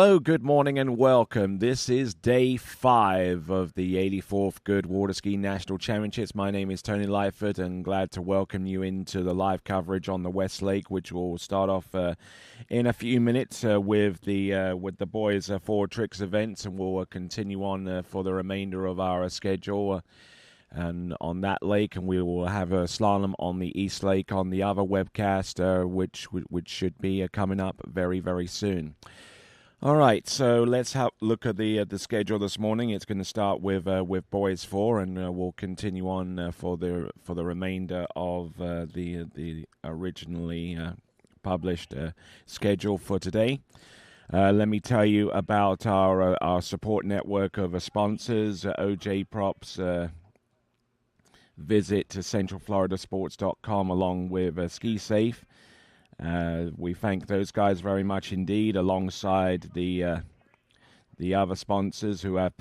Hello, good morning and welcome. This is day 5 of the 84th Goode Water Ski National Championships. My name is Tony Lightfoot and glad to welcome you into the live coverage on the West Lake, which will start off in a few minutes with the boys' forward tricks events, and we'll continue on for the remainder of our schedule and on that lake, and we will have a slalom on the East Lake on the other webcast, which should be coming up very, very soon. All right, so let's have a look at the schedule this morning. It's going to start with boys 4, and we'll continue on for the remainder of the originally published schedule for today. Let me tell you about our support network of sponsors. OJ Props. Visit to centralfloridasports.com along with Ski Safe. We thank those guys very much indeed, alongside the other sponsors who have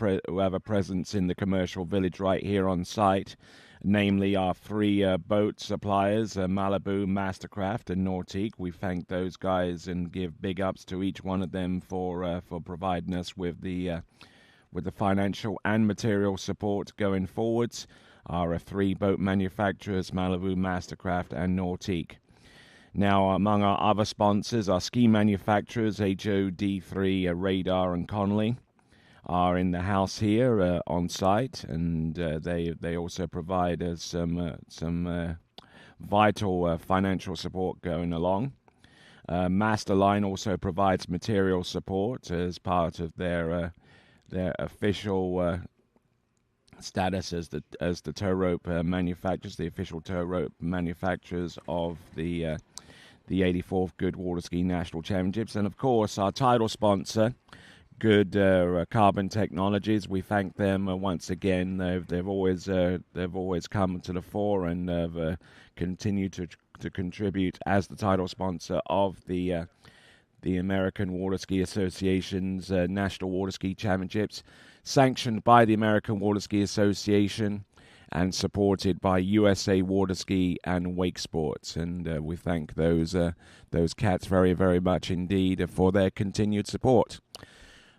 a presence in the commercial village right here on site, namely our 3 boat suppliers, Malibu, Mastercraft, and Nautique. We thank those guys and give big ups to each one of them for providing us with the financial and material support going forwards. Our 3 boat manufacturers, Malibu, Mastercraft, and Nautique. Now, among our other sponsors, our ski manufacturers, HOD3, Radar, and Connolly, are in the house here on site, and they also provide us some vital financial support going along. Masterline also provides material support as part of their official status as the tow rope manufacturers, the official tow rope manufacturers of the 84th Goode Water Ski National Championships, and of course our title sponsor, Goode Carbon Technologies. We thank them once again. They've always come to the fore and have continued to contribute as the title sponsor of the American Water Ski Association's National Water Ski Championships, sanctioned by the American Water Ski Association and supported by USA Water Ski and Wake Sports. And we thank those cats very, very much indeed for their continued support.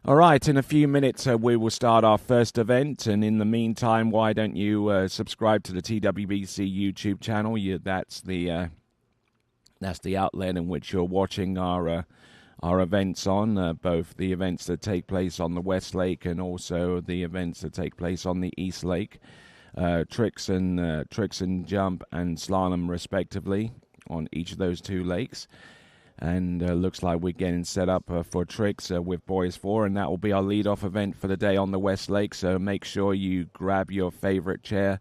All right, in a few minutes we will start our first event, and in the meantime, why don't you subscribe to the TWBC YouTube channel? That's the outlet in which you're watching our events on, both the events that take place on the West Lake and also the events that take place on the East Lake. Tricks and jump and slalom respectively on each of those 2 lakes. And looks like we're getting set up for tricks with boys 4, and that will be our lead-off event for the day on the West Lake. So make sure you grab your favorite chair,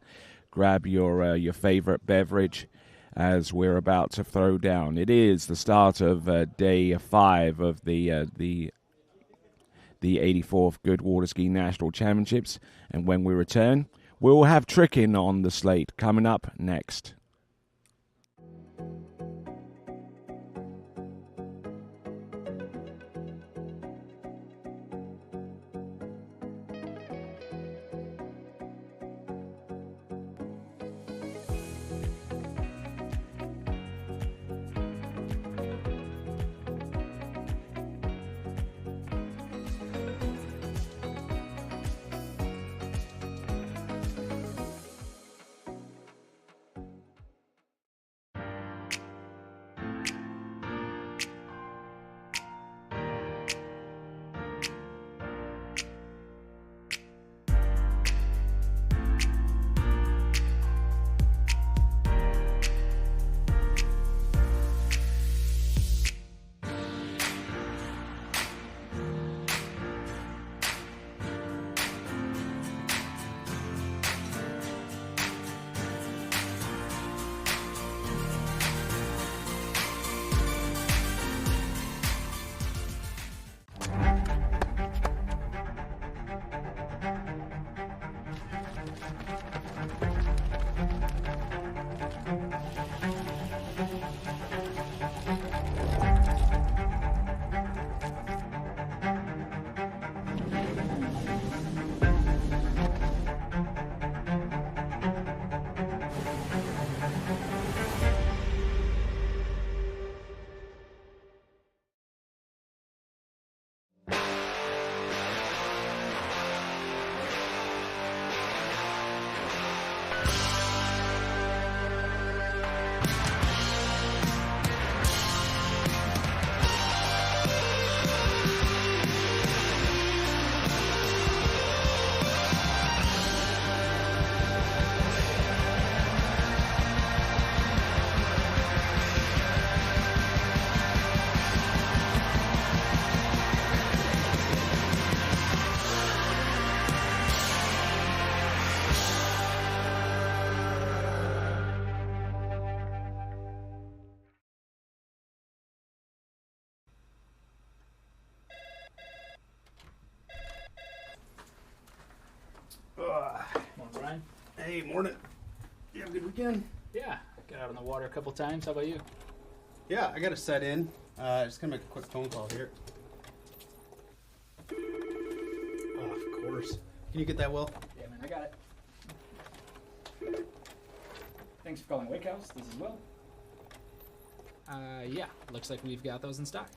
grab your favorite beverage, as we're about to throw down. It is the start of day 5 of the 84th Goode Water Ski National Championships, and when we return, we'll have tricking on the slate coming up next. Hey, morning. You have a good weekend? Yeah, got out on the water a couple times. How about you? Yeah, I got to set in. Just gonna make a quick phone call here. Oh, of course. Can you get that, Will? Yeah, man, I got it. Thanks for calling Wake House. This is Will. Yeah, looks like we've got those in stock.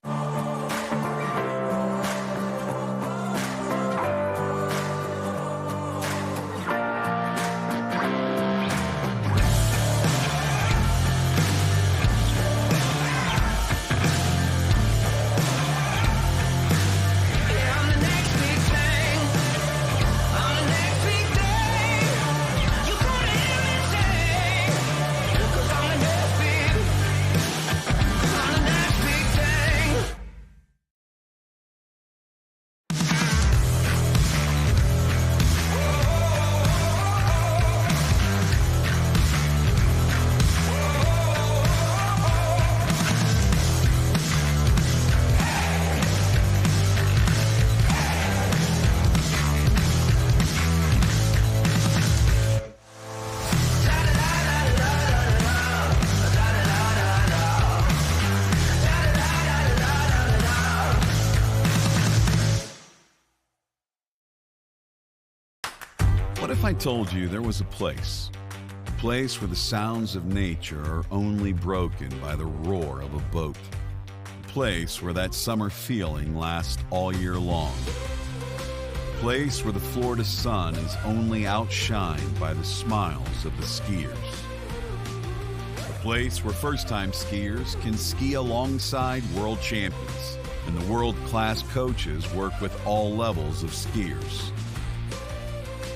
What if I told you there was a place where the sounds of nature are only broken by the roar of a boat, a place where that summer feeling lasts all year long, a place where the Florida sun is only outshined by the smiles of the skiers, a place where first-time skiers can ski alongside world champions and the world-class coaches work with all levels of skiers.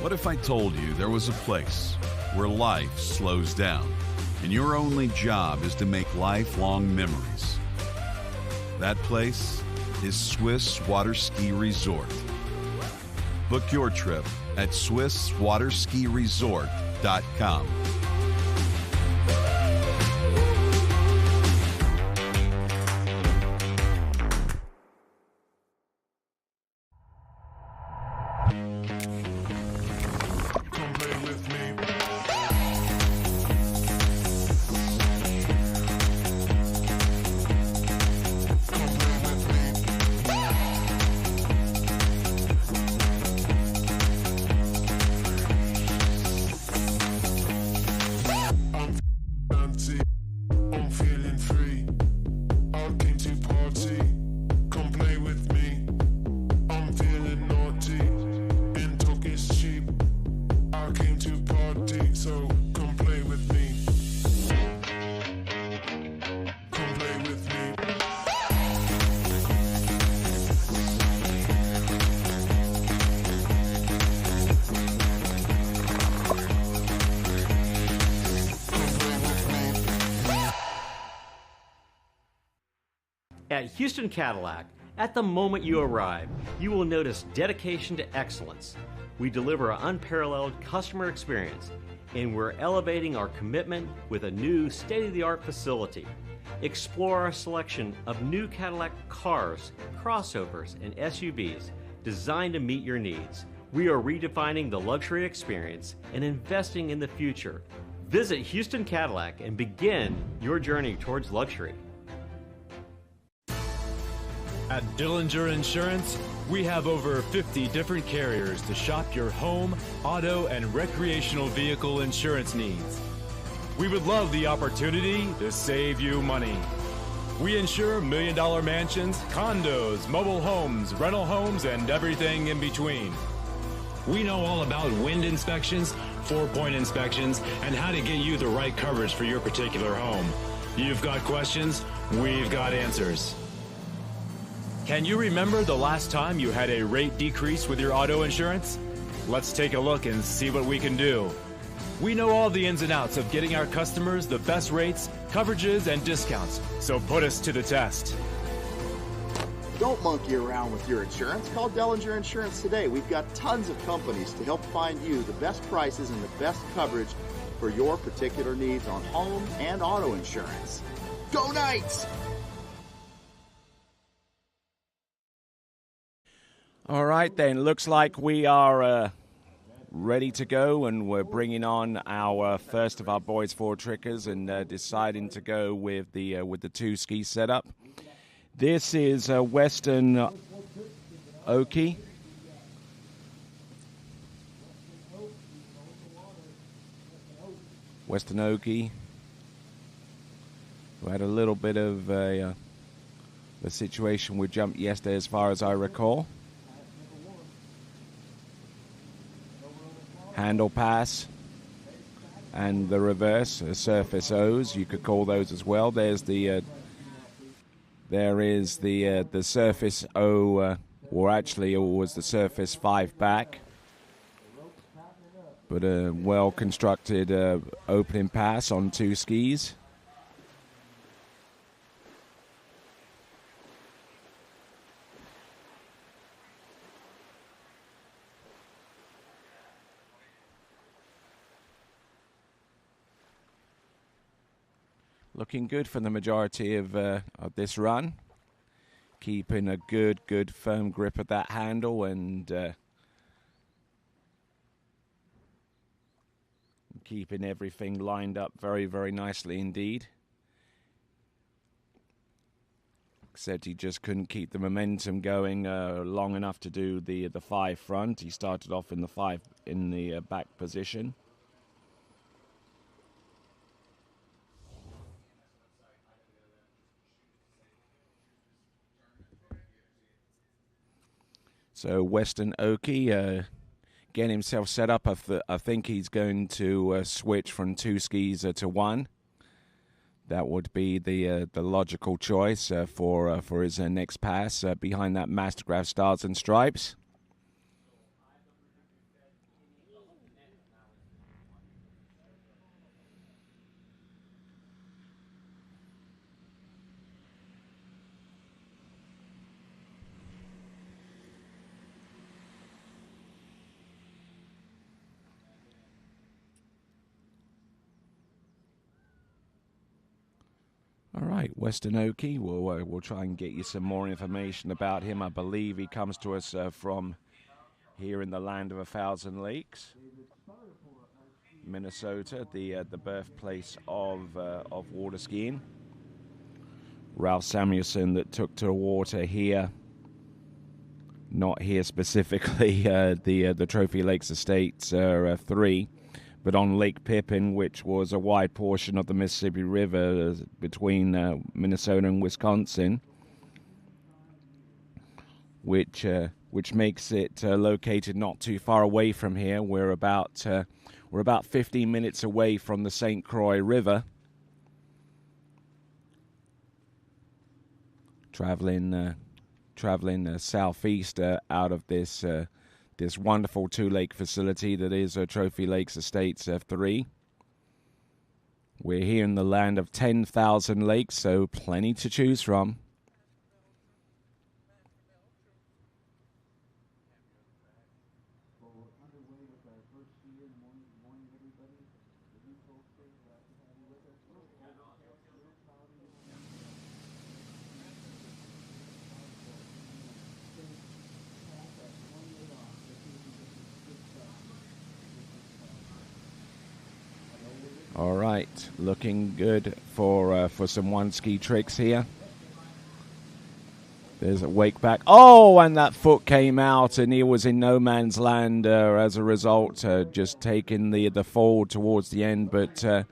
What if I told you there was a place where life slows down and your only job is to make lifelong memories? That place is Swiss Water Ski Resort. Book your trip at SwissWaterSkiResort.com. At Houston Cadillac, at the moment you arrive, you will notice dedication to excellence. We deliver an unparalleled customer experience, and we're elevating our commitment with a new state-of-the-art facility. Explore our selection of new Cadillac cars, crossovers, and SUVs designed to meet your needs. We are redefining the luxury experience and investing in the future. Visit Houston Cadillac and begin your journey towards luxury. At Dillinger Insurance, we have over 50 different carriers to shop your home, auto, and recreational vehicle insurance needs. We would love the opportunity to save you money. We insure million-dollar mansions, condos, mobile homes, rental homes, and everything in between. We know all about wind inspections, 4-point inspections, and how to get you the right coverage for your particular home. You've got questions, we've got answers. Can you remember the last time you had a rate decrease with your auto insurance? Let's take a look and see what we can do. We know all the ins and outs of getting our customers the best rates, coverages, and discounts, so put us to the test. Don't monkey around with your insurance. Call Dillinger Insurance today. We've got tons of companies to help find you the best prices and the best coverage for your particular needs on home and auto insurance. Go Knights! All right, then. Looks like we are ready to go, and we're bringing on our first of our boys four trickers, and deciding to go with the 2-ski setup. This is Western Okie. Western Okie, who had a little bit of a situation with jump yesterday, as far as I recall. Handle pass and the reverse surface O's, you could call those as well. There's the there is the surface O, or actually it was the surface 5 back, but a well constructed opening pass on 2 skis. Looking good for the majority of this run. Keeping a good firm grip of that handle, and keeping everything lined up very, very nicely indeed. Except he just couldn't keep the momentum going long enough to do the 5 front. He started off in the 5 in the back position. So Western Okie getting himself set up. I think he's going to switch from 2 skis to 1. That would be the logical choice for his next pass behind that Mastercraft Stars and Stripes. All right, Western Okie, we'll try and get you some more information about him. I believe he comes to us from here in the land of 1,000 lakes, Minnesota, the birthplace of water skiing. Ralph Samuelson that took to the water here, not here specifically, the Trophy Lakes Estates 3, but on Lake Pippin, which was a wide portion of the Mississippi River between Minnesota and Wisconsin, which makes it located not too far away from here. We're about 15 minutes away from the St. Croix River. Traveling southeast out of this wonderful 2-lake facility that is Trophy Lakes Estates 3. We're here in the land of 10,000 lakes, so plenty to choose from. All right, looking good for some 1-ski tricks here. There's a wake back. Oh, and that foot came out, and he was in no man's land as a result, just taking the fall towards the end. But a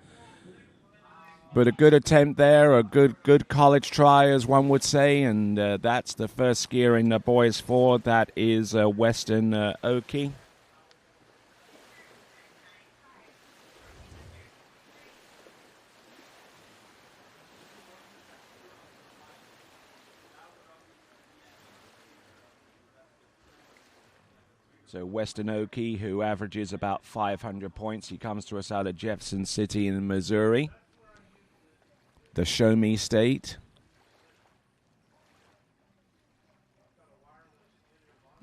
good attempt there, a good college try, as one would say, and that's the first skier in the boys 4. That is Western Okie. So Western Okie, who averages about 500 points. He comes to us out of Jefferson City in Missouri, the Show Me State.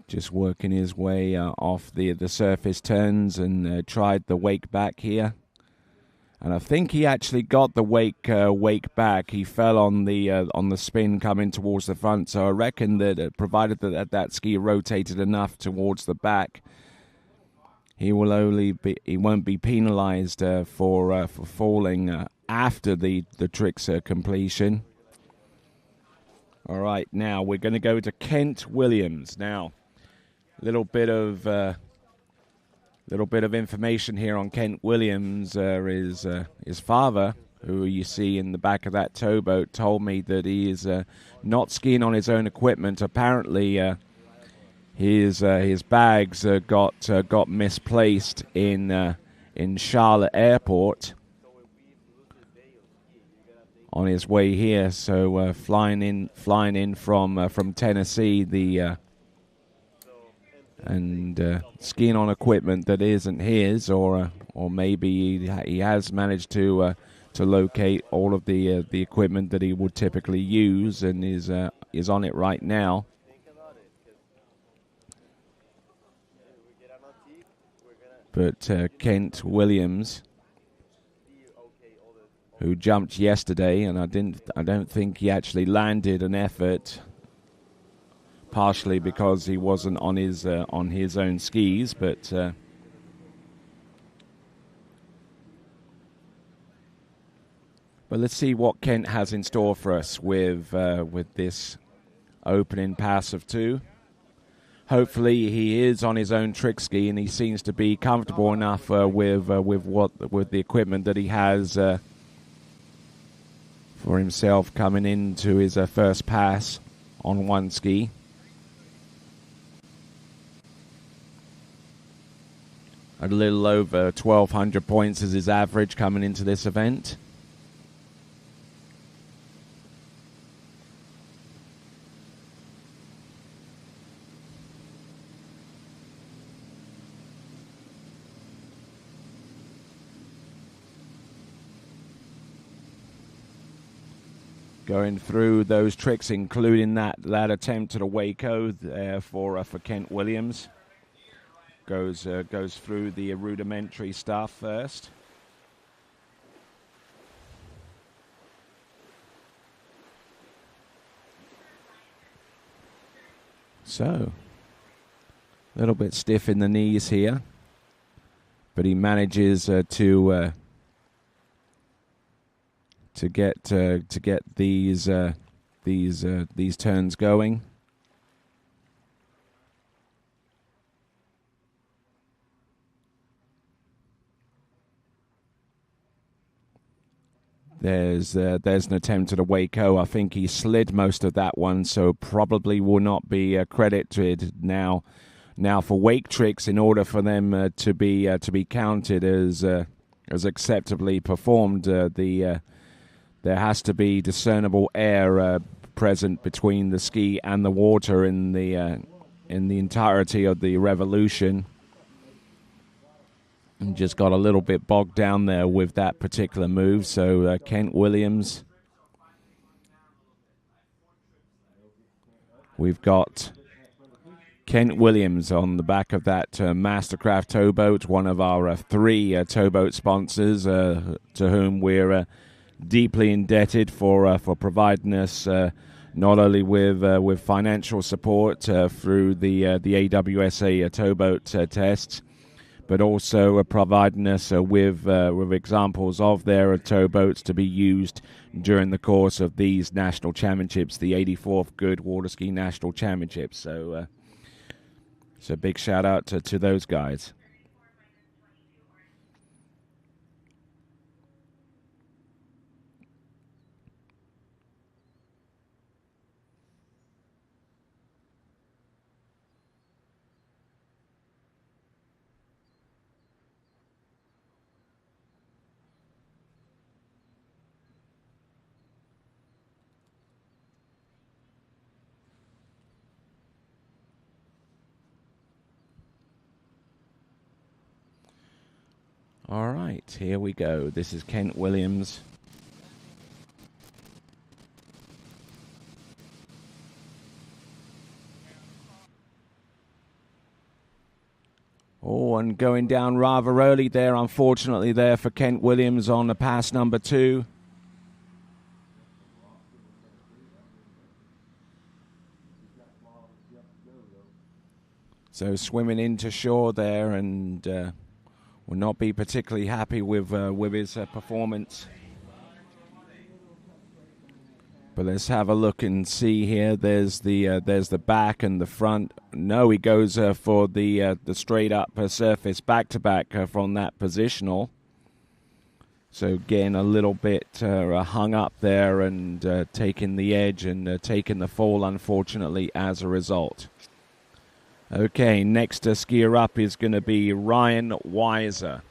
Just working his way off the surface turns, and tried the wake back here. And I think he actually got the wake back. He fell on the spin coming towards the front. So I reckon that provided that ski rotated enough towards the back, he won't be penalized for falling after the trick's completion. All right, now we're going to go to Kent Williams. Now, little bit of information here on Kent Williams. Is his father, who you see in the back of that towboat, told me that he is not skiing on his own equipment. Apparently, his bags got misplaced in Charlotte Airport on his way here. So flying in from Tennessee, and skiing on equipment that isn't his, or maybe he has managed to locate all of the equipment that he would typically use, and is on it right now. But Kent Williams, who jumped yesterday, and I don't think he actually landed an effort, partially because he wasn't on his own skis, but let's see what Kent has in store for us with this opening pass of 2. Hopefully he is on his own trick ski, and he seems to be comfortable enough with the equipment that he has for himself coming into his first pass on one ski. A little over 1,200 points is his average coming into this event. Going through those tricks, including that attempt at a Waco for Kent Williams. Goes through the rudimentary stuff first. So, a little bit stiff in the knees here, but he manages to get these turns going. There's an attempt at a Waco. I think he slid most of that one, so probably will not be credited now for wake tricks. In order for them to be counted as acceptably performed, there has to be discernible air present between the ski and the water in the entirety of the revolution. And just got a little bit bogged down there with that particular move. So Kent Williams. We've got Kent Williams on the back of that Mastercraft towboat, one of our 3 towboat sponsors, to whom we're deeply indebted for providing us not only with financial support through the AWSA towboat tests, but also providing us with examples of their towboats to be used during the course of these national championships, the 84th Goode Water Ski National Championships. So big shout out to those guys. All right, here we go. This is Kent Williams. Oh, and going down rather early there, unfortunately, there for Kent Williams on the pass number 2. So swimming into shore there, and will not be particularly happy with his performance. But let's have a look and see here. There's the back and the front. No, he goes for the straight up surface back to back from that positional. So again, a little bit hung up there and taking the edge and taking the fall, unfortunately, as a result. Okay, next skier up is going to be Ryan Weiser.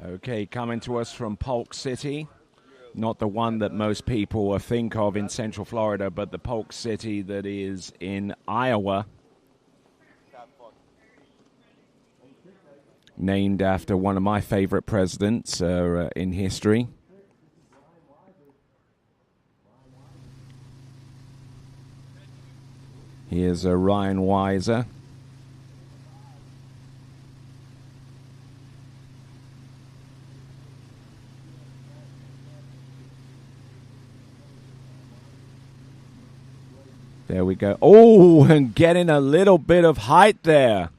Okay, coming to us from Polk City. Not the one that most people think of in Central Florida, but the Polk City that is in Iowa. Named after one of my favorite presidents in history. Here's Ryan Weiser. There we go. Oh, and getting a little bit of height there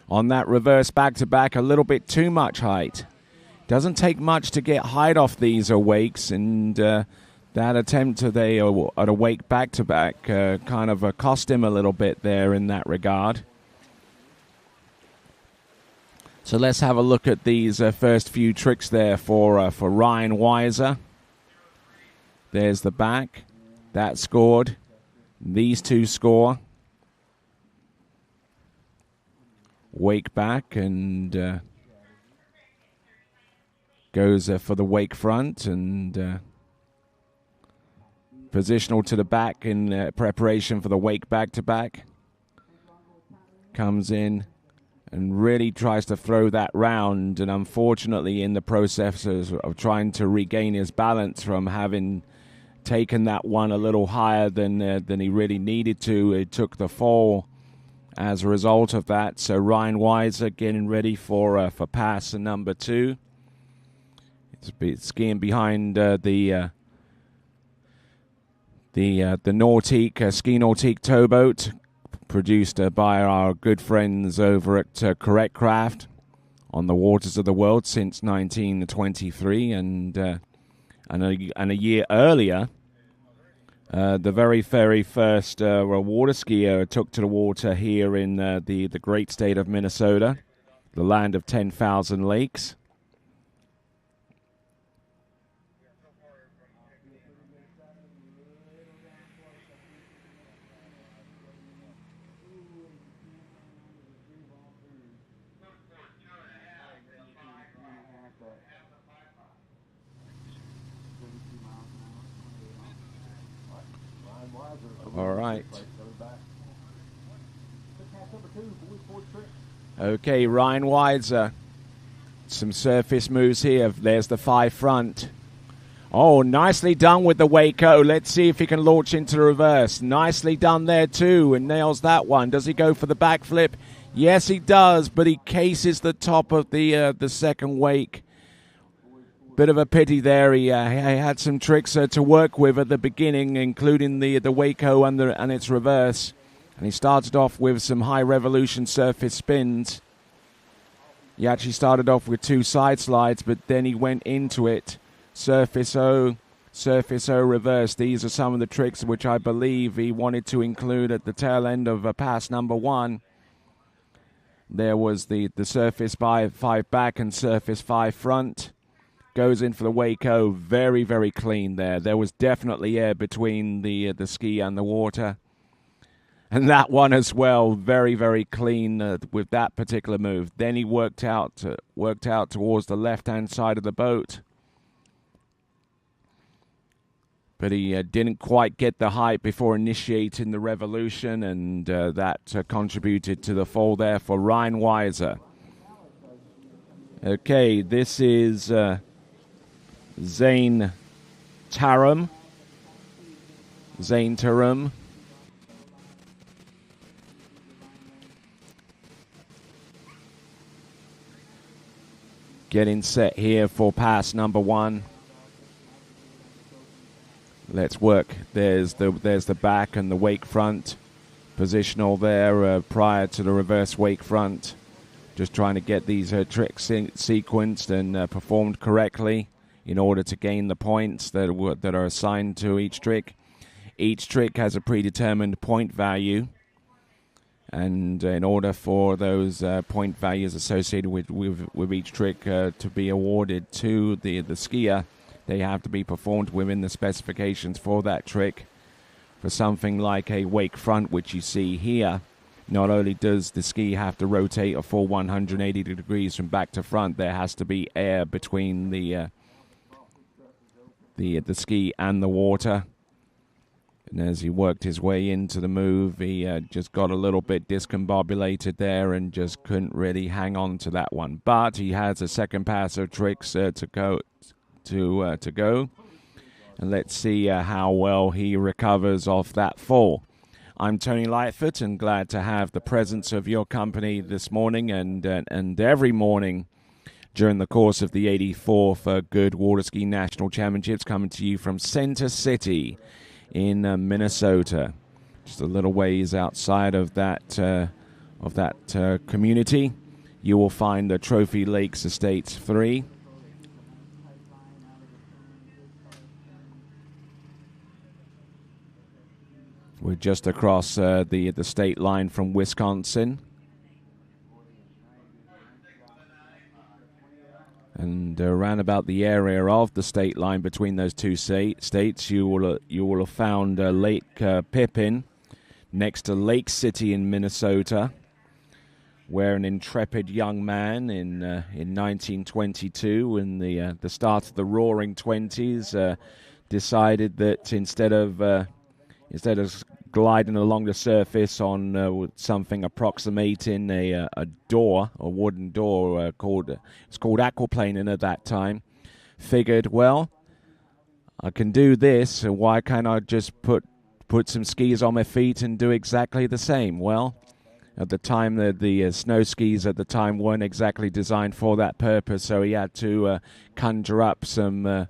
on that reverse back-to-back, a little bit too much height. Doesn't take much to get height off these wakes, and that attempt at a wake back-to-back kind of cost him a little bit there in that regard. So let's have a look at these first few tricks there for Ryan Weiser. There's the back. That scored. These two score. Wake back and goes for the wake front and positional to the back in preparation for the wake back-to-back. Comes in and really tries to throw that round, and unfortunately in the process of trying to regain his balance from having taken that one a little higher than he really needed to. It took the fall as a result of that. So Ryan Weiser getting ready for pass number 2. It's skiing behind the Nautique Ski Nautique towboat, produced by our good friends over at Correct Craft on the waters of the world since 1923, and a year earlier, the very first water skier took to the water here in the great state of Minnesota, the land of 10,000 lakes. All right. Okay, Ryan Weiser. Some surface moves here. There's the 5 front. Oh, nicely done with the Waco. Let's see if he can launch into the reverse. Nicely done there too, and nails that one. Does he go for the backflip? Yes, he does, but he cases the top of the second wake. Bit of a pity there. He had some tricks to work with at the beginning, including the Waco and its reverse. And he started off with some high revolution surface spins. He actually started off with 2 side slides, but then he went into it. Surface O, reverse. These are some of the tricks which I believe he wanted to include at the tail end of pass number 1. There was the surface 5 back and surface 5 front. Goes in for the Waco, very, very clean there. There was definitely air between the ski and the water. And that one as well, very, very clean with that particular move. Then he worked out towards the left-hand side of the boat. but he didn't quite get the height before initiating the revolution, and that contributed to the fall there for Ryan Weiser. Okay, this is Zane Tarum. Getting set here for pass number 1. Let's work. There's the back and the wake front. Positional there prior to the reverse wake front. Just trying to get these tricks sequenced and performed correctly in order to gain the points that are assigned to each trick. Each trick has a predetermined point value, and in order for those point values associated with each trick to be awarded to the skier, they have to be performed within the specifications for that trick. For something like a wake front, which you see here, not only does the ski have to rotate a full 180 degrees from back to front, there has to be air between the ski and the water. And as he worked his way into the move, he just got a little bit discombobulated there and just couldn't really hang on to that one. But he has a second pass of tricks to go. And let's see how well he recovers off that fall. I'm Tony Lightfoot, and glad to have the presence of your company this morning and every morning during the course of the 84th Goode Water Ski National Championships, coming to you from Center City in Minnesota, just a little ways outside of that community. You will find the Trophy Lakes Estates 3. We're just across the state line from Wisconsin. And around about the area of the state line between those two states, you will have found Lake Pippin next to Lake City in Minnesota, where an intrepid young man in 1922, in the start of the Roaring Twenties, decided that instead of gliding along the surface on with something approximating a door, a wooden door it's called aquaplaning at that time, figured, well, I can do this, so why can't I just put some skis on my feet and do exactly the same? Well, at the time, the snow skis at the time weren't exactly designed for that purpose, so he had to conjure up something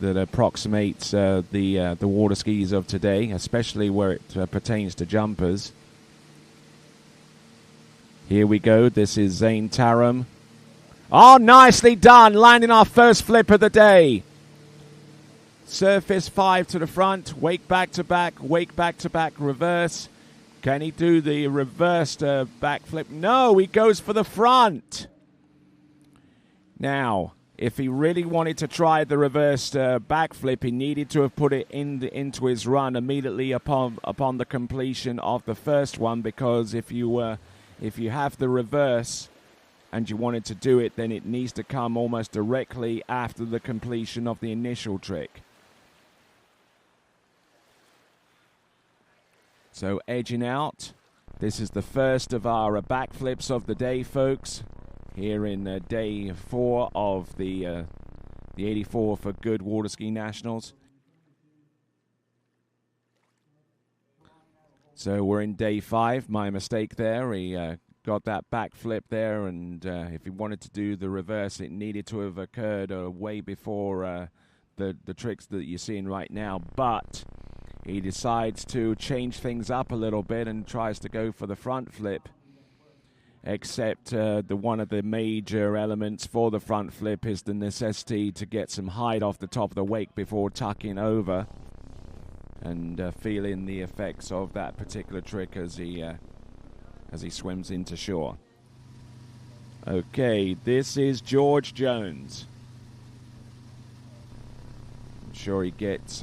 that approximates the water skis of today, especially where it pertains to jumpers. Here we go. This is Zane Tarum. Oh, nicely done, landing our first flip of the day. Surface 5 to the front, wake back to back, reverse. Can he do the reversed backflip? No, he goes for the front. Now, if he really wanted to try the reversed backflip, he needed to have put it into his run immediately upon the completion of the first one, because if you have the reverse and you wanted to do it, then it needs to come almost directly after the completion of the initial trick. So edging out. This is the first of our backflips of the day, folks. Here in day 4 of the 84 for Goode Water Ski Nationals. So we're in day 5. My mistake there. He got that backflip there, and if he wanted to do the reverse, it needed to have occurred way before the tricks that you're seeing right now. But he decides to change things up a little bit and tries to go for the front flip. Except one of the major elements for the front flip is the necessity to get some height off the top of the wake before tucking over and feeling the effects of that particular trick as he swims into shore. Okay, this is George Jones. I'm sure he gets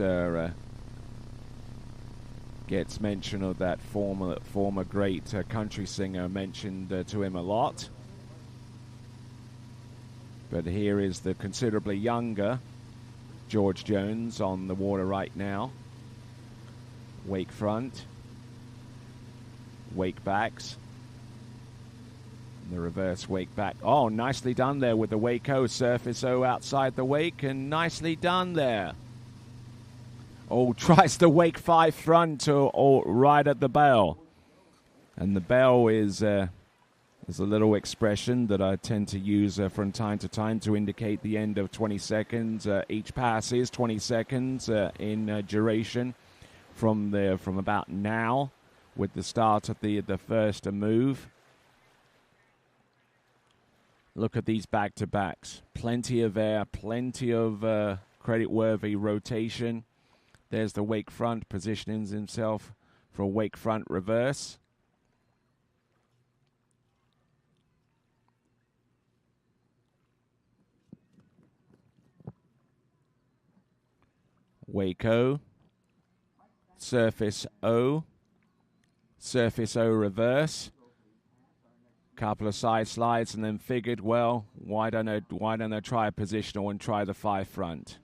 mention of that former great country singer mentioned to him a lot. But here is the considerably younger George Jones on the water right now. Wake front. Wake backs. The reverse wake back. Oh, nicely done there with the wake O. Surface O outside the wake, and nicely done there. Oh, tries the wake 5 front or right at the bell. And the bell is a little expression that I tend to use from time to time to indicate the end of 20 seconds. Each pass is 20 seconds in duration from about now with the start of the first move. Look at these back-to-backs. Plenty of air, plenty of credit-worthy rotation. There's the wake front positioning himself for a wake front reverse. Wake O. Surface O. Surface O reverse. Couple of side slides, and then figured, well, why don't I try a positional and try the 5 front?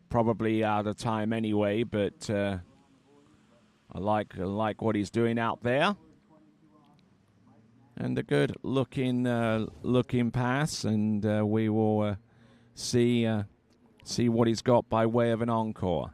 Probably out of time anyway, but I like what he's doing out there, and a good looking pass, and we will see what he's got by way of an encore.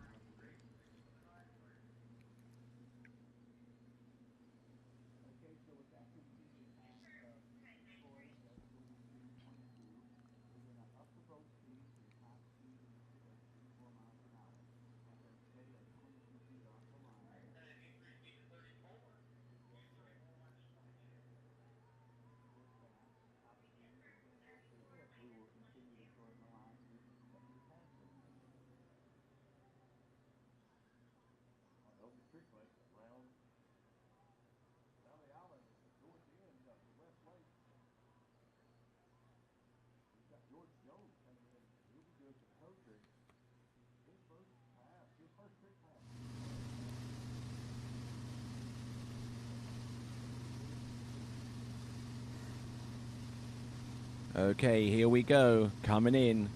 Okay, here we go. Coming in.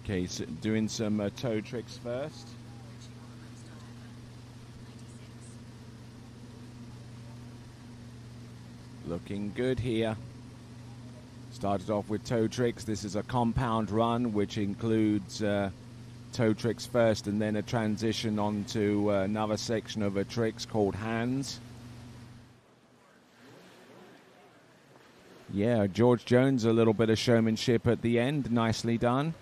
Okay, so doing some toe tricks first. Looking good here. Started off with toe tricks. This is a compound run, which includes toe tricks first and then a transition onto another section of tricks called hands. Yeah, George Jones, a little bit of showmanship at the end. Nicely done.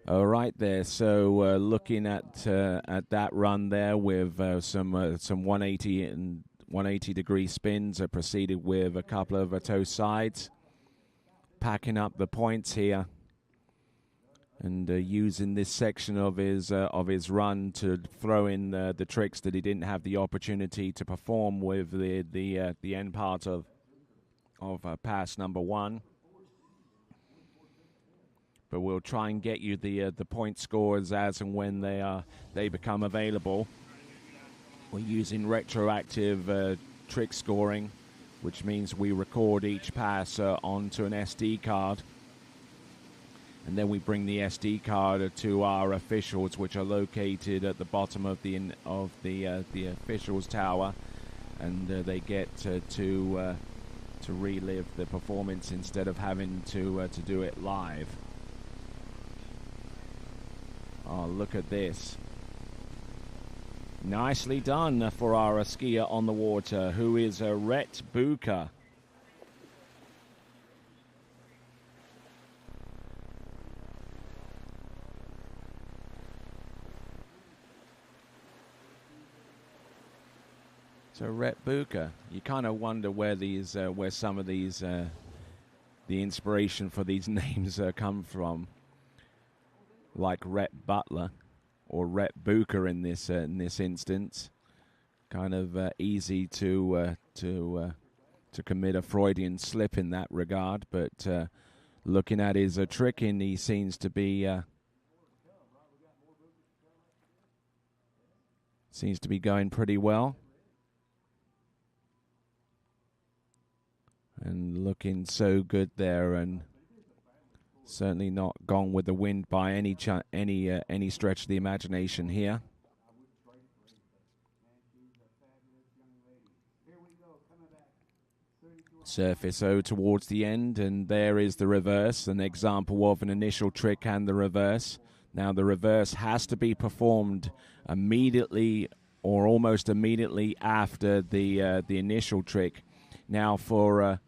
All right there. So looking at that run there with some 180 and 180 degree spins, proceeded with a couple of toe sides, packing up the points here, and using this section of his run to throw in the tricks that he didn't have the opportunity to perform with the end part of pass number 1. But we'll try and get you the point scores as and when they become available. We're using retroactive trick scoring, which means we record each pass onto an SD card, and then we bring the SD card to our officials, which are located at the bottom of the officials tower, and they get to relive the performance instead of having to do it live. Oh, look at this. Nicely done for our skier on the water, who is Rhett Bucher. So Rhett Bucher, you kind of wonder where some of these, the inspiration for these names come from, like Rhett Butler or Rhett Bucher in this instance. Kind of easy to commit a Freudian slip in that regard, but looking at his tricking, he seems to be going pretty well. And looking so good there, and certainly not gone with the wind by any stretch of the imagination here. Surface O towards the end, and there is the reverse, an example of an initial trick and the reverse. Now the reverse has to be performed immediately or almost immediately after the initial trick. Now for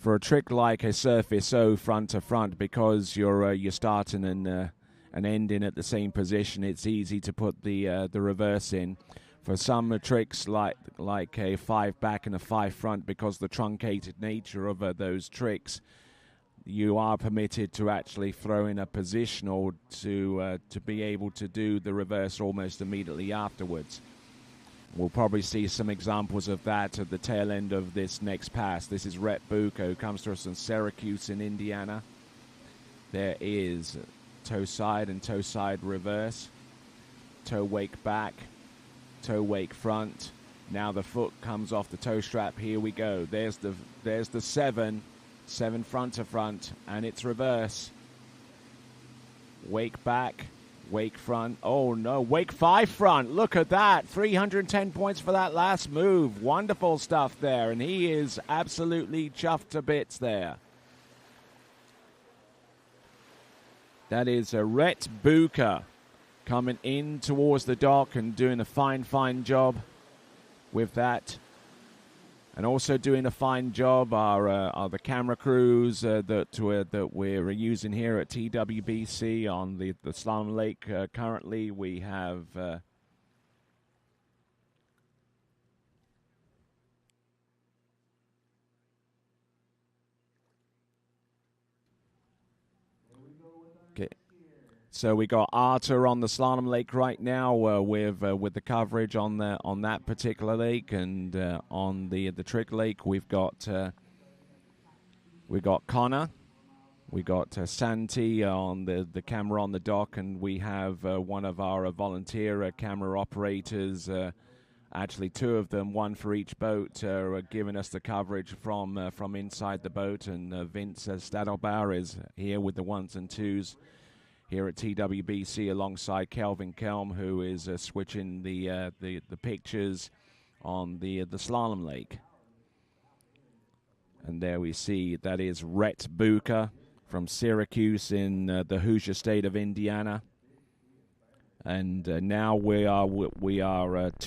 a trick like a surface O front to front, because you're starting and ending at the same position, it's easy to put the reverse in. For some tricks like a 5 back and a 5 front, because the truncated nature of those tricks, you are permitted to actually throw in a positional to be able to do the reverse almost immediately afterwards. We'll probably see some examples of that at the tail end of this next pass. This is Rhett Bucher, who comes to us in Syracuse in Indiana. There is toe side and toe side reverse, toe wake back, toe wake front. Now the foot comes off the toe strap. Here we go. There's the 7 front to front, and it's reverse. Wake back, wake front. Oh no, wake 5 front. Look at that. 310 points for that last move. Wonderful stuff there, and he is absolutely chuffed to bits there. That is a Rhett Bucher coming in towards the dock and doing a fine job with that. And also doing a fine job are the camera crews that we're using here at TWBC on the Slalom Lake. Currently, we have okay. So we got Arthur on the Slalom Lake right now with the coverage on that particular lake, and on the trick lake we've got Connor, we got Santi on the camera on the dock, and we have one of our volunteer camera operators. Actually, 2 of them, one for each boat, are giving us the coverage from inside the boat. And Vince Stadelbauer is here with the 1s and 2s. Here at TWBC alongside Kelvin Kelm, who is switching the pictures on the Slalom Lake. And there we see that is Rhett Bucher from Syracuse in the Hoosier state of Indiana. And now we are 2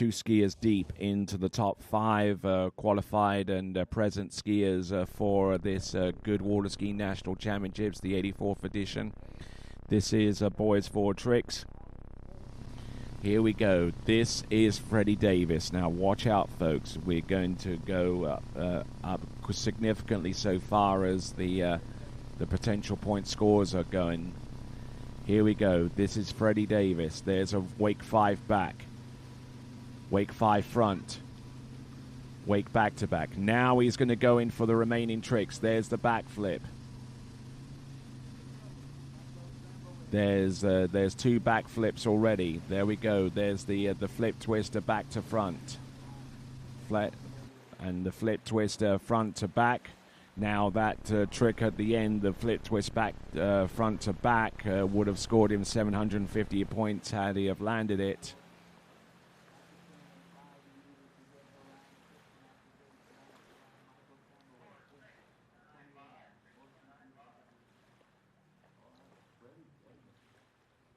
skiers deep into the top 5 qualified and present skiers for this Goode Water Ski National Championships, the 84th edition. This is Boys 4 Tricks. Here we go. This is Freddie Davis. Now watch out, folks. We're going to go up significantly so far as the potential point scores are going. Here we go. This is Freddie Davis. There's a wake 5 back, wake 5 front, wake back to back. Now he's going to go in for the remaining tricks. There's the backflip. There's 2 back flips already. There we go. There's the flip twister back to front, flat, and the flip twister front to back. Now that trick at the end, the flip twist back front to back, would have scored him 750 points had he have landed it.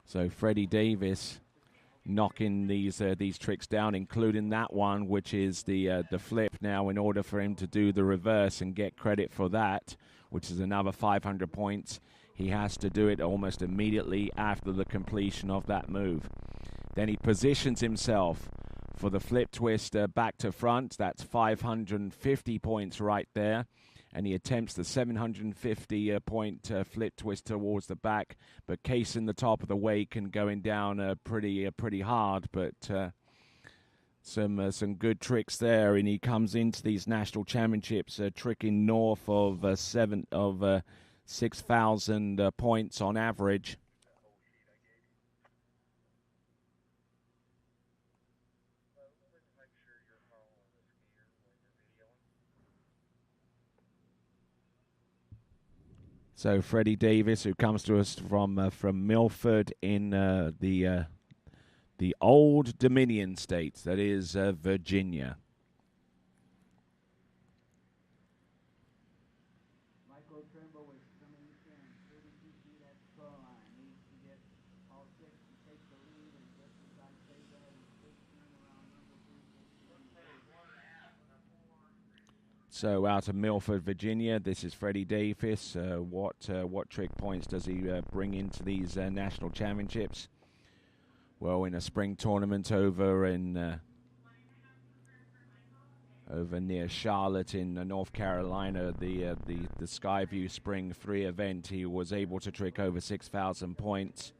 So Freddie Davis knocking these tricks down, including that one, which is the flip. Now, in order for him to do the reverse and get credit for that, which is another 500 points, he has to do it almost immediately after the completion of that move. Then he positions himself for the flip twist back to front. That's 550 points right there. And he attempts the 750-point flip twist towards the back, but casing the top of the wake and going down pretty hard. But some good tricks there, and he comes into these national championships tricking north of 6,000 points on average. So Freddie Davis, who comes to us from Milford in the Old Dominion states, that is Virginia. Michael Trimble is coming in 32 feet at the goal line. Needs to get all six to take the lead, and just as I say that, he's quick turnaround number 3. So out of Milford, Virginia, this is Freddie Davis. What trick points does he bring into these national championships? Well, in a spring tournament over near Charlotte in North Carolina, the Skyview Spring 3 event, he was able to trick over 6,000 points.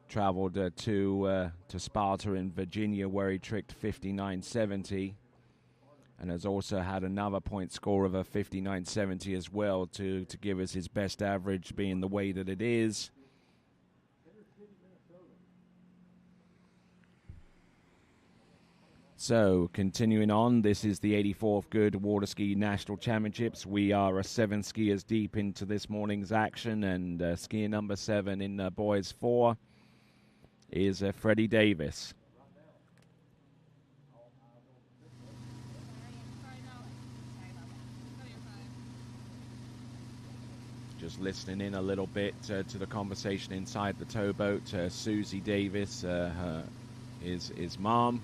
Traveled to Sparta in Virginia, where he tricked 59.70. And has also had another point score of a 59.70 as well to give us his best average, being the way that it is. So, continuing on, this is the 84th Goode Water Ski National Championships. We are 7 skiers deep into this morning's action, and skier number 7 in boys 4 is Freddie Davis. Just listening in a little bit to the conversation inside the towboat. Susie Davis, his mom,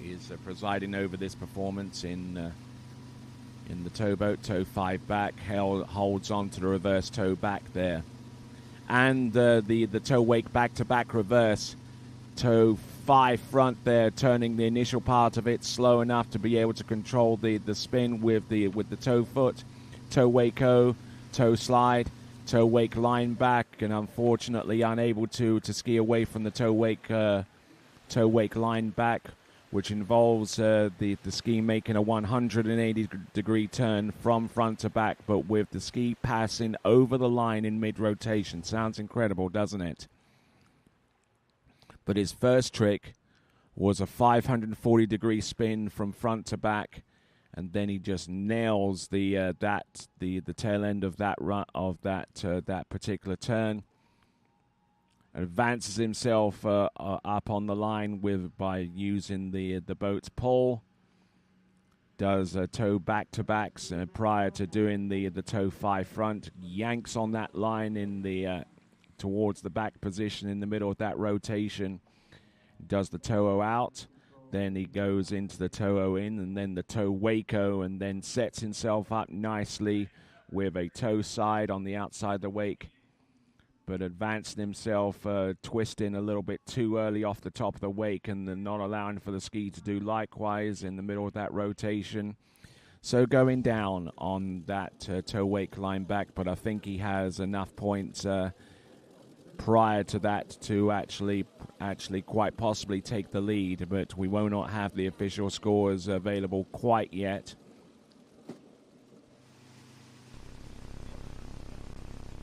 is presiding over this performance in the towboat. Tow 5 back, holds on to the reverse tow back there, and the tow wake back to back reverse. Tow 5 front there, turning the initial part of it slow enough to be able to control the spin with the tow foot. Tow wake O, tow slide, tow wake line back, and unfortunately unable to ski away from the tow wake line back, which involves the ski making a 180-degree turn from front to back, but with the ski passing over the line in mid-rotation. Sounds incredible, doesn't it? But his first trick was a 540-degree spin from front to back, and then he just nails the tail end of that particular turn. Advances himself up on the line by using the boat's pull. Does tow back-to-backs prior to doing the tow 5 front. Yanks on that line in the towards the back position in the middle of that rotation. Does the tow out. Then he goes into the tow in, and then the tow wake-o, and then sets himself up nicely with a tow side on the outside of the wake. But advancing himself, twisting a little bit too early off the top of the wake, and then not allowing for the ski to do likewise in the middle of that rotation. So going down on that tow wake line back, but I think he has enough points prior to that to actually quite possibly take the lead, but we will not have the official scores available quite yet.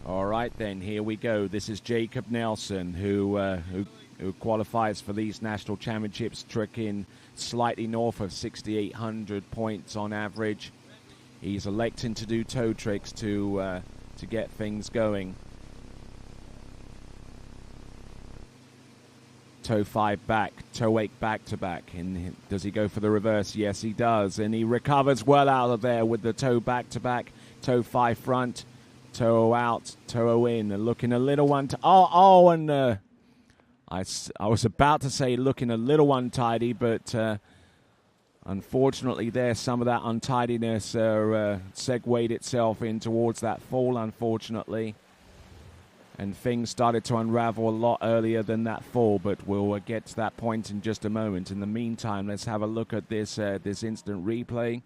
All right, then, here we go. This is Jacob Nelson, who qualifies for these national championships, tricking slightly north of 6,800 points on average. He's electing to do tow tricks to get things going. Tow 5 back, tow 8 back to back. And does he go for the reverse? Yes, he does. And he recovers well out of there with the tow back to back, tow 5 front, tow out, tow in. Looking a little I was about to say looking a little untidy, but unfortunately there some of that untidiness segued itself in towards that fall, unfortunately. And things started to unravel a lot earlier than that fall, but we'll get to that point in just a moment. In the meantime, let's have a look at this this instant replay.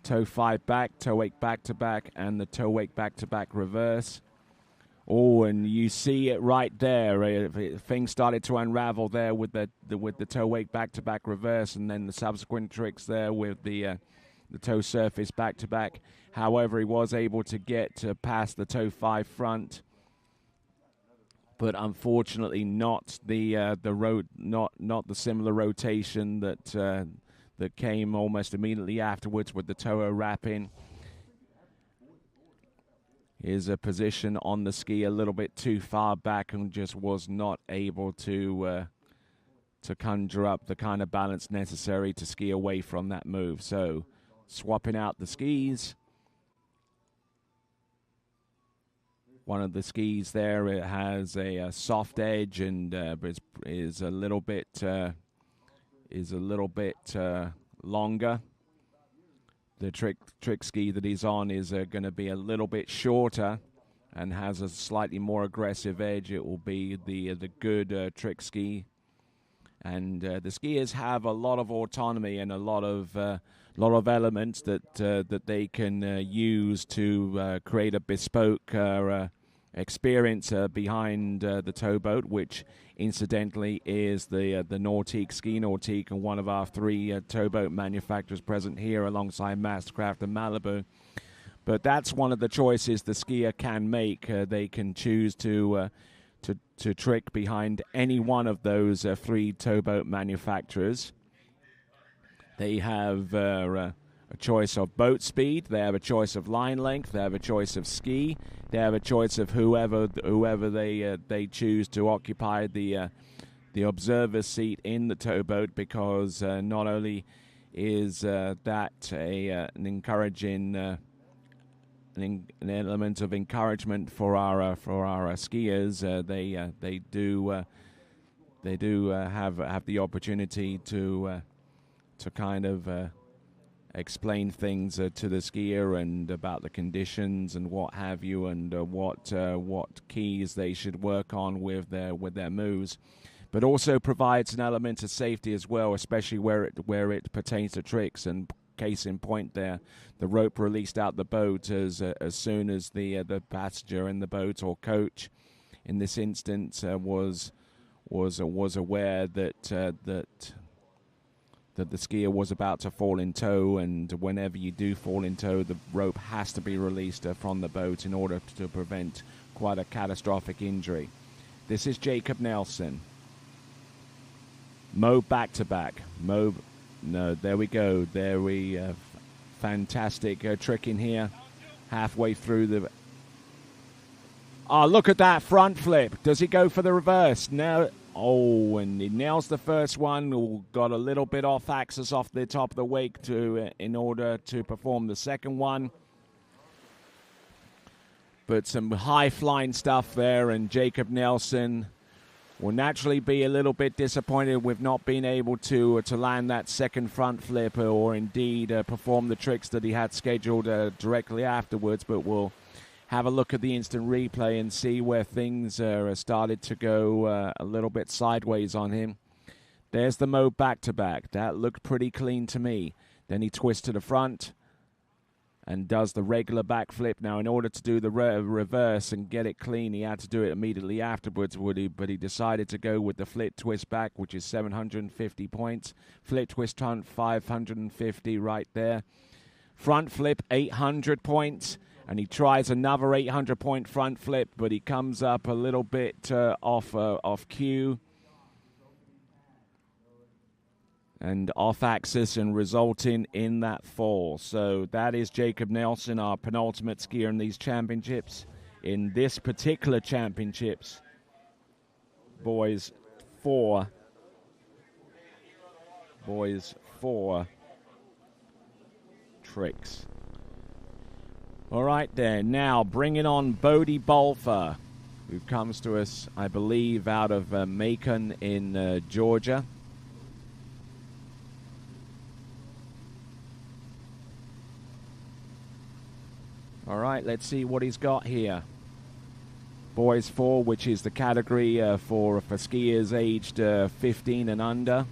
Toe 5 back, toe 8 back-to-back, and the toe 8 back-to-back reverse. Oh, and you see it right there. Things started to unravel there with the toe 8 back-to-back reverse, and then the subsequent tricks there with the toe surface back-to-back. However, he was able to get past the toe 5 front, but unfortunately not the similar rotation that came almost immediately afterwards with the toe wrap in. Is a position on the ski a little bit too far back and just was not able to conjure up the kind of balance necessary to ski away from that move. So swapping out the skis. One of the skis there, it has a soft edge and is a little bit longer. The trick ski that he's on is going to be a little bit shorter and has a slightly more aggressive edge. It will be the Goode trick ski, and the skiers have a lot of autonomy and a lot of elements that they can use to create a bespoke experience behind the towboat, which incidentally is the Nautique, Ski Nautique, and one of our 3 towboat manufacturers present here alongside Mastercraft and Malibu. But that's one of the choices the skier can make. They can choose to trick behind any one of those 3 towboat manufacturers. They have a choice of boat speed, they have a choice of line length, they have a choice of ski, they have a choice of whoever they choose to occupy the observer seat in the towboat, because not only is that an encouraging an element of encouragement for our skiers, they do have the opportunity to kind of explain things to the skier and about the conditions and what have you, and what keys they should work on with their moves, but also provides an element of safety as well, especially where it pertains to tricks. And case in point, there, the rope released out the boat as soon as the passenger in the boat, or coach in this instance, was aware that the skier was about to fall in tow, and whenever you do fall in tow, the rope has to be released from the boat in order to prevent quite a catastrophic injury. This is Jacob Nelson. Mo back-to-back. Mo, no, there we go. There we fantastic trick in here. Halfway through the... Oh, look at that front flip. Does he go for the reverse? No. Oh, and he nails the first one. Got a little bit off axis off the top of the wake in order to perform the second one. But some high-flying stuff there, and Jacob Nelson will naturally be a little bit disappointed with not being able to land that second front flip, or indeed perform the tricks that he had scheduled directly afterwards. But we'll have a look at the instant replay and see where things started to go a little bit sideways on him. There's the Mo back-to-back. That looked pretty clean to me. Then he twists to the front and does the regular backflip. Now, in order to do the reverse and get it clean, he had to do it immediately afterwards, but he decided to go with the flip twist back, which is 750 points. Flip twist front, 550 right there. Front flip, 800 points. And he tries another 800-point front flip, but he comes up a little bit off cue and off axis, and resulting in that fall. So that is Jacob Nelson, our penultimate skier in these championships. In this particular championships, boys 4 tricks. All right, then. Now, bringing on Bodie Balfour, who comes to us, I believe, out of Macon in Georgia. All right, let's see what he's got here. Boys 4, which is the category for skiers aged 15 and under.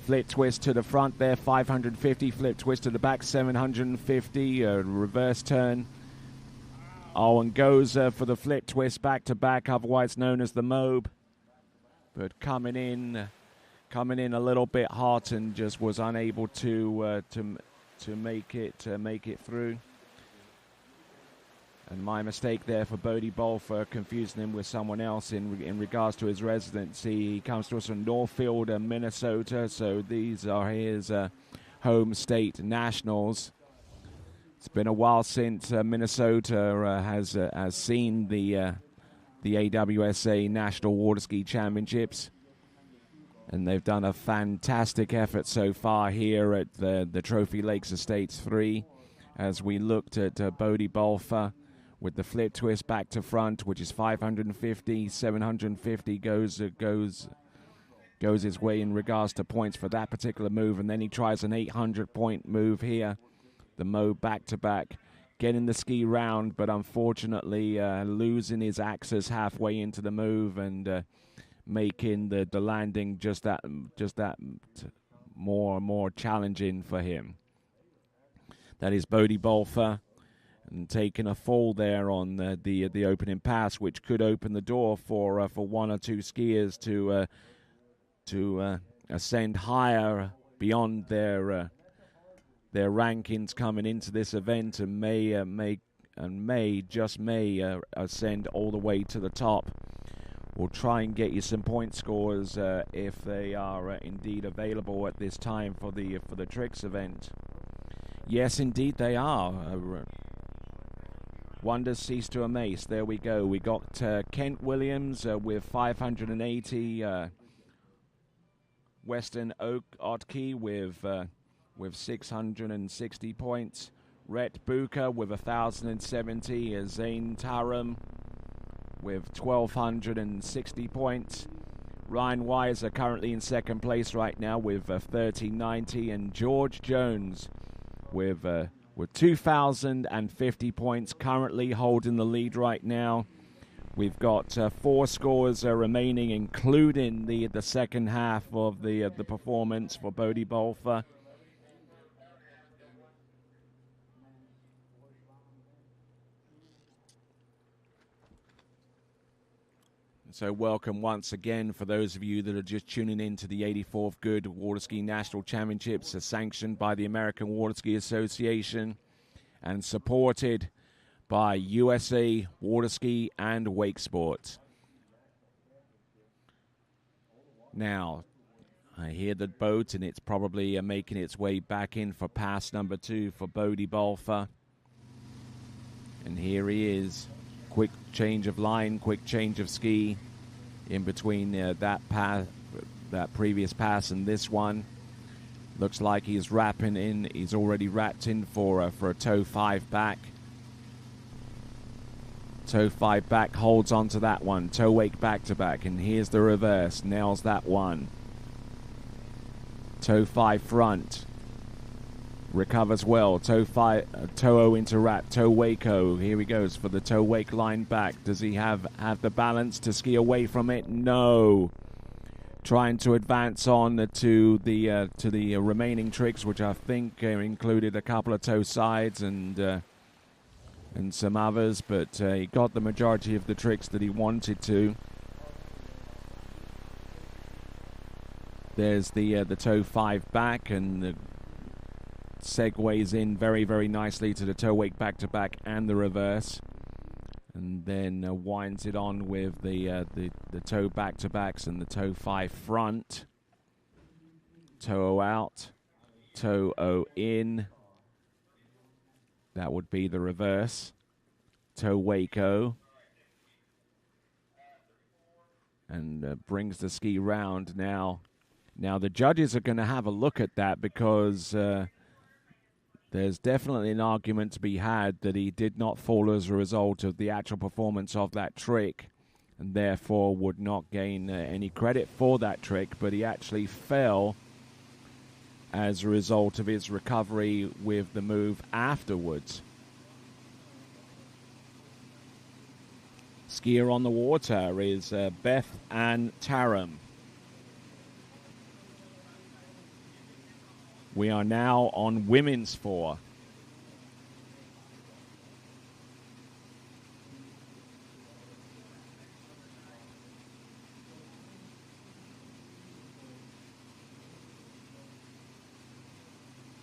Flip twist to the front there, 550. Flip twist to the back, 750. Reverse turn. And goes for the flip twist back to back, otherwise known as the Mobe. But coming in a little bit hot and just was unable to make it through. And my mistake there for Bodie Boll for confusing him with someone else in regards to his residency. He comes to us from Northfield, Minnesota, so these are his home state nationals. It's been a while since Minnesota has seen the AWSA National Water Ski Championships, and they've done a fantastic effort so far here at the Trophy Lakes Estates 3 as we looked at Bodie Bolfer with the flip twist back to front, which is 550, 750 goes his way in regards to points for that particular move, and then he tries an 800-point move here, the Mo back-to-back, getting the ski round, but unfortunately losing his axis halfway into the move and making the landing just that more and more challenging for him. That is Bodie Bolfer. And taking a fall there on the opening pass, which could open the door for one or two skiers to ascend higher beyond their rankings coming into this event, and may ascend all the way to the top. We'll try and get you some point scores if they are indeed available at this time for the tricks event. Yes, indeed they are. Wonders cease to amaze. There we go. We got Kent Williams with 580. Weston Otke with 660 points. Rhett Bucher with 1,070. Zane Tarum with 1,260 points. Ryan Weiser currently in second place right now with 1,390. And George Jones with 2,050 points, currently holding the lead right now. We've got 4 scores remaining, including the second half of the performance for Bodie Bolfer. So welcome once again for those of you that are just tuning in to the 84th Goode Water Ski National Championships, sanctioned by the American Water Ski Association and supported by USA Water Ski and Wake Sports. Now, I hear the boat, and it's probably making its way back in for pass number 2 for Bodie Bolfer. And here he is. Quick change of line, quick change of ski in between that previous pass and this one. Looks like he's wrapping in. He's already wrapped in for a toe 5 back. Toe 5 back, holds onto that one. Toe wake back to back, and here's the reverse. Nails that one. Toe 5 front. Recovers well. Toe 0 into wrap. Toe wake-o. Here he goes for the toe wake line back. Does he have the balance to ski away from it? No. Trying to advance on to the remaining tricks, which I think included a couple of toe sides and some others, but he got the majority of the tricks that he wanted to. There's the toe 5 back, and the segues in very, very nicely to the toe wake back to back and the reverse, and then winds it on with the toe back to backs and the toe 5 front. Toe 0 out, toe 0 in. That would be the reverse. Toe wake-o. And brings the ski round now. Now the judges are going to have a look at that, because there's definitely an argument to be had that he did not fall as a result of the actual performance of that trick, and therefore would not gain any credit for that trick, but he actually fell as a result of his recovery with the move afterwards. skier on the water is Beth Ann Taram. We are now on women's 4.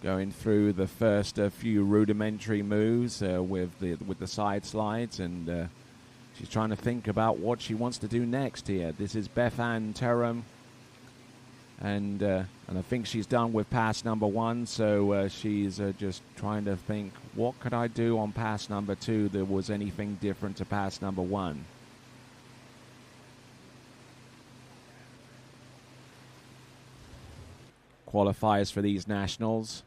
Going through the first few rudimentary moves with the side slides, and she's trying to think about what she wants to do next here. This is Beth Ann Taram, and I think she's done with pass number 1, so she's just trying to think, what could I do on pass number 2 that was anything different to pass number 1? Qualifiers for these nationals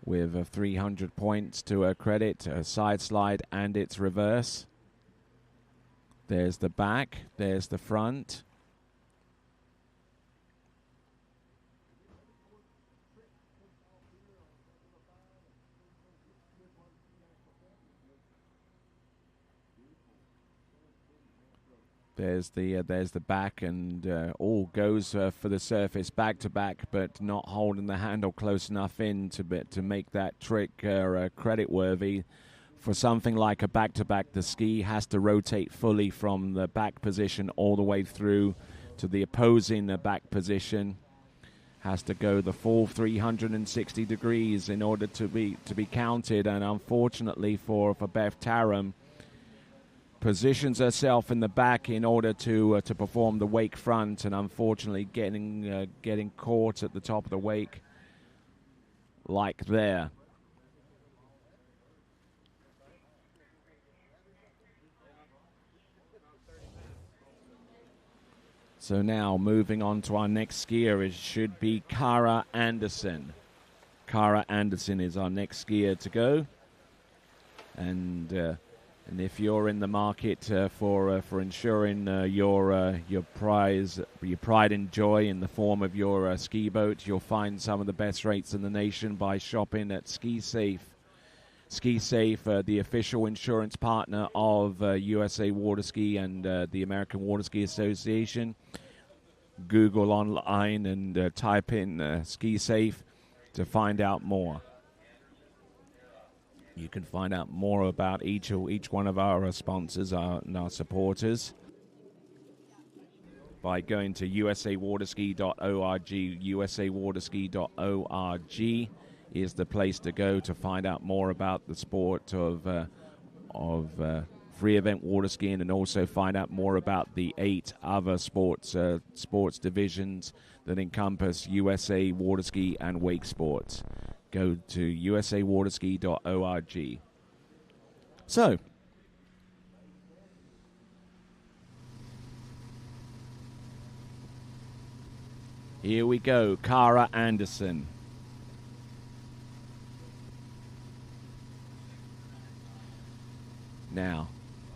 with 300 points to her credit, a side slide and its reverse. There's the back, there's the front. There's the back, and all goes for the surface back to back, but not holding the handle close enough in to make that trick credit worthy. For something like a back to back, the ski has to rotate fully from the back position all the way through to the opposing back position. Has to go the full 360 degrees in order to be counted, and unfortunately for Beth Taram, positions herself in the back in order to perform the wake front, and unfortunately getting caught at the top of the wake like there. So now moving on to our next skier, it should be Cara Anderson. Cara Anderson is our next skier to go, and if you're in the market for ensuring your pride and joy in the form of your ski boat, you'll find some of the best rates in the nation by shopping at Ski Safe. Ski Safe, the official insurance partner of USA Water Ski and the American Water Ski Association. Google online and type in Ski Safe to find out more. You can find out more about each one of our sponsors and our supporters by going to usawaterski.org. usawaterski.org is the place to go to find out more about the sport of free event water skiing, and also find out more about the 8 other sports divisions that encompass USA Water Ski and Wake Sports. Go to usawaterski.org. So, here we go, Cara Anderson. Now,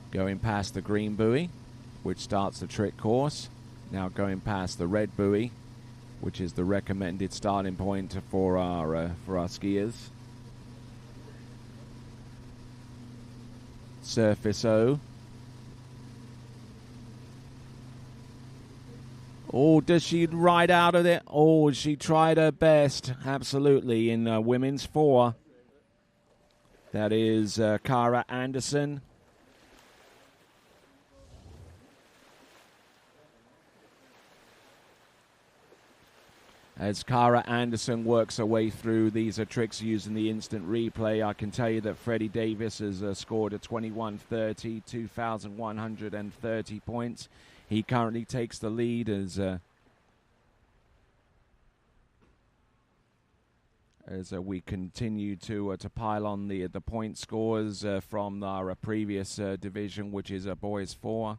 going past the green buoy, which starts the trick course. Now going past the red buoy, which is the recommended starting point for our skiers. Surface O. Oh, does she ride out of it? Oh, she tried her best, absolutely, in women's 4. That is Cara Anderson. As Cara Anderson works her way through these tricks using the instant replay, I can tell you that Freddie Davis has scored a 21:30, 2,130 points. He currently takes the lead as we continue to pile on the point scores from our previous division, which is boys 4.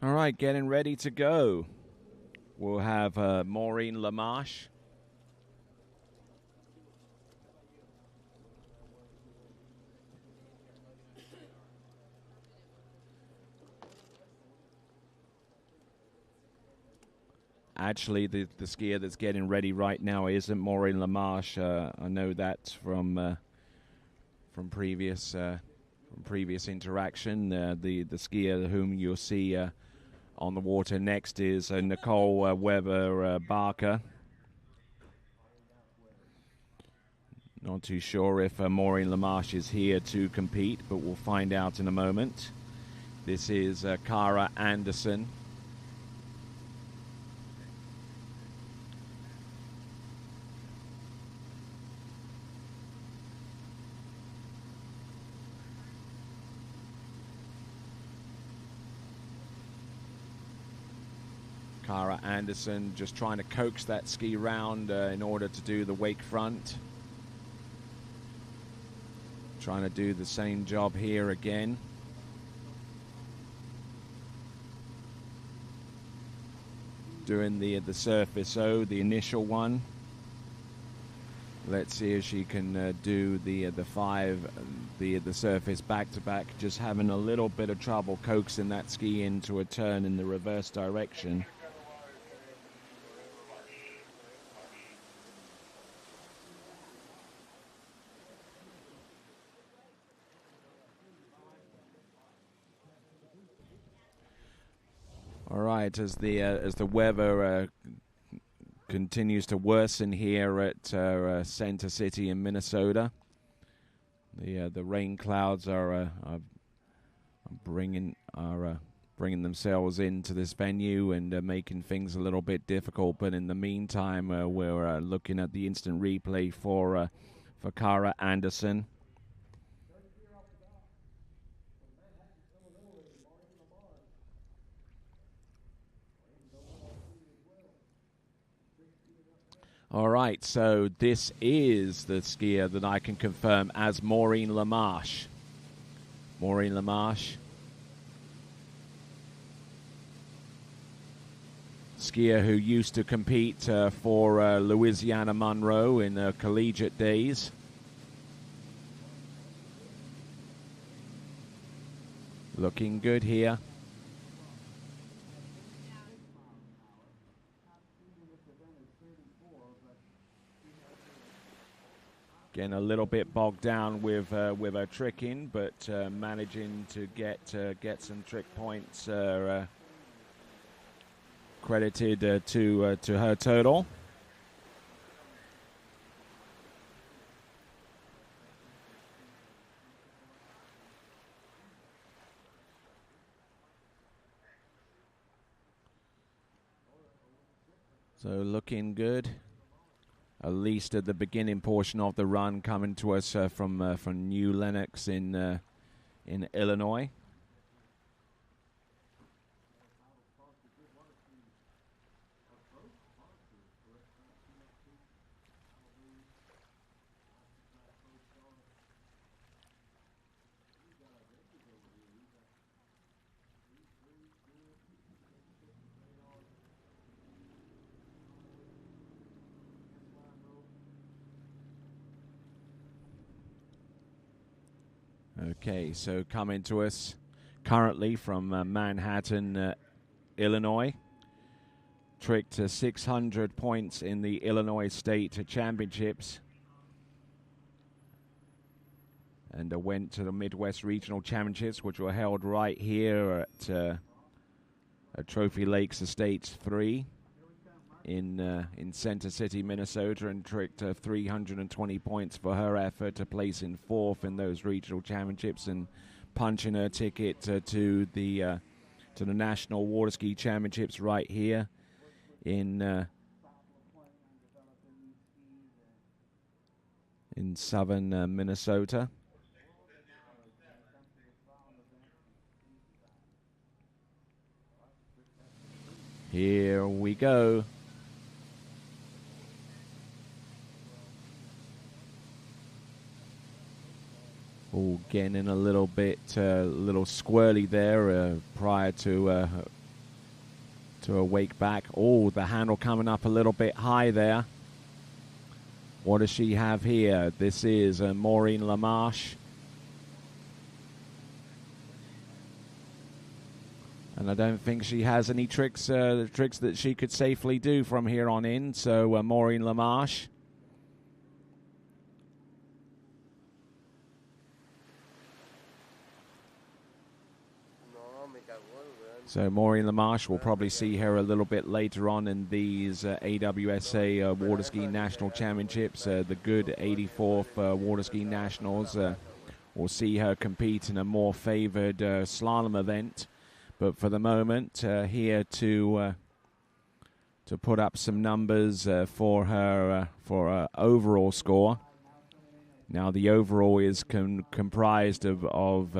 All right, getting ready to go. We'll have Maureen Lamarche. Actually, the skier that's getting ready right now isn't Maureen Lamarche. I know that from previous interaction. The skier whom you'll see on the water next is Nicole Weber Barker. Not too sure if Maureen Lamarche is here to compete, but we'll find out in a moment. This is Cara Anderson. Cara Anderson just trying to coax that ski round in order to do the wake front. Trying to do the same job here again. Doing the surface O, the initial one. Let's see if she can do the surface back to back. Just having a little bit of trouble coaxing that ski into a turn in the reverse direction. All right, as the weather continues to worsen here at Center City in Minnesota, the rain clouds are bringing themselves into this venue and making things a little bit difficult. But in the meantime, we're looking at the instant replay for Cara Anderson. All right, so this is the skier that I can confirm as Maureen Lamarche. Maureen Lamarche. Skier who used to compete for Louisiana Monroe in collegiate days. Looking good here. Getting a little bit bogged down with her tricking, but managing to get some trick points credited to her total. So looking good. At least at the beginning portion of the run, coming to us from New Lenox in Illinois. Okay, so coming to us currently from Manhattan, Illinois. Tricked to 600 points in the Illinois State Championships. And went to the Midwest Regional Championships, which were held right here at Trophy Lakes Estates 3 in Center City, Minnesota, and tricked 320 points for her effort to place in 4th in those regional championships and punching her ticket to the National Water Ski Championships right here in southern Minnesota. Here we go. Oh, getting in a little bit, little squirrely there prior to to a wake back. Oh, the handle coming up a little bit high there. What does she have here? This is Maureen Lamarche. And I don't think she has any tricks that she could safely do from here on in. So Maureen Lamarche. So Maureen Lamarche, we'll probably see her a little bit later on in these AWSA Water Ski National Championships, the Goode 84th Water Ski Nationals. We'll see her compete in a more favored slalom event. But for the moment, here to put up some numbers for her overall score. Now the overall is comprised of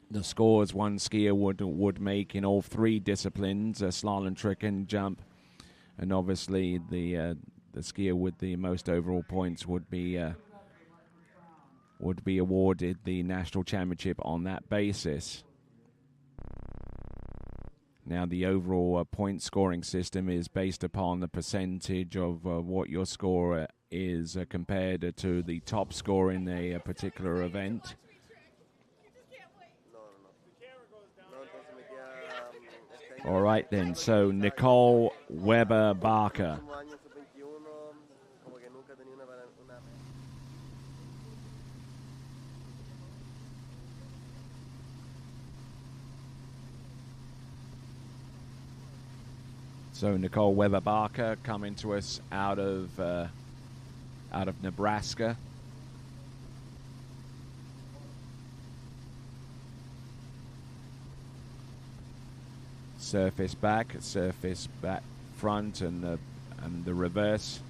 the scores one skier would make in all three disciplines: slalom, trick, and jump. And obviously, the skier with the most overall points would be awarded the national championship on that basis. Now, the overall point scoring system is based upon the percentage of what your score is compared to the top score in a particular event. All right, then. So, Nicole Weber-Barker. So Nicole Weber-Barker coming to us out of Nebraska. Surface back front, and the reverse.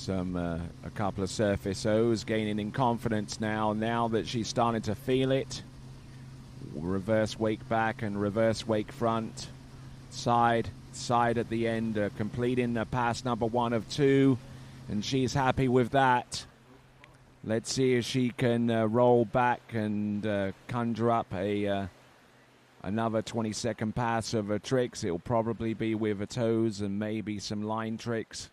A couple of surface O's, gaining in confidence now that she's starting to feel it. Reverse wake back and reverse wake front, side at the end, completing the pass number 1 of 2, and she's happy with that. Let's see if she can roll back and conjure up another 20-second pass of her tricks. It'll probably be with her toes and maybe some line tricks.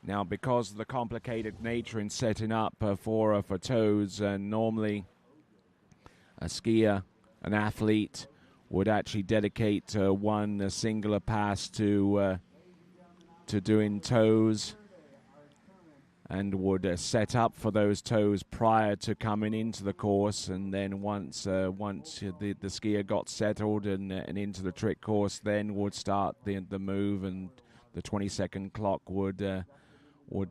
Now, because of the complicated nature in setting up for toes, normally a skier, an athlete, would actually dedicate one singular pass to doing toes, and would set up for those toes prior to coming into the course. And then once the skier got settled and into the trick course, then would start the move, and the 20-second clock would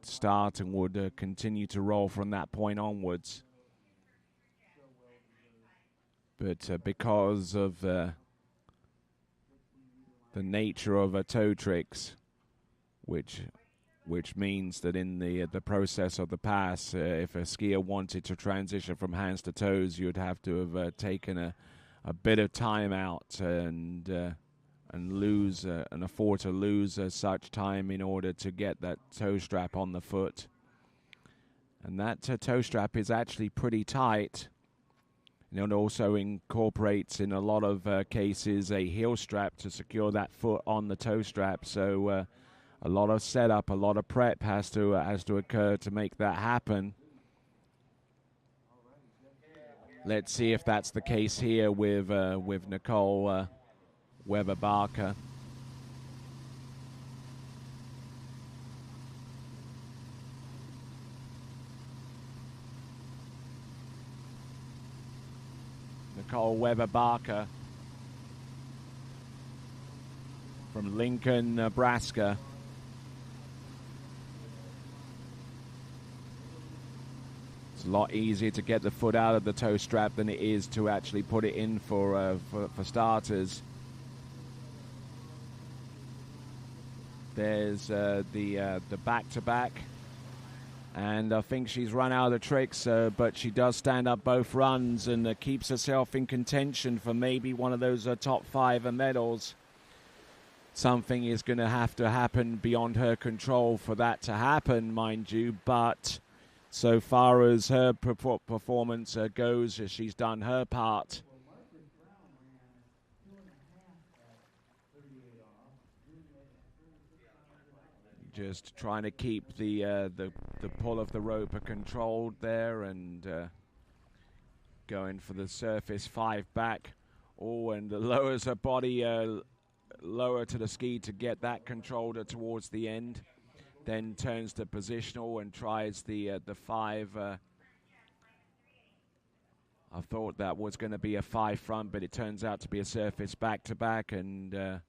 start and would continue to roll from that point onwards. But because of the nature of toe tricks, which means that in the process of the pass, if a skier wanted to transition from hands to toes, you'd have to have taken a bit of time out and lose and afford to lose such time in order to get that toe strap on the foot. And that toe strap is actually pretty tight. And it also incorporates, in a lot of cases, a heel strap to secure that foot on the toe strap. So a lot of setup, a lot of prep has to occur to make that happen. Let's see if that's the case here with Nicole Weber-Barker. Nicole Weber-Barker from Lincoln, Nebraska. It's a lot easier to get the foot out of the toe strap than it is to actually put it in for starters. There's the back-to-back. And I think she's run out of the tricks, but she does stand up both runs and keeps herself in contention for maybe one of those top 5 medals. Something is going to have to happen beyond her control for that to happen, mind you, but so far as her performance goes, she's done her part. Just trying to keep the pull of the rope controlled there, and going for the surface 5 back. Oh, and lowers her body lower to the ski to get that controlled towards the end. Then turns to positional and tries the 5. I thought that was going to be a 5 front, but it turns out to be a surface back-to-back, and a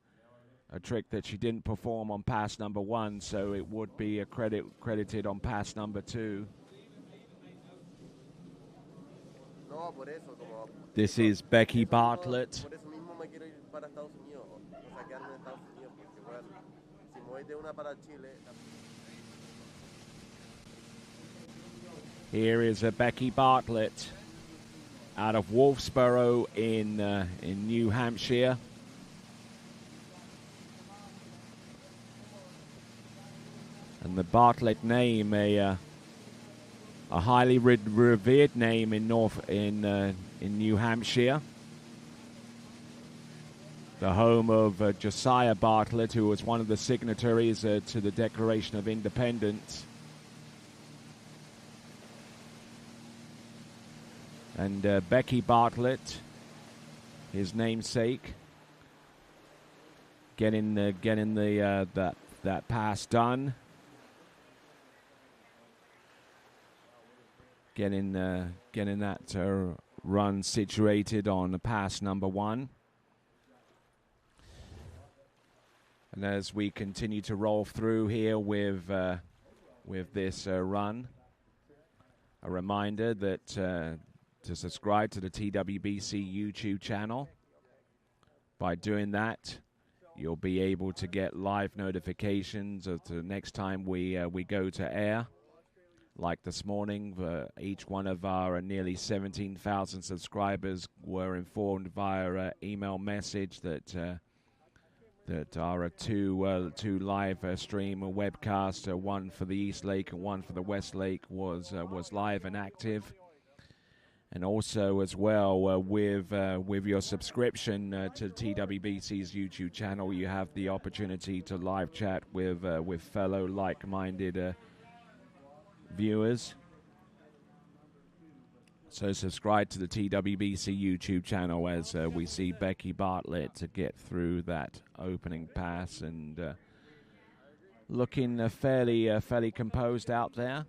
trick that she didn't perform on pass number 1, so it would be credited on pass number 2. This is Becky Bartlett. Here is Becky Bartlett out of Wolfsboro in New Hampshire. And the Bartlett name, a highly revered name in New Hampshire, the home of Josiah Bartlett, who was one of the signatories to the Declaration of Independence. And Becky Bartlett, his namesake, getting that pass done. Getting that run situated on pass number 1. And as we continue to roll through here with this run, a reminder that to subscribe to the TWBC YouTube channel. By doing that, you'll be able to get live notifications of the next time we go to air. Like this morning, each one of our nearly 17,000 subscribers were informed via email message that our two live stream webcasts, one for the East Lake and one for the West Lake, was live and active. And also as well, with your subscription to TWBC's YouTube channel, you have the opportunity to live chat with fellow like-minded viewers. So subscribe to the TWBC YouTube channel as we see Becky Bartlett to get through that opening pass, and looking fairly composed out there.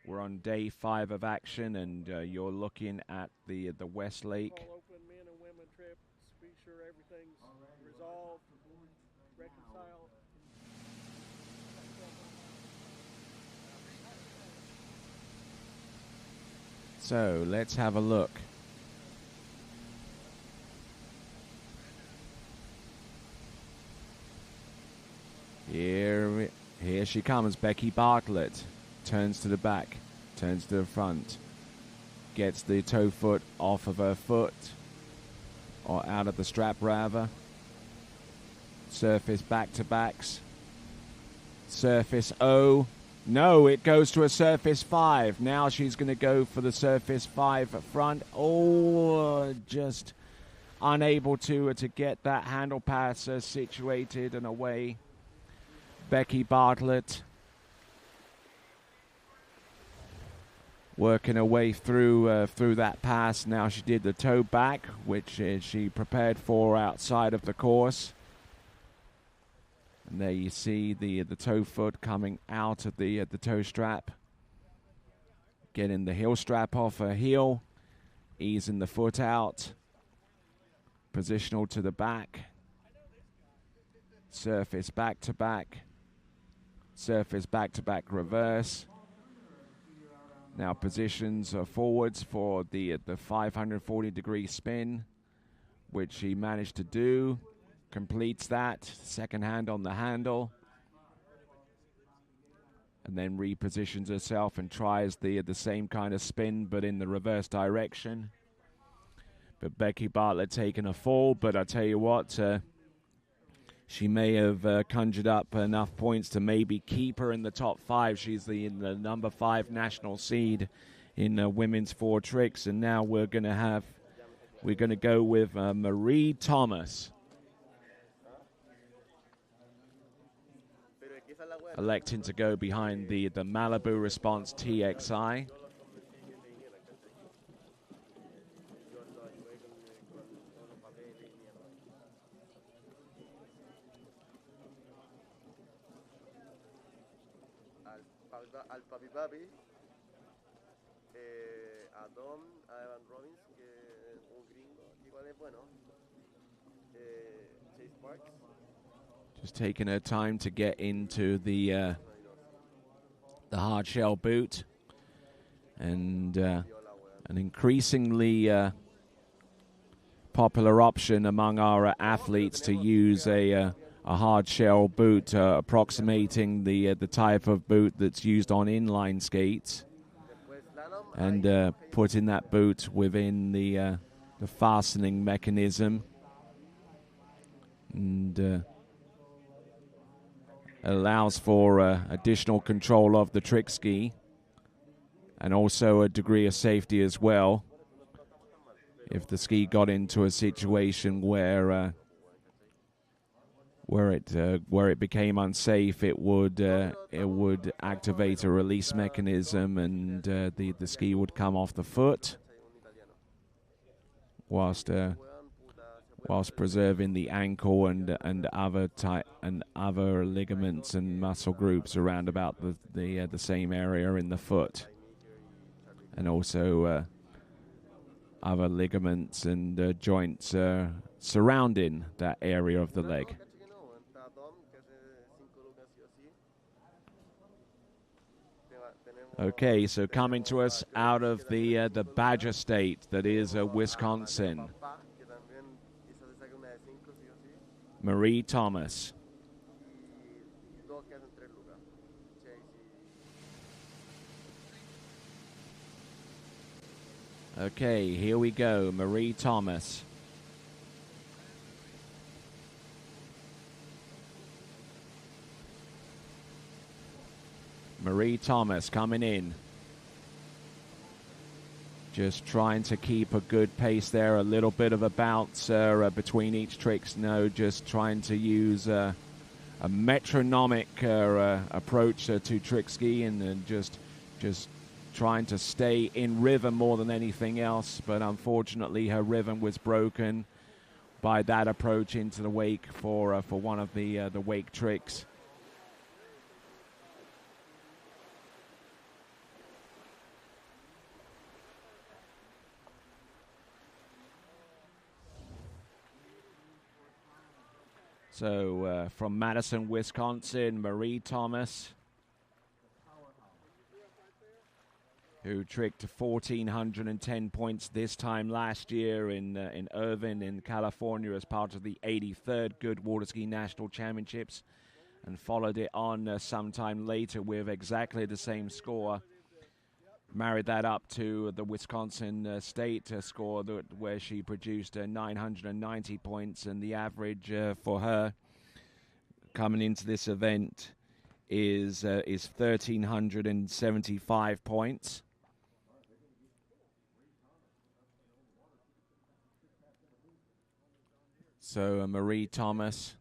We're on day 5 of action, and you're looking at the West Lake. Open men and women trip. Be sure everything's resolved, reconciled. So let's have a look. Here she comes, Becky Bartlett. Turns to the back, turns to the front, gets the toe foot off of her foot, or out of the strap rather. Surface back-to-backs. Surface O. No, it goes to a surface 5. Now she's going to go for the surface 5 at front. Oh, just unable to get that handle pass situated and away. Becky Bartlett working her way through that pass. Now she did the toe back, which she prepared for outside of the course. And there you see the toe foot coming out of the toe strap. Getting the heel strap off her heel. Easing the foot out. Positional to the back. Surface back-to-back. Surface back-to-back reverse. Now positions forwards for the 540-degree spin, which she managed to do. Completes that. Second hand on the handle. And then repositions herself and tries the same kind of spin, but in the reverse direction. But Becky Bartlett taking a fall. But I tell you what, she may have conjured up enough points to maybe keep her in the top 5. She's the number 5 national seed in women's 4 tricks, and now we're going to go with Marie Thomas, electing to go behind the Malibu Response TXI. Al Papi Papi, a Dom, a Evan Robbins, que un gringo, igual es bueno, Chase Parks. Just taking her time to get into the hard shell boot, and an increasingly popular option among our athletes to use a hard shell boot, approximating the type of boot that's used on inline skates, and putting that boot within the fastening mechanism, and allows for additional control of the trick ski, and also a degree of safety as well. If the ski got into a situation where it became unsafe, it would activate a release mechanism, and the ski would come off the foot, whilst preserving the ankle and other ligaments and muscle groups around about the same area in the foot, and also other ligaments and joints surrounding that area of the leg. Okay, so coming to us out of the Badger State, that is Wisconsin, Marie Thomas. Okay, here we go, Marie Thomas. Marie Thomas coming in. Just trying to keep a good pace there, a little bit of a bounce between each tricks. No, just trying to use a metronomic approach to trick skiing, and just trying to stay in rhythm more than anything else. But unfortunately, her rhythm was broken by that approach into the wake for one of the wake tricks. So from Madison, Wisconsin, Marie Thomas, who tricked 1,410 points this time last year in Irvine, in California, as part of the 83rd Goode Water Ski National Championships, and followed it on sometime later with exactly the same score. Married that up to the Wisconsin State score, where she produced 990 points, and the average for her coming into this event is 1,375 points. So Marie Thomas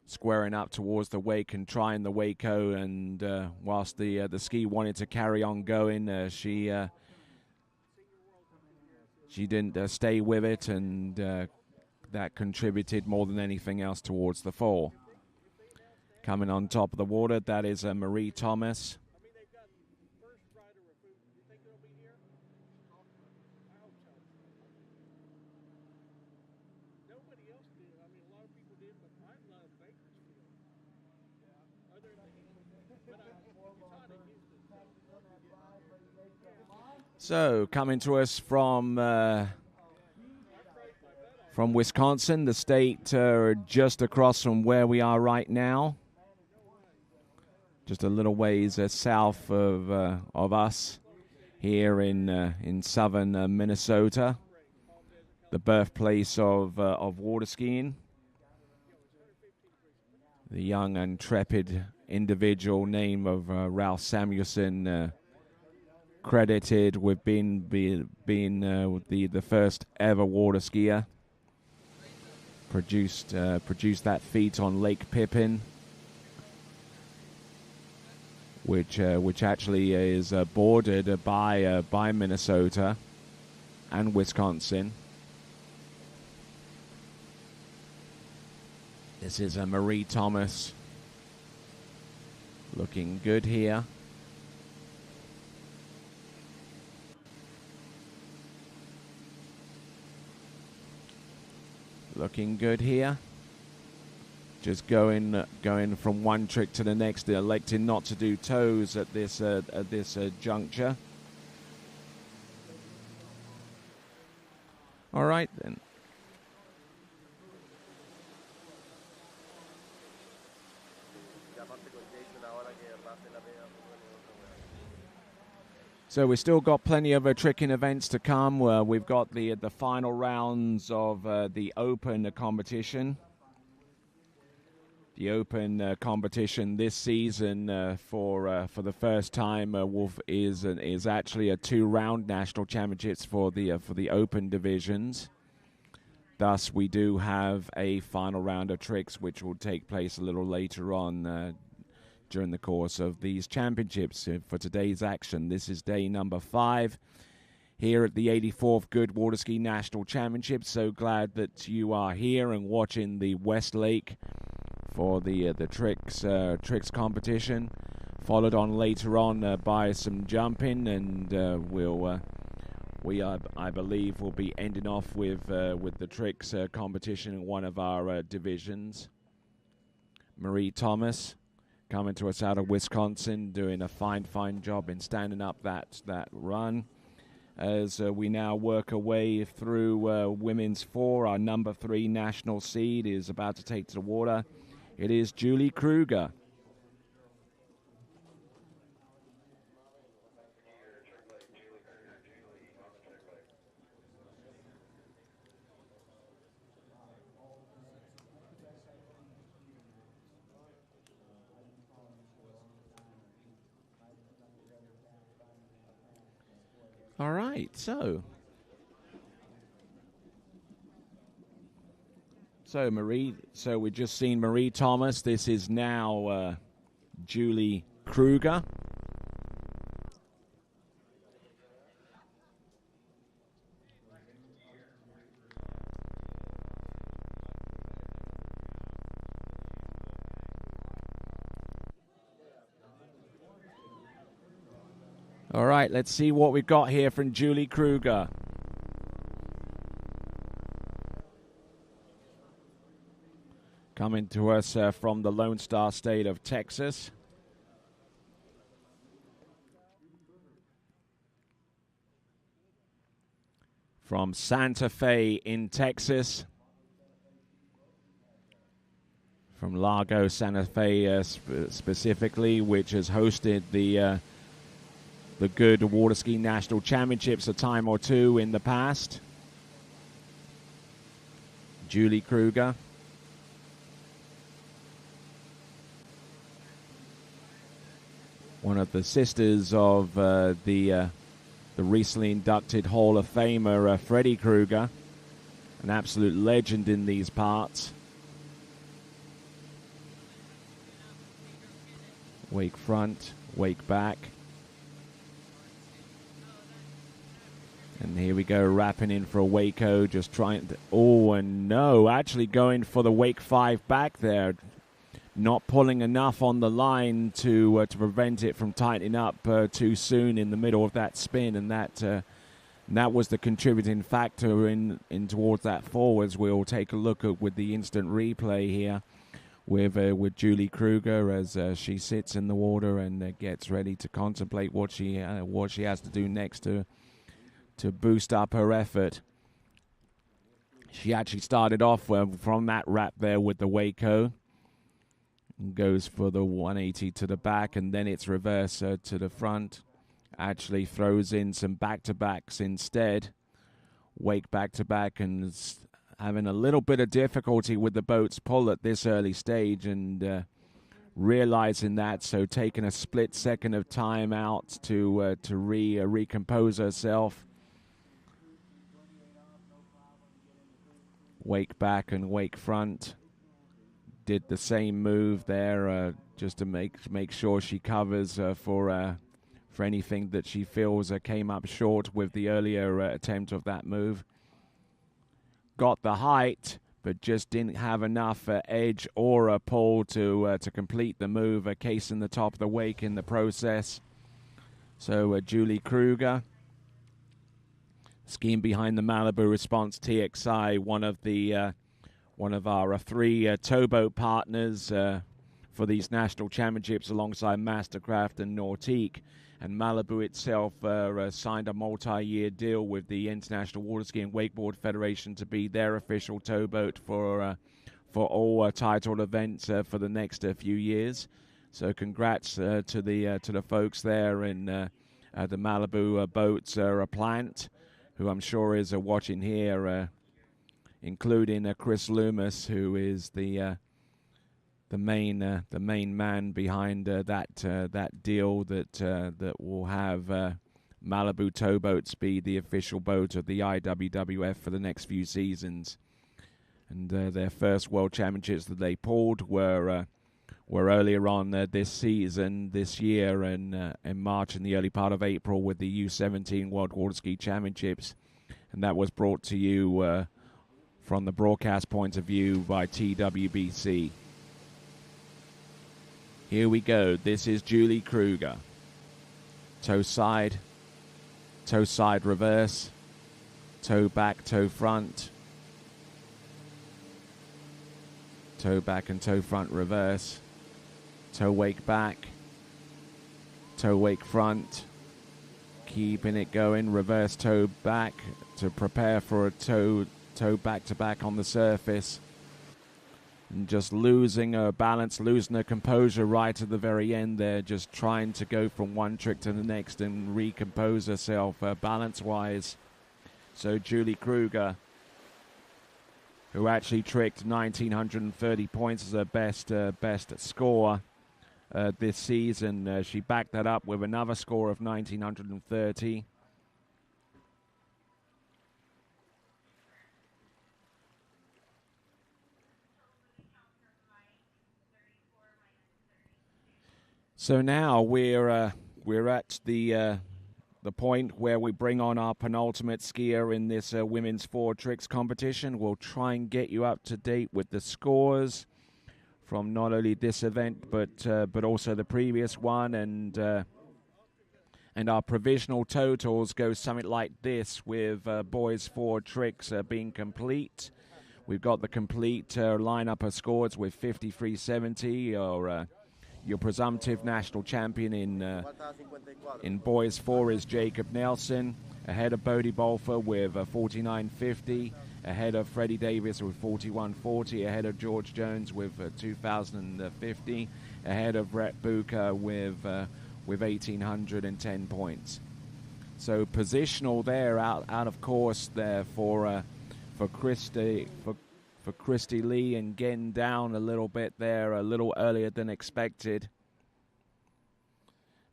squaring up towards the wake and trying the Waco, and whilst the ski wanted to carry on going, she didn't stay with it, and that contributed more than anything else towards the fall. Coming on top of the water, that is Marie Thomas. So, coming to us from Wisconsin, the state just across from where we are right now, just a little ways south of us, here in southern Minnesota, the birthplace of water skiing. the young, intrepid individual name of Ralph Samuelson, credited with being the first ever water skier. Produced that feat on Lake Pippin, which actually is bordered by Minnesota and Wisconsin. This is Marie Thomas, looking good here. Looking good here. Just going from one trick to the next, electing not to do toes at this juncture. All right then. So we've still got plenty of tricking events to come. We've got the final rounds of the Open competition. The Open competition this season for the first time is actually a 2-round national championships for the Open divisions. Thus, we do have a final round of tricks, which will take place a little later on during the course of these championships. For today's action, this is day number 5 here at the 84th Goode Water Ski National Championships. So glad that you are here and watching the Westlake for the tricks competition, followed on later on by some jumping, and I believe will be ending off with the tricks competition in one of our divisions. Marie Thomas, coming to us out of Wisconsin, doing a fine job in standing up that run. As we now work our way through women's 4, our number 3 national seed is about to take to the water. It is Julie Kruger. All right, so we've just seen Marie Thomas. This is now Julie Kruger. All right, let's see what we've got here from Julie Kruger. Coming to us from the Lone Star State of Texas. From Santa Fe in Texas. From Largo, Santa Fe specifically, which has hosted the Goode Water Ski National Championships a time or two in the past. Julie Kruger. One of the sisters of the recently inducted Hall of Famer Freddie Kruger, an absolute legend in these parts. Wake front, wake back. And here we go, wrapping in for a Waco, just trying to... Oh, and no, actually going for the Wake 5 back there. Not pulling enough on the line to prevent it from tightening up too soon in the middle of that spin. And that was the contributing factor in towards that fall, as we'll take a look at with the instant replay here with Julie Kruger as she sits in the water and gets ready to contemplate what she has to do next to boost up her effort. She actually started off from that wrap there with the Waco. Goes for the 180 to the back, and then it's reverse to the front. Actually throws in some back-to-backs instead. Wake back-to-back and having a little bit of difficulty with the boat's pull at this early stage, and realizing that, so taking a split second of time out to recompose herself. Wake back and wake front. Did the same move there, just to make sure she covers for anything that she feels came up short with the earlier attempt of that move. Got the height, but just didn't have enough edge or a pull to complete the move, casing the top of the wake in the process. So Julie Kruger, skiing behind the Malibu Response TXI, one of our three towboat partners for these national championships alongside Mastercraft and Nautique. And Malibu itself signed a multi-year deal with the International Water Ski and Wakeboard Federation to be their official towboat for all titled events for the next few years. So congrats to the folks there in the Malibu Boats plant, who I'm sure is watching here, including Chris Loomis, who is the main man behind that deal that will have Malibu Towboats be the official boat of the IWWF for the next few seasons. And their first World Championships that they pulled were earlier on this year, in March and the early part of April, with the U17 World Water Ski Championships, and that was brought to you from the broadcast point of view by TWBC. Here we go. This is Julie Kruger. Toe side reverse, toe back, toe front, toe back and toe front reverse, toe wake back, toe wake front, keeping it going, reverse toe back to prepare for a toe back to back on the surface. And just losing her balance, losing her composure right at the very end there, just trying to go from one trick to the next and recompose herself balance-wise. So Julie Kruger, who actually tricked 1,930 points as her best score this season, she backed that up with another score of 1,930. So now we're at the point where we bring on our penultimate skier in this women's 4 tricks competition. We'll try and get you up to date with the scores from not only this event but also the previous one, and our provisional totals go something like this, with boys 4 tricks being complete. We've got the complete lineup of scores with 53.70, or your presumptive national champion in boys 4 is Jacob Nelson, ahead of Bodie Bolfer with 49.50, ahead of Freddie Davis with 41.40, ahead of George Jones with 2,050, ahead of Brett Bucher with 1,810 points. So positional there, out of course there for Christy Lee, and getting down a little bit there, a little earlier than expected.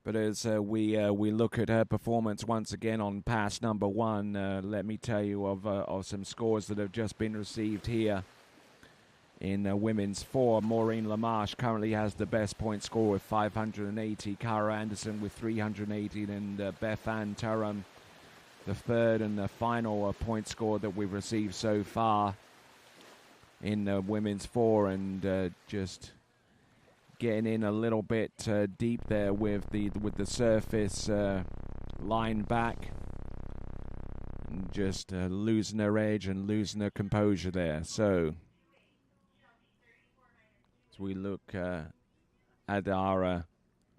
But as we look at her performance once again on pass number 1, let me tell you of some scores that have just been received here. In women's 4, Maureen LaMarche currently has the best point score with 580, Cara Anderson with 380, and Beth Ann Turum, the third and the final point score that we've received so far in women's 4, and just getting in a little bit deep there with the surface line back, and just losing her edge and losing her composure there. So as we look at our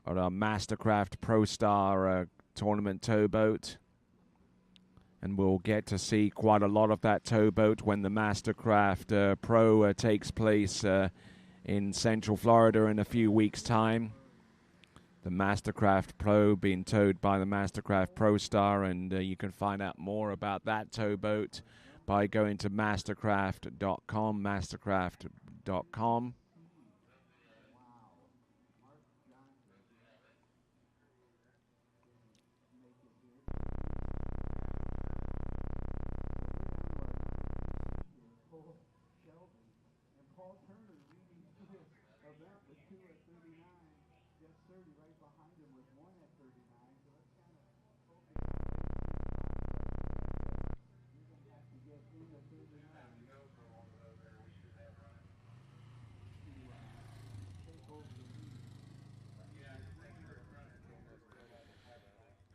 Mastercraft Pro Star tournament towboat, and we'll get to see quite a lot of that towboat when the Mastercraft Pro takes place in Central Florida in a few weeks' time. The Mastercraft Pro being towed by the Mastercraft Pro Star, and you can find out more about that towboat by going to mastercraft.com, mastercraft.com.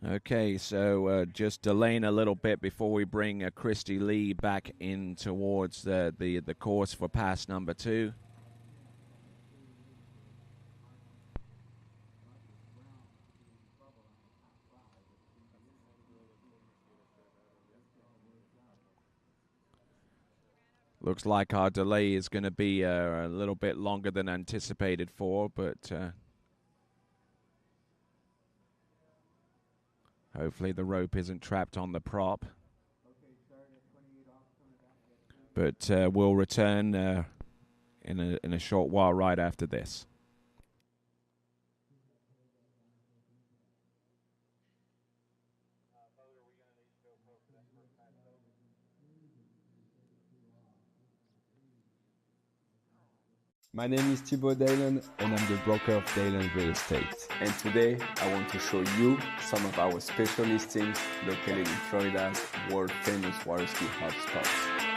Okay, so just delaying a little bit before we bring Christy Lee back in towards the course for pass number 2. Looks like our delay is going to be a little bit longer than anticipated for, but hopefully the rope isn't trapped on the prop. But we'll return in a short while right after this. My name is Thibaut Dalen and I'm the broker of Dalen Real Estate. And today I want to show you some of our special listings located in Florida's world famous water ski hotspots.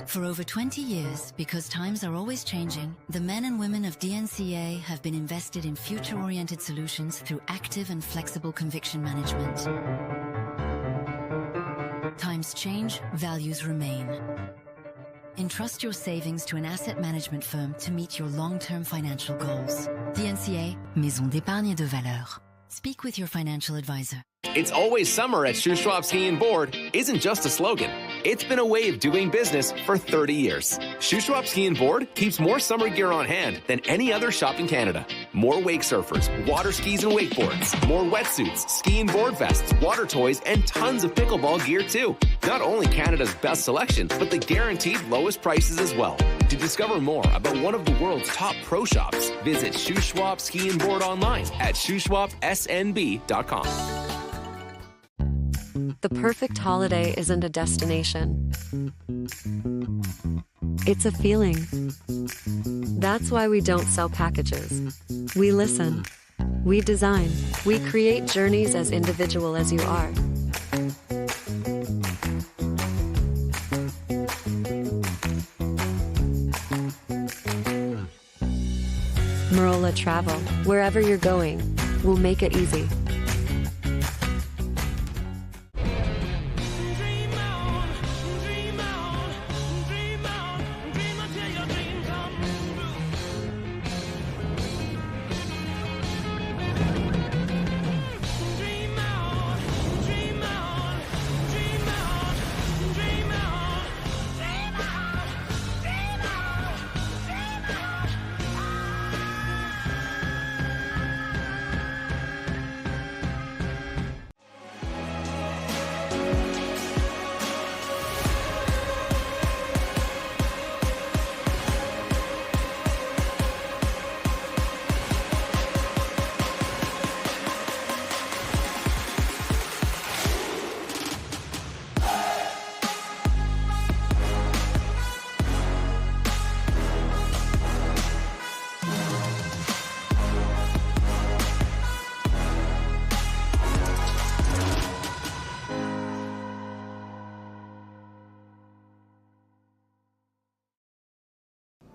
For over 20 years, because times are always changing, the men and women of DNCA have been invested in future-oriented solutions through active and flexible conviction management. Times change, values remain. Entrust your savings to an asset management firm to meet your long-term financial goals. DNCA, Maison d'épargne de valeur. Speak with your financial advisor. It's always summer at Shoe Schwab Ski and Board isn't just a slogan. It's been a way of doing business for 30 years. Shoe Schwab Ski and Board keeps more summer gear on hand than any other shop in Canada. More wake surfers, water skis and wakeboards, more wetsuits, ski and board vests, water toys, and tons of pickleball gear too. Not only Canada's best selection, but the guaranteed lowest prices as well. To discover more about one of the world's top pro shops, visit Shoe Schwab Ski and Board online at shoeschwabsnb.com. The perfect holiday isn't a destination. It's a feeling. That's why we don't sell packages. We listen. We design. We create journeys as individual as you are. Marola Travel. Wherever you're going, we'll make it easy.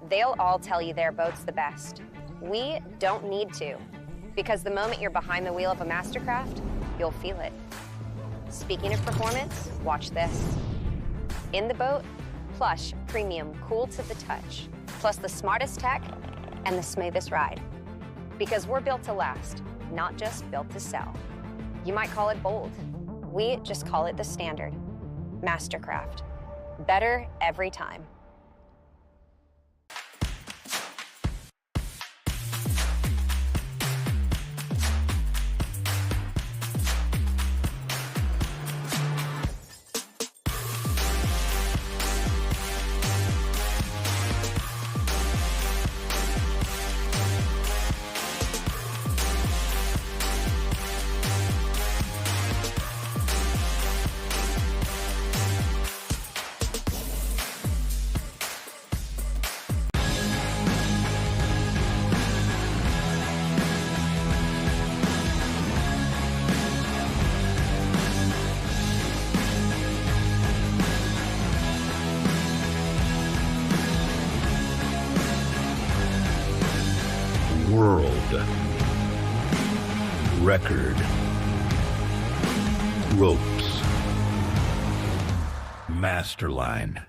They'll all tell you their boat's the best. We don't need to, because the moment you're behind the wheel of a Mastercraft, you'll feel it. Speaking of performance, watch this. In the boat, plush, premium, cool to the touch, plus the smartest tech and the smoothest ride. Because we're built to last, not just built to sell. You might call it bold. We just call it the standard. Mastercraft. Better every time. World record ropes Masterline.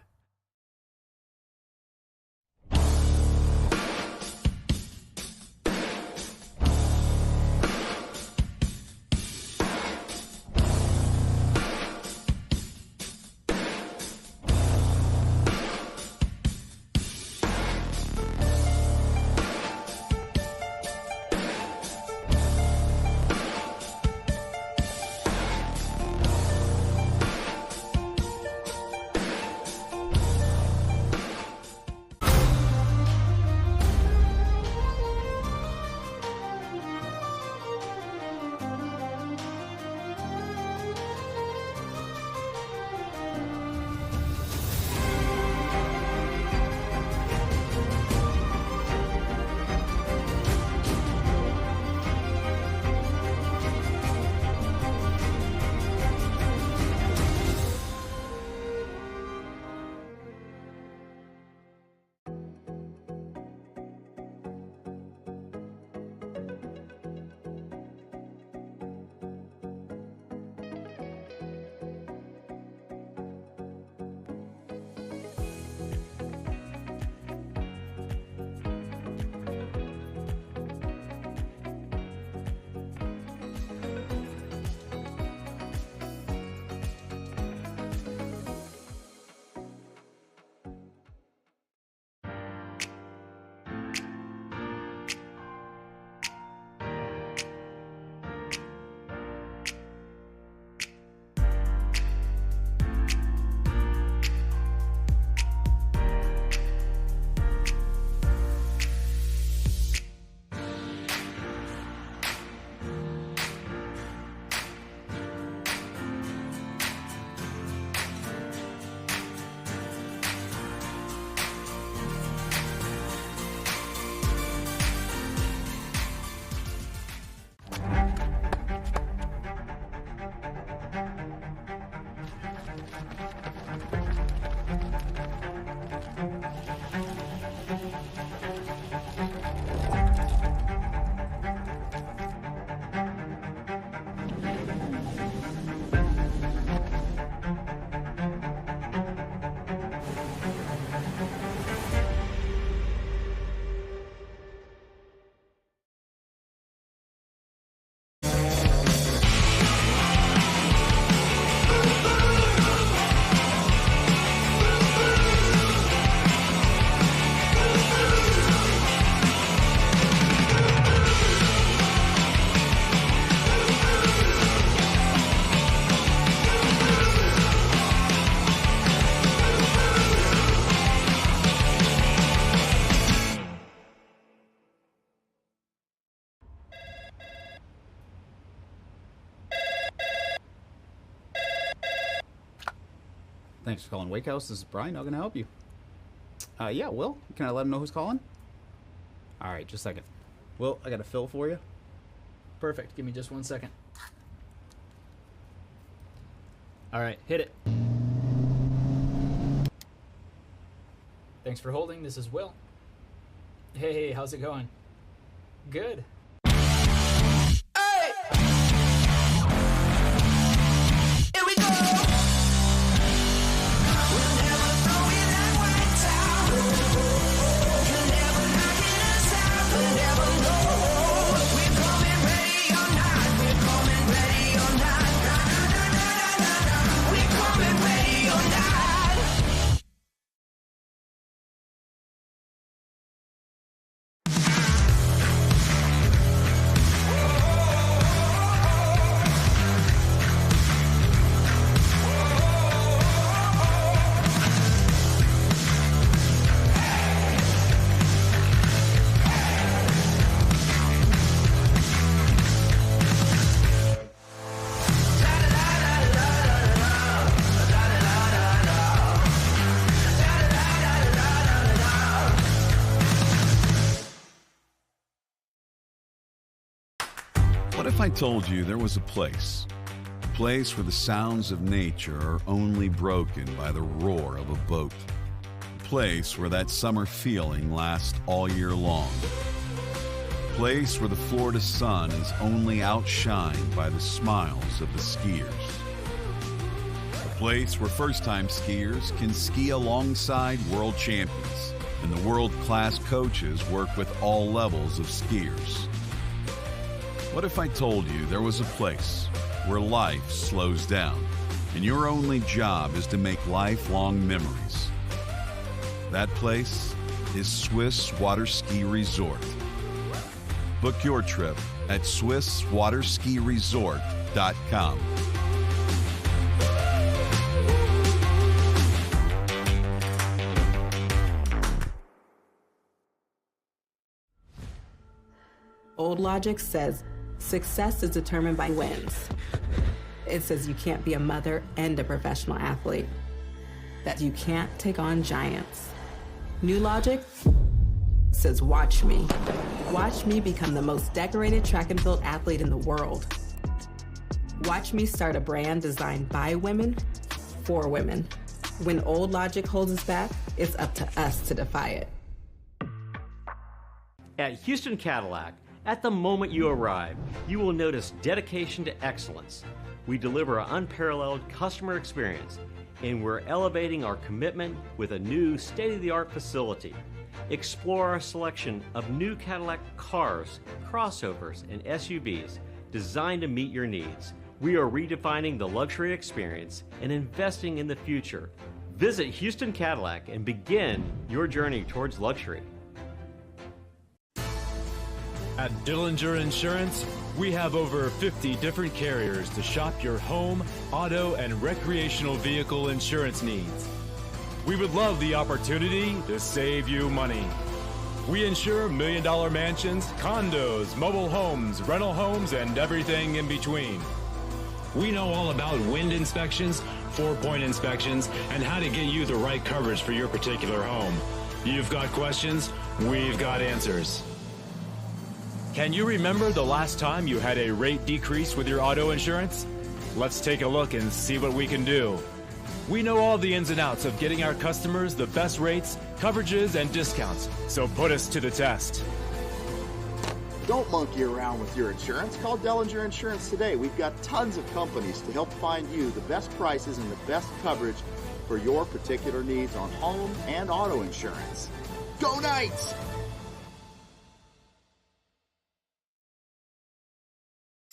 Thanks for calling Wake House. This is Brian. How can I help you? Yeah, Will. Can I let him know who's calling? All right, just a second. Will, I got a fill for you. Perfect. Give me just 1 second. All right, hit it. Thanks for holding. This is Will. Hey, how's it going? Good. It I told you there was a place where the sounds of nature are only broken by the roar of a boat, a place where that summer feeling lasts all year long, a place where the Florida sun is only outshined by the smiles of the skiers, a place where first-time skiers can ski alongside world champions and the world-class coaches work with all levels of skiers. What if I told you there was a place where life slows down and your only job is to make lifelong memories? That place is Swiss Water Ski Resort. Book your trip at SwissWaterSkiResort.com. Old logic says success is determined by wins. It says you can't be a mother and a professional athlete, that you can't take on giants. New logic says watch me. Watch me become the most decorated track and field athlete in the world. Watch me start a brand designed by women, for women. When old logic holds us back, it's up to us to defy it. At Houston Cadillac, at the moment you arrive, you will notice dedication to excellence. We deliver an unparalleled customer experience, and we're elevating our commitment with a new state-of-the-art facility. Explore our selection of new Cadillac cars, crossovers, and SUVs designed to meet your needs. We are redefining the luxury experience and investing in the future. Visit Houston Cadillac and begin your journey towards luxury. At Dillinger Insurance, we have over 50 different carriers to shop your home, auto, and recreational vehicle insurance needs. We would love the opportunity to save you money. We insure $1 million mansions, condos, mobile homes, rental homes, and everything in between. We know all about wind inspections, 4-point inspections, and how to get you the right coverage for your particular home. You've got questions, we've got answers. Can you remember the last time you had a rate decrease with your auto insurance? Let's take a look and see what we can do. We know all the ins and outs of getting our customers the best rates, coverages, and discounts, so put us to the test. Don't monkey around with your insurance. Call Dillinger Insurance today. We've got tons of companies to help find you the best prices and the best coverage for your particular needs on home and auto insurance. Go Knights!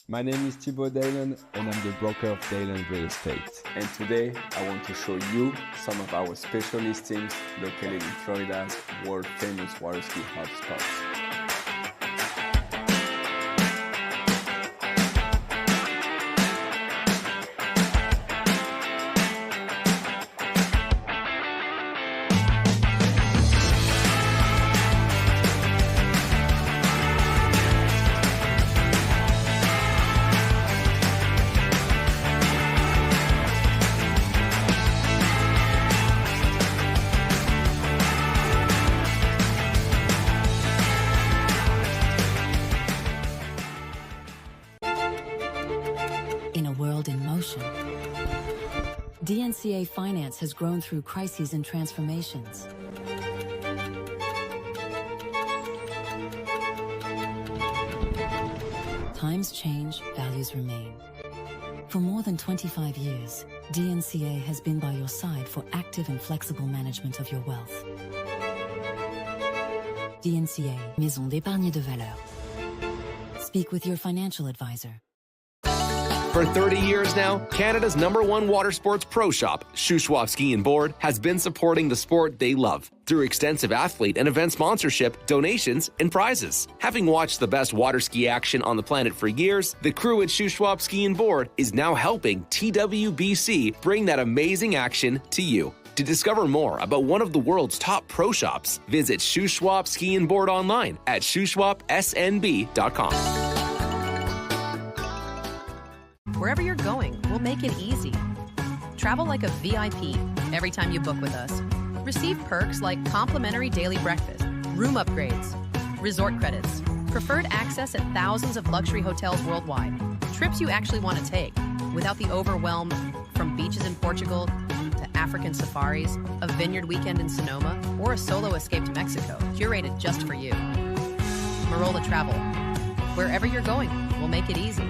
My name is Thibaut Dalen and I'm the broker of Dalen Real Estate. And today I want to show you some of our special listings located in Florida's world famous water ski hotspots. DNCA Finance has grown through crises and transformations. Times change, values remain. For more than 25 years, DNCA has been by your side for active and flexible management of your wealth. DNCA, Maison d'épargne de valeur. Speak with your financial advisor. For 30 years now, Canada's #1 water sports pro shop, Shuswap Ski and Board, has been supporting the sport they love through extensive athlete and event sponsorship, donations, and prizes. Having watched the best water ski action on the planet for years, the crew at Shuswap Ski and Board is now helping TWBC bring that amazing action to you. To discover more about one of the world's top pro shops, visit Shuswap Ski and Board online at shuswapsnb.com. Wherever you're going, we'll make it easy. Travel like a VIP every time you book with us. Receive perks like complimentary daily breakfast, room upgrades, resort credits, Preferred access at thousands of luxury hotels worldwide. Trips you actually want to take without the overwhelm from beaches in Portugal to African safaris, a vineyard weekend in Sonoma, or a solo escape to Mexico, curated just for you. Marola Travel. Wherever you're going, we'll make it easy.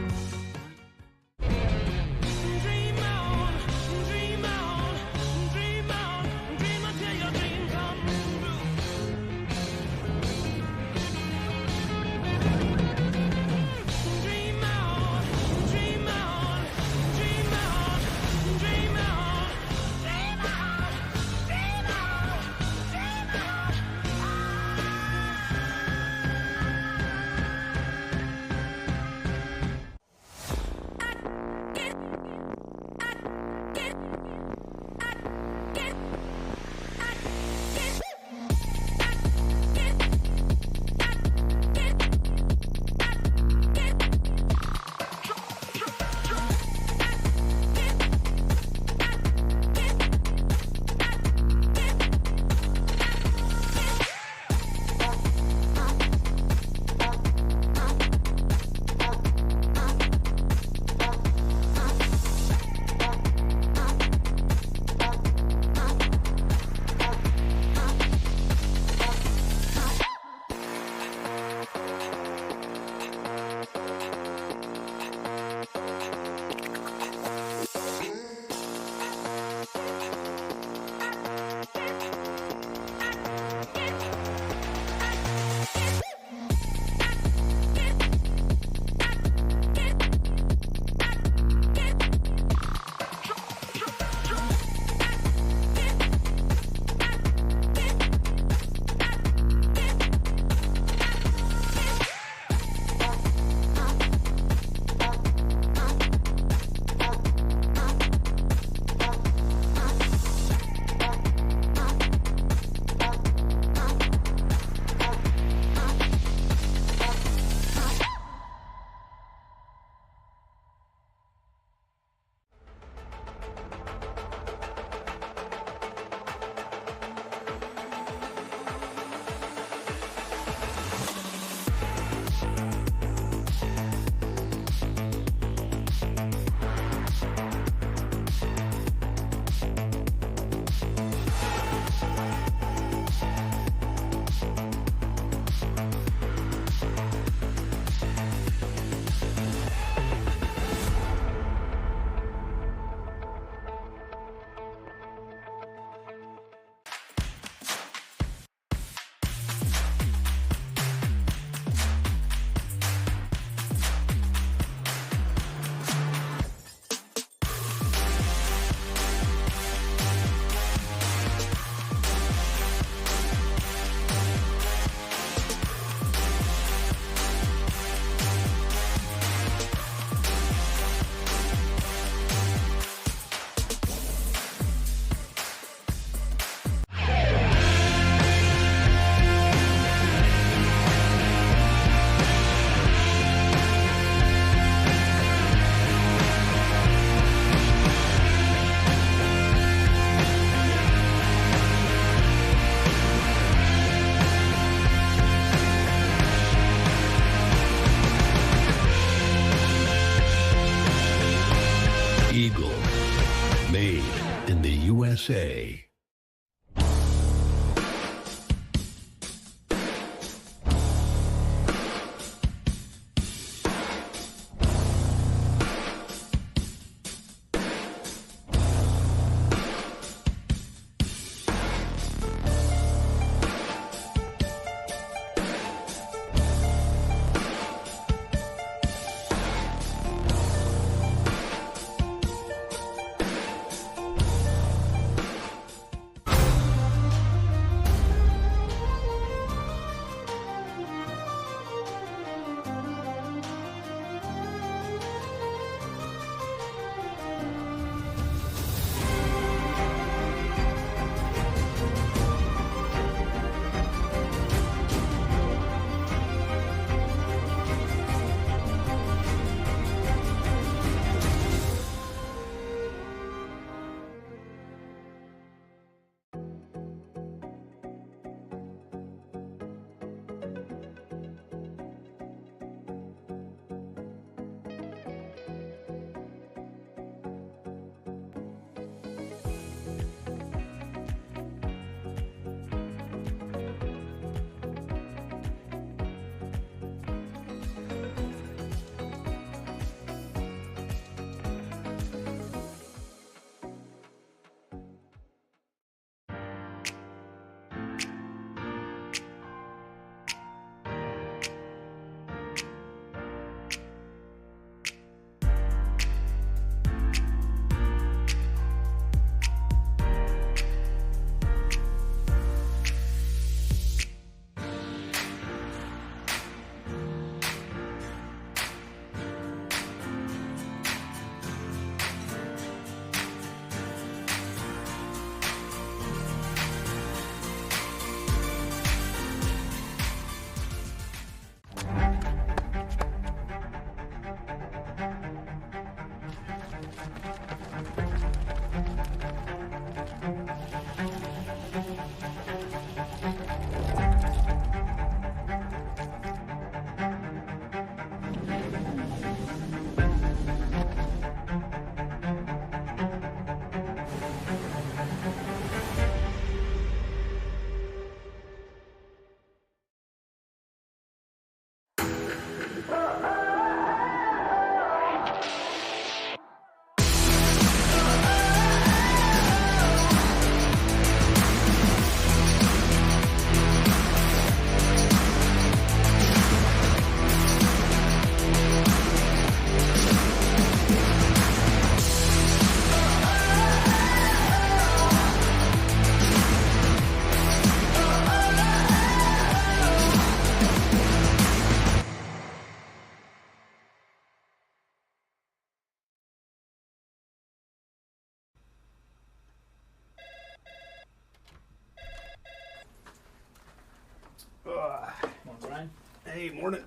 Brian. Hey, morning.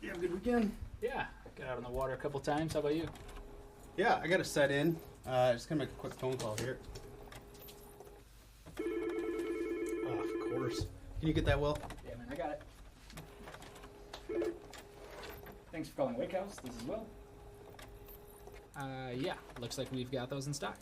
You have a good weekend? Yeah, got out on the water a couple times. How about you? Yeah, I got to set in. Just gonna make a quick phone call here. Oh, of course. Can you get that, Will? Yeah, man, I got it. Thanks for calling Wake House. This is Will. Yeah, looks like we've got those in stock.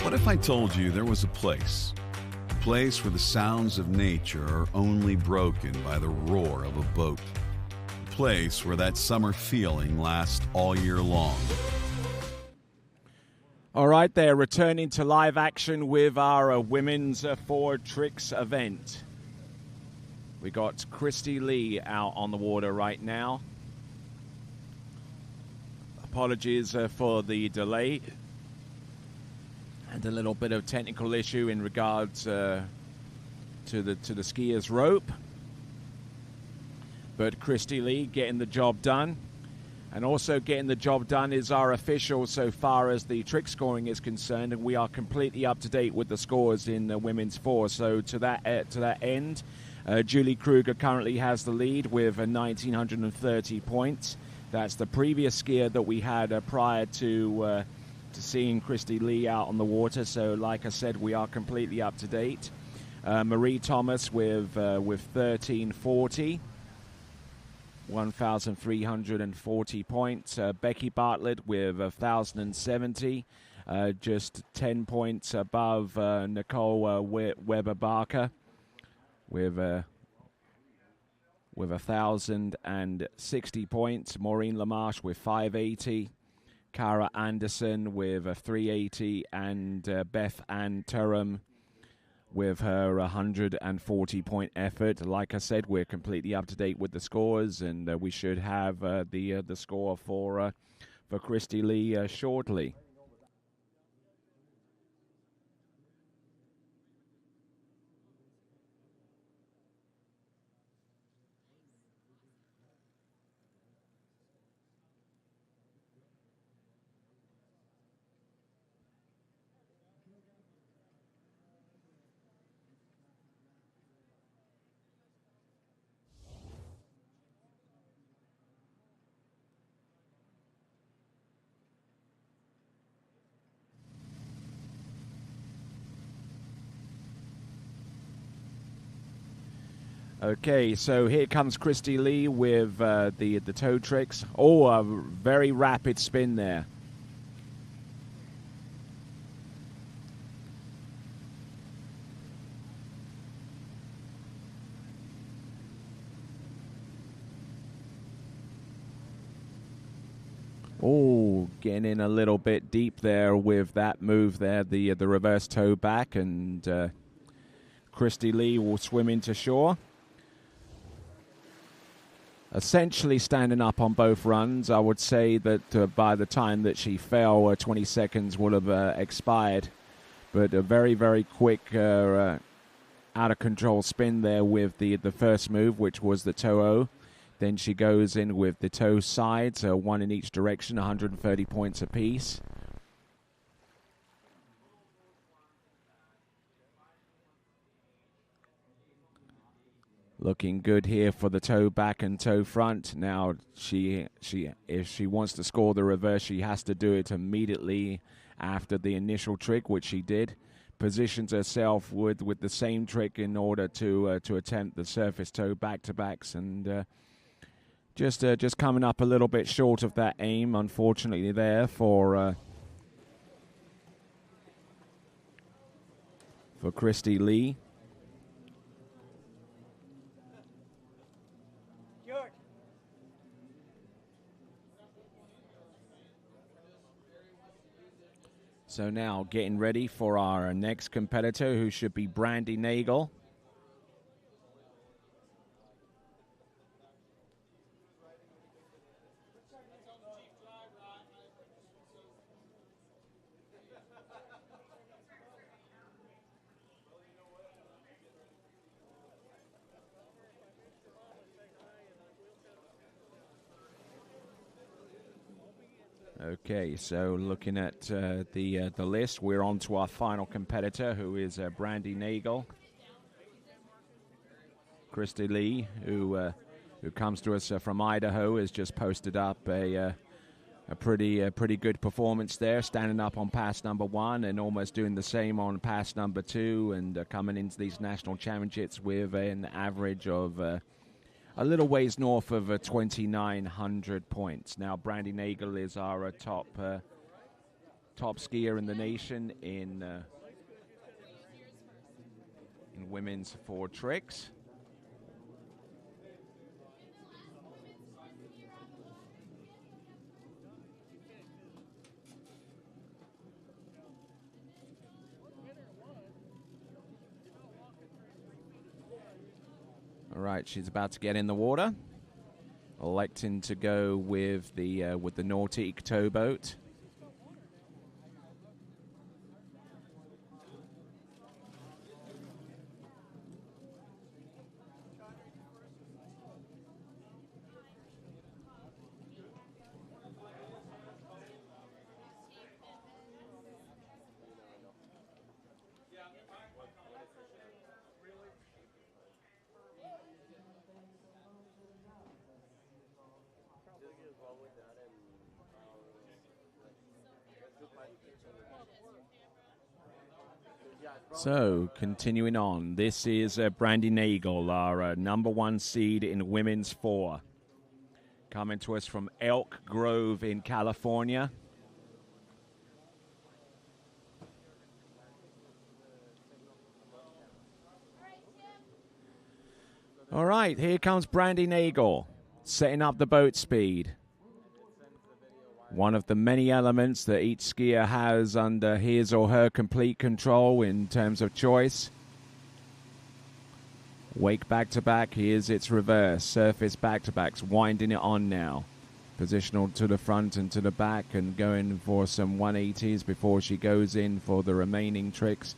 What if I told you there was a place where the sounds of nature are only broken by the roar of a boat? A place where that summer feeling lasts all year long. All right, they're returning to live action with our women's Ford Tricks event. We got Christy Lee out on the water right now. Apologies for the delay and a little bit of technical issue in regards to the skier's rope. But Christy Lee getting the job done. And also getting the job done is our official so far as the trick scoring is concerned, and we are completely up to date with the scores in the women's four. So to that end, Julie Kruger currently has the lead with 1,930 points. That's the previous skier that we had prior to seeing Christy Lee out on the water. So like I said, we are completely up to date. Marie Thomas with 1,340. 1,340 points. Becky Bartlett with 1,070, just 10 points above Nicole Weber-Barker with 1,060 points. Maureen LaMarche with 580. Cara Anderson with 380, and Beth Ann Turum with her 140-point effort. Like I said, we're completely up to date with the scores, and we should have the score for Christy Lee shortly. Okay, so here comes Christy Lee with the toe tricks. Oh, a very rapid spin there. Oh, getting in a little bit deep there with that move there, the reverse toe back, and Christy Lee will swim into shore. Essentially standing up on both runs. I would say that by the time that she fell, 20 seconds would have expired. But a very, very quick out-of-control spin there with the first move, which was the toe-o. Then she goes in with the toe sides, one in each direction, 130 points apiece. Looking good here for the toe back and toe front. Now, if she wants to score the reverse, she has to do it immediately after the initial trick, which she did. Positions herself with the same trick in order to attempt the surface toe back-to-backs, and just coming up a little bit short of that aim, unfortunately, there for Christy Lee. So now getting ready for our next competitor, who should be Brandy Nagel. Okay, so looking at the list, we're on to our final competitor, who is Brandy Nagel. Christy Lee, who comes to us from Idaho, has just posted up a pretty good performance there, standing up on pass number 1 and almost doing the same on pass number 2, and coming into these national championships with an average of a little ways north of 2,900 points. Now, Brandy Nagel is our top skier in the nation in women's 4 tricks. All right, she's about to get in the water, electing to go with the Nautique towboat. So, continuing on, this is Brandy Nagel, our number 1 seed in women's 4. Coming to us from Elk Grove in California. All right, here comes Brandy Nagel, setting up the boat speed. One of the many elements that each skier has under his or her complete control in terms of choice. Wake back-to-back, here's its reverse. Surface back-to-backs, winding it on now. Positional to the front and to the back, and going for some 180s before she goes in for the remaining tricks.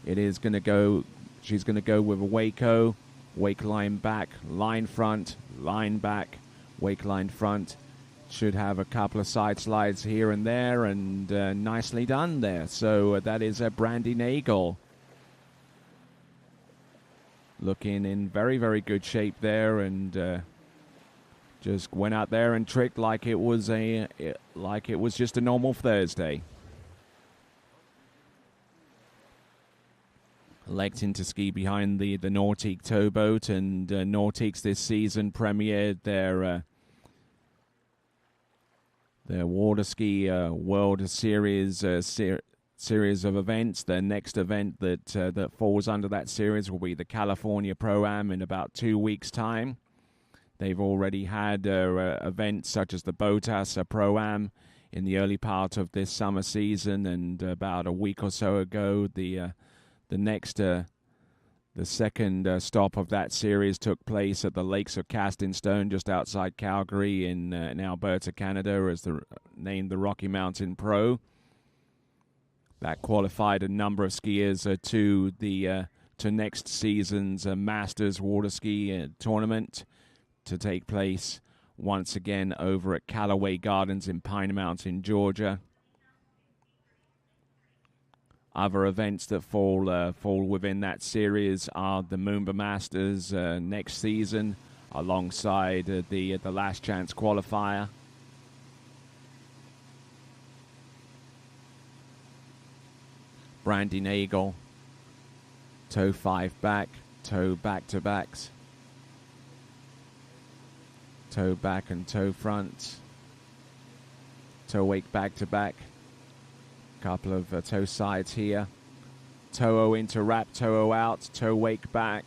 She's going to go with a Waco, wake line back, line front, line back, wake line front. Should have a couple of side slides here and there, and nicely done there. So that is Brandy Nagel. Looking in very, very good shape there, and just went out there and tricked like it was just a normal Thursday. Electing to ski behind the Nautique towboat, and Nautiques this season premiered their water ski World Series series of events. The next event that falls under that series will be the California Pro-Am in about 2 weeks' time. They've already had events such as the Botas Pro-Am in the early part of this summer season, and about a week or so ago, the second stop of that series took place at the Lakes of Casting Stone, just outside Calgary in Alberta, Canada, as named the Rocky Mountain Pro. That qualified a number of skiers to next season's Masters Water Ski Tournament to take place once again over at Callaway Gardens in Pine Mountain, Georgia. Other events that fall within that series are the Moomba Masters next season, alongside the Last Chance qualifier. Brandy Nagel, toe 5 back, toe back-to-backs, toe back and toe front, toe wake back-to-back, couple of toe sides here, toe into wrap, toe out, toe wake back,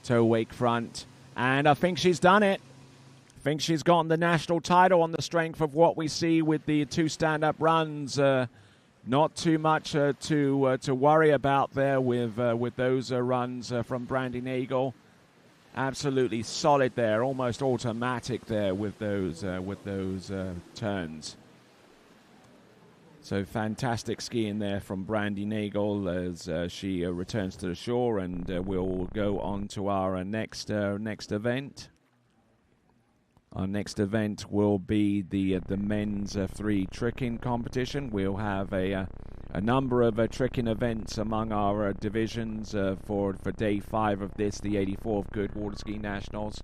toe wake front, and I think she's done it. I think she's gotten the national title on the strength of what we see with the 2 stand-up runs. Not too much to worry about there with those runs from Brandy Nagel. Absolutely solid there, almost automatic there with those turns. So fantastic skiing there from Brandy Nagel as she returns to the shore, and we'll go on to our next event. Our next event will be the men's 3 tricking competition. We'll have a number of tricking events among our divisions for day 5 of this, the 84th Goode Water Ski Nationals.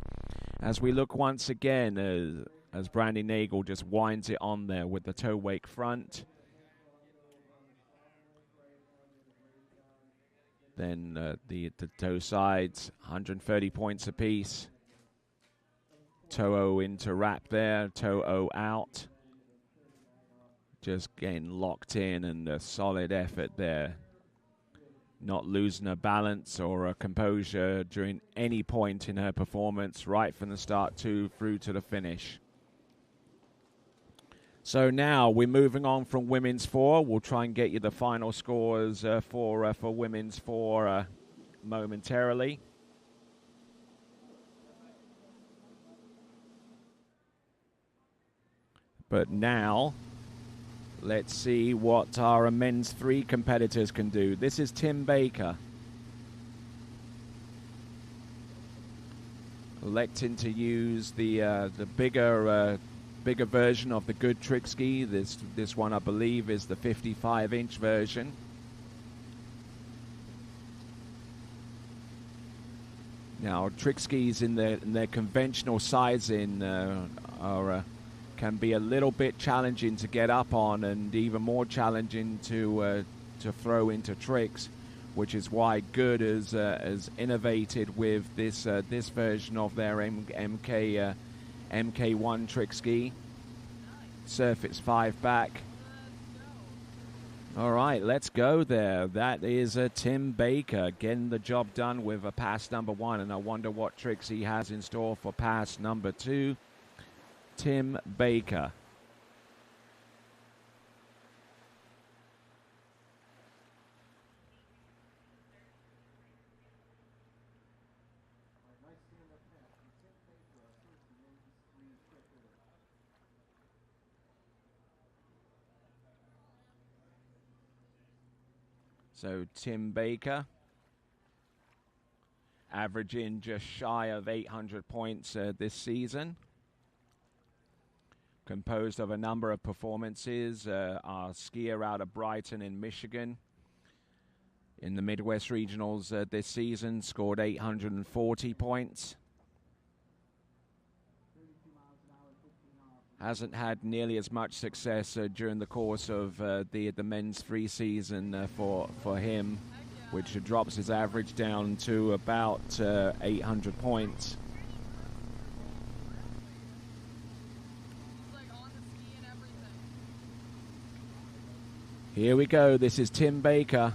As we look once again, as Brandy Nagel just winds it on there with the toe wake front. Then the toe sides, 130 points apiece. Toe O into wrap there, toe O out. Just getting locked in, and a solid effort there. Not losing her balance or her composure during any point in her performance, right from the start through to the finish. So now we're moving on from women's 4. We'll try and get you the final scores for women's 4 momentarily. But now, let's see what our men's 3 competitors can do. This is Tim Baker. Electing to use the bigger version of the Goode trick ski. This one, I believe, is the 55-inch version. Now, trick skis in their conventional sizing can be a little bit challenging to get up on, and even more challenging to throw into tricks, which is why Goode has innovated with this version of their MK1 trick ski. Surface 5 back. All right, let's go there. That is Tim Baker getting the job done with a pass number 1, and I wonder what tricks he has in store for pass number 2. Tim Baker. So Tim Baker, averaging just shy of 800 points this season. Composed of a number of performances. Our skier out of Brighton in Michigan in the Midwest Regionals this season scored 840 points. Hasn't had nearly as much success during the course of the men's 3 season for him, which drops his average down to about 800 points. Here we go. This is Tim Baker.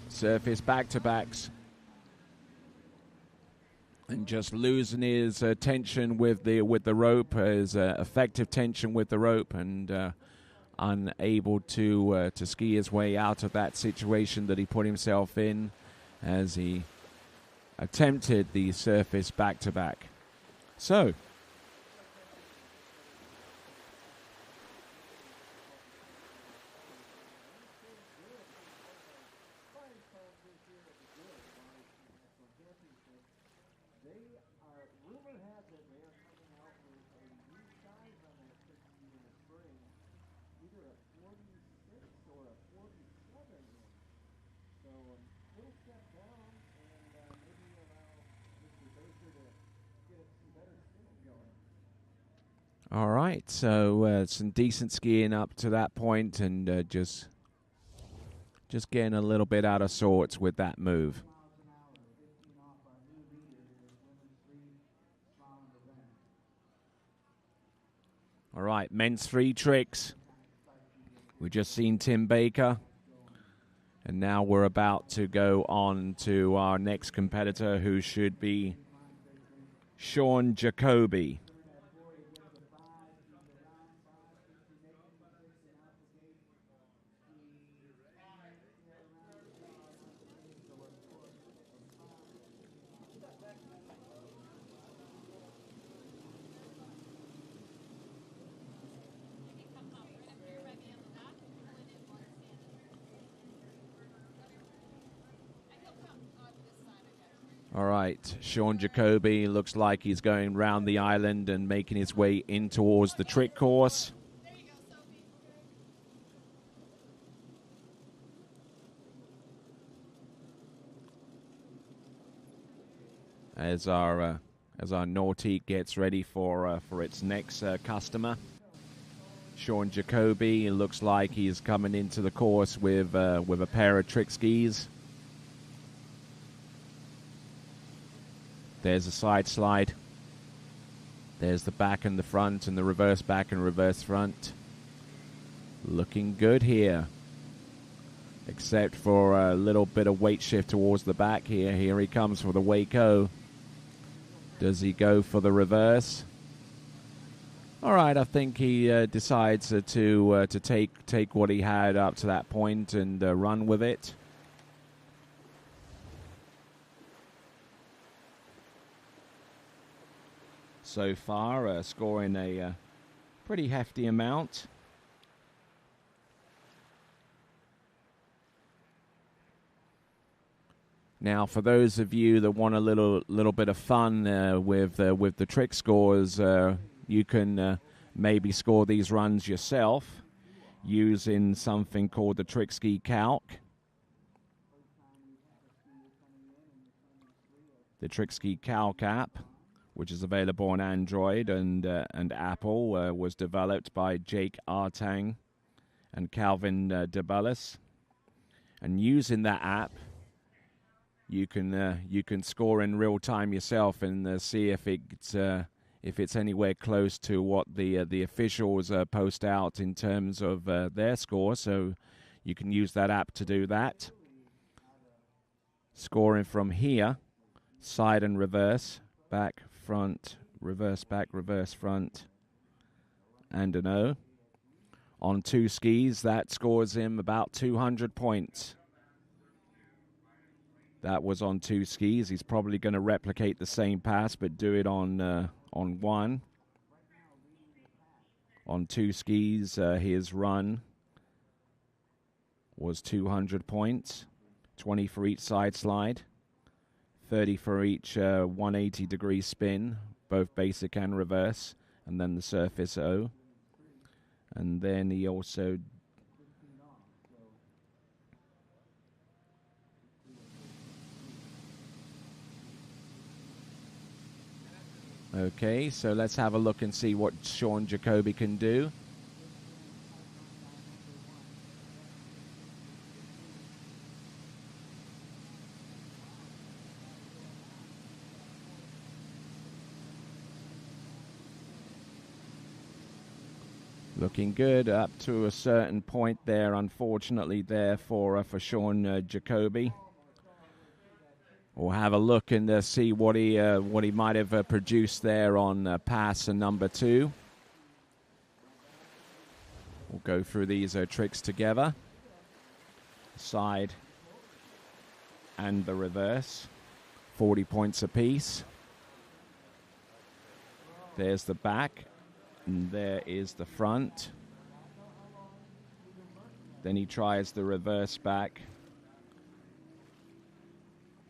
Surface back-to-backs. And just losing his tension with the rope, his effective tension with the rope, and unable to ski his way out of that situation that he put himself in as he attempted the surface back-to-back. So, either a 46 or a 47 inch. So a little step down, and maybe allow Mr. Baker to get some better skiing going. All right, so some decent skiing up to that point, and just getting a little bit out of sorts with that move. All right, men's three tricks. We've just seen Tim Baker, and now we're about to go on to our next competitor, who should be Sean Jacoby. All right, Sean Jacoby looks like he's going round the island and making his way in towards the trick course. As our Nautique gets ready for its next customer. Sean Jacoby, it looks like he's coming into the course with a pair of trick skis. There's a side slide. There's the back and the front, and the reverse back and reverse front. Looking good here. Except for a little bit of weight shift towards the back here. Here he comes for the Waco. Does he go for the reverse? All right, I think he decides to take what he had up to that point and run with it. So far, scoring a pretty hefty amount. Now, for those of you that want a little bit of fun with the trick scores, you can maybe score these runs yourself using something called the Trick Ski Calc. The Trick Ski Calc app, which is available on Android and Apple, was developed by Jake Artang and Calvin DeBellis. And using that app, you can score in real time yourself and see if it's anywhere close to what the officials post out in terms of their score. So you can use that app to do that. Scoring from here, side and reverse, back, front, reverse back, reverse front, and an O. On two skis, that scores him about 200 points. That was on two skis. He's probably going to replicate the same pass, but do it on one. On two skis, his run was 200 points, 20 for each side slide, 30 for each 180-degree spin, both basic and reverse, and then the surface O. And then he also okay, so let's have a look and see what Sean Jacoby can do. Looking good up to a certain point there, unfortunately, there for Sean Jacoby. We'll have a look and see what he might have produced there on pass and number two. We'll go through these tricks together. Side and the reverse. 40 points apiece. There's the back. And there is the front. Then he tries the reverse back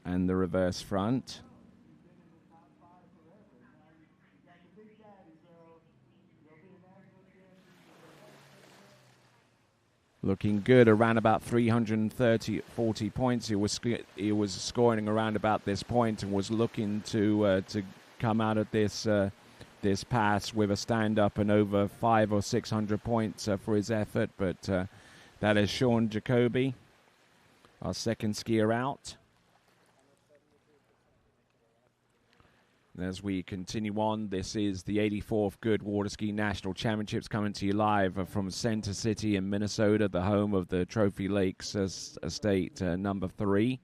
and the reverse front. looking good, around about 40 points. He was scoring around about this point and was looking to come out of this this pass with a stand-up and over 500 or 600 points for his effort. But that is Sean Jacoby, our second skier out. And as we continue on, this is the 84th Goode Water Ski National Championships coming to you live from Center City in Minnesota, the home of the Trophy Lakes Estate number 3.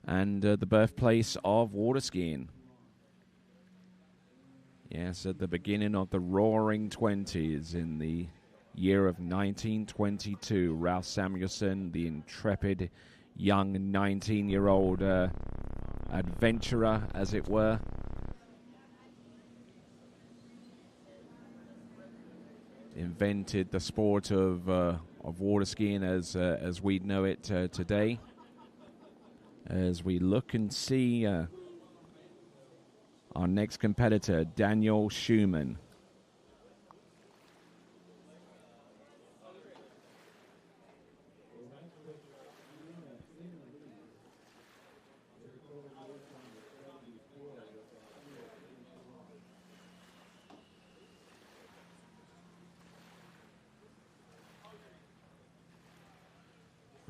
And the birthplace of water skiing. Yes, at the beginning of the Roaring 20s in the year of 1922, Ralph Samuelson, the intrepid young 19-year-old adventurer, as it were, invented the sport of water skiing as we know it today. As we look and see our next competitor, Daniel Schumann.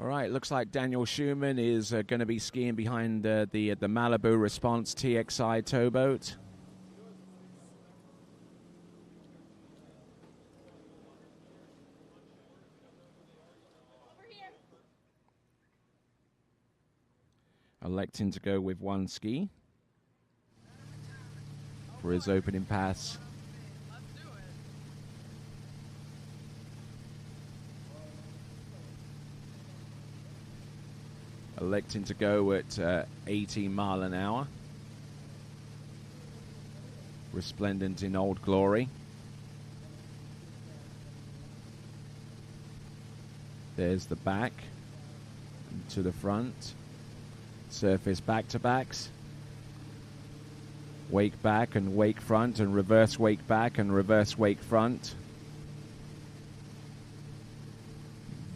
All right, looks like Daniel Schumann is going to be skiing behind the Malibu Response TXI towboat. Electing to go with one ski for his opening pass. Electing to go at 18 mile an hour. Resplendent in Old Glory. There's the back to the front. Surface back-to-backs. Wake back and wake front and reverse wake back and reverse wake front.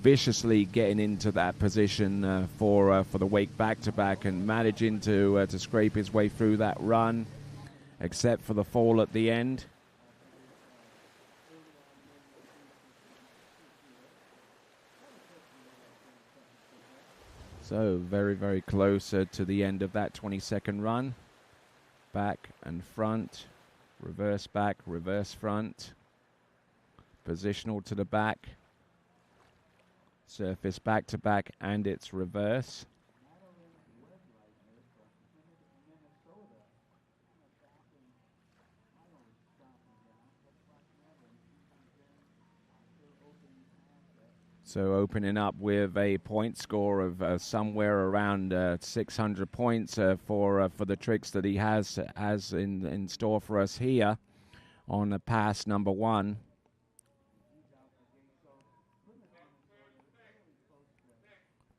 Viciously getting into that position for the wake back-to-back and managing to scrape his way through that run, except for the fall at the end. So very, very close to the end of that 20-second run. Back and front, reverse back, reverse front. Positional to the back. Surface back-to-back and its reverse. So opening up with a point score of somewhere around 600 points for the tricks that he has in store for us here on pass number 1.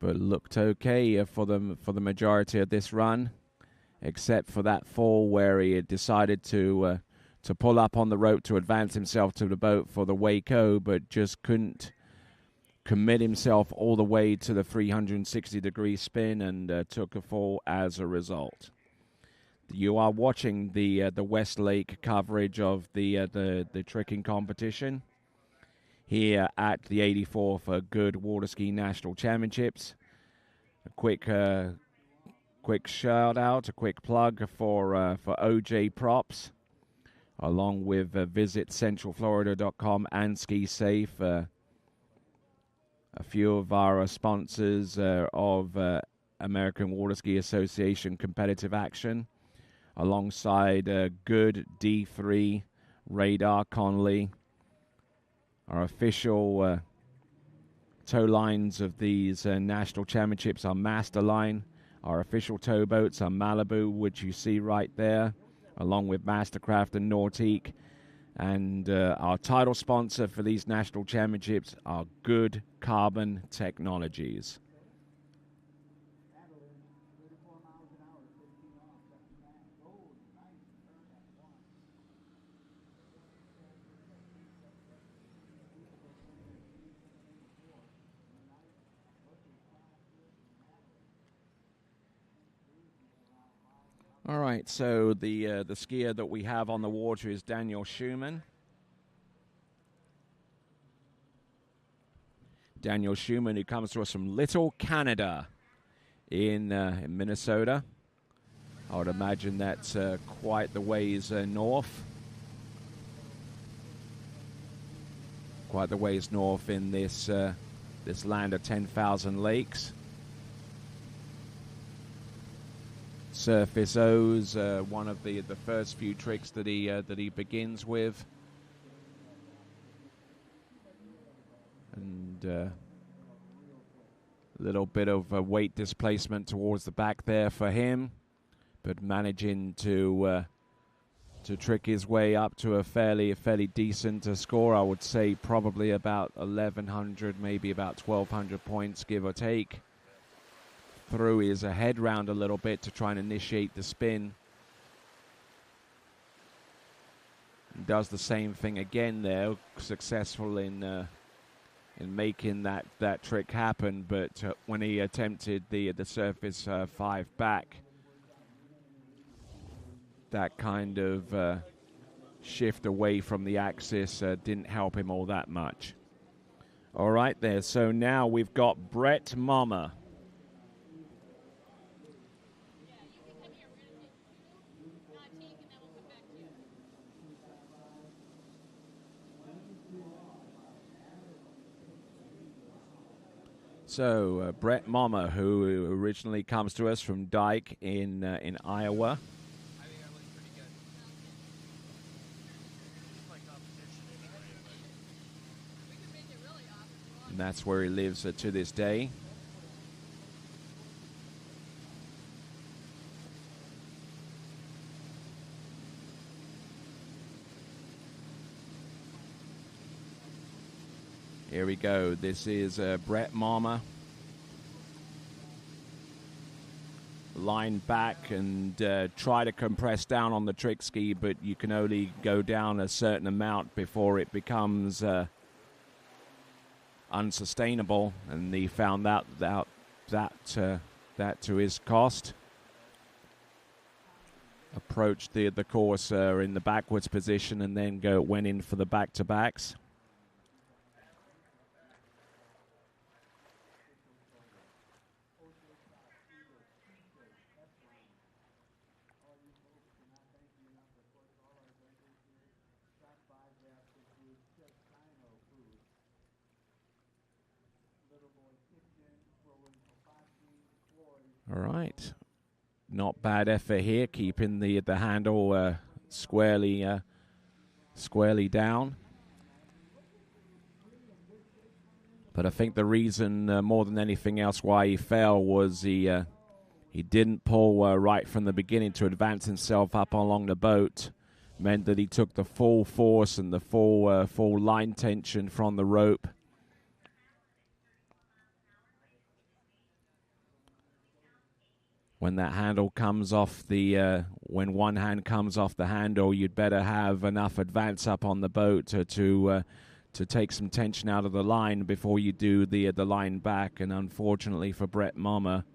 But looked okay for the majority of this run, except for that fall where he had decided to pull up on the rope to advance himself to the boat for the Waco, but just couldn't commit himself all the way to the 360-degree spin and took a fall as a result. You are watching the Westlake coverage of the tricking competition here at the 84th Goode Water Ski National Championships. A quick shout out, a quick plug for OJ Props, along with visit centralflorida.com and Ski Safe. A few of our sponsors of American Water Ski Association competitive action, alongside Goode, D3, Radar, Conley. Our official tow lines of these national championships are Masterline. Our official towboats are Malibu, which you see right there, along with Mastercraft and Nautique. And our title sponsor for these national championships are Goode Carbon Technologies. All right, so the skier that we have on the water is Daniel Schumann. Daniel Schumann, who comes to us from Little Canada in Minnesota. I would imagine that's quite the ways north. Quite the ways north in this this land of 10,000 lakes. Surface O's, one of the first few tricks that he begins with, and a little bit of weight displacement towards the back there for him, but managing to trick his way up to a fairly decent score. I would say probably about 1,100, maybe about 1,200 points, give or take. Threw his head round a little bit to try and initiate the spin. Does the same thing again there, successful in making that trick happen. But when he attempted the surface 5 back, that kind of shift away from the axis didn't help him all that much. All right there, so now we've got Brett Mama. So Brett Mama, who originally comes to us from Dyke in Iowa. And that's where he lives to this day. Here we go. This is Brett Mama. Line back and try to compress down on the trick ski, but you can only go down a certain amount before it becomes unsustainable. And he found that to his cost. Approached the course in the backwards position and then went in for the back-to-backs. All right, not bad effort here, keeping the handle squarely down. But I think the reason more than anything else why he fell was he didn't pull right from the beginning to advance himself up along the boat. Meant that he took the full force and the full line tension from the rope. When that handle comes off when one hand comes off the handle, you'd better have enough advance up on the boat to take some tension out of the line before you do the line back. And unfortunately for Brett Mama,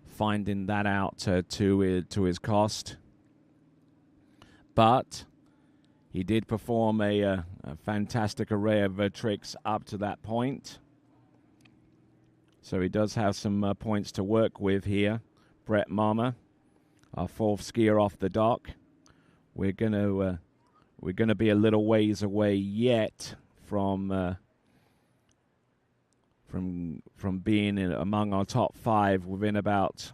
finding that out to his cost. But he did perform a fantastic array of tricks up to that point. So he does have some points to work with here. Brett Mama, our fourth skier off the dock. We're gonna be a little ways away yet from being among our top 5 within about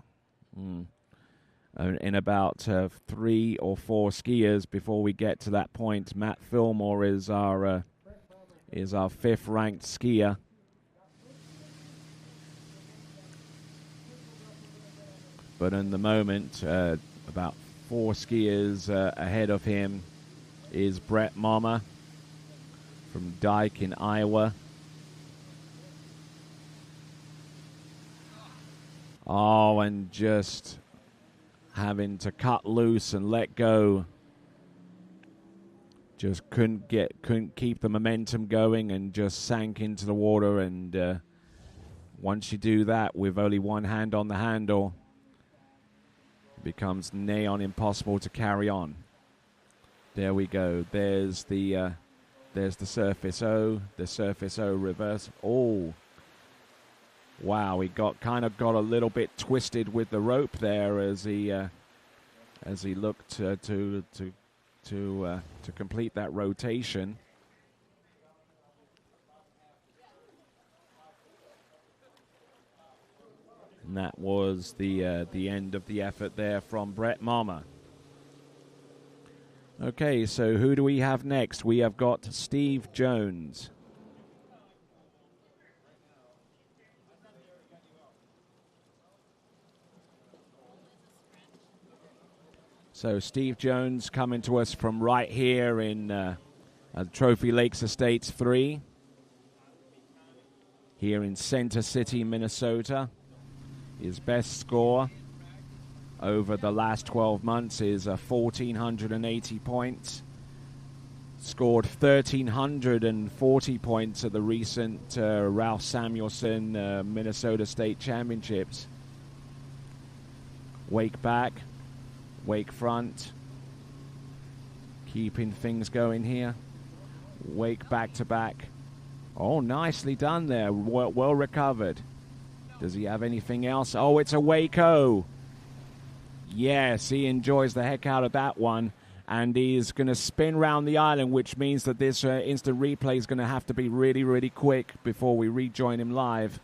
3 or 4 skiers before we get to that point. Matt Fillmore is our 5th ranked skier. But in the moment, about 4 skiers ahead of him is Brett Mama from Dyke in Iowa. Oh, and just having to cut loose and let go. Just couldn't keep the momentum going and just sank into the water. And once you do that with only one hand on the handle, becomes nigh on impossible to carry on. There we go. There's the surface O, reverse. Oh, wow! He kind of got a little bit twisted with the rope there as he looked to complete that rotation. And that was the end of the effort there from Brett Mama. Okay, so who do we have next? We have got Steve Jones. So Steve Jones coming to us from right here in Trophy Lakes Estates 3. Here in Center City, Minnesota. His best score over the last 12 months is 1,480 points. Scored 1,340 points at the recent Ralph Samuelson Minnesota State Championships. Wake back, wake front. Keeping things going here. Wake back to back. Oh, nicely done there. Well recovered. Does he have anything else? Oh, it's a Waco. Yes, he enjoys the heck out of that one. And he's going to spin round the island, which means that this instant replay is going to have to be really, really quick before we rejoin him live.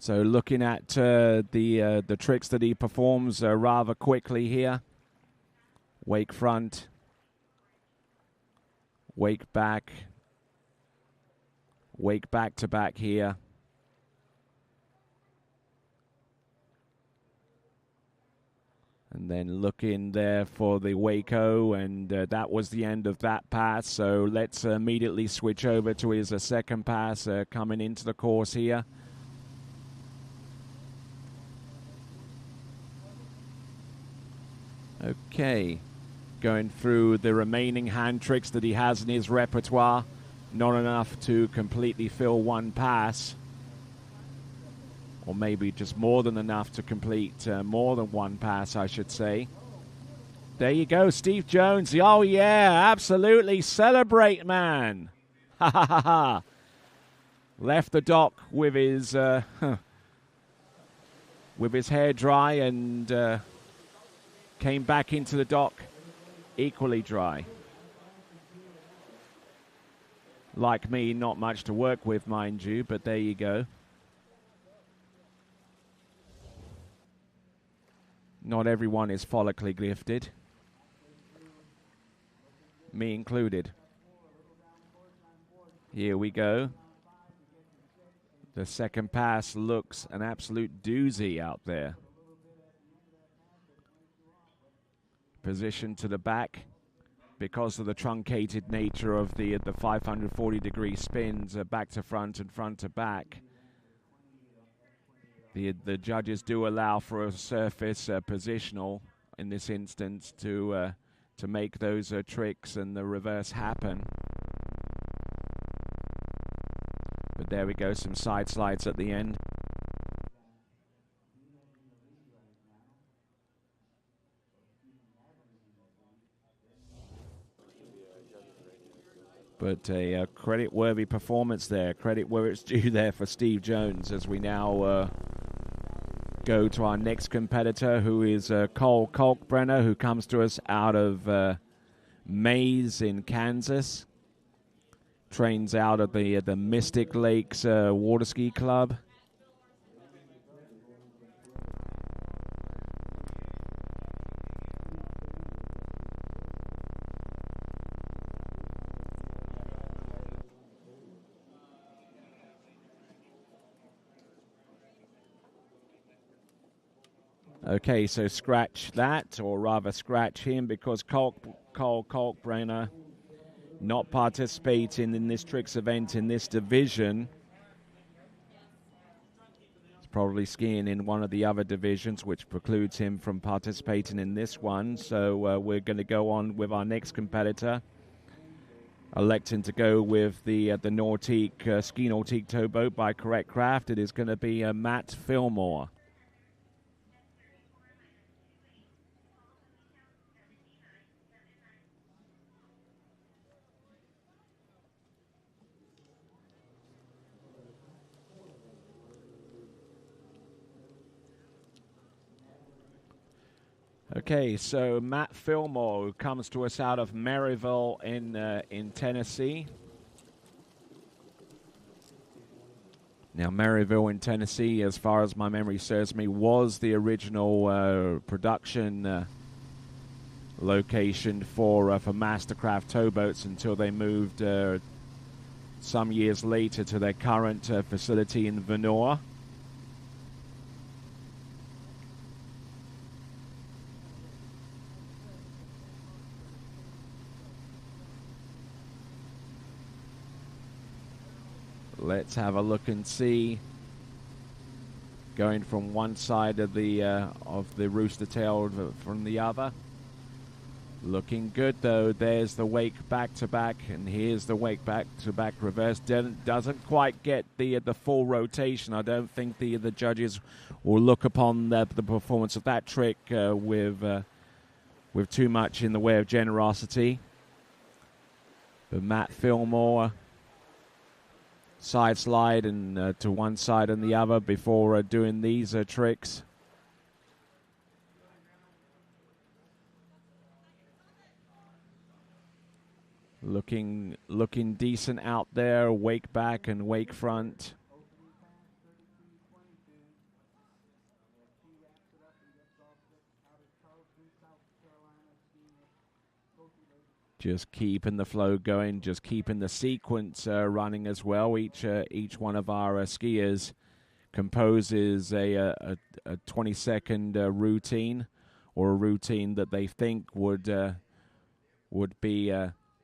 So looking at the tricks that he performs rather quickly here. Wake front. Wake back to back here. And then look in there for the Waco, and that was the end of that pass. So let's immediately switch over to his second pass coming into the course here. Okay. Going through the remaining hand tricks that he has in his repertoire. Not enough to completely fill one pass. Or maybe just more than enough to complete more than one pass, I should say. There you go, Steve Jones. Oh, yeah, absolutely. Celebrate, man. Ha, ha, ha, ha. Left the dock with his hair dry and came back into the dock equally dry. Like me, not much to work with, mind you, but there you go. Not everyone is follically gifted. Me included. Here we go. The second pass looks an absolute doozy out there. Position to the back because of the truncated nature of the 540-degree spins, back to front and front to back. The judges do allow for a surface positional in this instance to make those tricks and the reverse happen. But there we go, some side slides at the end. But a credit-worthy performance there. Credit where it's due there for Steve Jones as we now go to our next competitor, who is Cole Kalkbrenner, who comes to us out of Mays in Kansas. Trains out of the Mystic Lakes Water Ski Club. Okay, so scratch that, or rather scratch him, because Cole Kalkbrenner not participating in this tricks event in this division. probably skiing in one of the other divisions, which precludes him from participating in this one. So we're going to go on with our next competitor, electing to go with the Nautique Ski Nautique towboat by Correct Craft. It is going to be Matt Fillmore. Okay, so Matt Fillmore, who comes to us out of Maryville in Tennessee. Now, Maryville in Tennessee, as far as my memory serves me, was the original production location for Mastercraft towboats until they moved some years later to their current facility in Vonore. Let's have a look and see. Going from one side of the rooster tail from the other. Looking good though. There's the wake back to back, and here's the wake back to back reverse. Doesn't quite get the full rotation. I don't think the judges will look upon the performance of that trick with too much in the way of generosity. But Matt Fillmore, side slide and to one side and the other before doing these tricks. Looking decent out there, wake back and wake front. Just keeping the flow going, just keeping the sequence running as well. Each one of our skiers composes a 20-second routine, or a routine that they think would be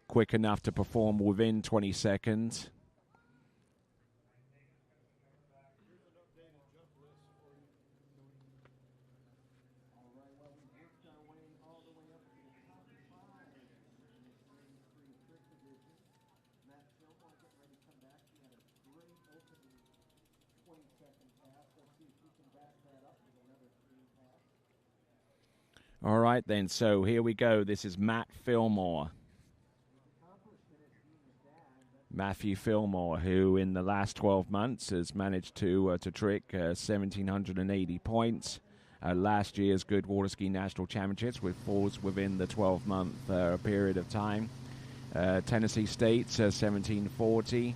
quick enough to perform within 20 seconds. All right, then. So here we go. This is Matt Fillmore. Matthew Fillmore, who in the last 12 months has managed to trick 1,780 points at last year's Goode Water Ski National Championships, which falls within the 12-month period of time. Tennessee State's 1,740.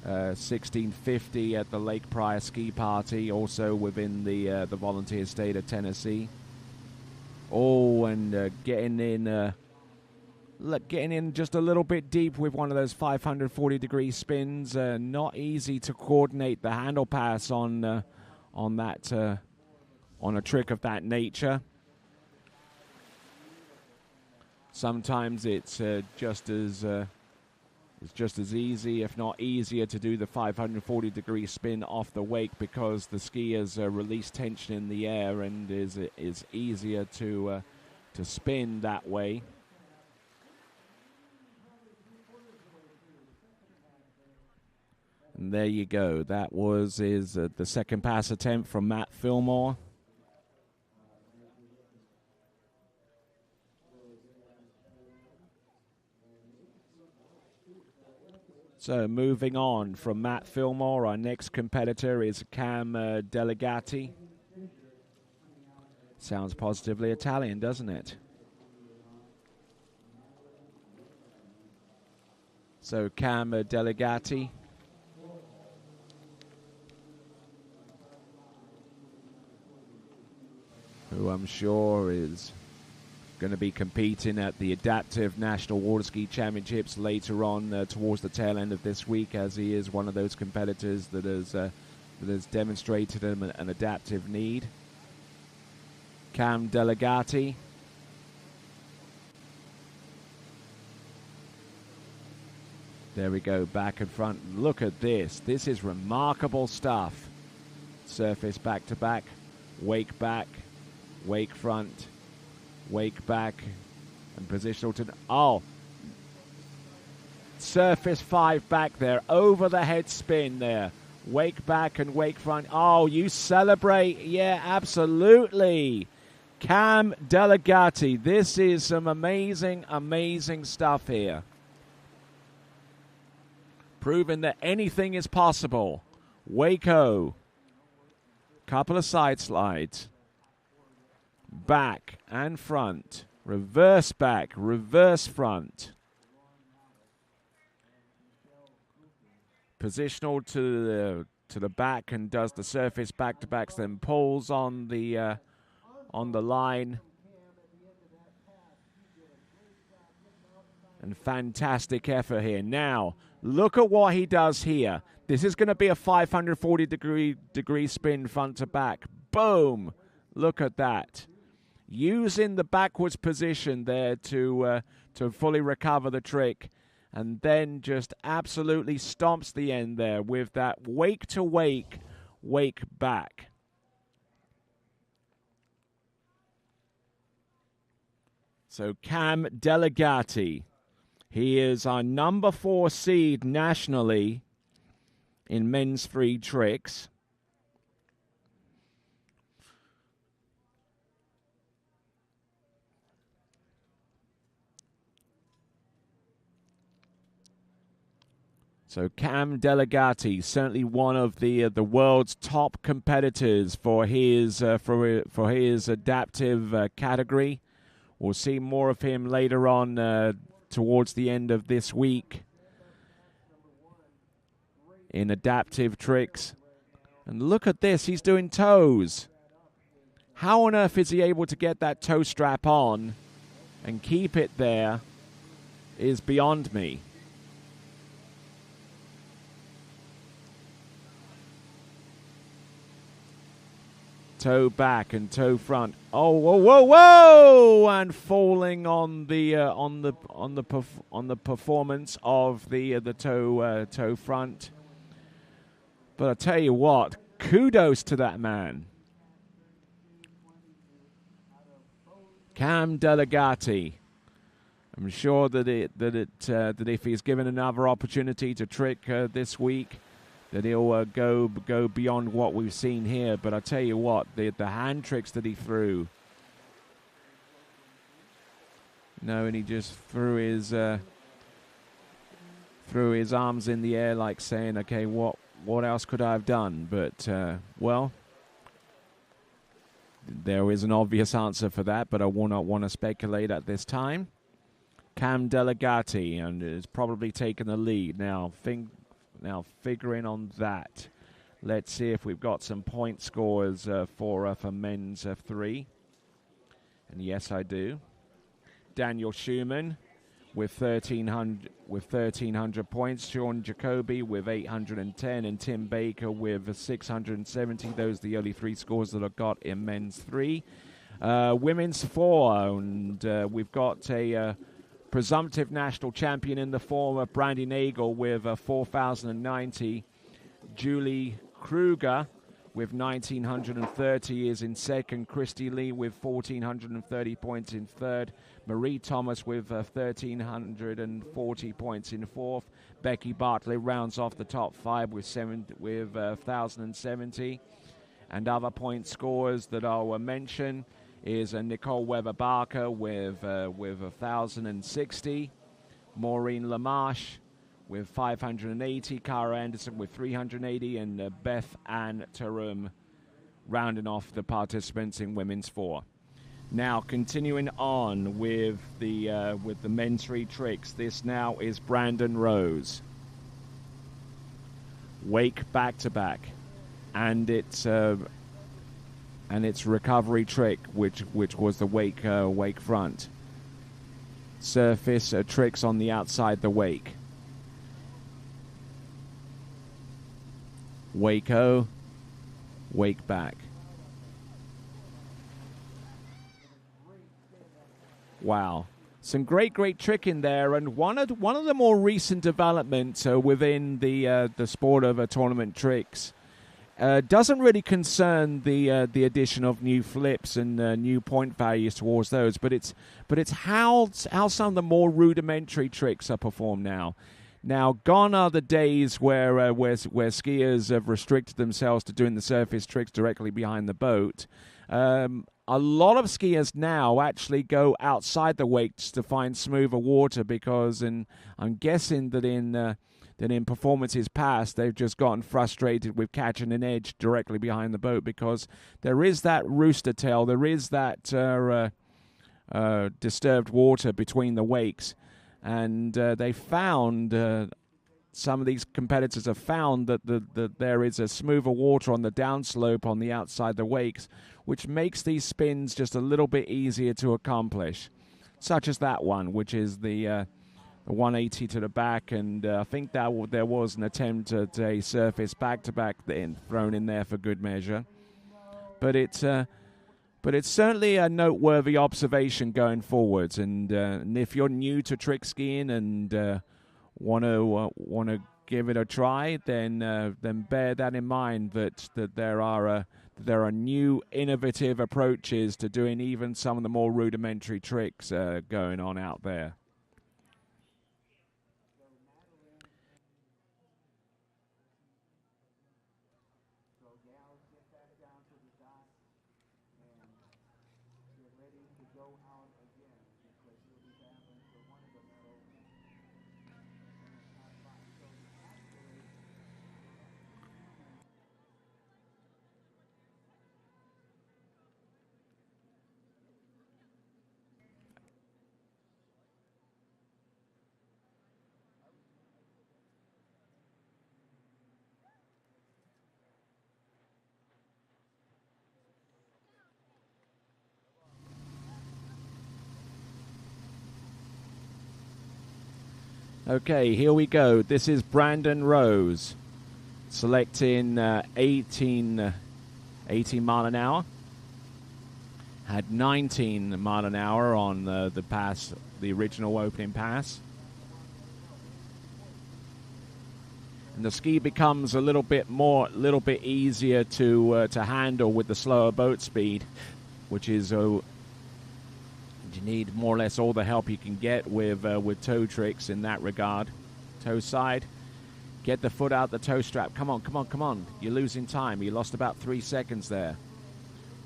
1650 at the Lake Pryor Ski Party, also within the volunteer state of Tennessee. Oh, and getting in just a little bit deep with one of those 540-degree spins. Not easy to coordinate the handle pass on a trick of that nature. Sometimes it's just as easy, if not easier, to do the 540-degree spin off the wake, because the skiers release tension in the air and is easier to spin that way. And there you go. That was the second pass attempt from Matt Fillmore. So moving on from Matt Fillmore, our next competitor is Cam Delegati. Sounds positively Italian, doesn't it? So Cam Delegati. Who I'm sure is going to be competing at the Adaptive National Water Ski Championships later on towards the tail end of this week, as he is one of those competitors that has demonstrated an adaptive need. Cam Delegati. There we go, back and front. Look at this. This is remarkable stuff. Surface back to back, wake back, wake front, wake back, and positional to... Oh! Surface 5 back there, over the head spin there. Wake back and wake front. Oh, you celebrate. Yeah, absolutely. Cam Delegati. This is some amazing, amazing stuff here. Proving that anything is possible. Waco. Couple of side slides. Back and front. Reverse back, reverse front. Positional to the back and does the surface back to backs, then pulls on the line. And fantastic effort here. Now, look at what he does here. This is going to be a 540 degree spin front to back. Boom! Look at that. Using the backwards position there to fully recover the trick. And then just absolutely stomps the end there with that wake to wake, wake back. So Cam Delegati, he is our number 4 seed nationally in men's free tricks. So Cam Delegati, certainly one of the world's top competitors for his adaptive category. We'll see more of him later on towards the end of this week in adaptive tricks. And look at this, he's doing toes. How on earth is he able to get that toe strap on and keep it there is beyond me. Toe back and toe front. Oh, whoa, whoa, whoa! And falling on the performance of the toe front. But I tell you what, kudos to that man, Cam Delegati. I'm sure that if he's given another opportunity to trick this week, that he'll go beyond what we've seen here. But I tell you what, the hand tricks that he threw. No, and he just threw his arms in the air like saying, okay, what else could I have done? But, well, there is an obvious answer for that, but I will not want to speculate at this time. Cam Delegati, and is probably taking the lead. Now figuring on that, let's see if we've got some point scores for men's 3. And yes, I do. Daniel Schumann with 1,300 points. Sean Jacoby with 810, and Tim Baker with 670. Those are the only 3 scores that I've got in men's 3. Women's 4, and we've got a presumptive national champion in the form of Brandy Nagel with 4,090. Julie Kruger with 1,930 is in second. Christy Lee with 1,430 points in third. Marie Thomas with 1,340 points in fourth. Becky Bartlett rounds off the top 5 with 1,070. And other point scorers that I'll mention is Nicole Weber-Barker with 1,060. Maureen Lamarche with 580. Cara Anderson with 380. And Beth Ann Tarum rounding off the participants in women's 4. Now continuing on with the men's 3 tricks. This now is Brandon Rose. Wake back to back, and it's recovery trick, which was the wake front. Surface tricks on the outside the wake. Waco, wake back. Wow, some great trick in there, and one of the more recent developments within the sport of tournament tricks doesn't really concern the addition of new flips and new point values towards those, but it's how some of the more rudimentary tricks are performed now. Now, gone are the days where skiers have restricted themselves to doing the surface tricks directly behind the boat. A lot of skiers now actually go outside the wakes to find smoother water because, and I'm guessing that in performances past, they've just gotten frustrated with catching an edge directly behind the boat because there is that rooster tail, there is that disturbed water between the wakes. And they found, some of these competitors have found that there is a smoother water on the downslope on the outside the wakes, which makes these spins just a little bit easier to accomplish, such as that one, which is the 180 to the back, and I think there was an attempt at a surface back-to-back thrown in there for good measure. But it's certainly a noteworthy observation going forwards, and if you're new to trick skiing and want to give it a try, then bear that in mind that there are new innovative approaches to doing even some of the more rudimentary tricks going on out there. Okay, here we go. This is Brandon Rose selecting 18 mile an hour. Had 19 mile an hour on the pass, the original opening pass. And the ski becomes a little bit easier to handle with the slower boat speed, which is you need more or less all the help you can get with toe tricks in that regard. Toe side, get the foot out the toe strap. Come on. You're losing time. You lost about 3 seconds there.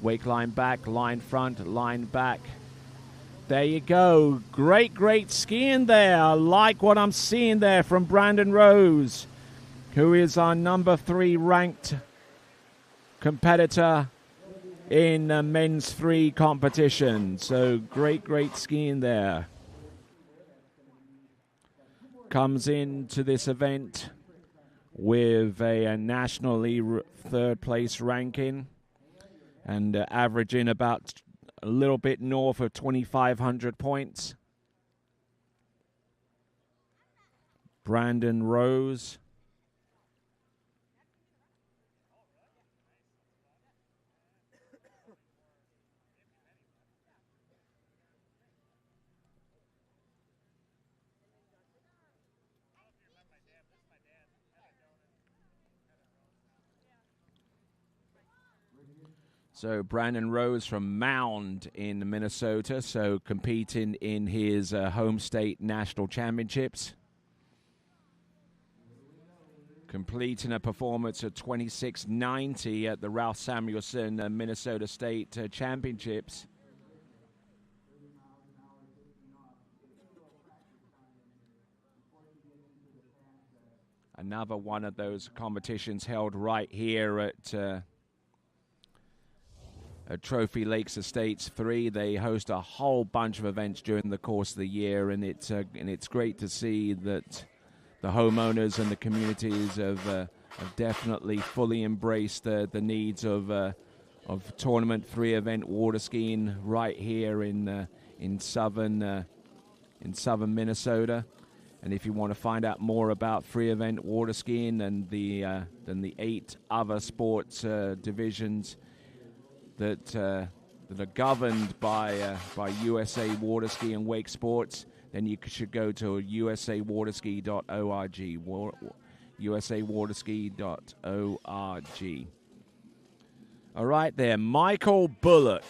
Wake line back, line front, line back. There you go. Great skiing there. I like what I'm seeing there from Brandon Rose, who is our number 3 ranked competitor in men's 3 competition. So great skiing there. Comes into this event with a nationally 3rd place ranking and averaging about a little bit north of 2,500 points. Brandon Rose. So Brandon Rose from Mound in Minnesota, so competing in his home state national championships. Completing a performance of 26.90 at the Ralph Samuelson Minnesota State Championships. Another one of those competitions held right here at Trophy Lakes Estates 3. They host a whole bunch of events during the course of the year, and it's great to see that the homeowners and the communities have definitely fully embraced the needs of tournament 3 event water skiing right here in southern Minnesota. And if you want to find out more about 3 event water skiing and the 8 other sports divisions that are governed by USA Water Ski and Wake Sports, then you should go to usawaterski.org, usawaterski.org. All right there, Michael Bullock.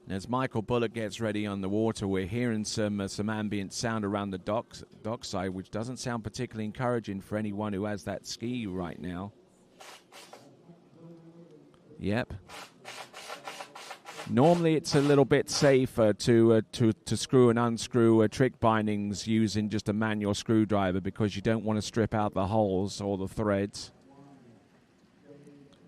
As Michael Bullock gets ready on the water, we're hearing some ambient sound around the dockside, which doesn't sound particularly encouraging for anyone who has that ski right now. Yep. Normally, it's a little bit safer to screw and unscrew trick bindings using just a manual screwdriver because you don't want to strip out the holes or the threads.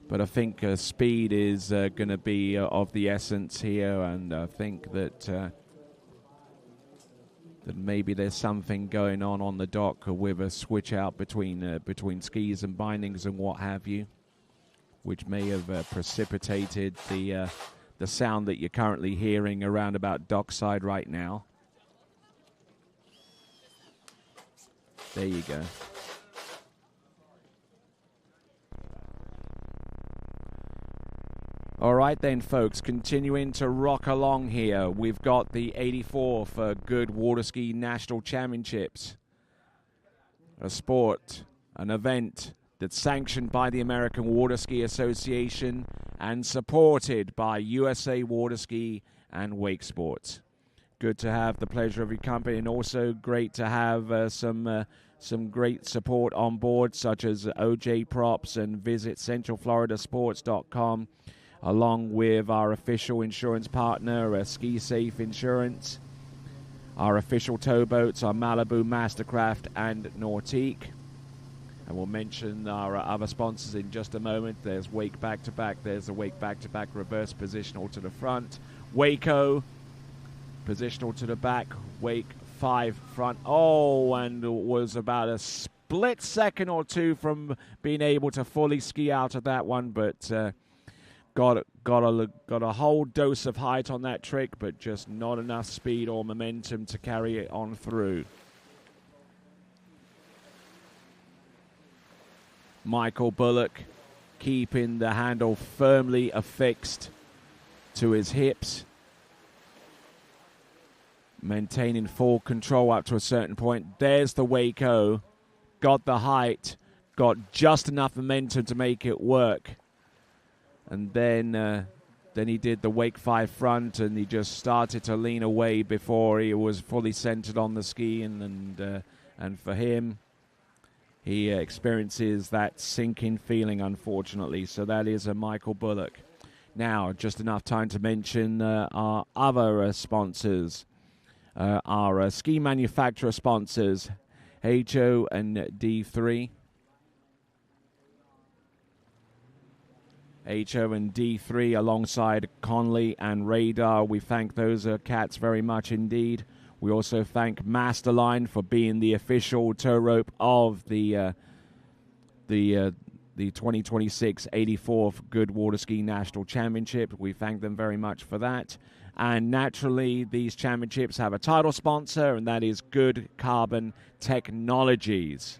But I think speed is going to be of the essence here, and I think that that maybe there's something going on the dock with a switch out between skis and bindings and what have you, which may have precipitated the sound that you're currently hearing around about dockside right now. There you go. All right then, folks, continuing to rock along here. We've got the 84th Goode Water Ski National Championships, a sport, an event that's sanctioned by the American Water Ski Association and supported by USA Water Ski and Wake Sports. Good to have the pleasure of your company, and also great to have some great support on board, such as OJ Props and visit CentralFloridaSports.com. along with our official insurance partner, Ski Safe Insurance, our official towboats are Malibu, Mastercraft, and Nautique. And we'll mention our other sponsors in just a moment. There's Wake Back-to-Back. There's the Wake Back-to-Back reverse positional to the front. Waco, positional to the back. Wake 5 front. Oh, and it was about a split second or two from being able to fully ski out of that one, but got a whole dose of height on that trick, but just not enough speed or momentum to carry it on through. Michael Bullock keeping the handle firmly affixed to his hips, maintaining full control up to a certain point. There's the Waco, got the height, got just enough momentum to make it work. And then he did the Wake 5 front, and he just started to lean away before he was fully centered on the ski. And for him, he experiences that sinking feeling, unfortunately. So that is a Michael Bullock. Now, just enough time to mention our other sponsors, our ski manufacturer sponsors, HO and D3. HO and D3 alongside Conley and Radar. We thank those cats very much indeed. We also thank Masterline for being the official tow rope of the 2026 84th Goode Water Ski National Championship. We thank them very much for that. And naturally, these championships have a title sponsor, and that is Goode Carbon Technologies.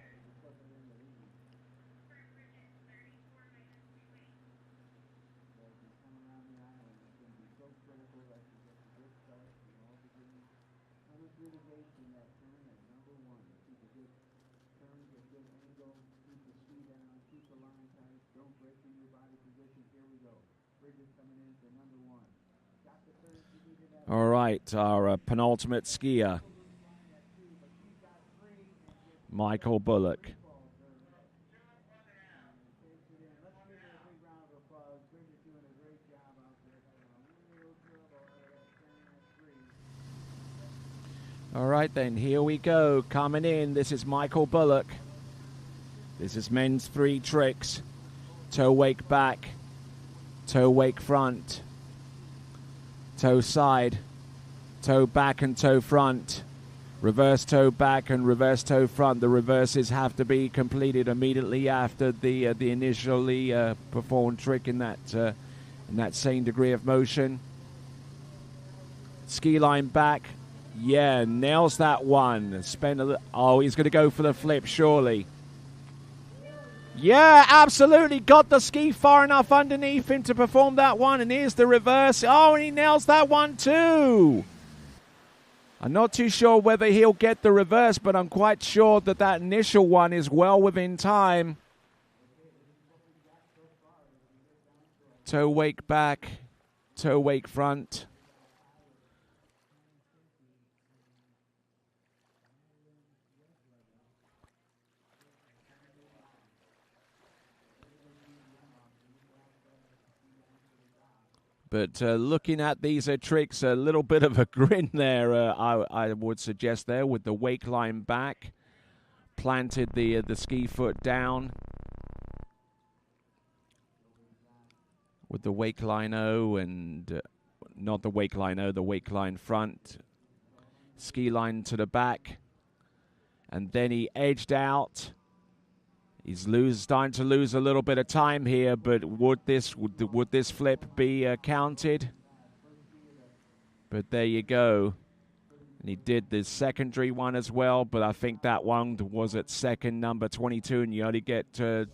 All right, our penultimate skier, Michael Bullock. All right, then, here we go. Coming in, this is Michael Bullock. This is men's 3 tricks. Toe wake back, toe wake front, toe side, toe back and toe front, reverse toe back and reverse toe front. The reverses have to be completed immediately after the initially performed trick in that same degree of motion. Ski line back. Yeah, nails that one. Oh, he's going to go for the flip, surely. Yeah, absolutely. Got the ski far enough underneath him to perform that one. And here's the reverse. Oh, and he nails that one too. I'm not too sure whether he'll get the reverse, but I'm quite sure that that initial one is well within time. Toe wake back, toe wake front. But looking at these tricks, a little bit of a grin there, I would suggest there, with the wake line back. Planted the ski foot down. With the wake line O and not the wake line O, the wake line front. Ski line to the back. And then he edged out. He's starting to lose a little bit of time here, but would this flip be counted? But there you go. And he did the secondary one as well, but I think that one was at second number 22, and you only get 20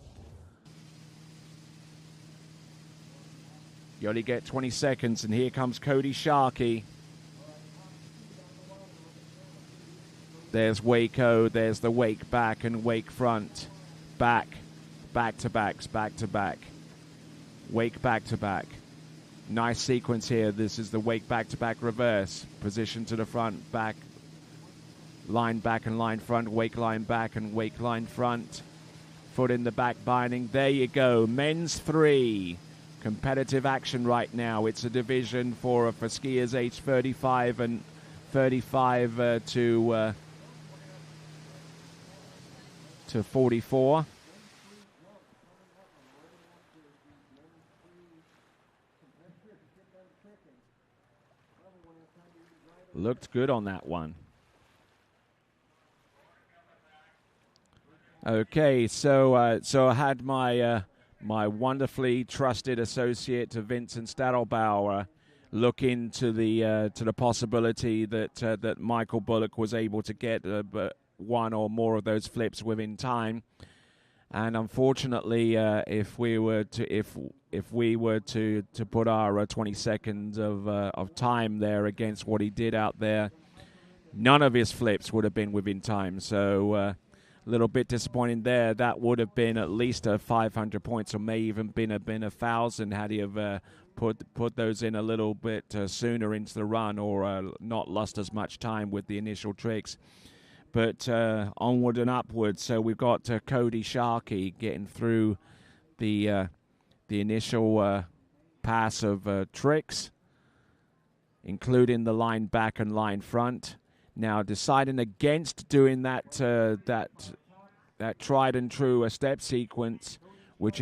seconds, and here comes Cody Sharkey. There's Waco, there's the wake back and wake front. Back to backs, back to back. Wake back to back. Nice sequence here. This is the wake back to back reverse. Position to the front, back. Line back and line front. Wake line back and wake line front. Foot in the back binding. There you go. Men's 3. Competitive action right now. It's a division for skiers aged 35 and 35 to 44. Looked good on that one. Okay, so I had my my wonderfully trusted associate Vincent Stadelbauer look into the possibility that Michael Bullock was able to get one or more of those flips within time, and unfortunately, if we were to put our 20 seconds of time there against what he did out there, none of his flips would have been within time. So a little bit disappointing there. That would have been at least 500 points, or may even been 1,000 had he have put those in a little bit sooner into the run, or not lost as much time with the initial tricks. But onward and upward. So we've got Cody Sharkey getting through the initial pass of tricks, including the line back and line front. Now deciding against doing that tried and true step sequence, which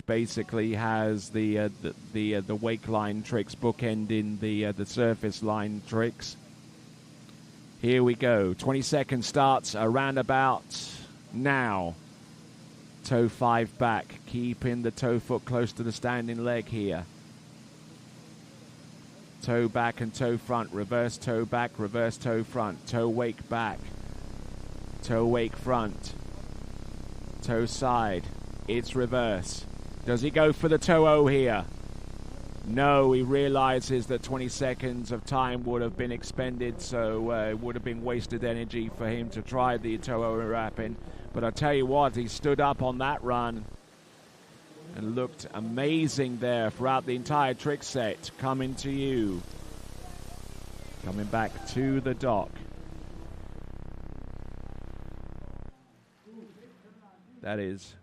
basically has the wake line tricks bookending the surface line tricks. Here we go. 20 seconds starts around about now. Toe 5 back, keeping the toe foot close to the standing leg here. Toe back and toe front, reverse toe back, reverse toe front, toe wake back, toe wake front, toe side, it's reverse. Does he go for the toe O here? No, he realizes that 20 seconds of time would have been expended, so it would have been wasted energy for him to try the toe O wrapping. But I tell you what, he stood up on that run and looked amazing there throughout the entire trick set. Coming to you. Coming back to the dock. That is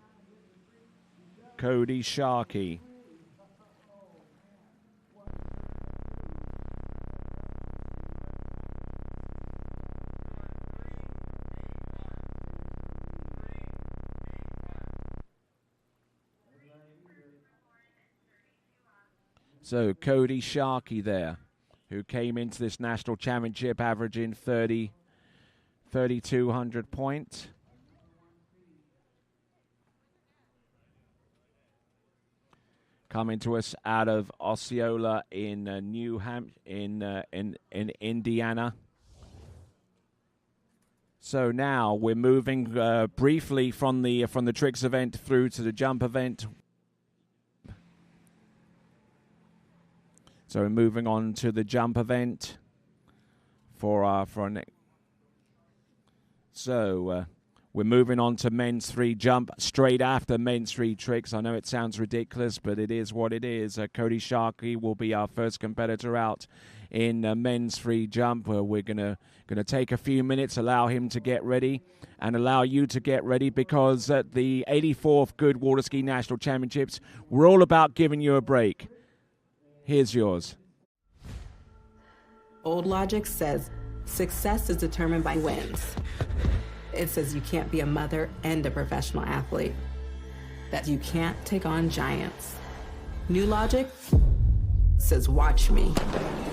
Cody Sharkey. So Cody Sharkey there, who came into this national championship averaging 3,200 points. Coming to us out of Osceola in New Hampshire, in Indiana. So now we're moving briefly from the tricks event through to the jump event. So we're moving on to the jump event for next. So we're moving on to men's 3 jump straight after men's 3 tricks. I know it sounds ridiculous, but it is what it is. Cody Sharkey will be our first competitor out in men's 3 jump. We're gonna take a few minutes, allow him to get ready, and allow you to get ready, because at the 84th Goode Water Ski National Championships, we're all about giving you a break. Here's yours. Old logic says success is determined by wins. It says you can't be a mother and a professional athlete, that you can't take on giants. New logic says watch me.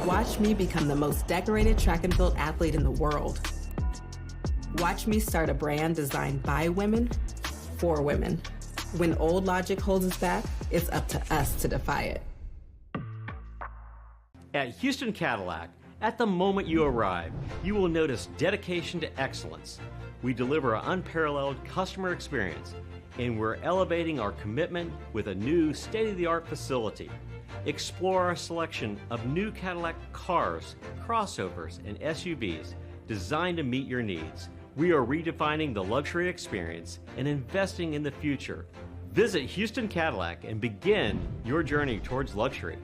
Watch me become the most decorated track and field athlete in the world. Watch me start a brand designed by women, for women. When old logic holds us back, it's up to us to defy it. At Houston Cadillac, at the moment you arrive, you will notice dedication to excellence. We deliver an unparalleled customer experience, and we're elevating our commitment with a new state-of-the-art facility. Explore our selection of new Cadillac cars, crossovers, and SUVs designed to meet your needs. We are redefining the luxury experience and investing in the future. Visit Houston Cadillac and begin your journey towards luxury.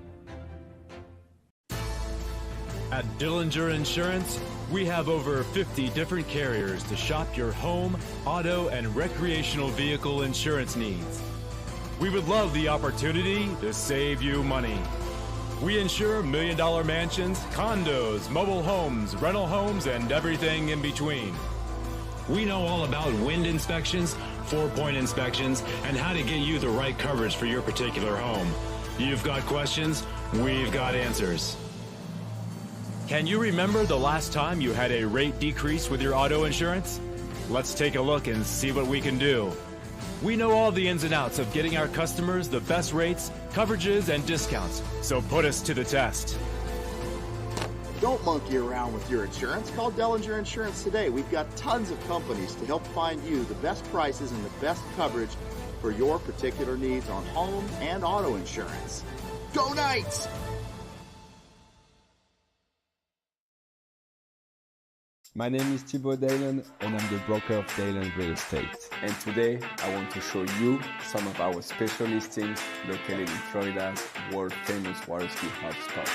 At Dillinger Insurance, we have over 50 different carriers to shop your home, auto, and recreational vehicle insurance needs. We would love the opportunity to save you money. We insure million-dollar mansions, condos, mobile homes, rental homes, and everything in between. We know all about wind inspections, 4-point inspections, and how to get you the right coverage for your particular home. You've got questions, we've got answers. Can you remember the last time you had a rate decrease with your auto insurance? Let's take a look and see what we can do. We know all the ins and outs of getting our customers the best rates, coverages, and discounts, so put us to the test. Don't monkey around with your insurance. Call Dellinger Insurance today. We've got tons of companies to help find you the best prices and the best coverage for your particular needs on home and auto insurance. Go Knights! My name is Thibaut Dalen and I'm the broker of Dalen Real Estate. And today I want to show you some of our special listings located in Florida's world famous water ski hotspots.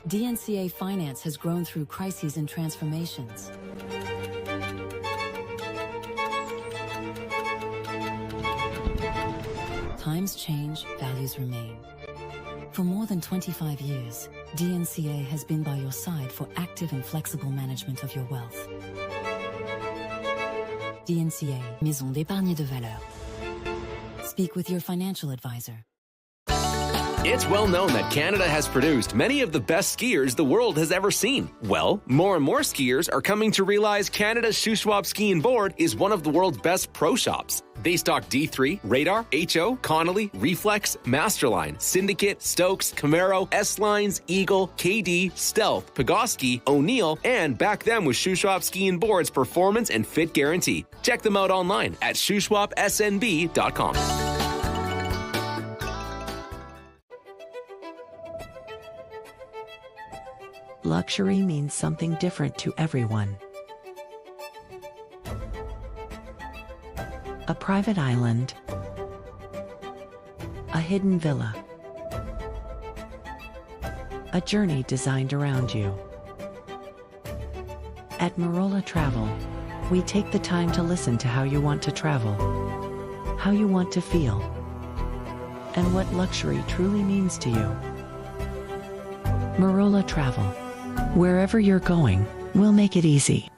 DNCA Finance has grown through crises and transformations. Times change, values remain. For more than 25 years, DNCA has been by your side for active and flexible management of your wealth. DNCA, Maison d'épargne de valeur. Speak with your financial advisor. It's well known that Canada has produced many of the best skiers the world has ever seen. Well, more and more skiers are coming to realize Canada's Shuswap Ski and Board is one of the world's best pro shops. They stock D3, Radar, HO, Connolly, Reflex, Masterline, Syndicate, Stokes, Camaro, S-Lines, Eagle, KD, Stealth, Pegosky, O'Neill, and back them with Shuswap Ski and Board's performance and fit guarantee. Check them out online at shuswapsnb.com. Luxury means something different to everyone. A private island, a hidden villa, a journey designed around you. At Marola Travel, we take the time to listen to how you want to travel, how you want to feel, and what luxury truly means to you. Marola Travel. Wherever you're going, we'll make it easy.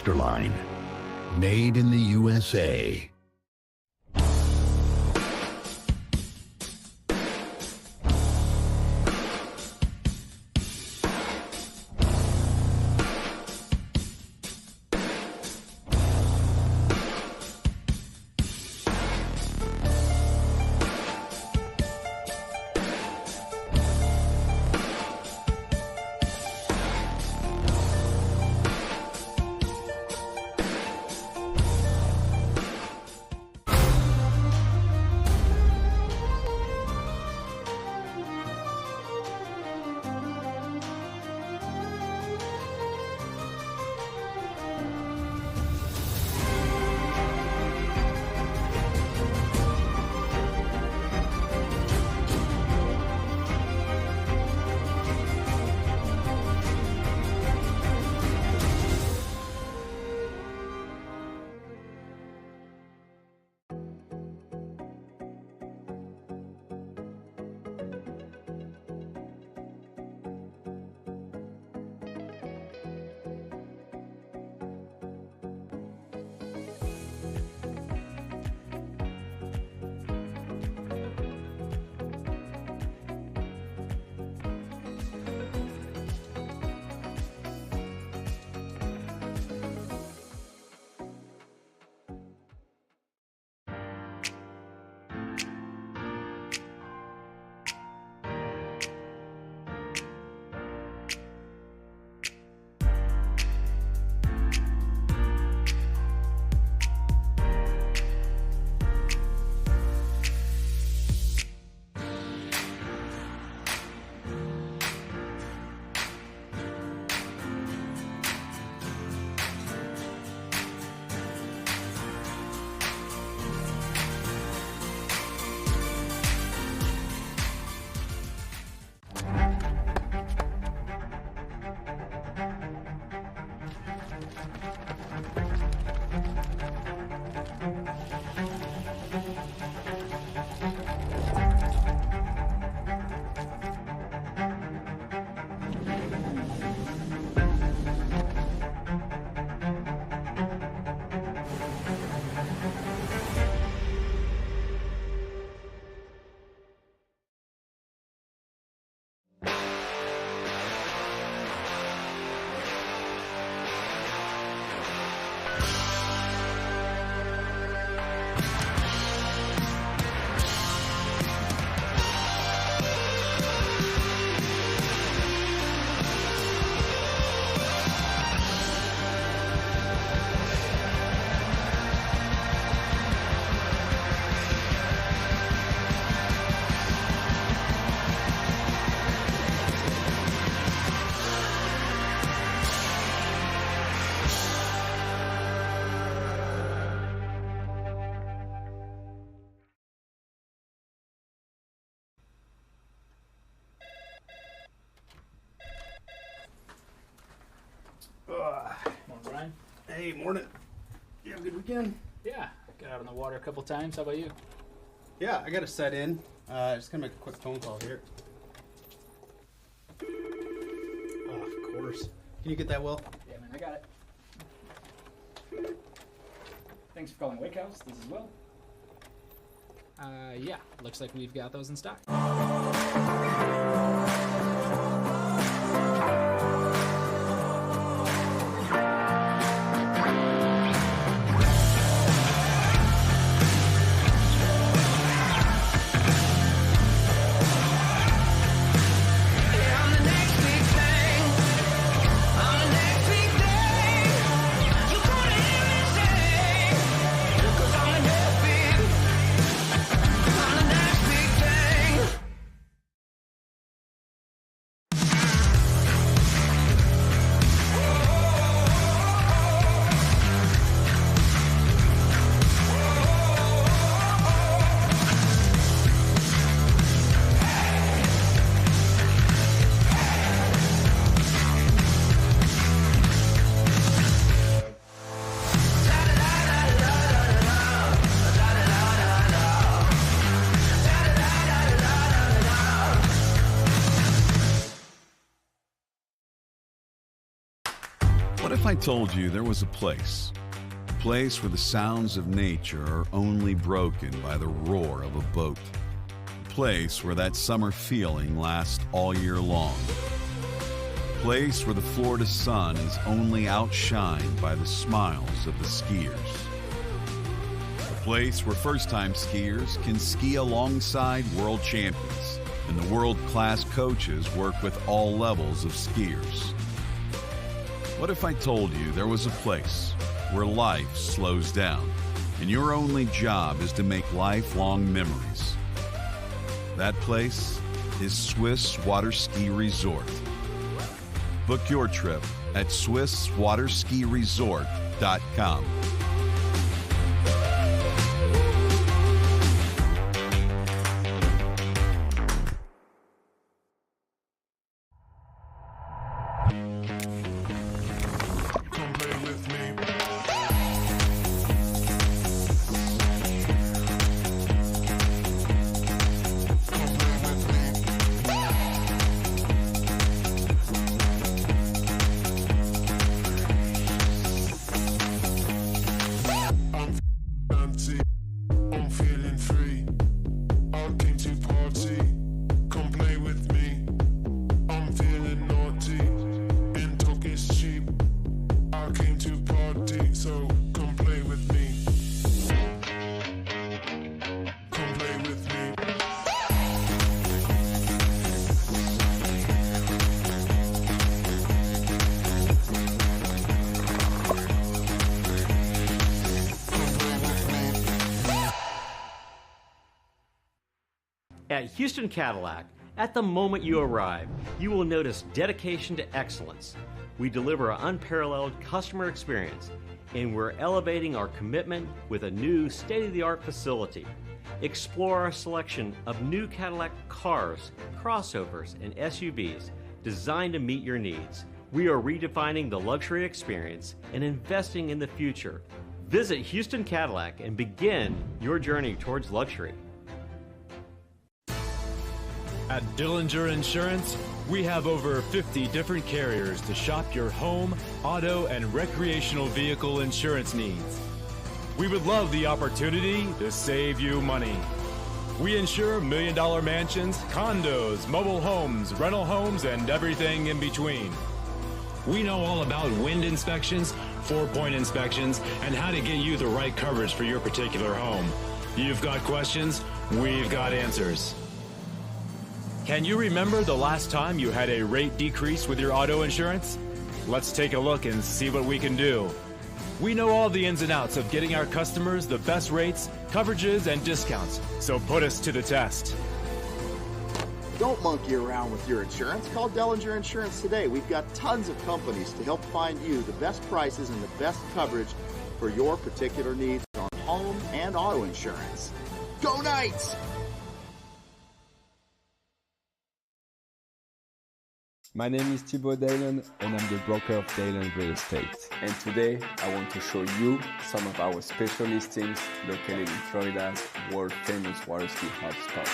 Masterline. Made in the USA. Morning, Brian. Hey, morning. You have a good weekend? Yeah, got out on the water a couple times. How about you? Yeah, I got to set in. Just gonna make a quick phone call here. Oh, of course. Can you get that, Will? Yeah, man, I got it. Thanks for calling Wake House. This is Will. Yeah, looks like we've got those in stock. What if I told you there was a place where the sounds of nature are only broken by the roar of a boat, a place where that summer feeling lasts all year long, a place where the Florida sun is only outshined by the smiles of the skiers, a place where first-time skiers can ski alongside world champions and the world-class coaches work with all levels of skiers. What if I told you there was a place where life slows down and your only job is to make lifelong memories? That place is Swiss Water Ski Resort. Book your trip at SwissWaterSkiResort.com. At Houston Cadillac, at the moment you arrive, you will notice dedication to excellence. We deliver an unparalleled customer experience, and we're elevating our commitment with a new state-of-the-art facility. Explore our selection of new Cadillac cars, crossovers, and SUVs designed to meet your needs. We are redefining the luxury experience and investing in the future. Visit Houston Cadillac and begin your journey towards luxury. At Dillinger Insurance, we have over 50 different carriers to shop your home, auto, and recreational vehicle insurance needs. We would love the opportunity to save you money. We insure million-dollar mansions, condos, mobile homes, rental homes, and everything in between. We know all about wind inspections, 4-point inspections, and how to get you the right coverage for your particular home. You've got questions, we've got answers. Can you remember the last time you had a rate decrease with your auto insurance? Let's take a look and see what we can do. We know all the ins and outs of getting our customers the best rates, coverages, and discounts, so put us to the test. Don't monkey around with your insurance. Call Dellinger Insurance today. We've got tons of companies to help find you the best prices and the best coverage for your particular needs on home and auto insurance. Go Knights! My name is Thibaut Dalen and I'm the broker of Dalen Real Estate. And today I want to show you some of our special listings located in Florida's world famous water ski hotspots.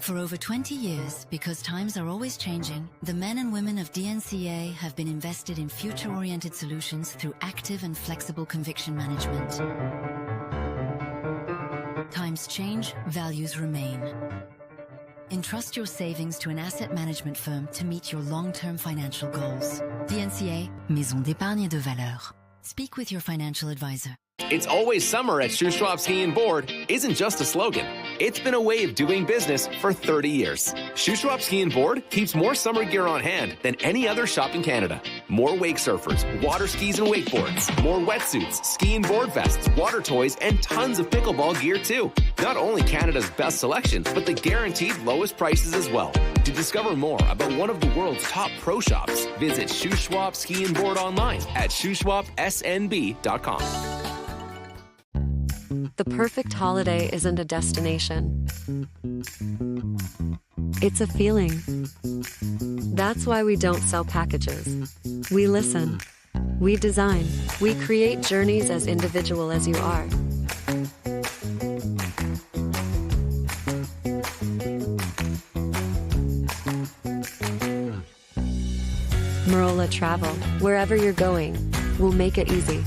For over 20 years, because times are always changing, the men and women of DNCA have been invested in future-oriented solutions through active and flexible conviction management. Times change, values remain. Entrust your savings to an asset management firm to meet your long-term financial goals. DNCA, Maison d'épargne de valeur. Speak with your financial advisor. It's always summer at Shoe Schwab Ski and Board isn't just a slogan. It's been a way of doing business for 30 years. Shoe Schwab Ski and Board keeps more summer gear on hand than any other shop in Canada. More wake surfers, water skis and wakeboards, more wetsuits, ski and board vests, water toys, and tons of pickleball gear too. Not only Canada's best selection, but the guaranteed lowest prices as well. To discover more about one of the world's top pro shops, visit Shoe Schwab Ski and Board online at shoeschwabsnb.com. The perfect holiday isn't a destination. It's a feeling. That's why we don't sell packages. We listen. We design. We create journeys as individual as you are. Marola Travel. Wherever you're going, we'll make it easy.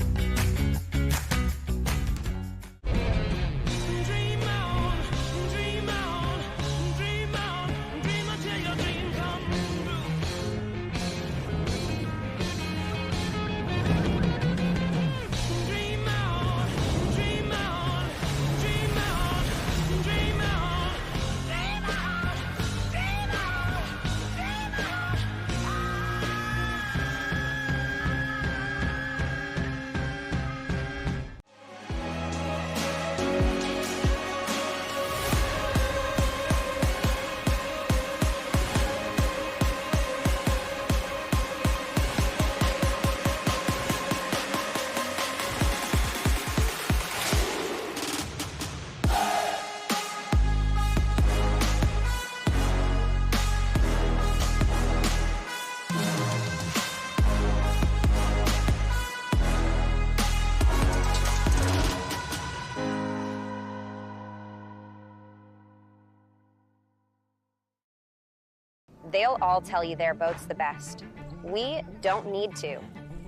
They'll all tell you their boat's the best. We don't need to,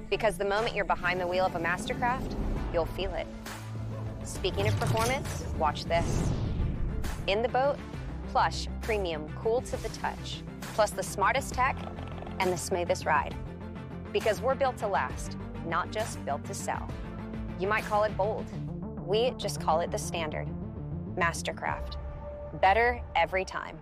because the moment you're behind the wheel of a Mastercraft, you'll feel it. Speaking of performance, watch this. In the boat, plush, premium, cool to the touch, plus the smartest tech and the smoothest ride. Because we're built to last, not just built to sell. You might call it bold. We just call it the standard. Mastercraft. Better every time.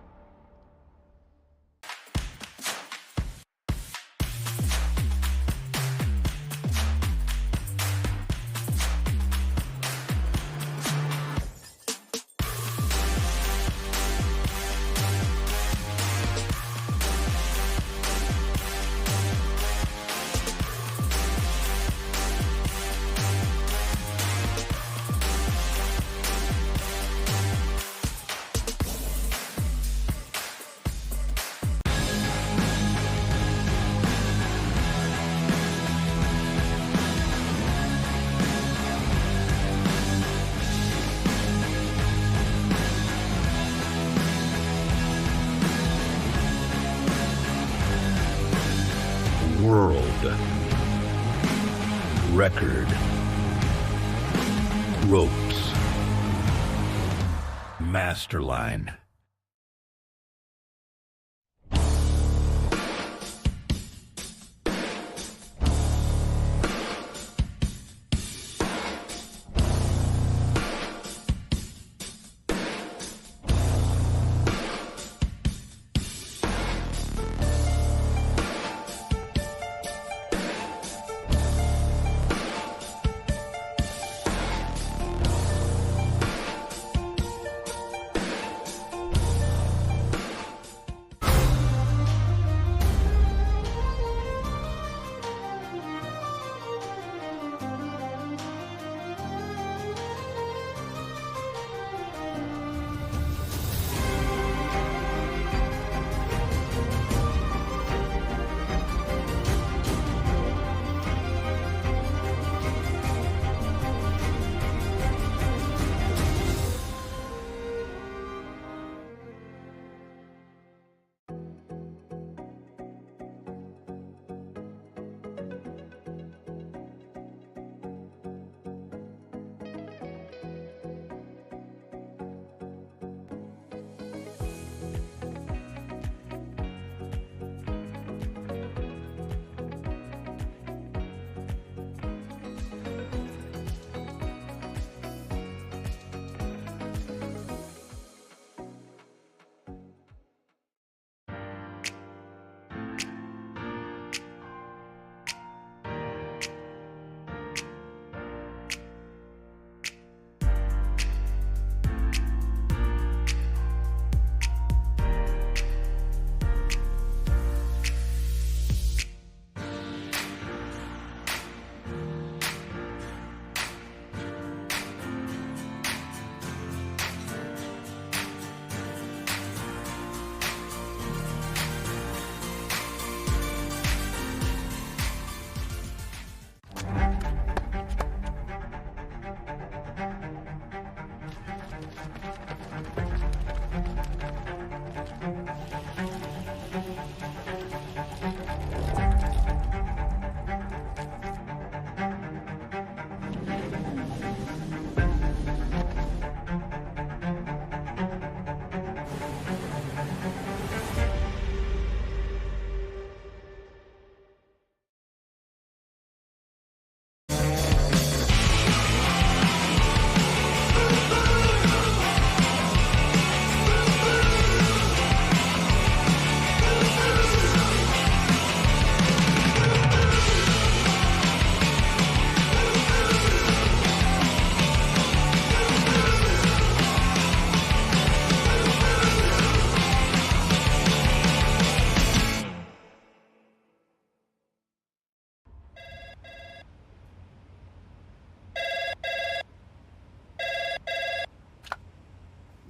World record ropes Masterline.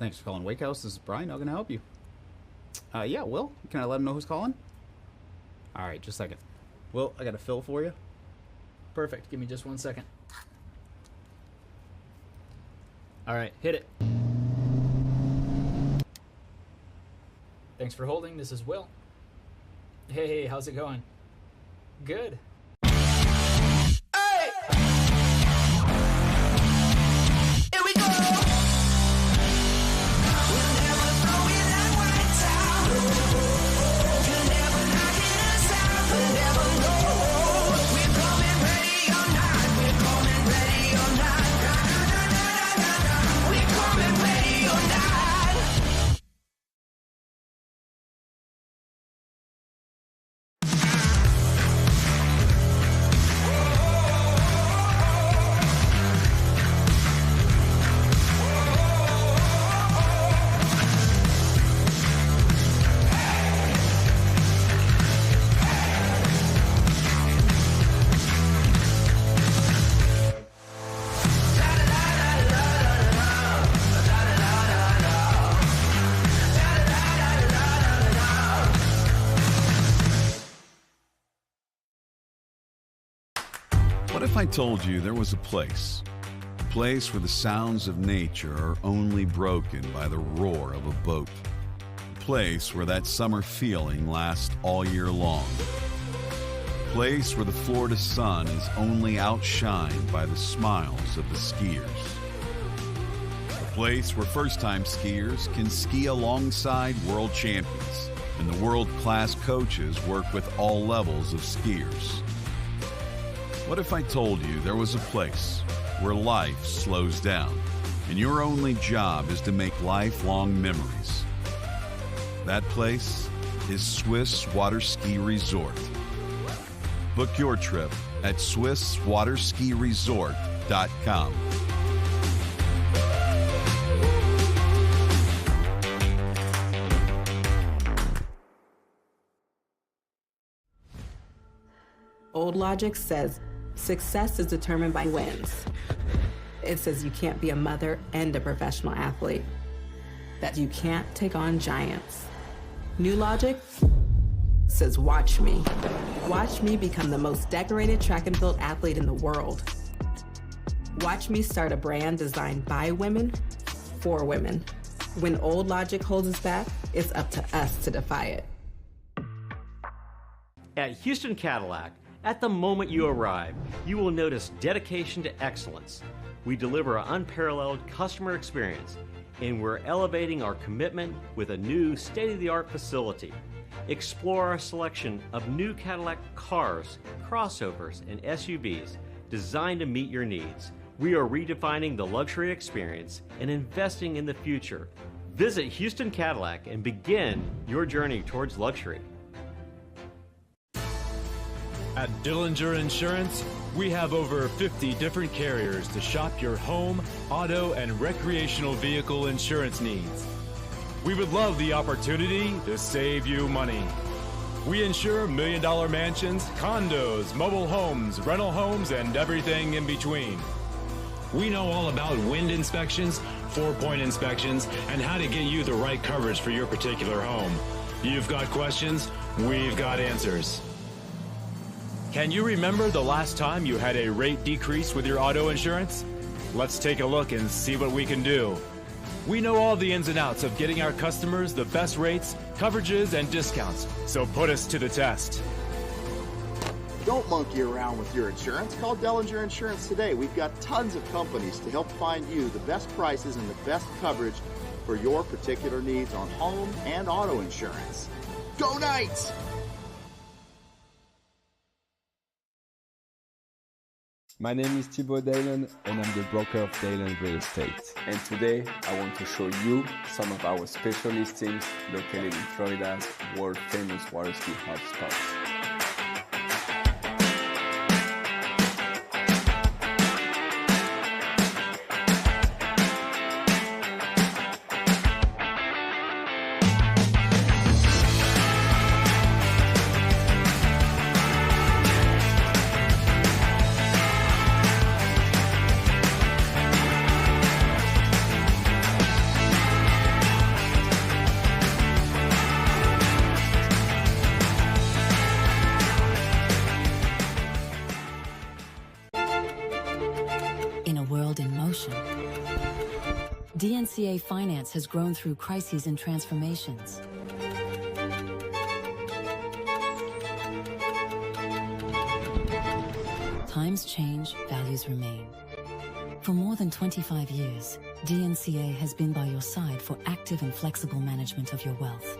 Thanks for calling Wake House. This is Brian. How can I help you? Yeah, Will, can I let him know who's calling? All right, just a second. Will, I got a fill for you. Perfect. Give me just 1 second. All right, hit it. Thanks for holding. This is Will. Hey, how's it going? Good. What if I told you there was a place where the sounds of nature are only broken by the roar of a boat, a place where that summer feeling lasts all year long, a place where the Florida sun is only outshined by the smiles of the skiers, a place where first-time skiers can ski alongside world champions and the world-class coaches work with all levels of skiers. What if I told you there was a place where life slows down and your only job is to make lifelong memories? That place is Swiss Water Ski Resort. Book your trip at SwissWaterSkiResort.com. Old logic says success is determined by wins. It says you can't be a mother and a professional athlete, that you can't take on giants. New logic says watch me. Watch me become the most decorated track and field athlete in the world. Watch me start a brand designed by women, for women. When old logic holds us back, it's up to us to defy it. At Houston Cadillac, at the moment you arrive, you will notice dedication to excellence. We deliver an unparalleled customer experience, and we're elevating our commitment with a new state-of-the-art facility. Explore our selection of new Cadillac cars, crossovers, and SUVs designed to meet your needs. We are redefining the luxury experience and investing in the future. Visit Houston Cadillac and begin your journey towards luxury. At Dillinger Insurance, we have over 50 different carriers to shop your home, auto, and recreational vehicle insurance needs. We would love the opportunity to save you money. We insure million-dollar mansions, condos, mobile homes, rental homes, and everything in between. We know all about wind inspections, 4-point inspections, and how to get you the right coverage for your particular home. You've got questions, we've got answers. Can you remember the last time you had a rate decrease with your auto insurance? Let's take a look and see what we can do. We know all the ins and outs of getting our customers the best rates, coverages, and discounts, so put us to the test. Don't monkey around with your insurance. Call Dellinger Insurance today. We've got tons of companies to help find you the best prices and the best coverage for your particular needs on home and auto insurance. Go Knights! My name is Thibaut Dalen and I'm the broker of Dalen Real Estate. And today I want to show you some of our special listings located in Florida's world famous water ski hotspots. DNCA finance has grown through crises and transformations. Times change, values remain. For more than 25 years, DNCA has been by your side for active and flexible management of your wealth.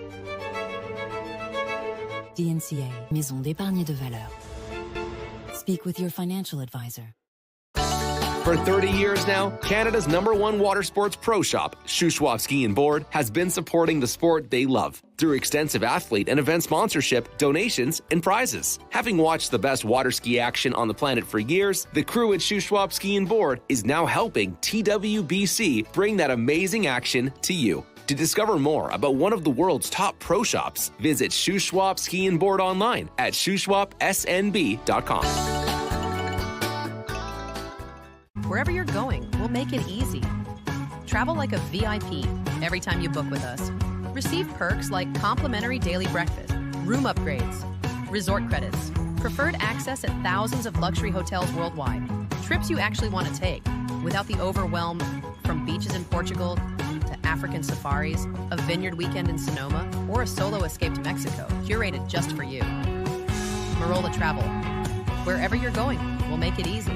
DNCA, Maison d'épargne de valeur. Speak with your financial advisor. For 30 years now, Canada's #1 water sports pro shop, Shuswap Ski and Board, has been supporting the sport they love through extensive athlete and event sponsorship, donations, and prizes. Having watched the best water ski action on the planet for years, the crew at Shuswap Ski and Board is now helping TWBC bring that amazing action to you. To discover more about one of the world's top pro shops, visit Shuswap Ski and Board online at shushwapsnb.com. Wherever you're going, we'll make it easy. Travel like a VIP every time you book with us. Receive perks like complimentary daily breakfast, room upgrades, resort credits, preferred access at thousands of luxury hotels worldwide, trips you actually want to take without the overwhelm from beaches in Portugal to African safaris, a vineyard weekend in Sonoma, or a solo escape to Mexico, curated just for you. Marola Travel. Wherever you're going, we'll make it easy.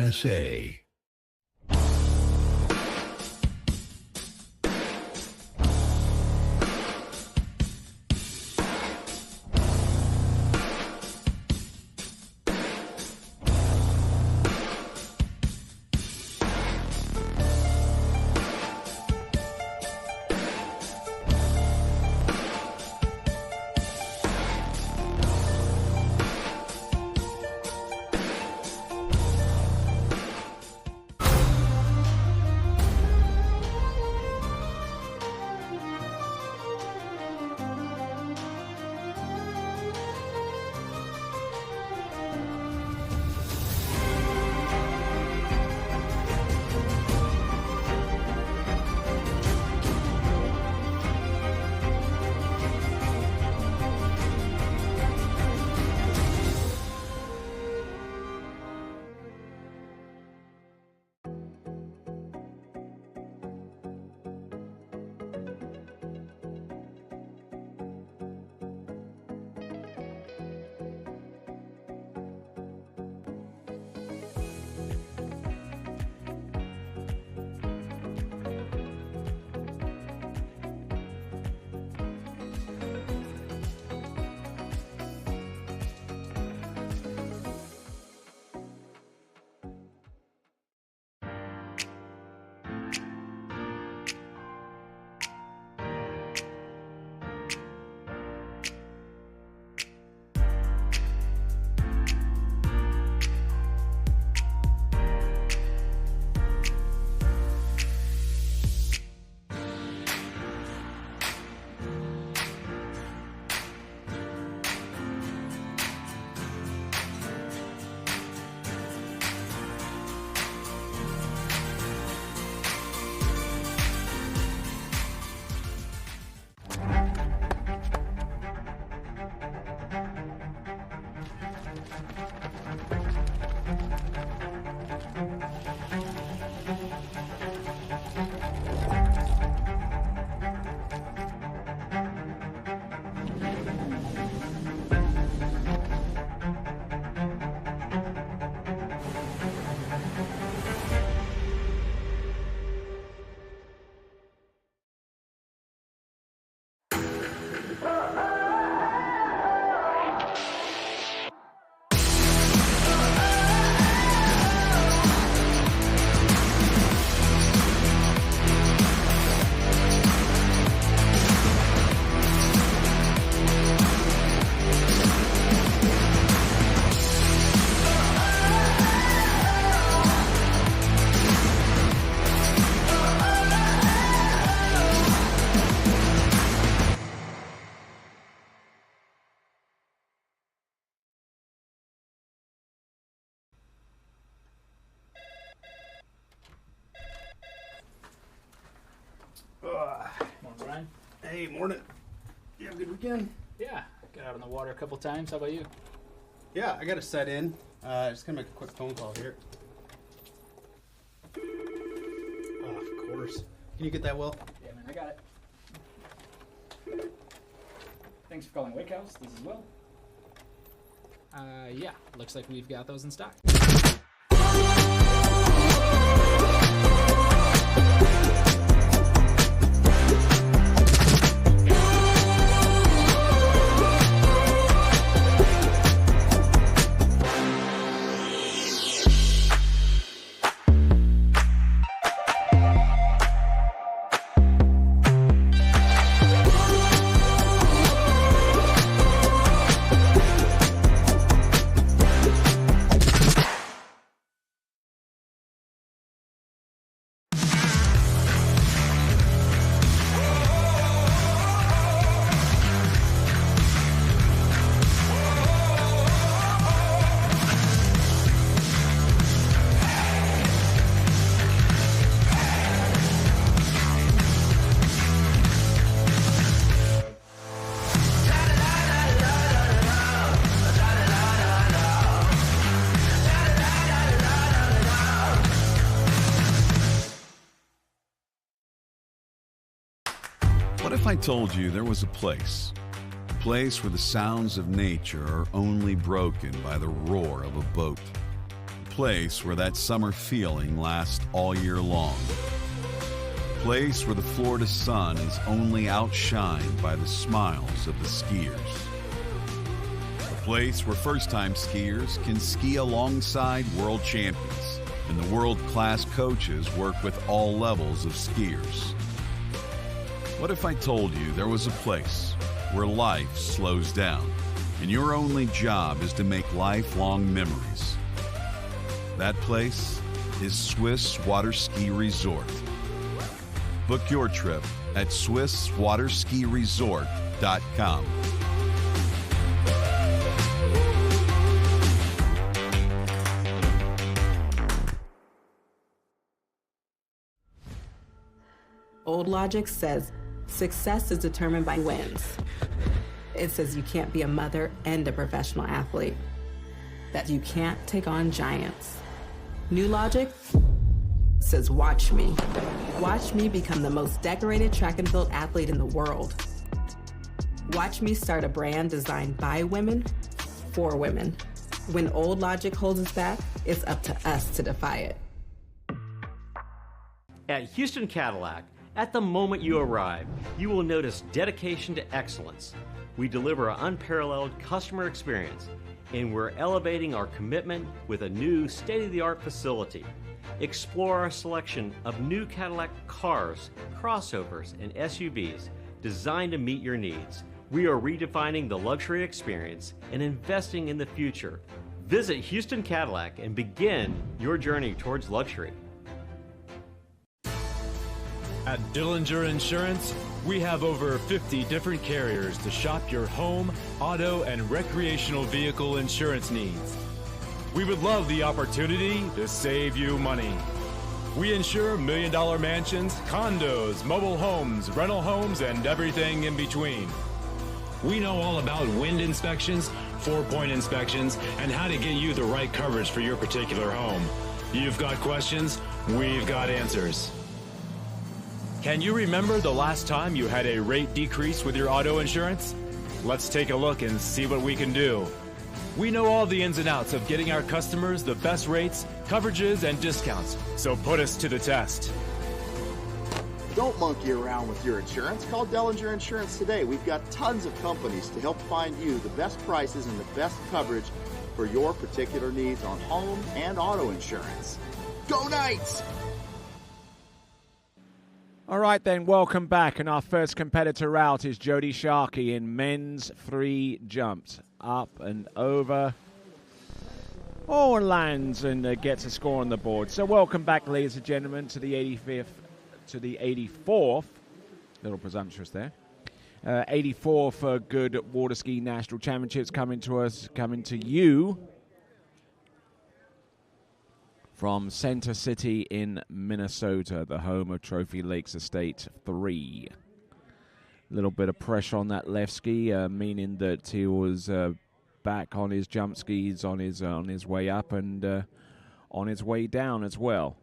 USA. Morning, Brian. Hey, morning. You have a good weekend? Yeah, got out on the water a couple times. How about you? Yeah, I got to set in. Just gonna make a quick phone call here. Oh, of course. Can you get that, Will? Yeah, man, I got it. Thanks for calling Wake House. This is Will. Yeah, looks like we've got those in stock. What if I told you there was a place where the sounds of nature are only broken by the roar of a boat, a place where that summer feeling lasts all year long. A place where the Florida sun is only outshined by the smiles of the skiers. A place where first-time skiers can ski alongside world champions, and the world-class coaches work with all levels of skiers. What if I told you there was a place where life slows down and your only job is to make lifelong memories? That place is Swiss Water Ski Resort. Book your trip at SwissWaterSkiResort.com. Old logic says success is determined by wins. It says you can't be a mother and a professional athlete, that you can't take on giants. New logic says watch me. Watch me become the most decorated track and field athlete in the world. Watch me start a brand designed by women, for women. When old logic holds us back, it's up to us to defy it. At Houston Cadillac, at the moment you arrive, you will notice dedication to excellence. We deliver an unparalleled customer experience, and we're elevating our commitment with a new state-of-the-art facility. Explore our selection of new Cadillac cars, crossovers, and SUVs designed to meet your needs. We are redefining the luxury experience and investing in the future. Visit Houston Cadillac and begin your journey towards luxury. At Dillinger Insurance, we have over 50 different carriers to shop your home, auto, and recreational vehicle insurance needs. We would love the opportunity to save you money. We insure million-dollar mansions, condos, mobile homes, rental homes, and everything in between. We know all about wind inspections, 4-point inspections, and how to get you the right coverage for your particular home. You've got questions, we've got answers. Can you remember the last time you had a rate decrease with your auto insurance? Let's take a look and see what we can do. We know all the ins and outs of getting our customers the best rates, coverages, and discounts, so put us to the test. Don't monkey around with your insurance. Call Dellinger Insurance today. We've got tons of companies to help find you the best prices and the best coverage for your particular needs on home and auto insurance. Go Knights! All right, then, welcome back. And our first competitor out is Jody Sharkey in men's 3 jumps. Up and over. Oh, and lands and gets a score on the board. So welcome back, ladies and gentlemen, to the 84th. Little presumptuous there. 84th Goode Water Ski National Championships coming to you from Center City in Minnesota, the home of Trophy Lakes Estate 3. A little bit of pressure on that left ski, meaning that he was back on his jump skis on his way up and on his way down as well.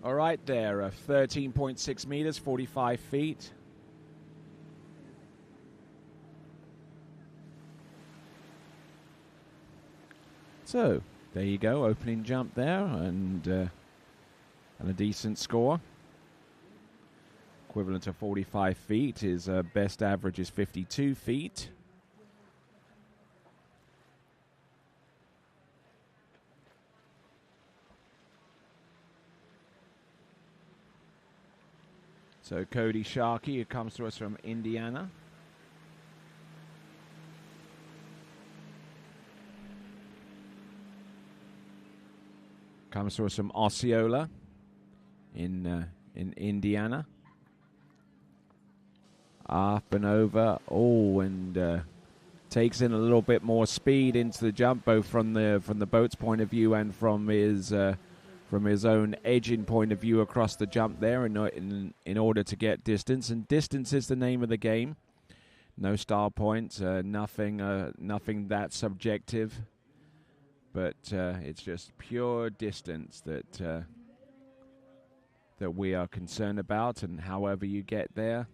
All right, there, 13.6 meters, 45 feet. So, there you go, opening jump there, and a decent score. Equivalent to 45 feet. His best average is 52 feet. So Cody Sharkey, who comes to us from Indiana. Comes to us from Osceola in Indiana. Up and over. Oh, and takes in a little bit more speed into the jump, both from the boat's point of view and from his own edging point of view across the jump there in order to get distance. And distance is the name of the game. No star points, nothing that subjective. but it's just pure distance that we are concerned about, and however you get there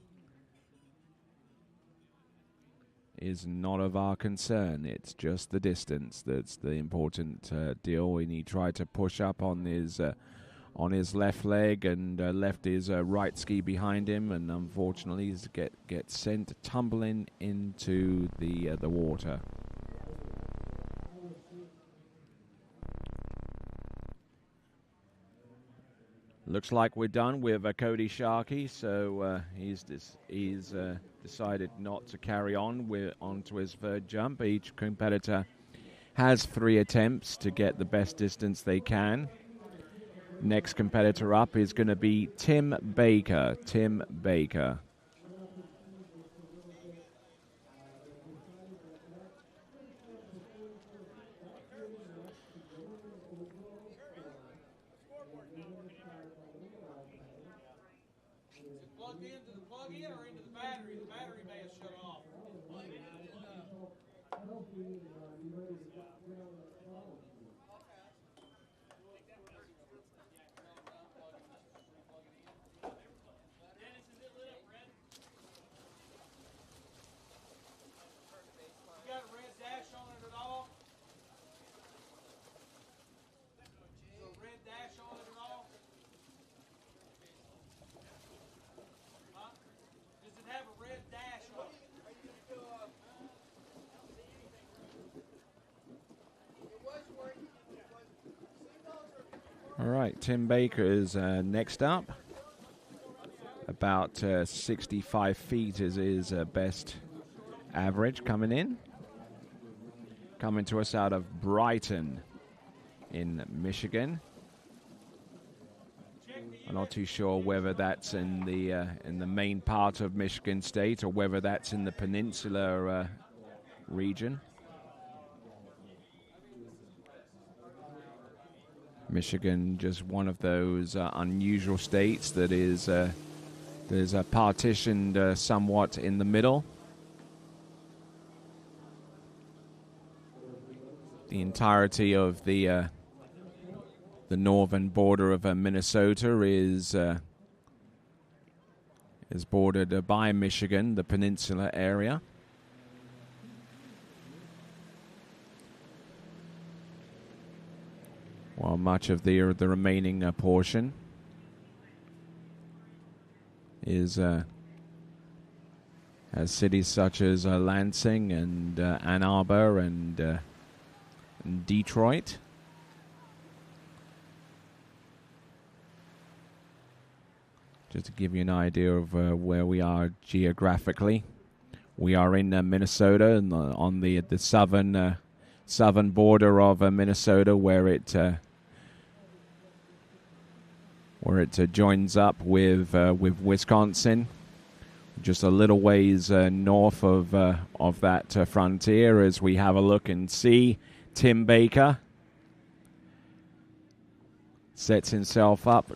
is not of our concern. It's just the distance that's the important deal. And he tried to push up on his left leg and left his right ski behind him, and unfortunately he's get sent tumbling into the water. Looks like we're done with Cody Sharkey, so he's decided not to carry on onto his third jump. Each competitor has 3 attempts to get the best distance they can. Next competitor up is going to be Tim Baker. Tim Baker. Plugged into the plug-in or into the battery? The battery may have shut off. You got a red dash on it at all? Is there a red dash on it at all? Huh? Does it have a red dash on it? All right, Tim Baker is next up. About 65 feet is his best average coming in. Coming to us out of Brighton in Michigan. I'm not too sure whether that's in the main part of Michigan State or whether that's in the peninsula region. Michigan, just one of those unusual states that is there's partitioned somewhat in the middle. The entirety of the northern border of Minnesota is bordered by Michigan, the peninsula area. While much of the remaining portion is has cities such as Lansing and Ann Arbor and Detroit. Just to give you an idea of where we are geographically, we are in Minnesota and on the southern border of Minnesota, where it joins up with Wisconsin, just a little ways north of that frontier. As we have a look and see Tim Baker sets himself up.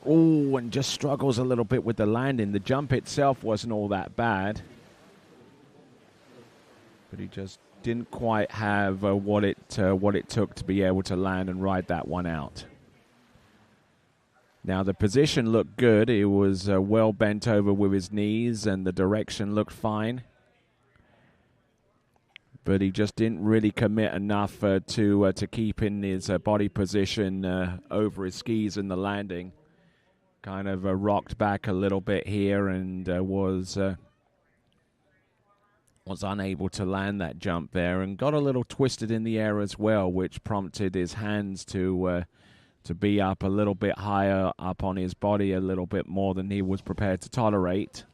Oh, and just struggles a little bit with the landing. The jump itself wasn't all that bad, but he just didn't quite have what it took to be able to land and ride that one out. Now, the position looked good. He was well bent over with his knees, and the direction looked fine. But he just didn't really commit enough to keep in his body position over his skis in the landing. Kind of rocked back a little bit here and was unable to land that jump there, and got a little twisted in the air as well, which prompted his hands to be up a little bit higher up on his body, a little bit more than he was prepared to tolerate.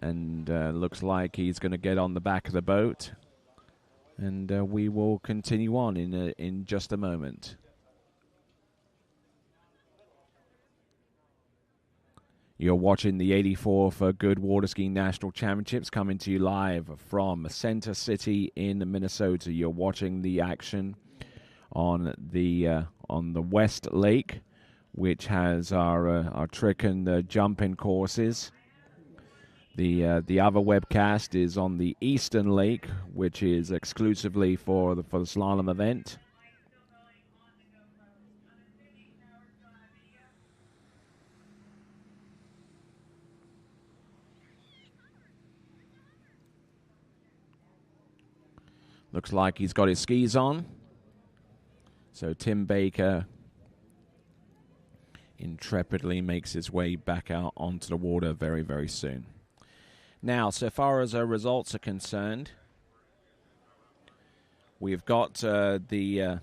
And looks like he's going to get on the back of the boat, and we will continue on in just a moment. You're watching the 84th Goode Water Skiing National Championships, coming to you live from Center City in Minnesota. You're watching the action on the West Lake, which has our trick and jumping courses. The other webcast is on the Eastern Lake, which is exclusively for the slalom event. Looks like he's got his skis on. So Tim Baker intrepidly makes his way back out onto the water very, very soon. Now, so far as our results are concerned, we've got the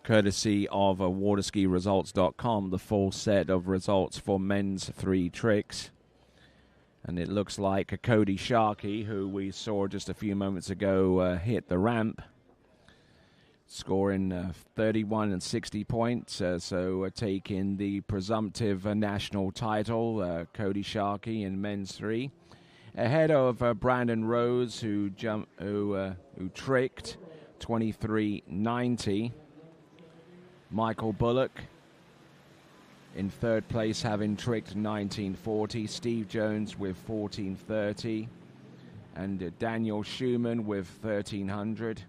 courtesy of waterskiresults.com, the full set of results for men's 3 tricks. And it looks like Cody Sharkey, who we saw just a few moments ago, hit the ramp, scoring 31 and 60 points. So taking the presumptive national title, Cody Sharkey in men's 3, ahead of Brandon Rose, who tricked 23.90. Michael Bullock in third place, having tricked 1940. Steve Jones with 1430. And Daniel Schumann with 1300.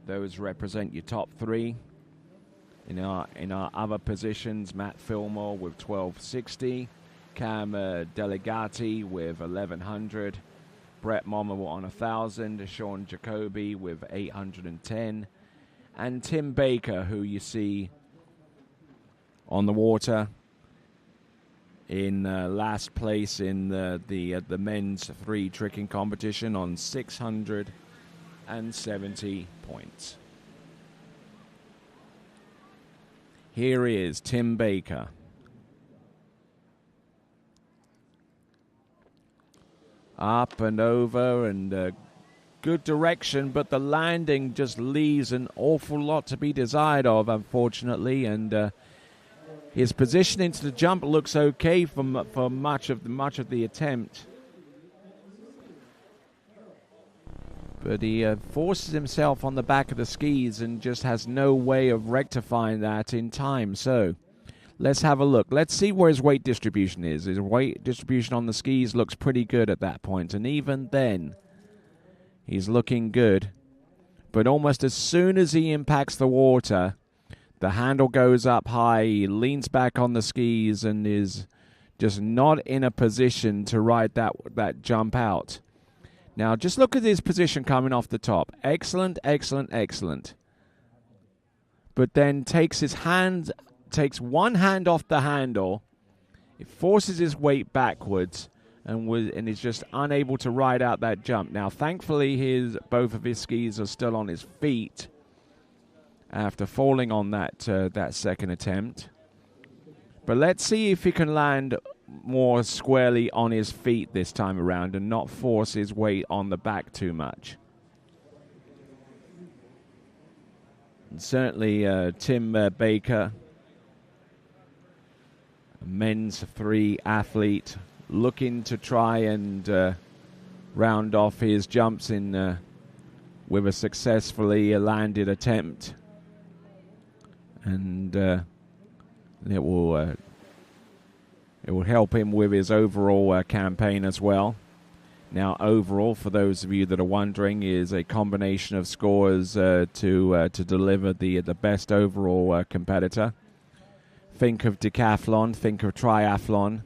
Those represent your top 3. In our other positions, Matt Fillmore with 1260. Cam Delegati with 1100. Brett Mommer on 1000. Sean Jacoby with 810. And Tim Baker, who you see on the water in last place in the men's 3 tricking competition on 670 points. Here is Tim Baker. Up and over and good direction, but the landing just leaves an awful lot to be desired of, unfortunately, and his position into the jump looks okay for much of the attempt, but he forces himself on the back of the skis and just has no way of rectifying that in time. So let's have a look. Let's see where his weight distribution is. His weight distribution on the skis looks pretty good at that point, and even then, he's looking good. But almost as soon as he impacts the water, the handle goes up high, he leans back on the skis and is just not in a position to ride that jump out. Now, just look at his position coming off the top. Excellent, excellent, excellent. But then takes one hand off the handle, it forces his weight backwards, and is just unable to ride out that jump. Now, thankfully, both of his skis are still on his feet after falling on that second attempt. But let's see if he can land more squarely on his feet this time around and not force his weight on the back too much. And certainly Tim Baker, a men's 3 athlete, looking to try and round off his jumps with a successfully landed attempt. And it will help him with his overall campaign as well. Now, overall, for those of you that are wondering, is a combination of scores to deliver the best overall competitor. Think of decathlon, think of triathlon,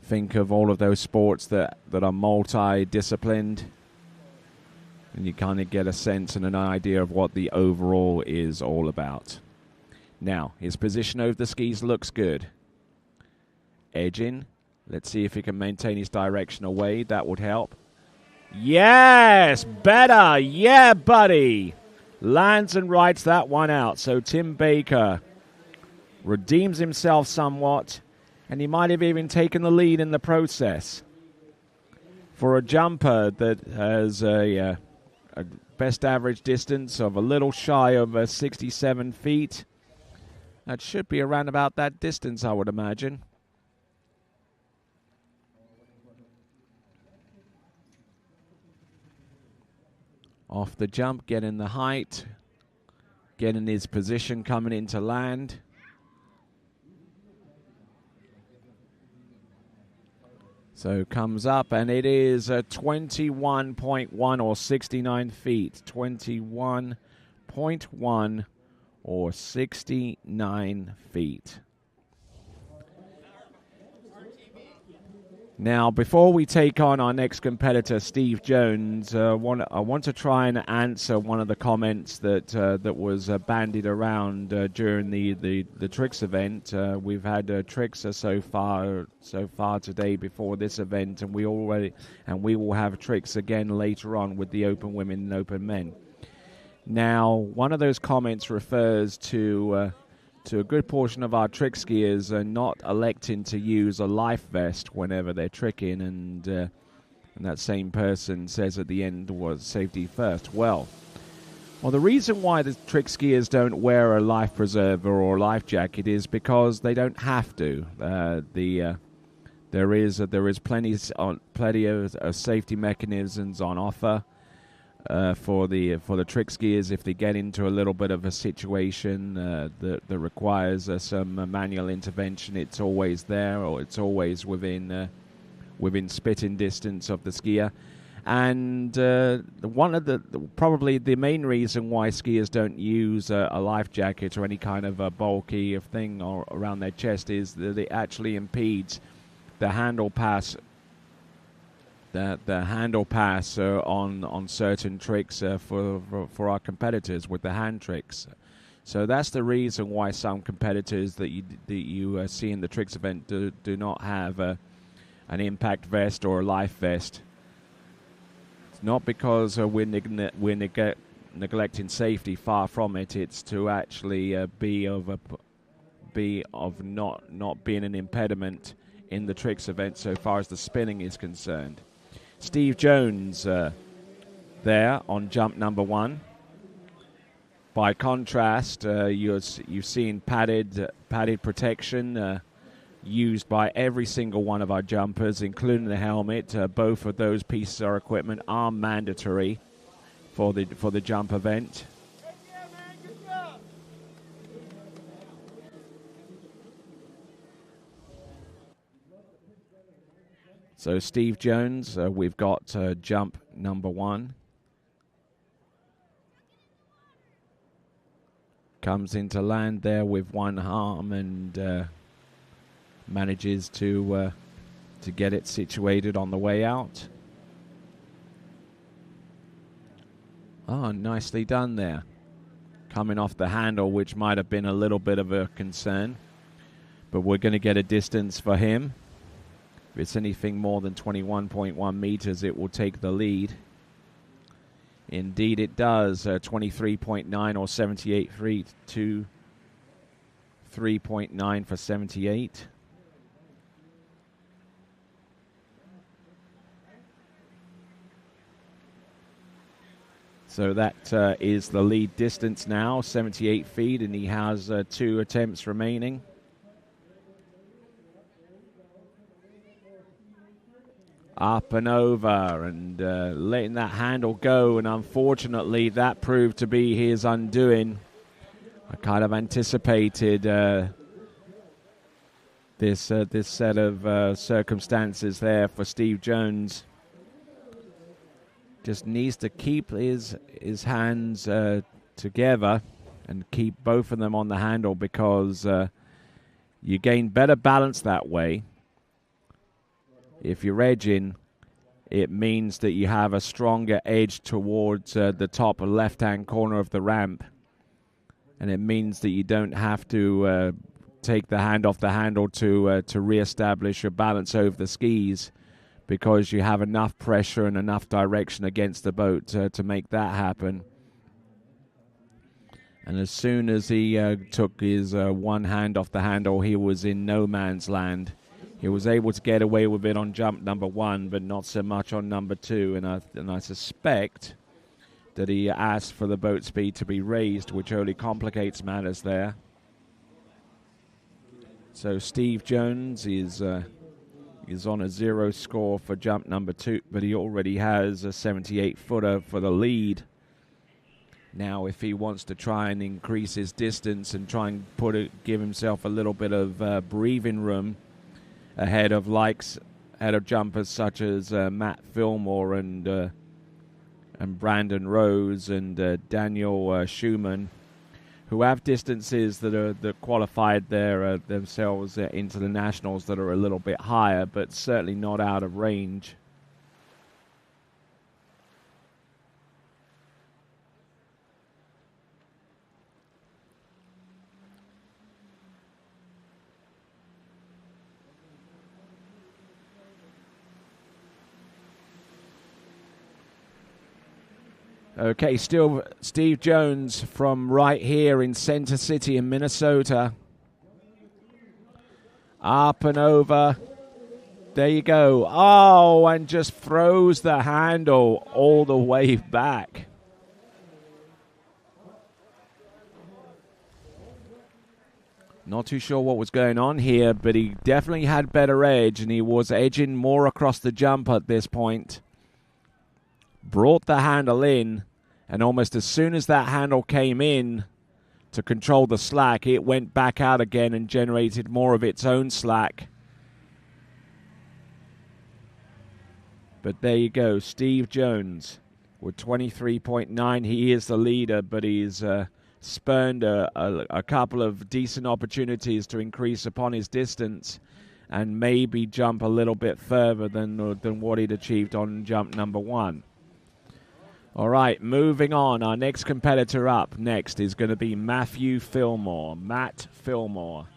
think of all of those sports that are multi-disciplined. And you kind of get a sense and an idea of what the overall is all about. Now, his position over the skis looks good. Edging. Let's see if he can maintain his direction away. That would help. Yes! Better! Yeah, buddy! Lands and rides that one out. So Tim Baker redeems himself somewhat, and he might have even taken the lead in the process. For a jumper that has a best average distance of a little shy of 67 feet. That should be around about that distance, I would imagine. Off the jump, getting the height, getting his position coming into land. So comes up, and it is 21.1 or 69 feet. 21.1 or 69 feet. Now, before we take on our next competitor, Steve Jones, I want to try and answer one of the comments that was bandied around during the Tricks event. We've had Tricks so far today before this event, and we will have Tricks again later on with the Open Women and Open Men. Now, one of those comments refers to a good portion of our trick skiers are not electing to use a life vest whenever they're tricking, and that same person says at the end was safety first. Well, the reason why the trick skiers don't wear a life preserver or a life jacket is because they don't have to. There is plenty of safety mechanisms on offer. For the trick skiers, if they get into a little bit of a situation that requires some manual intervention, it's always there, or it's always within spitting distance of the skier. And one of probably the main reason why skiers don't use a life jacket or any kind of a bulky thing around their chest is that it actually impedes the handle pass. The handle pass on certain tricks for our competitors with the hand tricks. So that's the reason why some competitors that you see in the Tricks event do not have an impact vest or a life vest. It's not because we're neglecting safety. Far from it. It's to actually be of not being an impediment in the Tricks event so far as the spinning is concerned. Steve Jones there on jump number 1. By contrast, you've seen padded protection used by every single one of our jumpers, including the helmet. Both of those pieces of equipment are mandatory for the jump event. So Steve Jones, we've got jump number 1. Comes into land there with one arm and manages to get it situated on the way out. Oh, nicely done there. Coming off the handle, which might have been a little bit of a concern. But we're going to get a distance for him. If it's anything more than 21.1 meters, it will take the lead. Indeed, it does. 23.9 or 78 feet to 3.9 for 78. So that is the lead distance now, 78 feet, and he has 2 attempts remaining. Up and over and letting that handle go, and unfortunately that proved to be his undoing. I kind of anticipated this set of circumstances there for Steve Jones. Just needs to keep his hands together and keep both of them on the handle, because you gain better balance that way. If you're edging, it means that you have a stronger edge towards the top left-hand corner of the ramp. And it means that you don't have to take the hand off the handle to reestablish your balance over the skis, because you have enough pressure and enough direction against the boat to make that happen. And as soon as he took his one hand off the handle, he was in no man's land. He was able to get away with it on jump number 1, but not so much on number 2. And I suspect that he asked for the boat speed to be raised, which only complicates matters there. So Steve Jones is on a 0 score for jump number 2, but he already has a 78-footer for the lead. Now, if he wants to try and increase his distance and try and give himself a little bit of breathing room ahead of likes ahead of jumpers such as Matt Fillmore and Brandon Rose and Daniel Schumann, who have distances that qualified themselves into the nationals that are a little bit higher, but certainly not out of range. Okay, still Steve Jones from right here in Center City in Minnesota. Up and over. There you go. Oh, and just throws the handle all the way back. Not too sure what was going on here, but he definitely had better edge, and he was edging more across the jump at this point. Brought the handle in, and almost as soon as that handle came in to control the slack, it went back out again and generated more of its own slack. But there you go, Steve Jones with 23.9. He is the leader, but he's spurned a couple of decent opportunities to increase upon his distance and maybe jump a little bit further than what he'd achieved on jump number one. All right, moving on. Our next competitor up next is going to be Matthew Fillmore. Matt Fillmore.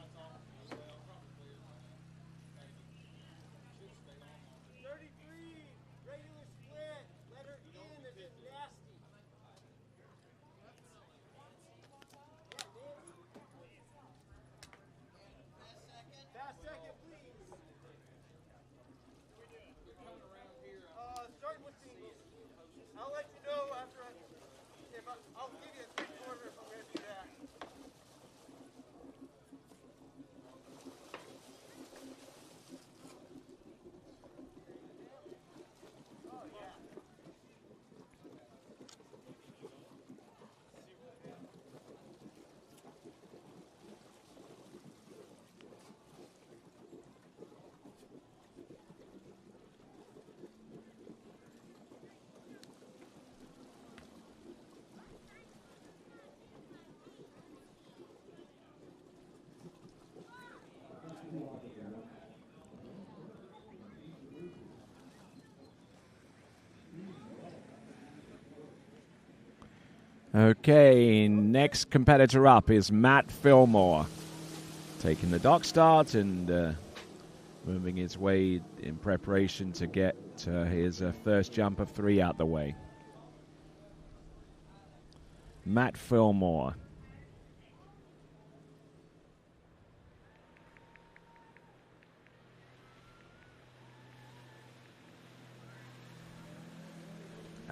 Okay, next competitor up is Matt Fillmore. Taking the dock start and moving his way in preparation to get his first jump of 3 out the way. Matt Fillmore.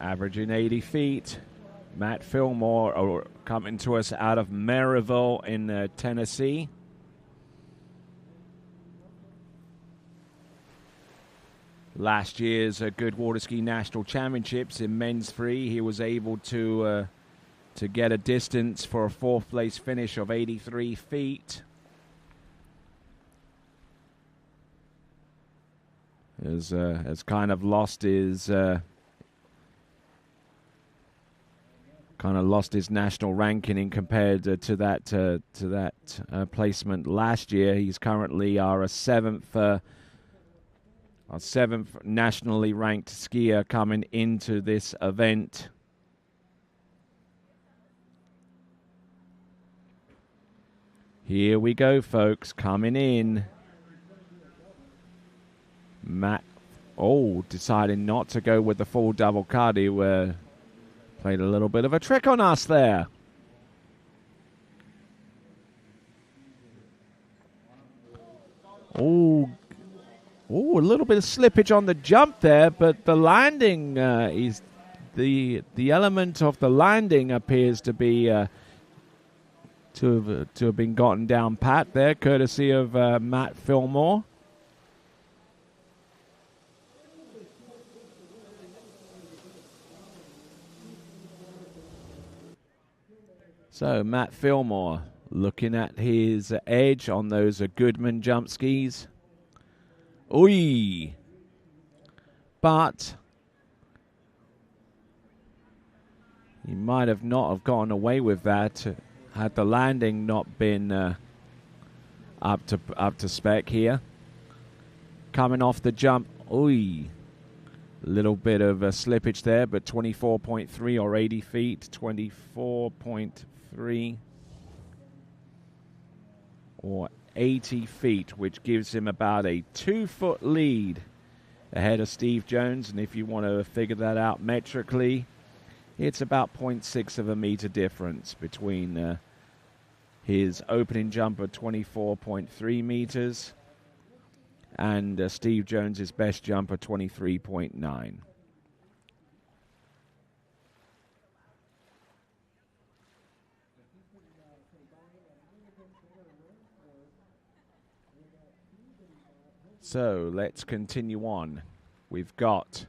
Averaging 80 feet. Matt Fillmore coming to us out of Maryville in Tennessee. Last year's Good Water Ski National Championships in men's free, he was able to get a distance for a 4th place finish of 83 feet. Has kind of lost his national ranking in compared to that placement last year. He's currently our 7th nationally ranked skier coming into this event. Here we go, folks, coming in. Matt, deciding not to go with the full double cut. He played a little bit of a trick on us there. A little bbit of slippage on the jump there, but the landing is the element of the landing appears to be to have been gotten down pat there, courtesy of Matt Fillmore. So Matt Fillmore looking at his edge on those Goodman jump skis. Ooh, but he might have not have gotten away with that had the landing not been up to spec here. Coming off the jump, a little bit of a slippage there, but 24.3 or 80 feet, 24.3 or 80 feet, which gives him about a 2-foot lead ahead of Steve Jones. And if you want to figure that out metrically, it's about 0.6 of a meter difference between his opening jump of 24.3 meters and Steve Jones's best jump of 23.9. So let's continue on. We've got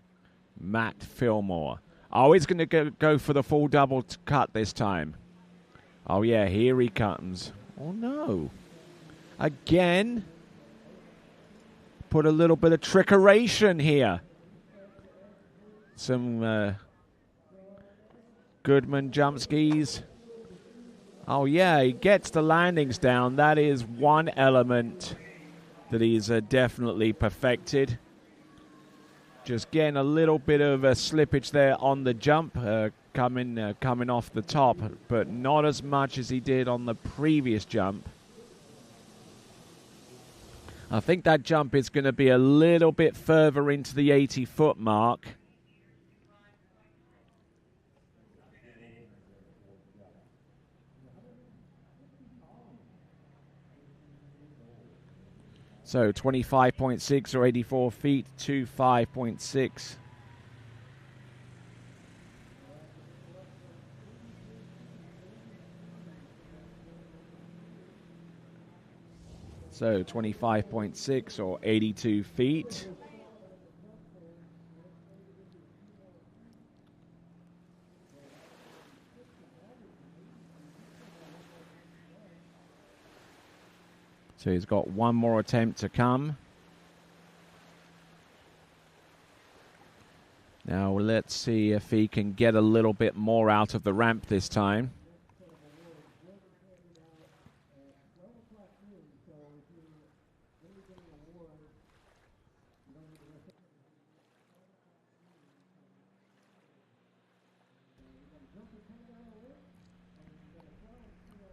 Matt Fillmore. Oh, he's going to go for the full double cut this time. Oh, yeah, here he comes. Oh, no. Again. Put a little bit of trickeration here. Some Goodman jump skis. Oh, yeah, he gets the landings down. That is one element that he's definitely perfected. Just getting a little bit of a slippage there on the jump, coming off the top, but not as much as he did on the previous jump. I think that jump is going to be a little bit further into the 80-foot mark. So 25.6 or 84 feet to 5.6. So 25.6 or 82 feet. So he's got one more attempt to come. Now let's see if he can get a little bit more out of the ramp this time.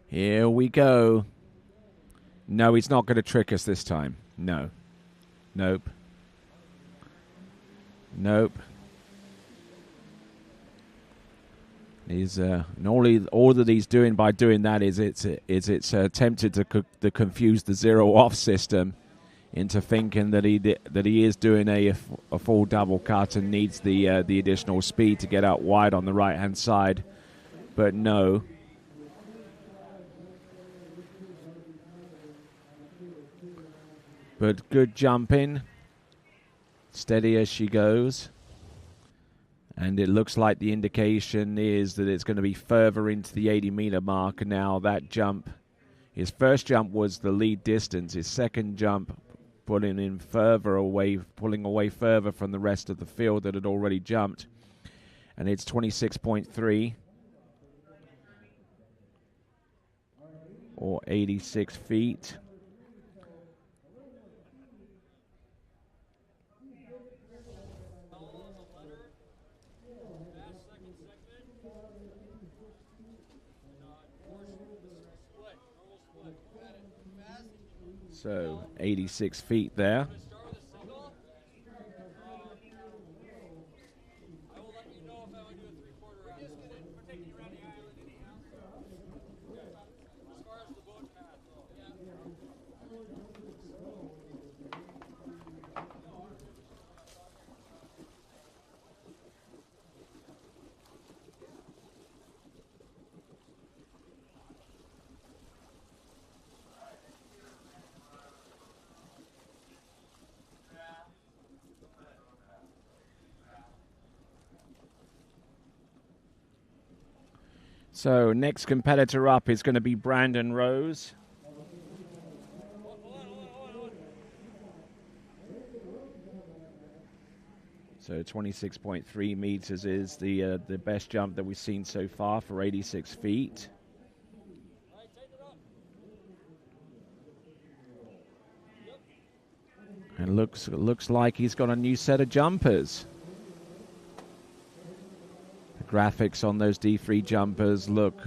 Here we go. No, he's not going to trick us this time. No. Nope. Nope. He's and all that he's doing by doing that is it's attempted to confuse the zero off system into thinking that he is doing a full double cut and needs the additional speed to get out wide on the right hand side, but no. But good jumping, steady as she goes. And it looks like the indication is that it's going to be further into the 80-meter mark. Now that jump, his first jump was the lead distance. His second jump pulling away further from the rest of the field that had already jumped. And it's 26.3 or 86 feet. So 86 feet there. So next competitor up is going to be Brandon Rose. So 26.3 meters is the best jump that we've seen so far for 86 feet. And looks like he's got a new set of jumpers. The graphics on those D3 jumpers look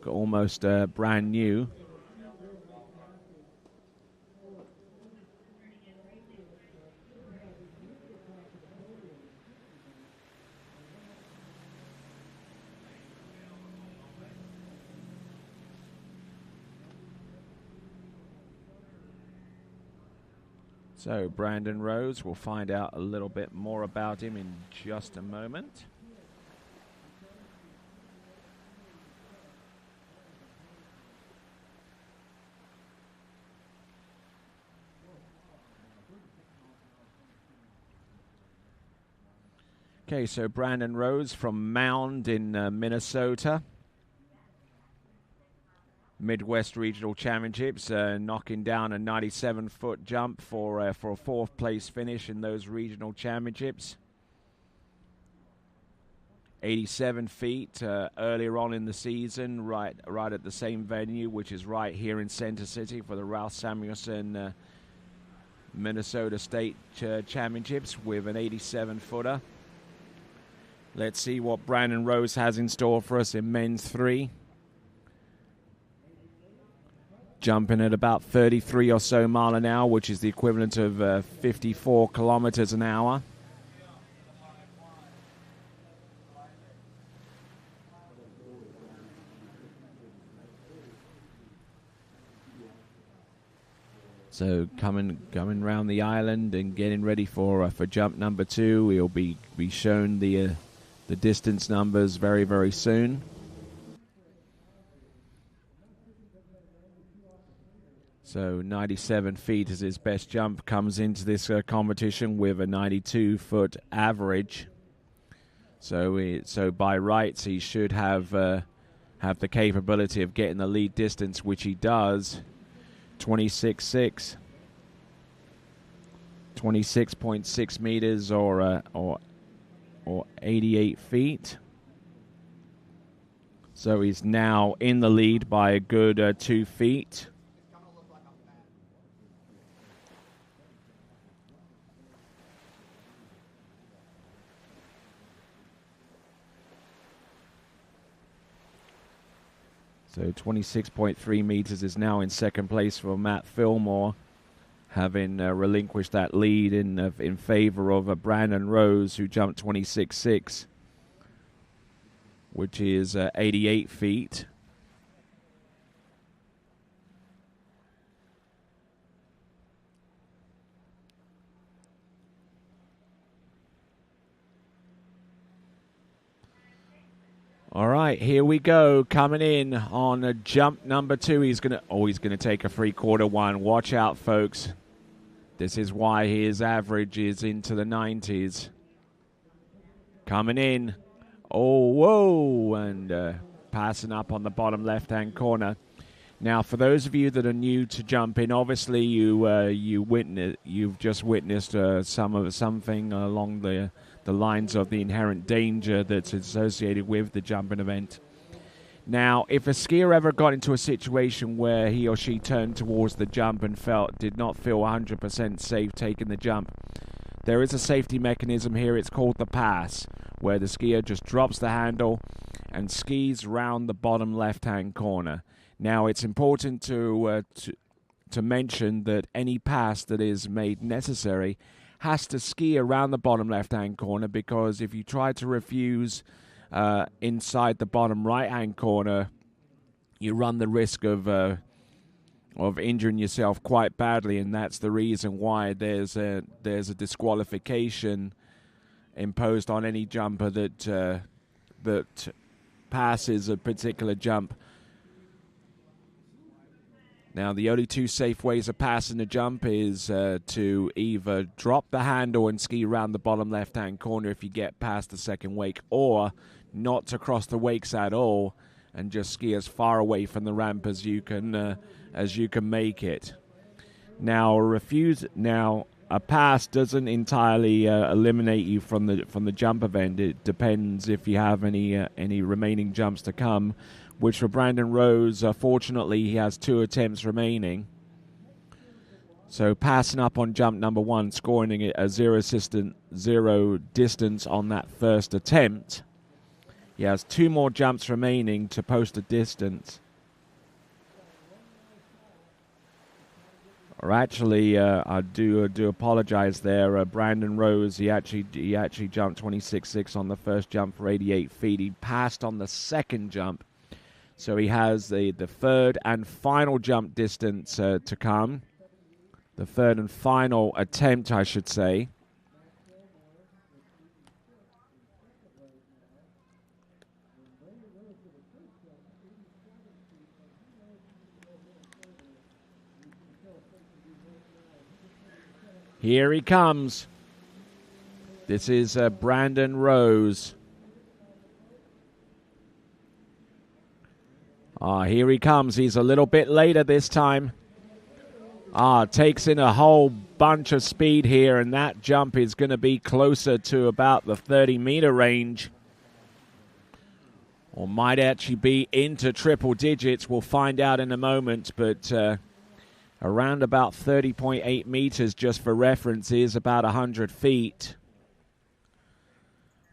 almost brand new. So Brandon Rose, we'll find out a little bit more about him in just a moment. Okay, so Brandon Rose from Mound in Minnesota. Midwest Regional Championships, knocking down a 97-foot jump for a fourth-place finish in those regional championships. 87 feet earlier on in the season, right at the same venue, which is right here in Center City for the Ralph Samuelson Minnesota State Championships with an 87-footer. Let's see what Brandon Rose has in store for us in men's 3. Jumping at about 33 or so mile an hour, which is the equivalent of 54 kilometers an hour. So coming around the island and getting ready for jump number 2. We'll be shown the distance numbers very, very soon. So 97 feet is his best jump. Comes into this competition with a 92-foot average. So by rights, he should have the capability of getting the lead distance, which he does. 26.6, 26.6 meters, or 88 feet. So he's now in the lead by a good 2 feet. So 26.3 meters is now in second place for Matt Fillmore, having relinquished that lead in favor of Brandon Rose, who jumped 26.6, which is 88 feet. All right, here we go. Coming in on jump number 2. He's gonna take a 3/4 one. Watch out, folks. This is why his average is into the 90s. Coming in. Oh, whoa, and passing up on the bottom left-hand corner. Now, for those of you that are new to jumping, obviously you've just witnessed something along the lines of the inherent danger that's associated with the jumping event. Now, if a skier ever got into a situation where he or she turned towards the jump and did not feel 100% safe taking the jump, there is a safety mechanism here. It's called the pass, where the skier just drops the handle and skis round the bottom left-hand corner. Now, it's important to mention that any pass that is made necessary has to ski around the bottom left-hand corner, because if you try to refuse inside the bottom right-hand corner, you run the risk of injuring yourself quite badly, and that's the reason why there's a disqualification imposed on any jumper that passes a particular jump. Now, the only 2 safe ways of passing a jump is to either drop the handle and ski around the bottom left-hand corner if you get past the second wake, or not to cross the wakes at all and just ski as far away from the ramp as you can make it. Now, a pass doesn't entirely eliminate you from the jump event. It depends if you have any remaining jumps to come, which for Brandon Rose, fortunately, he has 2 attempts remaining. So passing up on jump number 1, scoring it a zero distance on that first attempt. He has 2 more jumps remaining to post a distance. Or actually, I do apologize there. Brandon Rose, he actually jumped 26.6 on the first jump for 88 feet. He passed on the second jump, so he has the third and final jump distance to come. The third and final attempt, I should say. Here he comes. This is Brandon Rose. Here he comes. He's a little bit later this time. Takes in a whole bunch of speed here, and that jump is going to be closer to about the 30-meter range. Or might actually be into triple digits. We'll find out in a moment, but around about 30.8 meters, just for reference, is about 100 feet.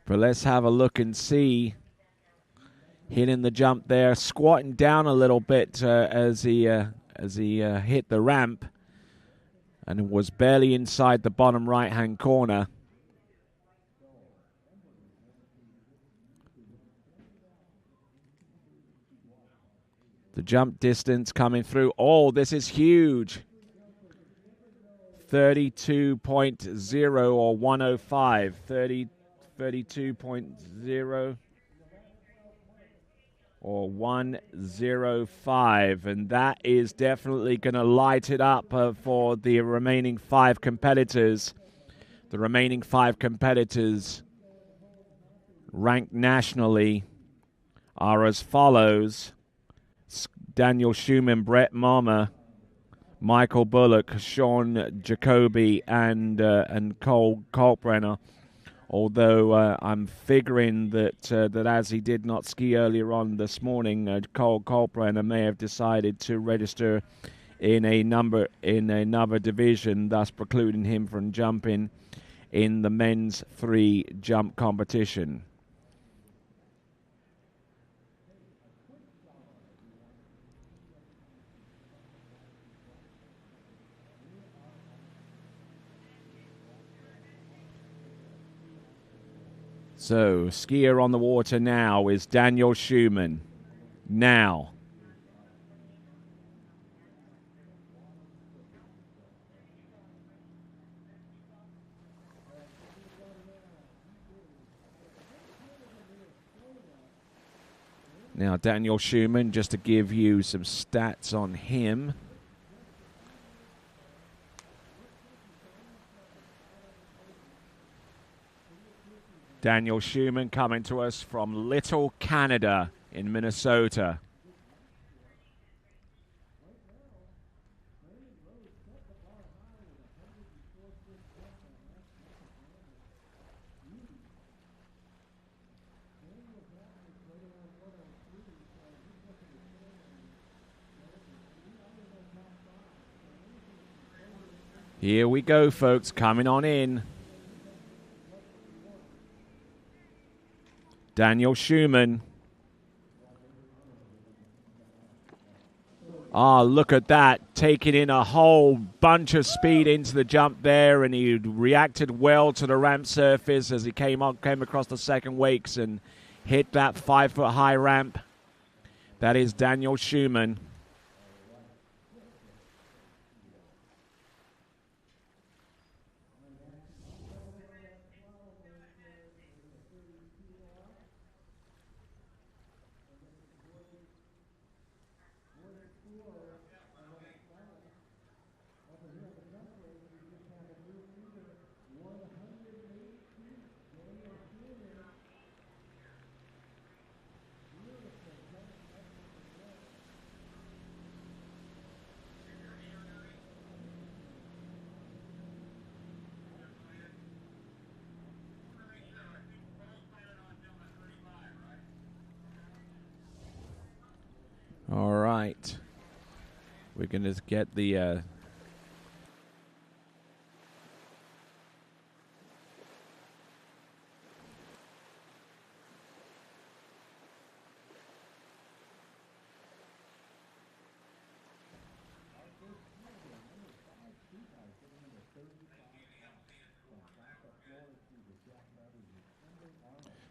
But let's have a look and see. Hitting the jump there, squatting down a little bit as he hit the ramp, and was barely inside the bottom right-hand corner. The jump distance coming through. Oh, this is huge. 32.0 or 105. 32.0 or 105. And that is definitely going to light it up for the remaining 5 competitors. The remaining 5 competitors ranked nationally are as follows. Daniel Schumann, Brett Mommer, Michael Bullock, Sean Jacoby, and Cole Kalkbrenner. Although I'm figuring that as he did not ski earlier on this morning, Cole Kalkbrenner may have decided to register in another division, thus precluding him from jumping in the men's 3 jump competition. So, skier on the water now is Daniel Schumann. Now. Now, Daniel Schumann, just to give you some stats on him. Daniel Schumann coming to us from Little Canada in Minnesota. Here we go, folks, coming on in. Daniel Schumann. Look at that. Taking in a whole bunch of speed into the jump there, and he reacted well to the ramp surface as he came across the second wakes and hit that 5-foot-high ramp. That is Daniel Schumann. right. We're going to get the...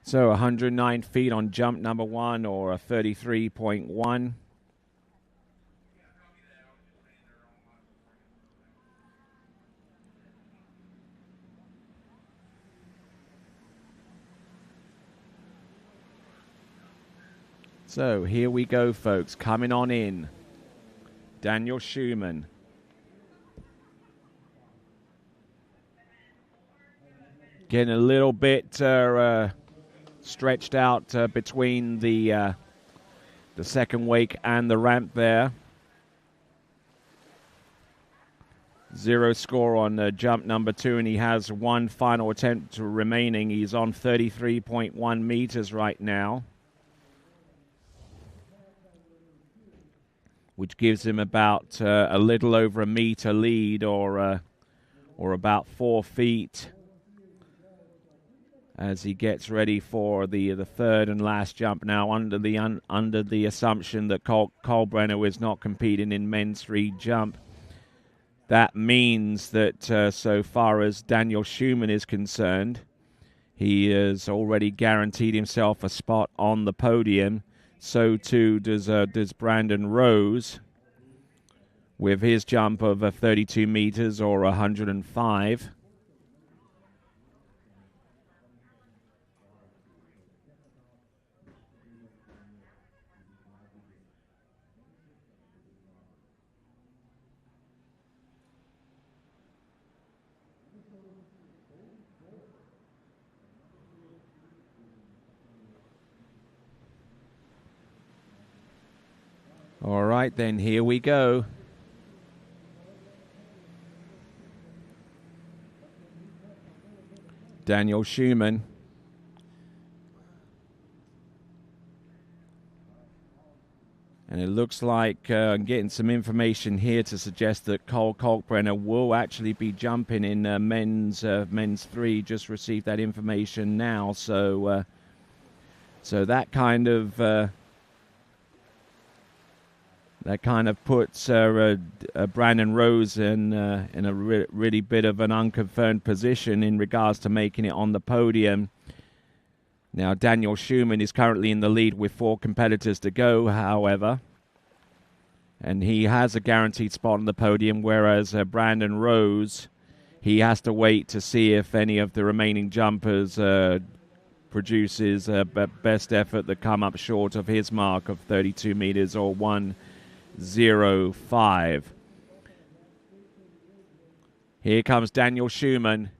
So 109 feet on jump number 1, or a 33.1. So here we go, folks. Coming on in. Daniel Schumann. Getting a little bit stretched out between the second wake and the ramp there. 0 score on jump number 2, and he has one final attempt remaining. He's on 33.1 meters right now, which gives him about a little over a meter lead, or about 4 feet, as he gets ready for the third and last jump now, under the assumption that Kalkbrenner is not competing in men's free jump. That means that so far as Daniel Schumann is concerned, he has already guaranteed himself a spot on the podium. So too does Brandon Rose, with his jump of 32 meters, or 105. All right, then, here we go. Daniel Schumann. And it looks like I'm getting some information here to suggest that Cole Kalkbrenner will actually be jumping in men's 3. Just received that information now. So that kind of... that kind of puts Brandon Rose in a really bit of an unconfirmed position in regards to making it on the podium. Now, Daniel Schumann is currently in the lead with 4 competitors to go, however. And he has a guaranteed spot on the podium, whereas Brandon Rose, he has to wait to see if any of the remaining jumpers produces a best effort that come up short of his mark of 32 meters, or 1:05. Here comes Daniel Schumann.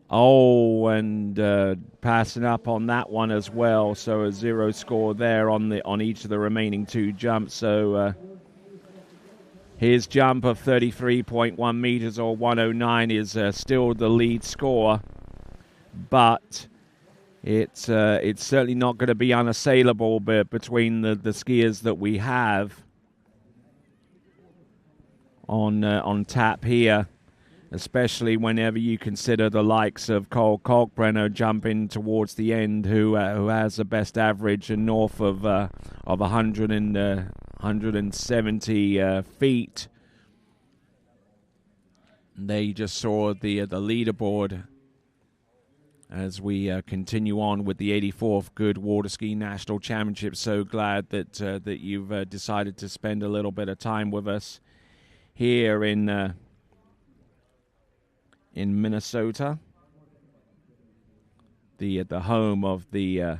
Oh, and passing up on that one as well. So a 0 score there on each of the remaining 2 jumps. So his jump of 33.1 meters, or 109, is still the lead score, but it's certainly not going to be unassailable between the skiers that we have on tap here, especially whenever you consider the likes of Cole Kalkbrenner jumping towards the end, who has a best average and north of 170 feet. There you just saw the leaderboard as we continue on with the 84th Goode Water Ski National Championship. So glad that you've decided to spend a little bit of time with us here in Minnesota, the home of the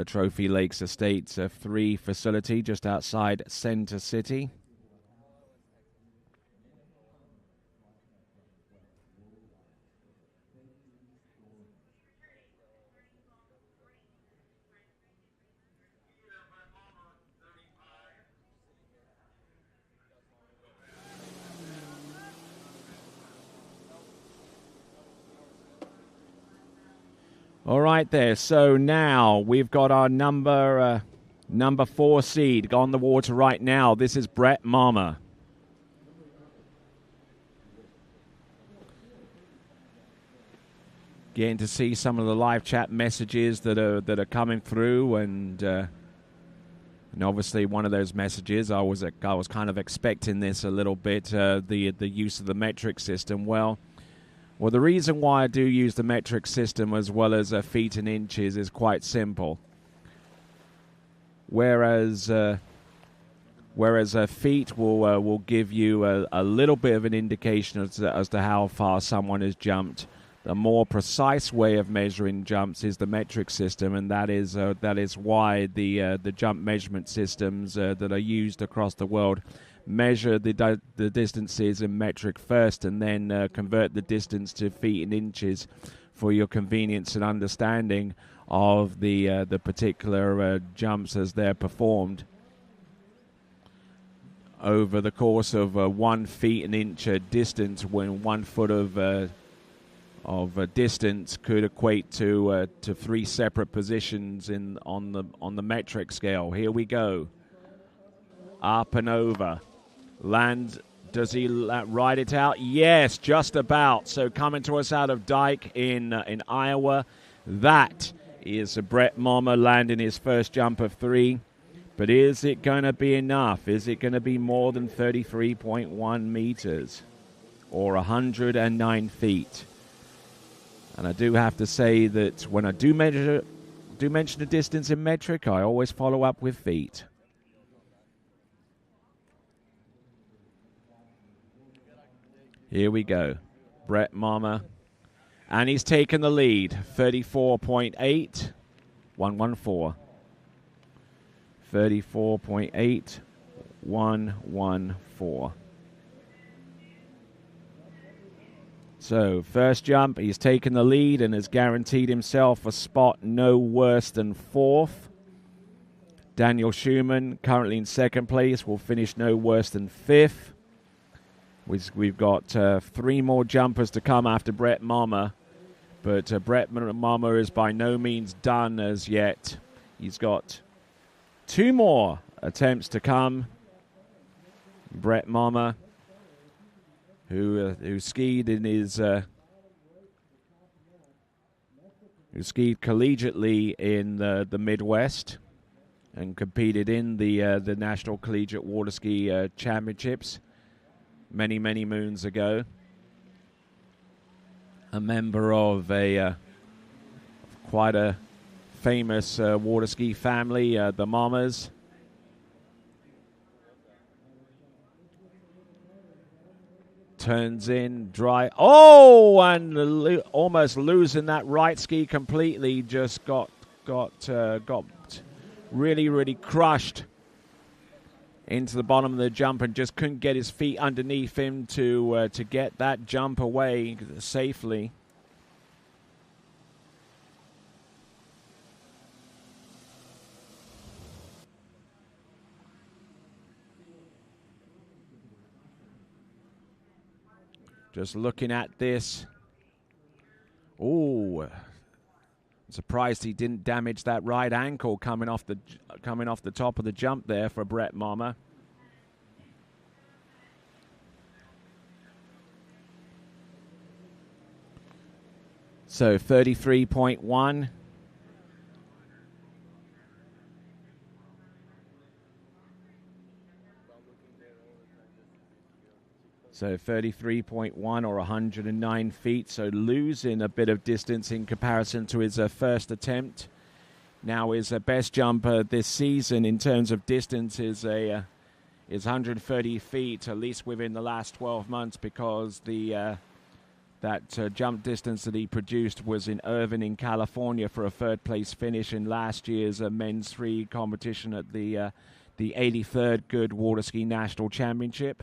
Trophy Lakes Estates 3 facility, just outside Center City. All right there. So now we've got our number 4 seed on the water right now. This is Brett Mama. Getting to see some of the live chat messages that are coming through, and obviously one of those messages I was kind of expecting this a little bit. The use of the metric system. Well, the reason why I do use the metric system as well as feet and inches is quite simple. Whereas feet will give you a little bit of an indication as to how far someone has jumped. The more precise way of measuring jumps is the metric system, and that is why the jump measurement systems that are used across the world measure the distances in metric first, and then convert the distance to feet and inches for your convenience and understanding of the particular jumps as they're performed over the course of 1 feet an inch distance, when 1 foot of distance could equate to 3 separate positions on the metric scale. Here we go. Up and over. Land. Does he ride it out? Yes, just about. So coming to us out of Dyke in Iowa, that is Brett Mama landing his first jump of 3. But is it going to be enough? Is it going to be more than 33.1 meters or 109 feet? And I do have to say that when I do mention the distance in metric, I always follow up with feet. Here we go. Brett Mama. And he's taken the lead. 34.8. 114. 34.8. 114. So, first jump, he's taken the lead and has guaranteed himself a spot no worse than 4th. Daniel Schumann, currently in 2nd place, will finish no worse than 5th. We've got 3 more jumpers to come after Brett Mama, but Brett Mama is by no means done as yet. He's got 2 more attempts to come. Brett Mama, who skied in his who skied collegiately in the Midwest and competed in the National Collegiate Water Ski Championships many moons ago. A member of quite a famous water ski family, the Mamas. Turns in, dry. Oh, and almost losing that right ski completely. Just got really crushed into the bottom of the jump and just couldn't get his feet underneath him to get that jump away safely. Just looking at this. Oh, surprised he didn't damage that right ankle coming off the top of the jump there for Brett Mama. So 33.1. So 33.1 or 109 feet. So losing a bit of distance in comparison to his first attempt. Now his best jumper this season in terms of distance is 130 feet, at least within the last 12 months, because that jump distance that he produced was in Irvine in California for a 3rd place finish in last year's men's 3 competition at the 83rd Goode Water Ski National Championship.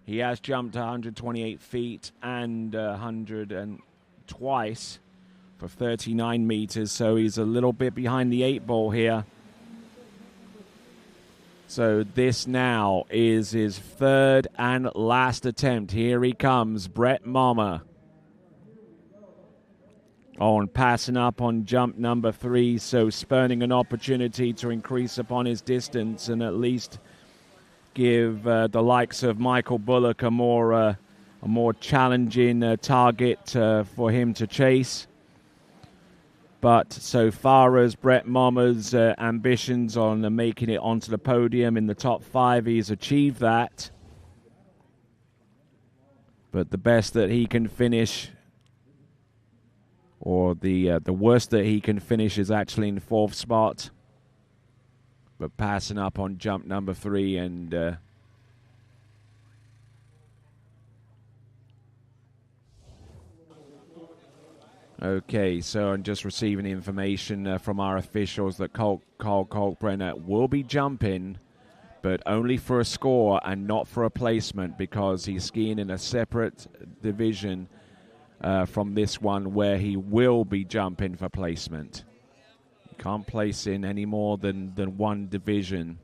He has jumped 128 feet and 100 and twice for 39 meters, so he's a little bit behind the 8 ball here. So this now is his 3rd and last attempt. Here he comes, Brett Mama. on passing up on jump number 3, so spurning an opportunity to increase upon his distance and at least give the likes of Michael Bullock a more challenging target for him to chase. But so far as Brett Mommer's ambitions on making it onto the podium in the top 5, he's achieved that. But the best that he can finish, or the worst that he can finish, is actually in 4th spot. But passing up on jump number 3 and okay, so I'm just receiving information from our officials that Carl Kalkbrenner will be jumping, but only for a score and not for a placement, because he's skiing in a separate division from this one where he will be jumping for placement. You can't place in any more than one division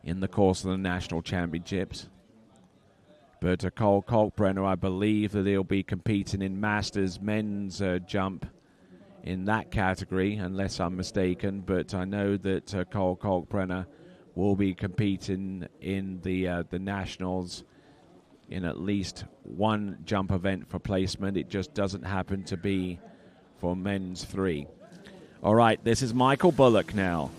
in the course of the national championships. But Carl Kalkbrenner, I believe that he'll be competing in Masters men's jump in that category, unless I'm mistaken. But I know that Carl Kalkbrenner will be competing in the Nationals in at least one jump event for placement. It just doesn't happen to be for men's 3. All right, this is Michael Bullock now.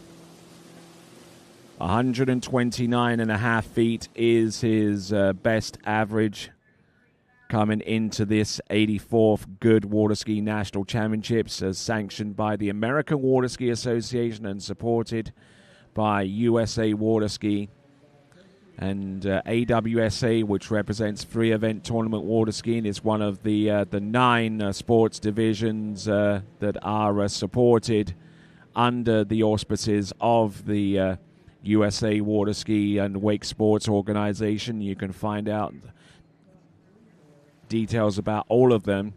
129.5 feet is his best average coming into this 84th Goode Water Ski National Championships, as sanctioned by the American Water Ski Association and supported by USA Water Ski. And AWSA, which represents Free Event Tournament Water Skiing, is one of the 9 sports divisions that are supported under the auspices of the USA Water Ski and Wake Sports Organization. You can find out details about all of them,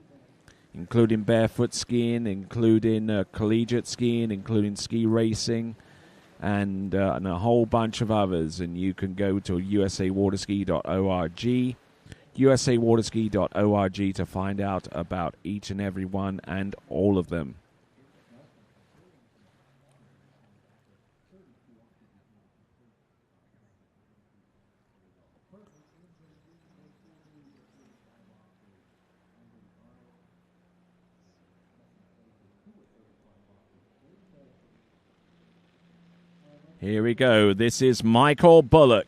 including barefoot skiing, including collegiate skiing, including ski racing, and a whole bunch of others. And you can go to usawaterski.org, usawaterski.org, to find out about each and every one and all of them. Here we go. This is Michael Bullock,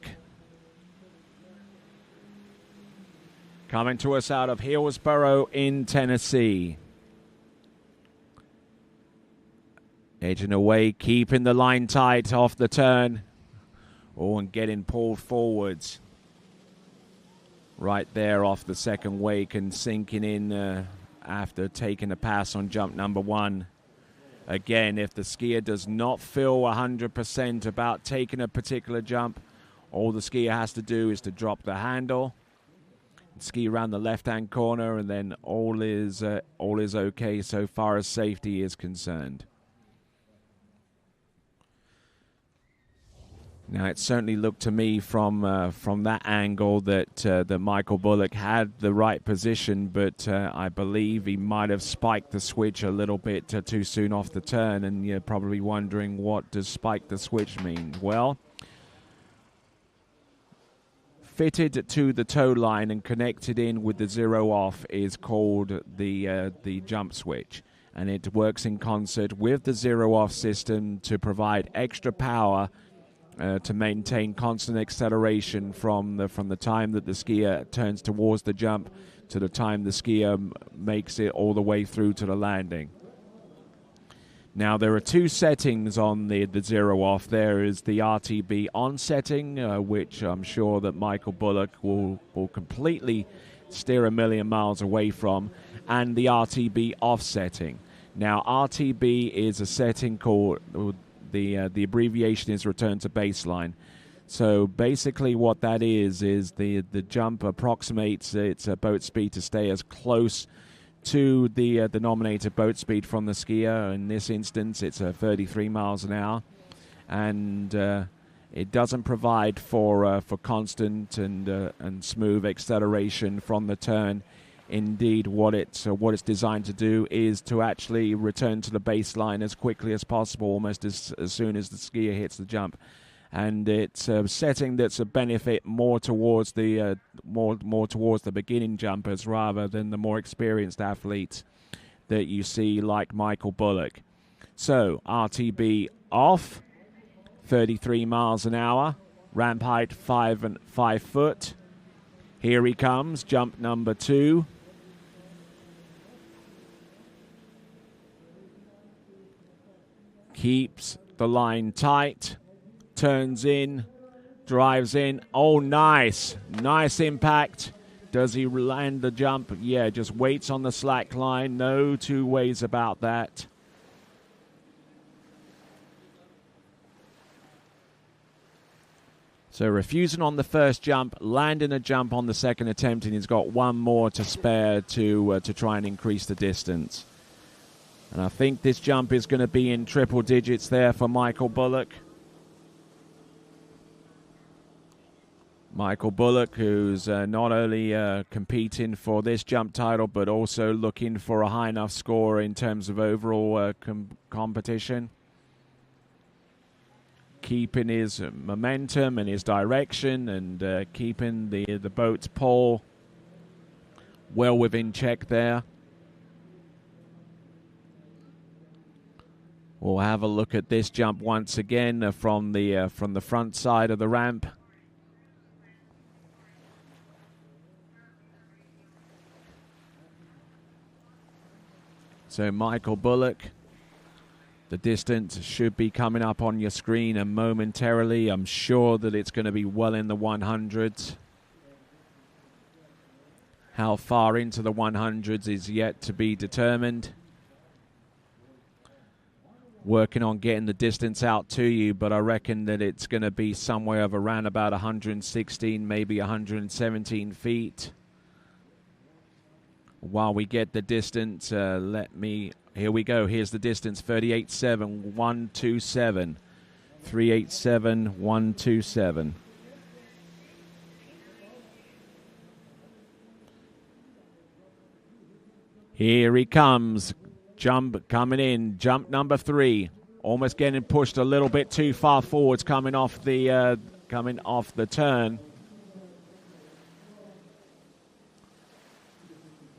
coming to us out of Hillsboro in Tennessee. Edging away, keeping the line tight off the turn. Oh, and getting pulled forwards. Right there off the second wake and sinking in after taking a pass on jump number 1. Again, if the skier does not feel 100% about taking a particular jump, all the skier has to do is to drop the handle, ski around the left-hand corner, and then all is okay so far as safety is concerned. Now, it certainly looked to me from that angle that Michael Bullock had the right position, but I believe he might have spiked the switch a little bit too soon off the turn, and you're probably wondering, what does spike the switch mean? Well, fitted to the toe line and connected in with the zero off is called the jump switch, and it works in concert with the zero off system to provide extra power to maintain constant acceleration from the time that the skier turns towards the jump to the time the skier makes it all the way through to the landing. Now, there are 2 settings on the zero off. There is the RTB on setting, which I'm sure that Michael Bullock will completely steer a million miles away from, and the RTB off setting. Now, RTB is a setting called... The abbreviation is return to baseline. So basically what that is the jump approximates its boat speed to stay as close to the nominated boat speed from the skier. In this instance, it's 33 miles an hour. And it doesn't provide for constant and smooth acceleration from the turn indeed what it's designed to do is to actually return to the baseline as quickly as possible, almost as soon as the skier hits the jump. And it's a setting that's a benefit more towards the more towards the beginning jumpers rather than the more experienced athletes that you see like Michael Bullock. So RTB off, 33 miles an hour, ramp height 5 foot. Here he comes, jump number 2. Keeps the line tight, turns in, drives in. Oh, nice. Nice impact. Does he land the jump? Yeah, just waits on the slack line. No two ways about that. So refusing on the first jump, landing a jump on the second attempt, and he's got one more to spare to try and increase the distance. And I think this jump is going to be in triple digits there for Michael Bullock. Michael Bullock, who's not only competing for this jump title, but also looking for a high enough score in terms of overall competition. Keeping his momentum and his direction and keeping the boat's pole well within check there. We'll have a look at this jump once again from the front side of the ramp. So Michael Bullock, the distance should be coming up on your screen and momentarily. I'm sure that it's going to be well in the 100s. How far into the 100s is yet to be determined. Working on getting the distance out to you, but I reckon that it's going to be somewhere of around about 116, maybe 117 feet. While we get the distance, here we go. Here's the distance, 38.7.127. 387.127. Here he comes. Jump coming in. Jump number 3. Almost getting pushed a little bit too far forwards coming off the turn.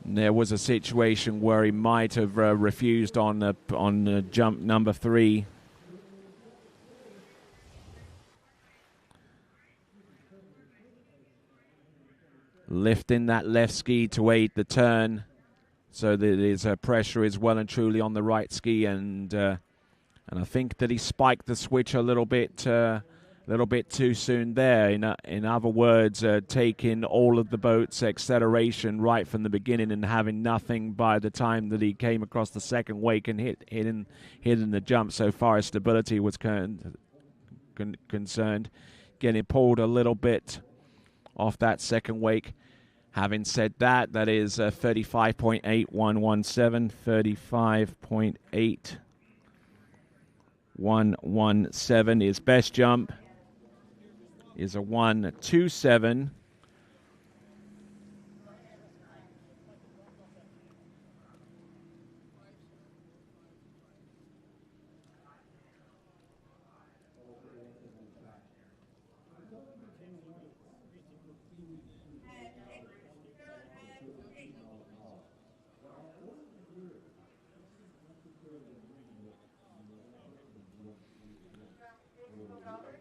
There was a situation where he might have refused on jump number 3. Lifting that left ski to aid the turn, so that his pressure is well and truly on the right ski, and I think that he spiked the switch a little bit too soon there. In other words, taking all of the boat's acceleration right from the beginning and having nothing by the time that he came across the second wake and hitting the jump so far as stability was concerned. Getting pulled a little bit off that second wake. Having said that, that is 35.8117, 35.8117. His best jump is a 1.27.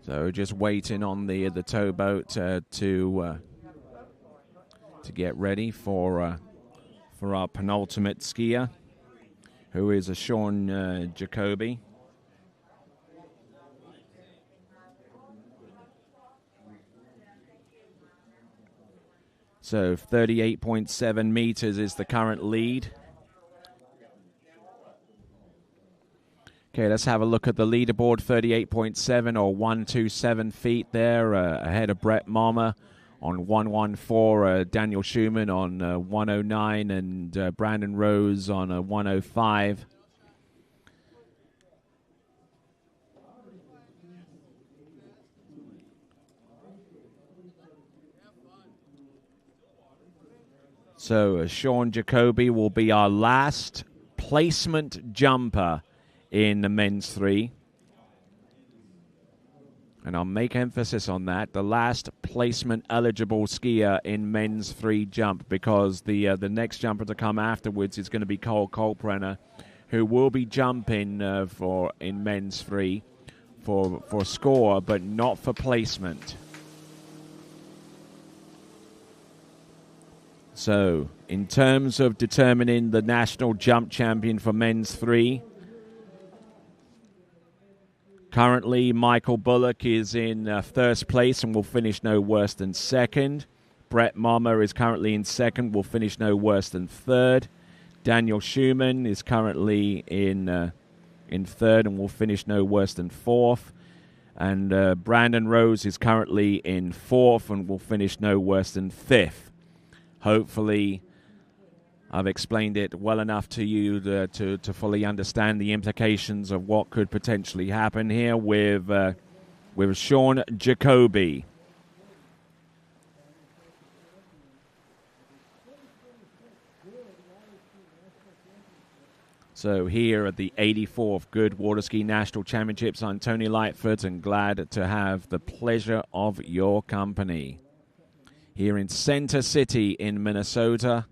So just waiting on the towboat to get ready for our penultimate skier, who is a Sean Jacoby. So 38.7 meters is the current lead. Okay, let's have a look at the leaderboard. 38.7 or 127 feet there ahead of Brett Mommer on 114, Daniel Schumann on 109, and Brandon Rose on 105. So Sean Jacoby will be our last placement jumper in the men's 3. And I'll make emphasis on that, the last placement eligible skier in men's 3 jump, because the next jumper to come afterwards is going to be Cole Kalkbrenner, who will be jumping in men's 3 for score, but not for placement. So, in terms of determining the national jump champion for men's 3, currently Michael Bullock is in first place and will finish no worse than second. Brett Mommer is currently in second, will finish no worse than third. Daniel Schumann is currently in third and will finish no worse than fourth. And Brandon Rose is currently in fourth and will finish no worse than fifth. Hopefully, I've explained it well enough to you to fully understand the implications of what could potentially happen here with Sean Jacoby. So here at the 84th Goode Waterski National Championships, I'm Tony Lightfoot and glad to have the pleasure of your company. Here in Center City in Minnesota,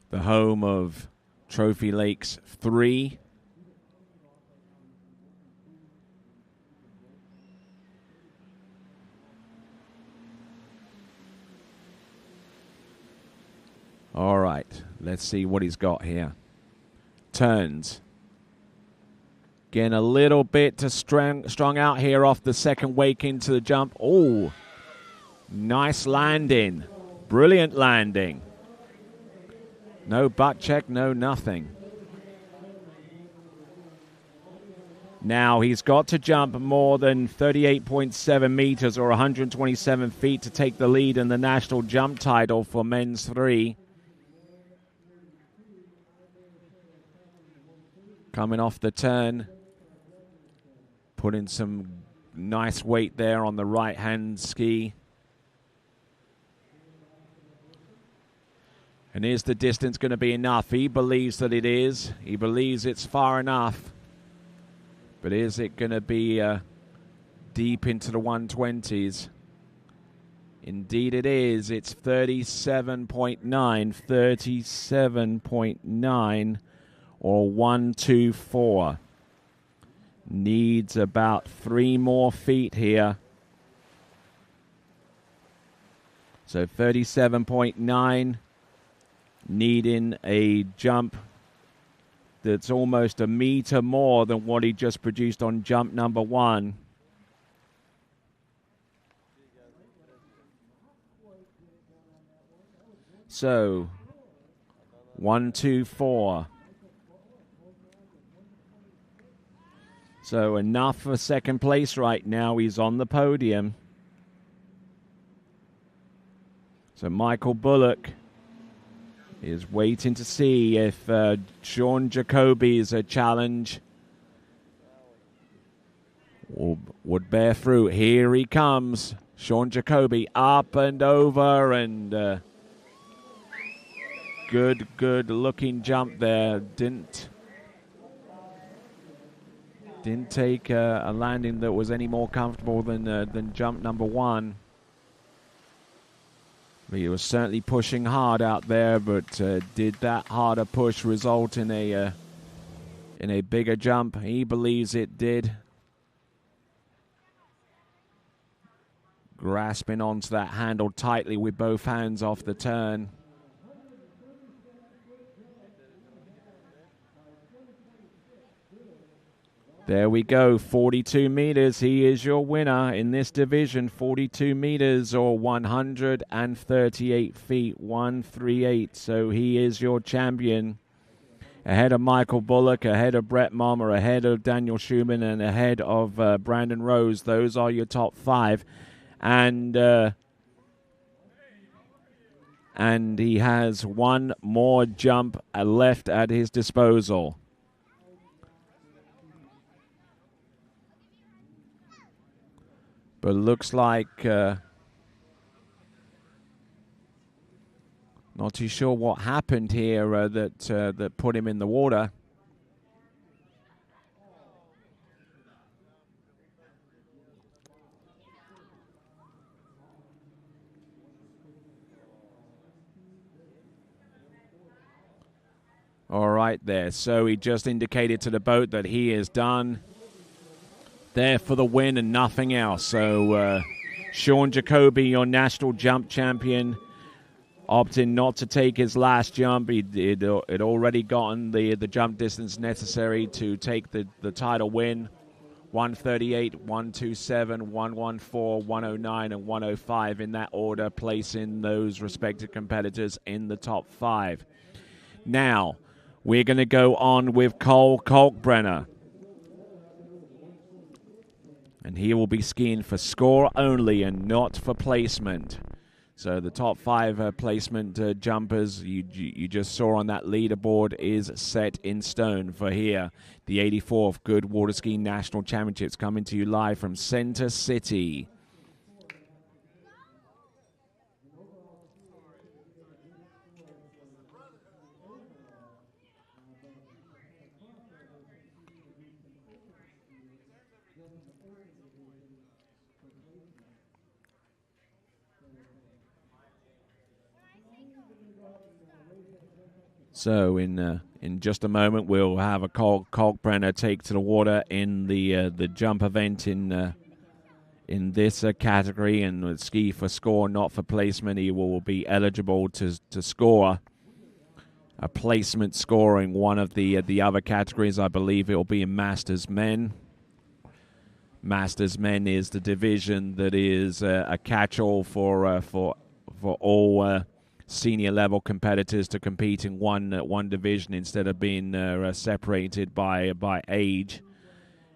the home of Trophy Lakes 3. All right, let's see what he's got here. Turns. Getting a little bit strung out here off the second wake into the jump. Oh, nice landing. Brilliant landing. No butt check, no nothing. Now he's got to jump more than 38.7 meters or 127 feet to take the lead in the national jump title for men's 3. Coming off the turn. Putting some nice weight there on the right-hand ski. And is the distance going to be enough? He believes that it is. He believes it's far enough. But is it going to be deep into the 120s? Indeed it is. It's 37.9. 37.9 or 124. Needs about 3 more feet here. So 37.9. Needing a jump that's almost a meter more than what he just produced on jump number 1. So 124. So enough for second place right now. He's on the podium. So Michael Bullock is waiting to see if Sean Jacoby's challenge would bear fruit. Here he comes. Sean Jacoby up and over, and good looking jump there. Didn't take a landing that was any more comfortable than jump number 1. He was certainly pushing hard out there, but did that harder push result in a bigger jump? He believes it did. Grasping onto that handle tightly with both hands off the turn. There we go, 42 meters. He is your winner in this division. 42 meters or 138 feet, 138. So he is your champion. Ahead of Michael Bullock, ahead of Brett Mommer, ahead of Daniel Schumann, and ahead of Brandon Rose. Those are your top 5. And he has one more jump left at his disposal. But looks like Not too sure what happened here that put him in the water. All right there. So he just indicated to the boat that he is done. There for the win and nothing else. So Sean Jacoby, your national jump champion, opting not to take his last jump. He'd already gotten the jump distance necessary to take the title win. 138, 127, 114, 109, and 105 in that order, placing those respective competitors in the top 5. Now, we're going to go on with Cole Kalkbrenner. And he will be skiing for score only and not for placement. So the top 5 placement jumpers you just saw on that leaderboard is set in stone for here. The 84th Goode Water Skiing National Championships coming to you live from Center City. So in just a moment, we'll have a Kalkbrenner take to the water in the jump event in this category, and ski for score, not for placement. He will be eligible to score a placement scoring one of the other categories. I believe it will be in Masters Men. Masters Men is the division that is a catch-all for all senior level competitors to compete in one division instead of being separated by age.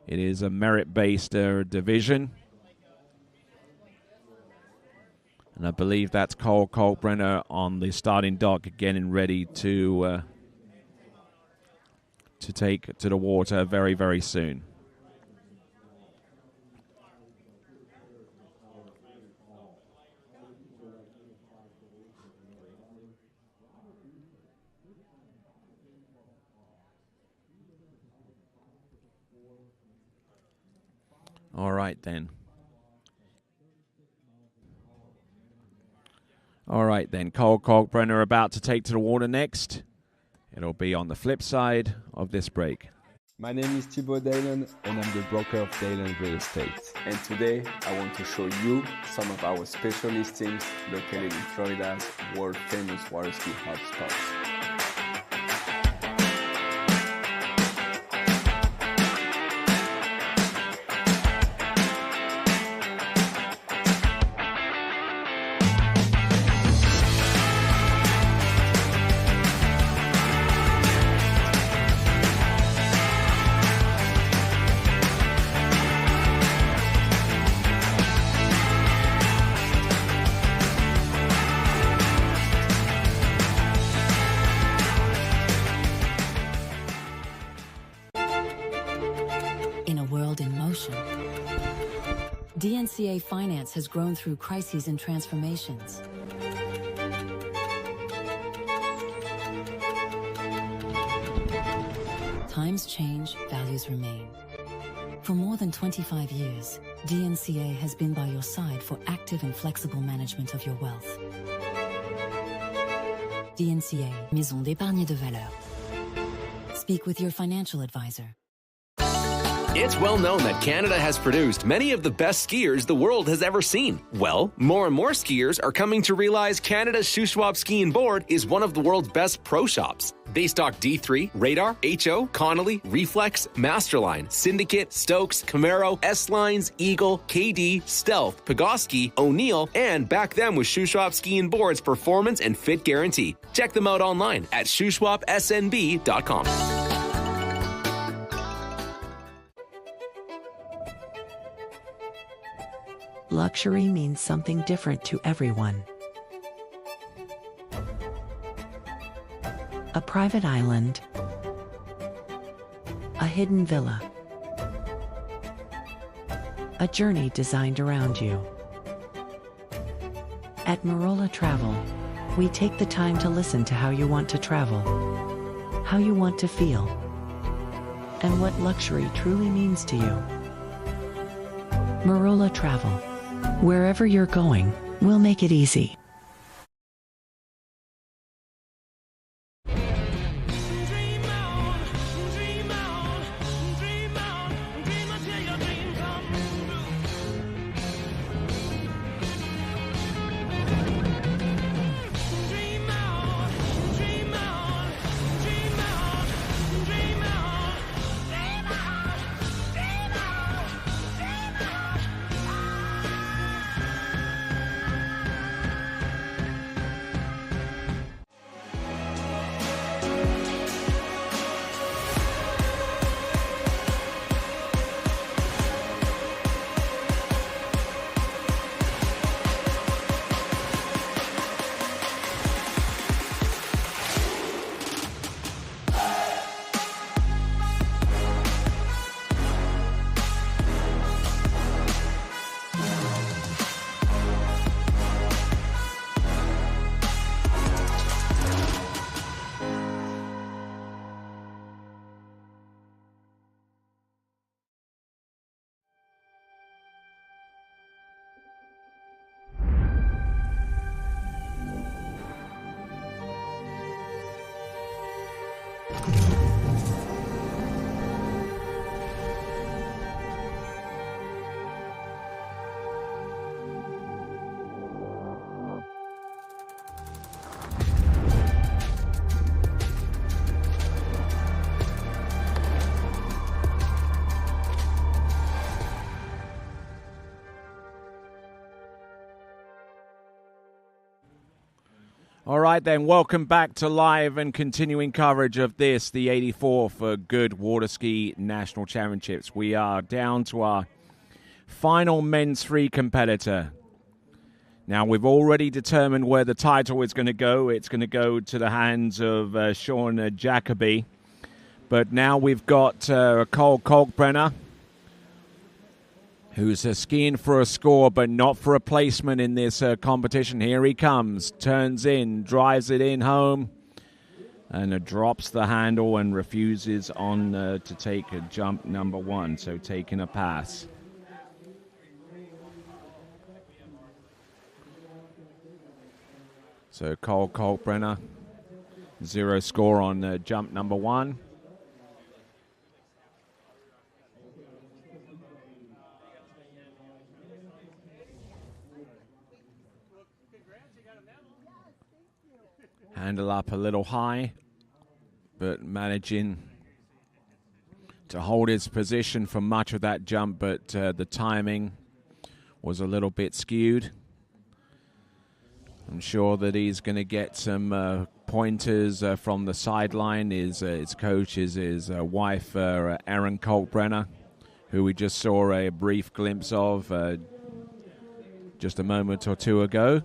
It is a merit-based division, and I believe that's Cole Kalkbrenner on the starting dock, getting ready to take to the water very, very soon. All right, then. All right, then. Cole Kalkbrenner about to take to the water next. It'll be on the flip side of this break. My name is Thibaut Dalen, and I'm the broker of Dalen Real Estate. And today, I want to show you some of our special listings located in Florida's world-famous water ski hotspots. DNCA Finance has grown through crises and transformations. Times change, values remain. For more than 25 years, DNCA has been by your side for active and flexible management of your wealth. DNCA, Maison d'épargne de valeur. Speak with your financial advisor. It's well known that Canada has produced many of the best skiers the world has ever seen. Well, more and more skiers are coming to realize Canada's Shuswap Ski and Board is one of the world's best pro shops. They stock D3, Radar, HO, Connolly, Reflex, Masterline, Syndicate, Stokes, Camaro, S-Lines, Eagle, KD, Stealth, Pegosky, O'Neill, and back them with Shuswap Ski and Board's performance and fit guarantee. Check them out online at shuswapsnb.com. Luxury means something different to everyone. A private island, a hidden villa, a journey designed around you. At Marola Travel, We take the time to listen to how you want to travel, how you want to feel, and what luxury truly means to you. Marola Travel. Wherever you're going, we'll make it easy. All right, then. Welcome back to live and continuing coverage of this, the 84 for Goode Water Ski National Championships. We are down to our final men's free competitor. Now, we've already determined where the title is going to go. It's going to go to the hands of Sean Jacoby. But now we've got Cole Kalkbrenner, who's skiing for a score but not for a placement in this competition. Here he comes, turns in, drives it in home, and drops the handle and refuses on to take a jump number one, so taking a pass. So Cole Kalkbrenner, 0 score on jump number one. Handle up a little high, but managing to hold his position for much of that jump, but the timing was a little bit skewed. I'm sure that he's going to get some pointers from the sideline. His coach is his wife, Erin Kalkbrenner, who we just saw a brief glimpse of just a moment or two ago.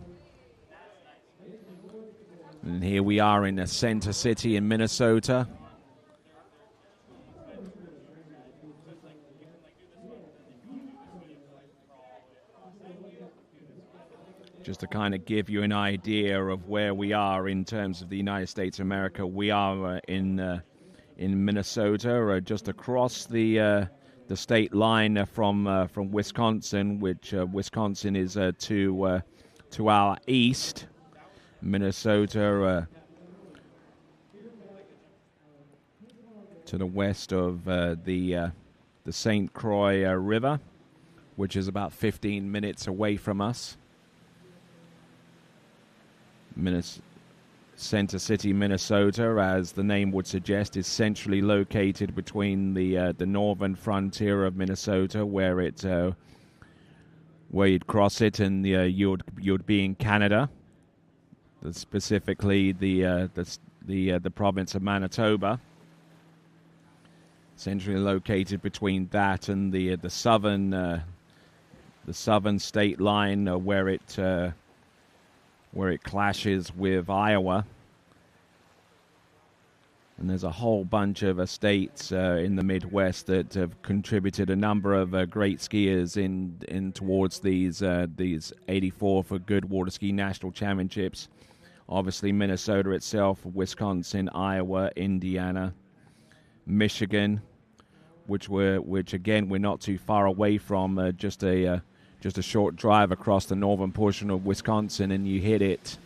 And here we are in Center City in Minnesota. Just to kind of give you an idea of where we are in terms of the United States of America, we are in Minnesota, just across the state line from Wisconsin, which Wisconsin is to our east. Minnesota to the west of the St. Croix River, which is about 15 minutes away from us. Center City, Minnesota, as the name would suggest, is centrally located between the northern frontier of Minnesota, where you'd cross it, and you'd be in Canada. Specifically the province of Manitoba, centrally located between that and the southern state line, where it clashes with Iowa. And there's a whole bunch of states in the Midwest that have contributed a number of great skiers in towards these 84 for Goode Water Ski National Championships. Obviously, Minnesota itself, Wisconsin, Iowa, Indiana, Michigan, which again we're not too far away from. Just a short drive across the northern portion of Wisconsin, and you hit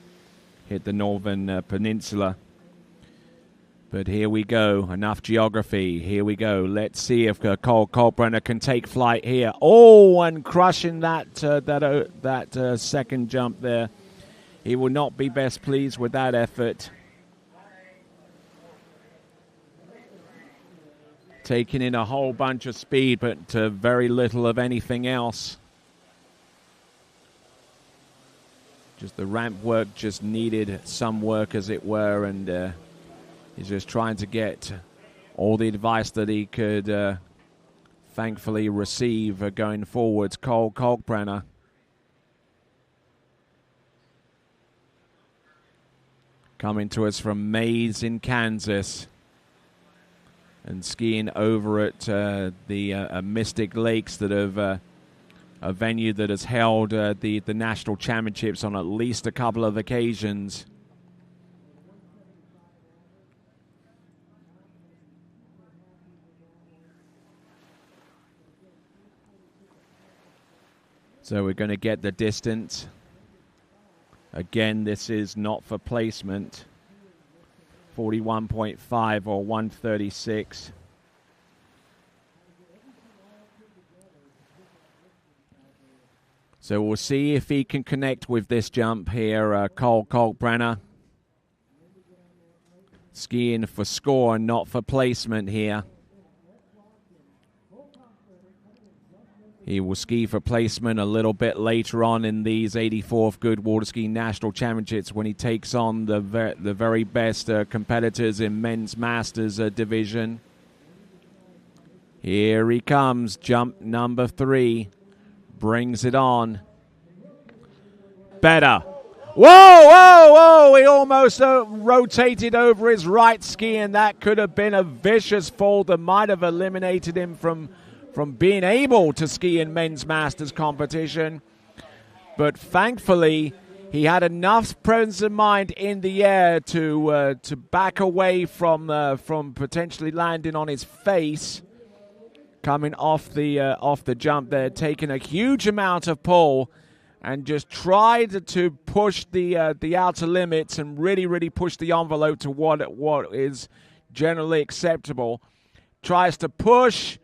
the northern peninsula. But here we go. Enough geography. Here we go. Let's see if Cole Kalkbrenner can take flight here. Oh, and crushing that second jump there. He will not be best pleased with that effort. Taking in a whole bunch of speed, but very little of anything else. Just the ramp work just needed some work, as it were, and he's just trying to get all the advice that he could thankfully receive going forward. Cole Kalkbrenner. Coming to us from Mays in Kansas. And skiing over at the Mystic Lakes, that have a venue that has held the national championships on at least a couple of occasions. So we're going to get the distance. Again, this is not for placement. 41.5 or 136. So we'll see if he can connect with this jump here, Cole Kalkbrenner. Skiing for score, not for placement here. He will ski for placement a little bit later on in these 84th Goode Water Ski National Championships, when he takes on the very best competitors in men's masters division. Here he comes, jump number 3. Brings it on. Better. Whoa! He almost rotated over his right ski, and that could have been a vicious fall that might have eliminated him from being able to ski in men's masters competition. But thankfully, he had enough presence of mind in the air to back away from potentially landing on his face, coming off the jump there, taking a huge amount of pull, and just tried to push the outer limits and really push the envelope to what is generally acceptable. Tries to push.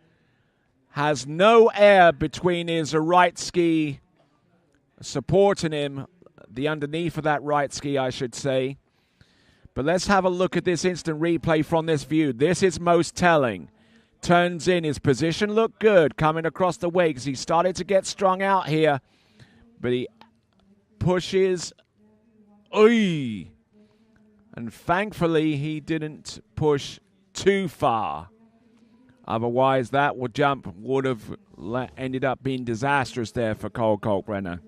Has no air between his right ski supporting him, the underneath of that right ski, I should say. But let's have a look at this instant replay from this view. This is most telling. Turns in, his position looked good coming across the wakes. He started to get strung out here, but he pushes. Oy! And thankfully, he didn't push too far. Otherwise, that jump would have ended up being disastrous there for Cole Kalkbrenner.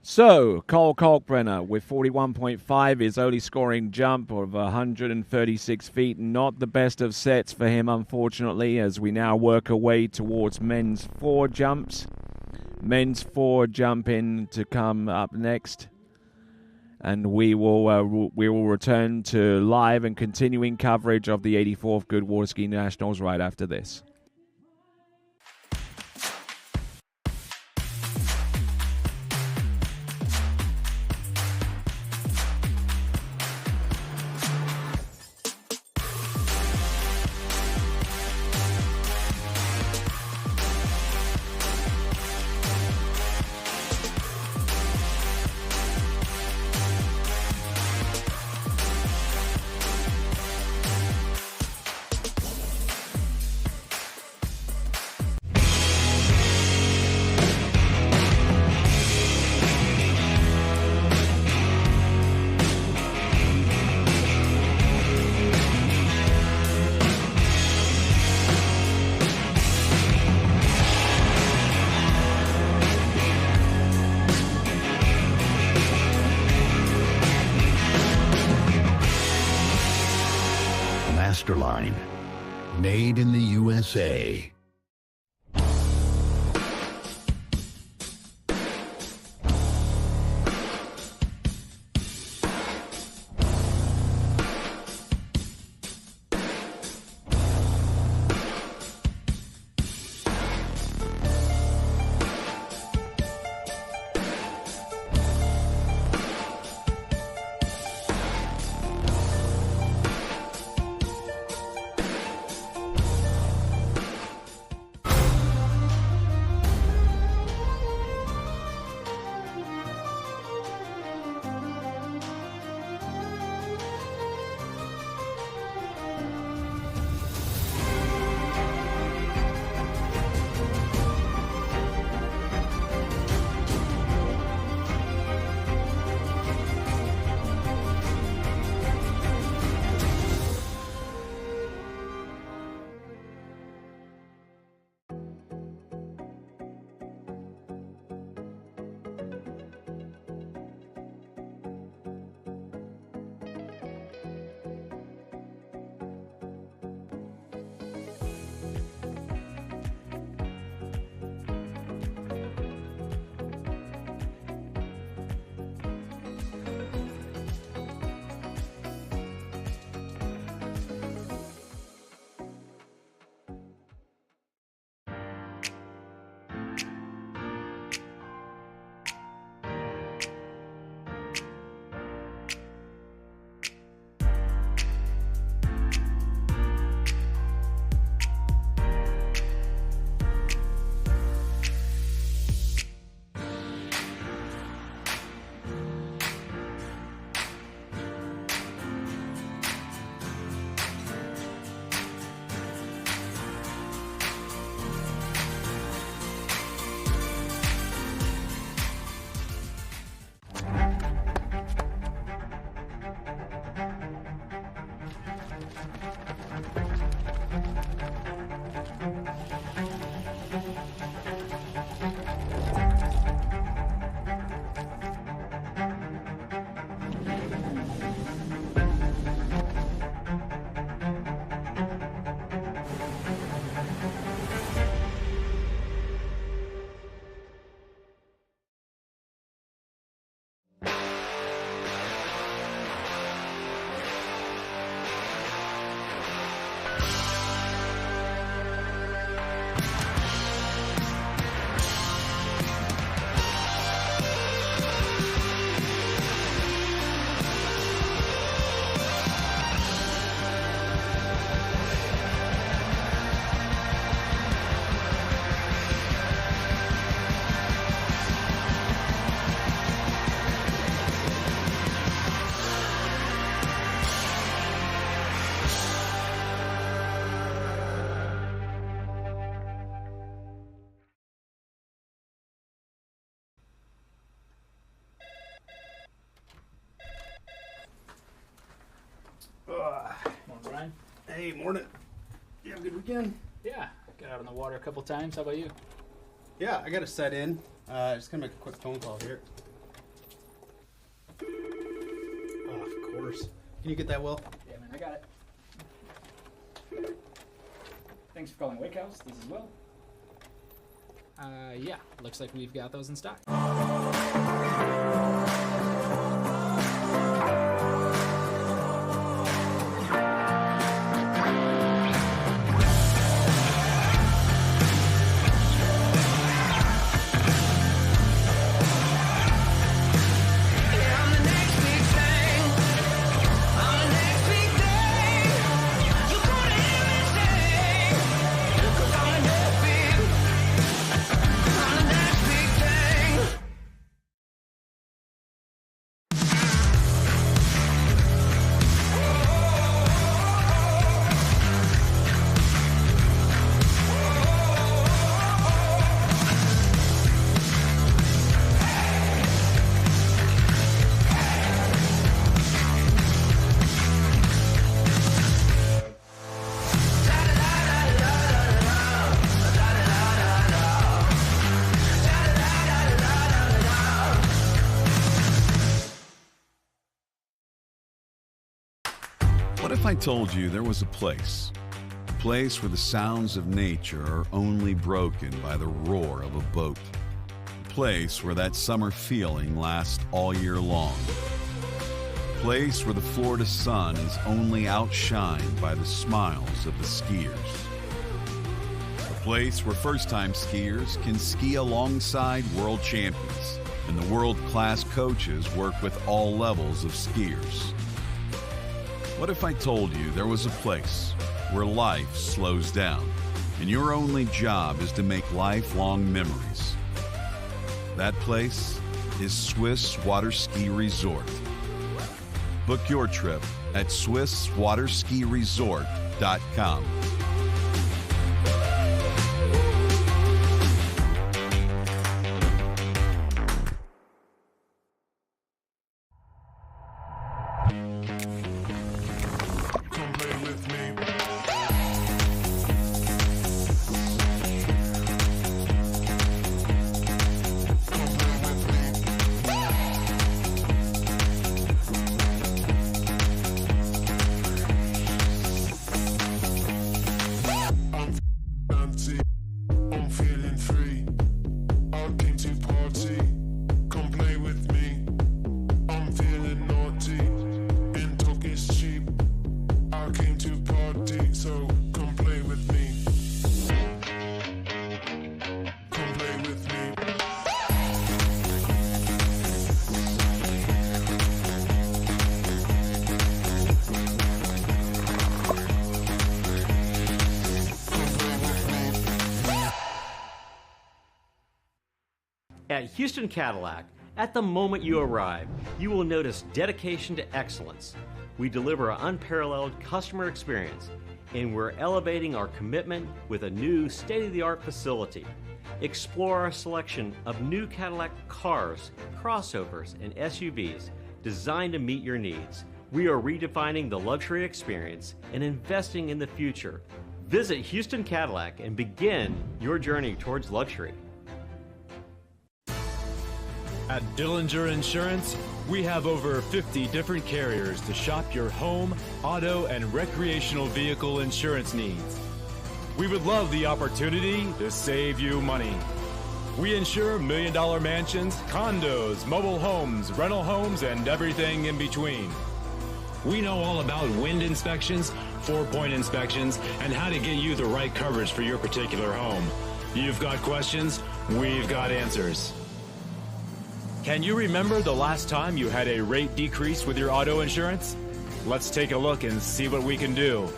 So, Cole Kalkbrenner with 41.5, his only scoring jump of 136 feet. Not the best of sets for him, unfortunately, as we now work our way towards men's 4 jumps. Men's 4 jumping to come up next. And we will return to live and continuing coverage of the 84th Goode Water Ski Nationals right after this. Masterline, made in the USA. Hey, morning. You have a good weekend? Yeah, got out on the water a couple times. How about you? Yeah, I got to set in. Just gonna make a quick phone call here. Oh, of course. Can you get that, Will? Yeah, man, I got it. Thanks for calling Wake House. This is Will. Yeah, looks like we've got those in stock. What if I told you there was a place where the sounds of nature are only broken by the roar of a boat? A place where that summer feeling lasts all year long. A place where the Florida sun is only outshined by the smiles of the skiers. A place where first-time skiers can ski alongside world champions, and the world-class coaches work with all levels of skiers. What if I told you there was a place where life slows down and your only job is to make lifelong memories? That place is Swiss Water Ski Resort. Book your trip at SwissWaterSkiResort.com. At Houston Cadillac, at the moment you arrive, you will notice dedication to excellence. We deliver an unparalleled customer experience, and we're elevating our commitment with a new state-of-the-art facility. Explore our selection of new Cadillac cars, crossovers, and SUVs designed to meet your needs. We are redefining the luxury experience and investing in the future. Visit Houston Cadillac and begin your journey towards luxury. At Dillinger Insurance, we have over 50 different carriers to shop your home, auto, and recreational vehicle insurance needs. We would love the opportunity to save you money. We insure million-dollar mansions, condos, mobile homes, rental homes, and everything in between. We know all about wind inspections, 4-point inspections, and how to get you the right coverage for your particular home. You've got questions, we've got answers. Can you remember the last time you had a rate decrease with your auto insurance? Let's take a look and see what we can do.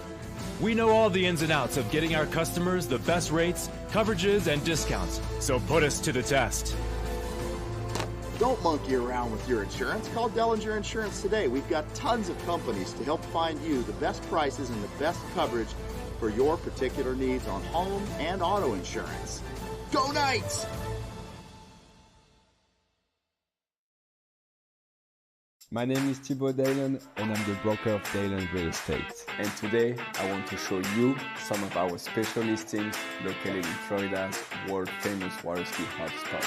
We know all the ins and outs of getting our customers the best rates, coverages, and discounts, so put us to the test. Don't monkey around with your insurance. Call Dillinger Insurance today. We've got tons of companies to help find you the best prices and the best coverage for your particular needs on home and auto insurance. Go Knights! My name is Thibaut Dalen and I'm the broker of Dalen Real Estate. And today I want to show you some of our special listings located in Florida's world famous water ski hotspots.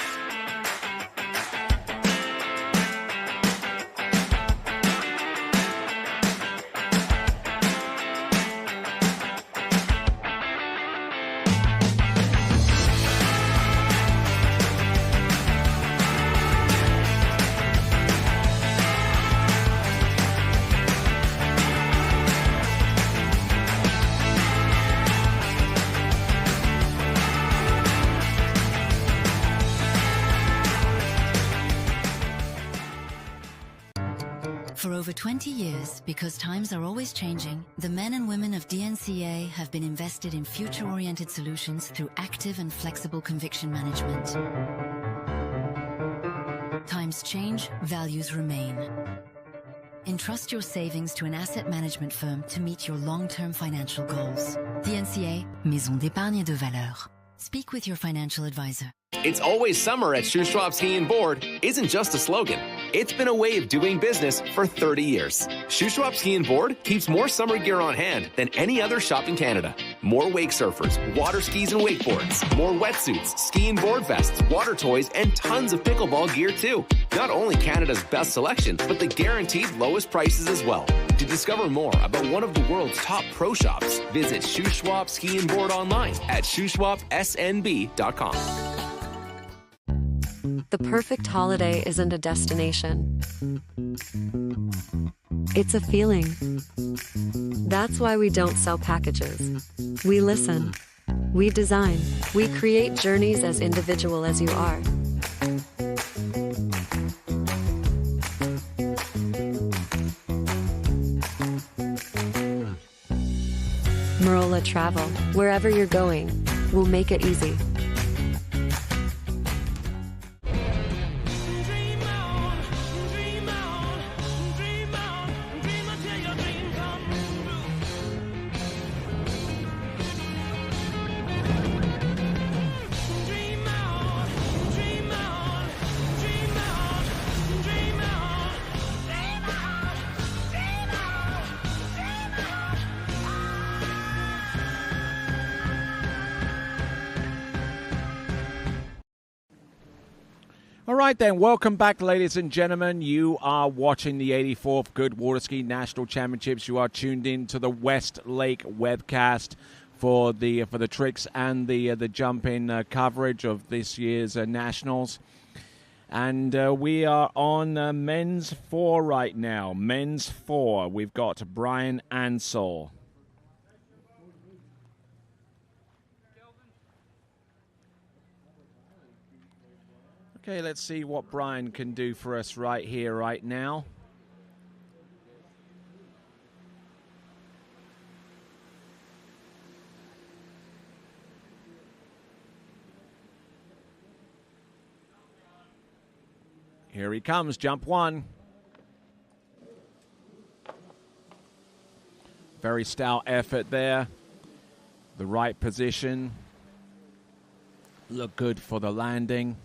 For over 20 years, because times are always changing, the men and women of DNCA have been invested in future-oriented solutions through active and flexible conviction management. Times change, values remain. Entrust your savings to an asset management firm to meet your long-term financial goals. DNCA, Maison d'épargne de valeur. Speak with your financial advisor. It's always summer at Shoe Schwab Ski and Board isn't just a slogan. It's been a way of doing business for 30 years. Shoe Schwab Ski and Board keeps more summer gear on hand than any other shop in Canada. More wake surfers, water skis and wakeboards, more wetsuits, ski and board vests, water toys, and tons of pickleball gear too. Not only Canada's best selection, but the guaranteed lowest prices as well. To discover more about one of the world's top pro shops, visit Shoe Schwab Ski and Board online at shoeschwabsnb.com. The perfect holiday isn't a destination. It's a feeling. That's why we don't sell packages. We listen. We design. We create journeys as individual as you are. Marola Travel. Wherever you're going, we'll make it easy. All right, then. Welcome back, ladies and gentlemen. You are watching the 84th Goode Water Ski National Championships. You are tuned in to the West Lake webcast for the tricks and the jump-in coverage of this year's nationals. And we are on men's 4 right now. Men's 4. We've got Brian Ansell. Okay, let's see what Brian can do for us right here, right now. Here he comes, jump 1. Very stout effort there. The right position. Look good for the landing.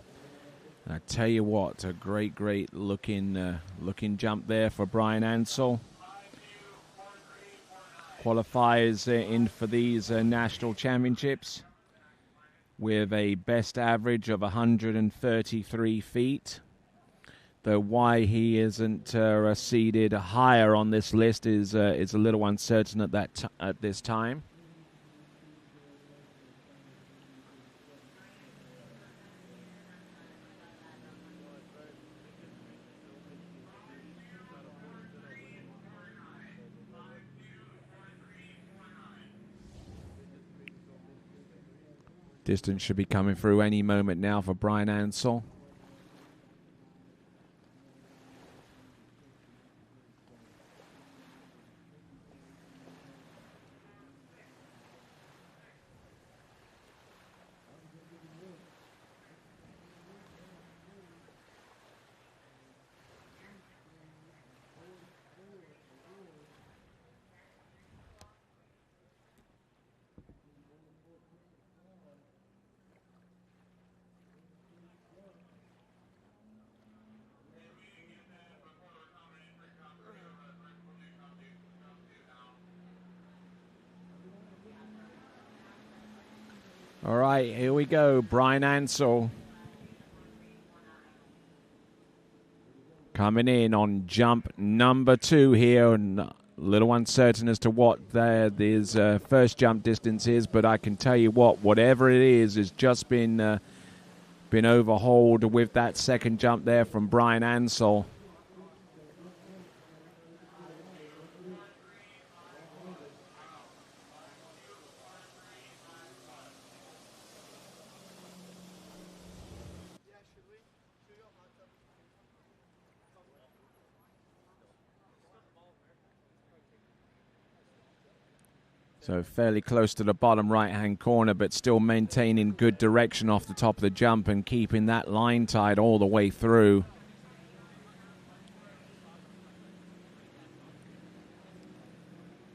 I tell you what, a great looking jump there for Brian Ansell. Qualifies in for these national championships with a best average of 133 feet. Though why he isn't seeded higher on this list is a little uncertain at this time. Distance should be coming through any moment now for Brian Ansell. All right, here we go. Brian Ansell coming in on jump number 2 here, and a little uncertain as to what his first jump distance is, but I can tell you whatever it is has just been overhauled with that second jump there from Brian Ansell. So fairly close to the bottom right-hand corner, but still maintaining good direction off the top of the jump and keeping that line tight all the way through.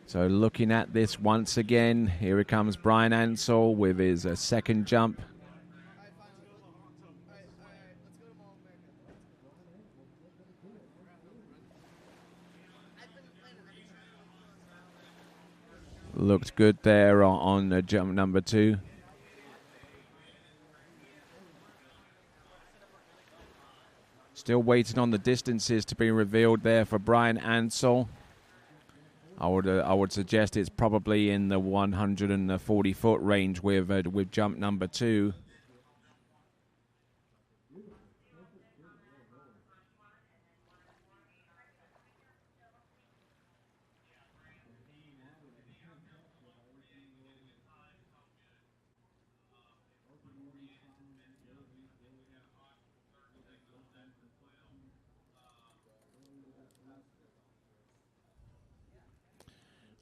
So looking at this once again, here comes Brian Ansell with his second jump. Looked good there on jump number 2. Still waiting on the distances to be revealed there for Brian Ansell. I would suggest it's probably in the 140-foot range with jump number 2.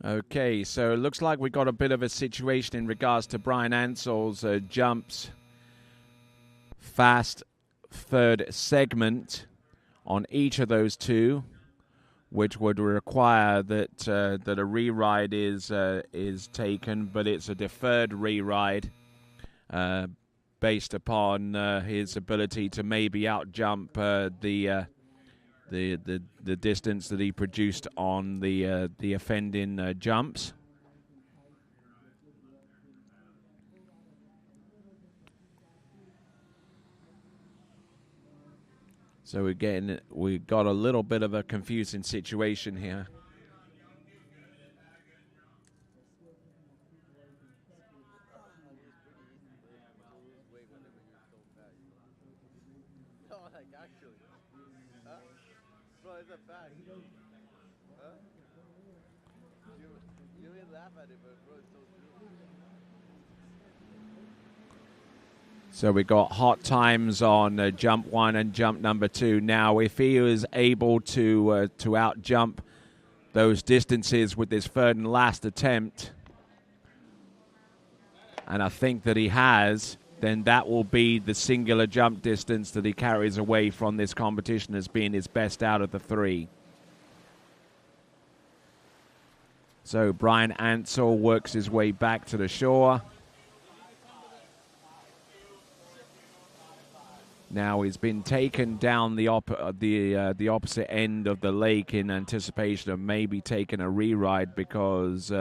Okay, so it looks like we got a bit of a situation in regards to Brian Ansell's jumps. Fast third segment on each of those 2, which would require that a re-ride is taken, but it's a deferred re-ride based upon his ability to maybe out-jump the distance that he produced on the offending jumps. So we got a little bit of a confusing situation here. It's a fact. Huh? You may laugh at it, but bro, it's so true. So we got hot times on jump 1 and jump number 2. Now, if he is able to out jump those distances with this third and last attempt, and I think that he has, then that will be the singular jump distance that he carries away from this competition as being his best out of the 3. So Brian Ansell works his way back to the shore. Now he's been taken down the opposite end of the lake in anticipation of maybe taking a re-ride, because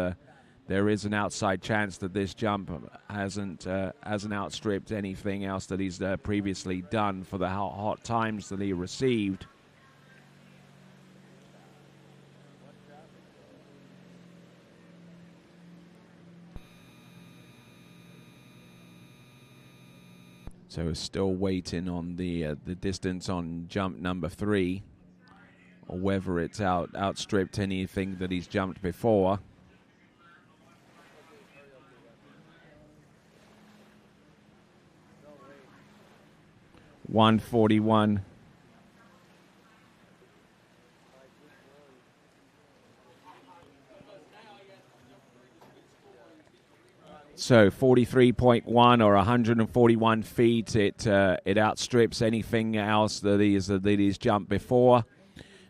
there is an outside chance that this jump hasn't outstripped anything else that he's previously done for the hot times that he received. So we're still waiting on the distance on jump number 3, or whether it's outstripped anything that he's jumped before. .141. So 43.1 or 141 feet. It outstrips anything else that he's jumped before.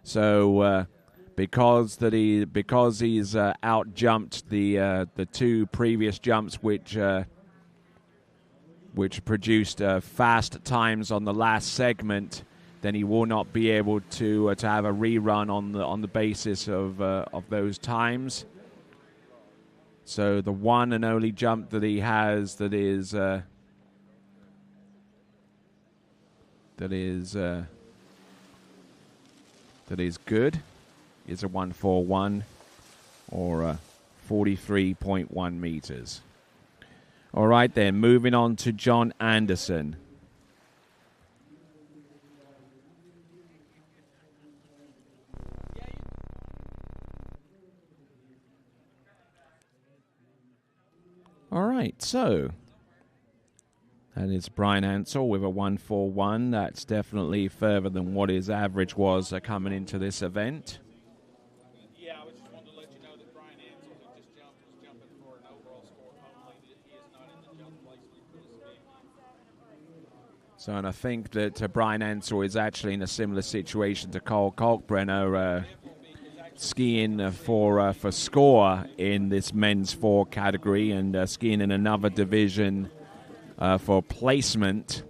So because he's out jumped the 2 previous jumps, which produced fast times on the last segment, then he will not be able to have a rerun on the basis of those times. So the one and only jump that he has that is good is a 141 or 43.1 meters. All right, then moving on to John Anderson. All right, so that is Brian Ansell with a 141. That's definitely further than what his average was coming into this event. Yeah, I was just wanting to let you know that Brian Ansell, who just jumped, was jumping for an overall score only. He is not in the jump placement for this event. So, and I think that Brian Ansell is actually in a similar situation to Cole Kalkbrenner, skiing for score in this men's 4 category and skiing in another division for placement.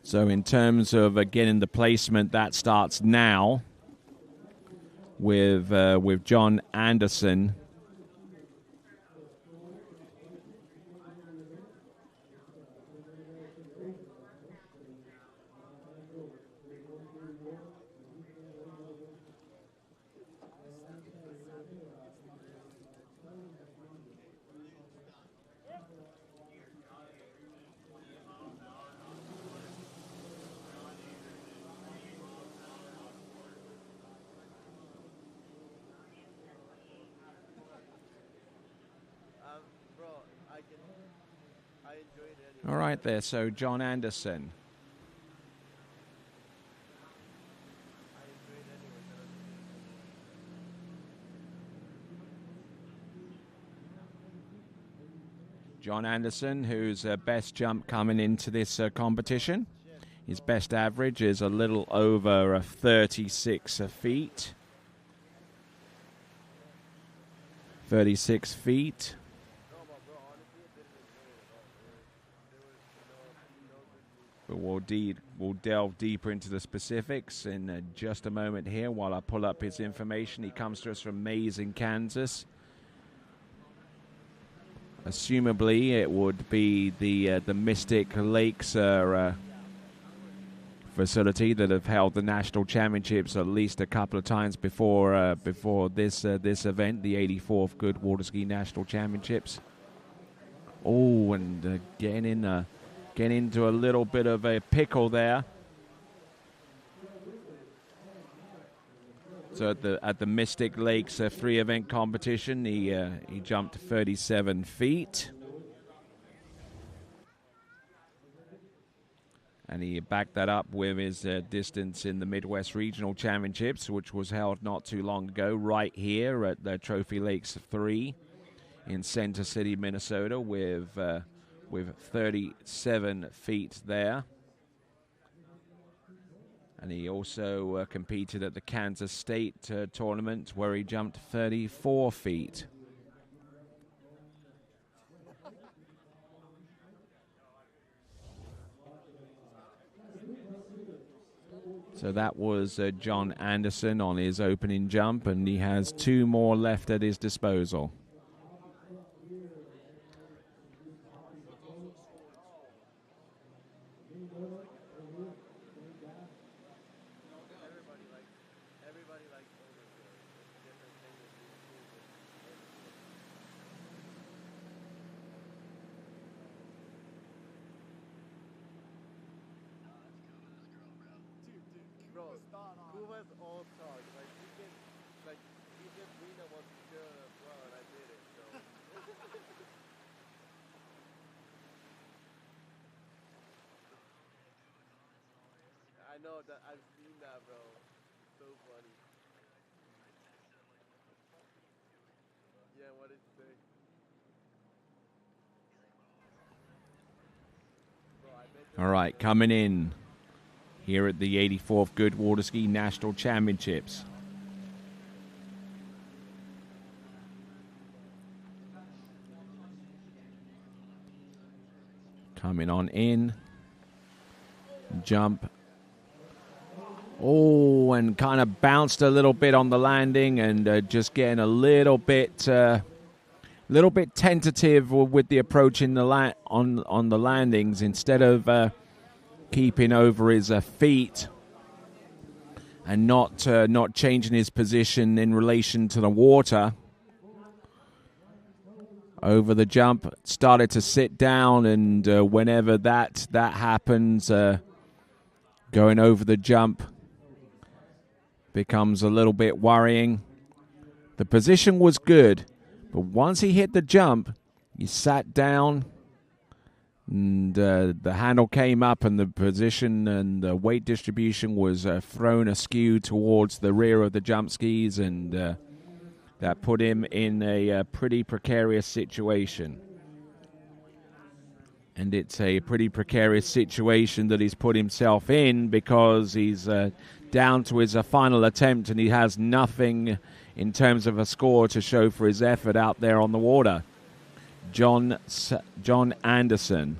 So in terms of getting the placement, that starts now with John Anderson. All right there, so John Anderson. John Anderson, whose best jump coming into this competition. His best average is a little over 36 feet. 36 feet. But we'll delve deeper into the specifics in just a moment here while I pull up his information. He comes to us from Mays in Kansas. Assumably, it would be the Mystic Lakes facility that have held the national championships at least a couple of times before this event, the 84th Goode Water Ski National Championships. Oh, and getting into a little bit of a pickle there. So at the Mystic Lakes 3-event competition, he jumped 37 feet. And he backed that up with his distance in the Midwest Regional Championships, which was held not too long ago right here at the Trophy Lakes 3 in Center City, Minnesota, with 37 feet there. And he also competed at the Kansas State tournament where he jumped 34 feet. So that was John Anderson on his opening jump, and he has 2 more left at his disposal. I know that I've seen that, bro. So funny. Yeah, what did it say? All right, coming in here at the 84th Goode Water Ski National Championships. Coming on in. Jump Oh, and kind of bounced a little bit on the landing, and just getting a little bit tentative with the approach in the on the landings instead of keeping over his feet and not changing his position in relation to the water. Over the jump, started to sit down, and whenever that happens, going over the jump becomes a little bit worrying. The position was good, but once he hit the jump, he sat down, and the handle came up, and the position and the weight distribution was thrown askew towards the rear of the jump skis, and that put him in a pretty precarious situation. And it's a pretty precarious situation that he's put himself in, because he's down to his final attempt, and he has nothing in terms of a score to show for his effort out there on the water. John Anderson.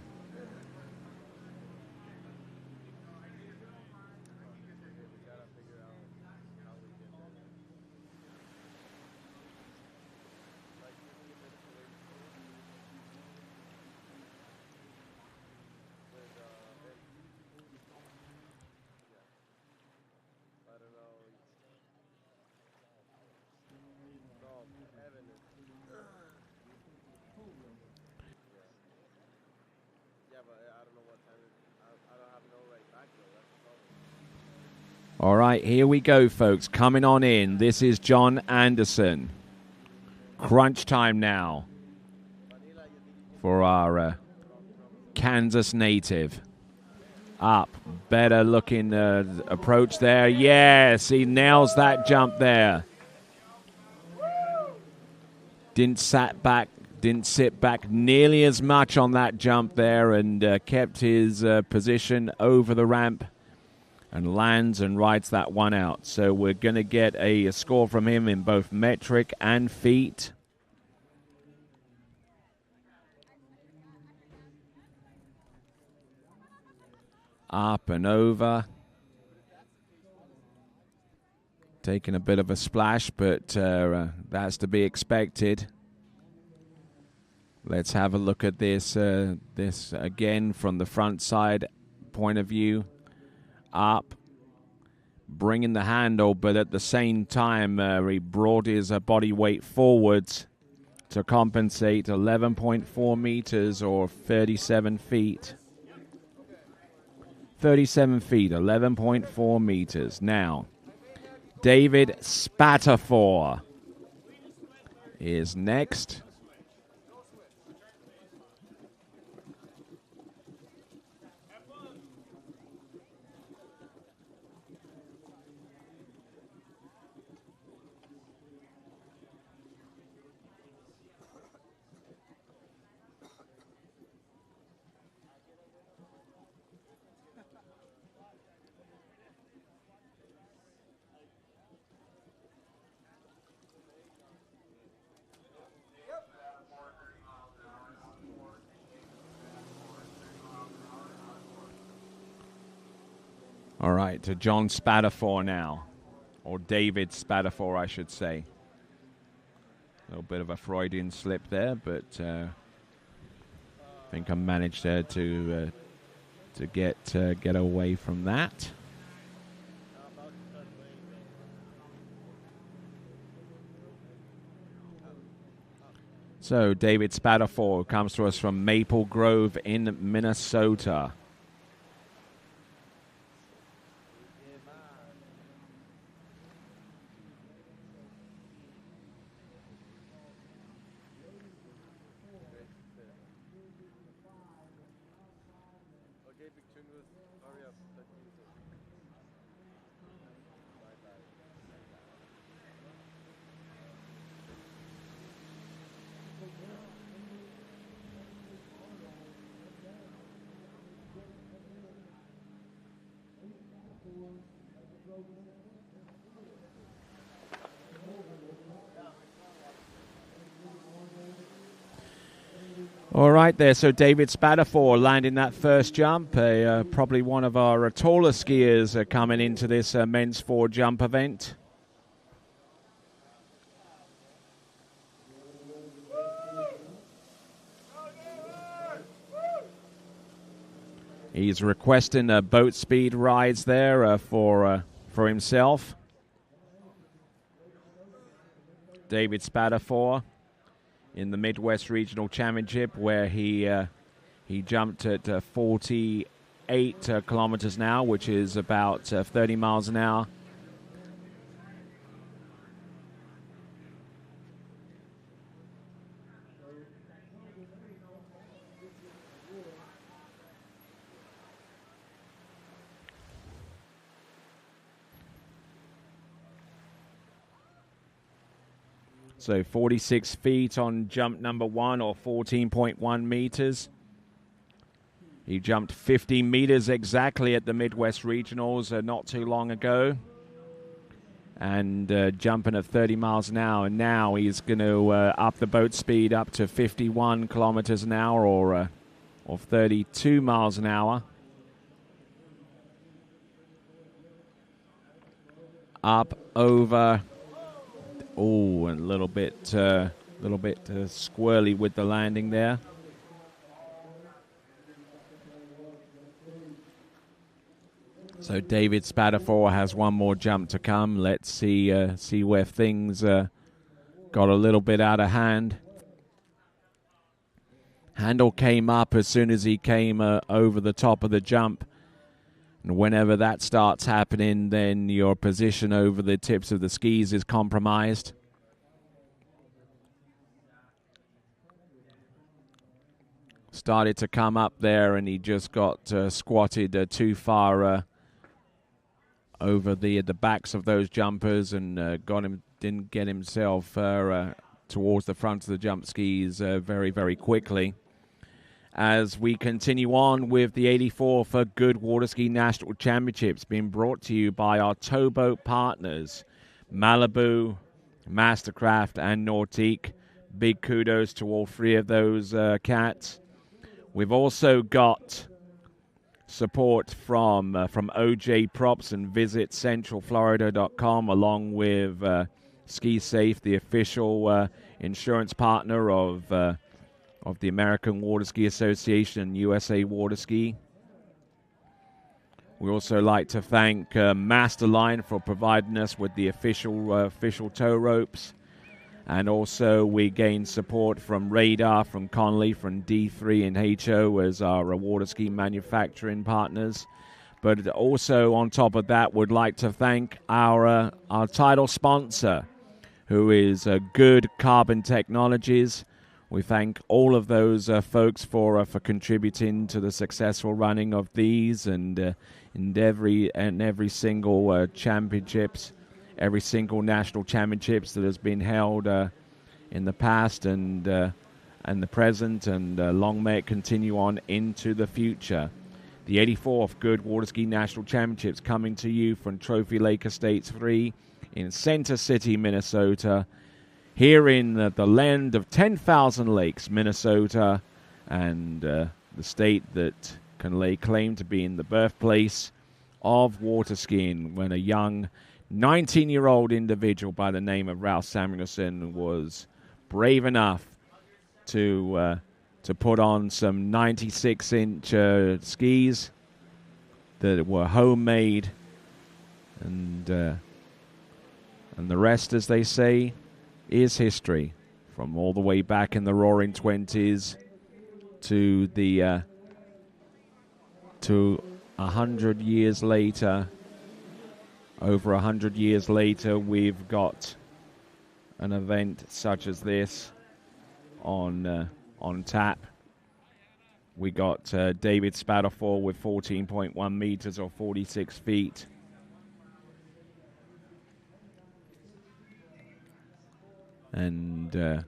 All right, here we go, folks. Coming on in. This is John Anderson. Crunch time now for our Kansas native. Up. Better looking approach there. Yes, he nails that jump there. Didn't sit back nearly as much on that jump there, and kept his position over the ramp, and lands and rides that one out. So we're going to get a score from him in both metric and feet. Up and over. Taking a bit of a splash, but that's to be expected. Let's have a look at this this again from the front side point of view. Up, bringing the handle, but at the same time he brought his body weight forwards to compensate. 11.4 meters or 37 feet. 37 feet, 11.4 meters. Now, David Spatafor is next. All right, to John Spatafor now, or David Spatafor, I should say. A little bit of a Freudian slip there, but I think I managed to get away from that. So David Spatafor comes to us from Maple Grove in Minnesota. All right there, so David Spatafor landing that first jump. Probably one of our taller skiers coming into this men's 4-jump event. He's requesting boat speed rides there for himself. David Spatafor in the Midwest Regional Championship, where he jumped at 48 kilometers an hour, which is about 30 miles an hour. So 46 feet on jump number 1, or 14.1 meters. He jumped 50 meters exactly at the Midwest Regionals not too long ago. And jumping at 30 miles an hour. And now he's going to up the boat speed up to 51 kilometers an hour, or 32 miles an hour. Up over... Oh, and a little bit squirrely with the landing there. So David Spatafor has one more jump to come. Let's see where things got a little bit out of hand. Handle came up as soon as he came over the top of the jump. And whenever that starts happening, then your position over the tips of the skis is compromised. Started to come up there, and he just got squatted too far over the backs of those jumpers, and didn't get himself towards the front of the jump skis very, very quickly. As we continue on with the 84th Goode Water Ski National Championships, being brought to you by our towboat partners, Malibu, Mastercraft, and Nautique. Big kudos to all three of those cats. We've also got support from OJ Props and VisitCentralFlorida.com, along with Ski Safe, the official insurance partner of the American Water Ski Association and USA Water Ski. We also like to thank Masterline for providing us with the official tow ropes. And also we gain support from Radar, from Conley, from D3 and HO as our water ski manufacturing partners. But also on top of that, would like to thank our title sponsor, who is Goode Carbon Technologies. We thank all of those folks for contributing to the successful running of these and in every single championships, every single national championships that has been held in the past and the present, and long may it continue on into the future. The 84th Goode Water Ski National Championships coming to you from Trophy Lake Estates 3 in Center City, Minnesota. Here in the land of 10,000 lakes, Minnesota, and the state that can lay claim to being the birthplace of water skiing, when a young 19-year-old individual by the name of Ralph Samuelson was brave enough to put on some 96-inch skis that were homemade, and the rest, as they say, is history. From all the way back in the Roaring 20s to 100 years later, over 100 years later, we've got an event such as this on tap. We got David Spatafor with 14.1 meters, or 46 feet. And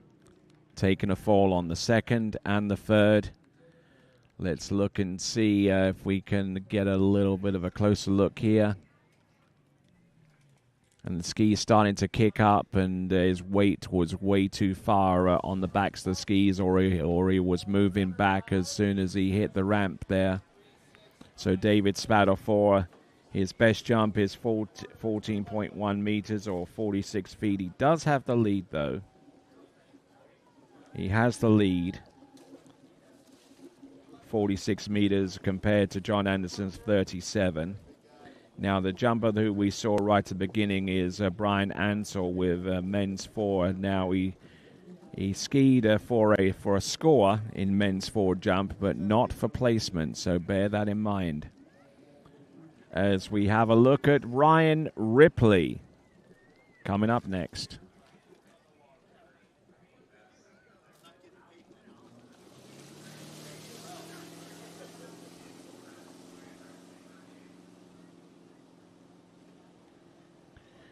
taking a fall on the second and the third. Let's look and see if we can get a little bit of a closer look here. And the ski is starting to kick up, and his weight was way too far on the backs of the skis, or he was moving back as soon as he hit the ramp there. So David Spadafor, his best jump is 14.1 meters or 46 feet. He does have the lead, though. He has the lead. 46 meters compared to John Anderson's 37. Now, the jumper who we saw right at the beginning is Brian Ansell with men's 4. Now, he skied for a score in men's 4 jump, but not for placement, so bear that in mind. As we have a look at Ryan Ripley coming up next.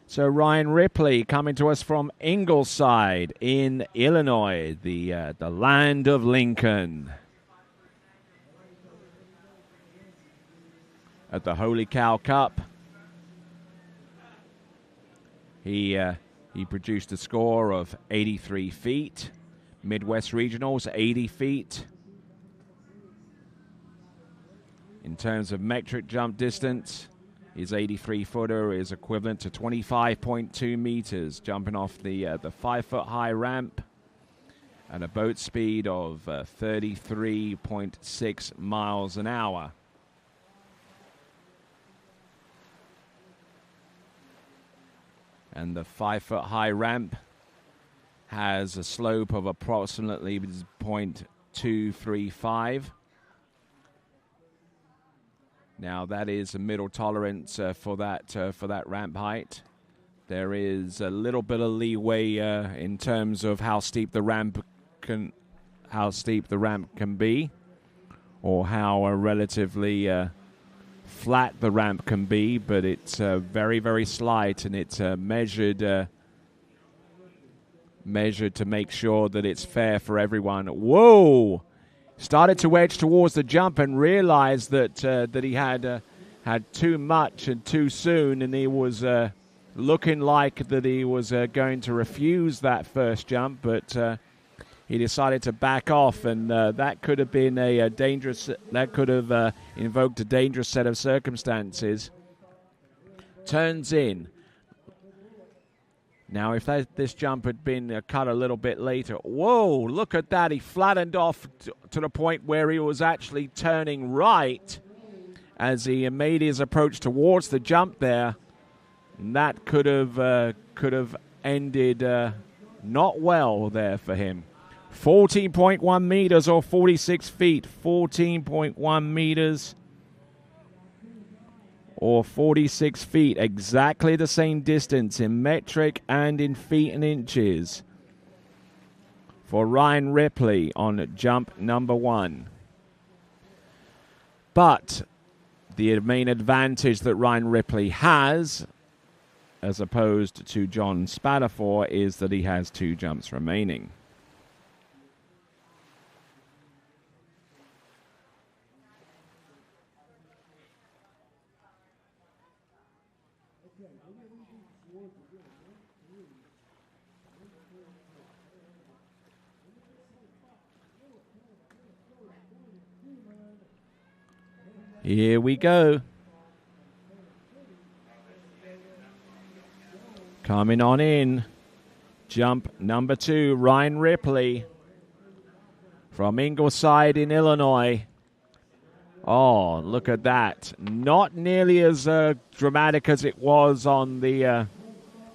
So Ryan Ripley coming to us from Ingleside in Illinois, the land of Lincoln. At the Holy Cow Cup, he produced a score of 83 feet. Midwest Regionals, 80 feet. In terms of metric jump distance, his 83-footer is equivalent to 25.2 meters, jumping off the 5-foot-high ramp at a boat speed of 33.6 miles an hour. And the 5-foot-high ramp has a slope of approximately 0.235. Now that is a middle tolerance for that ramp height. There is a little bit of leeway in terms of how steep the ramp can be, or how relatively flat the ramp can be. But it's very, very slight, and it's measured to make sure that it's fair for everyone. Whoa! Started to edge towards the jump and realized that he had too much and too soon, and he was looking like that he was going to refuse that first jump, but he decided to back off, and that could have been a dangerous. That could have invoked a dangerous set of circumstances. Turns in. Now, if this jump had been cut a little bit later, whoa, look at that. He flattened off to the point where he was actually turning right as he made his approach towards the jump there. And that could have ended not well there for him. 14.1 meters or 46 feet. 14.1 meters or 46 feet, exactly the same distance in metric and in feet and inches for Ryan Ripley on jump number 1. But the main advantage that Ryan Ripley has, as opposed to John Spadafor, is that he has 2 jumps remaining. Here we go. Coming on in. Jump number 2, Ryan Ripley from Ingleside in Illinois. Oh, look at that. Not nearly as dramatic as it was on the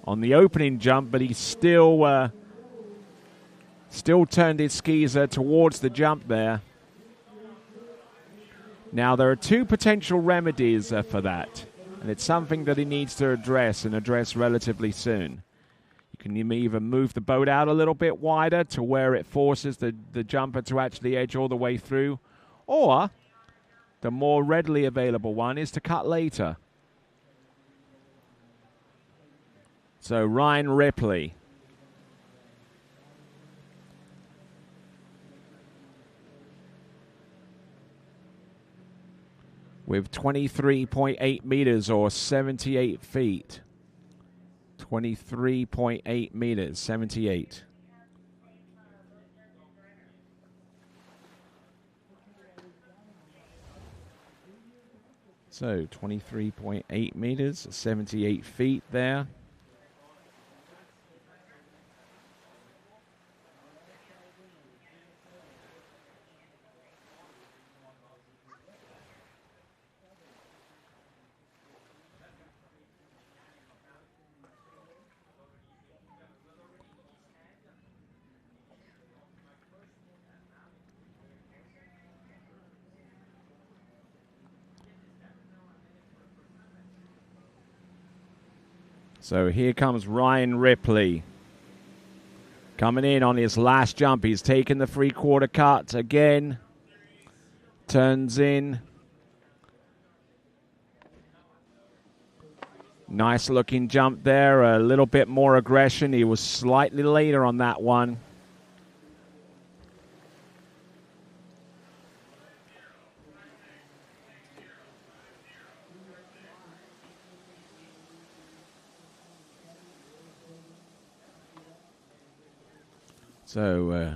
opening jump, but he still turned his skis towards the jump there. Now, there are 2 potential remedies for that, and it's something that he needs to address relatively soon. You can either move the boat out a little bit wider to where it forces the jumper to actually edge all the way through, or the more readily available one is to cut later. So, Ryan Ripley. With 23.8 meters or 78 feet. 23.8 meters, 78. So 23.8 meters, 78 feet there. So here comes Ryan Ripley. Coming in on his last jump. He's taken the 3/4 cut again. Turns in. Nice looking jump there. A little bit more aggression. He was slightly later on that one. So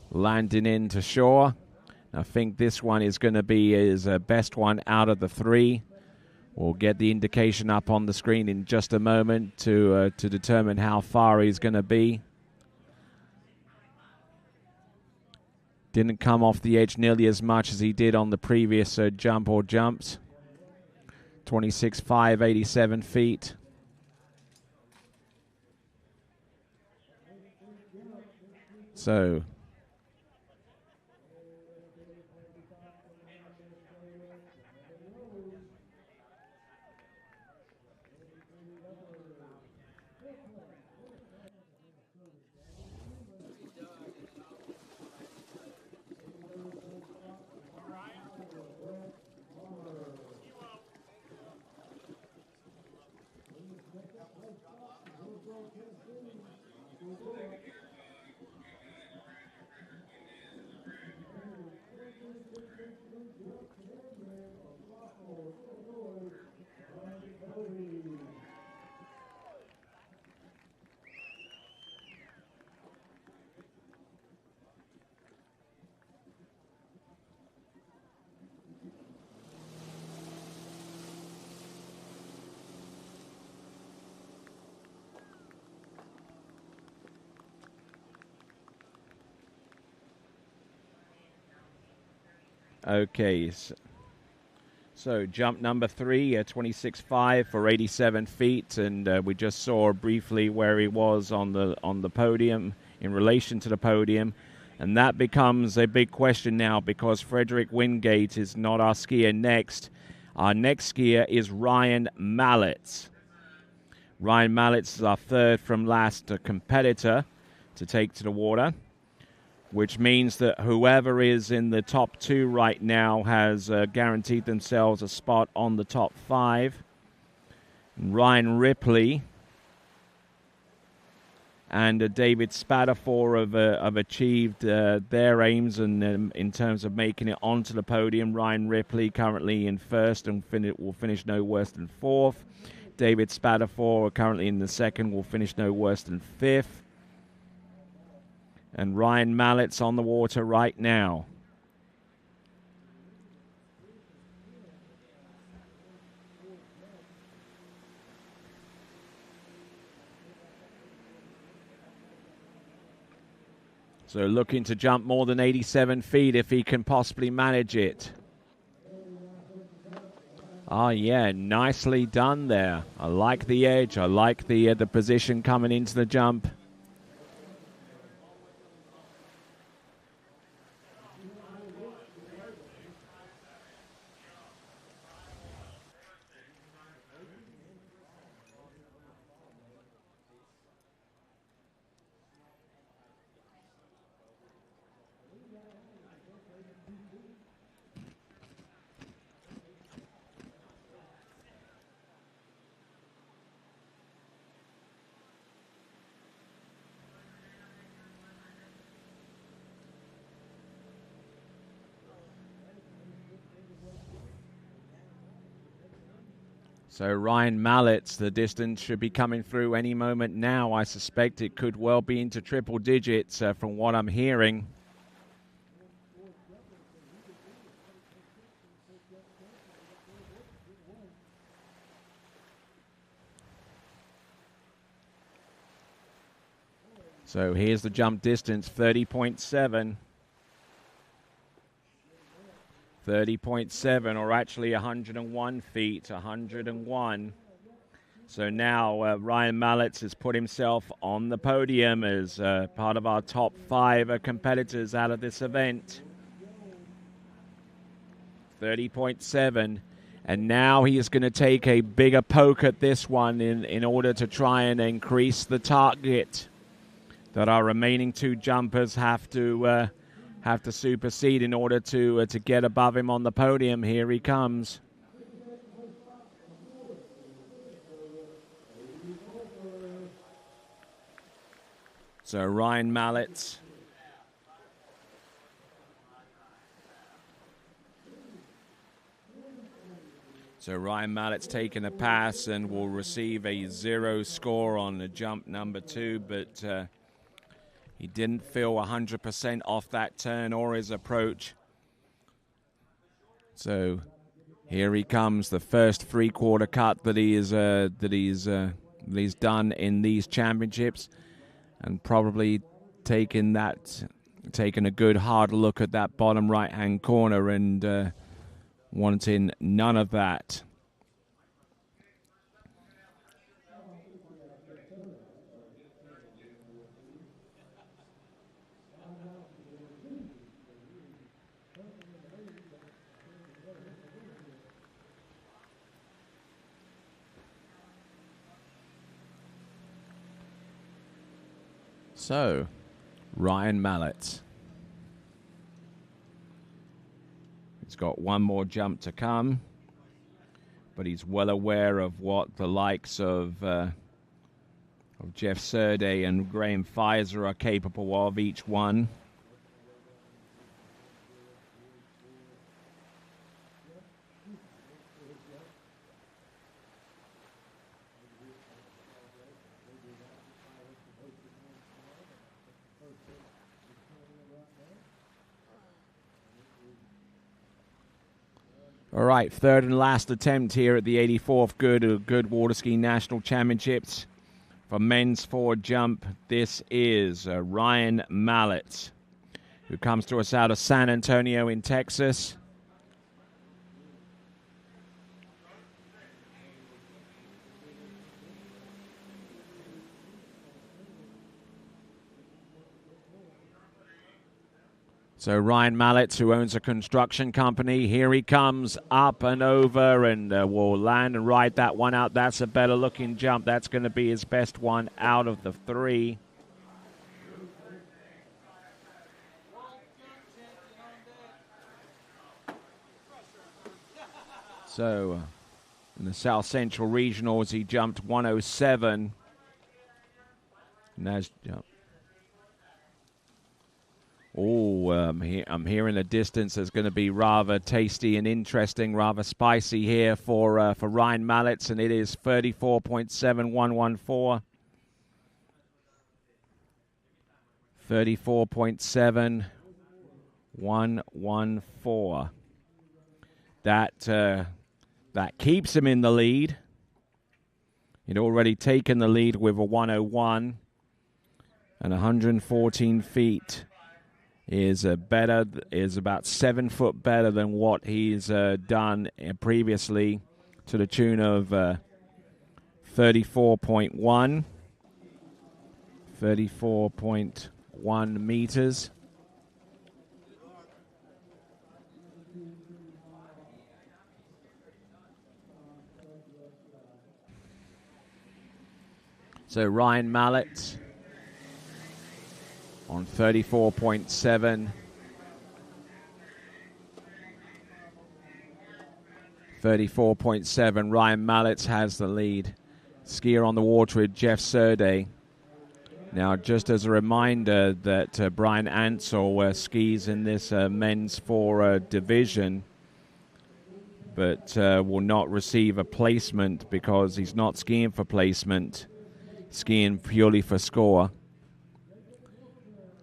landing into shore. I think this one is going to be his best one out of the three. We'll get the indication up on the screen in just a moment to determine how far he's going to be. Didn't come off the edge nearly as much as he did on the previous jump or jumps. 26.5, 87 feet. So okay, so jump number 3, 26.5 for 87 feet, and we just saw briefly where he was on the podium in relation to the podium, and that becomes a big question now because Frederick Wingate is not our skier next. Our next skier is Ryan Mallett. Ryan Mallett is our third from last competitor to take to the water, which means that whoever is in the top 2 right now has guaranteed themselves a spot on the top 5. Ryan Ripley and David Spatafor have achieved their aims and in terms of making it onto the podium. Ryan Ripley currently in first and will finish no worse than 4th. David Spatafor currently in the second, will finish no worse than 5th. And Ryan Mallett's on the water right now. So looking to jump more than 87 feet if he can possibly manage it. Oh, yeah, nicely done there. I like the edge. I like the position coming into the jump. So Ryan Mallett's, the distance should be coming through any moment now. I suspect it could well be into triple digits from what I'm hearing. So here's the jump distance, 30.7. 30.7, or actually 101 feet, 101. So now Ryan Mallett has put himself on the podium as part of our top 5 competitors out of this event. 30.7. And now he is going to take a bigger poke at this one in order to try and increase the target that our remaining 2 jumpers have to supersede in order to get above him on the podium. Here he comes. So Ryan Mallett. So Ryan Mallett's taken a pass and will receive a 0 score on the jump number 2, but he didn't feel 100% off that turn or his approach. So here he comes, the first 3/4 cut that he's done in these championships, and probably taken a good hard look at that bottom right-hand corner and wanting none of that. So, Ryan Mallett. He's got one more jump to come, but he's well aware of what the likes of Jeff Surday and Graham Pfizer are capable of each one. All right, third and last attempt here at the 84th Goode Water Ski National Championships. For men's forward jump, this is Ryan Mallett, who comes to us out of San Antonio in Texas. So Ryan Mallett, who owns a construction company, here he comes up and over and will land and ride that one out. That's a better looking jump. That's going to be his best one out of the 3. So in the South Central Regionals, he jumped 107. And that's jump. Oh, I'm hearing the distance is going to be rather tasty and interesting, rather spicy here for Ryan Mallett, and it is 34.7114. 34.7114. That keeps him in the lead. He'd already taken the lead with a 101, and 114 feet. Is about 7 foot better than what he's done previously, to the tune of 34.1 meters. So Ryan Mallett on 34.7. 34.7. Ryan Mallett has the lead. Skier on the water with Jeff Surday. Now, just as a reminder that Brian Ansell skis in this men's 4 division. but will not receive a placement because he's not skiing for placement, skiing purely for score.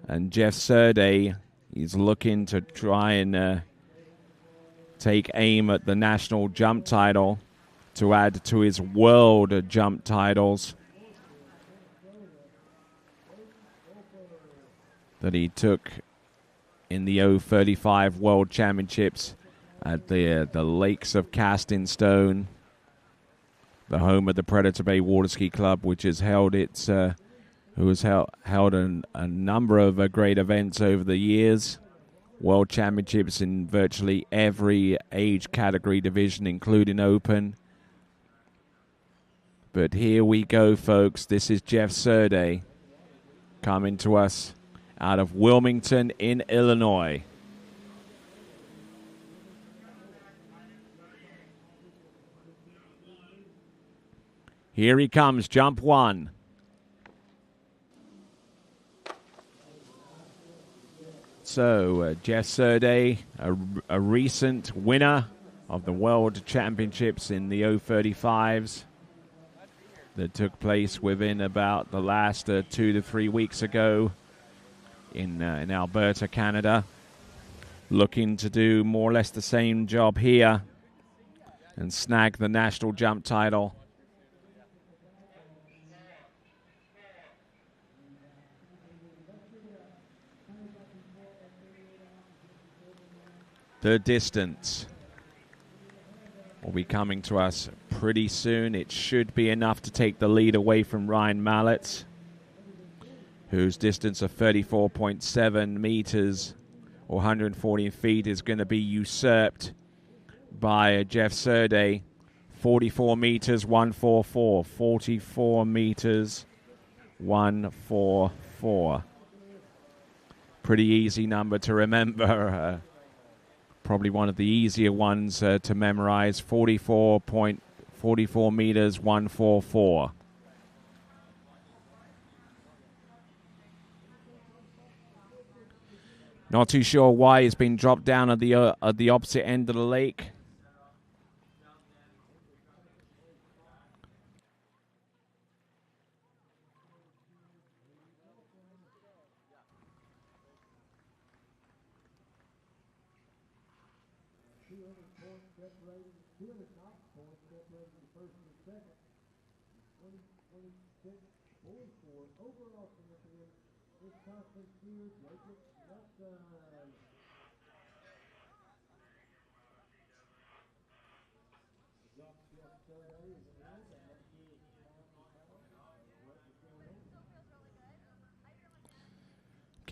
And Jeff Surday, he's looking to try and take aim at the national jump title to add to his world jump titles that he took in the 035 World Championships at the Lakes of Casting Stone, the home of the Predator Bay Water Ski Club, which has held held a number of great events over the years. World Championships in virtually every age category division, including Open. But here we go, folks. This is Jeff Surday coming to us out of Wilmington in Illinois. Here he comes, jump one. So, Jeff Surday, a recent winner of the World Championships in the 035s that took place within about the last 2 to 3 weeks ago in Alberta, Canada. Looking to do more or less the same job here and snag the national jump title. The distance will be coming to us pretty soon. It should be enough to take the lead away from Ryan Mallett, whose distance of 34.7 meters or 140 feet is going to be usurped by Jeff Surday. 44 meters, 144. 44 meters, 144. Pretty easy number to remember. Probably one of the easier ones to memorize. 44.44 meters, 144. Not too sure why he's been dropped down at the opposite end of the lake.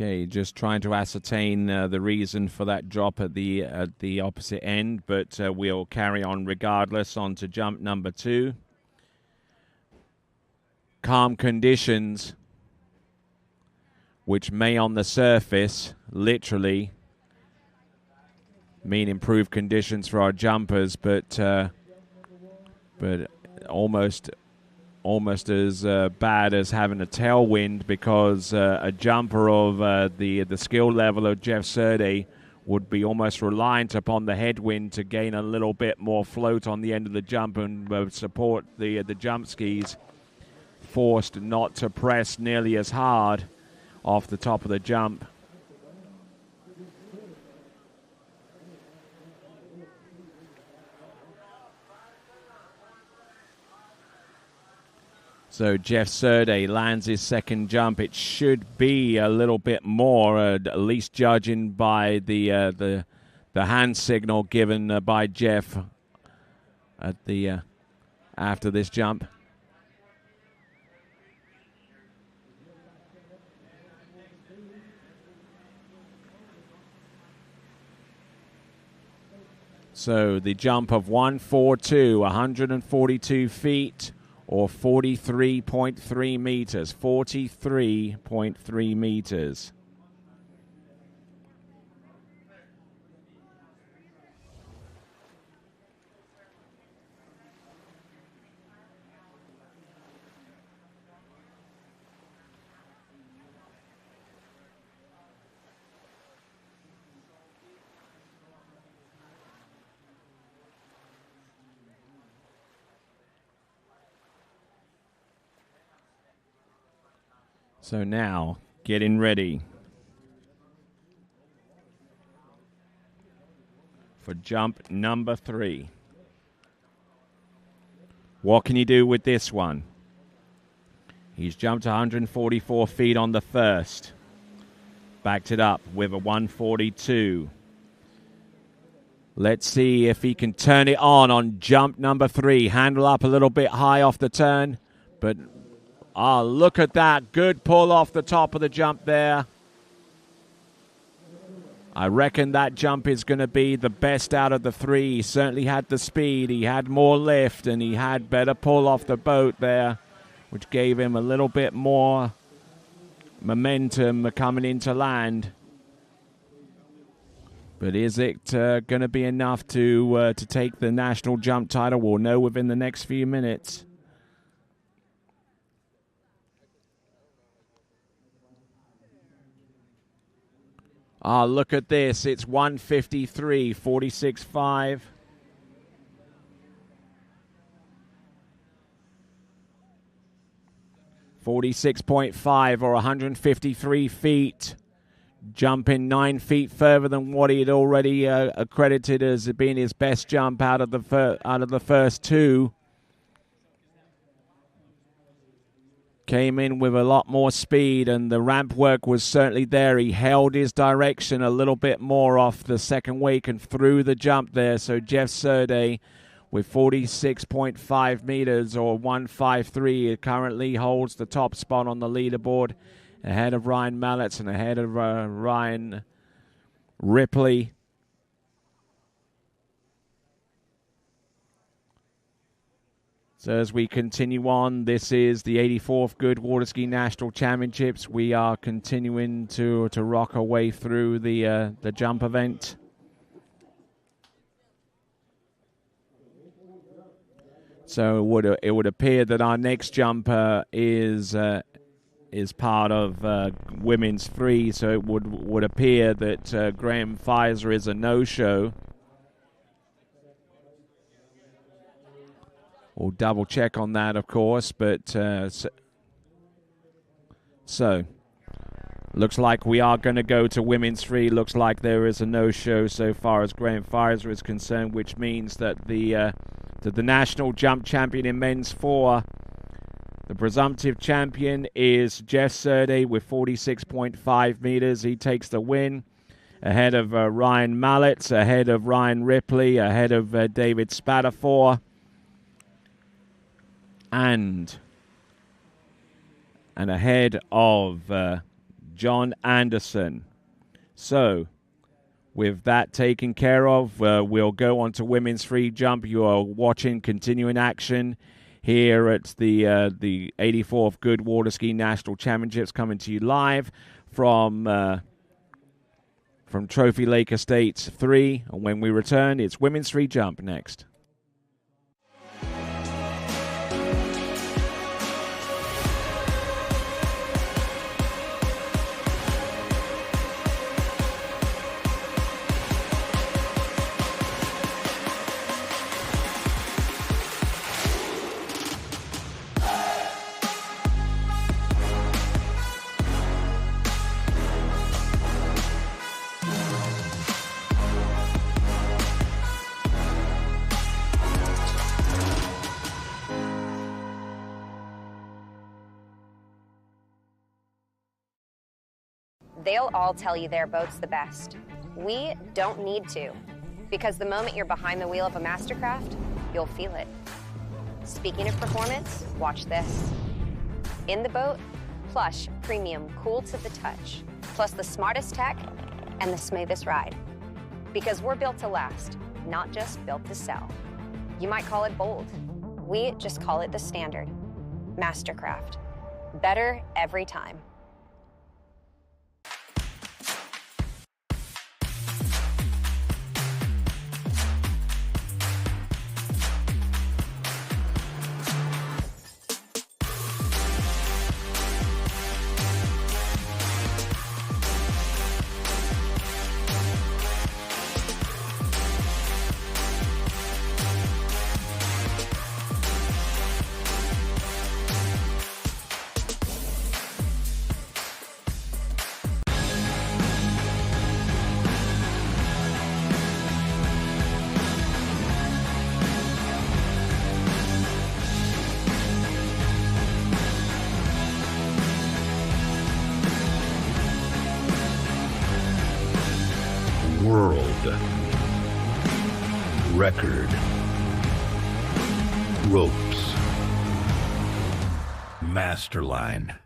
Okay, just trying to ascertain the reason for that drop at the opposite end, but we'll carry on regardless on to jump number 2. Calm conditions, which may on the surface literally mean improved conditions for our jumpers, but almost as bad as having a tailwind, because a jumper of the skill level of Jeff Surday would be almost reliant upon the headwind to gain a little bit more float on the end of the jump and support the jump skis, forced not to press nearly as hard off the top of the jump. So Jeff Surday lands his second jump. It should be a little bit more, at least judging by the hand signal given by Jeff at the after this jump. So the jump of 142, 142 feet. Or 43.3 meters. 43.3 meters. So now, getting ready for jump number 3. What can you do with this one? He's jumped 144 feet on the first. Backed it up with a 142. Let's see if he can turn it on jump number 3. Handle up a little bit high off the turn. But, look at that. Good pull off the top of the jump there. I reckon that jump is going to be the best out of the 3. He certainly had the speed. He had more lift, and he had better pull off the boat there, which gave him a little bit more momentum coming into land. But is it going to be enough to take the national jump title? We'll know within the next few minutes. Look at this. It's 153, 46.5. .5 or 153 feet. Jumping 9 feet further than what he had already accredited as being his best jump out of the first 2. Came in with a lot more speed, and the ramp work was certainly there. He held his direction a little bit more off the second wake and through the jump there. So Jeff Serde with 46.5 meters or 153 currently holds the top spot on the leaderboard, ahead of Ryan Mallett and ahead of Ryan Ripley. So as we continue on, this is the 84th Goode Water Ski National Championships. We are continuing to rock our way through the jump event. So it would appear that our next jumper is part of women's 3. So it would appear that Graham Pfizer is a no-show. We'll double check on that, of course, but so looks like we are going to go to women's 3. Looks like there is a no-show so far as Graham Pfizer is concerned, which means that the national jump champion in men's 4, the presumptive champion, is Jeff Serde with 46.5 meters. He takes the win ahead of Ryan Mallett, ahead of Ryan Ripley, ahead of David Spatafor. And ahead of John Anderson. So, with that taken care of, we'll go on to women's free jump. You are watching continuing action here at the 84th Goode Water Ski National Championships, coming to you live from Trophy Lake Estates 3. And when we return, it's women's free jump next. They'll all tell you their boat's the best. We don't need to, because the moment you're behind the wheel of a Mastercraft, you'll feel it. Speaking of performance, watch this. In the boat, plush, premium, cool to the touch, plus the smartest tech and the smoothest ride. Because we're built to last, not just built to sell. You might call it bold. We just call it the standard. Mastercraft. Better every time. World. Record. Ropes. Masterline.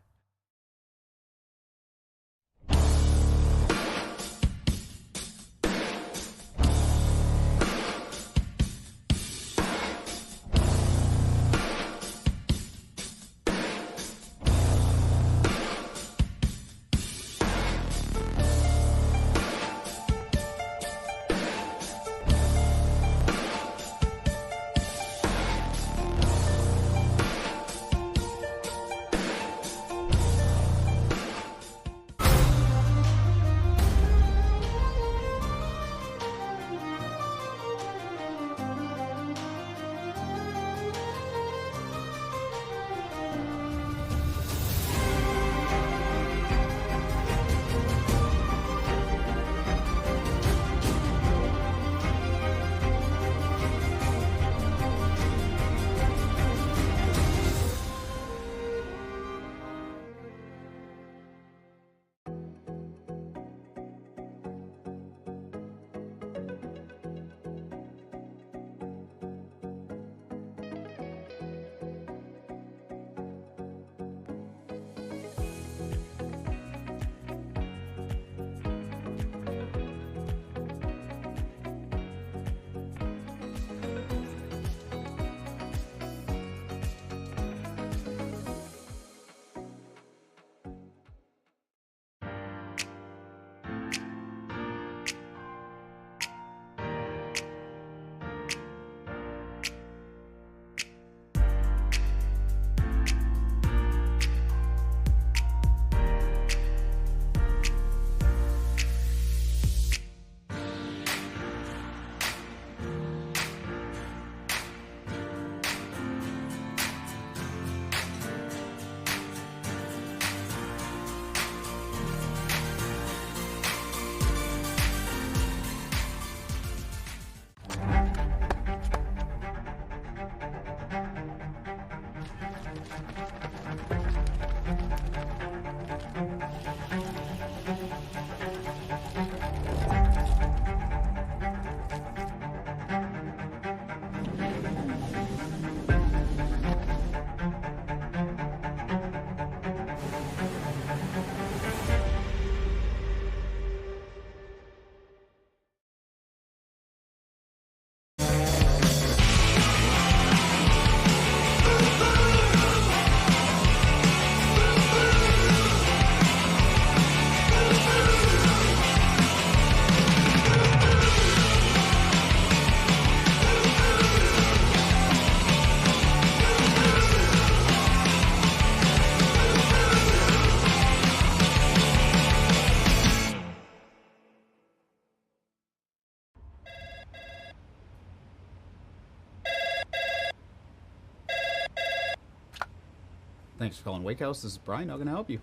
Thanks for calling Wake House. This is Brian. How can I help you?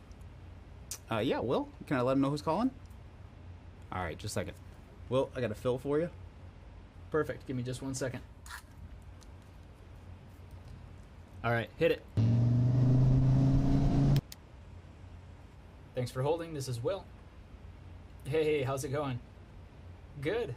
Yeah, Will. Can I let him know who's calling? All right, just a second. Will, I got a fill for you. Perfect. Give me just 1 second. All right, hit it. Thanks for holding. This is Will. Hey, how's it going? Good.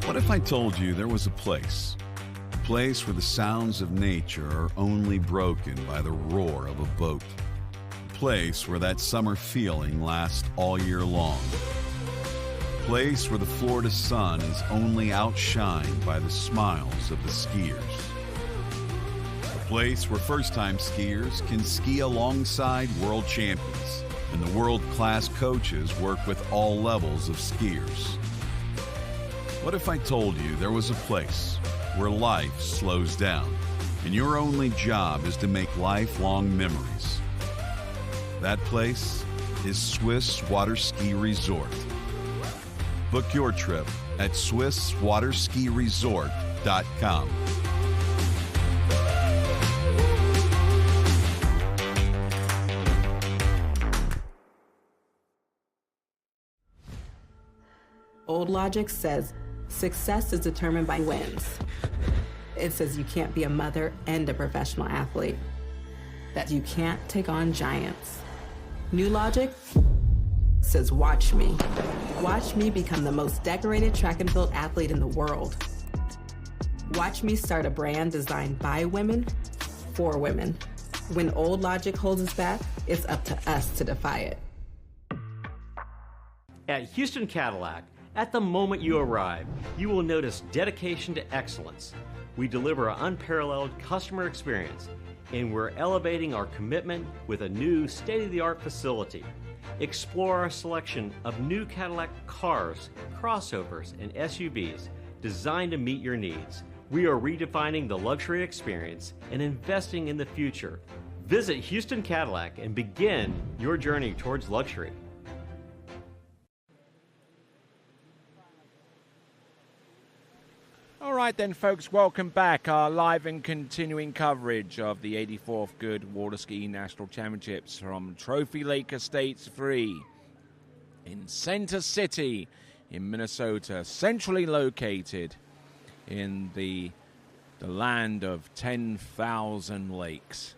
What if I told you there was a place where the sounds of nature are only broken by the roar of a boat? A place where that summer feeling lasts all year long. place where the Florida sun is only outshined by the smiles of the skiers. A place where first-time skiers can ski alongside world champions, and the world-class coaches work with all levels of skiers. What if I told you there was a place where life slows down, and your only job is to make lifelong memories? That place is Swiss Water Ski Resort. Book your trip at SwissWaterSkiResort.com. Old logic says success is determined by wins. It says you can't be a mother and a professional athlete, that you can't take on giants. New logic says watch me. Watch me become the most decorated track and field athlete in the world. Watch me start a brand designed by women, for women. When old logic holds us back, it's up to us to defy it. At Houston Cadillac, at the moment you arrive, you will notice dedication to excellence. We deliver an unparalleled customer experience, and we're elevating our commitment with a new state-of-the-art facility. Explore our selection of new Cadillac cars, crossovers, and SUVs designed to meet your needs. We are redefining the luxury experience and investing in the future. Visit Houston Cadillac and begin your journey towards luxury. All right then, folks, welcome back. Our live and continuing coverage of the 84th Goode Water Ski National Championships from Trophy Lake Estates 3 in Center City in Minnesota, centrally located in the land of 10,000 lakes.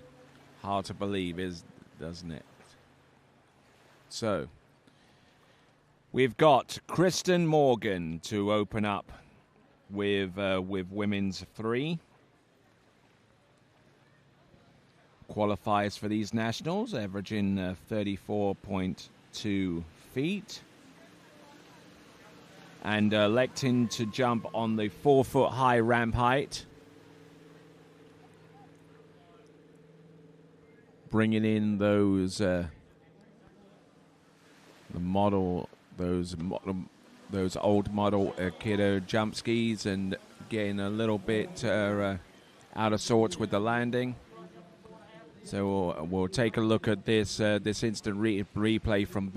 Hard to believe, doesn't it? So, we've got Kristen Morgan to open up with women's 3. Qualifies for these nationals, averaging 34.2 feet. And electing to jump on the 4-foot high ramp height. Bringing in those those old model kiddo jump skis and getting a little bit out of sorts with the landing. So we'll take a look at this instant replay from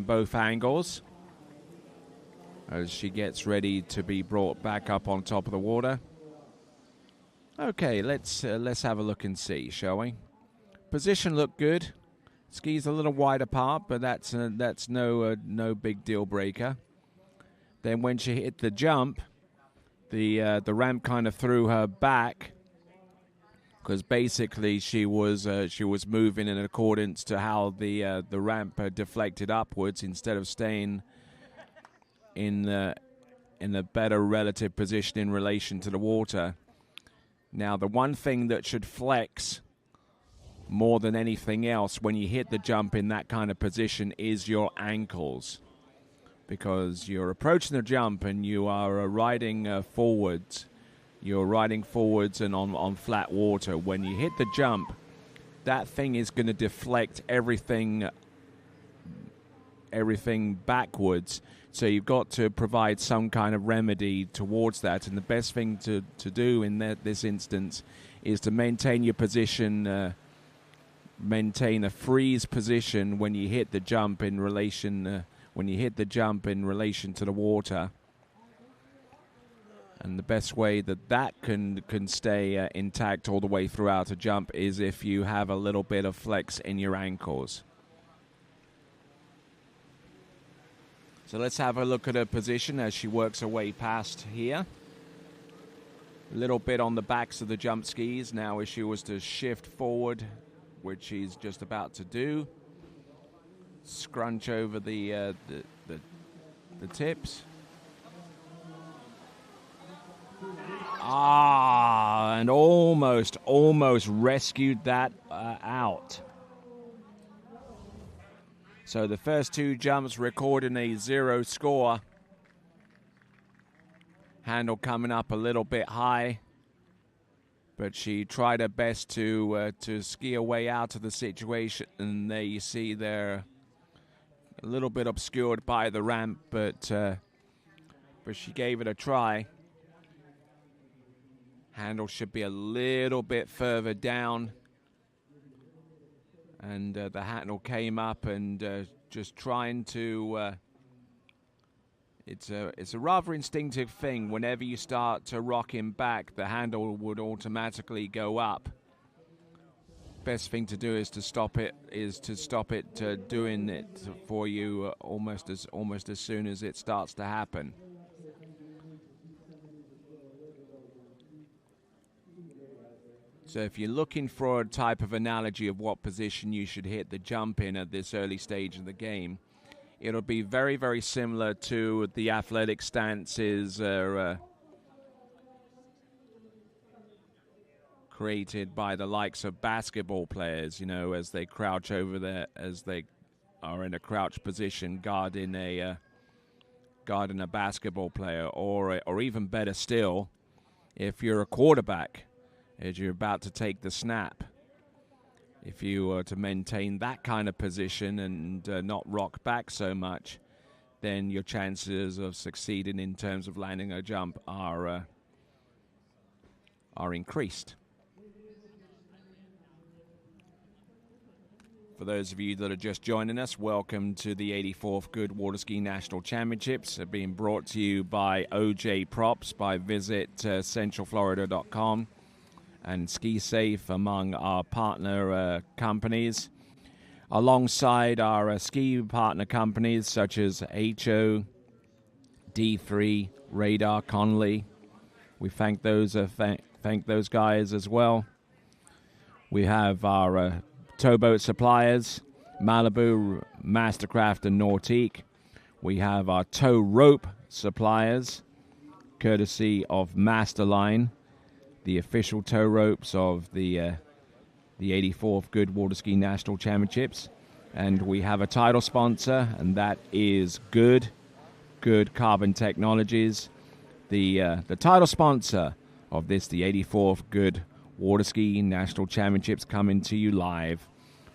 both angles as she gets ready to be brought back up on top of the water. Okay, let's have a look and see, shall we? Position looked good. Skis a little wide apart, but that's no big deal breaker. Then when she hit the jump, the ramp kind of threw her back because basically she was moving in accordance to how the ramp deflected upwards instead of staying in a better relative position in relation to the water. Now, the one thing that should flex more than anything else when you hit the jump in that kind of position is your ankles, because you're approaching the jump and you are riding forwards. You're riding forwards and on flat water. When you hit the jump, that thing is going to deflect everything backwards. So you've got to provide some kind of remedy towards that. And the best thing to do in this instance is to maintain your position, maintain a freeze position when you hit the jump in relation to the water. And the best way that can stay intact all the way throughout a jump is if you have a little bit of flex in your ankles. So let's have a look at her position as she works her way past here. A little bit on the backs of the jump skis. Now if she was to shift forward, which she's just about to do, scrunch over the tips. And almost rescued that out. So the first 2 jumps recording a 0 score. Handle coming up a little bit high, but she tried her best to ski her way out of the situation. And there you see they're a little bit obscured by the ramp, but she gave it a try. Handle should be a little bit further down. And the handle came up and just trying to... It's a rather instinctive thing. Whenever you start to rock him back, the handle would automatically go up. Best thing to do is to stop it. Doing it for you almost as soon as it starts to happen. So if you're looking for a type of analogy of what position you should hit the jump in at this early stage of the game, it'll be very, very similar to the athletic stances created by the likes of basketball players, as they crouch over there, as they are in a crouch position guarding a basketball player, or even better still, if you're a quarterback, as you're about to take the snap. If you were to maintain that kind of position and not rock back so much, then your chances of succeeding in terms of landing a jump are increased. For those of you that are just joining us, welcome to the 84th Goode Water Ski National Championships, being brought to you by OJ Props by visitcentralflorida.com. and Ski Safe among our partner companies, alongside our ski partner companies such as HO, D3, Radar, Conley. We thank those guys as well. We have our towboat suppliers, Malibu, Mastercraft, and Nautique. We have our tow rope suppliers, courtesy of Masterline, the official tow ropes of the 84th Goode Water Ski National Championships. And we have a title sponsor, and that is Goode Carbon Technologies, the title sponsor of this, the 84th Goode Water Ski National Championships, coming to you live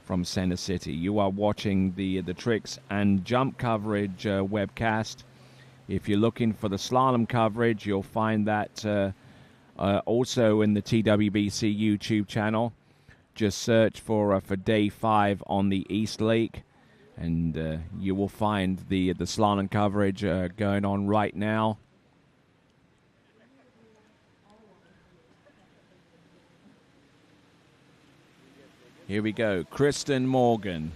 from Center City. You are watching the tricks and jump coverage webcast. If you're looking for the slalom coverage, you'll find that also in the TWBC YouTube channel. Just search for day 5 on the East Lake, and you will find the slalom coverage going on right now. Here we go. Kristen Morgan.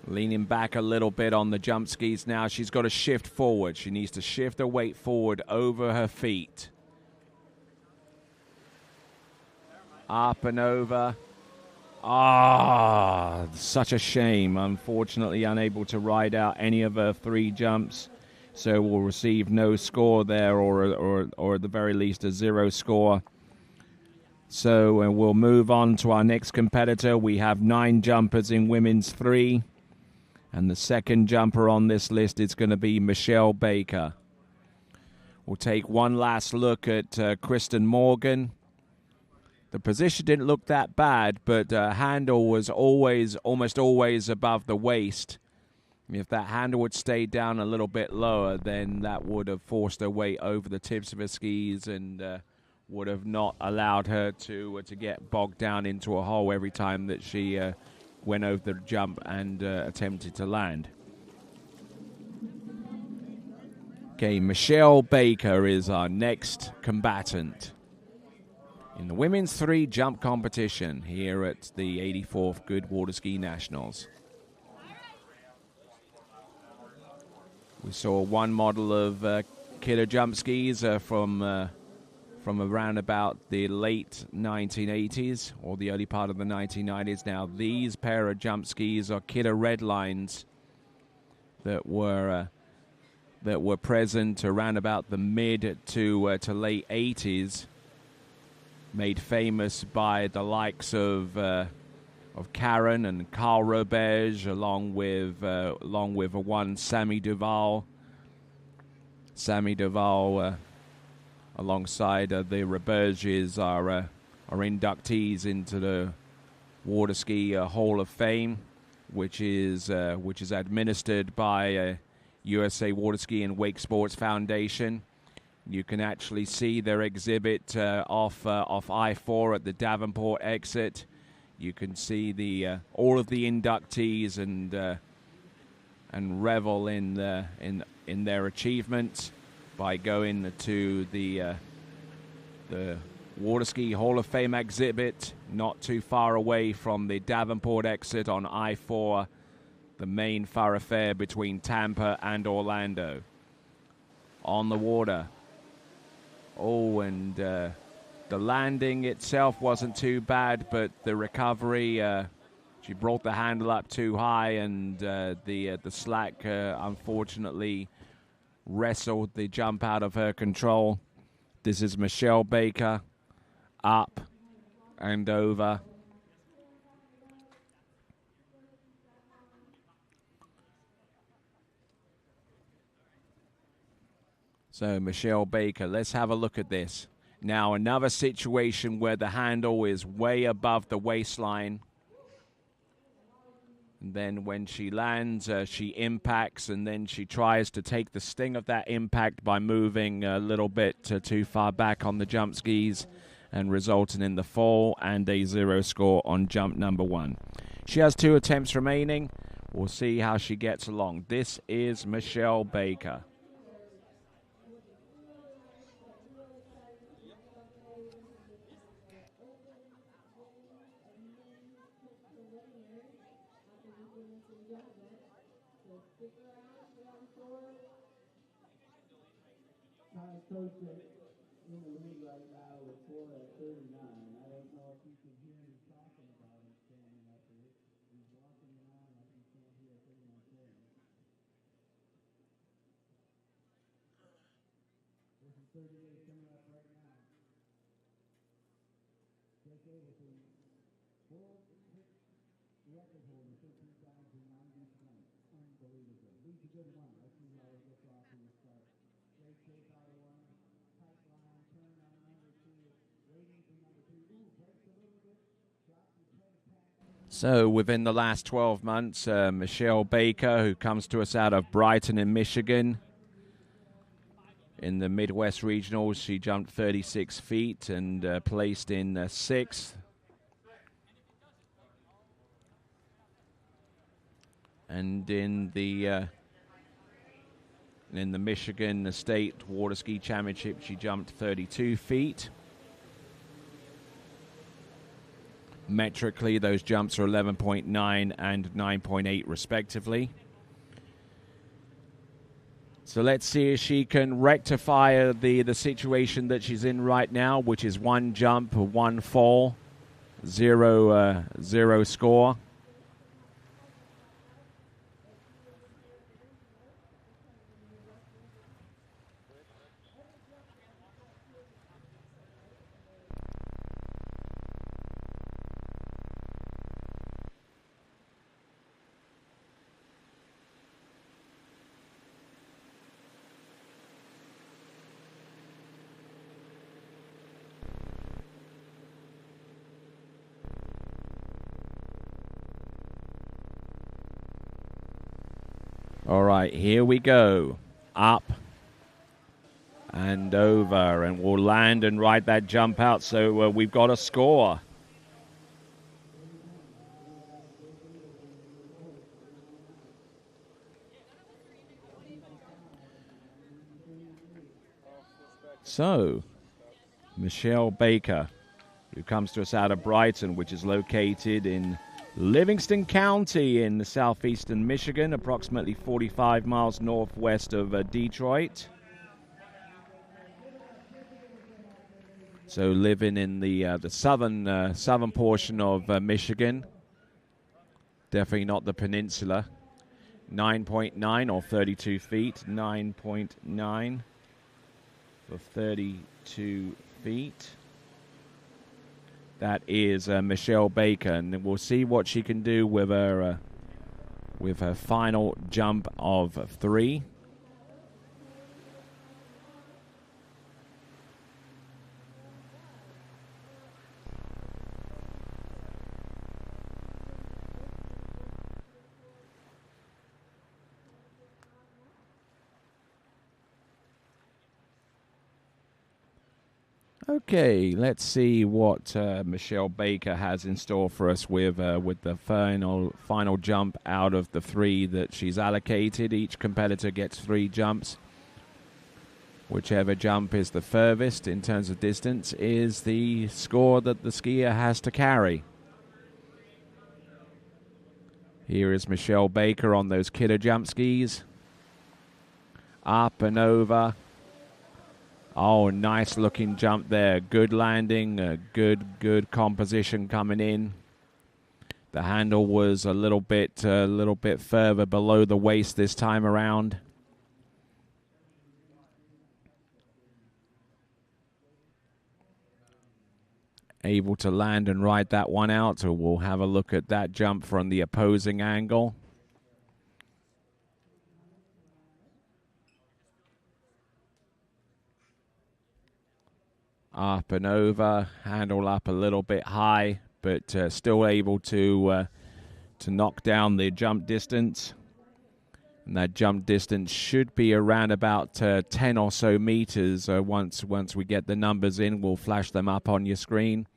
Leaning back a little bit on the jump skis now. She's got to shift forward. She needs to shift her weight forward over her feet. Up and over. Such a shame. Unfortunately, unable to ride out any of her 3 jumps. So we'll receive no score there, or at the very least a 0 score. So we'll move on to our next competitor. We have 9 jumpers in women's 3. And the second jumper on this list is going to be Michelle Baker. We'll take one last look at Kristen Morgan. The position didn't look that bad, but handle was almost always above the waist. If that handle would stay down a little bit lower, then that would have forced her weight over the tips of her skis and would have not allowed her to get bogged down into a hole every time that she went over the jump and attempted to land. Okay, Michelle Baker is our next combatant in the women's 3 jump competition here at the 84th Goode Water Ski Nationals. We saw one model of killer jump skis from around about the late 1980s or the early part of the 1990s. Now these pair of jump skis are killer red lines that were present around about the mid to late 80s, made famous by the likes of Karen and Carl Roberge, along with one Sammy Duval. Sammy Duval, alongside the Roberges, are inductees into the Water Ski Hall of Fame, which is administered by USA Water Ski and Wake Sports Foundation. You can actually see their exhibit off I-4 at the Davenport exit. You can see all of the inductees and revel in their achievements by going to the Water Ski Hall of Fame exhibit, not too far away from the Davenport exit on I-4, the main thoroughfare between Tampa and Orlando. On the water. Oh, and the landing itself wasn't too bad, but the recovery, she brought the handle up too high, and the slack unfortunately wrestled the jump out of her control. This is Michelle Baker, up and over. So Michelle Baker, let's have a look at this. Now another situation where the handle is way above the waistline. And then when she lands, she impacts, and then she tries to take the sting of that impact by moving a little bit too far back on the jump skis, and resulting in the fall and a 0 score on jump number 1. She has 2 attempts remaining. We'll see how she gets along. This is Michelle Baker. Associate in the lead right now with 4 at 39. I don't know if you can hear me talking about him standing up here. He's walking around like you can't hear a thing I'm saying. This is 38 coming up right now. JK with the world record holder, 13,090 points. Unbelievable. Leads a good one. Let's see how it gets off in the start. Great shape out of 1. Pipeline, turn on number 2. Waiting for number 3. Ooh, breaks a little bit. Drops his head pack. So within the last 12 months, Michelle Baker, who comes to us out of Brighton in Michigan, in the Midwest Regionals, she jumped 36 feet and placed in 6th. And in the Michigan State Water Ski Championship, she jumped 32 feet. Metrically, those jumps are 11.9 and 9.8 respectively. So let's see if she can rectify the situation that she's in right now, which is 1 jump, 1 fall, 0 score. All right, here we go. Up and over, and we'll land and ride that jump out. So we've got a score. So, Michelle Baker, who comes to us out of Brighton, which is located in Livingston County in southeastern Michigan, approximately 45 miles northwest of Detroit. So living in the southern portion of Michigan, definitely not the peninsula. 9.9 or 32 feet, 9.9 for 32 feet. That is Michelle Baker, and we'll see what she can do with her final jump of 3. Okay, let's see what Michelle Baker has in store for us with the final jump out of the 3 that she's allocated. Each competitor gets 3 jumps. Whichever jump is the furthest in terms of distance is the score that the skier has to carry. Here is Michelle Baker on those killer jump skis. Up and over. Oh, nice looking jump there. Good landing, good composition coming in. The handle was a little bit further below the waist this time around. Able to land and ride that one out, so we'll have a look at that jump from the opposing angle. Up and over, handle up a little bit high, but still able to knock down the jump distance. And that jump distance should be around about 10 or so meters. Once we get the numbers in, we'll flash them up on your screen.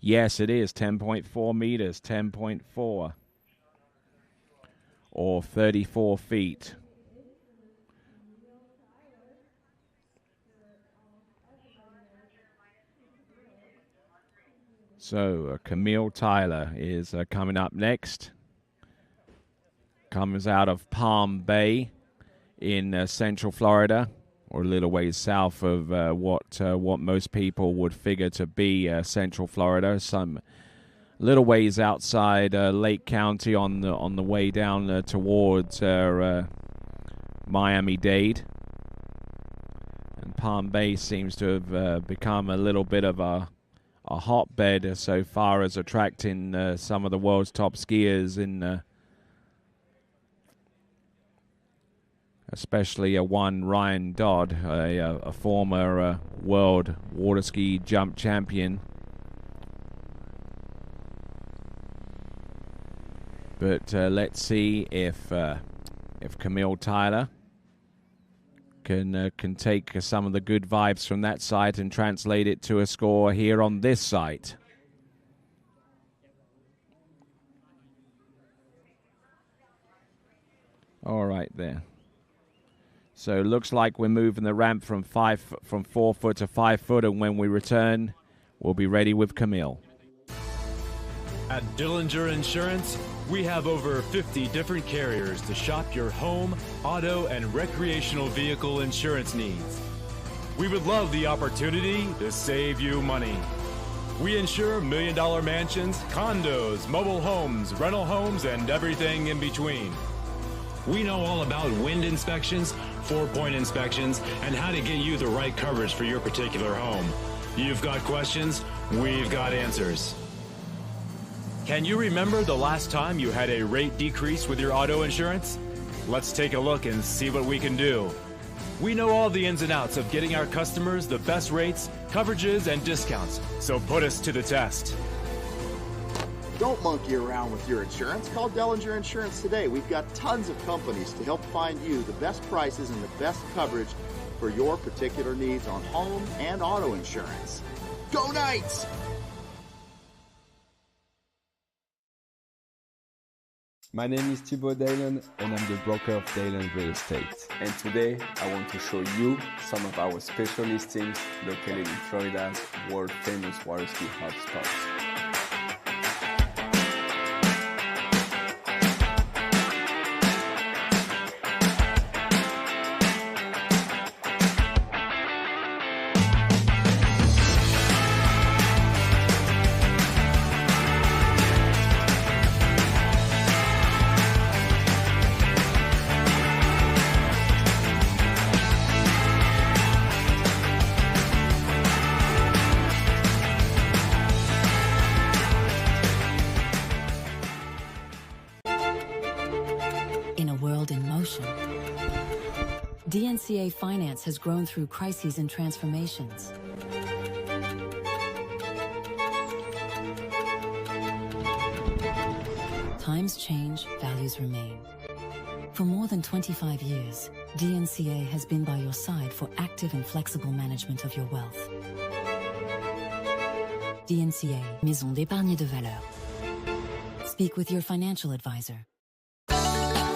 Yes, it is 10.4 meters, 10.4, or 34 feet. So Camille Tyler is coming up next. Comes out of Palm Bay in Central Florida, or a little ways south of what most people would figure to be Central Florida. Some little ways outside Lake County on the way down towards Miami-Dade. And Palm Bay seems to have become a little bit of a hotbed so far as attracting some of the world's top skiers in especially one Ryan Dodd, a former world water ski jump champion. But let's see if Camille Tyler can take some of the good vibes from that site and translate it to a score here on this site. All right there. So it looks like we're moving the ramp from 4 foot to 5 foot, and when we return, we'll be ready with Camille. At Dillinger Insurance, we have over 50 different carriers to shop your home, auto, and recreational vehicle insurance needs. We would love the opportunity to save you money. We insure $1 million mansions, condos, mobile homes, rental homes, and everything in between. We know all about wind inspections, 4-point inspections, and how to get you the right coverage for your particular home. You've got questions, we've got answers. Can you remember the last time you had a rate decrease with your auto insurance? Let's take a look and see what we can do. We know all the ins and outs of getting our customers the best rates, coverages, and discounts, so put us to the test. Don't monkey around with your insurance. Call Dillinger Insurance today. We've got tons of companies to help find you the best prices and the best coverage for your particular needs on home and auto insurance. Go Knights! My name is Thibaut Dalen and I'm the broker of Dalen Real Estate. And today I want to show you some of our special listings located in Florida's world famous water ski hotspots. in a world in motion. DNCA Finance has grown through crises and transformations. Times change, values remain. For more than 25 years, DNCA has been by your side for active and flexible management of your wealth. DNCA, Maison d'épargne de valeur. Speak with your financial advisor.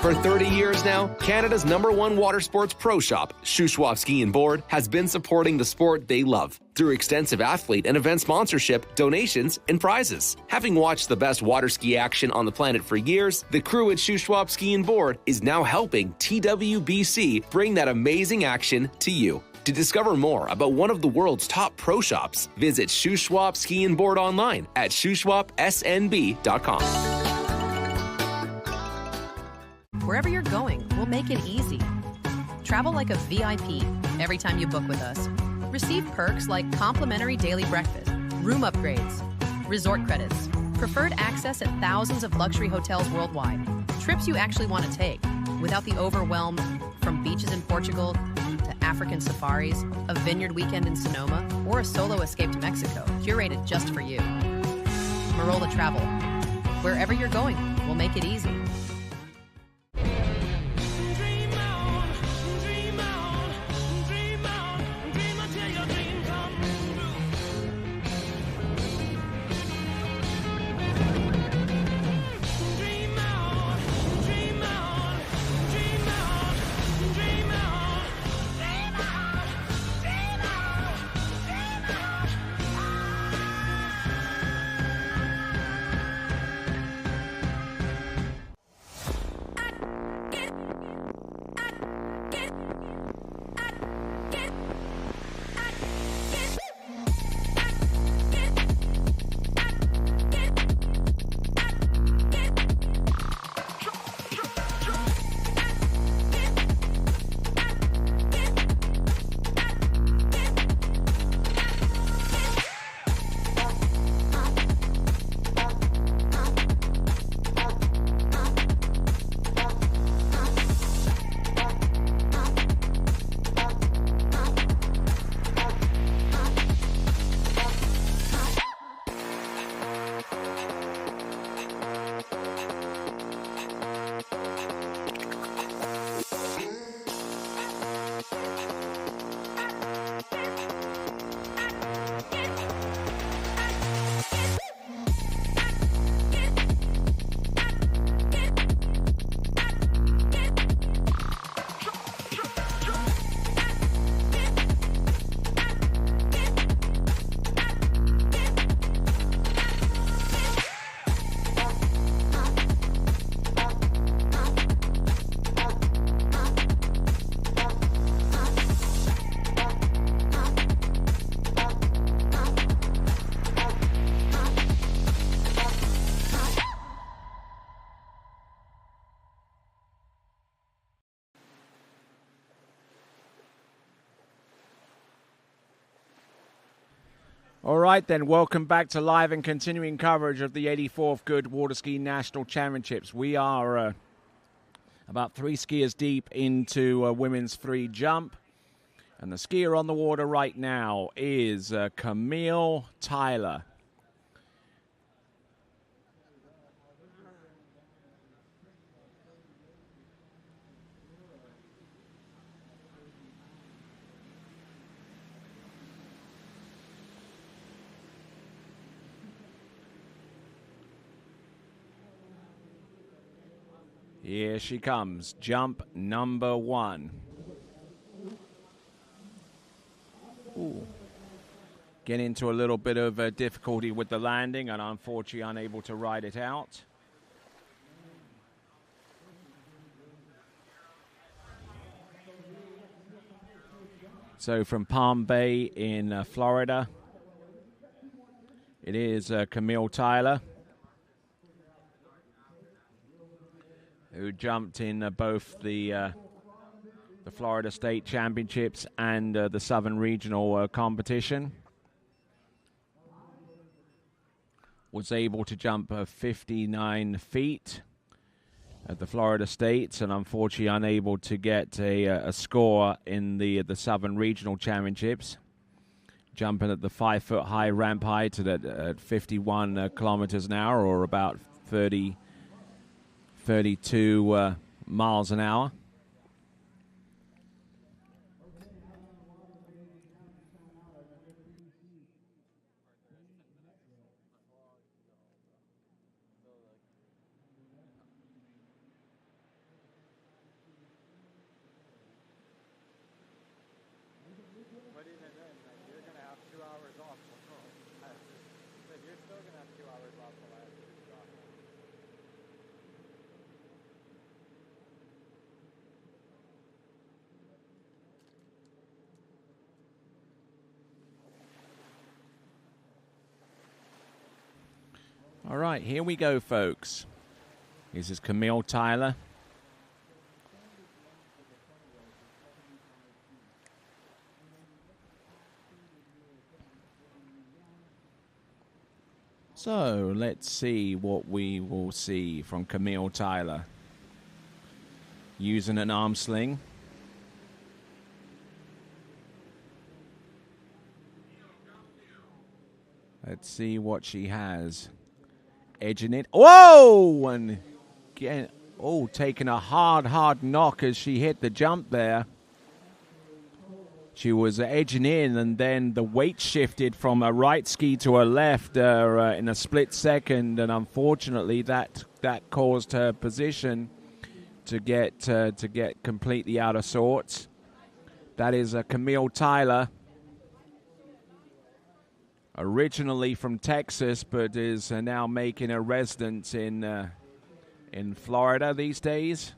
For 30 years now, Canada's #1 water sports pro shop, Shuswap Ski and Board, has been supporting the sport they love through extensive athlete and event sponsorship, donations, and prizes. Having watched the best water ski action on the planet for years, the crew at Shuswap Ski and Board is now helping TWBC bring that amazing action to you. To discover more about one of the world's top pro shops, visit Shuswap Ski and Board online at shuswapsnb.com. Wherever you're going, we'll make it easy. Travel like a VIP every time you book with us. Receive perks like complimentary daily breakfast, room upgrades, resort credits, preferred access at thousands of luxury hotels worldwide, trips you actually want to take without the overwhelm from beaches in Portugal to African safaris, a vineyard weekend in Sonoma, or a solo escape to Mexico, curated just for you. Marola Travel. Wherever you're going, we'll make it easy. All right, then, welcome back to live and continuing coverage of the 84th Goode Water Ski National Championships. We are about 3 skiers deep into women's free jump. And the skier on the water right now is Camille Tyler. Here she comes, jump number 1. Ooh. Get into a little bit of difficulty with the landing and unfortunately unable to ride it out. So from Palm Bay in Florida, it is Camille Tyler, who jumped in both the Florida State Championships and the Southern Regional competition. Was able to jump 59 feet at the Florida States, and unfortunately unable to get a score in the Southern Regional Championships. Jumping at the 5-foot high ramp height at 51 kilometers an hour, or about 32 miles an hour. What even then? Like, you're going to have 2 hours off. But you're still going to have 2 hours off the last 2 stops. All right, here we go, folks. This is Camille Tyler. So let's see what we will see from Camille Tyler. Using an arm sling. Let's see what she has. Edging it. Whoa! And again, taking a hard knock as she hit the jump there. She was edging in, and then the weight shifted from her right ski to her left in a split second, and unfortunately that caused her position to get completely out of sorts. That is Camille Tyler, originally from Texas, but is now making a residence in Florida these days.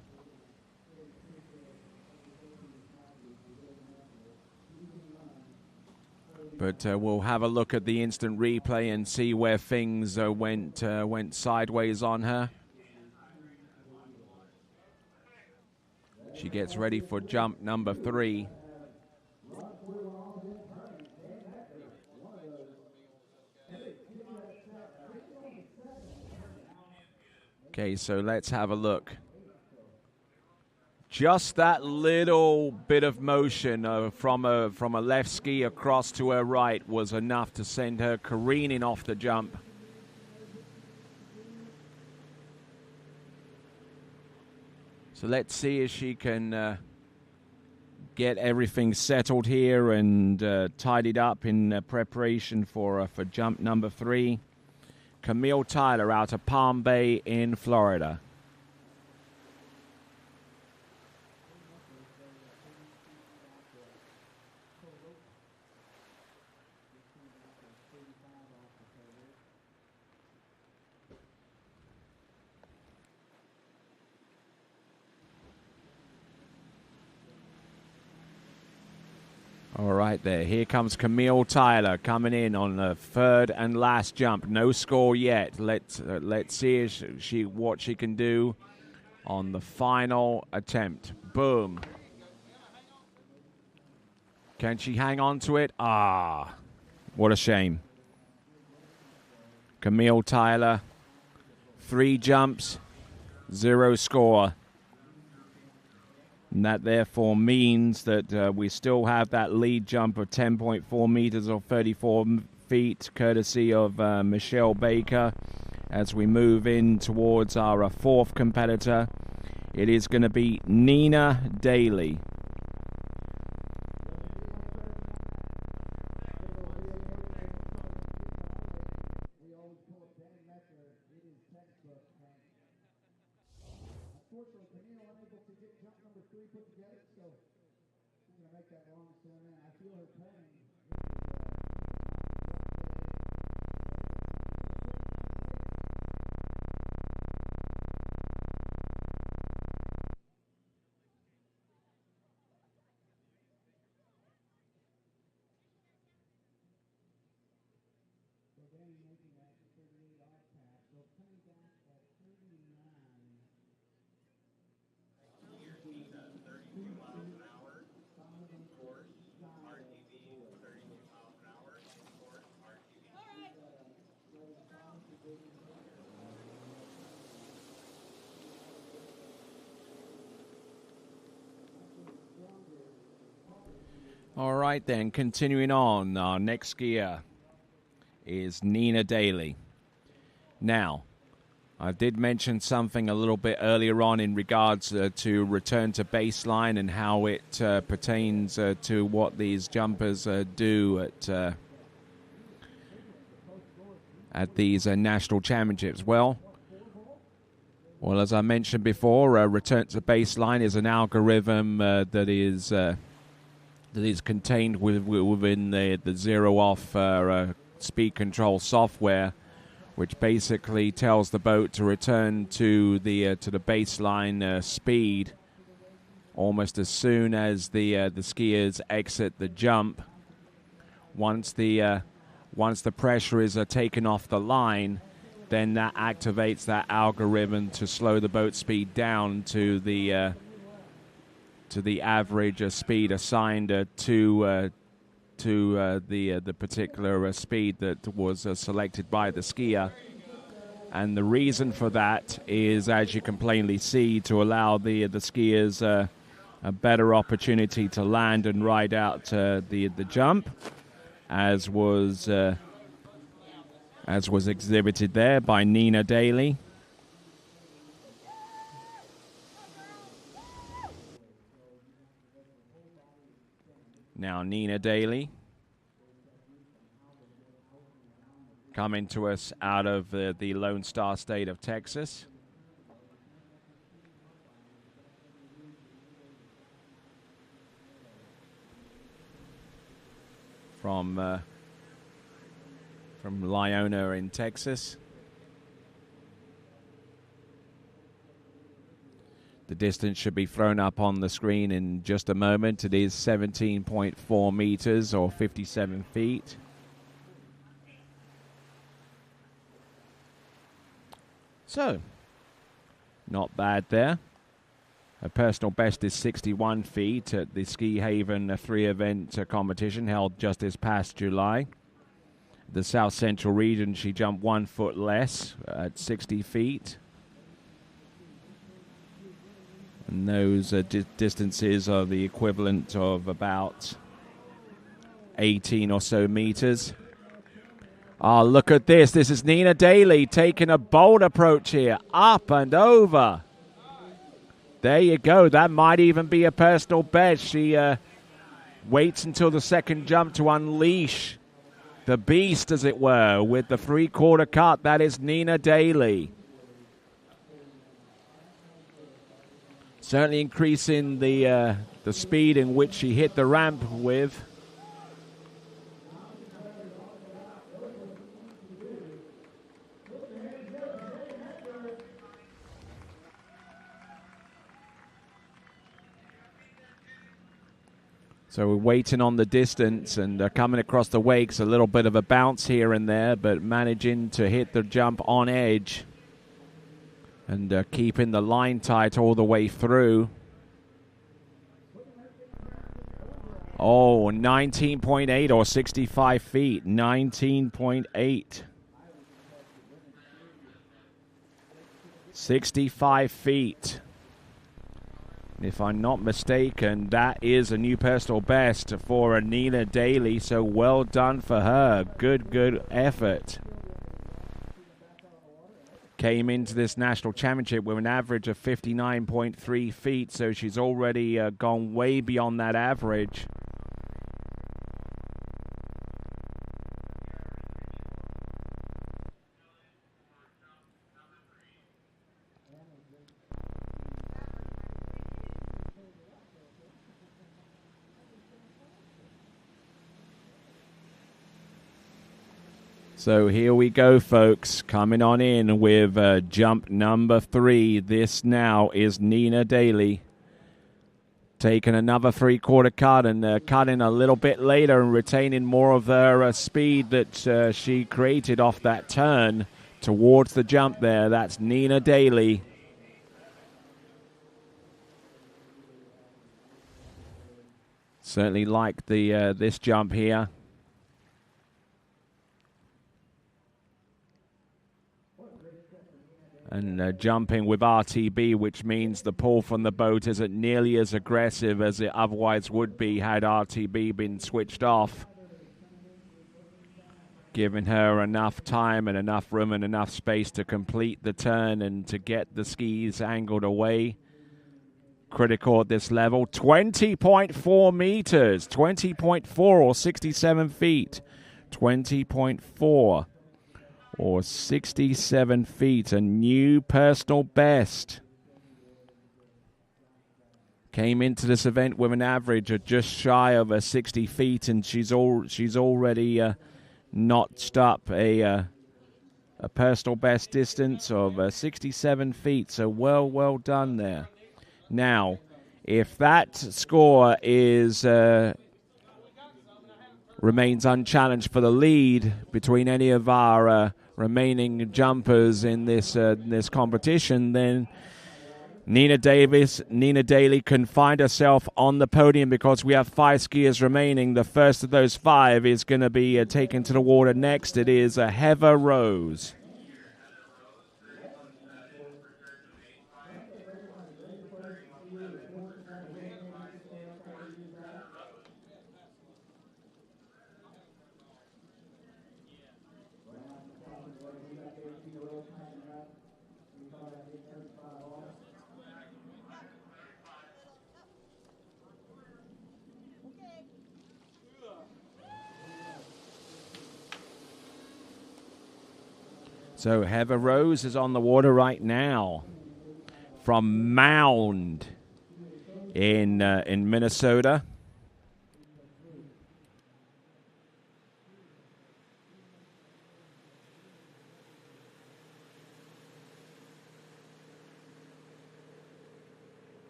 But we'll have a look at the instant replay and see where things went sideways on her. She gets ready for jump number 3. Okay, so let's have a look. Just that little bit of motion from a left ski across to her right was enough to send her careening off the jump. So let's see if she can get everything settled here and tidied up in preparation for jump number 3. Camille Tyler out of Palm Bay in Florida. All right, there. Here comes Camille Tyler coming in on the 3rd and last jump. No score yet. Let's see if what she can do on the final attempt. Boom. Can she hang on to it? Ah, what a shame. Camille Tyler, 3 jumps, 0 score. And that therefore means that we still have that lead jump of 10.4 meters or 34 feet, courtesy of Michelle Baker. As we move in towards our 4th competitor, it is going to be Nina Daly. All right, then, continuing on, our next skier is Nina Daly. Now, I did mention something a little bit earlier on in regards to return to baseline and how it pertains to what these jumpers do at these national championships. Well, as I mentioned before, return to baseline is an algorithm that is contained within the zero off speed control software, which basically tells the boat to return to the baseline speed almost as soon as the skiers exit the jump. Once the pressure is taken off the line, then that activates that algorithm to slow the boat speed down to the average speed assigned to the particular speed that was selected by the skier. And the reason for that is, as you can plainly see, to allow the skiers a better opportunity to land and ride out the jump, as was exhibited there by Nina Daly. Now Nina Daly coming to us out of the Lone Star State of Texas. From Leona in Texas. The distance should be thrown up on the screen in just a moment. It is 17.4 meters or 57 feet. So, not bad there. Her personal best is 61 feet at the Ski Haven 3-event competition held just this past July. The South Central region, she jumped 1 foot less at 60 feet. And those distances are the equivalent of about 18 or so meters. Oh, look at this. This is Nina Daly taking a bold approach here. Up and over. There you go. That might even be a personal best. She waits until the second jump to unleash the beast, as it were, with the 3/4 cut. That is Nina Daly. Certainly increasing the speed in which she hit the ramp with. So we're waiting on the distance and coming across the wakes, a little bit of a bounce here and there, but managing to hit the jump on edge and keeping the line tight all the way through. Oh, 19.8 or 65 feet, 19.8. 65 feet. If I'm not mistaken, that is a new personal best for Nina Daly, so well done for her. Good effort. Came into this national championship with an average of 59.3 feet, so she's already gone way beyond that average. So here we go, folks, coming on in with jump number 3. This now is Nina Daly taking another 3/4 cut and cutting a little bit later and retaining more of her speed that she created off that turn towards the jump there. That's Nina Daly. Certainly like this jump here. and jumping with RTB, which means the pull from the boat isn't nearly as aggressive as it otherwise would be had RTB been switched off, giving her enough time and enough room and enough space to complete the turn and to get the skis angled away. Critical at this level. 20.4 meters, 20.4 or 67 feet, 20.4 or 67 feet, a new personal best. Came into this event with an average of just shy of 60 feet, and she's already notched up a personal best distance of 67 feet. So well done there. Now, if that score remains unchallenged for the lead between any of our remaining jumpers in this competition, then Nina Daly can find herself on the podium because we have 5 skiers remaining. The first of those 5 is going to be taken to the water next. It is Heather Rose. So Heather Rose is on the water right now from Mound in Minnesota.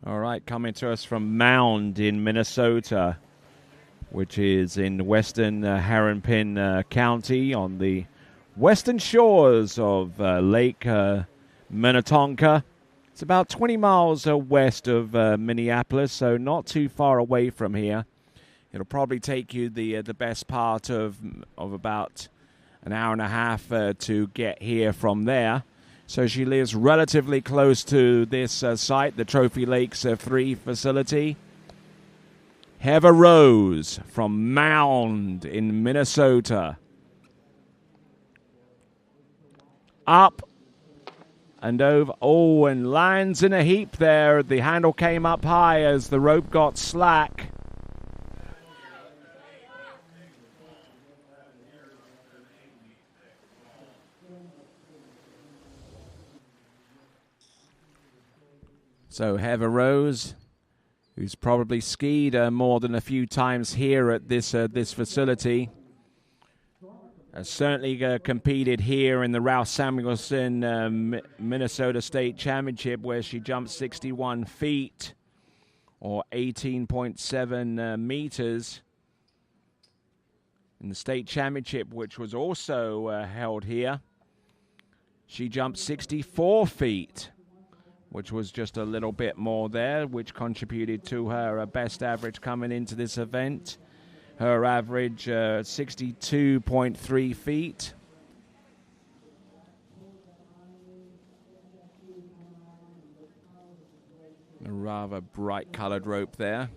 All right, coming to us from Mound in Minnesota, which is in western Harapan County on the western shores of Lake Minnetonka. It's about 20 miles west of Minneapolis, so not too far away from here. It'll probably take you the best part of about an hour and a half to get here from there. So she lives relatively close to this site, the Trophy Lakes 3 facility. Heather Rose from Mound in Minnesota. Up and over. Oh, and lands in a heap there. The handle came up high as the rope got slack. So Heather Rose, who's probably skied more than a few times here at this facility, has certainly competed here in the Ralph Samuelson Minnesota State Championship, where she jumped 61 feet or 18.7 meters. In the state championship, which was also held here, she jumped 64 feet. Which was just a little bit more there, which contributed to her best average coming into this event. Her average, 62.3 feet. A rather bright colored rope there.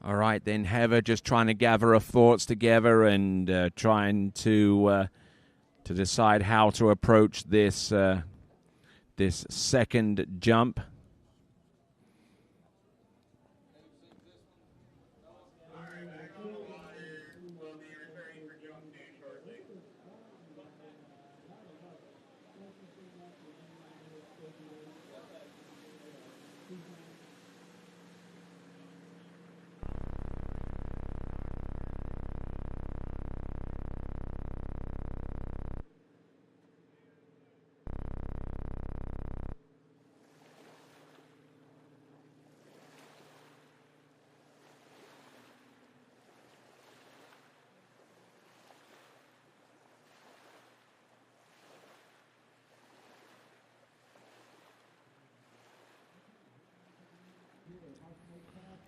All right, then Heather just trying to gather her thoughts together and trying to decide how to approach this this second jump.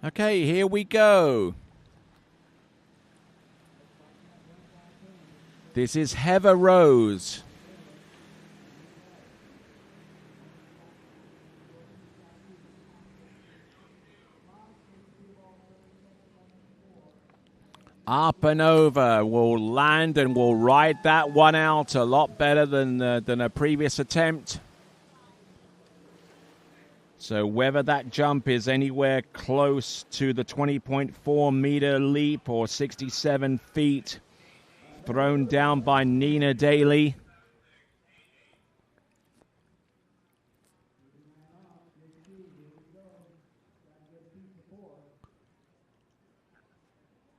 Okay, here we go. This is Heather Rose. Up and over, will land and will ride that one out a lot better than a previous attempt. So whether that jump is anywhere close to the 20.4 meter leap or 67 feet thrown down by Nina Daly.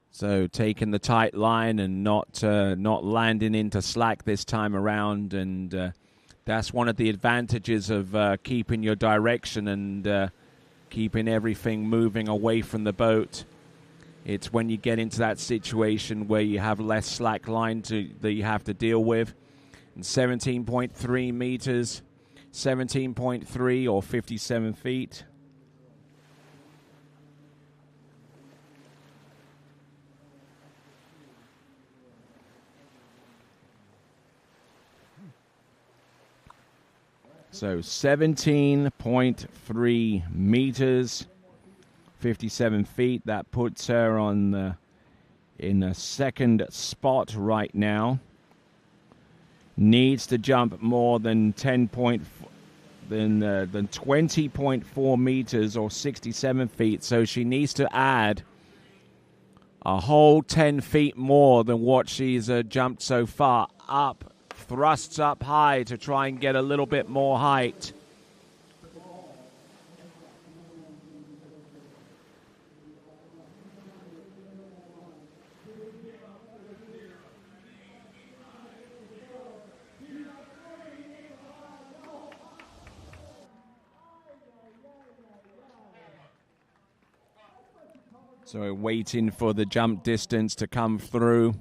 So taking the tight line and not landing into slack this time around, and that's one of the advantages of keeping your direction and keeping everything moving away from the boat. It's when you get into that situation where you have less slack line that you have to deal with. And 17.3 meters, 17.3 or 57 feet. So 17.3 meters, 57 feet. That puts her on in a second spot right now. Needs to jump more than 20.4 meters or 67 feet. So she needs to add a whole 10 feet more than what she's jumped so far up. Thrusts up high to try and get a little bit more height. So we're waiting for the jump distance to come through.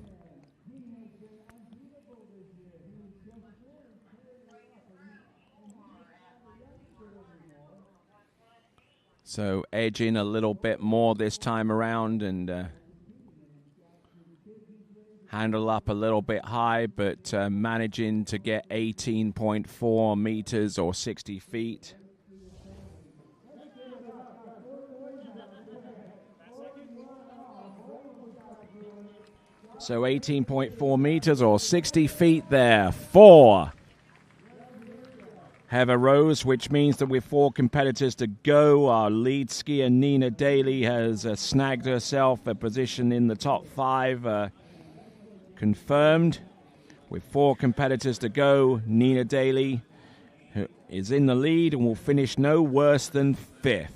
So edging a little bit more this time around and handle up a little bit high, but managing to get 18.4 meters or 60 feet. So 18.4 meters or 60 feet there for Heather Rose, which means that with 4 competitors to go, our lead skier Nina Daly has snagged herself a position in the top 5, confirmed. With 4 competitors to go, Nina Daly is in the lead and will finish no worse than 5th.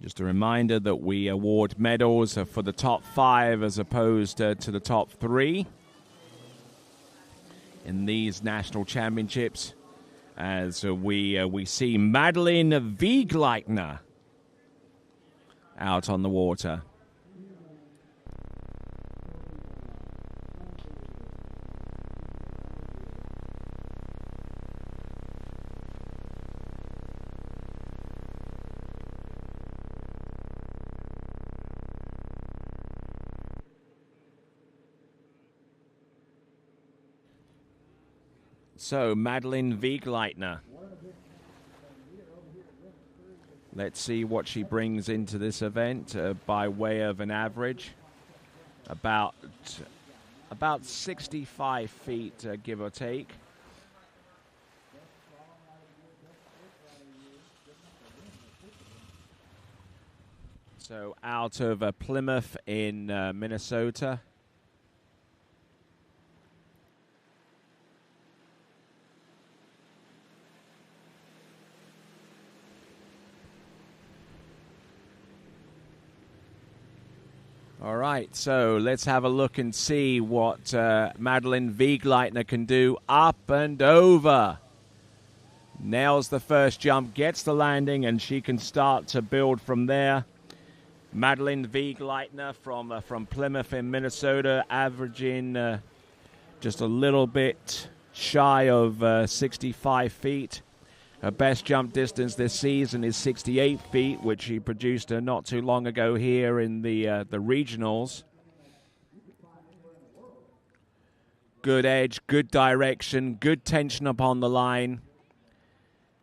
Just a reminder that we award medals for the top 5 as opposed to the top 3 in these national championships, as we see Madeline Wiegleitner out on the water. So, Madeline Wiegleitner. Let's see what she brings into this event by way of an average. About 65 feet, give or take. So, out of Plymouth in Minnesota. All right, so let's have a look and see what Madeline Wiegleitner can do. Up and over. Nails the first jump, gets the landing, and she can start to build from there. Madeline Wiegleitner from Plymouth in Minnesota, averaging just a little bit shy of 65 feet. Her best jump distance this season is 68 feet, which she produced not too long ago here in the regionals. Good edge, good direction, good tension upon the line.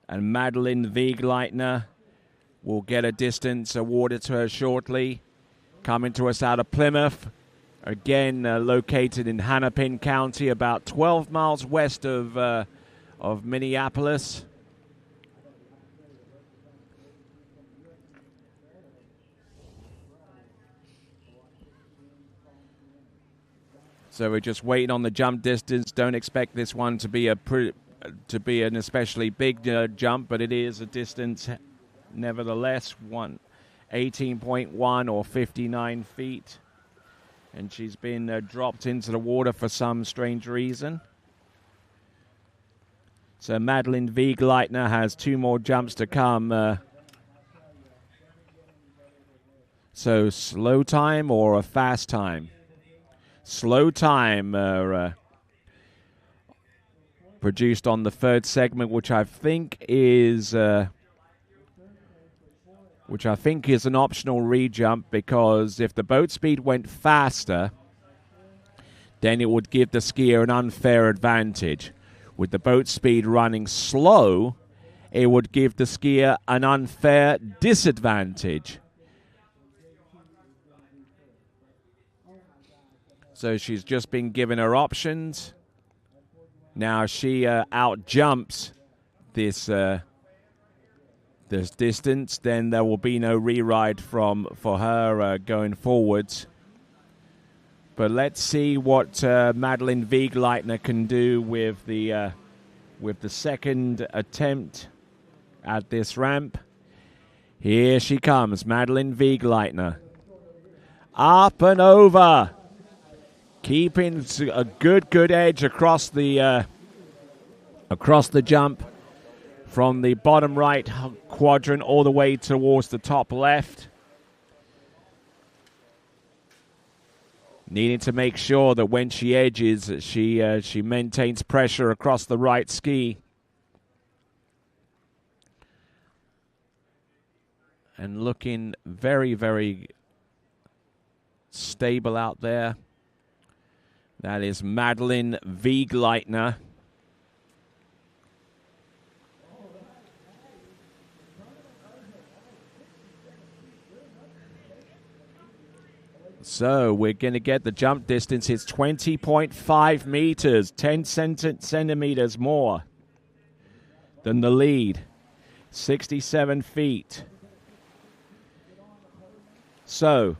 And Madeline Wiegleitner will get a distance awarded to her shortly. Coming to us out of Plymouth, again located in Hennepin County, about 12 miles west of Minneapolis. So we're just waiting on the jump distance. Don't expect this one to be an especially big jump, but it is a distance, nevertheless, 18.1 or 59 feet. And she's been dropped into the water for some strange reason. So Madeline Wiegleitner has 2 more jumps to come. So slow time or a fast time? Slow time produced on the third segment, which I think is an optional re-jump, because if the boat speed went faster, then it would give the skier an unfair advantage. With the boat speed running slow, it would give the skier an unfair disadvantage. So she's just been given her options. Now she out-jumps this distance, then there will be no re-ride for her going forwards. But let's see what Madeline Wiegleitner can do with the second attempt at this ramp. Here she comes, Madeline Wiegleitner. Up and over. Keeping a good edge across the jump from the bottom right quadrant all the way towards the top left. Needing to make sure that when she edges, she maintains pressure across the right ski. And looking very, very stable out there. That is Madeline Wiegleitner. So we're going to get the jump distance. It's 20.5 meters, 10 centimeters more than the lead. 67 feet. So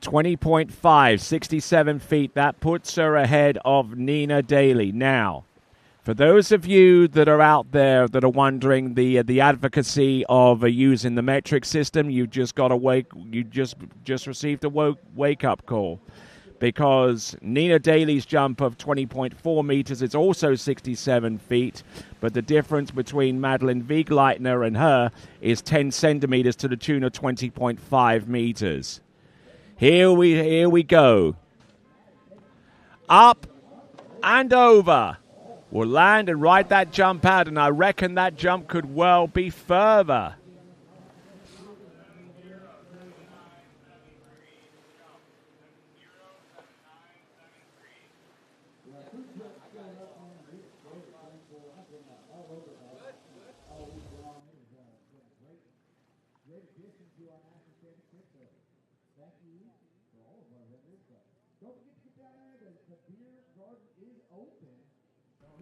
20.5, 67 feet. That puts her ahead of Nina Daly. Now, for those of you that are out there that are wondering the advocacy of using the metric system, you just received a wake up call, because Nina Daly's jump of 20.4 meters is also 67 feet, but the difference between Madeline Wiegleitner and her is 10 centimeters to the tune of 20.5 meters. Here we go. Up and over. Will land and ride that jump out, and I reckon that jump could well be further.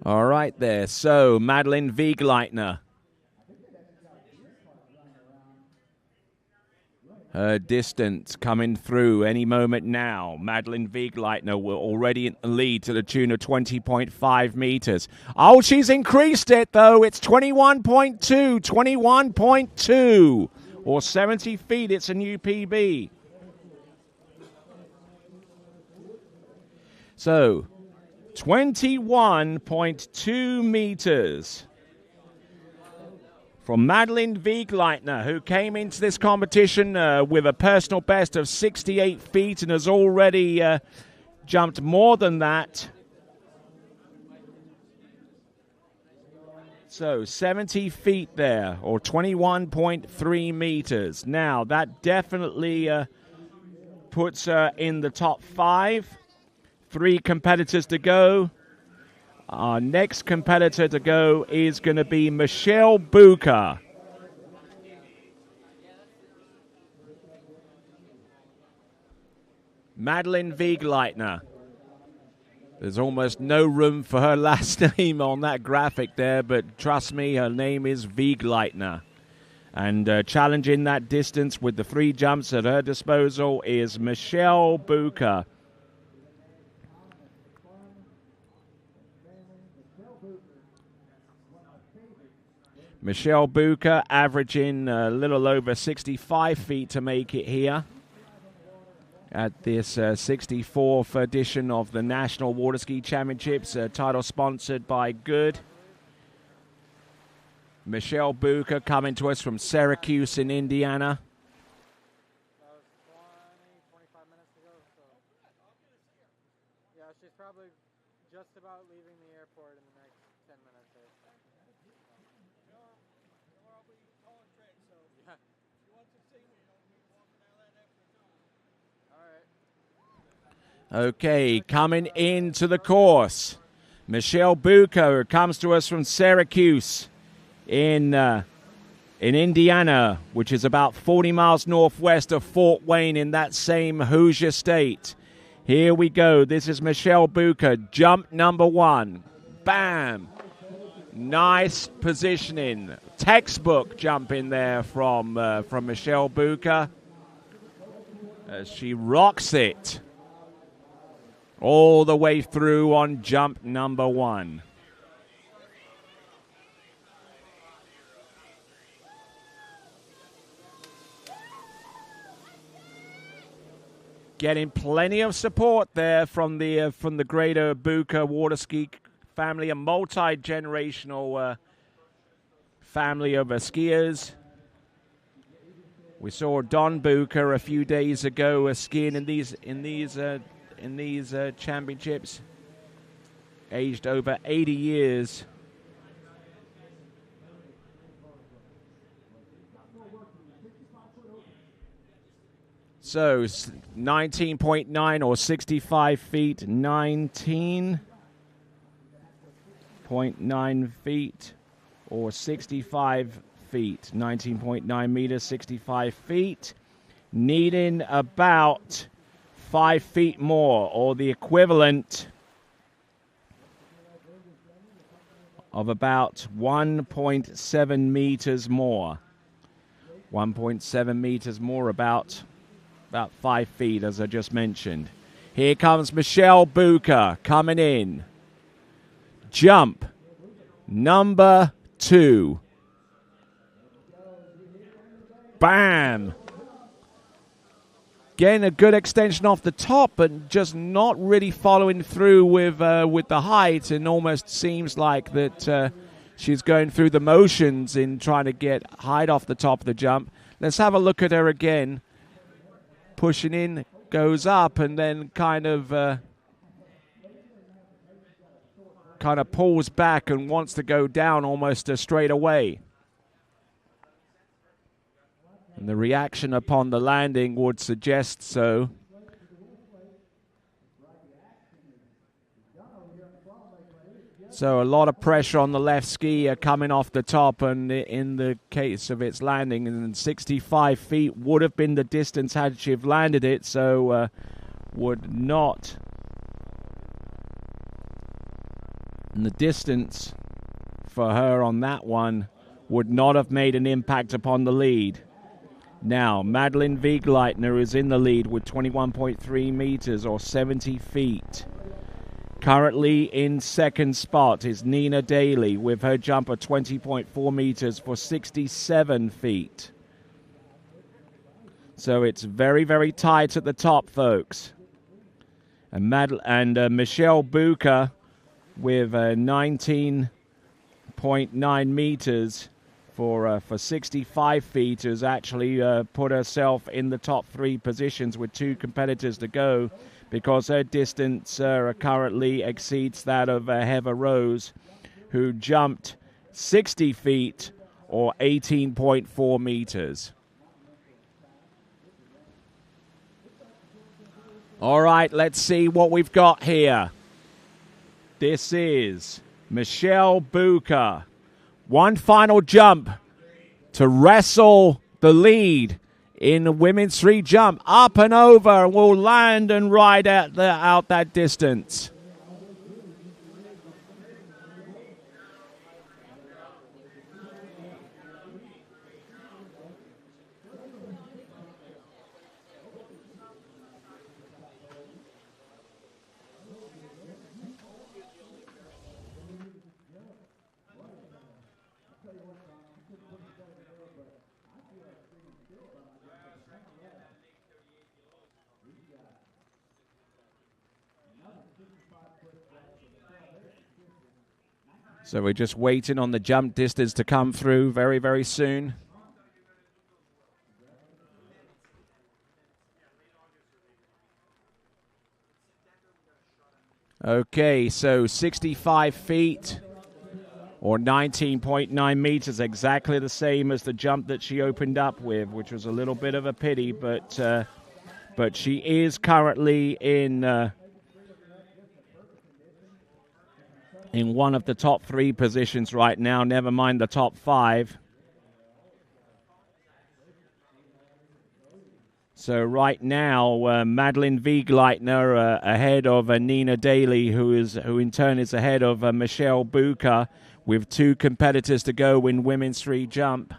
All right there. So, Madeline Wiegleitner. Her distance coming through any moment now. Madeline Wiegleitner will already in the lead to the tune of 20.5 meters. Oh, she's increased it, though. It's 21.2. Or 70 feet. It's a new PB. So, 21.2 meters from Madeline Wiegleitner, who came into this competition with a personal best of 68 feet and has already jumped more than that. So 70 feet there, or 21.3 meters. Now, that definitely puts her in the top 5. 3 competitors to go. Our next competitor to go is going to be Michelle Bucher. Madeline Wiegleitner. There's almost no room for her last name on that graphic there, but trust me, her name is Wiegleitner. And challenging that distance with the 3 jumps at her disposal is Michelle Bucher. Michelle Bucher averaging a little over 65 feet to make it here at this 64th edition of the National Water Ski Championships, title sponsored by Goode. Michelle Bucher coming to us from Syracuse in Indiana. Yeah, she's probably just about leaving the airport in the next 10 minutes. Okay, coming into the course, Michelle Bucher comes to us from Syracuse in Indiana, which is about 40 miles northwest of Fort Wayne in that same Hoosier state. Here we go. This is Michelle Bucher, jump number 1. Bam! Nice positioning. Textbook jump in there from Michelle Bucher. She rocks it all the way through on jump number 1. Getting plenty of support there from the greater Bucher water ski family, a multi-generational family of skiers. We saw Don Bucher a few days ago skiing in these championships, aged over 80 years. So 19.9 or 65 feet, 19.9 feet or 65 feet, 19.9 meters, 65 feet, needing about 5 feet more, or the equivalent of about 1.7 meters more. 1.7 meters more, about 5 feet, as I just mentioned. Here comes Michelle Bucher coming in. Jump number 2. Bam! Getting a good extension off the top, but just not really following through with the height, and almost seems like that she's going through the motions in trying to get height off the top of the jump. Let's have a look at her again. Pushing in, goes up, and then kind of pulls back and wants to go down almost straight away. And the reaction upon the landing would suggest so. So a lot of pressure on the left ski coming off the top, and in the case of its landing, and 65 feet would have been the distance had she have landed it, so would not. And the distance for her on that one would not have made an impact upon the lead. Now, Madeline Wiegleitner is in the lead with 21.3 meters or 70 feet. Currently in second spot is Nina Daly with her jump of 20.4 meters for 67 feet. So it's very, very tight at the top, folks. And Michelle Bucher with 19.9 meters for 65 feet has actually put herself in the top 3 positions with 2 competitors to go, because her distance currently exceeds that of Heather Rose, who jumped 60 feet, or 18.4 meters. All right, let's see what we've got here. This is Michelle Bucher. One final jump to wrestle the lead in the women's free jump. Up and over, and will land and ride out that distance. So we're just waiting on the jump distance to come through very, very soon. Okay, so 65 feet or 19.9 meters, exactly the same as the jump that she opened up with, which was a little bit of a pity, but she is currently in one of the top 3 positions right now, never mind the top 5. So right now, Madeline Wiegleitner ahead of Nina Daly, who in turn is ahead of Michelle Bucher, with 2 competitors to go in women's free jump.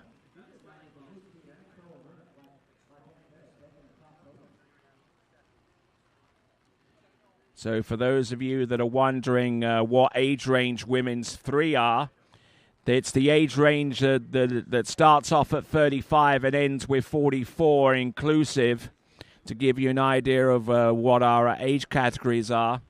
So for those of you that are wondering what age range women's 3 are, it's the age range that starts off at 35 and ends with 44 inclusive, to give you an idea of what our age categories are.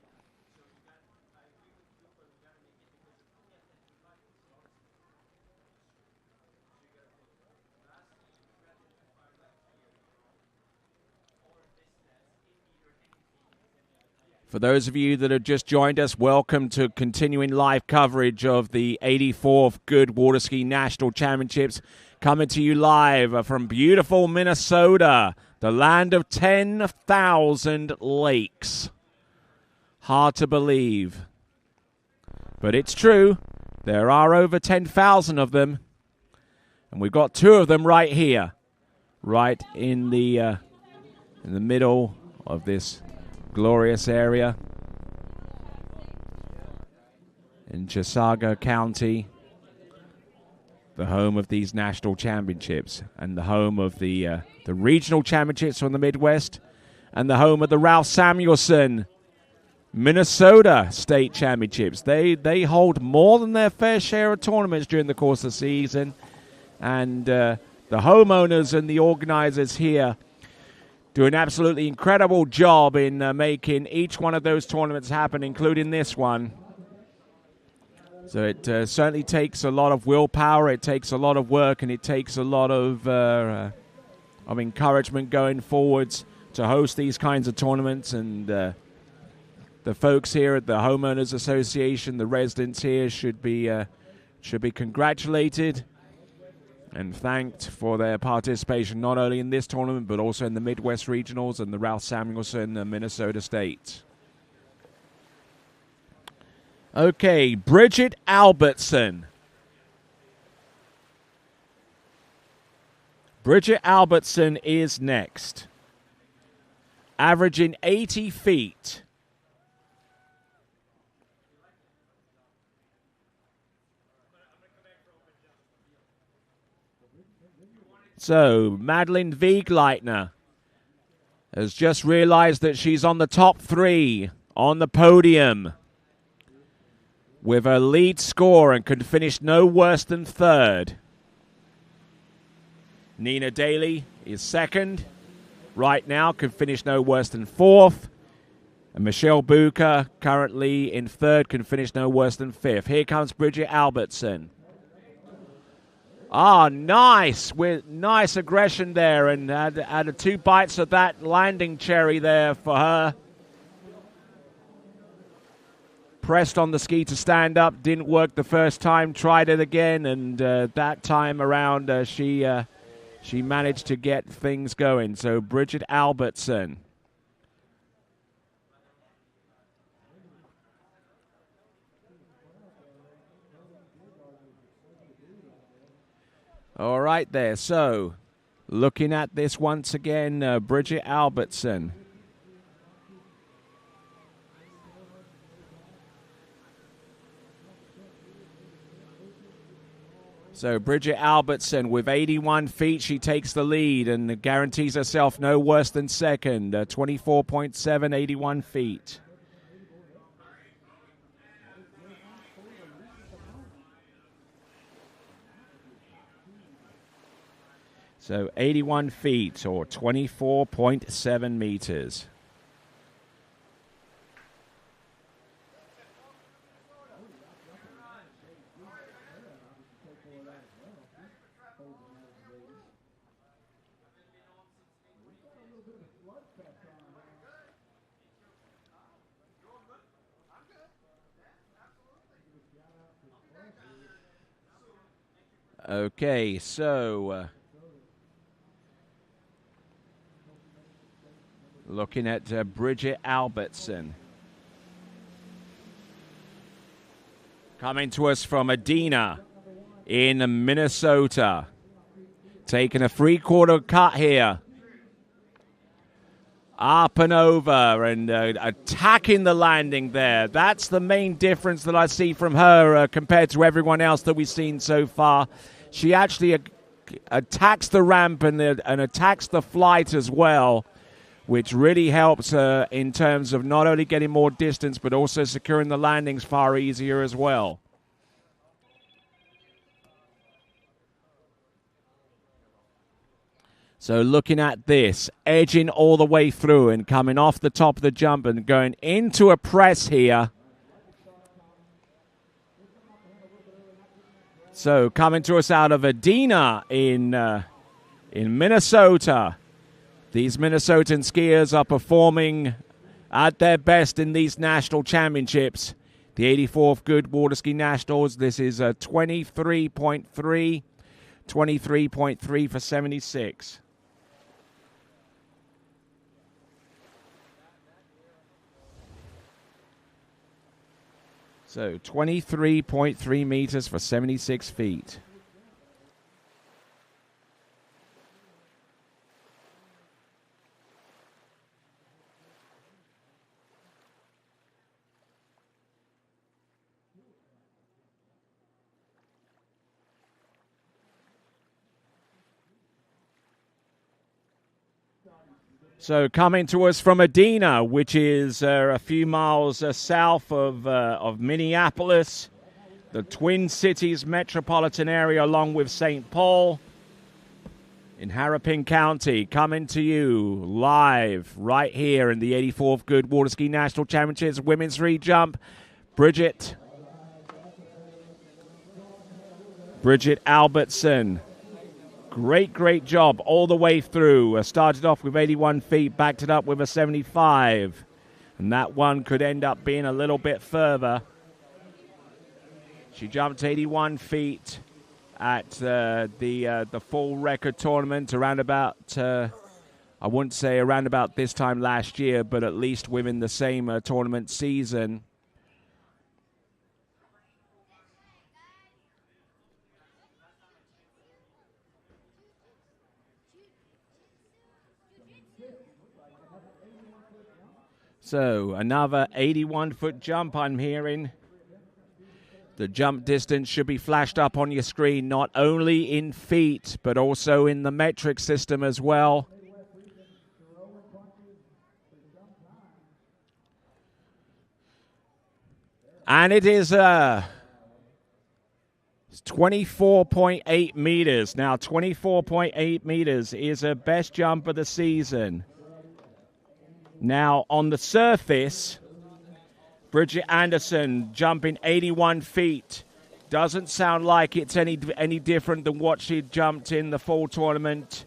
For those of you that have just joined us, welcome to continuing live coverage of the 84th Goode Water Ski National Championships, coming to you live from beautiful Minnesota, the land of 10,000 lakes. Hard to believe, but it's true. There are over 10,000 of them, and we've got 2 of them right here, right in the middle of this glorious area in Chisago County, the home of these national championships and the home of the regional championships from the Midwest and the home of the Ralph Samuelson Minnesota State Championships. They hold more than their fair share of tournaments during the course of the season, and the homeowners and the organizers here do an absolutely incredible job in making each one of those tournaments happen, including this one. So it certainly takes a lot of willpower, it takes a lot of work, and it takes a lot of encouragement going forwards to host these kinds of tournaments. And the folks here at the Homeowners Association, the residents here, should be congratulated and thanked for their participation not only in this tournament but also in the Midwest Regionals and the Ralph Samuelson Minnesota State. Okay, Bridget Albertson. Bridget Albertson is next, averaging 80 feet. So, Madeline Wiegleitner has just realized that she's on the top 3 on the podium with her lead score and can finish no worse than 3rd. Nina Daly is 2nd right now, can finish no worse than 4th. And Michelle Bucher, currently in 3rd, can finish no worse than 5th. Here comes Bridget Albertson. Ah, nice, with nice aggression there, and had 2 bites of that landing cherry there for her. pressed on the ski to stand up. Didn't work the first time. Tried it again, and that time around she managed to get things going. So Bridget Albertson. All right there. So looking at this once again, Bridget Albertson. So Bridget Albertson with 81 feet, she takes the lead and guarantees herself no worse than second. 24.7, 81 feet. So 81 feet or 24.7 meters. Okay, so looking at Bridget Albertson. Coming to us from Adena in Minnesota. Taking a 3/4 cut here. Up and over and attacking the landing there. That's the main difference that I see from her compared to everyone else that we've seen so far. She actually attacks the ramp and attacks the flight as well, which really helps her in terms of not only getting more distance, but also securing the landings far easier as well. So looking at this, edging all the way through and coming off the top of the jump and going into a press here. So coming to us out of Adena in Minnesota. These Minnesotan skiers are performing at their best in these national championships. The 84th Goode Water Ski Nationals. This is a 23.3, 23.3 for 76. So 23.3 meters for 76 feet. So coming to us from Adena, which is a few miles south of Minneapolis, the Twin Cities metropolitan area, along with St. Paul in Harapan County, coming to you live right here in the 84th Goode Water Ski National Championships Women's Free Jump. Bridget Albertson. Great job all the way through. Started off with 81 feet, backed it up with a 75. And that one could end up being a little bit further. She jumped 81 feet at the full record tournament around about, I wouldn't say around about this time last year, but at least within the same tournament season. So another 81-foot jump I'm hearing. The jump distance should be flashed up on your screen, not only in feet, but also in the metric system as well. And it is 24.8 meters. Now, 24.8 meters is her best jump of the season. Now, on the surface, Bridget Anderson jumping 81 feet. Doesn't sound like it's any different than what she jumped in the fall tournament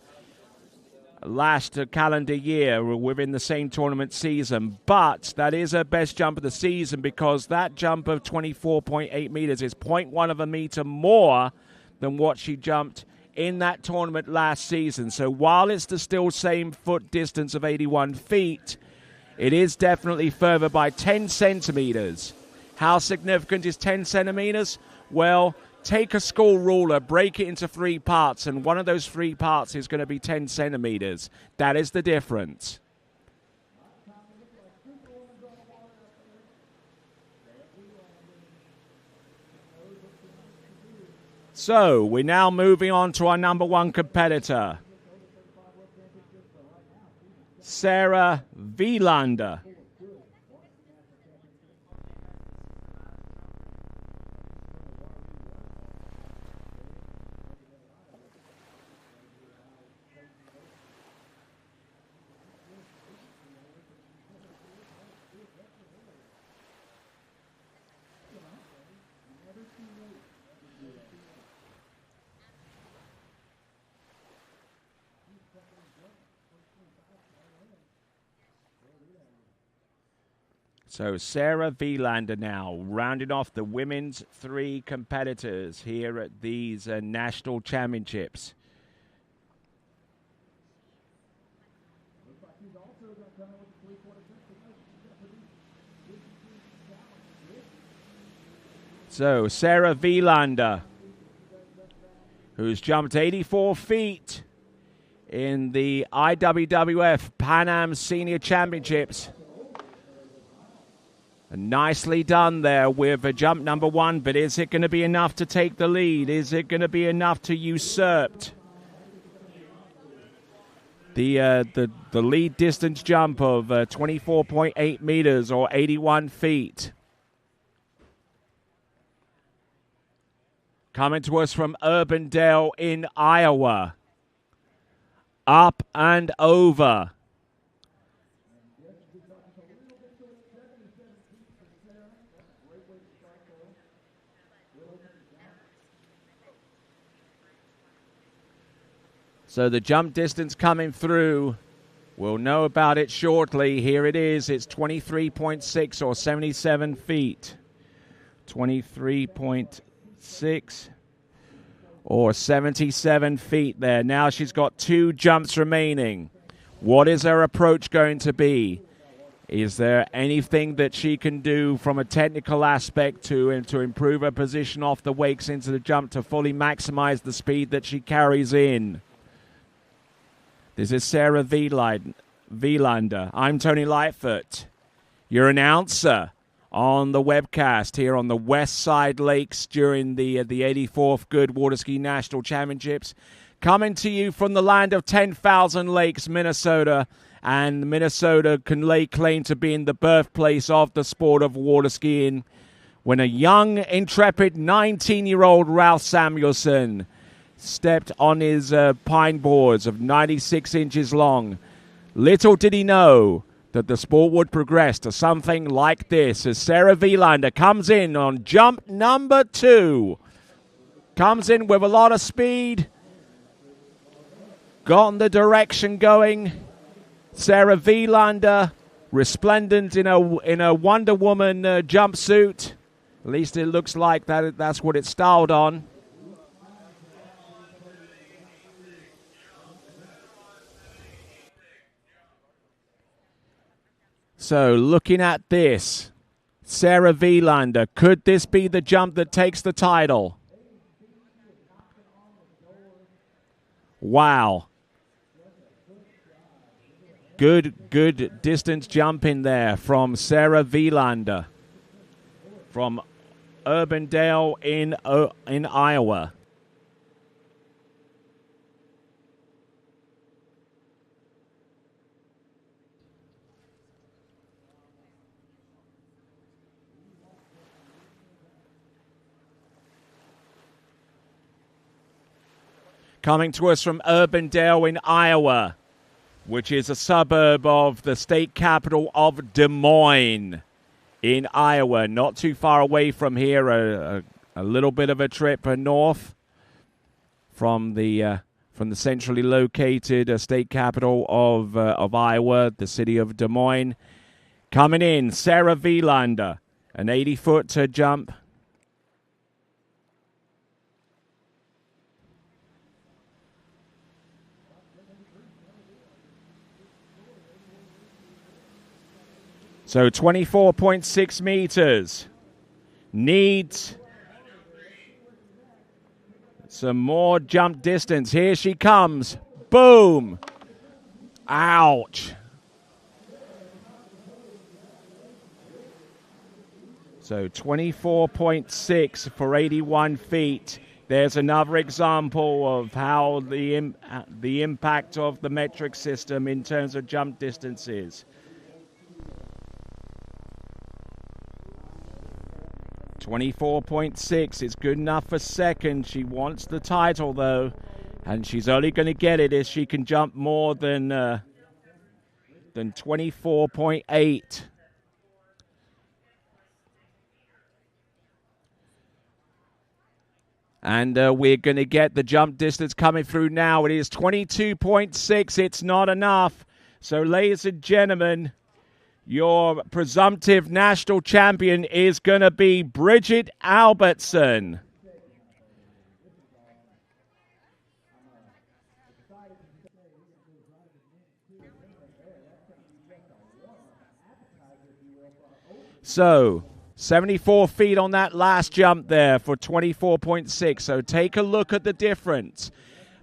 last calendar year within the same tournament season. But that is her best jump of the season because that jump of 24.8 meters is 0.1 of a meter more than what she jumped in that tournament last season. So while it's the still same foot distance of 81 feet, it is definitely further by 10 centimeters. How significant is 10 centimeters? Well, take a school ruler, break it into 3 parts, and one of those 3 parts is going to be 10 centimeters. That is the difference. So, we're now moving on to our number 1 competitor, Sarah Wielander. So Sarah Wielander now rounding off the women's 3 competitors here at these national championships. So Sarah Wielander, who's jumped 84 feet in the IWWF Pan Am Senior Championships. Nicely done there with jump number 1, but is it going to be enough to take the lead? Is it going to be enough to usurp the lead distance jump of 24.8 meters or 81 feet? Coming to us from Urbandale in Iowa. Up and over. So the jump distance coming through, we'll know about it shortly. Here it is. It's 23.6 or 77 feet. 23.6 or 77 feet there. Now she's got 2 jumps remaining. What is her approach going to be? Is there anything that she can do from a technical aspect to improve her position off the wakes into the jump to fully maximize the speed that she carries in? This is Sarah Wielander. I'm Tony Lightfoot, your announcer on the webcast here on the West Side Lakes during the 84th Goode Water Ski National Championships. Coming to you from the land of 10,000 lakes, Minnesota. And Minnesota can lay claim to being the birthplace of the sport of water skiing when a young, intrepid 19-year-old Ralph Samuelson stepped on his pine boards of 96 inches long. Little did he know that the sport would progress to something like this as Sarah Wielander comes in on jump number 2. Comes in with a lot of speed. Gotten the direction going. Sarah Wielander, resplendent in a Wonder Woman jumpsuit. At least it looks like that's what it's styled on. So, looking at this, Sarah Wielander, could this be the jump that takes the title? Wow. Good distance jump in there from Sarah Wielander from Urbandale in Iowa. Coming to us from Urbandale in Iowa, which is a suburb of the state capital of Des Moines in Iowa. Not too far away from here, a little bit of a trip north from the from the centrally located state capital of Iowa, the city of Des Moines. Coming in, Sarah Wielander, an 80-foot jump. So 24.6 meters. Needs some more jump distance. Here she comes. Boom. Ouch. So 24.6 for 81 feet. There's another example of how the impact of the metric system in terms of jump distances. 24.6 is good enough for second. She wants the title, though, and she's only going to get it if she can jump more than 24.8. And we're going to get the jump distance coming through now. It is 22.6. It's not enough. So, ladies and gentlemen, your presumptive national champion is going to be Bridget Albertson. So, 74 feet on that last jump there for 24.6. So take a look at the difference.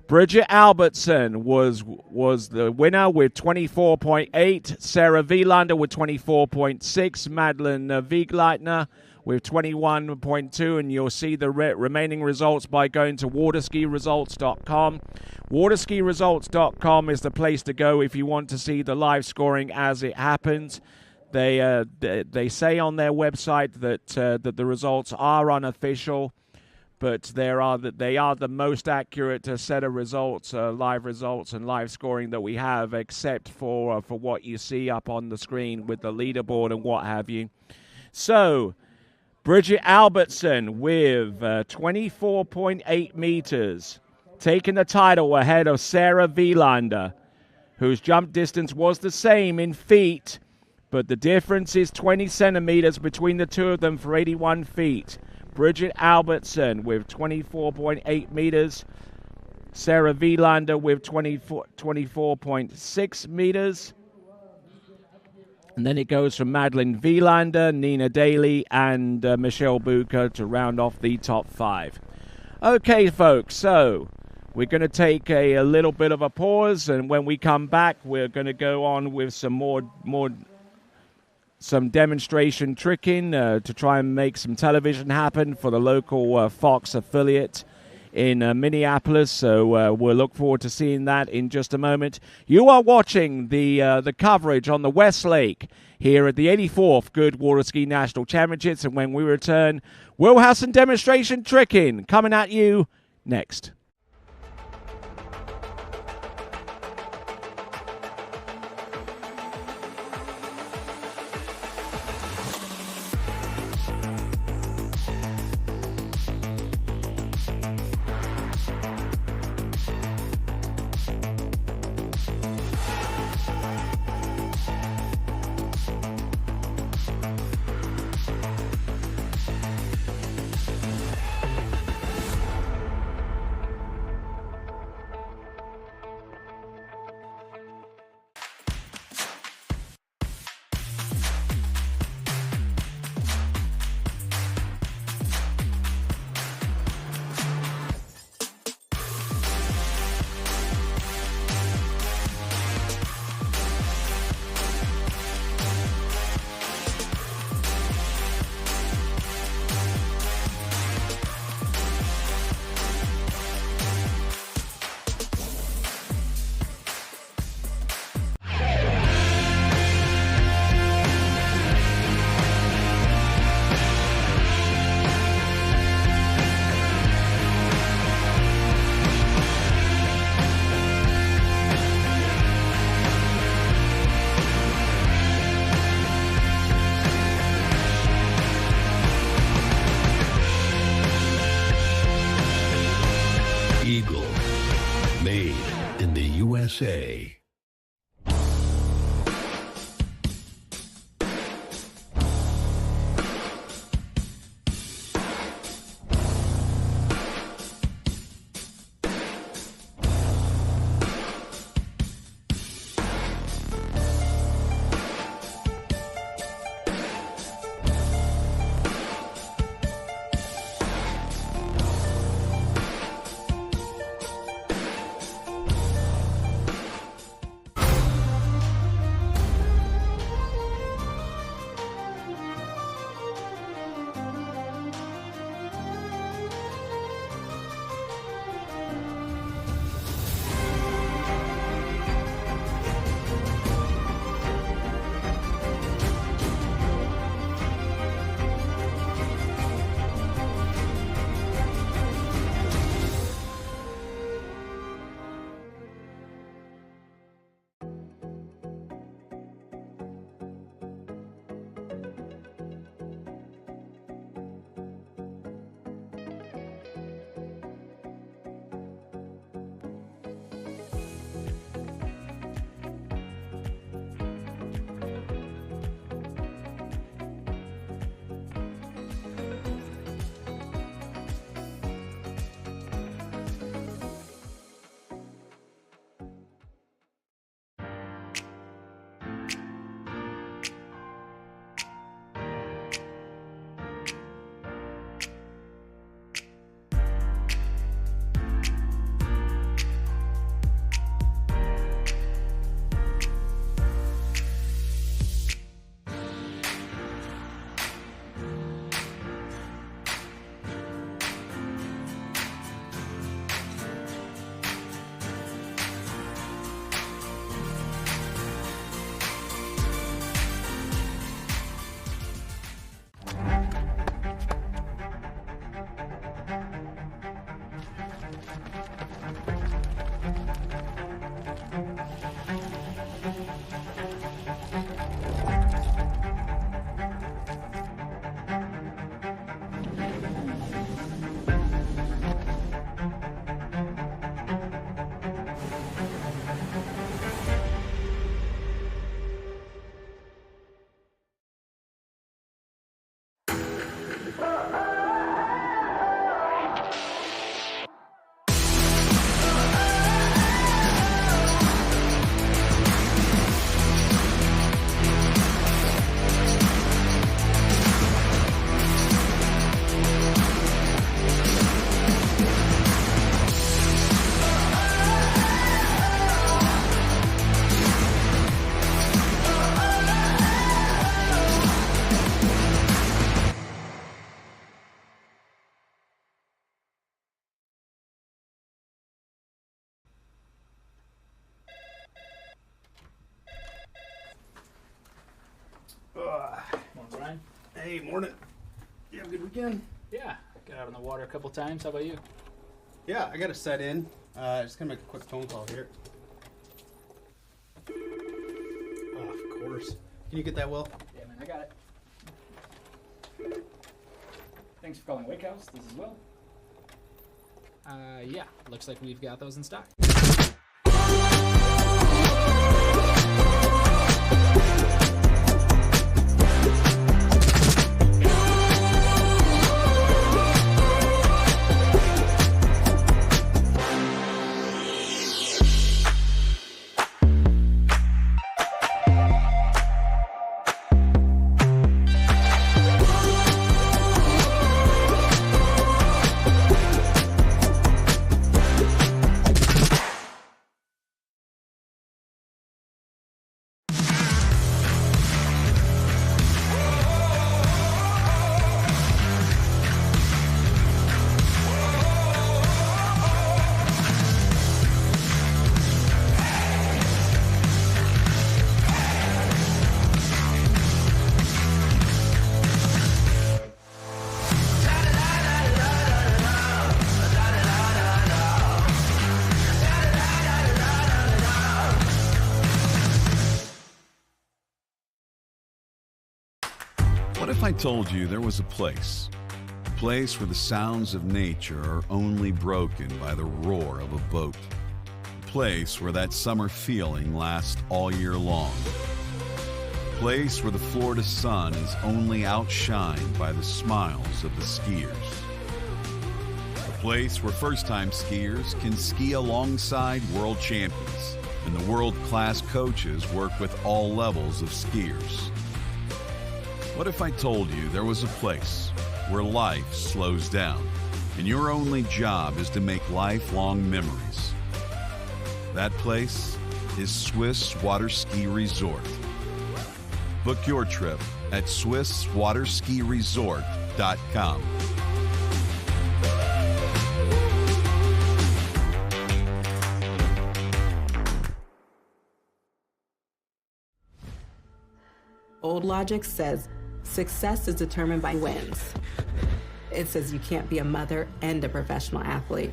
Bridget Albertson was the winner with 24.8. Sarah Wielander with 24.6. Madeline Wiegleitner with 21.2. And you'll see the remaining results by going to waterskiresults.com. Waterskiresults.com is the place to go if you want to see the live scoring as it happens. They say on their website that the results are unofficial, but they are the most accurate set of results, live results and live scoring that we have, except for what you see up on the screen with the leaderboard and what have you. So, Bridget Albertson with 24.8 meters, taking the title ahead of Sarah Wielander, whose jump distance was the same in feet, but the difference is 20 centimeters between the two of them for 81 feet. Bridget Albertson with 24.8 meters. Sarah Wielander with 24.6 meters. And then it goes from Madeline Wielander, Nina Daly, and Michelle Bucher to round off the top five. Okay, folks, so we're going to take a little bit of a pause, and when we come back, we're going to go on with some demonstration tricking to try and make some television happen for the local Fox affiliate in Minneapolis. So we'll look forward to seeing that in just a moment. You are watching the coverage on the West Lake here at the 84th Goode Water Ski National Championships. And when we return, we'll have some demonstration tricking coming at you next. USA. Morning, Brian. Hey, morning. You have a good weekend? Yeah, got out on the water a couple times. How about you? Yeah, I got to set in. Just gonna make a quick phone call here. Oh, of course. Can you get that, Will? Yeah, man, I got it. Thanks for calling Wake House. This is Will. Yeah, looks like we've got those in stock. What if I told you there was a place where the sounds of nature are only broken by the roar of a boat? A place where that summer feeling lasts all year long. A place where the Florida sun is only outshined by the smiles of the skiers. A place where first-time skiers can ski alongside world champions, and the world-class coaches work with all levels of skiers. What if I told you there was a place where life slows down and your only job is to make lifelong memories? That place is Swiss Water Ski Resort. Book your trip at SwissWaterSkiResort.com. Old logic says success is determined by wins. It says you can't be a mother and a professional athlete,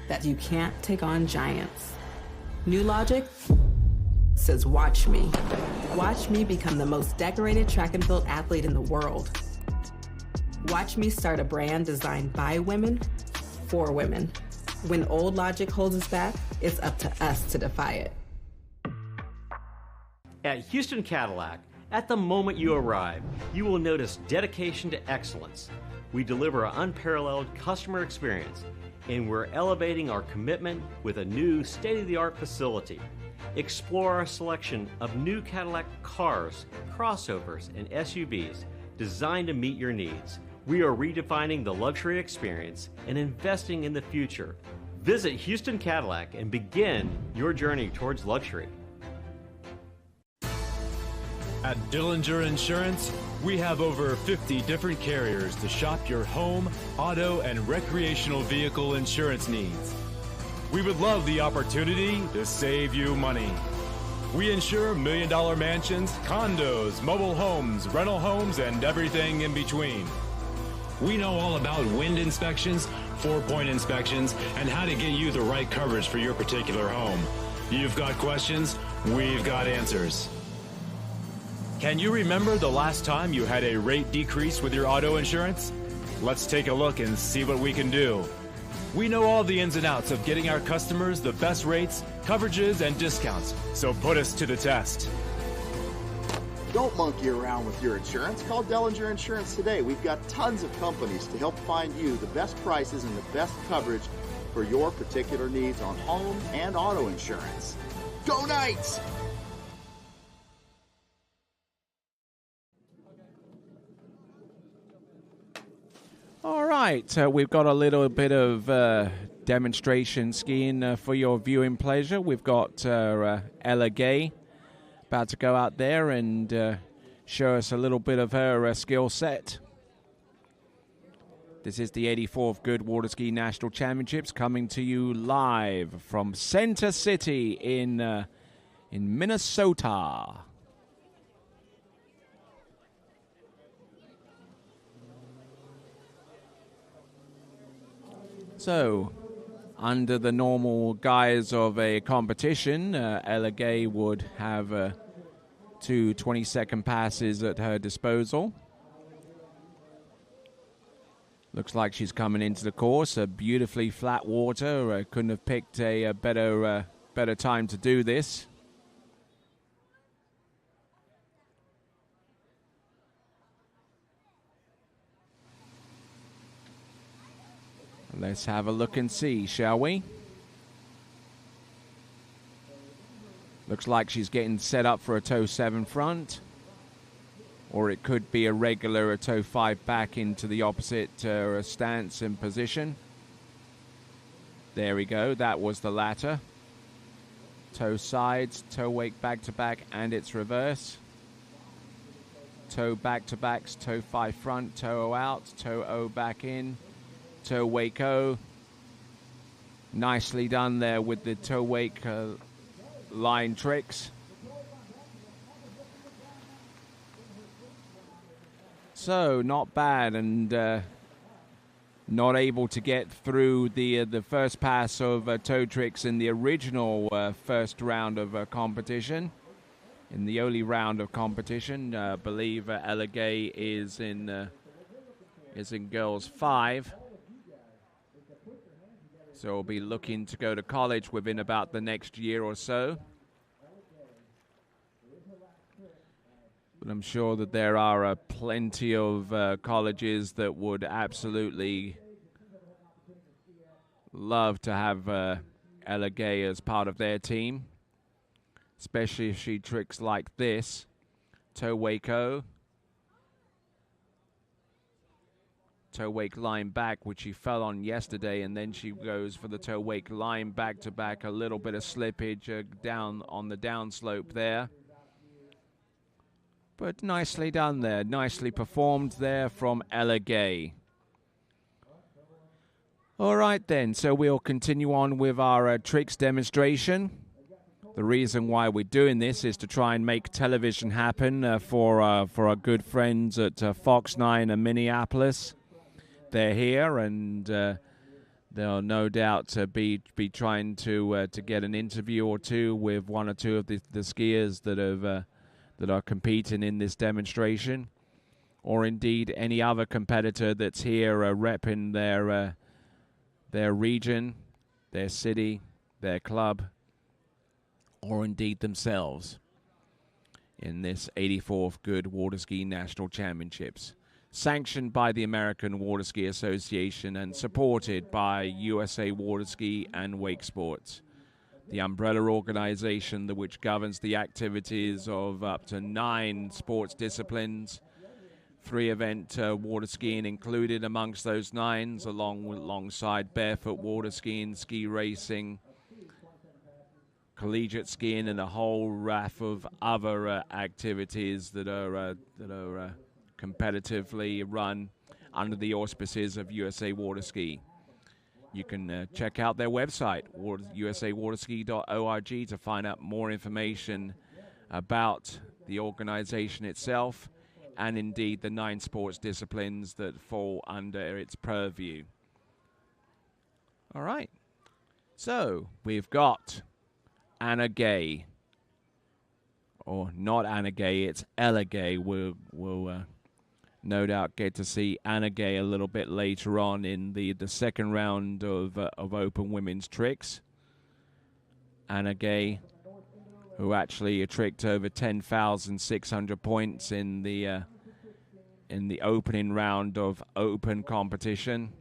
that you can't take on giants. New logic says watch me. Watch me become the most decorated track and field athlete in the world. Watch me start a brand designed by women, for women. When old logic holds us back, it's up to us to defy it. At Houston Cadillac, at the moment you arrive, you will notice dedication to excellence. We deliver an unparalleled customer experience, and we're elevating our commitment with a new state-of-the-art facility. Explore our selection of new Cadillac cars, crossovers, and SUVs designed to meet your needs. We are redefining the luxury experience and investing in the future. Visit Houston Cadillac and begin your journey towards luxury. At Dillinger Insurance, we have over 50 different carriers to shop your home, auto, and recreational vehicle insurance needs. We would love the opportunity to save you money. We insure million-dollar mansions, condos, mobile homes, rental homes, and everything in between. We know all about wind inspections, 4-point inspections, and how to get you the right coverage for your particular home. You've got questions, we've got answers. Can you remember the last time you had a rate decrease with your auto insurance? Let's take a look and see what we can do. We know all the ins and outs of getting our customers the best rates, coverages, and discounts, so put us to the test. Don't monkey around with your insurance. Call Dellinger Insurance today. We've got tons of companies to help find you the best prices and the best coverage for your particular needs on home and auto insurance. Go Knights! All right, we've got a little bit of demonstration skiing for your viewing pleasure. We've got Ella Gay about to go out there and show us a little bit of her skill set. This is the 84th Goode Water Ski National Championships coming to you live from Center City in Minnesota. So, under the normal guise of a competition, Ella Gay would have 2 20-second passes at her disposal. Looks like she's coming into the course. Beautifully flat water. Couldn't have picked a better time to do this. Let's have a look and see, shall we? Looks like she's getting set up for a toe 7 front. Or it could be a regular toe 5 back into the opposite stance and position. There we go. That was the latter. Toe sides, toe wake back to back, and its reverse. Toe back to backs, toe 5 front, toe O out, toe O back in. Toe wake O. Nicely done there with the toe wake line tricks. So not bad, and not able to get through the first pass of toe tricks in the original first round of competition. In the only round of competition, I believe Ella Gay is in girls 5. So we'll be looking to go to college within about the next year or so. But I'm sure that there are plenty of colleges that would absolutely love to have Ella Gay as part of their team, especially if she tricks like this. Toe Waco. Toe wake line back, which she fell on yesterday, and then she goes for the toe wake line back to back. A little bit of slippage down on the downslope there. But nicely done there. Nicely performed there from Ella Gay. All right then, so we'll continue on with our tricks demonstration. The reason why we're doing this is to try and make television happen for our good friends at Fox 9 in Minneapolis. They're here, and they'll no doubt be trying to get an interview or two with one or two of the skiers that are competing in this demonstration, or indeed any other competitor that's here repping their region, their city, their club, or indeed themselves in this 84th Goode Water Ski National Championships, sanctioned by the American Water Ski Association and supported by USA Water Ski and Wake Sports, the umbrella organization which governs the activities of up to 9 sports disciplines, 3 event water skiing included amongst those 9s, alongside barefoot water skiing, ski racing, collegiate skiing, and a whole raft of other activities that are competitively run under the auspices of USA Water Ski. You can check out their website, usawaterski.org, to find out more information about the organization itself and indeed the 9 sports disciplines that fall under its purview. All right. So we've got Anna Gay. Or not Anna Gay, it's Ella Gay. We'll no doubt get to see Anna Gay a little bit later on in the second round of Open Women's Tricks. Anna Gay, who actually tricked over 10,600 points in the opening round of Open competition.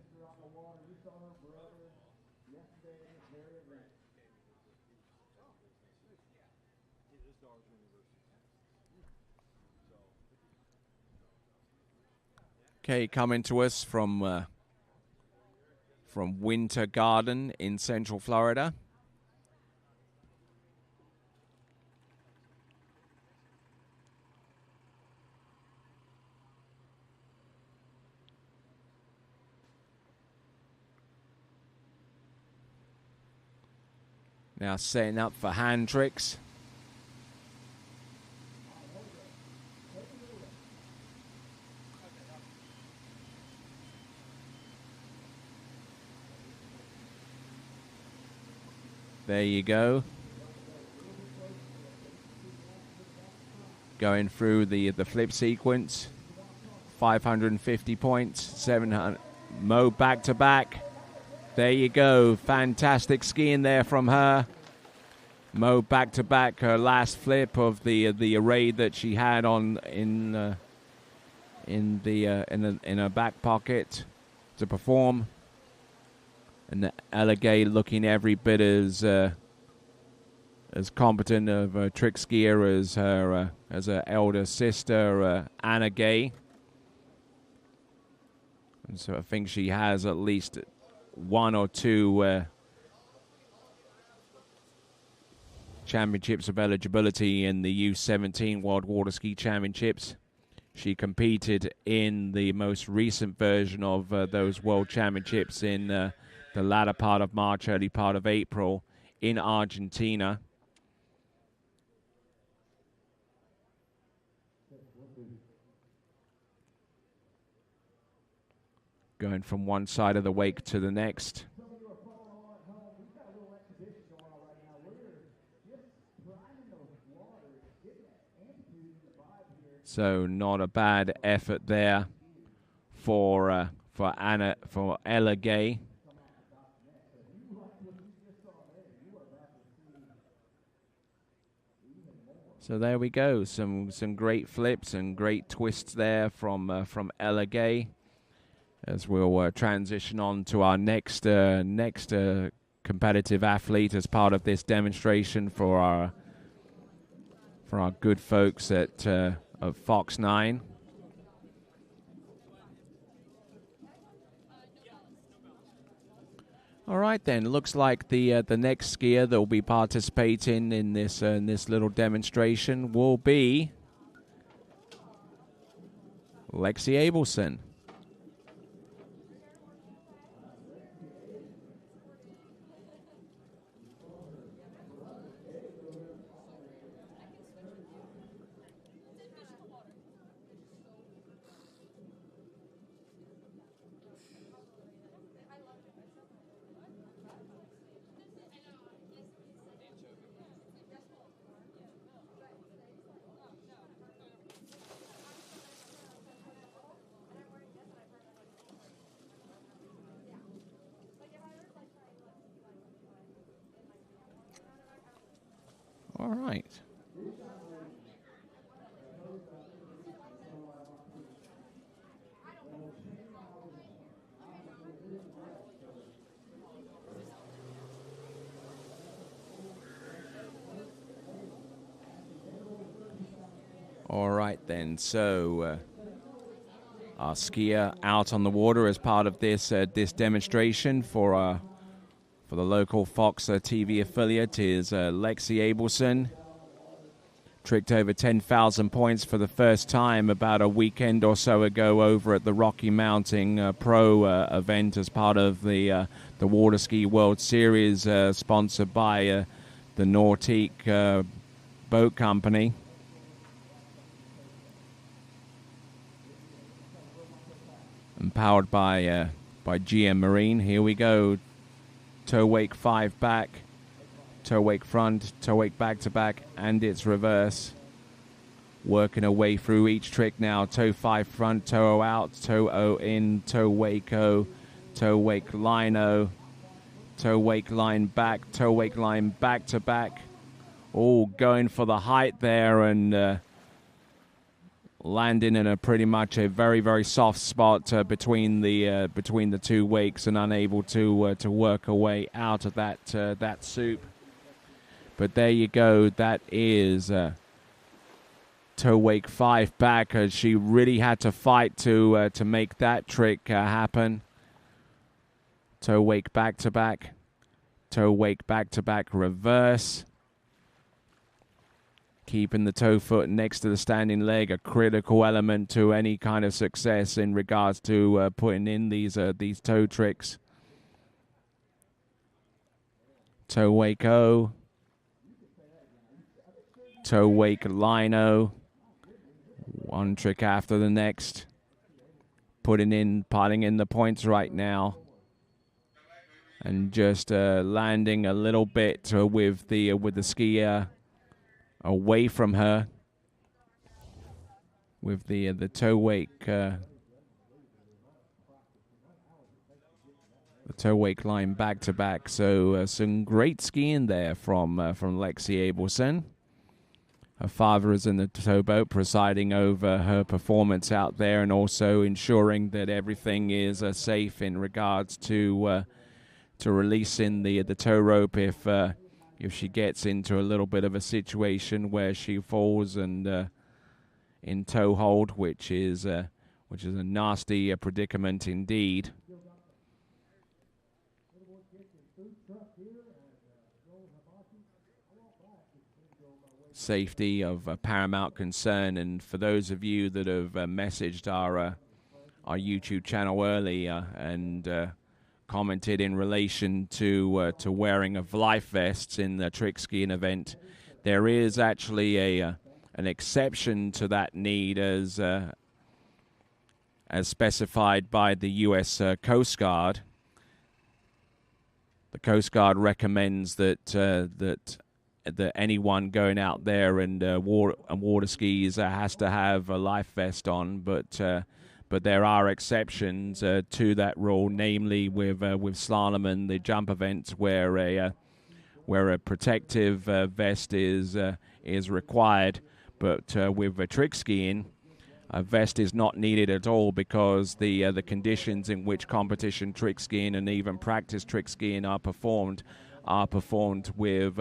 Okay, coming to us from Winter Garden in Central Florida. Now setting up for hand tricks. There you go. Going through the flip sequence. 550 points, 700. Mo back to back. There you go. Fantastic skiing there from her. Mo back to back. Her last flip of the array that she had on in her back pocket to perform. And Ella Gay looking every bit as competent of a trick skier as her elder sister Anna Gay. And so I think she has at least 1 or 2 championships of eligibility in the U17 World Water Ski Championships. She competed in the most recent version of those World Championships in the latter part of March, early part of April in Argentina. Going from one side of the wake to the next. So not a bad effort there for Ella Gay. So there we go. Some great flips and great twists there from Ella Gay. As we'll transition on to our next competitive athlete as part of this demonstration for our good folks at of Fox 9. All right, then. Looks like the next skier that will be participating in this little demonstration will be Lexi Abelson. All right. All right, then. So our skier out on the water as part of this this demonstration for the local Fox TV affiliate is Lexi Abelson. Tricked over 10,000 points for the first time about a weekend or so ago over at the Rocky Mountain Pro event as part of the Water Ski World Series sponsored by the Nautique Boat Company. And powered by GM Marine. Here we go. Toe wake 5 back, toe wake front, toe wake back to back, and it's reverse. Working her way through each trick now. Toe 5 front, toe out, toe O in, toe wake O, toe wake line O, toe wake line back, toe wake line back to back. All going for the height there and landing in a pretty much a very, very soft spot between the two wakes and unable to work her way out of that soup. But there you go. That is toe wake 5 back as she really had to fight to make that trick happen. Toe wake back to back, toe wake back to back reverse. Keeping the toe foot next to the standing leg, a critical element to any kind of success in regards to putting in these toe tricks. Toe wake O, toe wake line O. One trick after the next. Piling in the points right now. And just landing a little bit with the skier away from her with the toe wake the toe wake line back to back. So some great skiing there from Lexi Abelson. Her father is in the towboat presiding over her performance out there and also ensuring that everything is safe in regards to releasing the tow rope if she gets into a little bit of a situation where she falls and in tow hold, which is a nasty predicament indeed. Safety of paramount concern, and for those of you that have messaged our YouTube channel earlier and commented in relation to wearing of life vests in the trick skiing event, there is actually an exception to that need as specified by the U.S. Coast Guard. The Coast Guard recommends that anyone going out there and water skis has to have a life vest on, but there are exceptions to that rule, namely with slalom and the jump events where a protective vest is is required. But with trick skiing, a vest is not needed at all, because the conditions in which competition trick skiing and even practice trick skiing are performed with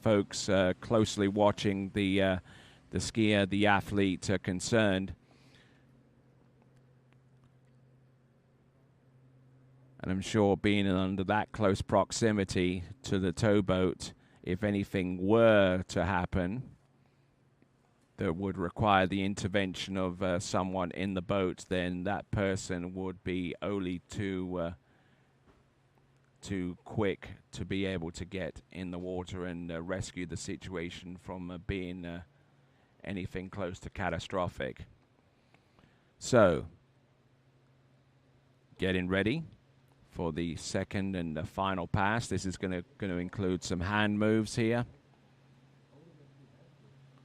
folks closely watching the skier, the athlete concerned. And I'm sure being under that close proximity to the towboat, if anything were to happen that would require the intervention of someone in the boat, then that person would be only too quick to be able to get in the water and rescue the situation from being anything close to catastrophic. So, getting ready for the second and the final pass. This is going to include some hand moves here.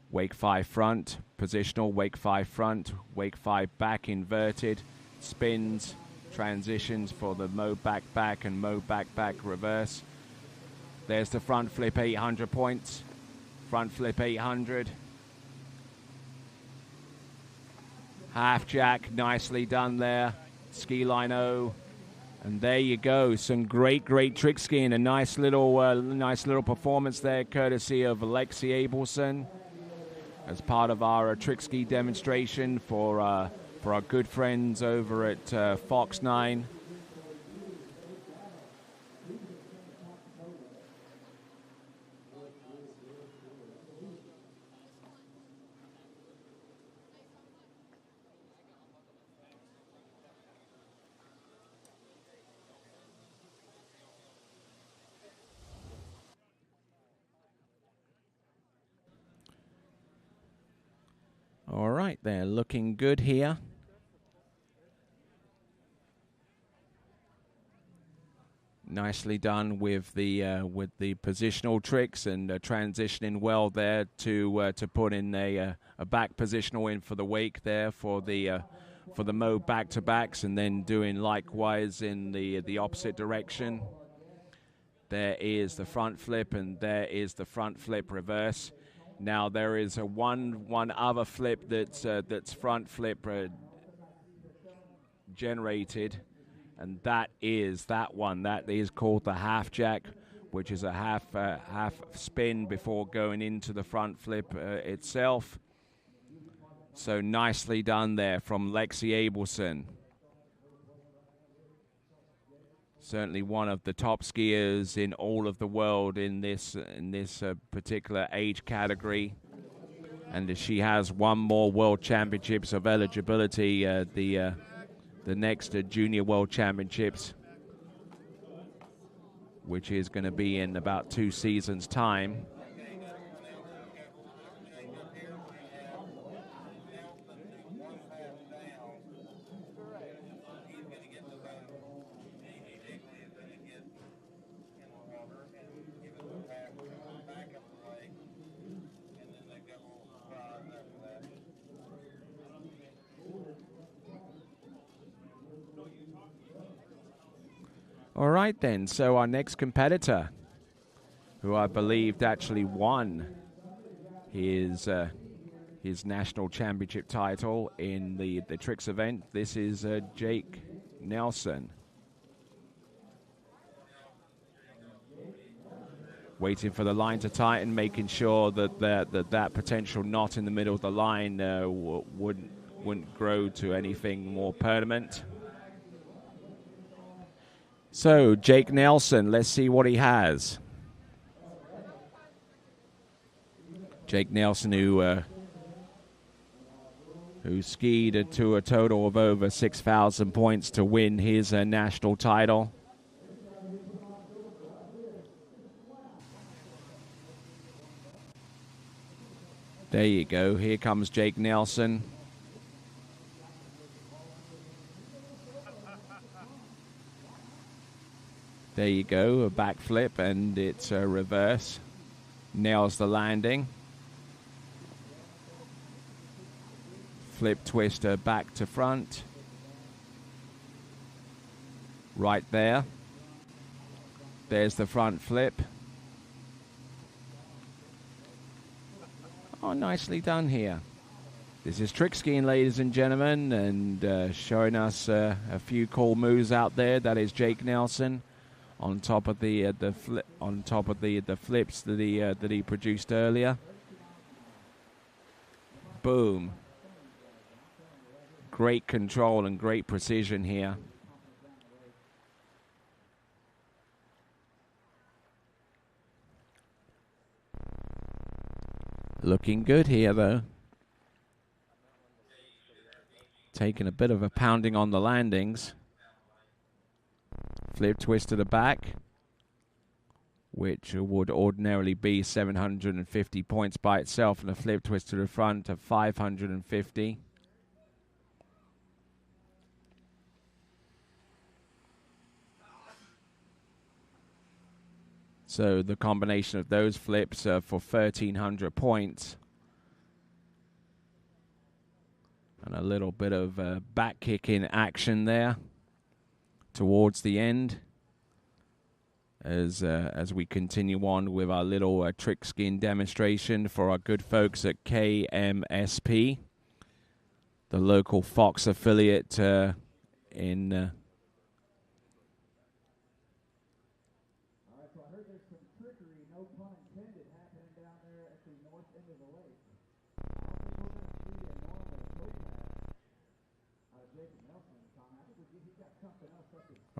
Wake 5 front, positional, wake 5 front, wake 5 back inverted, spins, transitions for the mow back back and mow back back reverse. There's the front flip 800 points, front flip 800. Half jack, nicely done there. Ski line O. And there you go, some great trick skiing. A nice little performance there, courtesy of Alexi Abelson, as part of our trick ski demonstration for our good friends over at Fox 9. All right, they're looking good here. Nicely done with the positional tricks and transitioning well there to put in a back positional in for the wake there for the mow back to backs, and then doing likewise in the opposite direction. There is the front flip, and there is the front flip reverse. Now there is a one other flip that's front flip generated, and that is that one. That is called the half jack, which is a half spin before going into the front flip itself. So nicely done there from Lexi Abelson. Certainly one of the top skiers in all of the world in this particular age category, and she has one more World Championships of eligibility. The next Junior World Championships, which is going to be in about 2 seasons' time. All right then, so our next competitor, who I believed actually won his national championship title in the tricks event, this is Jake Nelson. Waiting for the line to tighten, making sure that that potential knot in the middle of the line wouldn't grow to anything more permanent. So, Jake Nelson, let's see what he has. Jake Nelson, who skied to a total of over 6,000 points to win his national title. There you go. Here comes Jake Nelson. There you go, a backflip, and it's a reverse. Nails the landing. Flip twister back to front. Right there. There's the front flip. Oh, nicely done here. This is trick skiing, ladies and gentlemen, and showing us a few cool moves out there. That is Jake Nelson on top of the flips that he produced earlier. Boom. Great control and great precision here. Looking good here, though. Taking a bit of a pounding on the landings. Flip twist to the back, which would ordinarily be 750 points by itself, and a flip twist to the front of 550. So the combination of those flips for 1,300 points. And a little bit of back kick in action there towards the end as we continue on with our little trick skiing demonstration for our good folks at KMSP, the local Fox affiliate in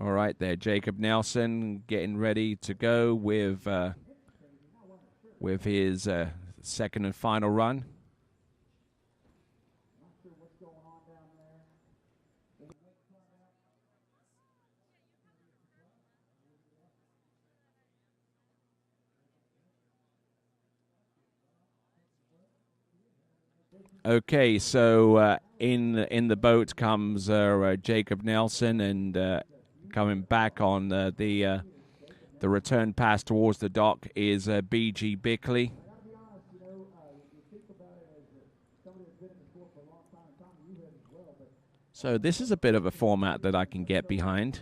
All right, there, Jacob Nelson getting ready to go with his second and final run. Okay, so in the boat comes Jacob Nelson, and coming back on the return pass towards the dock is B.G. Bickley. So this is a bit of a format that I can get behind.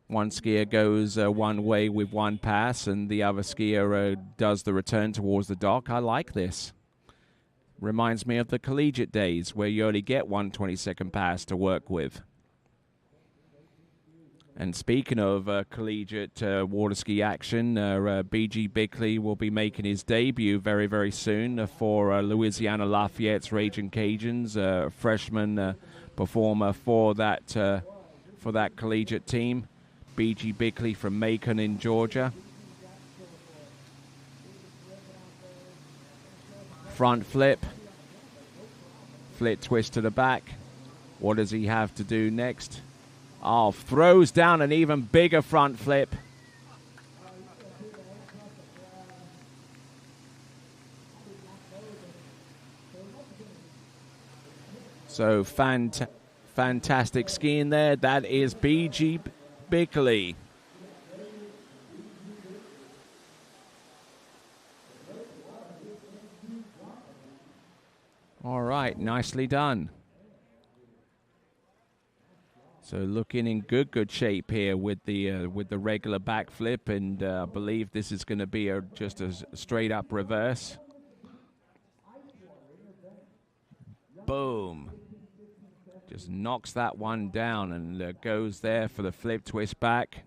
One skier goes one way with one pass, and the other skier does the return towards the dock. I like this. Reminds me of the collegiate days where you only get one 20-second pass to work with. And speaking of collegiate water ski action, B.G. Bickley will be making his debut very, very soon for Louisiana Lafayette's Raging Cajuns, a freshman performer for that collegiate team. B.G. Bickley from Macon in Georgia. Front flip. Flip twist to the back. What does he have to do next? Oh, throws down an even bigger front flip. So fantastic skiing there. That is B.G. Bickley. All right, nicely done. So looking in good shape here with the regular backflip, and I believe this is going to be just a straight up reverse. Boom. Just knocks that one down and goes there for the flip twist back,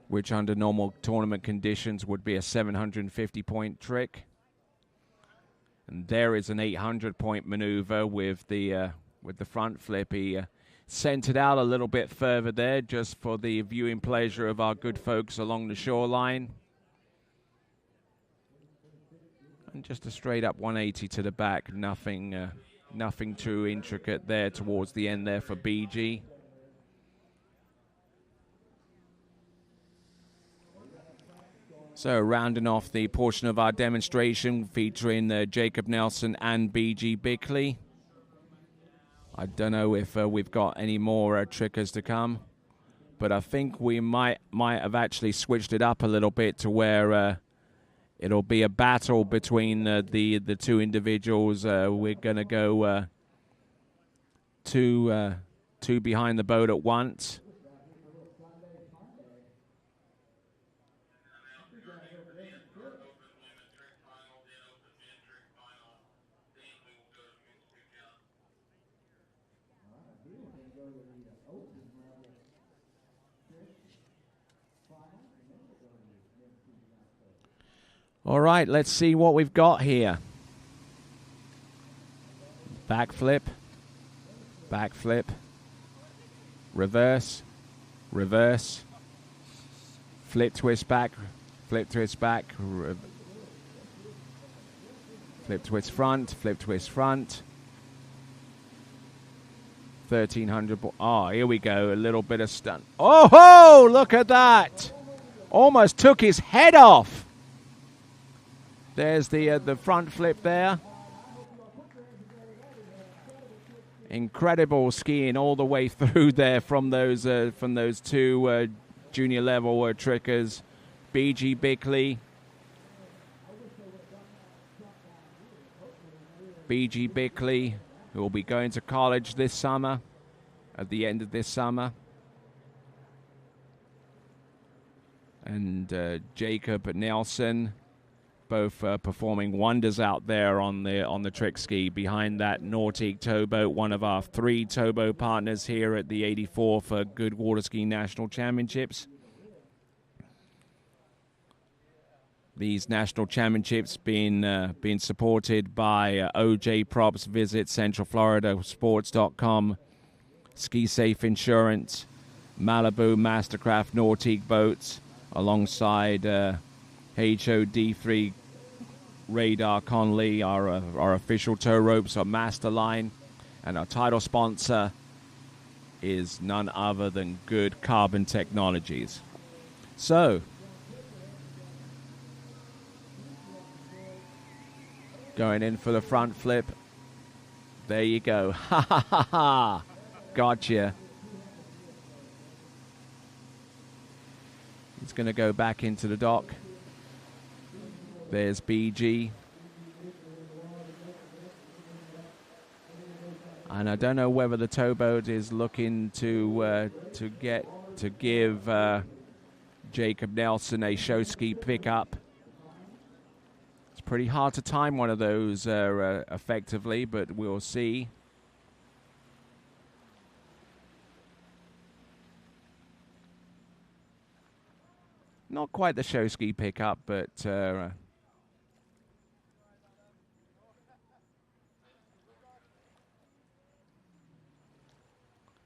which under normal tournament conditions would be a 750-point trick. And there is an 800-point maneuver with the front flip. He sent it out a little bit further there just for the viewing pleasure of our good folks along the shoreline. And just a straight up 180 to the back. Nothing too intricate there towards the end there for BG. So rounding off the portion of our demonstration featuring Jacob Nelson and BG Bickley. I don't know if we've got any more trickers to come, but I think we might have actually switched it up a little bit to where it'll be a battle between the two individuals. We're going to go two behind the boat at once. All right, let's see what we've got here. Backflip, backflip, reverse, reverse, flip twist back, flip twist back, flip twist front, flip twist front. 1300. Oh, here we go. A little bit of stunt. Oh, ho! Look at that! Almost took his head off. There's the front flip there. Incredible skiing all the way through there from those two junior level trickers, BG Bickley. BG Bickley, who will be going to college this summer, at the end of this summer. And Jacob Nelson, both performing wonders out there on the trick ski. Behind that, Nautique Towboat, one of our 3 towboat partners here at the 84 for Goode Water Ski National Championships. These national championships being supported by OJ Props. Visit CentralFloridaSports.com, Ski Safe Insurance, Malibu Mastercraft Nautique Boats, alongside HOD3 Radar Conley, our official tow ropes, our Masterline, and our title sponsor is none other than Goode Carbon Technologies. So, going in for the front flip. There you go. Ha ha ha ha. Gotcha. He's going to go back into the dock. There's BG. And I don't know whether the towboat is looking to give Jacob Nelson a show ski pickup. It's pretty hard to time one of those effectively, but we'll see. Not quite the show ski pickup, but a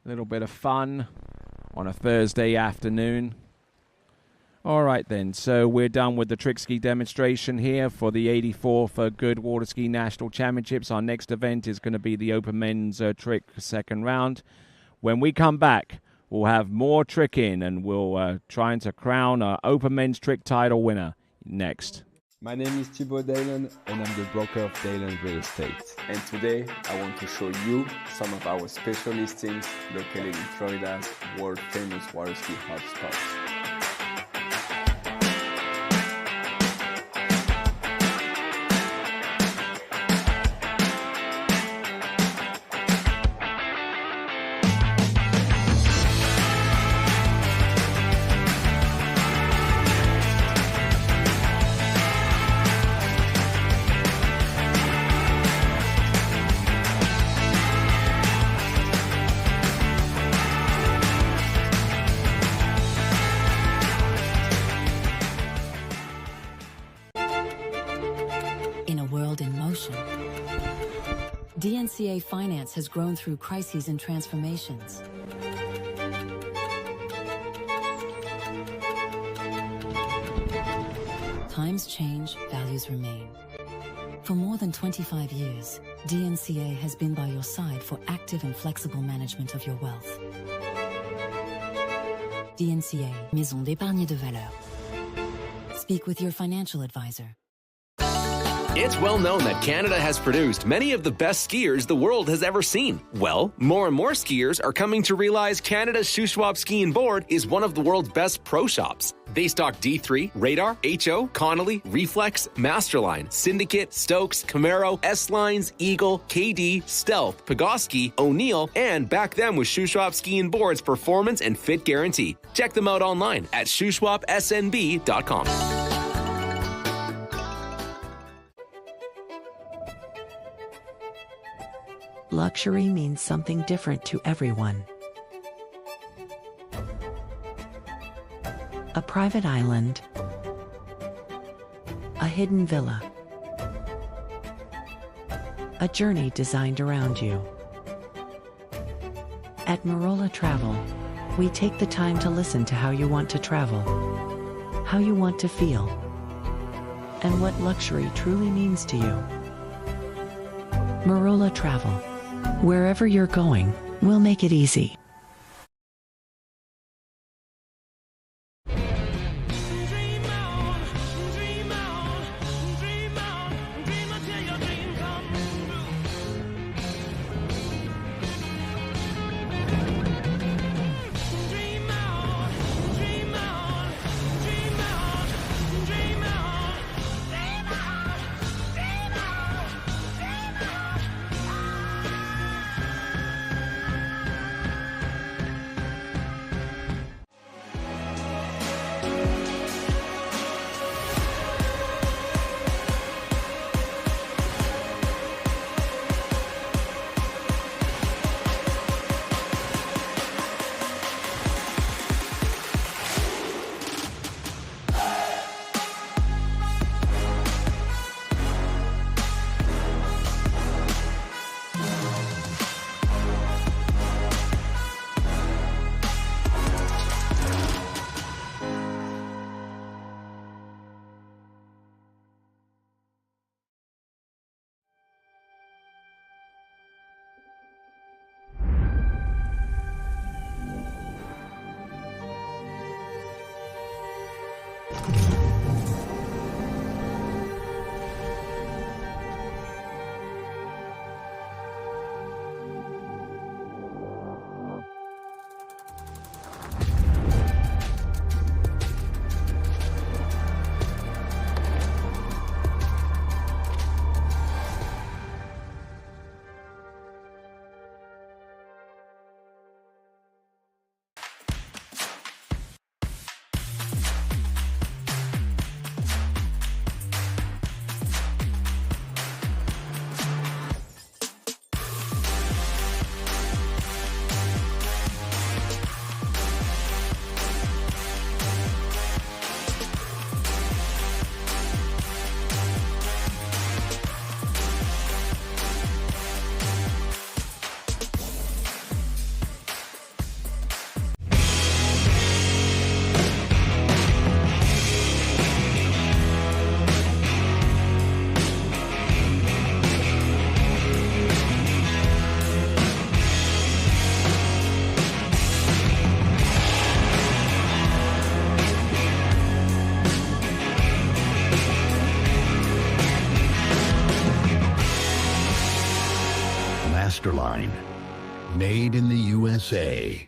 little bit of fun on a Thursday afternoon. All right, then. So we're done with the trick ski demonstration here for the 84 for Goode Water Ski National Championships. Our next event is going to be the Open Men's Trick second round. When we come back, we'll have more tricking, and we'll trying to crown our Open Men's Trick title winner next. My name is Thibaut Dalen, and I'm the broker of Dalen Real Estate. And today, I want to show you some of our special listings located in Florida's world-famous water ski hotspots. DNCA Finance has grown through crises and transformations. Times change, values remain. For more than 25 years, DNCA has been by your side for active and flexible management of your wealth. DNCA, Maison d'épargne de valeur. Speak with your financial advisor. It's well known that Canada has produced many of the best skiers the world has ever seen. Well, more and more skiers are coming to realize Canada's Shuswap Ski and Board is one of the world's best pro shops. They stock D3, Radar, HO, Connolly, Reflex, Masterline, Syndicate, Stokes, Camaro, S-Lines, Eagle, KD, Stealth, Pegosky, O'Neill, and back them with Shuswap Ski and Board's performance and fit guarantee. Check them out online at shuswapsnb.com. Luxury means something different to everyone. a private island, a hidden villa, a journey designed around you. At Marola Travel, we take the time to listen to how you want to travel, how you want to feel, and what luxury truly means to you. Marola Travel. Wherever you're going, we'll make it easy. Masterline, made in the USA.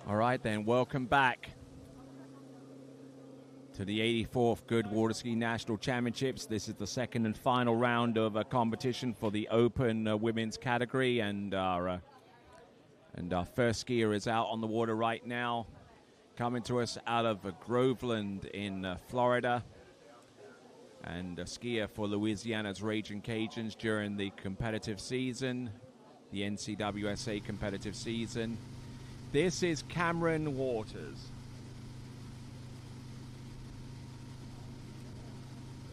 All right, then, welcome back to the 84th Goode Water Ski National Championships. This is the second and final round of a competition for the open women's category, and our first skier is out on the water right now, coming to us out of Groveland in Florida, and a skier for Louisiana's Raging Cajuns during the competitive season, the NCWSA competitive season. This is Cameron Waters.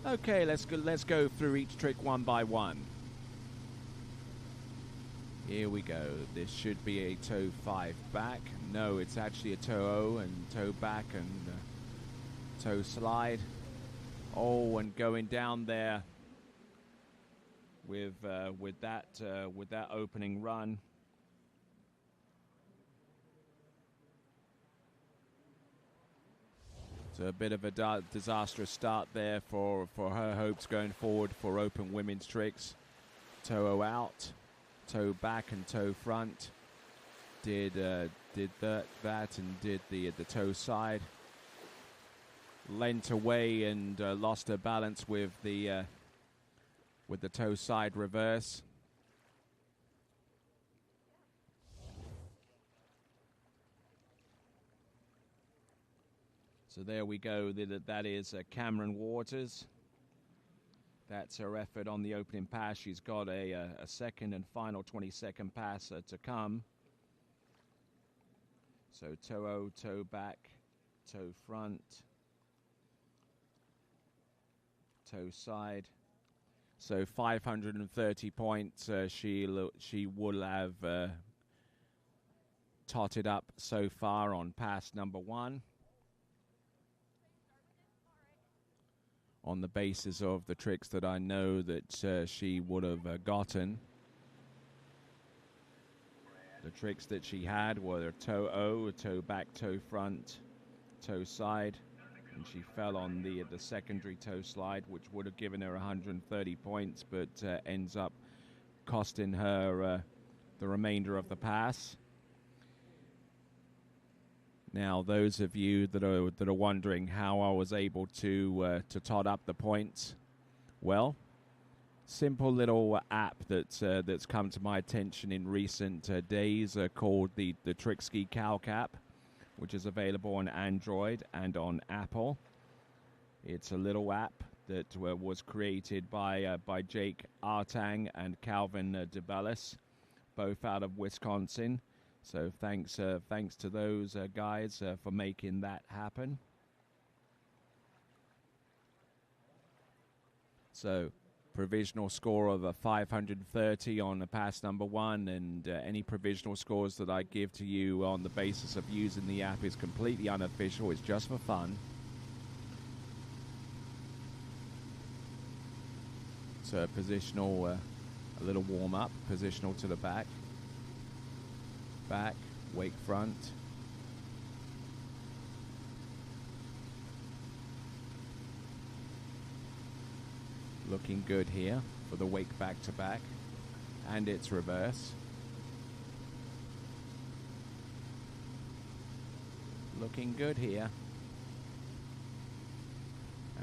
Okay, let's go through each trick one by one. Here we go. This should be a toe 5 back. No, it's actually a toe 0 and toe back and toe slide. Oh, and going down there with that opening run. So a bit of a disastrous start there for her hopes going forward for open women's tricks. toe out, toe back, and toe front. Did that and did the toe side. Leant away and lost her balance with the toe side reverse. So there we go. That is Cameron Waters. That's her effort on the opening pass. She's got a second and final 20-second pass to come. So toe toe back, toe front, toe side. So 530 points she will have totted up so far on pass number 1. On the basis of the tricks that I know that she would have gotten. The tricks that she had were toe toe back, toe front, toe side, and she fell on the secondary toe slide, which would have given her 130 points, but ends up costing her the remainder of the pass. Now, those of you that are wondering how I was able to tot up the points, well, simple little app that's come to my attention in recent days called the Trickski Calc app, which is available on Android and on Apple. It's a little app that was created by Jake Artang and Calvin DeBellis, both out of Wisconsin. So thanks to those guys for making that happen. So provisional score of 530 on pass number 1, and any provisional scores that I give to you on the basis of using the app is completely unofficial. It's just for fun. So positional, a little warm up, positional to the back. Back, wake front. Looking good here for the wake back to back. And it's reverse. Looking good here.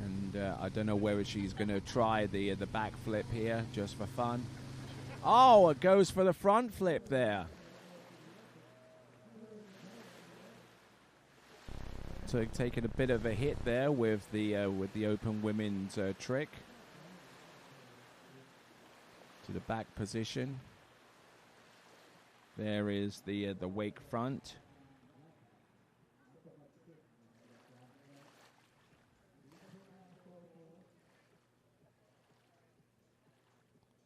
And I don't know whether she's going to try the back flip here just for fun. Oh, it goes for the front flip there. So taking a bit of a hit there with the open women's trick to the back position. There is the wake front.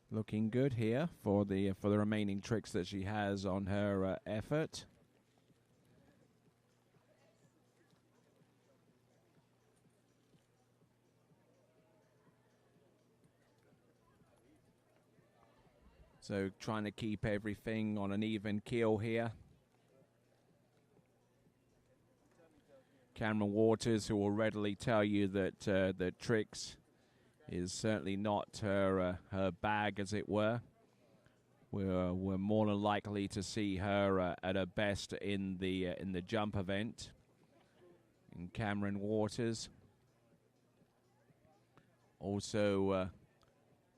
Looking good here for the remaining tricks that she has on her effort. So trying to keep everything on an even keel here. Cameron Waters, who will readily tell you that that tricks is certainly not her bag, as it were. We're more than likely to see her at her best in the jump event. In Cameron Waters, also.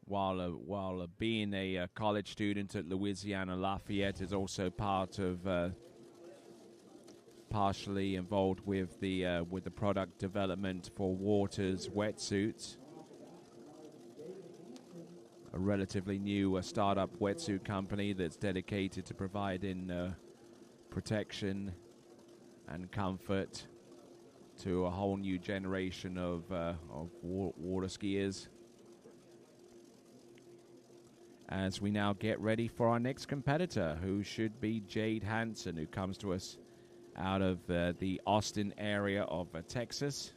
While being a college student at Louisiana Lafayette, is also part of partially involved with the product development for Waters wetsuits, a relatively new startup wetsuit company that's dedicated to providing protection and comfort to a whole new generation of water skiers. As we now get ready for our next competitor, who should be Jade Hansen, who comes to us out of the Austin area of Texas.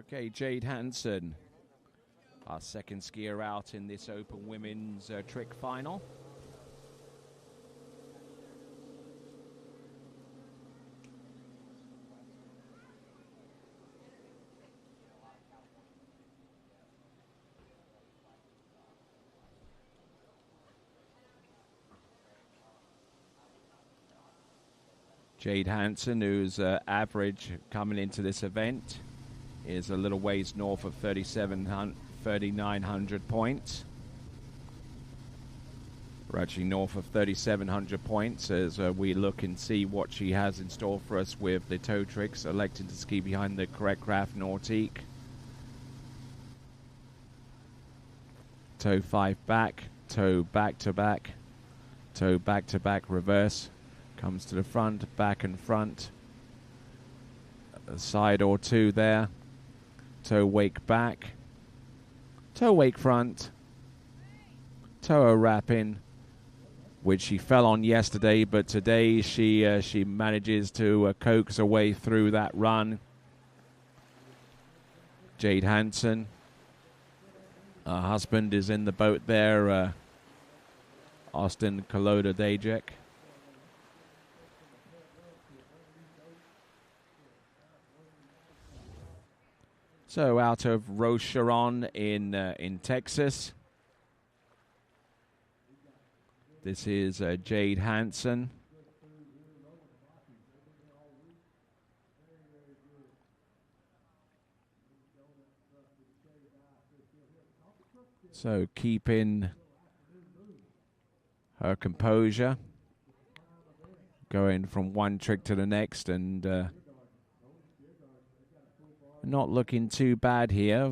Okay, Jade Hansen, our second skier out in this Open Women's Trick Final. Jade Hansen, whose average coming into this event is a little ways north of 3,900 points. We're actually north of 3,700 points as we look and see what she has in store for us with the toe tricks, electing to ski behind the correct craft Nautique. Toe 5 back, toe back to back, toe back to back reverse. Comes to the front, back and front. A side or two there. Toe wake back. Toe wake front. Toe wrap in, which she fell on yesterday, but today she manages to coax her way through that run. Jade Hansen. Her husband is in the boat there, Austin Kolodadejek. So out of Rocheron in Texas. This is Jade Hansen. So keeping her composure, going from one trick to the next, and not looking too bad here,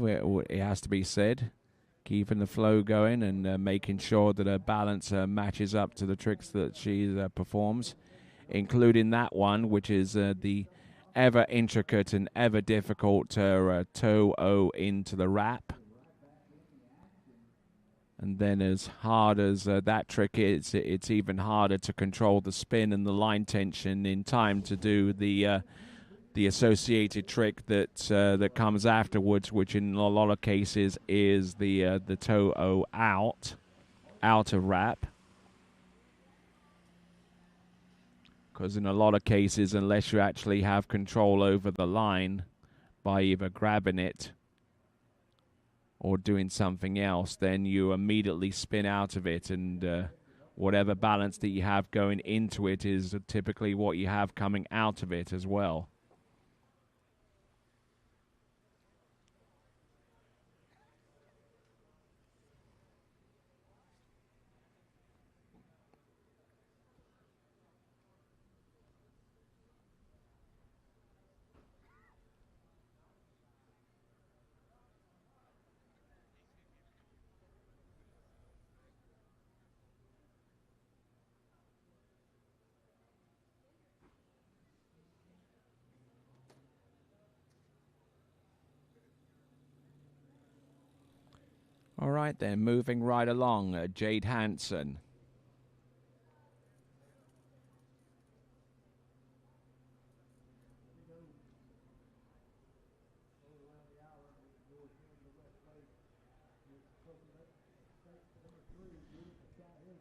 it has to be said. Keeping the flow going and making sure that her balance matches up to the tricks that she performs, including that one, which is the ever intricate and ever difficult toe O into the wrap. And then as hard as that trick is, it's even harder to control the spin and the line tension in time to do the associated trick that comes afterwards, which in a lot of cases is the toe O out of wrap. Because in a lot of cases, unless you actually have control over the line by either grabbing it or doing something else, then you immediately spin out of it, and whatever balance that you have going into it is typically what you have coming out of it as well. All right, then, moving right along, Jade Hansen.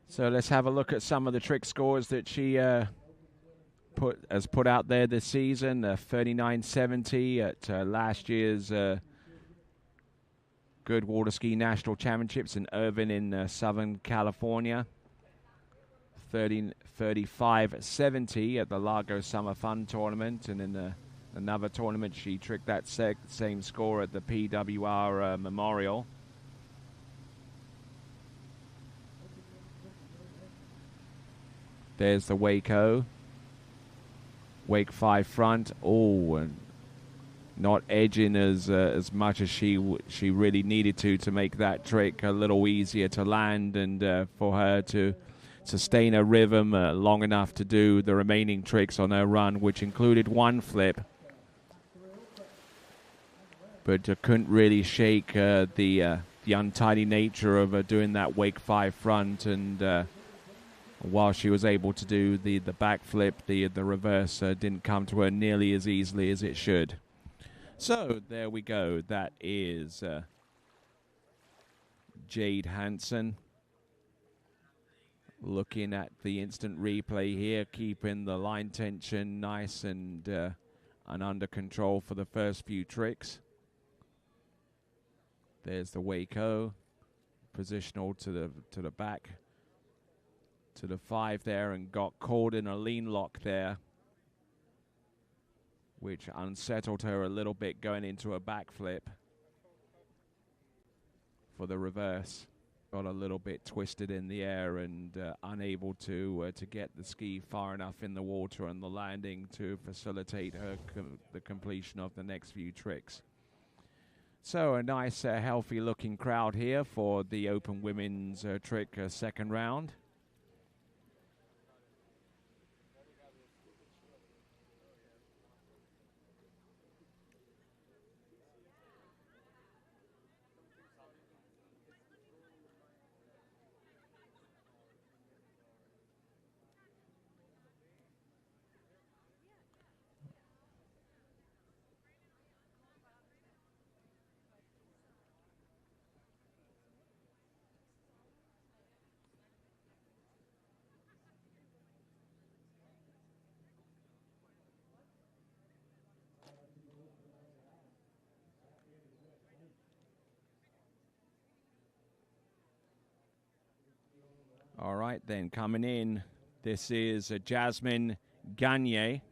So let's have a look at some of the trick scores that she has put out there this season. 39.70 at last year's Goode Water Ski National Championships in Irvine in Southern California. 35.70 at the Largo Summer Fun Tournament, and in another tournament she tricked that same score at the PWR Memorial. There's the Waco. Wake 5 front. Oh, and not edging as much as she really needed to make that trick a little easier to land, and for her to sustain her rhythm long enough to do the remaining tricks on her run, which included one flip. But couldn't really shake the untidy nature of doing that Wake 5 front, and while she was able to do the back flip, the reverse didn't come to her nearly as easily as it should. So there we go. That is Jade Hansen. Looking at the instant replay here, keeping the line tension nice and under control for the first few tricks. There's the Waco, positional to the back, to the 5 there, and got caught in a lean lock there, which unsettled her a little bit going into a backflip for the reverse. Got a little bit twisted in the air and unable to get the ski far enough in the water on the landing to facilitate her the completion of the next few tricks. So a nice, healthy-looking crowd here for the Open Women's trick second round. All right, then coming in, this is Jasmine Gagne.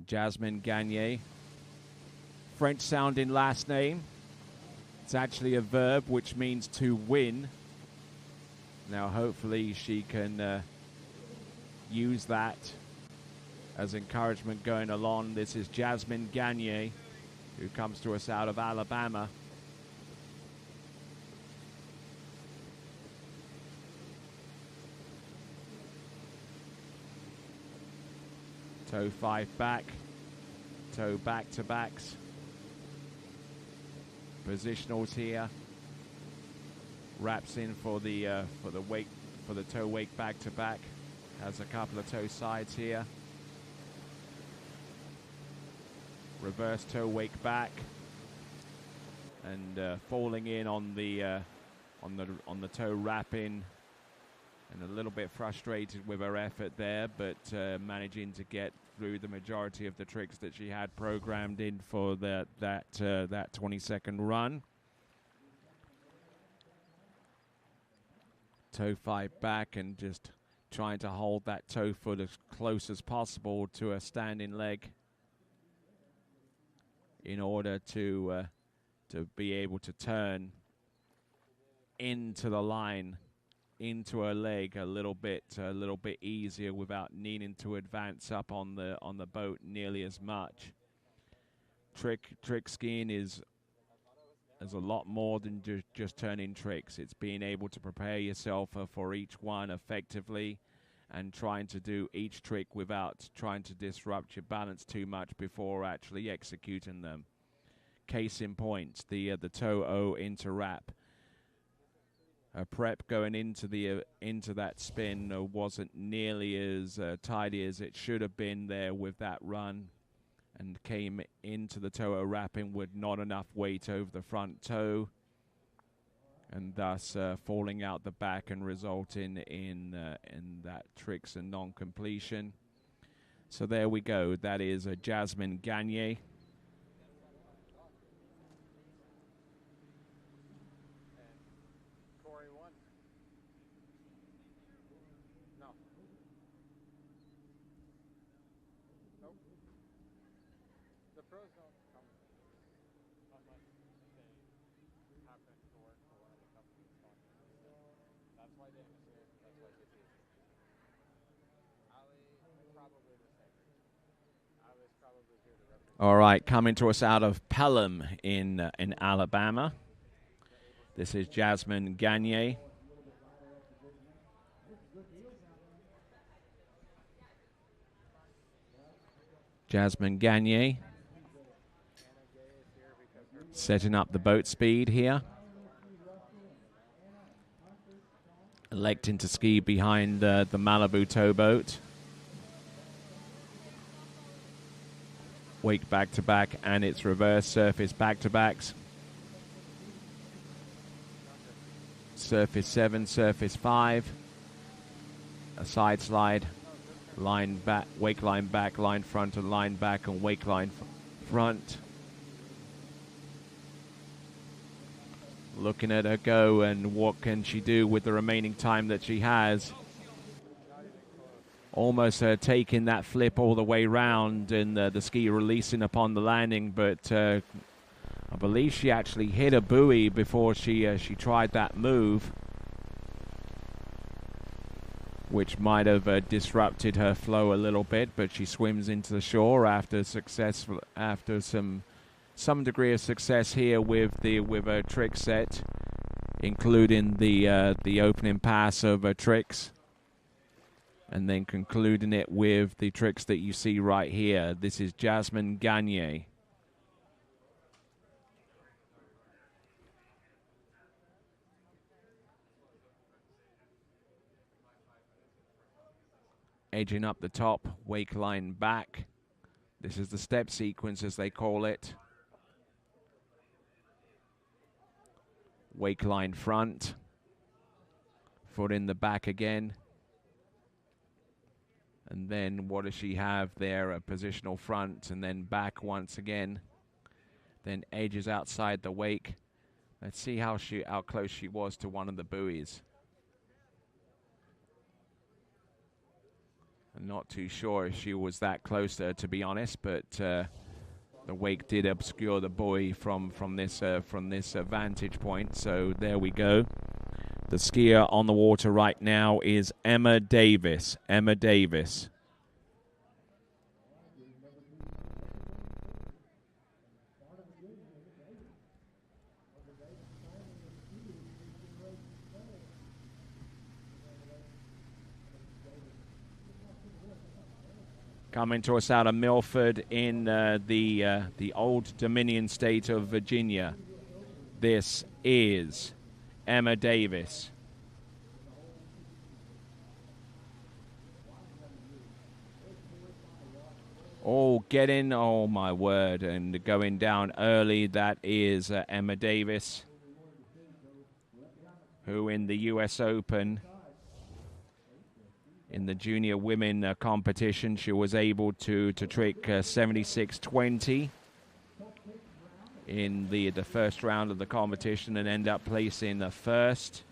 Jasmine Gagne. French-sounding last name. It's actually a verb, which means to win. Now, hopefully, she can use that as encouragement going along. This is Jasmine Gagne, who comes to us out of Alabama. Toe 5 back, toe back to backs. Positionals here. Wraps in for the wake, for the toe wake back to back. Has a couple of toe sides here. Reverse toe wake back, and falling in on the toe wrapping. And a little bit frustrated with her effort there, but managing to get through the majority of the tricks that she had programmed in for that 20-second run. Toe 5 back and just trying to hold that toe foot as close as possible to a standing leg in order to be able to turn into the line, into her leg a little bit easier without needing to advance up on the boat nearly as much. Trick skiing is a lot more than just turning tricks. It's being able to prepare yourself for each one effectively and trying to do each trick without trying to disrupt your balance too much before actually executing them. Case in point, the toe O into wrap. Her prep going into that spin wasn't nearly as tidy as it should have been there with that run, and came into the toe wrapping with not enough weight over the front toe, and thus falling out the back and resulting in that tricks and non-completion. So there we go. That is Jasmine Gagne. All right, coming to us out of Pelham in Alabama. This is Jasmine Gagne. Jasmine Gagne setting up the boat speed here. Electing to ski behind the Malibu towboat. wake back-to-back, and its reverse surface back-to-backs. Surface 7, surface 5, a side slide, line back, wake line back, line front, and line back, and wake line front. Looking at her go, and what can she do with the remaining time that she has. Almost taking that flip all the way round, and the ski releasing upon the landing, but I believe she actually hit a buoy before she tried that move, which might have disrupted her flow a little bit, but she swims into the shore after some degree of success here with her trick set, including the opening pass of her tricks, and then concluding it with the tricks that you see right here. This is Jasmine Gagne. Edging up the top, wake line back. This is the step sequence, as they call it. Wake line front. Foot in the back again. And then what does she have there? A positional front, and then back once again. Then edges outside the wake. Let's see how close she was to one of the buoys. I'm not too sure if she was that close to be honest, but the wake did obscure the buoy from this vantage point. So there we go. The skier on the water right now is Emma Davis. Emma Davis. Coming to us out of Milford in the Old Dominion state of Virginia. This is Emma Davis. Oh, getting, oh my word, and going down early. That is Emma Davis, who in the US Open, in the junior women competition, she was able to trick 76-20 in the first round of the competition and end up placing first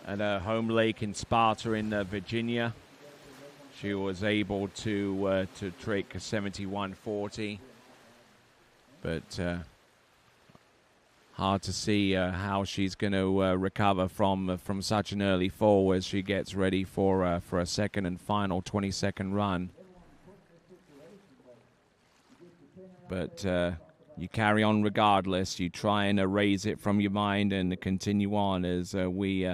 at her home lake in Sparta in Virginia. She was able to trick 71-40, but hard to see how she's going to recover from such an early fall as she gets ready for a second and final 20-second run. But you carry on regardless. You try and erase it from your mind and continue on as we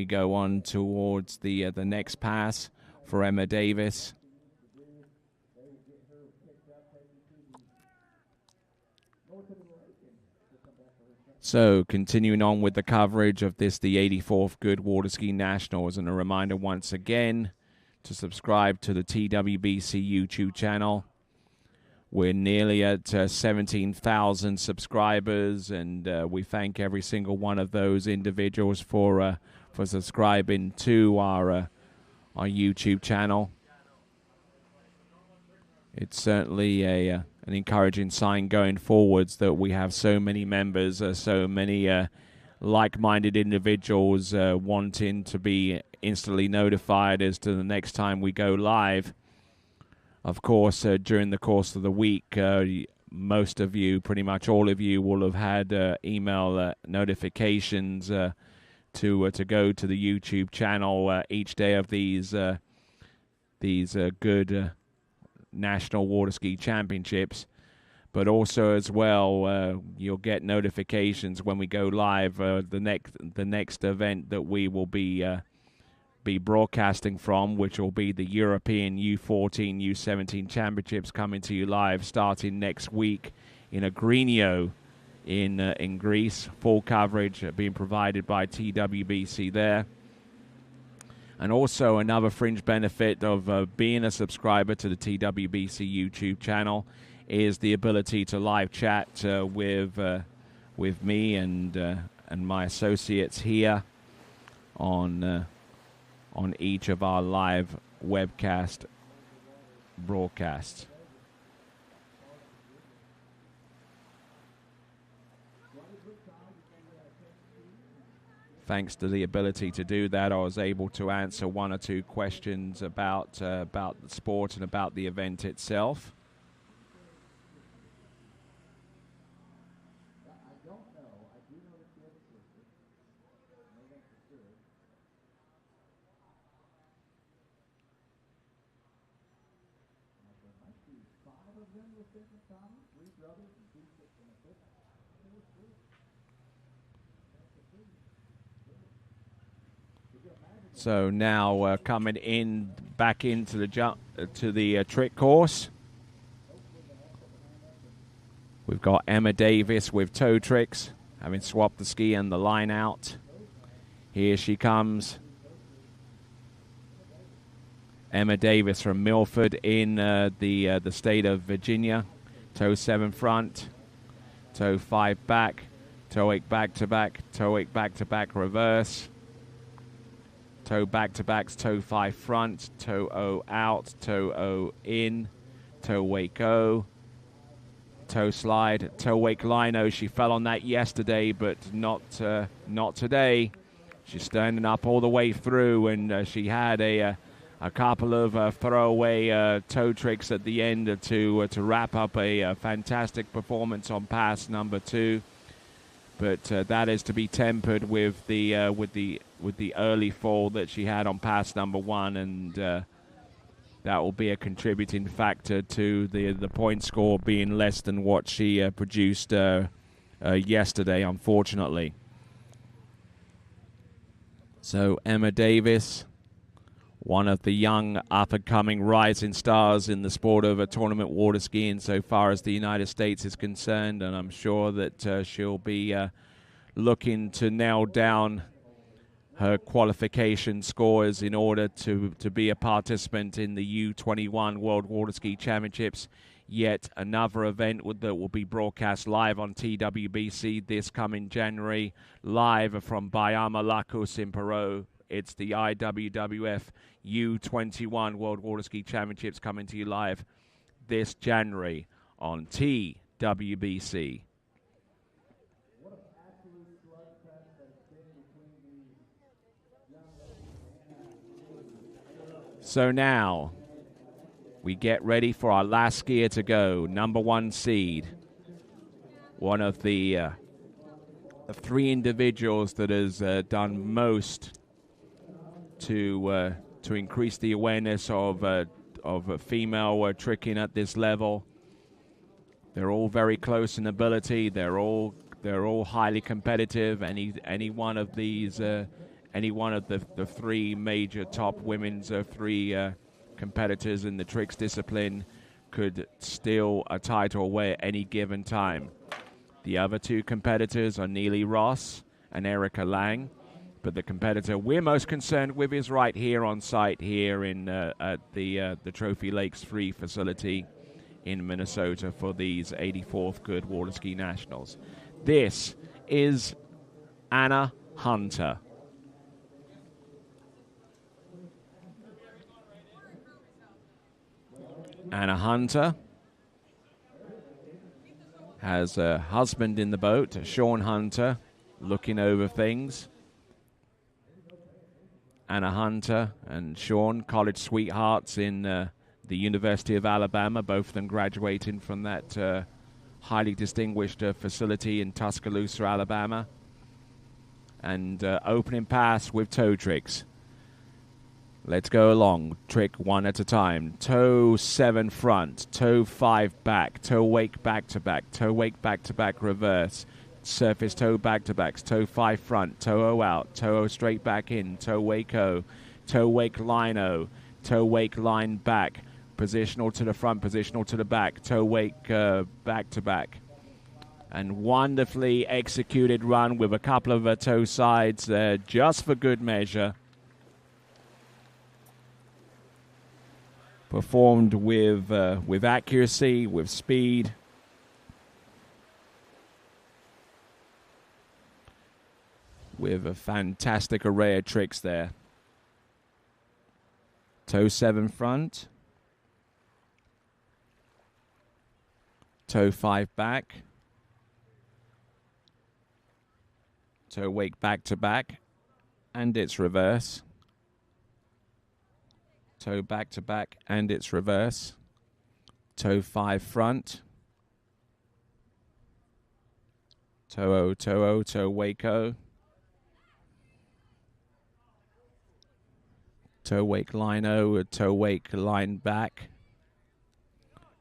go on towards the next pass for Emma Davis. So, continuing on with the coverage of this, the 84th Goode Water Ski Nationals, and a reminder once again to subscribe to the TWBC YouTube channel. We're nearly at 17,000 subscribers, and we thank every single one of those individuals for subscribing to our YouTube channel. It's certainly an encouraging sign going forwards that we have so many members, so many like-minded individuals wanting to be instantly notified as to the next time we go live. Of course, during the course of the week, most of you, pretty much all of you, will have had email notifications to go to the YouTube channel each day of these Goode National Water Ski Championships, but also as well you'll get notifications when we go live. The next event that we will be broadcasting from, which will be the European U14 U17 Championships, coming to you live starting next week in Agrinio in Greece. Full coverage being provided by TWBC there. And also another fringe benefit of being a subscriber to the TWBC YouTube channel is the ability to live chat with me and my associates here on each of our live webcast broadcasts. Thanks to the ability to do that, I was able to answer one or two questions about the sport and about the event itself. So now coming in back into the trick course, we've got Emma Davis with toe tricks, having swapped the ski and the line out. Here she comes, Emma Davis from Milford in the state of Virginia. Toe 7 front, toe 5 back, toe 8 back to back, toe 8 back to back reverse. Toe back to backs, toe 5 front, toe O out, toe O in, toe wake O, toe slide, toe wake line O. She fell on that yesterday, but not today. She's standing up all the way through, and she had a couple of throwaway toe tricks at the end to wrap up a fantastic performance on pass number 2. But that is to be tempered with the early fall that she had on pass number 1, and that will be a contributing factor to the point score being less than what she produced yesterday, unfortunately. So Emma Davis, one of the young up-and-coming rising stars in the sport of tournament water skiing so far as the United States is concerned, and I'm sure that she'll be looking to nail down her qualification scores in order to be a participant in the U21 World Water Ski Championships. Yet another event that will be broadcast live on TWBC this coming January, live from Bayama Lacus in Peru. It's the IWWF U21 World Water Ski Championships coming to you live this January on TWBC. So now we get ready for our last skier to go, number 1 seed. One of the 3 individuals that has done most to increase the awareness of female tricking at this level. They're all very close in ability. They're all highly competitive. Any one of these, any one of the 3 major top women's 3 competitors in the tricks discipline could steal a title away at any given time. The other 2 competitors are Neely Ross and Erica Lang. But the competitor we're most concerned with is right here on site here in at the Trophy Lakes 3 facility in Minnesota for these 84th Good Water Ski Nationals. This is Anna Hunter. Anna Hunter has a husband in the boat, Sean Hunter, looking over things. Anna Hunter and Sean, college sweethearts in the University of Alabama, both of them graduating from that highly distinguished facility in Tuscaloosa, Alabama. And opening pass with toe tricks. Let's go along, trick 1 at a time. Toe 7 front, toe 5 back, toe wake back to back, toe wake back to back reverse. Surface toe back to backs, toe 5 front, toe O out, toe O straight back in, toe wake O, toe wake line O, toe wake line back, positional to the front, positional to the back, toe wake back to back. And wonderfully executed run with a couple of toe sides just for good measure. performed with accuracy, with speed. With a fantastic array of tricks there. Toe 7 front. Toe 5 back. Toe wake back to back. And it's reverse. Toe back to back and it's reverse. Toe 5 front. Toe O, toe wake O. Toe wake line O, toe wake line back.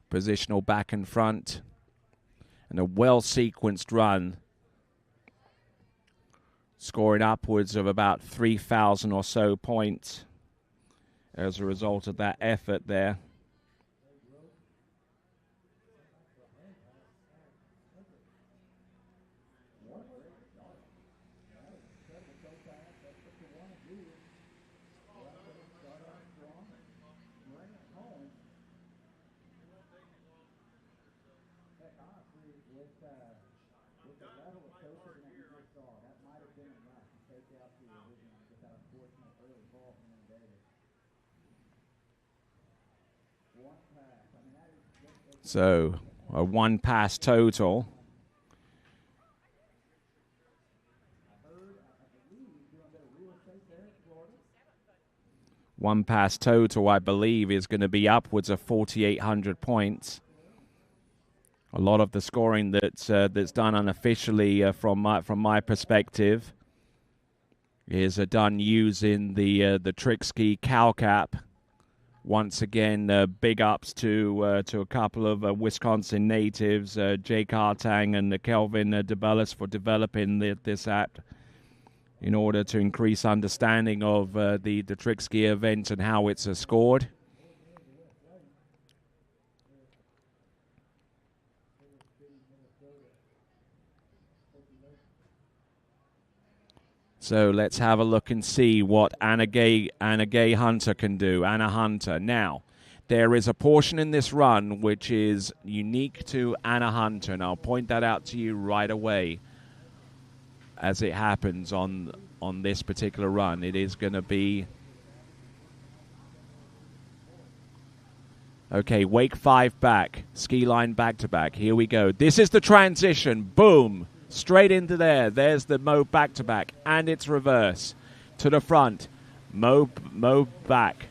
Positional back and front. And a well-sequenced run. Scoring upwards of about 3,000 or so points as a result of that effort there. So, a 1 pass total. One pass total, I believe, is going to be upwards of 4,800 points. A lot of the scoring that's done unofficially from my perspective is done using the Trickski cow cap. Once again, big ups to a couple of Wisconsin natives, Jake Hartang and Kelvin DeBellis, for developing this app in order to increase understanding of the Trickski event and how it's scored. So let's have a look and see what Anna Gay Hunter can do. Anna Hunter. Now, there is a portion in this run which is unique to Anna Hunter, and I'll point that out to you right away as it happens on this particular run. It is going to be... Okay, wake 5 back. Ski line back to back. Here we go. This is the transition. Boom. Straight into there. There's the Mo back to back. And it's reverse. To the front. Mo back.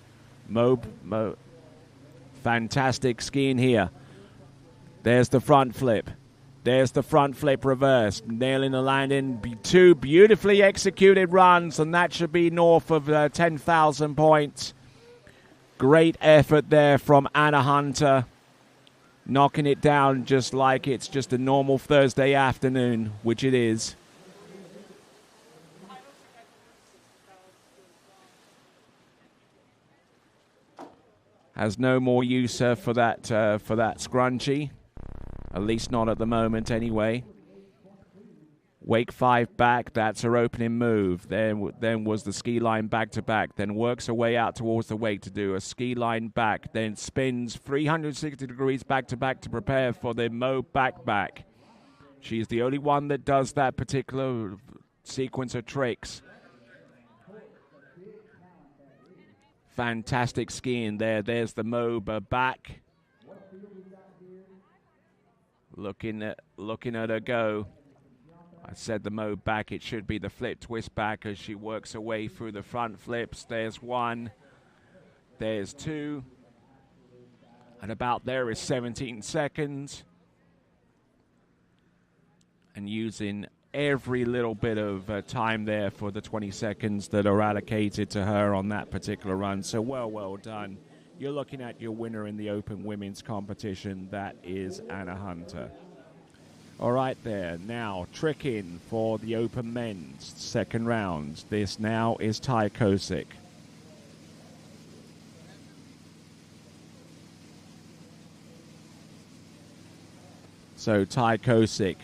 Mo. Fantastic skiing here. There's the front flip. There's the front flip reverse. Nailing the landing. 2 beautifully executed runs. And that should be north of 10,000 points. Great effort there from Anna Hunter. Knocking it down just like it's just a normal Thursday afternoon, which it is. Has no more use for that scrunchie, at least not at the moment anyway. Wake 5 back, that's her opening move. Then was the ski line back to back. Then works her way out towards the wake to do a ski line back. Then spins 360 degrees back to back to prepare for the Mo back. She's the only one that does that particular sequence of tricks. Fantastic skiing there. There's the Mo back. Looking at her go. I said the Mo back, it should be the flip twist back as she works her way through the front flips. There's 1, there's 2, and about there is 17 seconds. And using every little bit of time there for the 20 seconds that are allocated to her on that particular run. So well done. You're looking at your winner in the Open Women's competition. That is Anna Hunter. All right there, now tricking for the Open Men's second round. This now is Ty Kosick. So Ty Kosick,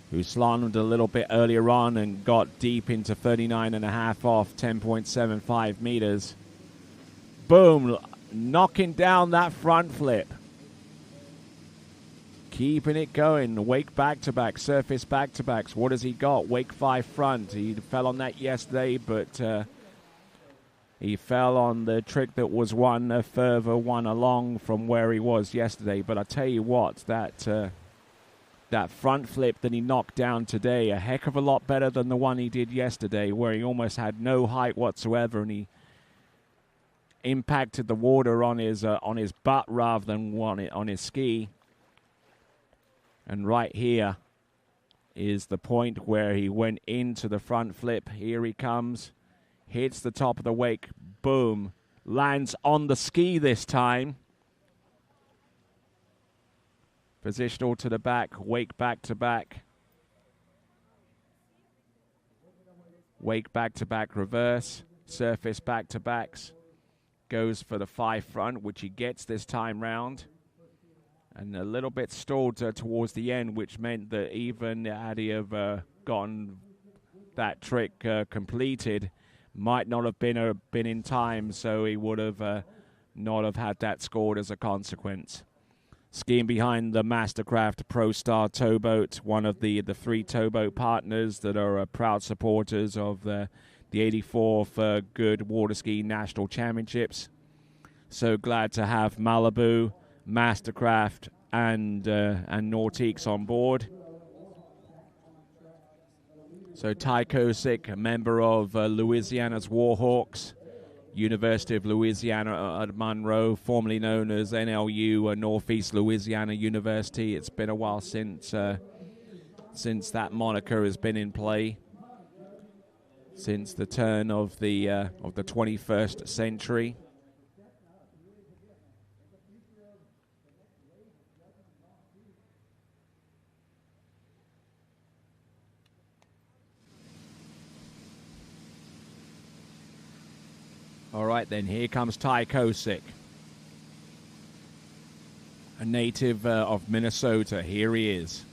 who slalomed a little bit earlier on and got deep into 39.5 off 10.75 meters. Boom, knocking down that front flip. Keeping it going. Wake back-to-back, surface back-to-backs. What has he got? Wake 5 front. He fell on that yesterday, but he fell on the trick that was one further one along from where he was yesterday. But I tell you what, that front flip that he knocked down today, a heck of a lot better than the one he did yesterday, where he almost had no height whatsoever, and he impacted the water on his butt rather than on his ski. And right here is the point where he went into the front flip. Here he comes. Hits the top of the wake. Boom. Lands on the ski this time. Positional to the back. Wake back to back. Wake back to back reverse. Surface back to backs. Goes for the 5 front, which he gets this time round. And a little bit stalled towards the end, which meant that even had he have gotten that trick completed, might not have been in time, so he would have not have had that scored as a consequence. Skiing behind the Mastercraft Pro Star towboat, one of the 3 towboat partners that are proud supporters of the 84th Goode Water Ski National Championships. So glad to have Malibu, Mastercraft, and Nautiques on board. So Ty Kosick, a member of Louisiana's Warhawks, University of Louisiana at Monroe, formerly known as NLU, Northeast Louisiana University. It's been a while since that moniker has been in play, since the turn of the 21st century. All right, then, here comes Ty Kosick, a native of Minnesota. Here he is.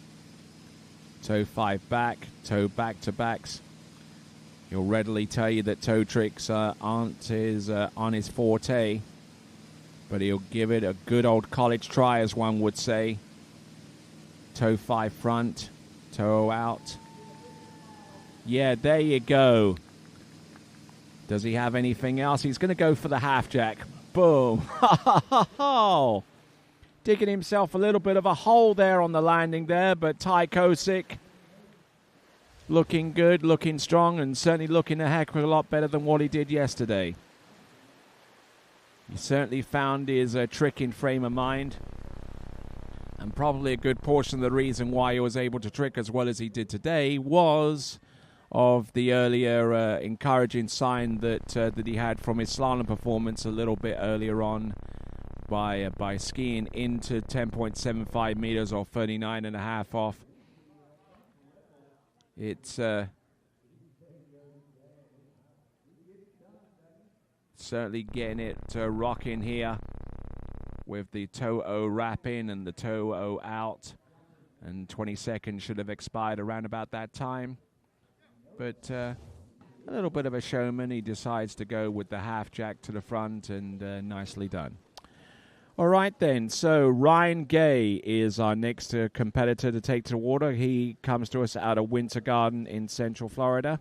Toe 5 back, toe back-to-backs. He'll readily tell you that toe tricks aren't on his forte, but he'll give it a good old college try, as one would say. Toe 5 front, toe out. Yeah, there you go. Does he have anything else? He's going to go for the half jack. Boom. Digging himself a little bit of a hole there on the landing there, but Ty Kosick looking good, looking strong, and certainly looking a heck of a lot better than what he did yesterday. He certainly found his trick in frame of mind, and probably a good portion of the reason why he was able to trick as well as he did today was of the earlier encouraging sign that he had from his slalom performance a little bit earlier on by skiing into 10.75 meters or 39.5 off. It's certainly getting it rocking here with the toe O wrap in and the toe O out, and 20 seconds should have expired around about that time. But a little bit of a showman. He decides to go with the half jack to the front, and nicely done. All right, then. So Ryan Gay is our next competitor to take to the water. He comes to us out of Winter Garden in Central Florida.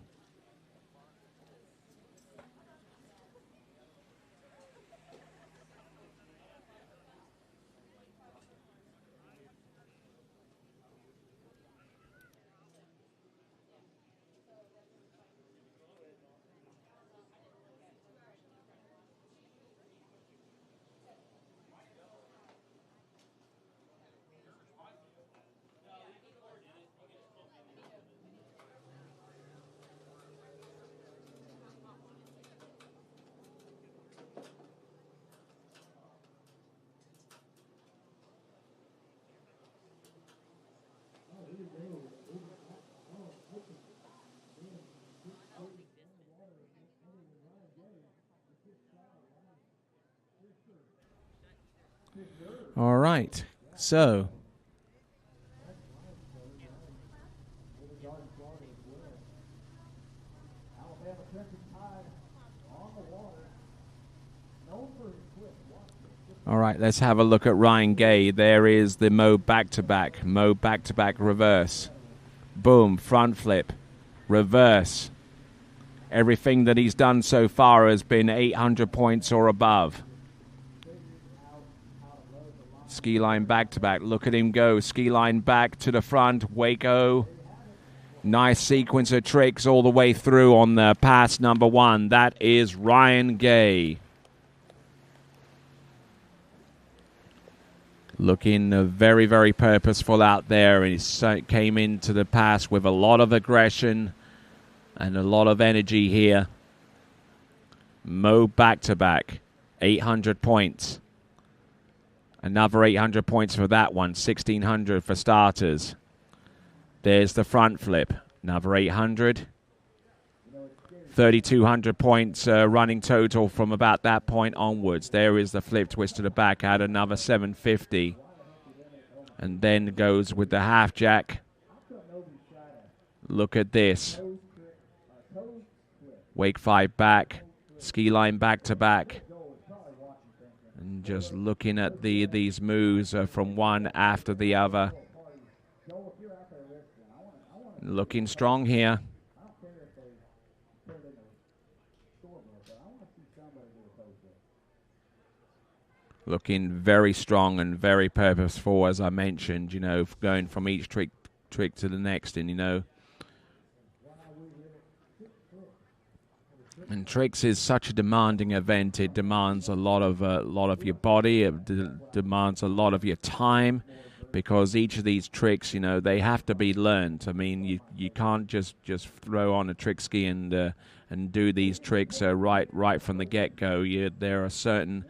All right, so All right, let's have a look at Ryan Gay. There is the Mo back-to-back. Mo back-to-back reverse. Boom, front flip. Reverse. Everything that he's done so far has been 800 points or above. Ski line back-to-back. Look at him go. Ski line back to the front. Waco. Nice sequence of tricks all the way through on the pass number 1. That is Ryan Gay. Looking very, very purposeful out there. And he came into the pass with a lot of aggression and a lot of energy here. Mo back-to-back. 800 points. Another 800 points for that one. 1,600 for starters. There's the front flip. Another 800. 3,200 points running total from about that point onwards. There is the flip twist to the back. Add another 750. And then goes with the half jack. Look at this. Wake 5 back. Ski line back to back. And just looking at these moves from one after the other. Looking strong here. Looking very strong and very purposeful, as I mentioned, you know, going from each trick to the next. And, you know, and tricks is such a demanding event. It demands a lot of your body. It demands a lot of your time, because each of these tricks, you know, they have to be learned. I mean, you can't just throw on a trick ski and do these tricks right from the get-go. There are certain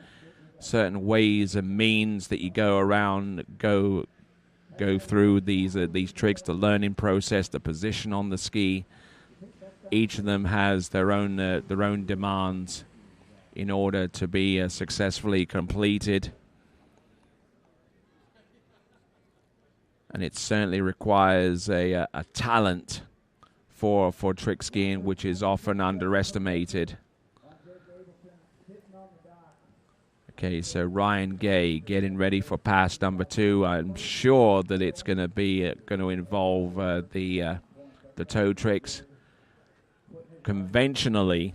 ways and means that you go through these tricks, the learning process, the position on the ski. Each of them has their own demands in order to be successfully completed. And it certainly requires a talent for trick skiing, which is often underestimated. Okay, so Ryan Gay getting ready for pass number 2. I'm sure that it's going to involve the toe tricks. Conventionally,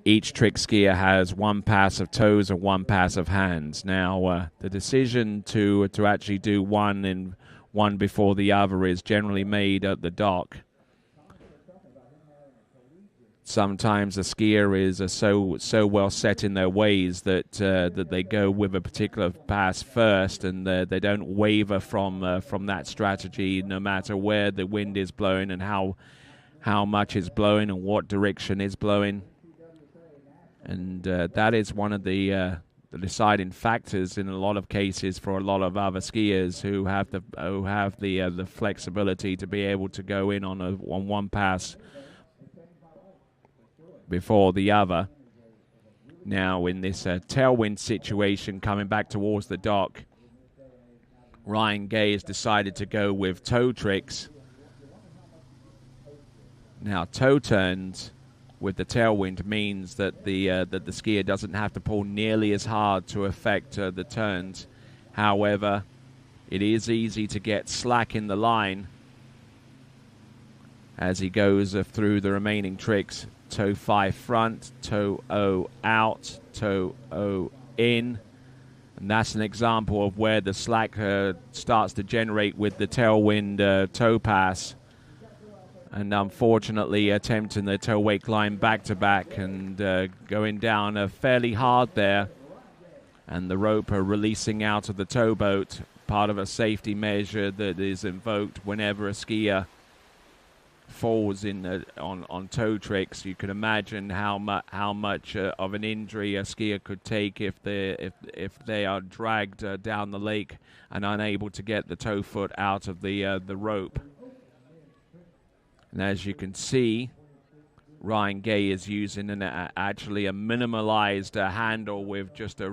each trick skier has one pass of toes and one pass of hands. Now, the decision to actually do one before the other is generally made at the dock. Sometimes a skier is so well set in their ways that they go with a particular pass first, and they don't waver from that strategy, no matter where the wind is blowing and how much is blowing and what direction is blowing. And that is one of the deciding factors in a lot of cases for a lot of other skiers who have the flexibility to be able to go in on one pass before the other. Now, in this tailwind situation coming back towards the dock, Ryan Gay has decided to go with toe tricks. Now, toe turns with the tailwind means that the skier doesn't have to pull nearly as hard to affect the turns. However, it is easy to get slack in the line as he goes through the remaining tricks. Toe 5 front, toe O out, toe O in. And that's an example of where the slack starts to generate with the tailwind toe pass. And unfortunately attempting the toe wake line back to back and going down fairly hard there. And the rope releasing out of the towboat, part of a safety measure that is invoked whenever a skier falls on toe tricks. You can imagine how much of an injury a skier could take if they are dragged down the lake and unable to get the toe foot out of the rope. And as you can see, Ryan Gay is using actually a minimalized handle with just a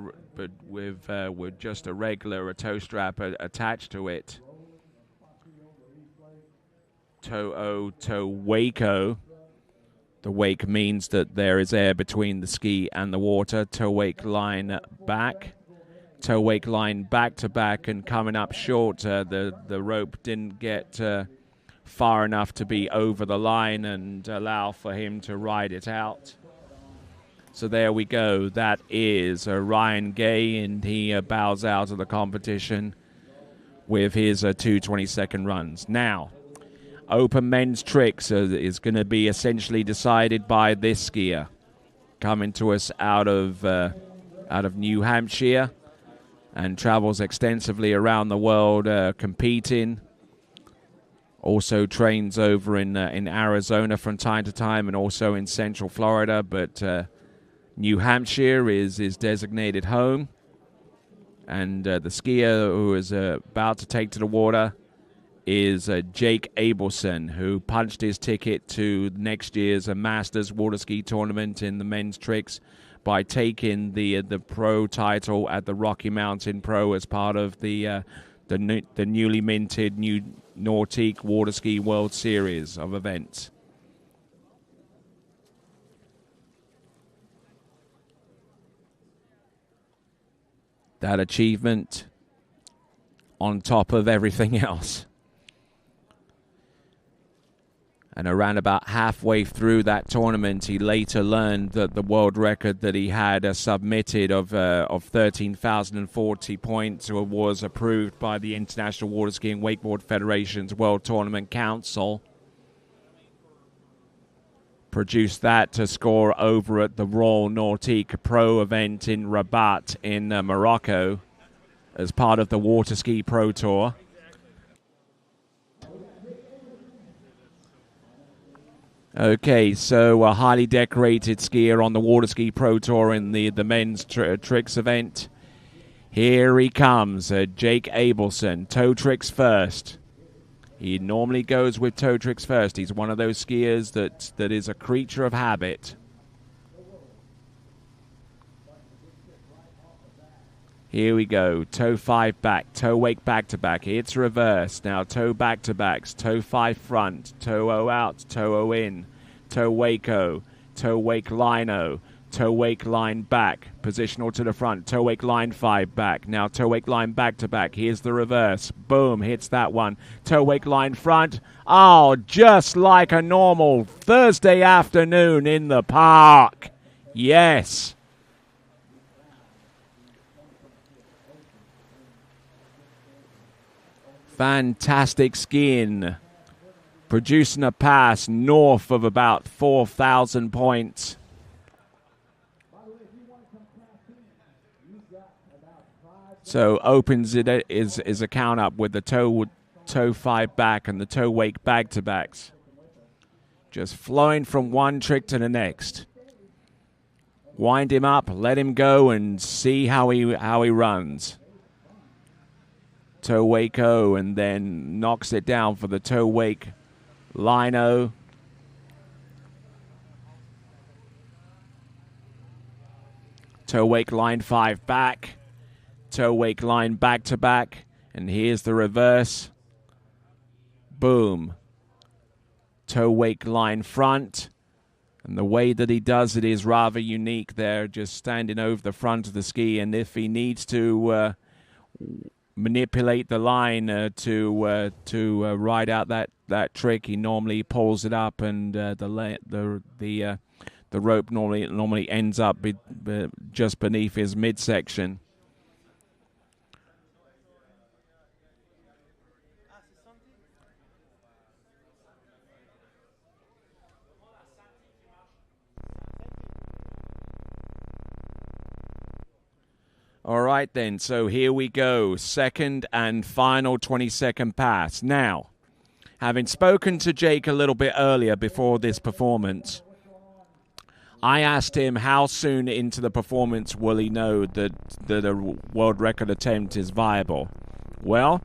regular toe strap attached to it. Toe O, toe Waco. The wake means that there is air between the ski and the water. Toe wake line back. Toe wake line back to back and coming up short. The rope didn't get far enough to be over the line and allow for him to ride it out. So there we go. That is Ryan Gay, and he bows out of the competition with his 2:22 runs. Now, Open Men's Tricks is going to be essentially decided by this skier, coming to us out of New Hampshire, and travels extensively around the world competing. Also trains over in Arizona from time to time, and also in Central Florida. But New Hampshire is designated home, and the skier who is about to take to the water is Jake Abelson, who punched his ticket to next year's Masters water ski tournament in the men's tricks by taking the pro title at the Rocky Mountain Pro as part of the newly minted New Nautique Water Ski World Series of events. That achievement on top of everything else. And around about halfway through that tournament, he later learned that the world record that he had submitted of 13,040 points was approved by the International Water Ski and Wakeboard Federation's World Tournament Council. Produced that to score over at the Royal Nautique Pro event in Rabat in Morocco as part of the Water Ski Pro Tour. Okay, so a highly decorated skier on the Water Ski Pro Tour in the men's tricks event. Here he comes, Jake Abelson. Toe tricks first. He normally goes with toe tricks first. He's one of those skiers that is a creature of habit. Here we go. Toe 5 back. Toe wake back to back. It's reverse. Now toe back to backs. Toe 5 front. Toe O out. Toe O in. Toe wake O. Toe wake line O. Toe wake line back. Positional to the front. Toe wake line 5 back. Now toe wake line back to back. Here's the reverse. Boom. Hits that one. Toe wake line front. Oh, just like a normal Thursday afternoon in the park. Yes. Fantastic skiing, producing a pass north of about 4,000 points. So opens it is a count up with the toe 5 back and the toe wake back to backs, just flowing from one trick to the next. Wind him up, let him go, and see how he runs. Toe wake O, and then knocks it down for the toe wake line O. Toe wake line 5 back. Toe wake line back to back. And here's the reverse. Boom. Toe wake line front. And the way that he does it is rather unique there, just standing over the front of the ski. And if he needs to manipulate the line to ride out that trick, he normally pulls it up, and the rope normally ends up just beneath his midsection. All right, then. So here we go. Second and final 20-second pass. Now, having spoken to Jake a little bit earlier before this performance, I asked him how soon into the performance will he know that a world record attempt is viable. Well,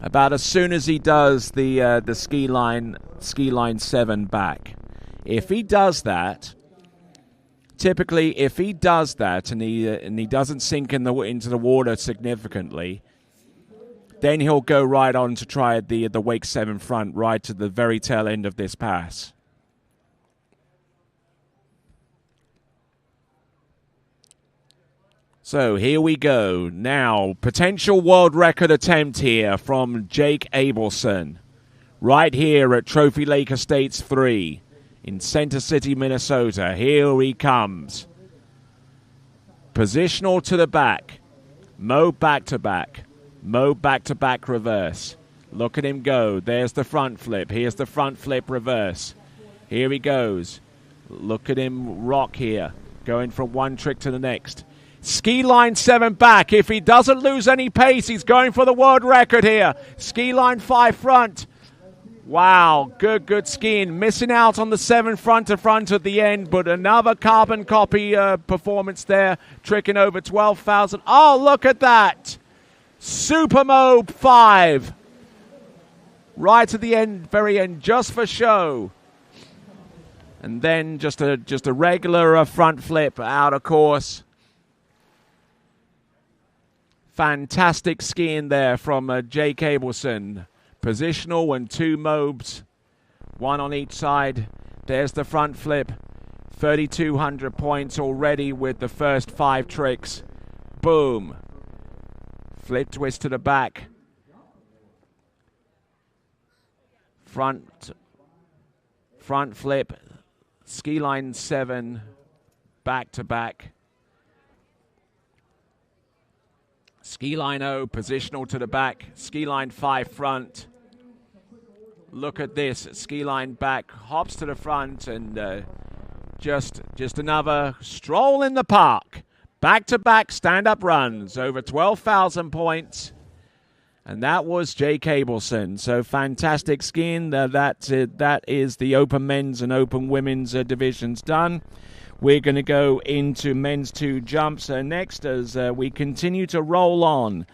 about as soon as he does the ski line 7 back. If he does that, typically, if he does that and he doesn't sink into the water significantly, then he'll go right on to try the wake 7 front right to the very tail end of this pass. So here we go. Now, potential world record attempt here from Jake Abelson. Right here at Trophy Lake Estates 3 in Center City, Minnesota. Here he comes. Positional to the back. Mo back-to-back. Mo back-to-back reverse. Look at him go. There's the front flip. Here's the front flip reverse. Here he goes. Look at him rock here. Going from one trick to the next. Ski line 7 back. If he doesn't lose any pace, he's going for the world record here. Ski line 5 front. Wow, good skiing. Missing out on the 7 front to front at the end, but another carbon copy performance there. Tricking over 12,000. Oh, look at that. Supermo 5. Right at the end, very end, just for show. And then just a regular front flip out of course. Fantastic skiing there from Jake Abelson. Positional and 2 mobs, 1 on each side. There's the front flip. 3,200 points already with the first 5 tricks. Boom. Flip twist to the back. Front flip. Ski line 7. Back to back. Ski line 0, positional to the back. Ski line 5 front. Look at this. Ski line back, hops to the front, and just another stroll in the park. Back-to-back stand-up runs, over 12,000 points. And that was Jake Abelson. So fantastic skiing. That is the Open Men's and Open Women's divisions done. We're going to go into men's 2 jumps next as we continue to roll on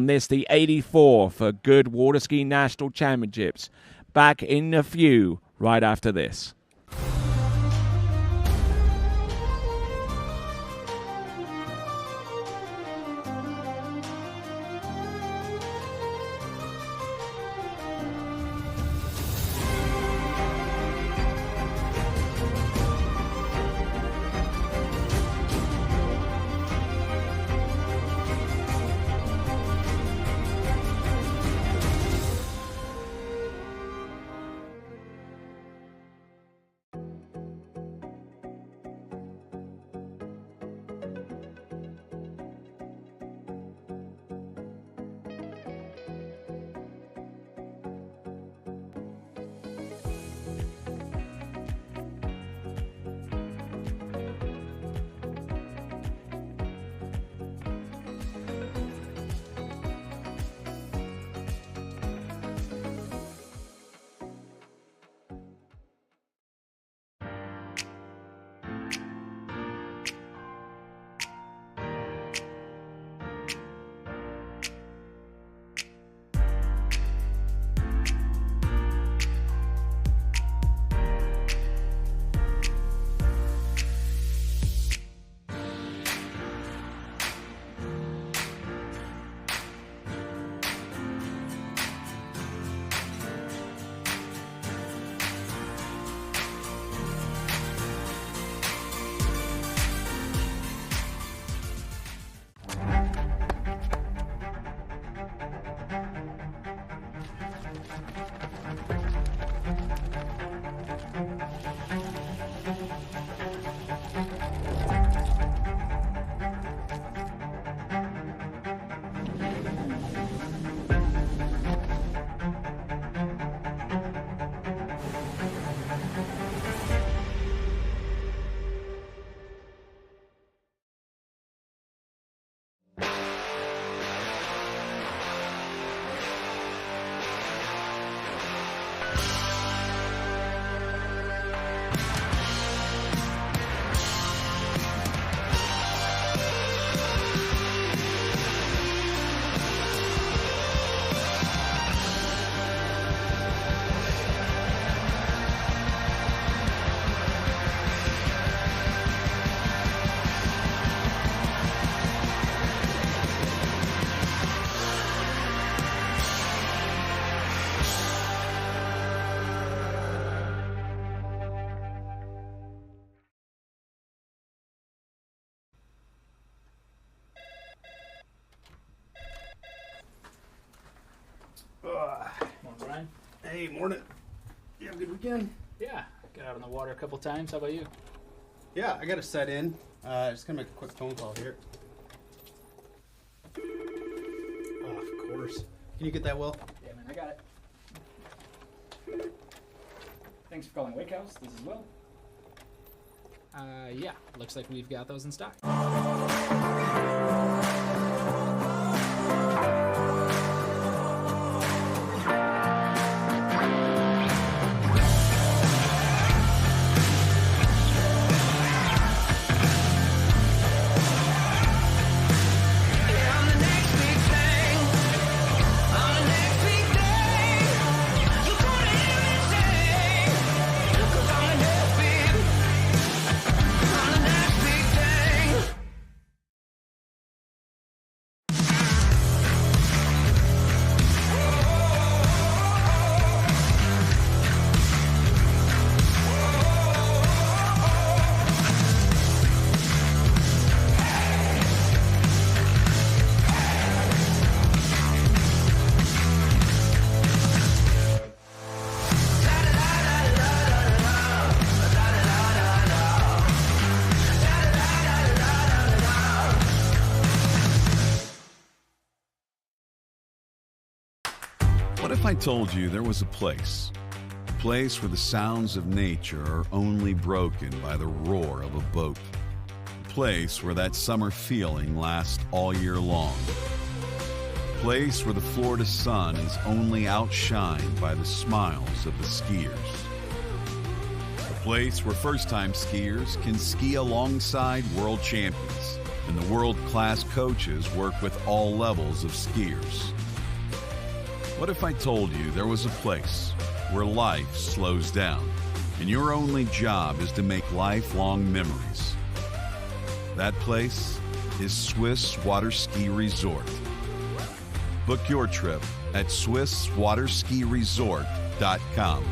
this, the 84 for Goode Water Ski National Championships. Back in a few, right after this. Hey, morning. You have a good weekend? Yeah, got out on the water a couple times. How about you? Yeah, I got to set in. Just gonna make a quick phone call here. Oh, of course. Can you get that, Will? Yeah, man, I got it. Thanks for calling Wake House. This is Will. Yeah, looks like we've got those in stock. What if I told you there was a place where the sounds of nature are only broken by the roar of a boat, a place where that summer feeling lasts all year long, a place where the Florida sun is only outshined by the smiles of the skiers, a place where first-time skiers can ski alongside world champions and the world-class coaches work with all levels of skiers. What if I told you there was a place where life slows down and your only job is to make lifelong memories? That place is Swiss Water Ski Resort. Book your trip at SwissWaterSkiResort.com.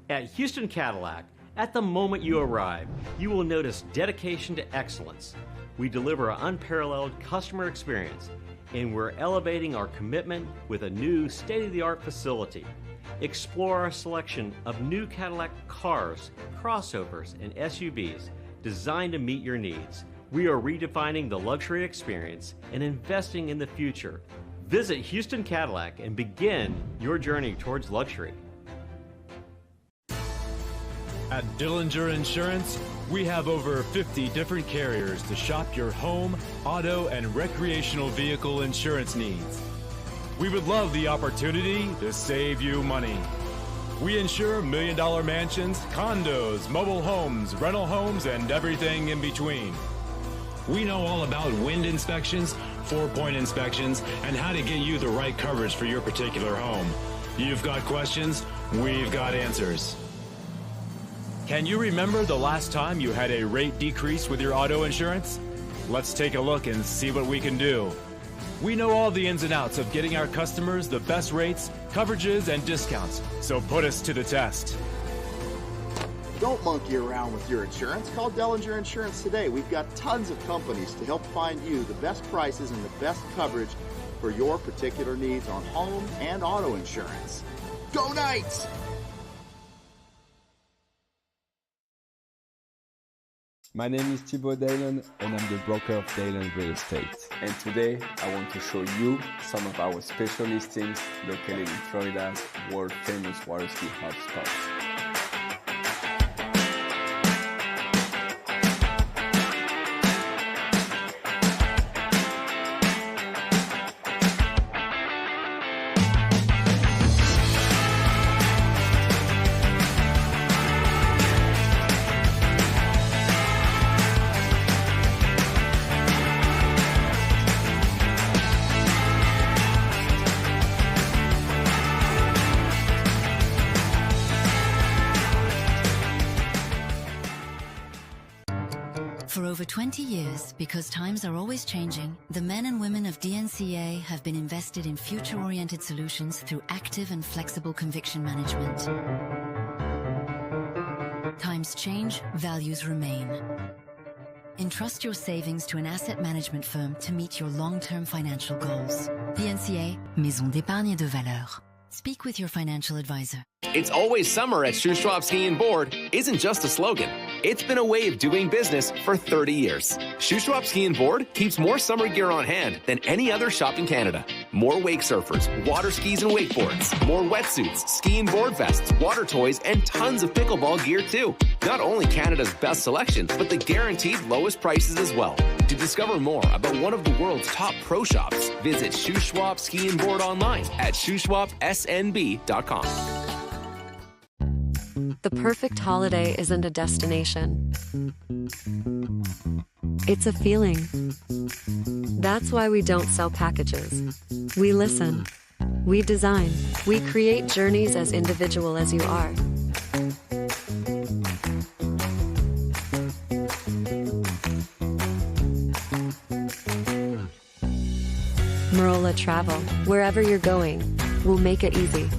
At Houston Cadillac, at the moment you arrive, you will notice dedication to excellence. We deliver an unparalleled customer experience, and we're elevating our commitment with a new state-of-the-art facility. Explore our selection of new Cadillac cars, crossovers, and SUVs designed to meet your needs. We are redefining the luxury experience and investing in the future. Visit Houston Cadillac and begin your journey towards luxury. At Dillinger Insurance, we have over 50 different carriers to shop your home, auto, and recreational vehicle insurance needs. We would love the opportunity to save you money. We insure million-dollar mansions, condos, mobile homes, rental homes, and everything in between. We know all about wind inspections, 4-point inspections, and how to get you the right coverage for your particular home. You've got questions, we've got answers. Can you remember the last time you had a rate decrease with your auto insurance? Let's take a look and see what we can do. We know all the ins and outs of getting our customers the best rates, coverages, and discounts, so put us to the test. Don't monkey around with your insurance. Call Dellinger Insurance today. We've got tons of companies to help find you the best prices and the best coverage for your particular needs on home and auto insurance. Go Knights! My name is Thibaut Dalen and I'm the broker of Dalen Real Estate. And today I want to show you some of our special listings located in Florida's world famous water ski hotspots. For over 20 years, because times are always changing, the men and women of DNCA have been invested in future-oriented solutions through active and flexible conviction management. Times change, values remain. Entrust your savings to an asset management firm to meet your long-term financial goals. DNCA, Maison d'épargne de valeur. Speak with your financial advisor. It's always summer at Shoe Schwab Ski and Board isn't just a slogan. It's been a way of doing business for 30 years. Shoe Schwab Ski and Board keeps more summer gear on hand than any other shop in Canada. More wake surfers, water skis and wakeboards, more wetsuits, ski and board vests, water toys, and tons of pickleball gear too. Not only Canada's best selection, but the guaranteed lowest prices as well. To discover more about one of the world's top pro shops, visit Shoe Schwab Ski and Board online at shoeschwabsnb.com. The perfect holiday isn't a destination. It's a feeling. That's why we don't sell packages. We listen. We design. We create journeys as individual as you are. Marola Travel. Wherever you're going, we'll make it easy.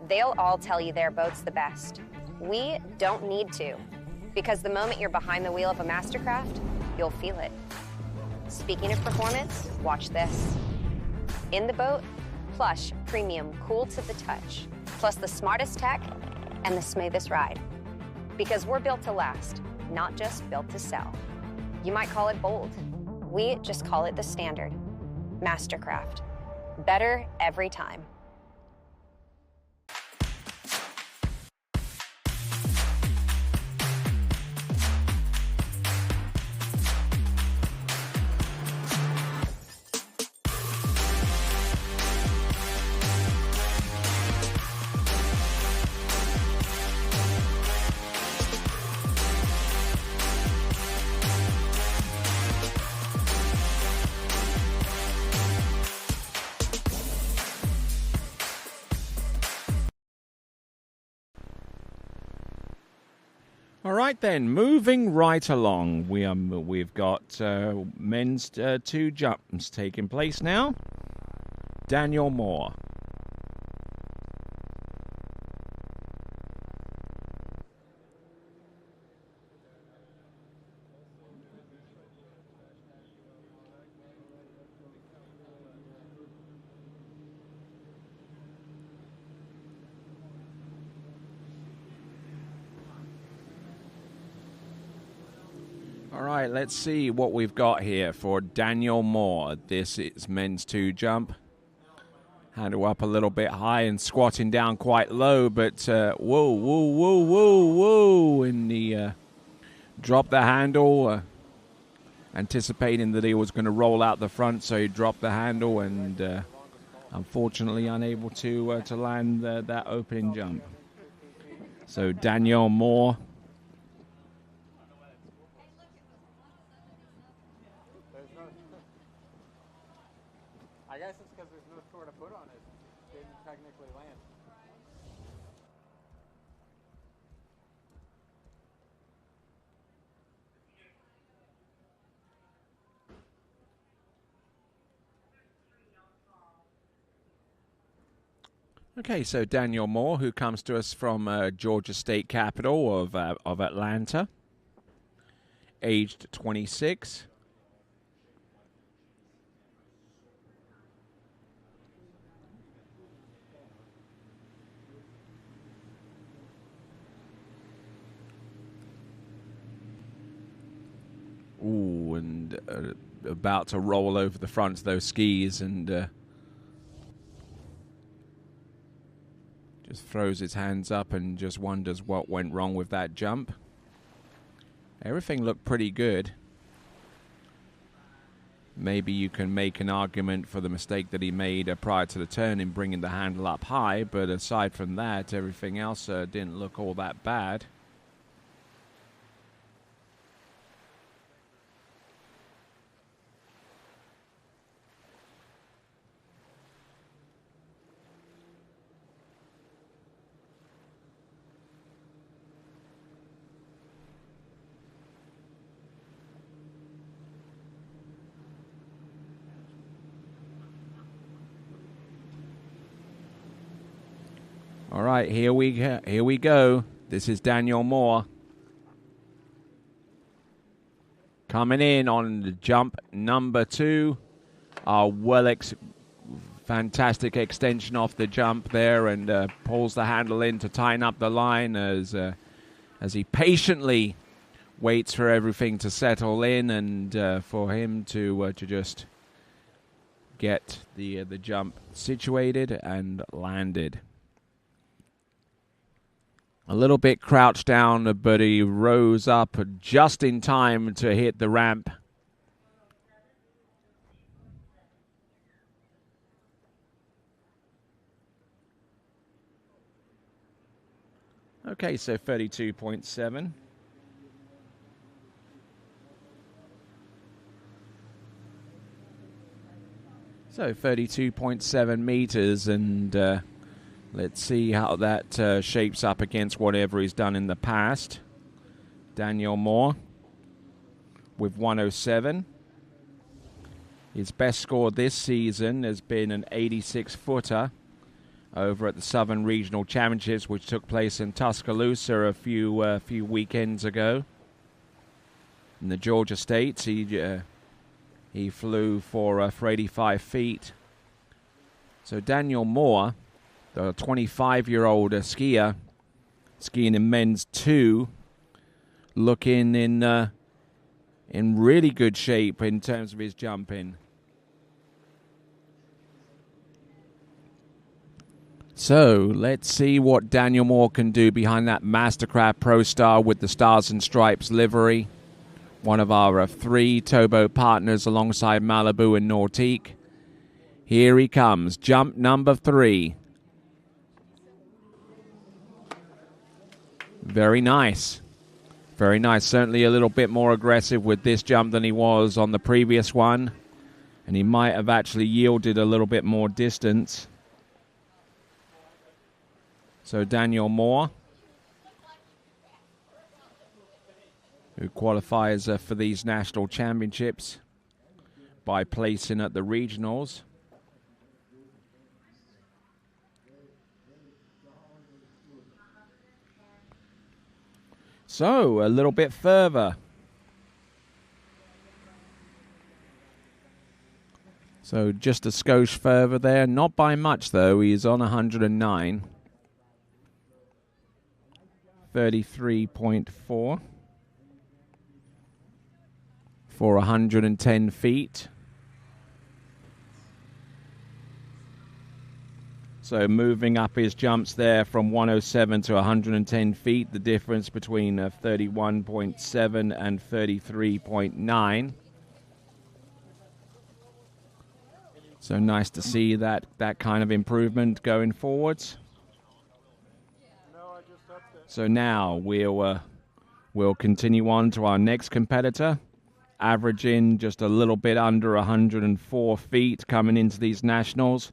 They'll all tell you their boat's the best. We don't need to, because the moment you're behind the wheel of a Mastercraft, you'll feel it. Speaking of performance, watch this. In the boat, plush, premium, cool to the touch, plus the smartest tech and the smoothest ride. Because we're built to last, not just built to sell. You might call it bold. We just call it the standard. Mastercraft. Better every time. All right then, moving right along, we've got men's 2 jumps taking place now. Daniel Moore. All right, let's see what we've got here for Daniel Moore. This is men's 2 jump. Handle up a little bit high and squatting down quite low, but whoa, whoa, whoa, whoa, whoa. In the drop the handle, anticipating that he was going to roll out the front, so he dropped the handle and unfortunately unable to land that opening jump. So Daniel Moore. I guess it's because there's no score to put on it. Didn't technically land. Okay, so Daniel Moore, who comes to us from Georgia State Capital of Atlanta, aged 26. Ooh, and about to roll over the front of those skis and just throws his hands up and just wonders what went wrong with that jump. Everything looked pretty good. Maybe you can make an argument for the mistake that he made prior to the turn in bringing the handle up high, but aside from that, everything else didn't look all that bad. All right, here we go. This is Daniel Moore coming in on the jump number 2. Fantastic extension off the jump there, and pulls the handle in to tighten up the line as he patiently waits for everything to settle in and for him to just get the jump situated and landed. A little bit crouched down, but he rose up just in time to hit the ramp. Okay, so 32.7. So 32.7 meters, and let's see how that shapes up against whatever he's done in the past. Daniel Moore with 107. His best score this season has been an 86-footer over at the Southern Regional Championships, which took place in Tuscaloosa a few weekends ago. In the Georgia States, he flew for 85 feet. So Daniel Moore, the 25-year-old skier, skiing in men's 2, looking in really good shape in terms of his jumping. So let's see what Daniel Moore can do behind that Mastercraft Pro Star with the Stars and Stripes livery. One of our 3 towboat partners alongside Malibu and Nautique. Here he comes, jump number 3. Very nice. Very nice. Certainly a little bit more aggressive with this jump than he was on the previous one. And he might have actually yielded a little bit more distance. So Daniel Moore, who qualifies for these national championships by placing at the regionals. So, a little bit further. So, just a skosh further there. Not by much, though. He's on 109. 33.4 for 110 feet. So moving up his jumps there from 107 to 110 feet, the difference between 31.7 and 33.9. So nice to see that kind of improvement going forwards. So now we'll continue on to our next competitor, averaging just a little bit under 104 feet coming into these nationals.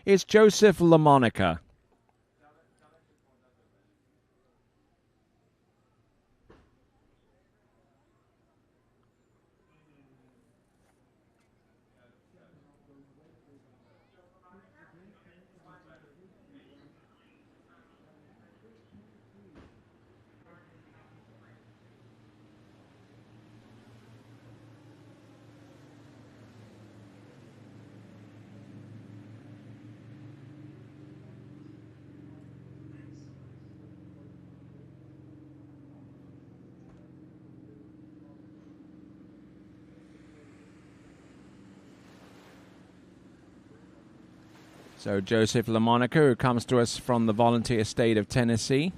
It's Joseph LaMonica. So Joseph LaMonica, who comes to us from the volunteer state of Tennessee.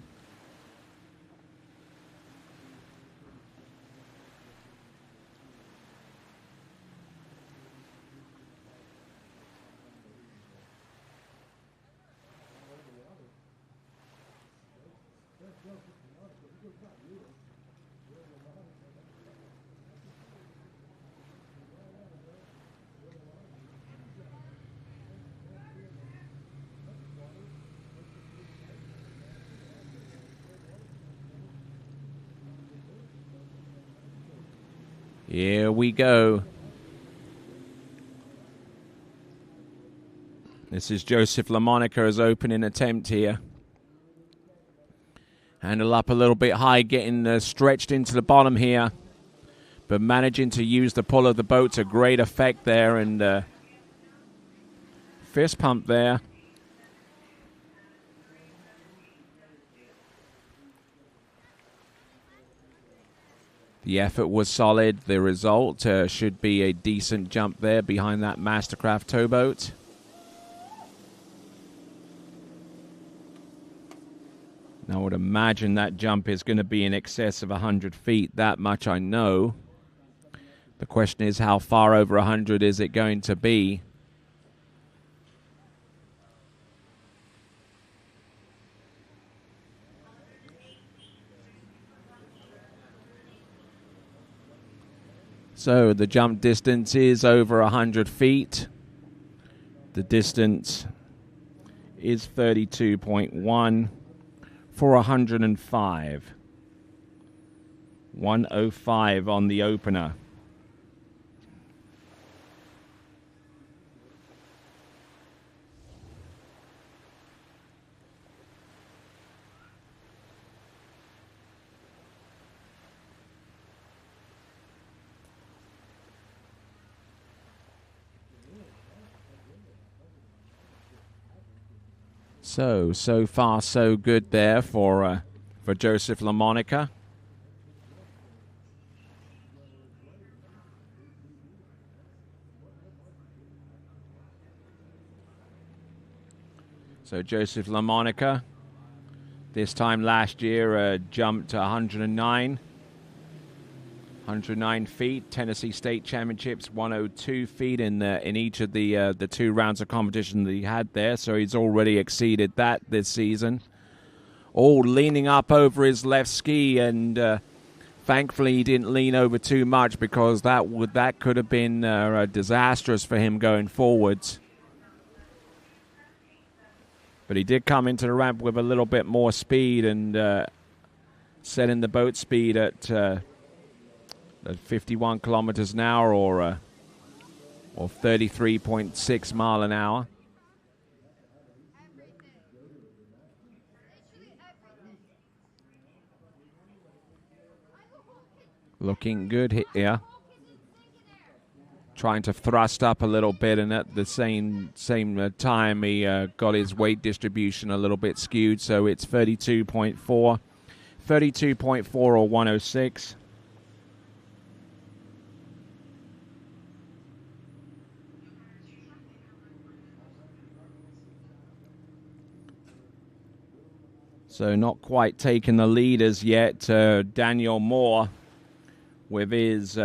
Here we go. This is Joseph LaMonica's opening attempt here. Handle up a little bit high, getting stretched into the bottom here, but managing to use the pull of the boat to great effect there, and fist pump there. The effort was solid. The result should be a decent jump there behind that Mastercraft towboat. Now, I would imagine that jump is going to be in excess of 100 feet. That much I know. The question is, how far over 100 is it going to be? So the jump distance is over 100 feet. The distance is 32.1 for 105. 105 on the opener. So far, so good there for Joseph LaMonica. So Joseph LaMonica, this time last year, jumped to 109 feet. Tennessee State Championships, 102 feet in each of the 2 rounds of competition that he had there. So he's already exceeded that this season. All leaning up over his left ski, and thankfully he didn't lean over too much, because that could have been disastrous for him going forwards. But he did come into the ramp with a little bit more speed, and setting the boat speed at 51 kilometers an hour, or 33.6 mile an hour. Looking good here. Trying to thrust up a little bit, and at the same time he got his weight distribution a little bit skewed, so it's 32.4 or 106. So not quite taking the lead as yet. Daniel Moore with his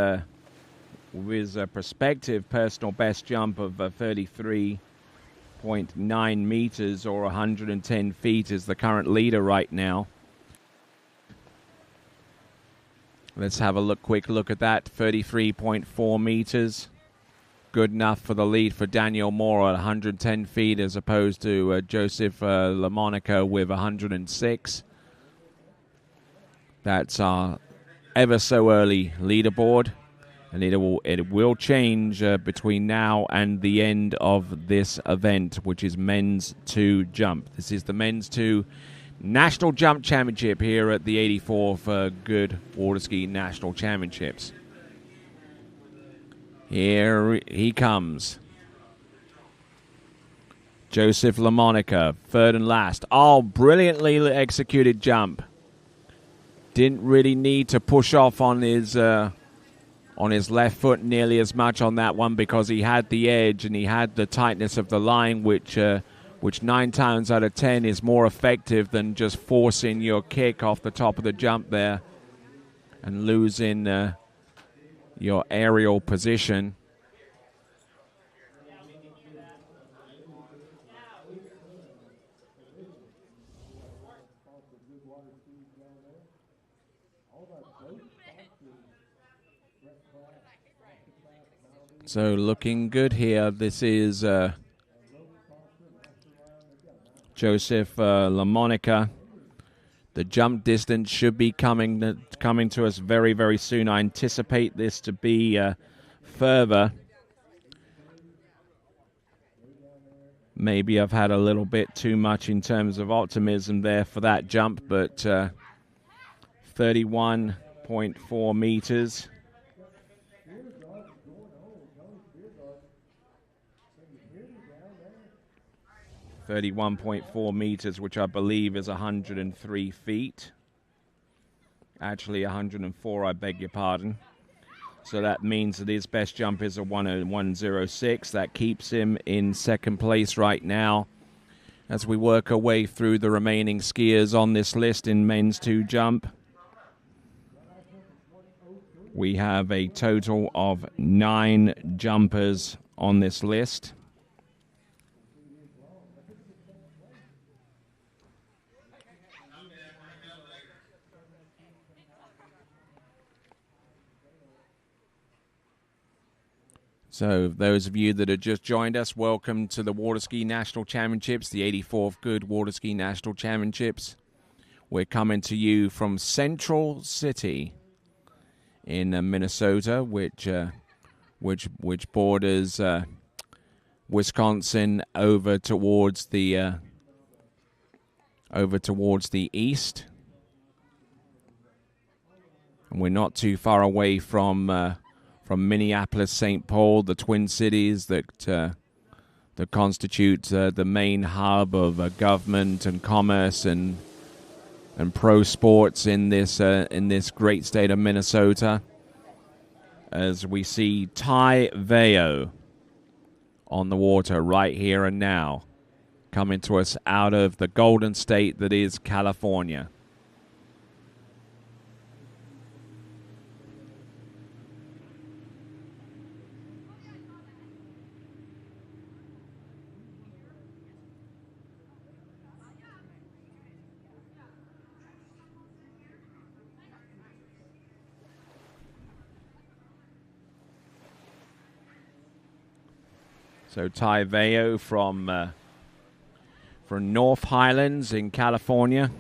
prospective personal best jump of 33.9 meters or 110 feet is the current leader right now. Let's have a quick look at that. 33.4 meters. Good enough for the lead for Daniel Moore at 110 feet as opposed to Joseph LaMonica with 106. That's our ever so early leaderboard. And it will change between now and the end of this event, which is men's 2 jump. This is the men's 2 National Jump Championship here at the 84th Goode Water Ski National Championships. Here he comes. Joseph LaMonica, third and last. Oh, brilliantly executed jump. Didn't really need to push off on his left foot nearly as much on that one because he had the edge and he had the tightness of the line, which 9 times out of 10 is more effective than just forcing your kick off the top of the jump there and losing your aerial position. So looking good here. This is Joseph LaMonica. The jump distance should be coming to us very, very soon. I anticipate this to be further. Maybe I've had a little bit too much in terms of optimism there for that jump, but 31.4 meters. 31.4 meters, which I believe is 103 feet. Actually, 104, I beg your pardon. So that means that his best jump is a 106. That keeps him in second place right now. As we work our way through the remaining skiers on this list in men's 2 jump, we have a total of 9 jumpers on this list. So those of you that have just joined us, welcome to the Water Ski National Championships, the 84th Goode Water Ski National Championships. We're coming to you from Central City in Minnesota, which borders Wisconsin over towards the east. And we're not too far away from Minneapolis, St. Paul, the Twin Cities that constitute the main hub of government and commerce and pro sports in this great state of Minnesota. As we see Tai Veo on the water right here and now, coming to us out of the golden state that is California. So Tai Veo from North Highlands in California.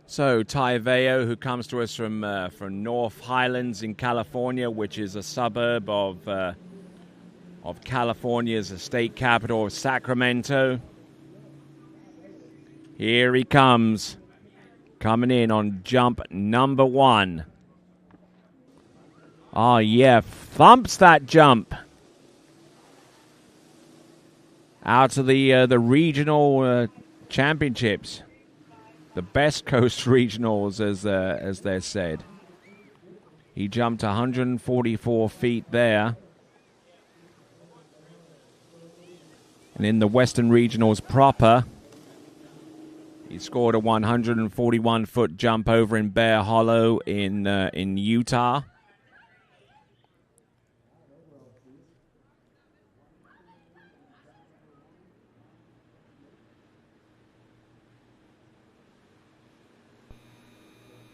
So Tai Veo, who comes to us from North Highlands in California, which is a suburb of California's state capital, Sacramento. Here he comes, coming in on jump number 1. Oh yeah, thumps that jump. out of the regional championships, the Best Coast Regionals, as they're said. He jumped 144 feet there. And in the Western Regionals proper, he scored a 141-foot jump over in Bear Hollow in Utah.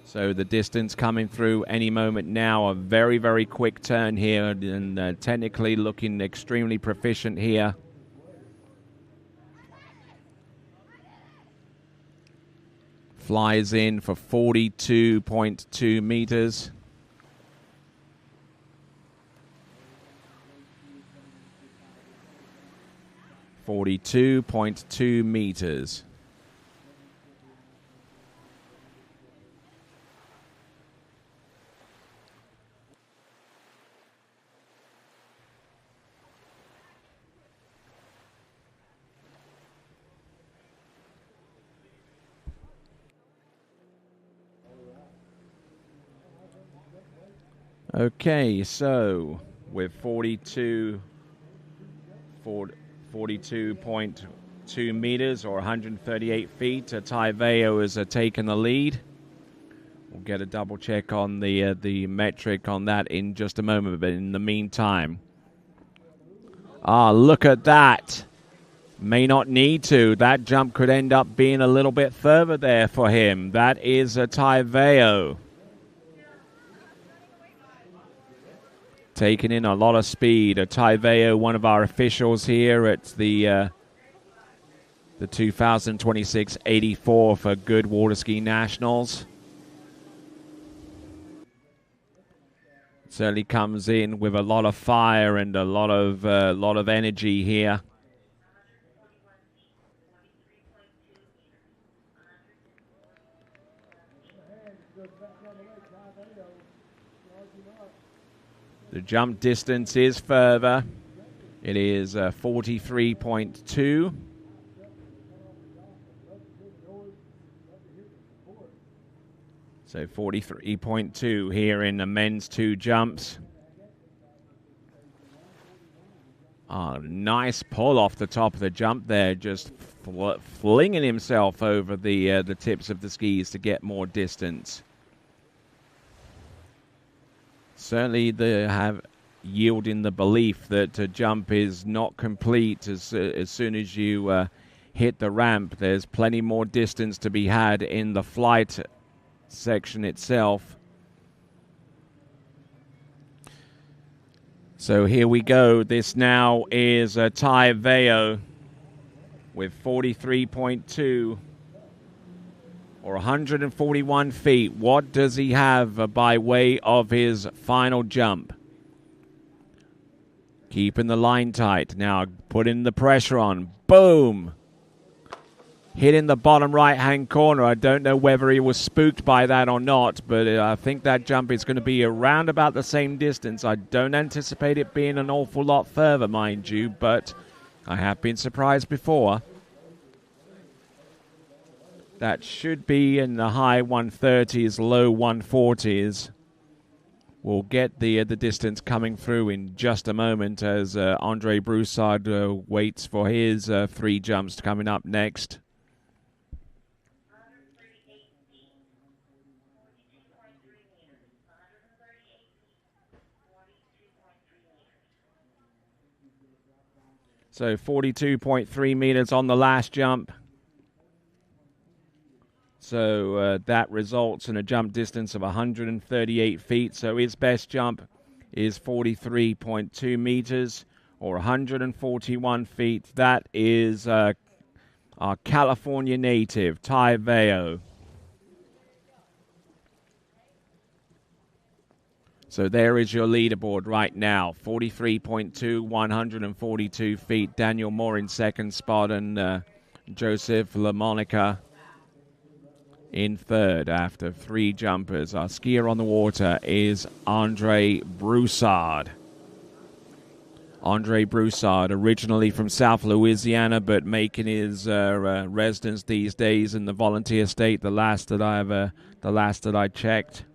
So the distance coming through any moment now. A very, very quick turn here, and technically looking extremely proficient here. Flies in for 42.2 meters. .2 meters. Okay, so with 42.2 meters or 138 feet, Taiveo has taken the lead. We'll get a double check on the metric on that in just a moment, but in the meantime, look at that. May not need to. That jump could end up being a little bit further there for him. That is a Taiveo. Taking in a lot of speed. A Taiveo, one of our officials here at the 2026 84 for Goode Water Ski Nationals. Certainly comes in with a lot of fire and a lot of energy here. The jump distance is further. It is 43.2. So 43.2 here in the men's 2 jumps. Nice pull off the top of the jump there, just flinging himself over the tips of the skis to get more distance. Certainly they have yielding the belief that a jump is not complete as soon as you hit the ramp. There's plenty more distance to be had in the flight section itself. So here we go. This now is a Taiveo with 43.2 or 141 feet. What does he have by way of his final jump? Keeping the line tight. Now putting the pressure on. Boom! Hitting the bottom right-hand corner. I don't know whether he was spooked by that or not, but I think that jump is going to be around about the same distance. I don't anticipate it being an awful lot further, mind you, but I have been surprised before. That should be in the high 130s, low 140s. We'll get the distance coming through in just a moment as Andre Broussard waits for his 3 jumps coming up next. So 42.3 meters on the last jump. So that results in a jump distance of 138 feet. So his best jump is 43.2 meters or 141 feet. That is our California native, Taiveo. So there is your leaderboard right now. 43.2, 142 feet. Daniel Moore in second spot and Joseph LaMonica in third after 3 jumpers. Our skier on the water is Andre Broussard. Andre Broussard, originally from South Louisiana, but making his residence these days in the Volunteer State. The last that I checked.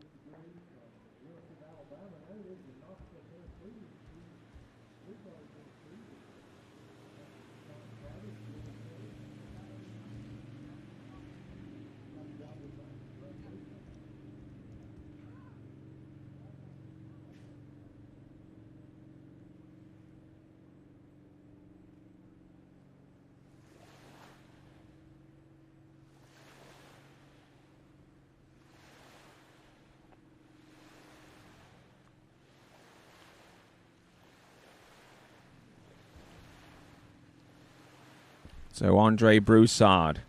So Andre Broussard,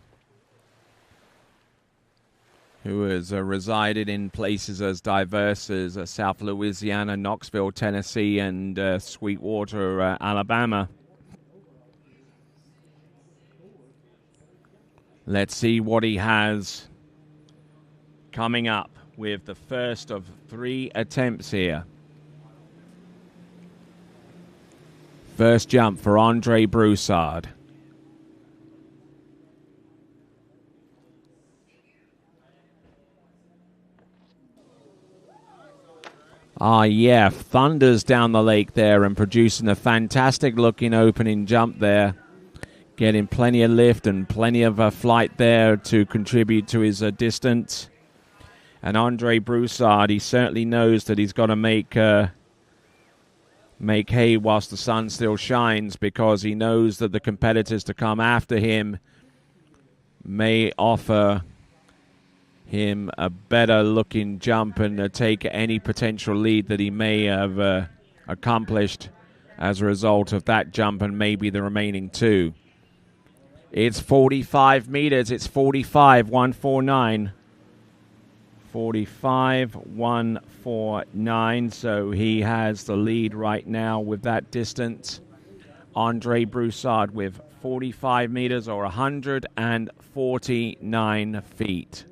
who has resided in places as diverse as South Louisiana, Knoxville, Tennessee, and Sweetwater, Alabama. Let's see what he has coming up with the first of 3 attempts here. First jump for Andre Broussard. Ah, yeah, thunders down the lake there and producing a fantastic-looking opening jump there. Getting plenty of lift and plenty of flight there to contribute to his distance. And Andre Broussard, he certainly knows that he's got to make hay whilst the sun still shines, because he knows that the competitors to come after him may offer him a better looking jump and take any potential lead that he may have accomplished as a result of that jump and maybe the remaining 2. It's 45 meters. It's 45,149. 45,149. So he has the lead right now with that distance. Andre Broussard with 45 meters or 149 feet.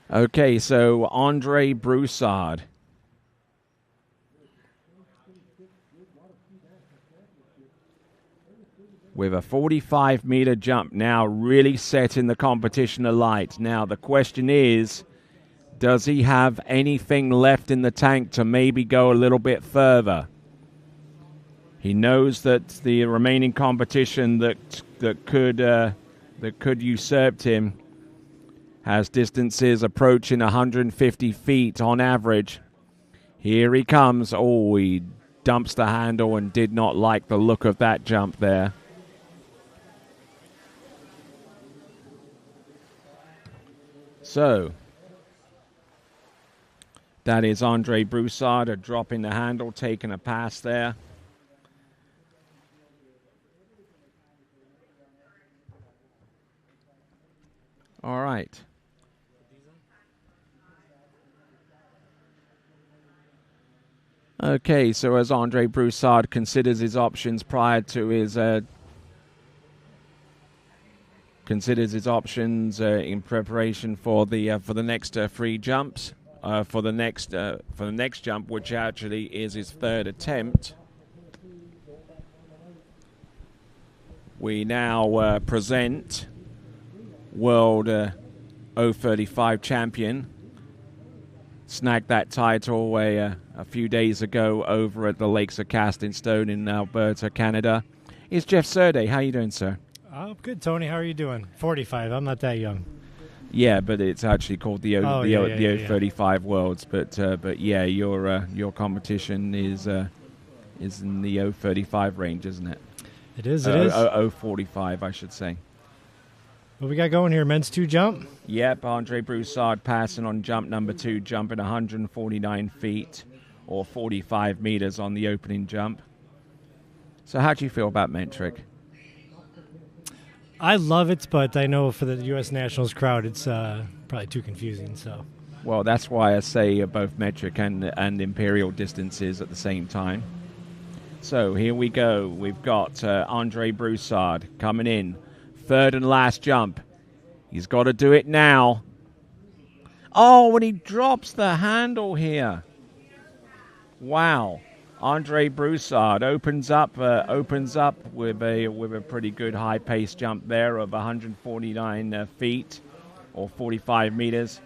Okay, so Andre Broussard. With a 45-meter jump now really setting the competition alight. Now the question is, does he have anything left in the tank to maybe go a little bit further? He knows that the remaining competition that could usurp him has distances approaching 150 feet on average. Here he comes. Oh, he dumps the handle and did not like the look of that jump there. So, that is Andre Broussard dropping the handle, taking a pass there. All right. Okay, so as Andre Broussard considers his options prior to his in preparation for the next 3 jumps, for the next jump, which actually is his 3rd attempt. We now present World 035 champion. Snagged that title a few days ago over at the Lakes of Casting Stone in Alberta, Canada. It's Jeff Surday. How you doing, sir? Good, Tony. How are you doing? 45. I'm not that young. Yeah, but it's actually called the 035 Worlds. But yeah, your competition is in the 035 range, isn't it? It is. It is. 045, I should say. What we got going here? Men's 2 jump? Yep, Andre Broussard passing on jump number 2, jumping 149 feet or 45 meters on the opening jump. So how do you feel about metric? I love it, but I know for the U.S. Nationals crowd, it's probably too confusing. So, Well, that's why I say both metric and imperial distances at the same time. So here we go. We've got Andre Broussard coming in. Third and last jump. He's got to do it now. Oh, and he drops the handle here. Wow. Andre Broussard opens up with a pretty good high-paced jump there of 149 feet or 45 meters.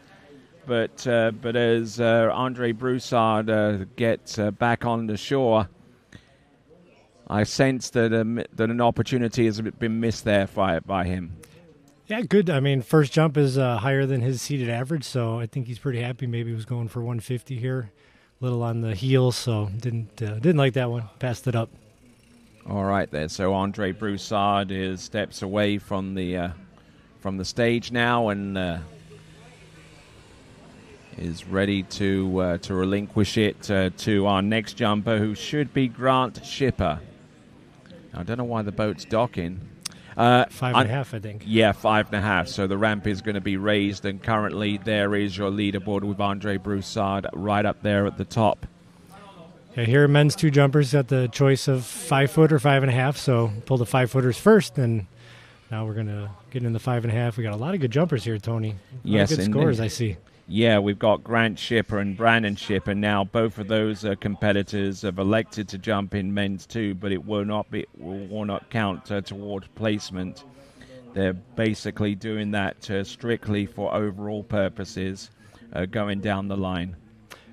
But as Andre Broussard gets back on the shore, I sense that an opportunity has been missed there by him. Yeah, good. I mean, first jump is higher than his seated average, so I think he's pretty happy. Maybe he was going for 150 here, a little on the heels, so didn't like that one. Passed it up. All right, there. So Andre Broussard steps away from the stage now and is ready to relinquish it to our next jumper, who should be Grant Shipper. I don't know why the boat's docking. 5.5, I think. Yeah, 5.5. So the ramp is going to be raised, and currently there is your leaderboard with Andre Broussard right up there at the top. Yeah, here men's 2 jumpers got the choice of 5 foot or 5.5, so pull the 5 footers first, and now we're going to get in the 5.5. We got a lot of good jumpers here, Tony. Yes, good scores, I see. Yeah, we've got Grant Shipper and Brandon Shipper. Now, both of those competitors have elected to jump in men's 2, but it will not count toward placement. They're basically doing that strictly for overall purposes, going down the line.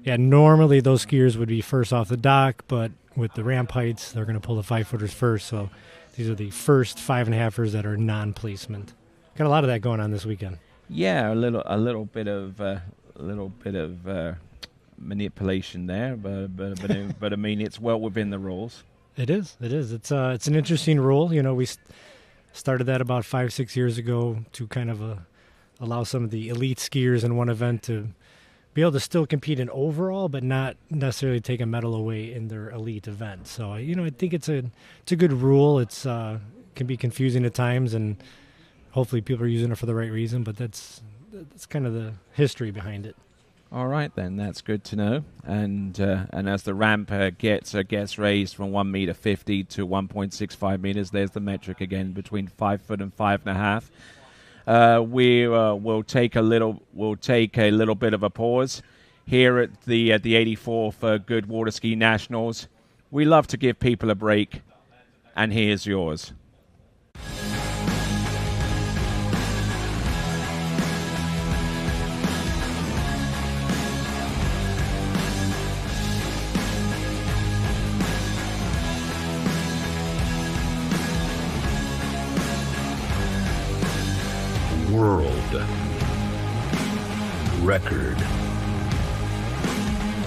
Yeah, normally those skiers would be first off the dock, but with the ramp heights, they're going to pull the 5 footers first. So these are the first 5.5ers that are non-placement. Got a lot of that going on this weekend. Yeah, a little bit of manipulation there, but I mean it's well within the rules. It is. It's an interesting rule. You know, we started that about 5-6 years ago to kind of allow some of the elite skiers in one event to be able to still compete in overall, but not necessarily take a medal away in their elite event. So I think it's a good rule. It's can be confusing at times, and hopefully people are using it for the right reason, but that's kind of the history behind it. All right, then. That's good to know. And as the ramp gets raised from 1.50 meter to 1.65 meters, there's the metric again between 5 foot and 5.5. We'll take a little bit of a pause here at the 84th Goode Water Ski Nationals. We love to give people a break, and here's yours. World record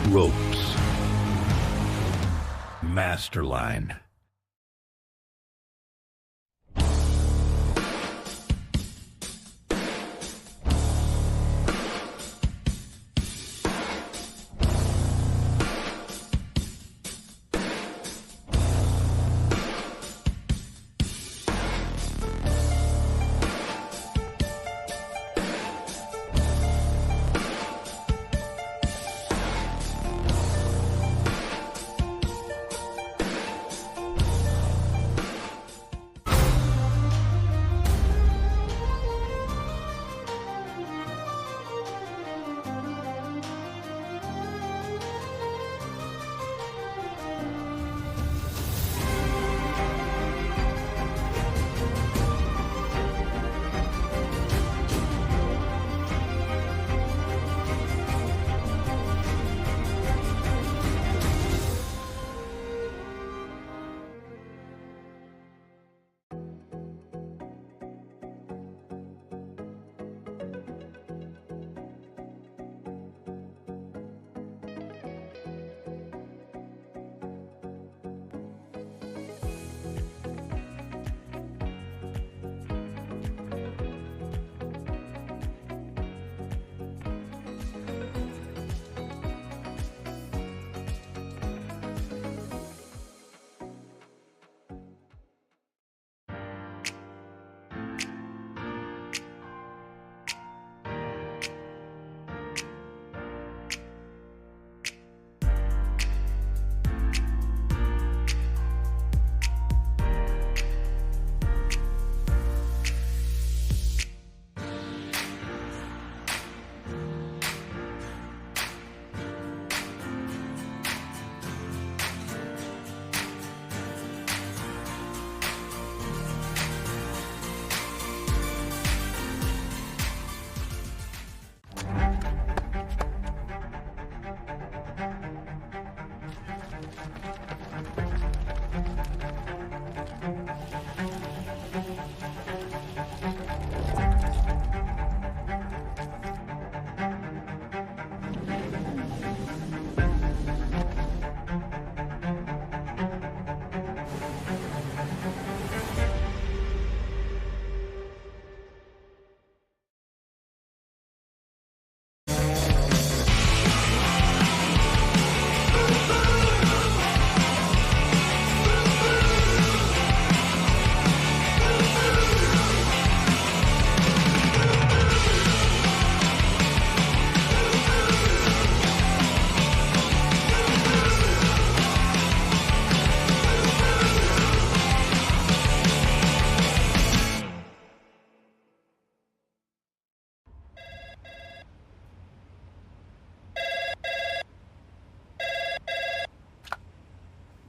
ropes masterline.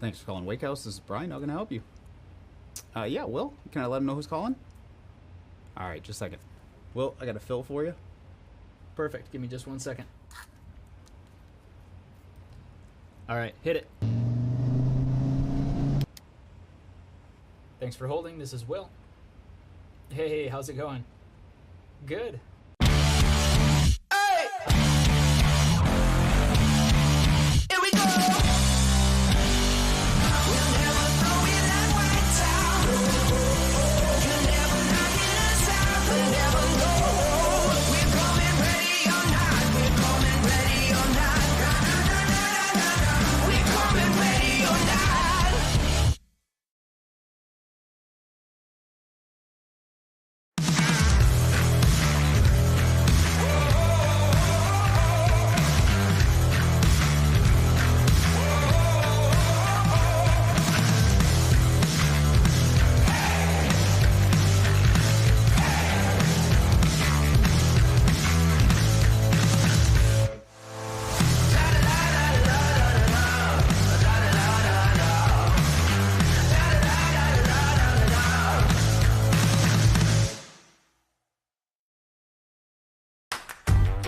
Thanks for calling Wake House. This is Brian. How can I help you? Yeah, Will. Can I let him know who's calling? All right, just a second. Will, I got a fill for you. Perfect. Give me just 1 second. All right, hit it. Thanks for holding. This is Will. Hey, how's it going? Good.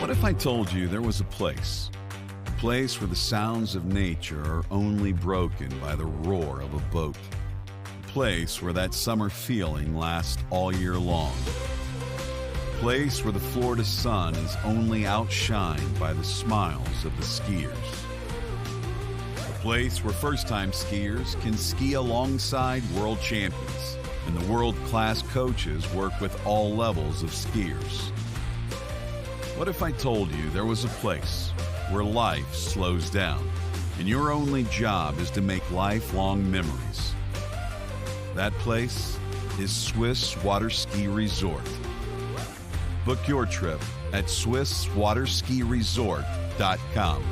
What if I told you there was a place where the sounds of nature are only broken by the roar of a boat, a place where that summer feeling lasts all year long, a place where the Florida sun is only outshined by the smiles of the skiers, a place where first-time skiers can ski alongside world champions and the world-class coaches work with all levels of skiers. What if I told you there was a place where life slows down and your only job is to make lifelong memories? That place is Swiss Water Ski Resort. Book your trip at SwissWaterSkiResort.com.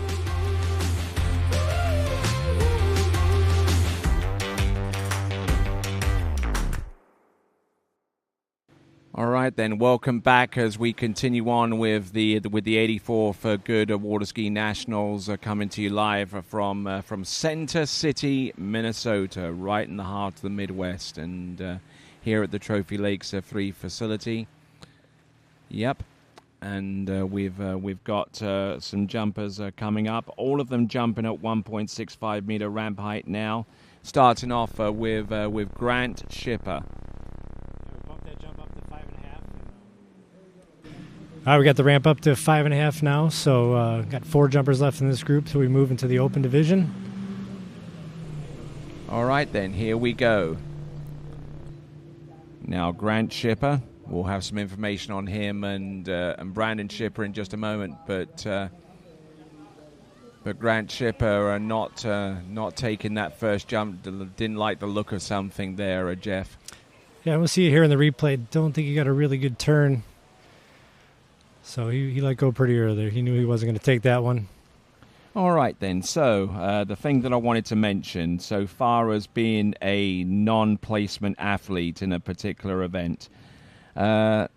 All right, then. Welcome back as we continue on with the 84th Goode Water Ski Nationals coming to you live from Center City, Minnesota, right in the heart of the Midwest, and here at the Trophy Lakes 3 facility. Yep, and we've got some jumpers coming up. All of them jumping at 1.65 meter ramp height now. Starting off with Grant Schipper. We got the ramp up to 5.5 now, so got 4 jumpers left in this group, so we move into the open division. All right, then, here we go. Now, Grant Schipper, we'll have some information on him and Brandon Schipper in just a moment, but Grant Schipper not taking that first jump. Didn't like the look of something there, Jeff. Yeah, we'll see it here in the replay. Don't think he got a really good turn. So he let go pretty early. He knew he wasn't going to take that one. All right, then. So the thing that I wanted to mention, so far as being a non-placement athlete in a particular event, for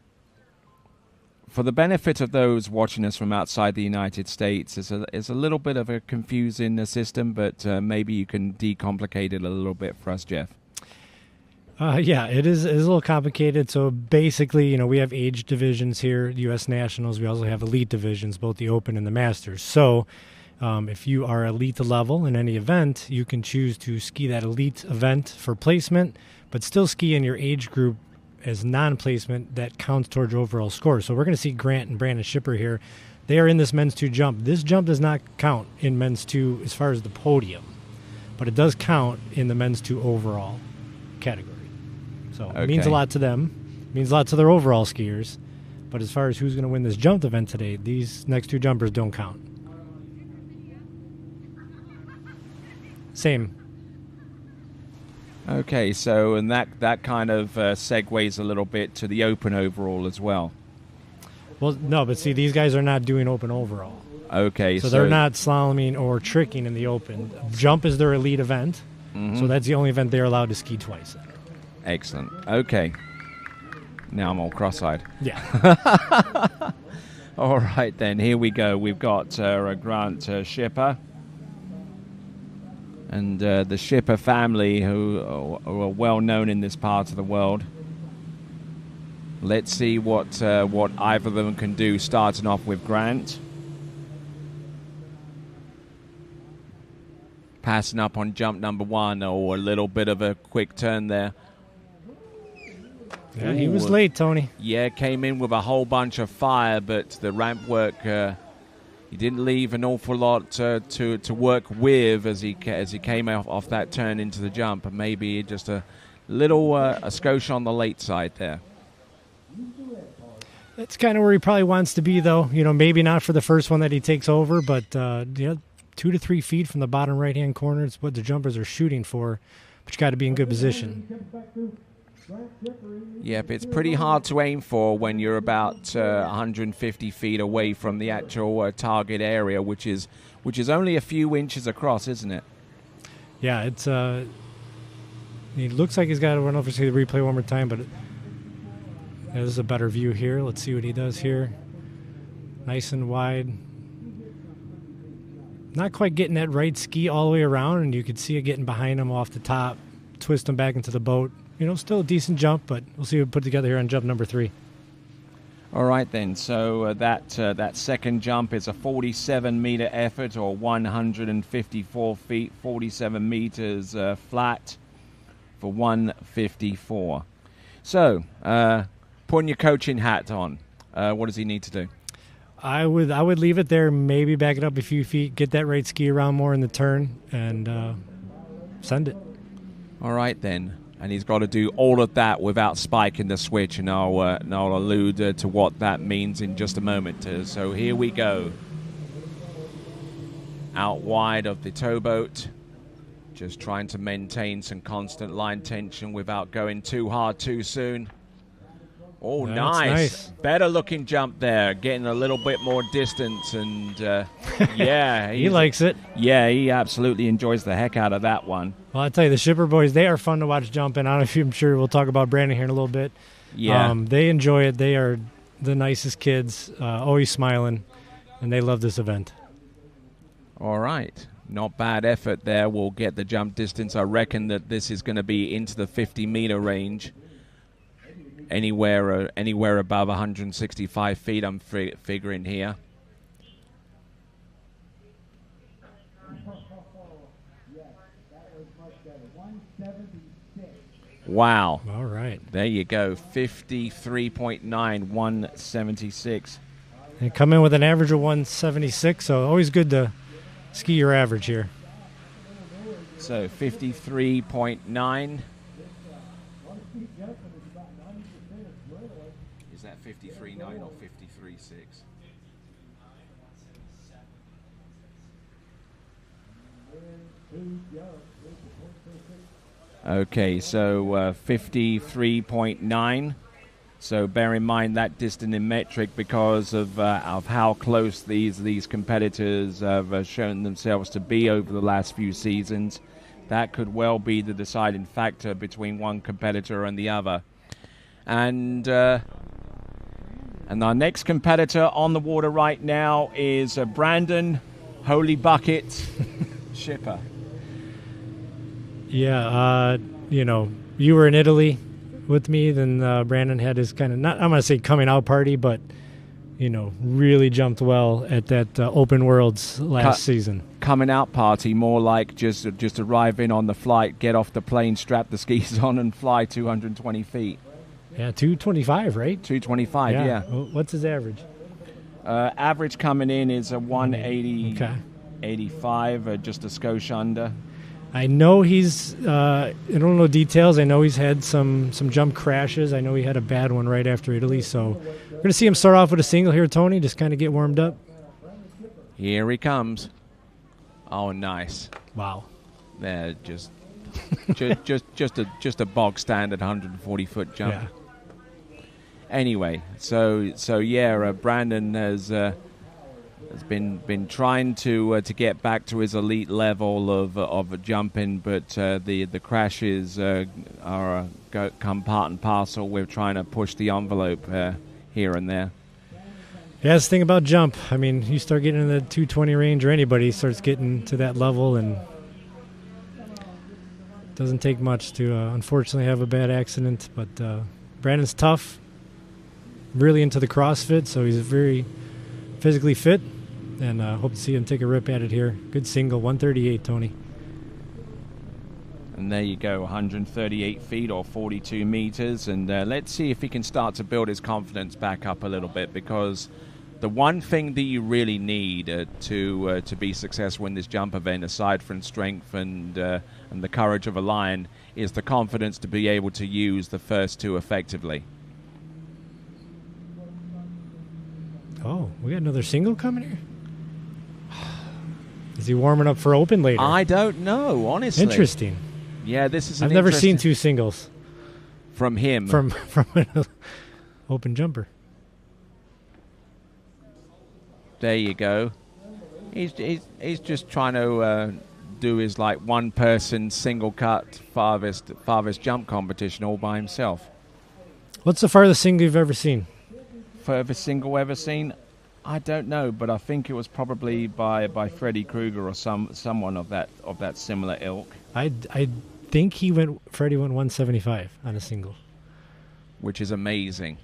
the benefit of those watching us from outside the United States, it's a little bit of a confusing system, but maybe you can decomplicate it a little bit for us, Jeff. Yeah, it is a little complicated. So basically, we have age divisions here, U.S. Nationals. We also have elite divisions, both the Open and the Masters. So if you are elite level in any event, you can choose to ski that elite event for placement, but still ski in your age group as non-placement that counts towards your overall score. So we're going to see Grant and Brandon Schipper here. They are in this men's 2 jump. This jump does not count in men's 2 as far as the podium, but it does count in the men's 2 overall category. So it means a lot to them. It means a lot to their overall skiers. But as far as who's going to win this jump event today, these next 2 jumpers don't count. Same. Okay, so and that kind of segues a little bit to the Open overall as well. Well, no, but see, these guys are not doing Open overall. Okay, so they're not slaloming or tricking in the Open. Jump is their elite event, so that's the only event they're allowed to ski twice in. Excellent. Okay. Now I'm all cross-eyed. Yeah. All right, then. Here we go. We've got Grant Schipper. and the Shipper family, who are well known in this part of the world. Let's see what either of them can do, starting off with Grant. Passing up on jump number 1, or a little bit of a quick turn there. Yeah, he was late, Tony. Yeah, came in with a whole bunch of fire, but the ramp work, he didn't leave an awful lot to work with as he came off that turn into the jump. And maybe just a little a skosh on the late side there. That's kind of where he probably wants to be, though. Maybe not for the first one that he takes over, but 2 to 3 feet from the bottom right-hand corner is what the jumpers are shooting for. But you got to be in good position. Yep, it's pretty hard to aim for when you're about 150 feet away from the actual target area, which is only a few inches across, isn't it? Yeah, it's. He looks like he's got to run over to the replay one more time, but. There's a better view here. Let's see what he does here. Nice and wide. Not quite getting that right ski all the way around, and you could see it getting behind him off the top, twist him back into the boat. Still a decent jump, but we'll see what we put together here on jump number 3. All right, then. So that second jump is a 47-meter effort, or 154 feet, 47 meters flat for 154. So, putting your coaching hat on, what does he need to do? I would leave it there, maybe back it up a few feet, get that right ski around more in the turn, and send it. All right, then. And he's got to do all of that without spiking the switch, and I'll allude to what that means in just a moment. So here we go. Out wide of the towboat, just trying to maintain some constant line tension without going too hard too soon. Oh, nice. Better looking jump there, getting a little bit more distance, and yeah. He likes it. Yeah, he absolutely enjoys the heck out of that one. Well, I tell you, the Shipper boys, they are fun to watch jumping. I don't know if I'm sure we'll talk about Brandon here in a little bit. Yeah. They enjoy it. They are the nicest kids, always smiling, and they love this event. All right. Not bad effort there. We'll get the jump distance. I reckon that this is going to be into the 50-meter range. Anywhere above 165 feet, I'm figuring here. Wow. All right. There you go. 53.9, 176. And come in with an average of 176, so always good to ski your average here. So 53.9. Is that 53.9 or 53.6? Okay, so 53.9. So bear in mind that distant in metric because of how close these competitors have shown themselves to be over the last few seasons. That could well be the deciding factor between one competitor and the other. And our next competitor on the water right now is Brandon Holy Bucket Shipper. Yeah, you were in Italy with me, then Brandon had his kind of, not I'm going to say coming out party, but, really jumped well at that Open Worlds last season. Coming out party, more like just arrive in on the flight, get off the plane, strap the skis on, and fly 220 feet. Yeah, 225, right? 225, yeah. What's his average? Average coming in is a 180, 85, just a skosh under. I know he's, I don't know details. I know he's had some jump crashes. I know he had a bad one right after Italy. So we're going to see him start off with a single here, Tony, just kind of get warmed up. Here he comes. Oh, nice. Wow. There, just a bog standard 140-foot jump. Yeah. Anyway, so yeah, Brandon has been trying to get back to his elite level of jumping, but the crashes come part and parcel with trying to push the envelope here and there. Yeah, that's the thing about jump. I mean, you start getting in the 220 range, or anybody starts getting to that level, and Doesn't take much to unfortunately have a bad accident, but Brandon's tough, really into the CrossFit, so he's very physically fit, and hope to see him take a rip at it here. Good single, 138, Tony. And there you go, 138 feet or 42 meters, and let's see if he can start to build his confidence back up a little bit, because the one thing that you really need to be successful in this jump event, aside from strength and the courage of a lion, is the confidence to be able to use the first two effectively. Oh, we got another single coming here? Is he warming up for open later? I don't know, honestly. Interesting. Yeah, this is I've never seen two singles. From him. From an open jumper. There you go. He's just trying to do his like one person single cut farthest jump competition all by himself. What's the farthest single you've ever seen? Furthest single ever seen? I don't know, but I think it was probably by Freddy Krueger or someone of that similar ilk. I think Freddie went 175 on a single, which is amazing.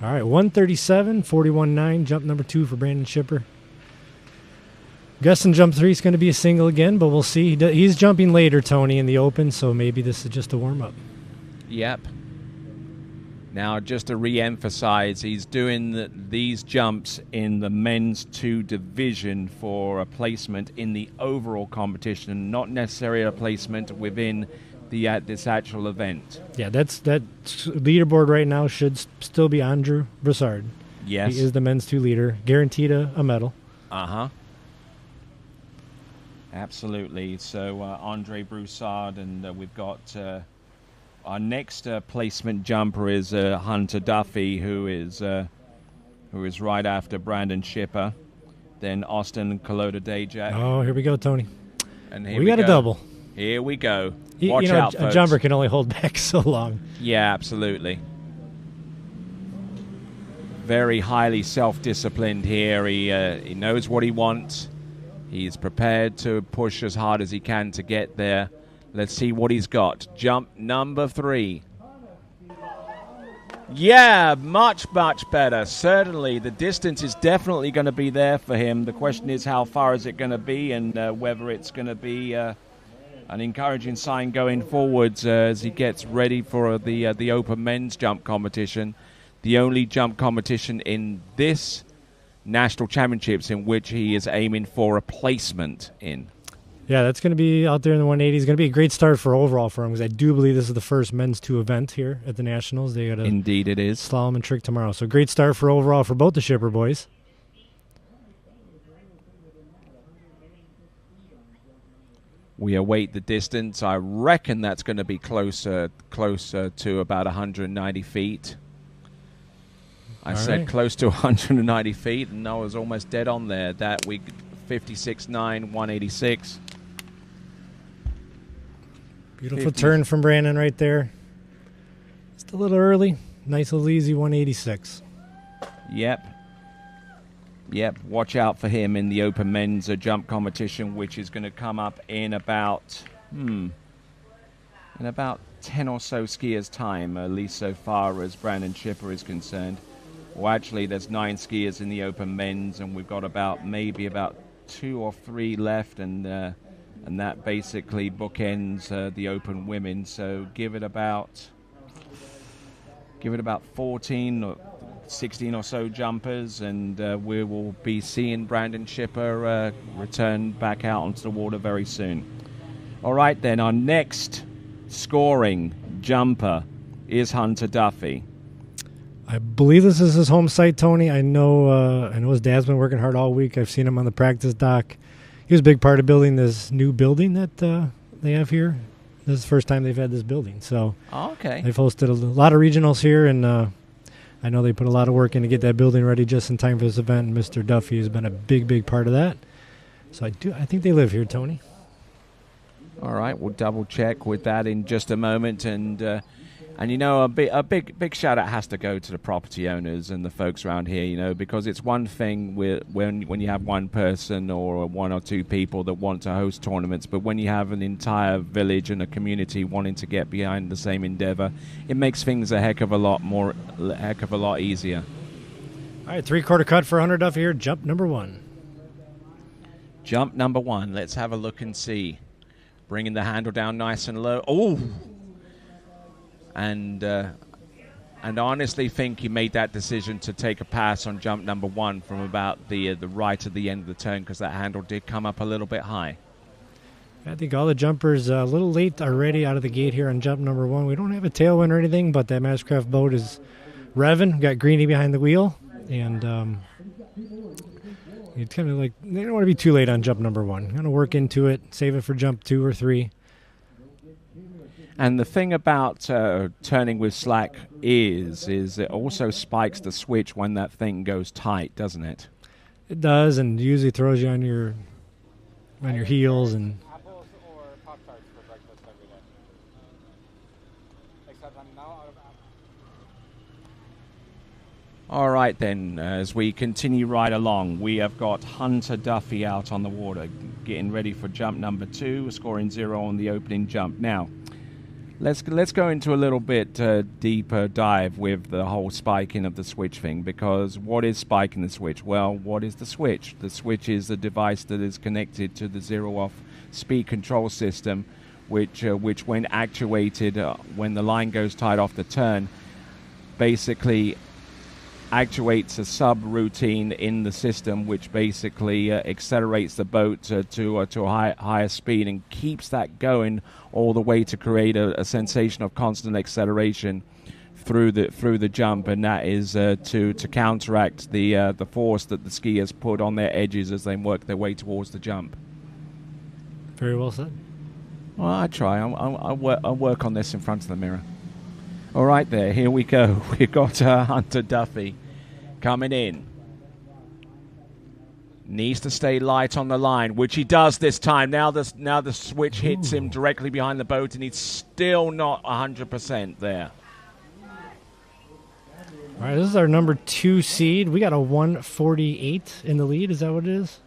All right, 137, 41.9, jump number 2 for Brandon Shipper. Guessing jump 3 is going to be a single again, but we'll see. He's jumping later, Tony, in the open, so maybe this is just a warm-up. Yep. Now, just to re-emphasize, he's doing these jumps in the men's 2 division for a placement in the overall competition, not necessarily a placement within this actual event. Yeah, that leaderboard right now should still be Andrew Broussard. Yes. He is the men's 2 leader, guaranteed a medal. Uh-huh. Absolutely. So Andre Broussard, and we've got our next placement jumper is Hunter Duffy, who is right after Brandon Shipper. Then Austin Kolota-Dajak. Oh, here we go, Tony. And here we got go. a double. Here we go. Watch out, folks. A jumper can only hold back so long. Yeah, absolutely. Very highly self-disciplined here. He knows what he wants. He's prepared to push as hard as he can to get there. Let's see what he's got. Jump number 3. Yeah, much, much better. Certainly, the distance is definitely going to be there for him. The question is, how far is it going to be, and whether it's going to be an encouraging sign going forwards as he gets ready for the open men's jump competition, the only jump competition in this national championships in which he is aiming for a placement in. Yeah, that's going to be out there in the 180. It's going to be a great start for overall for him, because I do believe this is the first men's 2 event here at the Nationals. They got Indeed it is. Slalom and trick tomorrow. So great start for overall for both the Shipper boys. We await the distance. I reckon that's going to be closer to about 190 feet. I said close to 190 feet, and I was almost dead on there. That week, 56.9, 186. Beautiful turn from Brandon right there. Just a little early. Nice little easy 186. Yep. Watch out for him in the open men's jump competition, which is going to come up in about 10 or so skiers' time, at least so far as Brandon Shipper is concerned. Well, actually, there's 9 skiers in the open men's, and we've got maybe about 2 or 3 left, and that basically bookends the open women. So give it about 14 or 16 or so jumpers, and we will be seeing Brandon Shipper return back out onto the water very soon. All right, then, our next scoring jumper is Hunter Duffy. I believe this is his home site, Tony. I know his dad's been working hard all week. I've seen him on the practice dock. He was a big part of building this new building that they have here. This is the first time they've had this building. So they've hosted a lot of regionals here, and I know they put a lot of work in to get that building ready just in time for this event, and Mr. Duffy has been a big, big part of that. So I think they live here, Tony. All right, we'll double check with that in just a moment. And And a big shout out has to go to the property owners and the folks around here, because it's one thing when you have one person or one or two people that want to host tournaments, but when you have an entire village and a community wanting to get behind the same endeavor, it makes things a heck of a lot easier. All right, 3/4 cut for Hunter Duffy here. Jump number 1. Jump number 1. Let's have a look and see. Bringing the handle down nice and low. Oh. And I honestly think he made that decision to take a pass on jump number 1 from about the right at the end of the turn, because that handle did come up a little bit high. I think all the jumpers a little late already out of the gate here on jump number 1. We don't have a tailwind or anything, but that Mastercraft boat is revving. Got Greenie behind the wheel, and it's kind of like they don't want to be too late on jump number 1. Going to work into it, save it for jump 2 or 3. And the thing about turning with slack is it also spikes the switch when that thing goes tight, doesn't it? It does, and usually throws you on your heels. And Apples or Pop-Tarts for breakfast every day. Except I'm now out of apples. All right, then, as we continue right along, we have got Hunter Duffy out on the water, getting ready for jump number 2, scoring 0 on the opening jump. Now, let's go into a little bit deeper dive with the whole spiking of the switch thing, because what is spiking the switch? Well, what is the switch? The switch is the device that is connected to the zero-off speed control system, which when actuated, when the line goes tight off the turn, basically actuates a subroutine in the system, which basically accelerates the boat to a higher speed and keeps that going all the way to create a sensation of constant acceleration through the jump, and that is to counteract the force that the skiers put on their edges as they work their way towards the jump. Very well said. Well, I try. I'll work on this in front of the mirror. All right, there. Here we go. We've got Hunter Duffy coming in. Needs to stay light on the line, which he does this time. Now the switch hits him directly behind the boat, and he's still not 100% there. All right, this is our number 2 seed. We got a 148 in the lead. Is that what it is?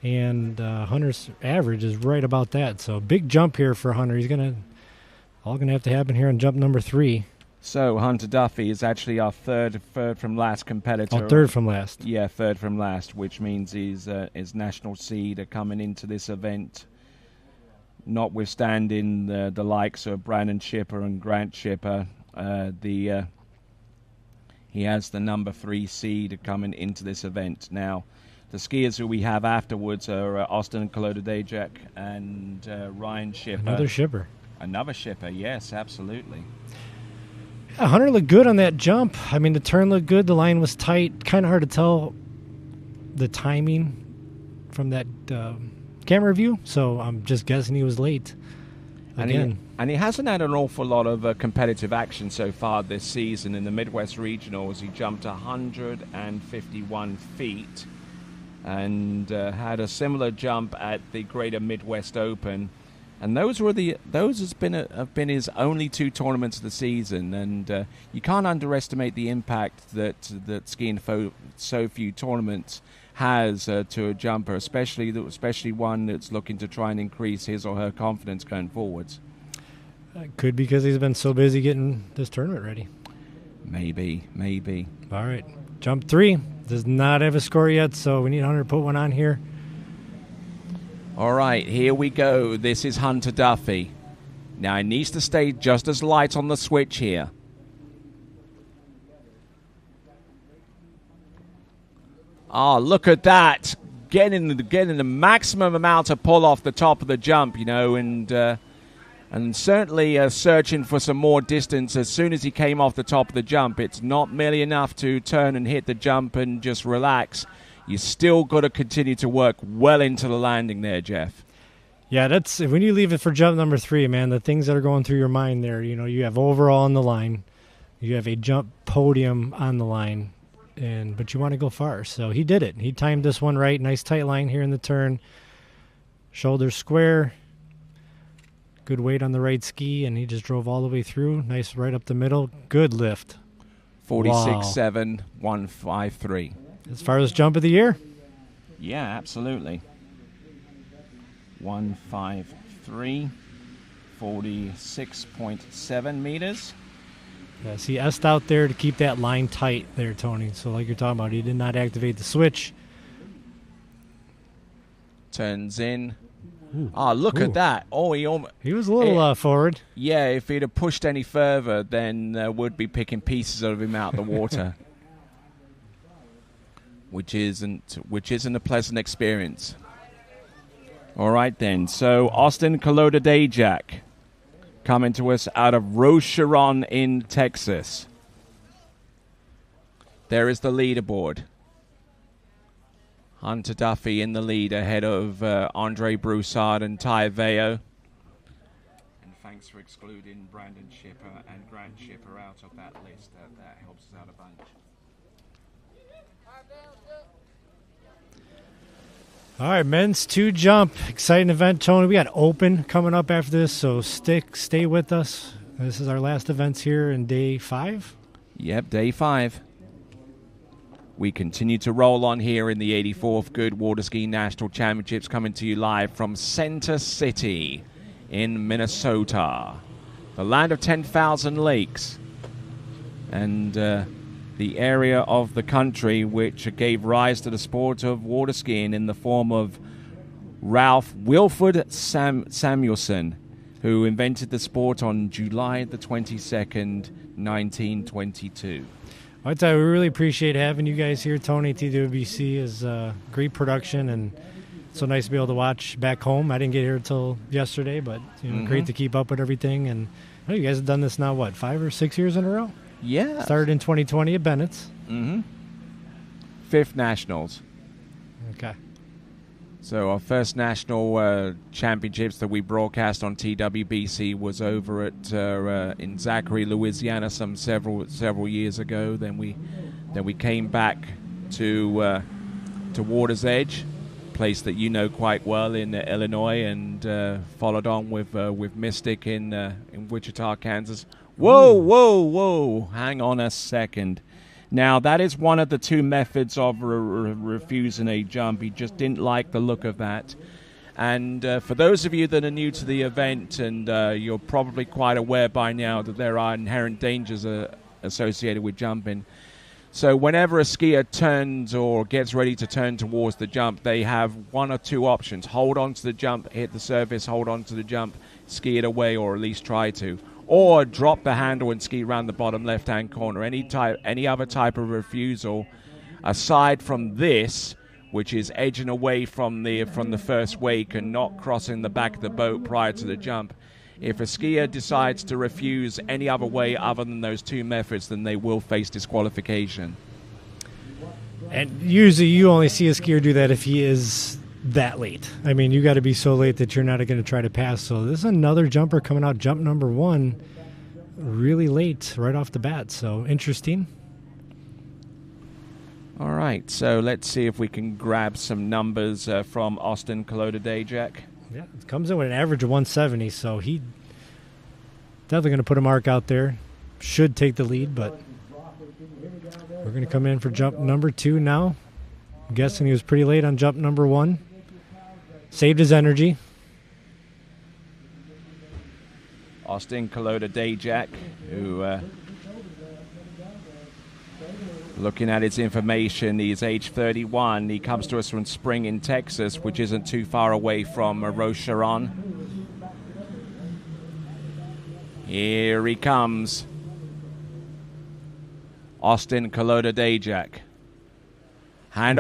And Hunter's average is right about that. So big jump here for Hunter. He's all gonna have to happen here on jump number 3. So Hunter Duffy is actually our third from last competitor. Oh, third from last. Yeah, third from last, which means he's national seed coming into this event, notwithstanding the likes of Brandon Shipper and Grant Shipper. He has the number 3 seed coming into this event. Now, the skiers who we have afterwards are Austin Kolodejek and Ryan Shipper. Another Shipper. Another Shipper, yes, absolutely. Yeah, Hunter looked good on that jump. I mean, the turn looked good. The line was tight. Kind of hard to tell the timing from that camera view, so I'm just guessing he was late again. And he hasn't had an awful lot of competitive action so far this season. In the Midwest Regionals, he jumped 151 feet and had a similar jump at the Greater Midwest Open. And those have been his only 2 tournaments of the season, and you can't underestimate the impact that skiing so few tournaments has to a jumper, especially one that's looking to try and increase his or her confidence going forwards. Could be because he's been so busy getting this tournament ready. Maybe. All right, jump 3 does not have a score yet, so we need Hunter to put one on here. All right, here we go. This is Hunter Duffy. Now, he needs to stay just as light on the switch here. Oh, look at that. Getting the maximum amount of pull off the top of the jump, and certainly searching for some more distance as soon as he came off the top of the jump. It's not merely enough to turn and hit the jump and just relax. You still got to continue to work well into the landing there, Jeff. Yeah, that's when you leave it for jump number 3, man, the things that are going through your mind there. You have overall on the line. You have a jump podium on the line, but you want to go far. So he did it. He timed this one right. Nice tight line here in the turn. Shoulders square. Good weight on the right ski, and he just drove all the way through. Nice right up the middle. Good lift. 46.7, 153. As far as jump of the year? Yeah, absolutely. 153, 46.7 meters. Yes, he S'd out there to keep that line tight there, Tony. So like you're talking about, he did not activate the switch. Turns in. Look at that. Oh, he was a little forward. Yeah, if he'd have pushed any further, then would be picking pieces of him out of the water. which isn't a pleasant experience. All right, then. So, Austin Colodadejak coming to us out of Rocheron in Texas. There is the leaderboard. Hunter Duffy in the lead ahead of Andre Broussard and Ty Veo. And thanks for excluding Brandon Shipper and Grant Shipper out of that list. That helps us out a bunch. All right, men's 2 jump. Exciting event, Tony. We got open coming up after this, so stay with us. This is our last events here in day 5. Yep, day 5. We continue to roll on here in the 84th Goode Water Ski National Championships, coming to you live from Center City in Minnesota, the land of 10,000 lakes, and the area of the country which gave rise to the sport of water skiing in the form of Ralph Wilford Samuelson, who invented the sport on July the 22nd, 1922. I'd say we really appreciate having you guys here. Tony, TWBC is great production, and it's so nice to be able to watch back home. I didn't get here until yesterday, but great to keep up with everything. And you guys have done this now, 5 or 6 years in a row? Yeah. Started in 2020 at Bennett's. 5th Nationals. Okay. So our first national championships that we broadcast on TWBC was over at in Zachary, Louisiana, several years ago. Then we came back to Water's Edge, a place that you know quite well in Illinois, and followed on with Mystic in Wichita, Kansas. Whoa! Hang on a second. Now, that is one of the 2 methods of refusing a jump. He just didn't like the look of that. And for those of you that are new to the event, and you're probably quite aware by now that there are inherent dangers associated with jumping. So whenever a skier turns or gets ready to turn towards the jump, they have 1 or 2 options. Hold on to the jump, hit the surface, hold on to the jump, ski it away, or at least try to. Or drop the handle and ski around the bottom left-hand corner. Any other type of refusal, aside from this, which is edging away from the first wake and not crossing the back of the boat prior to the jump. If a skier decides to refuse any other way other than those 2 methods, then they will face disqualification. And usually you only see a skier do that if he is that late. I mean, you got to be so late that you're not going to try to pass. So this is another jumper coming out, jump number 1, really late right off the bat. So interesting. All right, so let's see if we can grab some numbers from Austin Colodadejak. Yeah, it comes in with an average of 170, so he definitely going to put a mark out there. Should take the lead, but we're going to come in for jump number 2 now. I'm guessing he was pretty late on jump number 1. Saved his energy. Austin Colodadejak, who, looking at his information, he's age 31. He comes to us from Spring in Texas, which isn't too far away from Rocheron. Here he comes. Austin Colodadejak. And,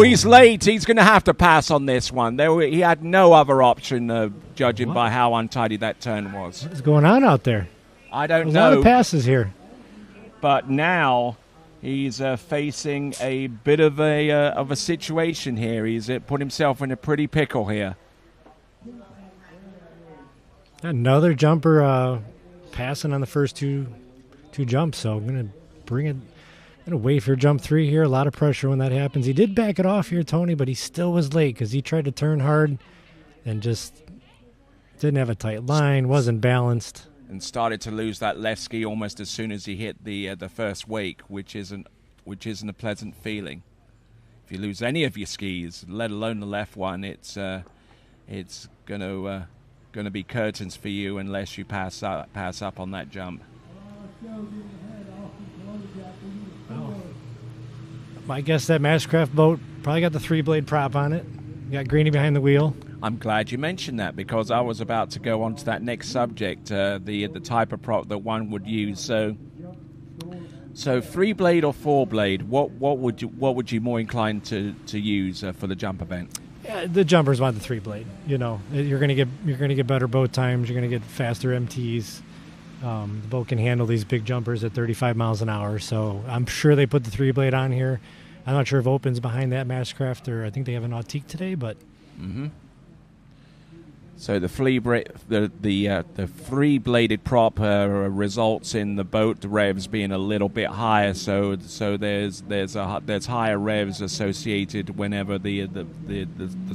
he's late. He's going to have to pass on this one. He had no other option, judging by how untidy that turn was. What's going on out there? I don't know. There's a lot of passes here. But now he's facing a bit of a situation here. He's put himself in a pretty pickle here. Another jumper passing on the first two jumps, so I'm going to bring it. Going to wait for jump 3 here. A lot of pressure when that happens. He did back it off here, Tony, but he still was late because he tried to turn hard and just Didn't have a tight line, wasn't balanced. And started to lose that left ski almost as soon as he hit the first wake, which isn't a pleasant feeling. If you lose any of your skis, let alone the left one, it's gonna be curtains for you unless you pass up on that jump. I guess that Mastercraft boat probably got the 3-blade prop on it. You got Greenie behind the wheel. I'm glad you mentioned that because I was about to go on to that next subject, the type of prop that one would use. So 3-blade or 4-blade, what would you more inclined to use for the jump event? Yeah, the jumpers want the 3-blade. You know, you're gonna get better boat times. You're gonna get faster MTs. The boat can handle these big jumpers at 35 miles an hour. So I'm sure they put the 3-blade on here. I'm not sure if Open's behind that Mastercraft, or I think they have an Nautique today, but. Mm-hmm. So the 3-bladed prop results in the boat revs being a little bit higher. So there's higher revs associated whenever the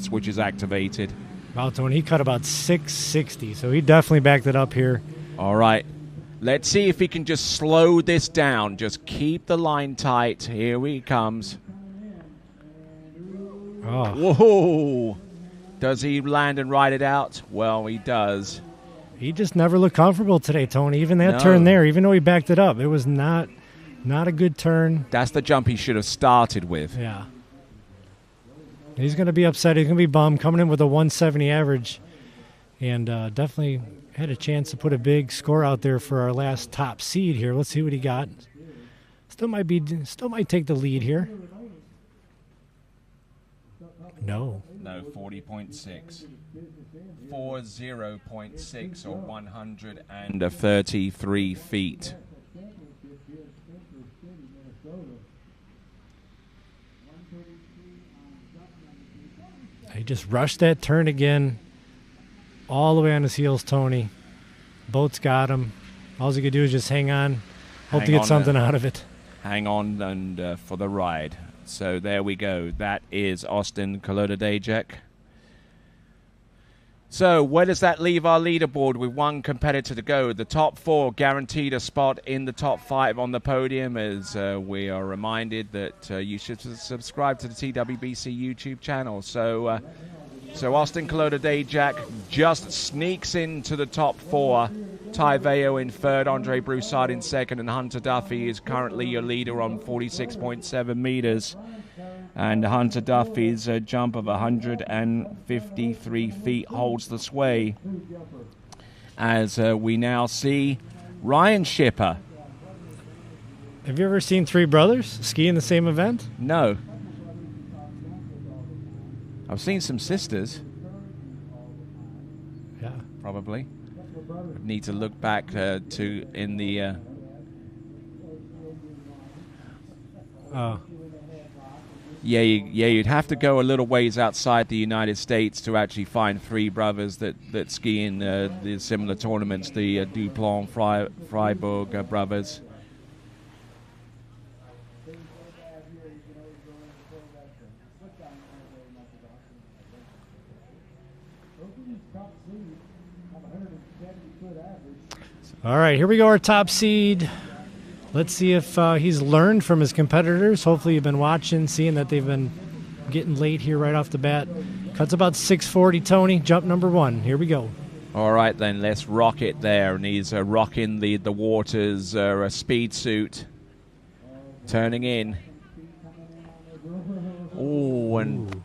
switch is activated. Wow, Tony, he cut about 660, so he definitely backed it up here. All right, let's see if he can just slow this down. Just keep the line tight. Here he comes. Oh. Whoa! Does he land and ride it out? Well, he does. He just never looked comfortable today, Tony. Even that turn there, even though he backed it up, it was not a good turn. That's the jump he should have started with. Yeah. He's going to be upset. He's going to be bummed coming in with a 170 average, and definitely had a chance to put a big score out there for our last top seed here. Let's see what he got. Still might take the lead here. No. No, 40.6. 40.6 or 133 feet. He just rushed that turn again. All the way on his heels, Tony. Boat's got him. All he could do is just hang on. Hope to get something out of it. Hang on and for the ride. So there we go. That is Austin Kolodadejek. So where does that leave our leaderboard with one competitor to go? The top 4 guaranteed a spot in the top 5 on the podium, as we are reminded that you should subscribe to the TWBC YouTube channel. So Austin Kolodadejek just sneaks into the top 4. Ty Veo in 3rd, Andre Broussard in 2nd, and Hunter Duffy is currently your leader on 46.7 meters. And Hunter Duffy's jump of 153 feet holds the sway. As we now see Ryan Schipper. Have you ever seen 3 brothers ski in the same event? No. I've seen some sisters. Yeah. Probably. I'd need to look back to in the... Yeah, you'd have to go a little ways outside the United States to actually find 3 brothers that ski in the similar tournaments, the Duplon Freiburg brothers. All right, here we go, our top seed. Let's see if he's learned from his competitors. Hopefully you've been watching, seeing that they've been getting late here right off the bat. Cuts about 640, Tony. Jump number 1. Here we go. All right, then, let's rock it there. And he's rocking the waters, a speed suit. Turning in. Oh, and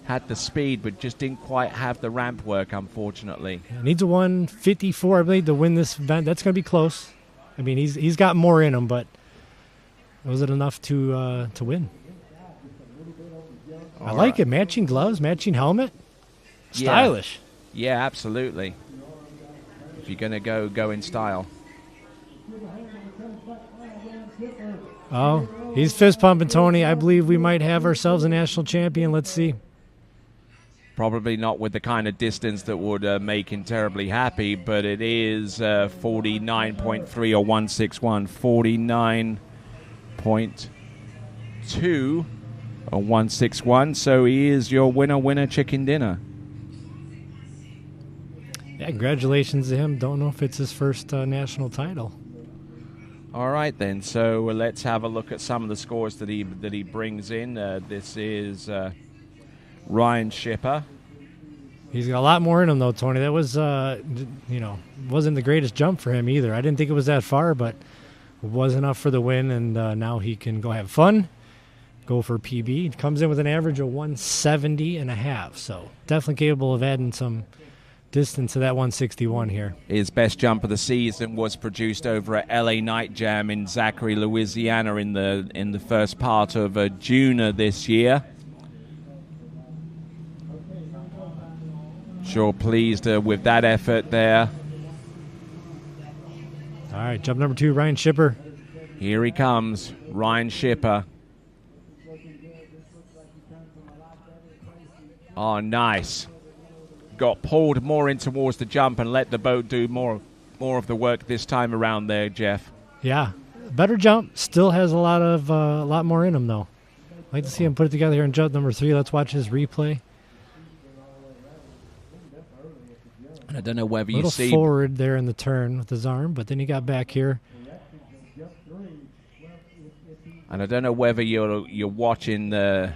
had the speed, but just didn't quite have the ramp work, unfortunately. Needs a 154, I believe, to win this event. That's going to be close. I mean, he's got more in him, but was it enough to win? I like it. Matching gloves, matching helmet. Stylish. Yeah, absolutely. If you're going to go in style. Oh, he's fist pumping, Tony. I believe we might have ourselves a national champion. Let's see. Probably not with the kind of distance that would make him terribly happy, but it is 49.3 or 161. 49.2 or 161. So he is your winner chicken dinner. Yeah, congratulations to him. Don't know if it's his first national title. All right, then. So let's have a look at some of the scores that he brings in. This is Ryan Shipper. He's got a lot more in him, though, Tony. That was, wasn't the greatest jump for him either. I didn't think it was that far, but it was enough for the win, and now he can go have fun, go for PB. He comes in with an average of 170.5, so definitely capable of adding some distance to that 161 here. His best jump of the season was produced over at LA Night Jam in Zachary, Louisiana in the first part of June this year. Sure pleased with that effort there. All right, jump number 2, Ryan Shipper. Here he comes, Ryan Shipper. Oh, nice. Got pulled more in towards the jump and let the boat do more of the work this time around there, Jeff. Yeah, better jump. Still has a lot more in him, though. I'd like to see him put it together here in jump number 3. Let's watch his replay. And I don't know whether you see... A little forward there in the turn with his arm, but then he got back here. And I don't know whether you're watching the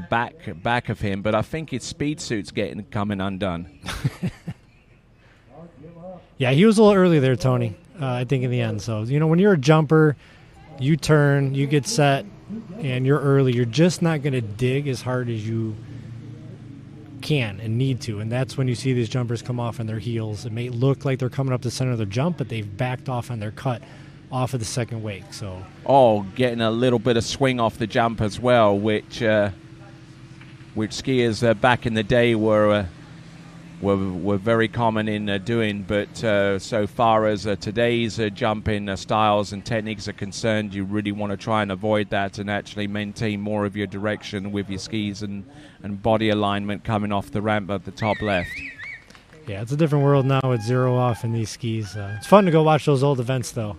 back of him, but I think his speed suit's coming undone. Yeah, he was a little early there, Tony, I think, in the end. So, when you're a jumper, you turn, you get set, and you're early, you're just not going to dig as hard as you can and need to, and that's when you see these jumpers come off on their heels. It may look like they're coming up the center of their jump, but they've backed off on their cut off of the second wake. So getting a little bit of swing off the jump as well, which skiers back in the day were very common in doing, but so far as today's jumping styles and techniques are concerned, you really want to try and avoid that and actually maintain more of your direction with your skis and body alignment coming off the ramp at the top left. Yeah, it's a different world now with zero off in these skis. It's fun to go watch those old events, though.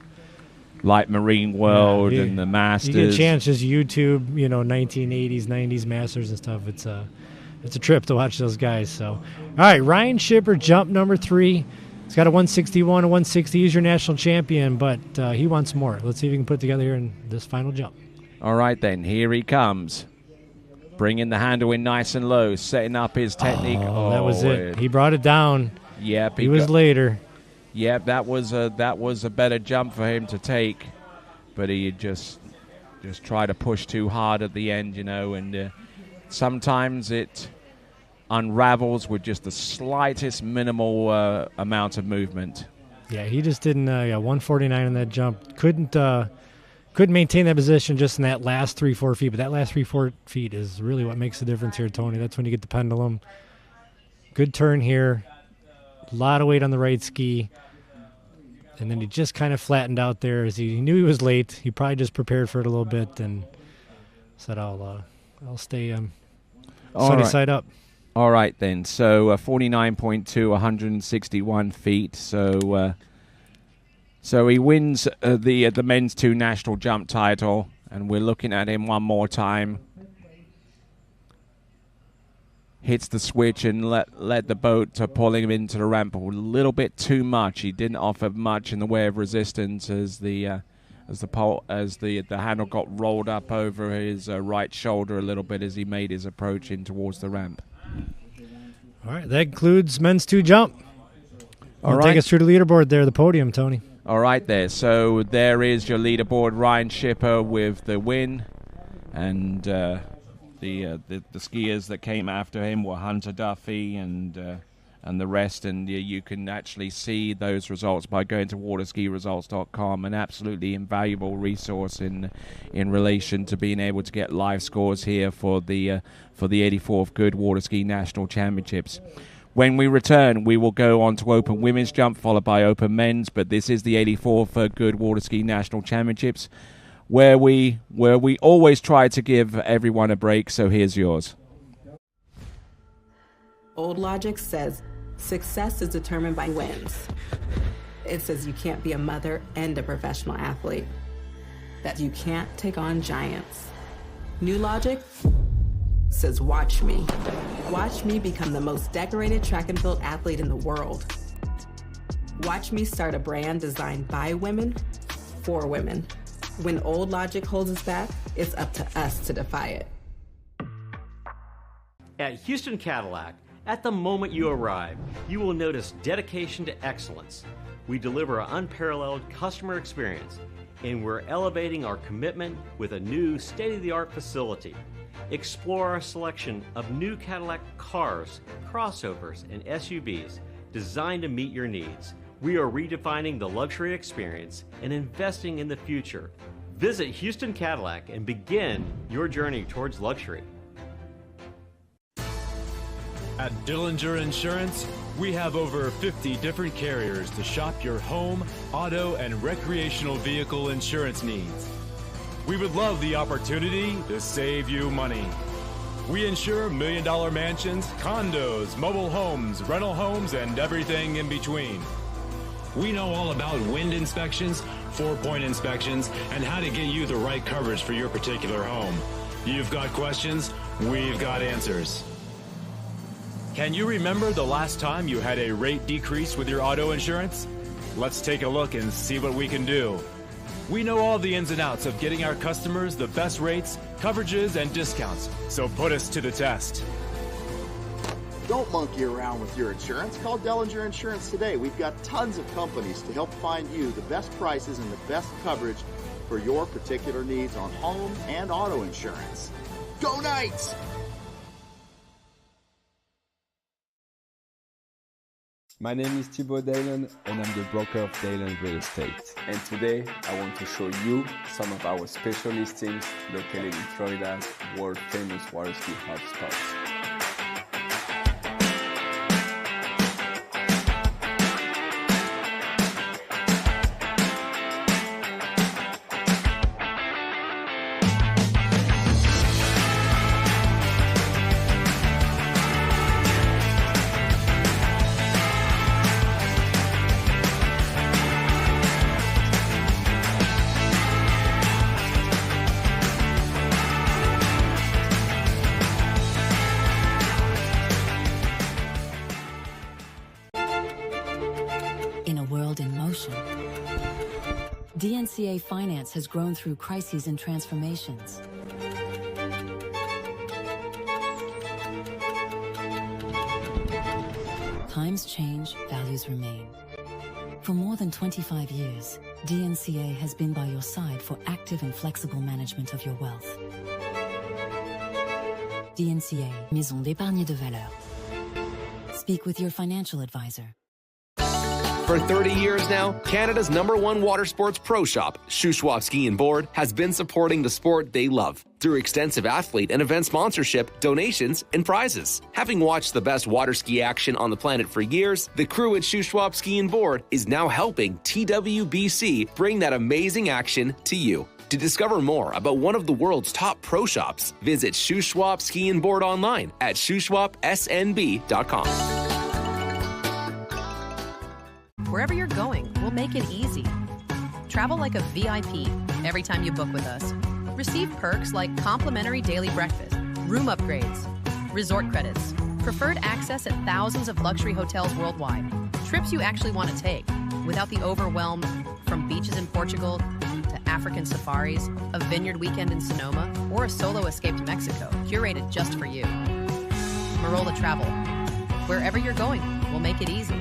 Like Marine World and the Masters. You get a chance, just YouTube, 1980s, 90s Masters and stuff. It's a trip to watch those guys. So, all right, Ryan Shipper, jump number 3. He's got a 161, a 160. He's your national champion, but he wants more. Let's see if he can put it together here in this final jump. All right, then. Here he comes. Bringing the handle in nice and low, setting up his technique. Oh, that was it. He brought it down. Yep. He was later. Yep, that was a better jump for him to take, but he just tried to push too hard at the end, and sometimes it unravels with just the slightest minimal amount of movement. Yeah, he just didn't. 149 in that jump. Couldn't maintain that position just in that last 3-4 feet. But that last 3-4 feet is really what makes the difference here, Tony. That's when you get the pendulum. Good turn here. A lot of weight on the right ski. And then he just kind of flattened out there as he knew he was late. He probably just prepared for it a little bit and said, I'll stay sunny side up. All right, then. So 49.2, 161 feet. So he wins the men's 2 national jump title, and we're looking at him one more time. Hits the switch and let the boat pull him into the ramp a little bit too much. He didn't offer much in the way of resistance as the handle got rolled up over his right shoulder a little bit as he made his approach in towards the ramp. All right, that concludes men's 2 jump. Take us through the leaderboard there, the podium, Tony. All right, there. So there is your leaderboard. Ryan Shipper with the win, and the skiers that came after him were Hunter Duffy and the rest. And you can actually see those results by going to waterskiresults.com. An absolutely invaluable resource in relation to being able to get live scores here for the 84th Goode Water Ski National Championships. When we return, we will go on to Open Women's Jump, followed by Open Men's. But this is the 84th Goode Water Ski National Championships, where we always try to give everyone a break. So here's yours. Old logic says success is determined by wins. It says you can't be a mother and a professional athlete, that you can't take on giants. New logic says, watch me. Watch me become the most decorated track and field athlete in the world. Watch me start a brand designed by women, for women. When old logic holds us back, it's up to us to defy it. At Houston Cadillac, at the moment you arrive, you will notice dedication to excellence. We deliver an unparalleled customer experience, and we're elevating our commitment with a new state-of-the-art facility. Explore our selection of new Cadillac cars, crossovers, and SUVs designed to meet your needs. We are redefining the luxury experience and investing in the future. Visit Houston Cadillac and begin your journey towards luxury. At Dillinger Insurance, we have over 50 different carriers to shop your home, auto, and recreational vehicle insurance needs. We would love the opportunity to save you money. We insure million-dollar mansions, condos, mobile homes, rental homes, and everything in between. We know all about wind inspections, 4-point inspections, and how to get you the right coverage for your particular home. You've got questions, we've got answers. Can you remember the last time you had a rate decrease with your auto insurance? Let's take a look and see what we can do. We know all the ins and outs of getting our customers the best rates, coverages, and discounts, so put us to the test. Don't monkey around with your insurance. Call Dellinger Insurance today. We've got tons of companies to help find you the best prices and the best coverage for your particular needs on home and auto insurance. Go Knights! My name is Thibaut Dalen and I'm the broker of Dalen Real Estate. And today I want to show you some of our special listings located in Florida's world famous water ski hotspots. DNCA Finance has grown through crises and transformations. Times change, values remain. For more than 25 years, DNCA has been by your side for active and flexible management of your wealth. DNCA, Maison d'épargne de valeur. Speak with your financial advisor. For 30 years now, Canada's #1 water sports pro shop, Shuswap Ski and Board, has been supporting the sport they love through extensive athlete and event sponsorship, donations, and prizes. Having watched the best water ski action on the planet for years, the crew at Shuswap Ski and Board is now helping TWBC bring that amazing action to you. To discover more about one of the world's top pro shops, visit Shuswap Ski and Board online at shuswapsnb.com. Wherever you're going, we'll make it easy. Travel like a VIP every time you book with us. Receive perks like complimentary daily breakfast, room upgrades, resort credits, preferred access at thousands of luxury hotels worldwide, trips you actually want to take without the overwhelm from beaches in Portugal to African safaris, a vineyard weekend in Sonoma, or a solo escape to Mexico, curated just for you. Marola Travel. Wherever you're going, we'll make it easy.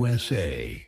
USA.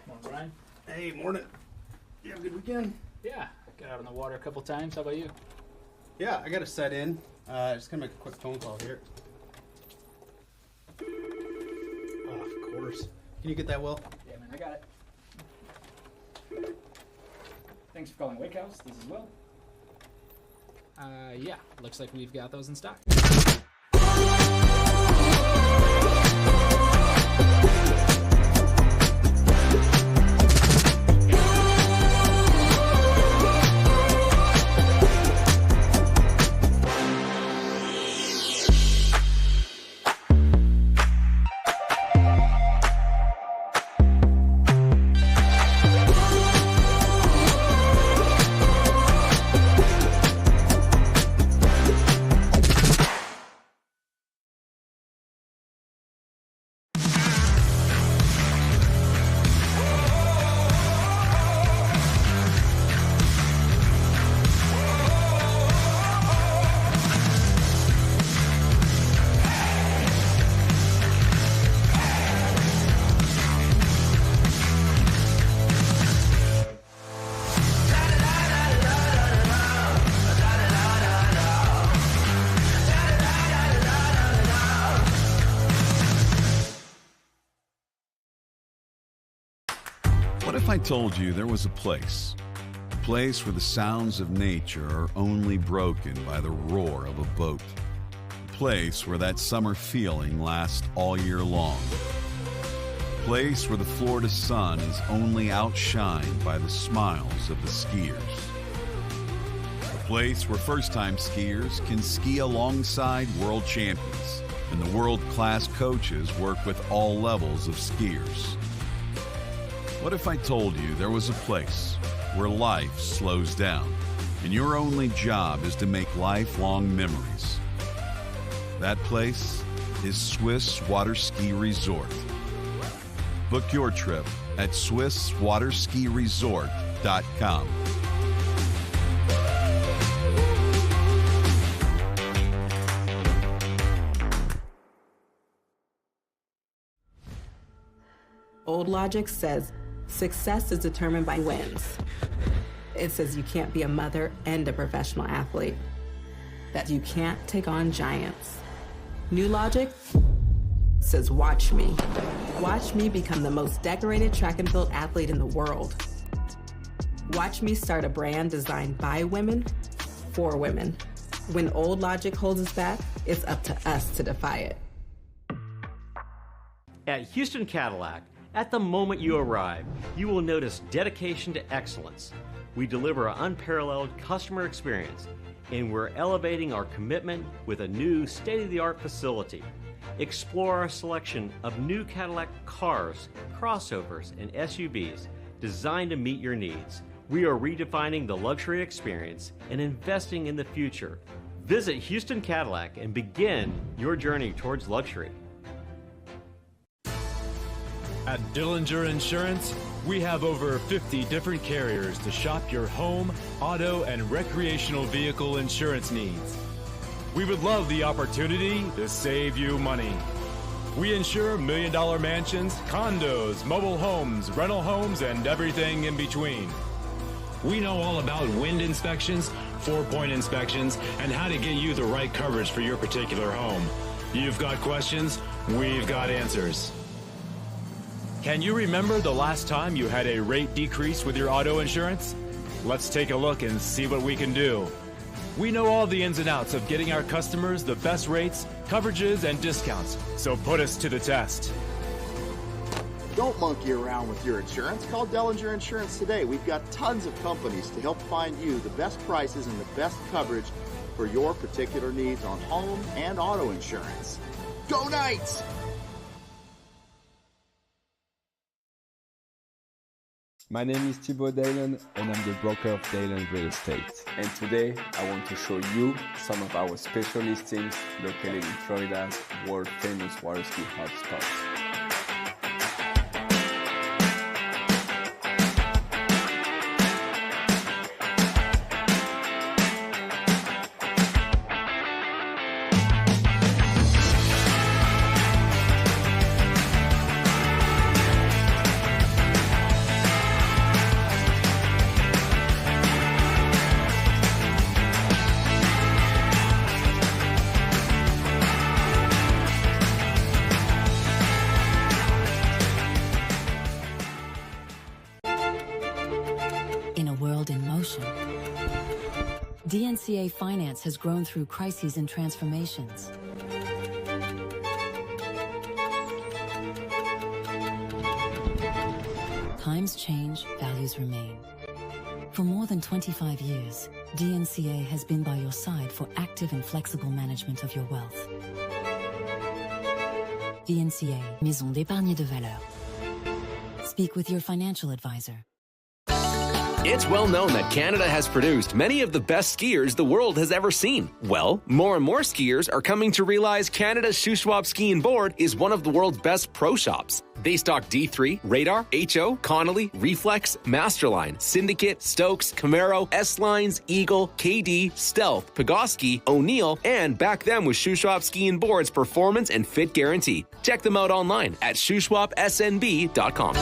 Morning, Brian. Hey, morning. You have a good weekend? Yeah, got out on the water a couple times. How about you? Yeah, I got to set in. Just gonna make a quick phone call here. Oh, of course. Can you get that, Will? Yeah, man, I got it. Thanks for calling Wake House. This is Will. Yeah, looks like we've got those in stock. What if I told you there was a place where the sounds of nature are only broken by the roar of a boat, a place where that summer feeling lasts all year long. A place where the Florida sun is only outshined by the smiles of the skiers. A place where first-time skiers can ski alongside world champions, and the world-class coaches work with all levels of skiers. What if I told you there was a place where life slows down and your only job is to make lifelong memories? That place is Swiss Water Ski Resort. Book your trip at SwissWaterSkiResort.com. Old logic says success is determined by wins. It says you can't be a mother and a professional athlete, that you can't take on giants. New logic says watch me. Watch me become the most decorated track and field athlete in the world. Watch me start a brand designed by women, for women. When old logic holds us back, it's up to us to defy it. At Houston Cadillac, at the moment you arrive, you will notice dedication to excellence. We deliver an unparalleled customer experience, and we're elevating our commitment with a new state-of-the-art facility. Explore our selection of new Cadillac cars, crossovers, and SUVs designed to meet your needs. We are redefining the luxury experience and investing in the future. Visit Houston Cadillac and begin your journey towards luxury. At Dillinger Insurance, we have over 50 different carriers to shop your home, auto, and recreational vehicle insurance needs. We would love the opportunity to save you money. We insure million-dollar mansions, condos, mobile homes, rental homes, and everything in between. We know all about wind inspections, 4-point inspections, and how to get you the right coverage for your particular home. You've got questions, we've got answers. Can you remember the last time you had a rate decrease with your auto insurance? Let's take a look and see what we can do. We know all the ins and outs of getting our customers the best rates, coverages, and discounts, so put us to the test. Don't monkey around with your insurance. Call Dellinger Insurance today. We've got tons of companies to help find you the best prices and the best coverage for your particular needs on home and auto insurance. Go Knights! My name is Thibaut Dalen and I'm the broker of Dalen Real Estate. And today I want to show you some of our special listings located in Florida's world famous water ski hotspots. DNCA Finance has grown through crises and transformations. Times change, values remain. For more than 25 years, DNCA has been by your side for active and flexible management of your wealth. DNCA, Maison d'épargne de valeur. Speak with your financial advisor. It's well known that Canada has produced many of the best skiers the world has ever seen. Well, more and more skiers are coming to realize Canada's Shuswap Ski and Board is one of the world's best pro shops. They stock D3, Radar, HO, Connolly, Reflex, Masterline, Syndicate, Stokes, Camaro, S-Lines, Eagle, KD, Stealth, Pegosky, O'Neill, and back them with Shuswap Ski and Board's performance and fit guarantee. Check them out online at ShuswapSNB.com.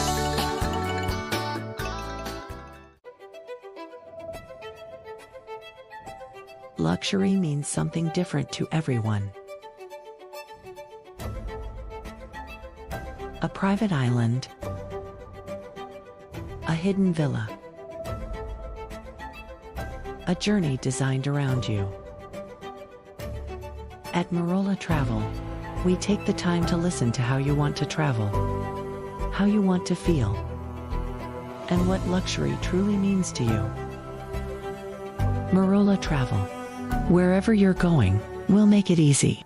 Luxury means something different to everyone. A private island, a hidden villa, a journey designed around you. At Marola Travel, we take the time to listen to how you want to travel, how you want to feel, and what luxury truly means to you. Marola Travel. Wherever you're going, we'll make it easy.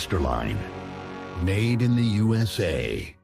Masterline, made in the USA.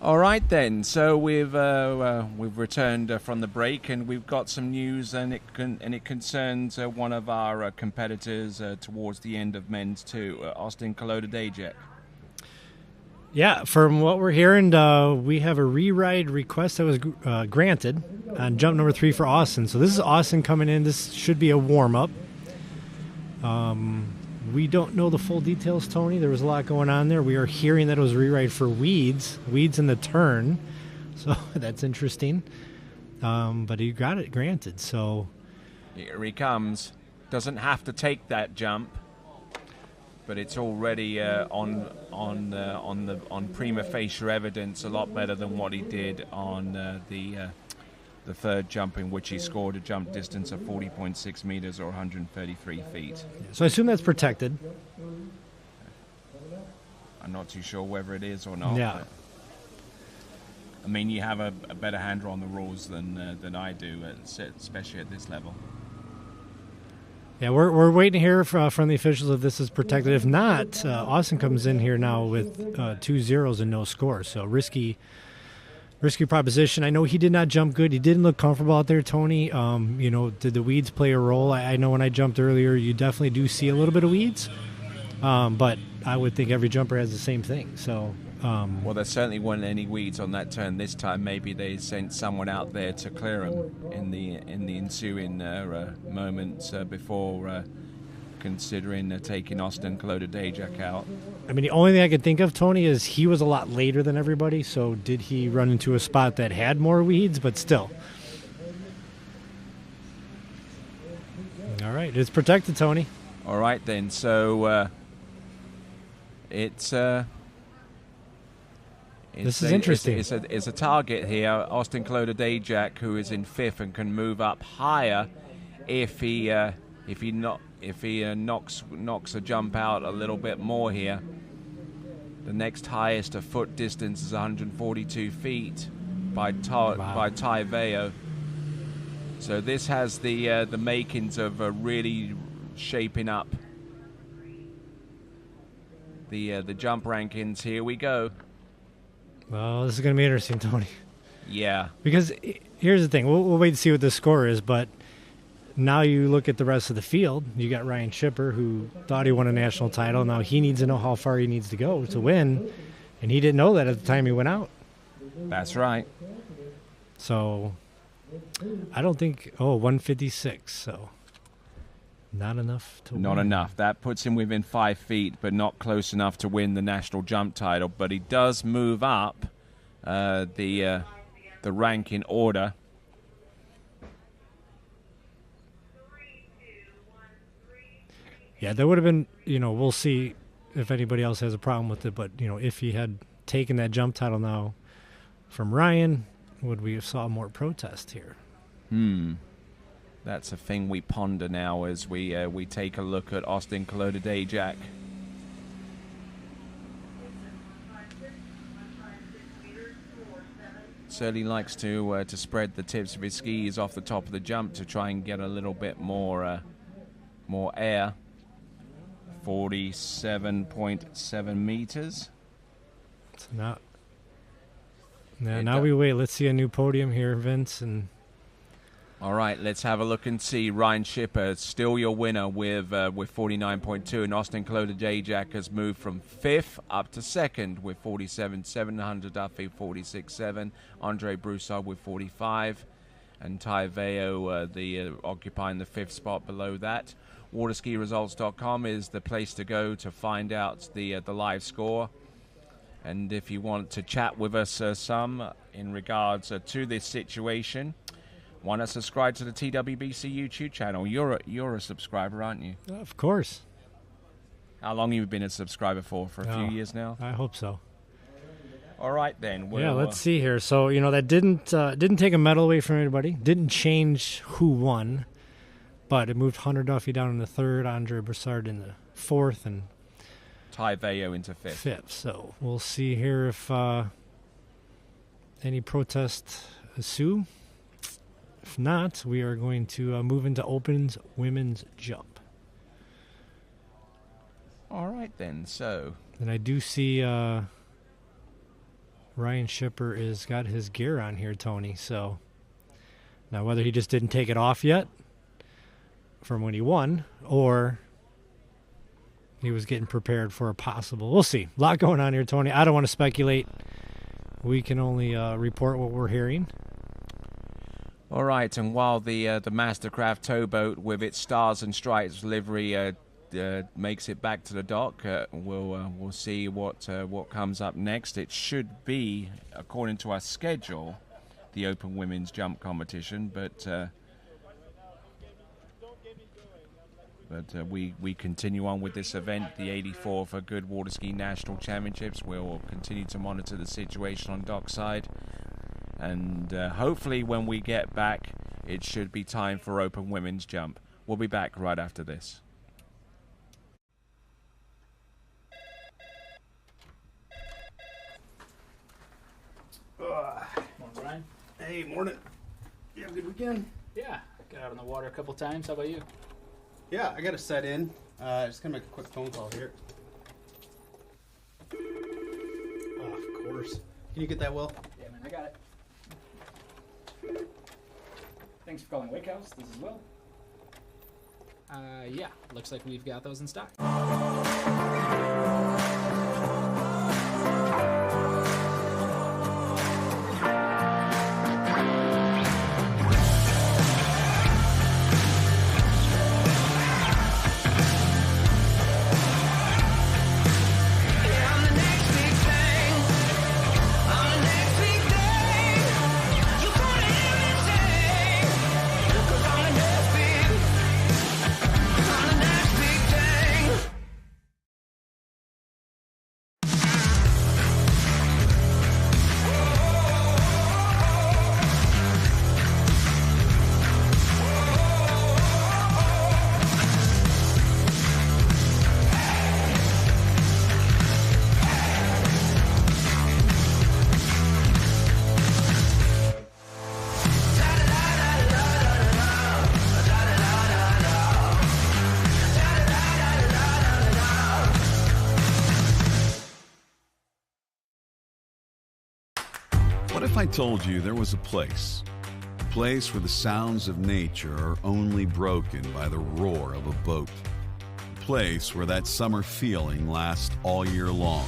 All right then. So we've returned from the break, and we've got some news, and it concerns one of our competitors towards the end of men's too, Austin Kolodajczyk. Yeah, from what we're hearing, we have a re-ride request that was granted on jump number 3 for Austin. So this is Austin coming in. This should be a warm-up. We don't know the full details, Tony. There was a lot going on there. We are hearing that it was a re-ride for Weeds in the turn. So that's interesting. But he got it granted. So here he comes. Doesn't have to take that jump, but it's already on prima facie evidence a lot better than what he did on the third jump, in which he scored a jump distance of 40.6 meters or 133 feet. So I assume that's protected. I'm not too sure whether it is or not. Yeah. I mean, you have a better handle on the rules than I do, especially at this level. Yeah, we're waiting to hear from the officials if this is protected. If not, Austin comes in here now with 2 zeros and no score. So risky proposition. I know he did not jump good. He didn't look comfortable out there, Tony. Did the weeds play a role? I know when I jumped earlier, you definitely do see a little bit of weeds. But I would think every jumper has the same thing. So, well, there certainly weren't any weeds on that turn this time. Maybe they sent someone out there to clear them in the ensuing moments before considering taking Austin Kolodajczyk out. I mean, the only thing I could think of, Tony, is he was a lot later than everybody. So did he run into a spot that had more weeds? But still. All right, it's protected, Tony. All right, then. So this is interesting. It's a target here, Austin Kolodajczyk, who is in 5th and can move up higher if he knocks a jump out a little bit more here. The next highest of foot distance is 142 feet by Tai Veo. So this has the makings of really shaping up the jump rankings. Here we go. Well, this is going to be interesting, Tony. Yeah. Because here's the thing. We'll wait to see what the score is, but now you look at the rest of the field. You got Ryan Shipper, who thought he won a national title. Now he needs to know how far he needs to go to win, and he didn't know that at the time he went out. That's right. So I don't think, 156, so not enough to win. Not enough. That puts him within 5 feet, but not close enough to win the national jump title. But he does move up the ranking order. Yeah, that would have been, we'll see if anybody else has a problem with it. But, if he had taken that jump title now from Ryan, would we have saw more protest here? That's a thing we ponder now as we take a look at Austin Kolodajczyk. Certainly likes to spread the tips of his skis off the top of the jump to try and get a little bit more air. 47.7 meters. It's not. Now we wait. Let's see a new podium here, Vince. All right, let's have a look and see. Ryan Shipper, still your winner with 49.2, and Austin Kolodajczyk has moved from 5th up to 2nd with 47.7. Duffy 46.7. Andre Broussard with 45, and Tai Veo occupying the 5th spot below that. Waterskiresults.com is the place to go to find out the live score. And if you want to chat with us some in regards to this situation, why not subscribe to the TWBC YouTube channel? You're a subscriber, aren't you? Of course. How long have you been a subscriber for? For a few years now? I hope so. All right, then. Yeah, let's see here. So, that didn't take a medal away from anybody. Didn't change who won. But it moved Hunter Duffy down in the 3rd, Andre Broussard in the 4th, and Tai Veo into 5th. So we'll see here if any protest ensue. If not, we are going to move into Open's women's jump. All right, then. So. And I do see Ryan Shipper is got his gear on here, Tony. So now whether he just didn't take it off yet from when he won, or he was getting prepared for a possible. We'll see. A lot going on here, Tony. I don't want to speculate. We can only report what we're hearing. All right, and while the Mastercraft towboat with its stars and stripes livery makes it back to the dock, we'll see what comes up next. It should be, according to our schedule, the Open Women's Jump competition, but we continue on with this event, the 84th for Goode Water Ski National Championships. We'll continue to monitor the situation on dockside, and hopefully when we get back, it should be time for Open Women's Jump. We'll be back right after this. Morning, Brian. Hey, morning. You have a good weekend? Yeah, got out on the water a couple times. How about you? Yeah, I got to set in. Just gonna make a quick phone call here. Oh, of course. Can you get that, Will? Yeah, man, I got it. Thanks for calling Wake House. This is Will. Yeah, looks like we've got those in stock. What if I told you there was a place where the sounds of nature are only broken by the roar of a boat? A place where that summer feeling lasts all year long.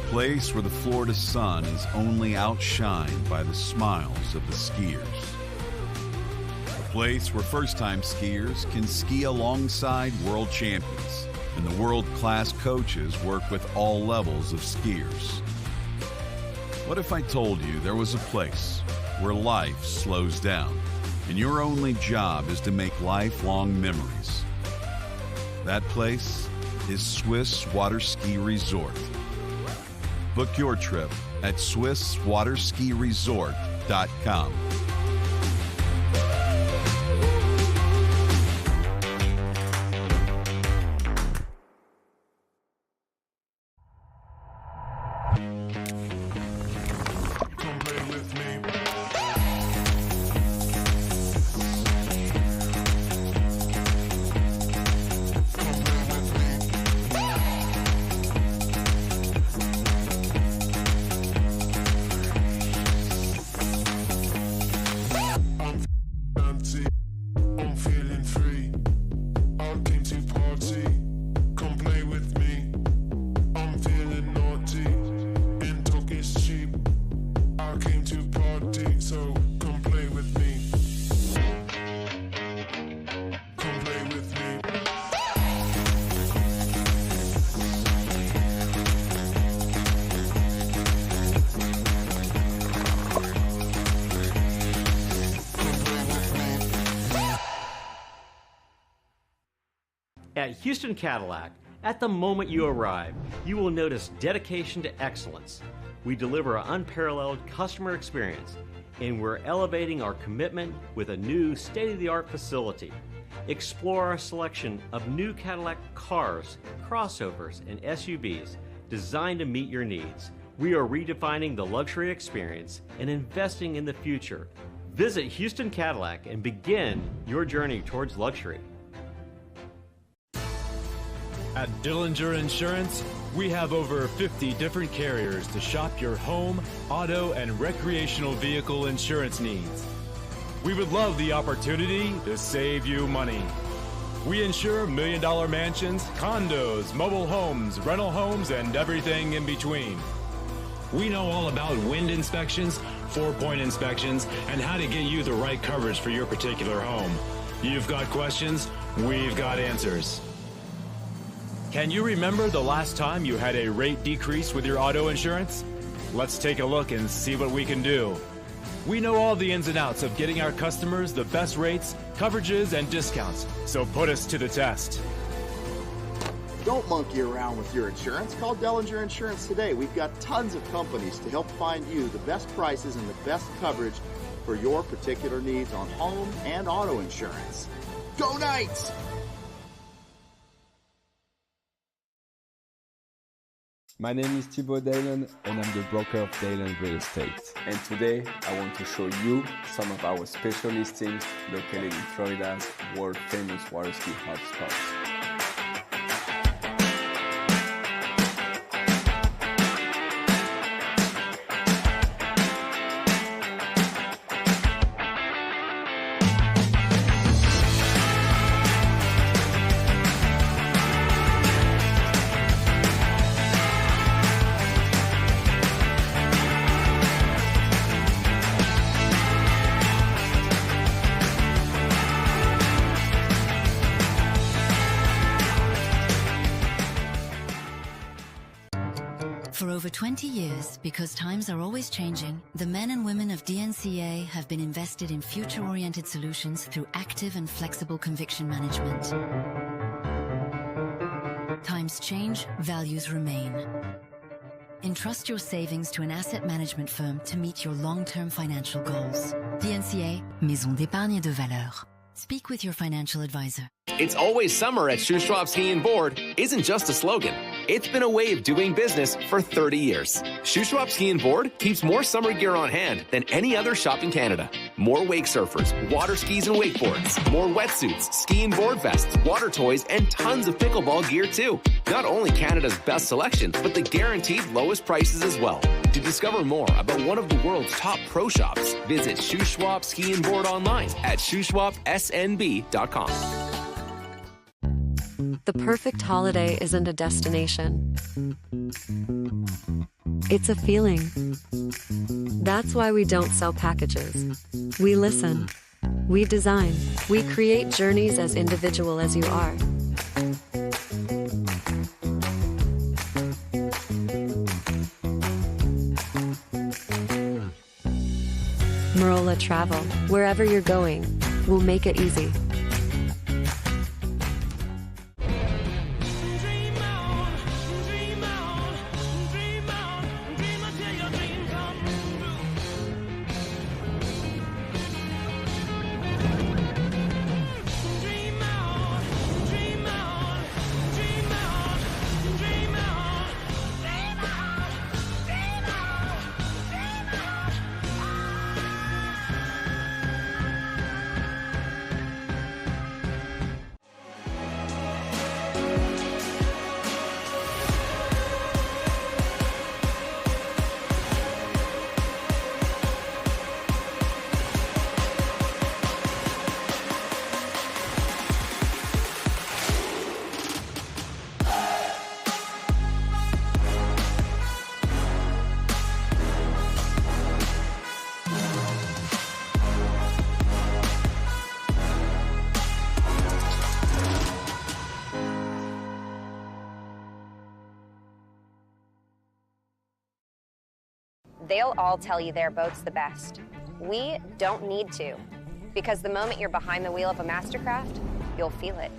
A place where the Florida sun is only outshined by the smiles of the skiers. A place where first-time skiers can ski alongside world champions, and the world-class coaches work with all levels of skiers. What if I told you there was a place where life slows down and your only job is to make lifelong memories? That place is Swiss Water Ski Resort. Book your trip at SwissWaterSkiResort.com. At Houston Cadillac, at the moment you arrive, you will notice dedication to excellence. We deliver an unparalleled customer experience, and we're elevating our commitment with a new state-of-the-art facility. Explore our selection of new Cadillac cars, crossovers, and SUVs designed to meet your needs. We are redefining the luxury experience and investing in the future. Visit Houston Cadillac and begin your journey towards luxury. At Dillinger Insurance, We have over 50 different carriers to shop your home, auto, and recreational vehicle insurance needs. We would love the opportunity to save you money. We insure million-dollar mansions, condos, mobile homes, rental homes, and everything in between. We know all about wind inspections, 4-point inspections, and how to get you the right coverage for your particular home. You've got questions, we've got answers. Can you remember the last time you had a rate decrease with your auto insurance? Let's take a look and see what we can do. We know all the ins and outs of getting our customers the best rates, coverages, and discounts, so put us to the test. Don't monkey around with your insurance. Call Dellinger Insurance today. We've got tons of companies to help find you the best prices and the best coverage for your particular needs on home and auto insurance. Go Knights! My name is Thibaut Dalen and I'm the broker of Dalen Real Estate. And today I want to show you some of our special listings located in Florida's world famous water ski hotspots. For over 20 years, because times are always changing, the men and women of DNCA have been invested in future-oriented solutions through active and flexible conviction management. Times change, values remain. Entrust your savings to an asset management firm to meet your long-term financial goals. DNCA, Maison d'épargne de valeur. Speak with your financial advisor. It's always summer at Schwab Ski and Board isn't just a slogan. It's been a way of doing business for 30 years. Schwab Ski and Board keeps more summer gear on hand than any other shop in Canada. More wake surfers, water skis and wakeboards, more wetsuits, ski and board vests, water toys, and tons of pickleball gear too. Not only Canada's best selection, but the guaranteed lowest prices as well. To discover more about one of the world's top pro shops, visit Schwab Ski and Board online at schwabsnb.com. The perfect holiday isn't a destination. It's a feeling. That's why we don't sell packages. We listen. We design. We create journeys as individual as you are. Marola Travel. Wherever you're going, we'll make it easy. They'll all tell you their boat's the best. We don't need to, because the moment you're behind the wheel of a Mastercraft, you'll feel it.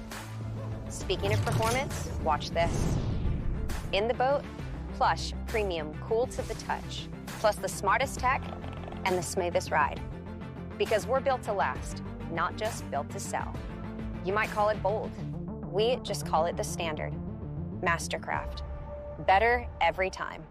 Speaking of performance, watch this. In the boat, plush, premium, cool to the touch, plus the smartest tech and the smoothest ride. Because we're built to last, not just built to sell. You might call it bold. We just call it the standard. Mastercraft. Better every time.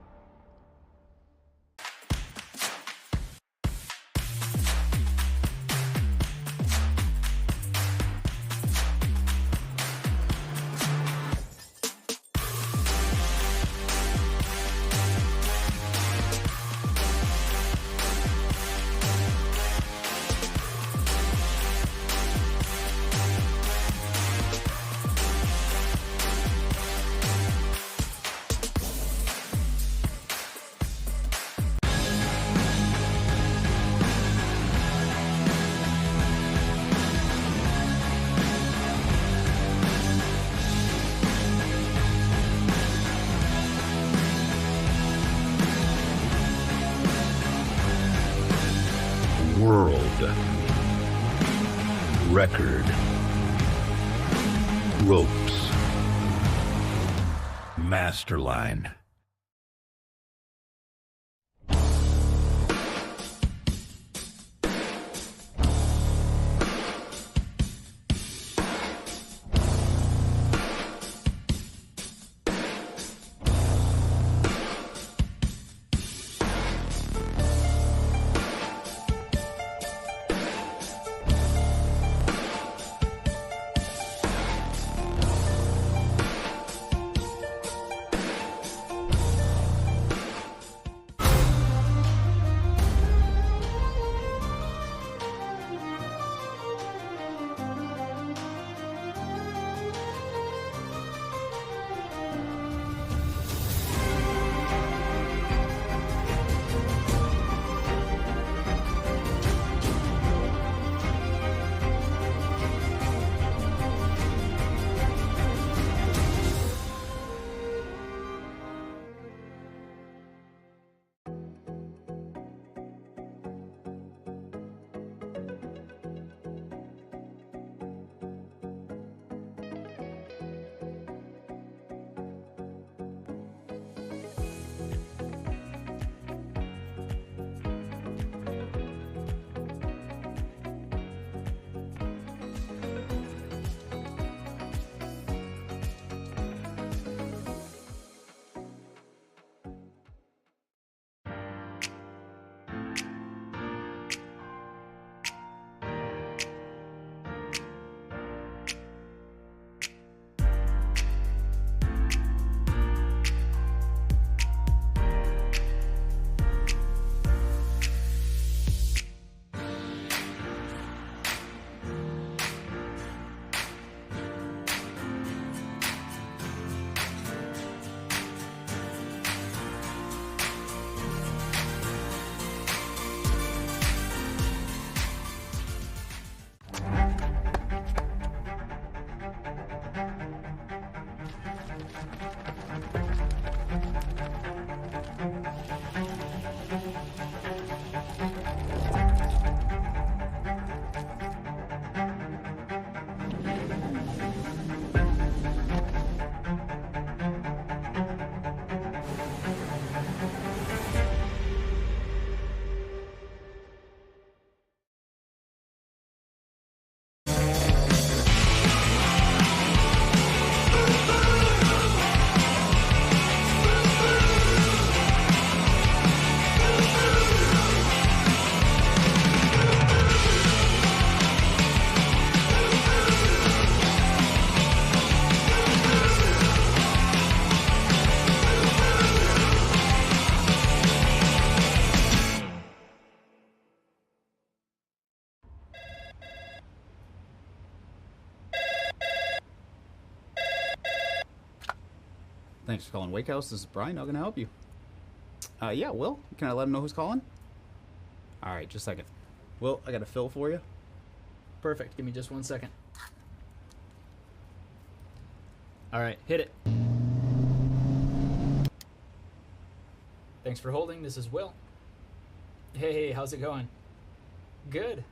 record. Ropes. Masterline. Thanks for calling Wake House. This is Brian. How can I help you? Yeah, Will. Can I let him know who's calling? All right, just a second. Will, I got a fill for you. Perfect. Give me just 1 second. All right, hit it. Thanks for holding. This is Will. Hey, how's it going? Good.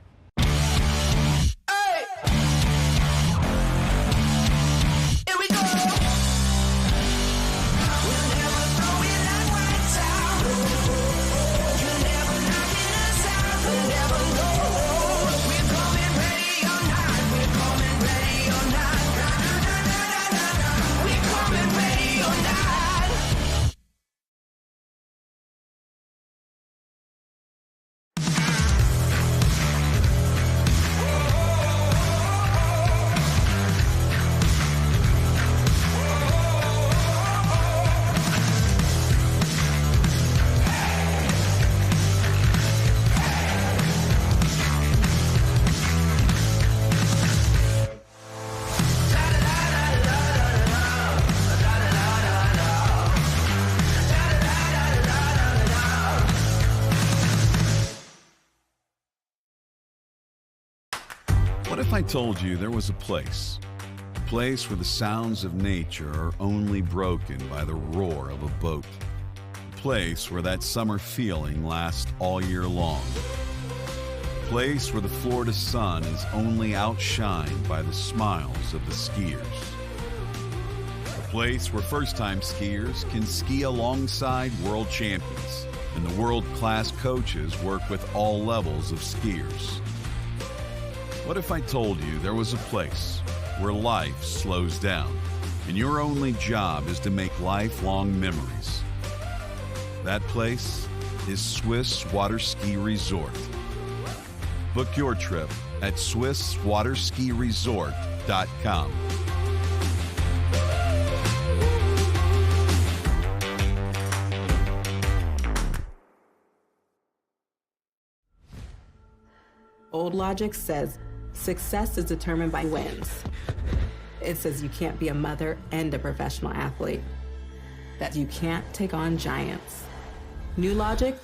What if I told you there was a place where the sounds of nature are only broken by the roar of a boat? A place where that summer feeling lasts all year long. place where the Florida sun is only outshined by the smiles of the skiers. A place where first-time skiers can ski alongside world champions, and the world-class coaches work with all levels of skiers. What if I told you there was a place where life slows down, and your only job is to make lifelong memories? That place is Swiss Water Ski Resort. Book your trip at SwissWaterSkiResort.com. Old logic says success is determined by wins. It says you can't be a mother and a professional athlete, that you can't take on giants. New logic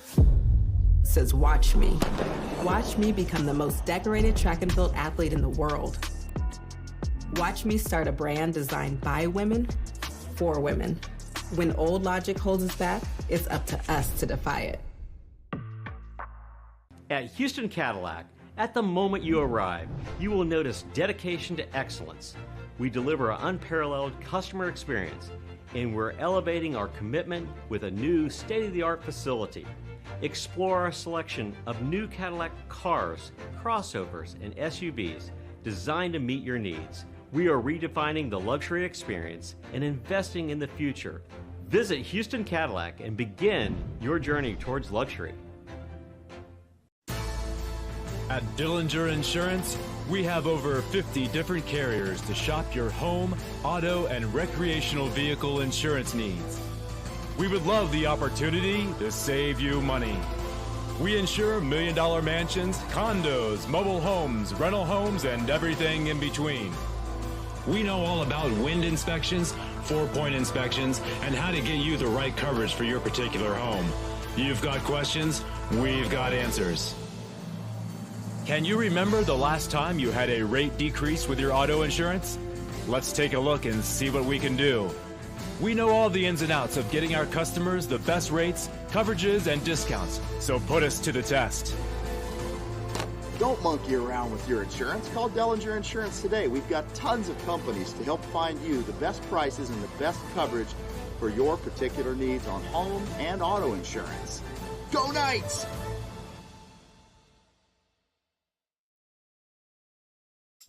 says watch me. Watch me become the most decorated track and field athlete in the world. Watch me start a brand designed by women, for women. When old logic holds us back, it's up to us to defy it. At Houston Cadillac, at the moment you arrive, you will notice dedication to excellence. We deliver an unparalleled customer experience, and we're elevating our commitment with a new state-of-the-art facility. Explore our selection of new Cadillac cars, crossovers, and SUVs designed to meet your needs. We are redefining the luxury experience and investing in the future. Visit Houston Cadillac and begin your journey towards luxury. At Dillinger Insurance, we have over 50 different carriers to shop your home, auto, and recreational vehicle insurance needs. We would love the opportunity to save you money. We insure $1 million mansions, condos, mobile homes, rental homes, and everything in between. We know all about wind inspections, 4-point inspections, and how to get you the right coverage for your particular home. You've got questions, we've got answers. Can you remember the last time you had a rate decrease with your auto insurance? Let's take a look and see what we can do. We know all the ins and outs of getting our customers the best rates, coverages, and discounts, so put us to the test. Don't monkey around with your insurance. Call Dellinger Insurance today. We've got tons of companies to help find you the best prices and the best coverage for your particular needs on home and auto insurance. Go Knights!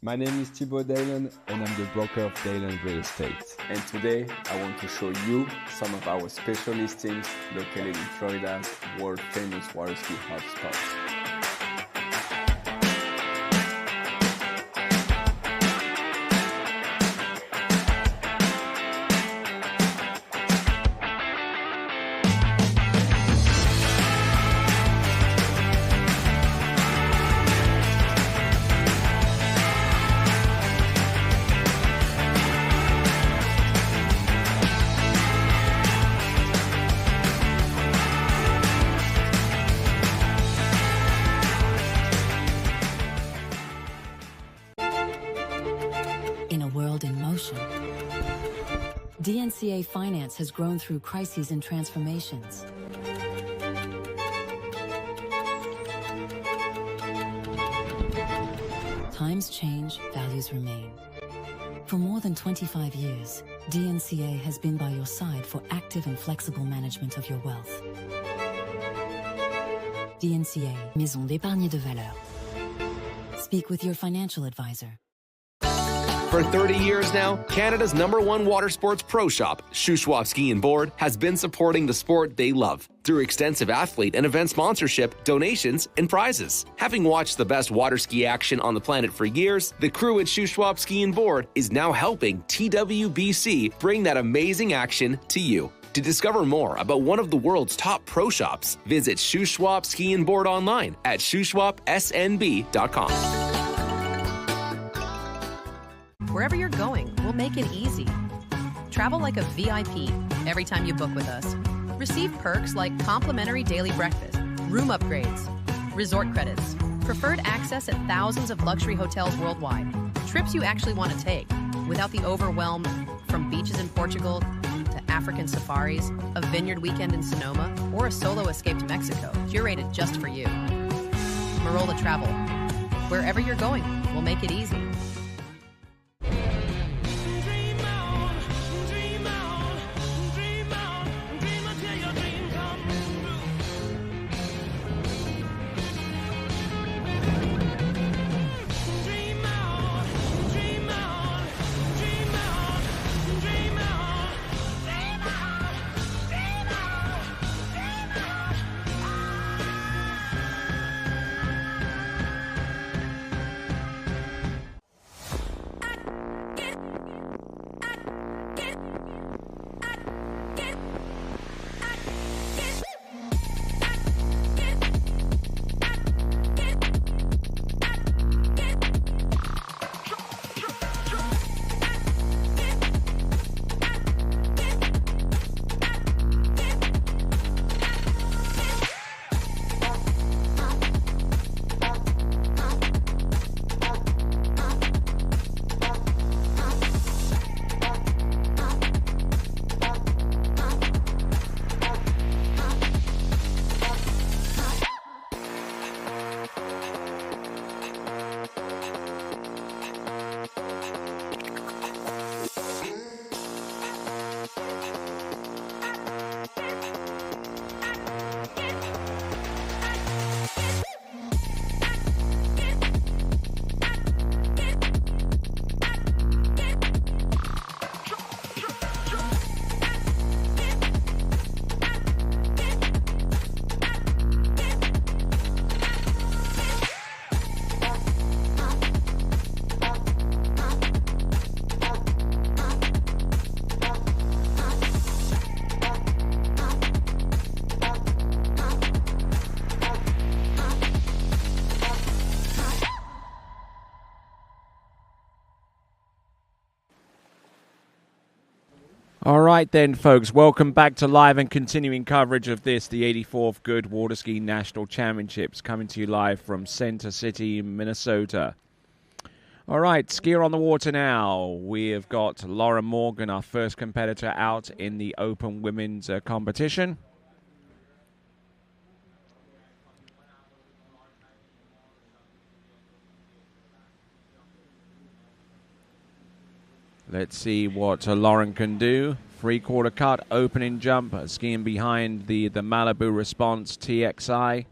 My name is Thibaut Dalen and I'm the broker of Dalen Real Estate. And today I want to show you some of our special listings located in Florida's world famous water ski hotspots. DNCA Finance has grown through crises and transformations. Times change, values remain. For more than 25 years, DNCA has been by your side for active and flexible management of your wealth. DNCA, Maison d'épargne de valeur. Speak with your financial advisor. For 30 years now, Canada's #1 water sports pro shop, Shuswap Ski and Board, has been supporting the sport they love through extensive athlete and event sponsorship, donations, and prizes. Having watched the best water ski action on the planet for years, the crew at Shuswap Ski and Board is now helping TWBC bring that amazing action to you. To discover more about one of the world's top pro shops, visit Shuswap Ski and Board online at shuswapsnb.com. Wherever you're going, we'll make it easy. Travel like a VIP every time you book with us. Receive perks like complimentary daily breakfast, room upgrades, resort credits, preferred access at thousands of luxury hotels worldwide, trips you actually want to take without the overwhelm from beaches in Portugal to African safaris, a vineyard weekend in Sonoma, or a solo escape to Mexico, curated just for you. Marola Travel. Wherever you're going, we'll make it easy. All right then, folks, welcome back to live and continuing coverage of this, the 84th Goode Water Ski National Championships, coming to you live from Center City, Minnesota. All right, skier on the water now. We have got Lauren Morgan, our first competitor, out in the open women's competition. Let's see what Lauren can do. Three-quarter cut, opening jump, skiing behind the Malibu Response TXI.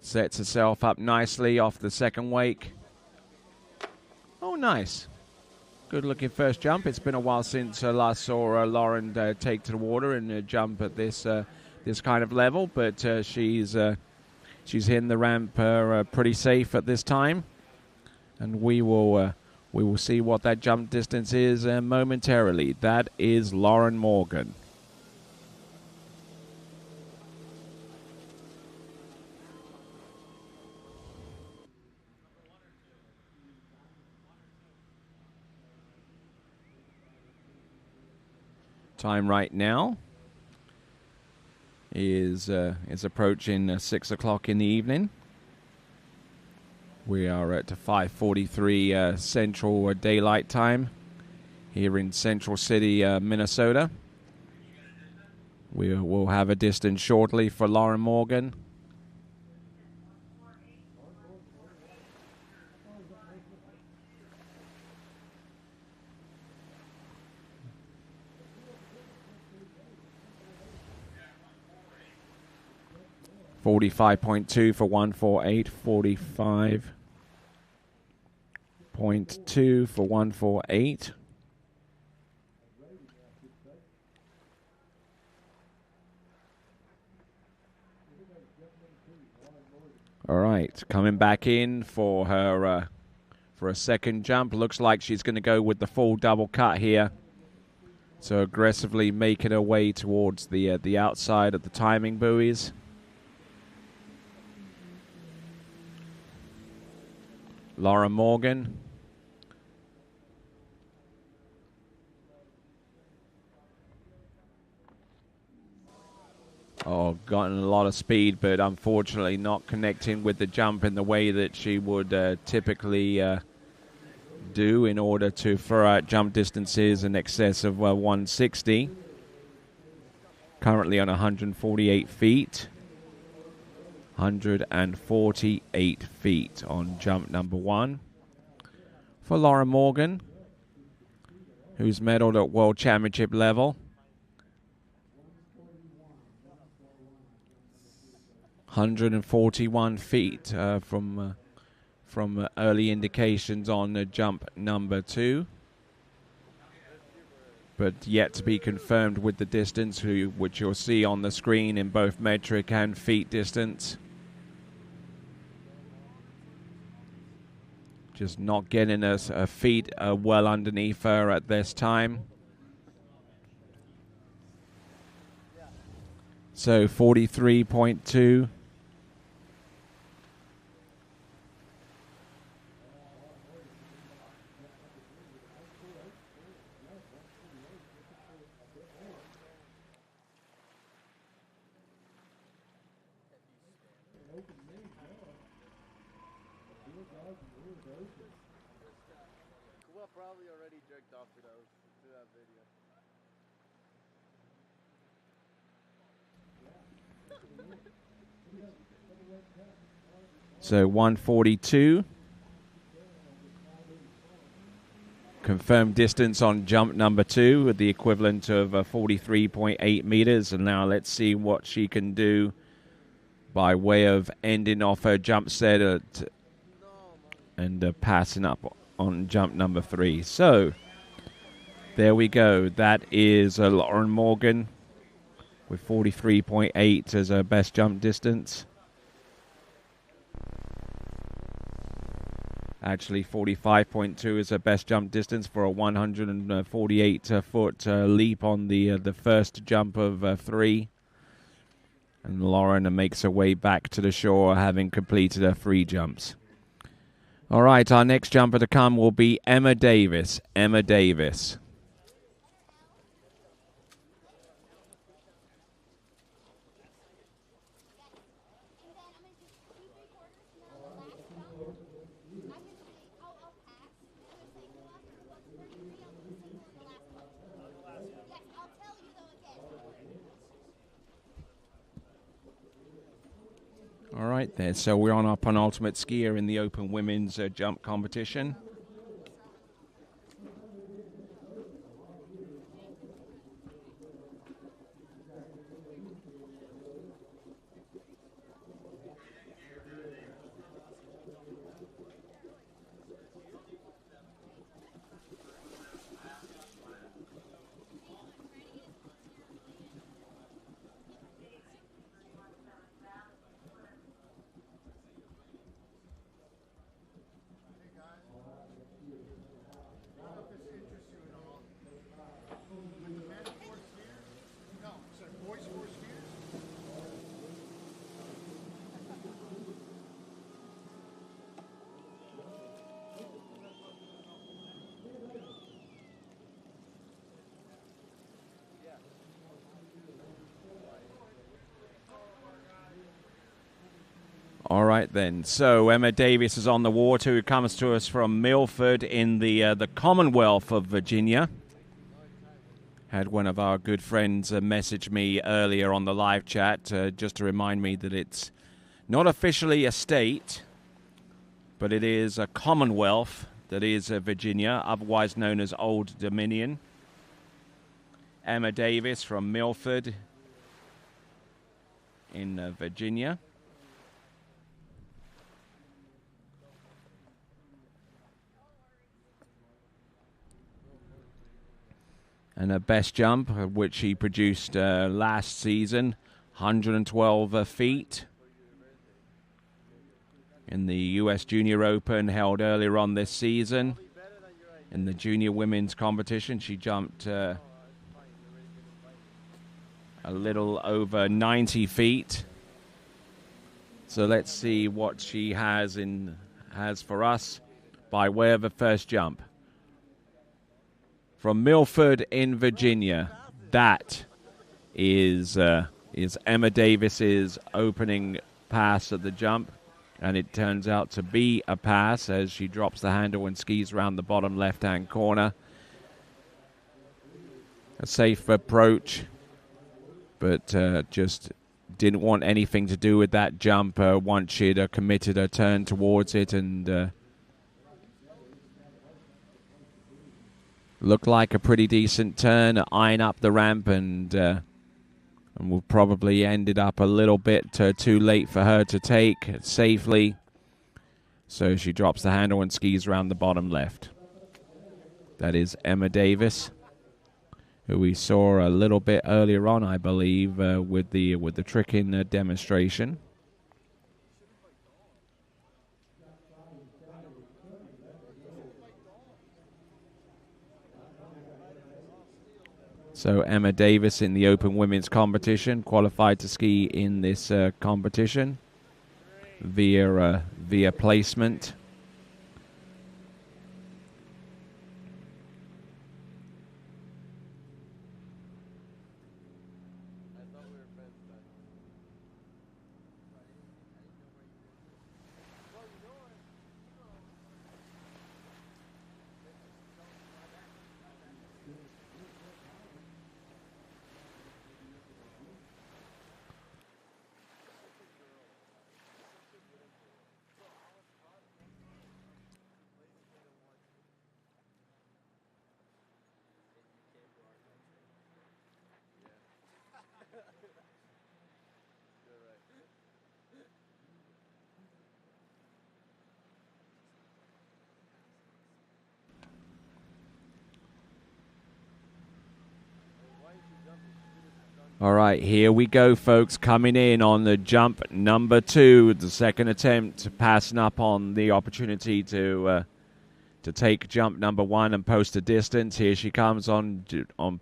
Sets herself up nicely off the second wake. Oh, nice. Good-looking first jump. It's been a while since last saw Lauren take to the water and jump at this this kind of level, but she's hitting the ramp pretty safe at this time. And we will see what that jump distance is momentarily. That is Lauren Morgan. Time right now is approaching 6 o'clock in the evening. We are at 5:43 Central Daylight Time here in Central City, Minnesota. We will have a distance shortly for Lauren Morgan. .45.2 for 148, 45.2 for 148. All right, coming back in for her for a second jump. Looks like she's going to go with the full double cut here. So aggressively making her way towards the outside of the timing buoys. Lauren Morgan. Oh, gotten a lot of speed, but unfortunately not connecting with the jump in the way that she would typically do in order to throw out jump distances in excess of 160. Currently on 148 feet. 148 feet on jump number 1 for Lauren Morgan, who's medaled at World Championship level. 141 feet from early indications on jump number 2. But yet to be confirmed with the distance, which you'll see on the screen in both metric and feet distance. Just not getting us a feet well underneath her at this time. So 43.2. Probably already jerked off to that video. So 142. Confirmed distance on jump number 2 with the equivalent of 43.8 meters. And now let's see what she can do by way of ending off her jump set and passing up on jump number 3. So there we go. That is Lauren Morgan with 43.8 as her best jump distance. Actually, 45.2 is her best jump distance for a 148-foot leap on the first jump of 3. And Lauren makes her way back to the shore, having completed her 3 jumps. All right, our next jumper to come will be Emma Davis. Emma Davis. All right, there. So we're on our penultimate skier in the open women's jump competition. All right, then. So Emma Davis is on the water, who comes to us from Milford in the Commonwealth of Virginia. Had one of our good friends message me earlier on the live chat just to remind me that it's not officially a state, but it is a Commonwealth that is Virginia, otherwise known as Old Dominion. Emma Davis from Milford in Virginia. And her best jump, which he produced last season, 112 feet. In the U.S. Junior Open held earlier on this season. In the junior women's competition, she jumped a little over 90 feet. So let's see what she has for us by way of a first jump. From Milford in Virginia, that is Emma Davis's opening pass at the jump, and it turns out to be a pass as she drops the handle and skis around the bottom left-hand corner. A safe approach, but just didn't want anything to do with that jump once she'd committed her turn towards it, and looked like a pretty decent turn, eyeing up the ramp, and we probably ended up a little bit too late for her to take safely. So she drops the handle and skis around the bottom left. That is Emma Davis, who we saw a little bit earlier on, I believe, with the tricking demonstration. So Emma Davis in the Open Women's Competition, qualified to ski in this competition via placement. All right, here we go, folks. Coming in on the jump number 2, the second attempt, passing up on the opportunity to take jump number 1 and post a distance. Here she comes on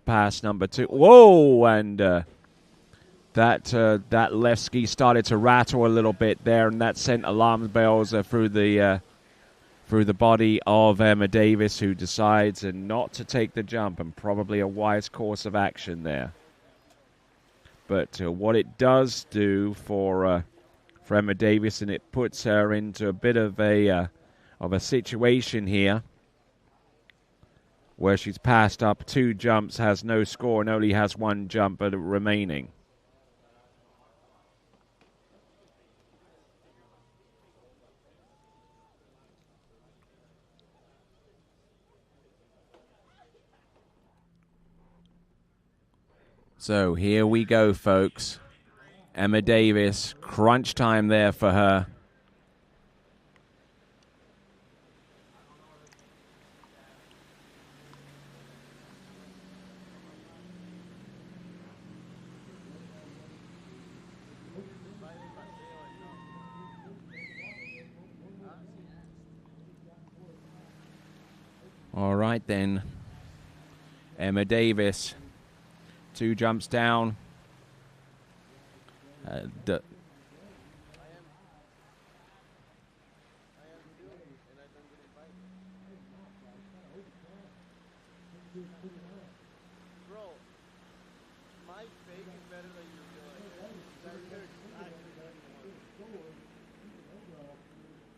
pass number 2. Whoa! And that left ski started to rattle a little bit there, and that sent alarm bells through the body of Emma Davis, who decides not to take the jump, and probably a wise course of action there. But what it does do for Emma Davis, and it puts her into a bit of a situation here, where she's passed up 2 jumps, has no score, and only has 1 jump remaining. So here we go, folks. Emma Davis, crunch time there for her. All right, then. Emma Davis. 2 jumps down.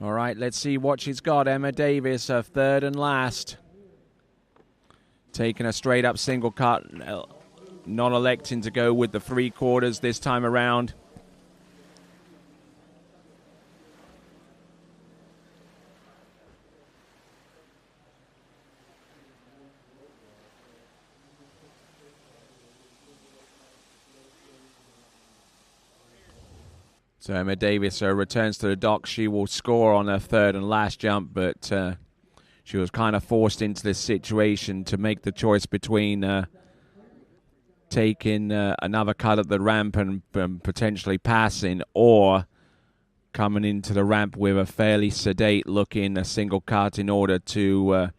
All right, let's see what she's got. Emma Davis, her third and last. Taking a straight up single cut. Not electing to go with the 3/4 this time around. So Emma Davis returns to the dock. She will score on her third and last jump, but she was kind of forced into this situation to make the choice between taking another cut at the ramp and potentially passing, or coming into the ramp with a fairly sedate looking single cut in order to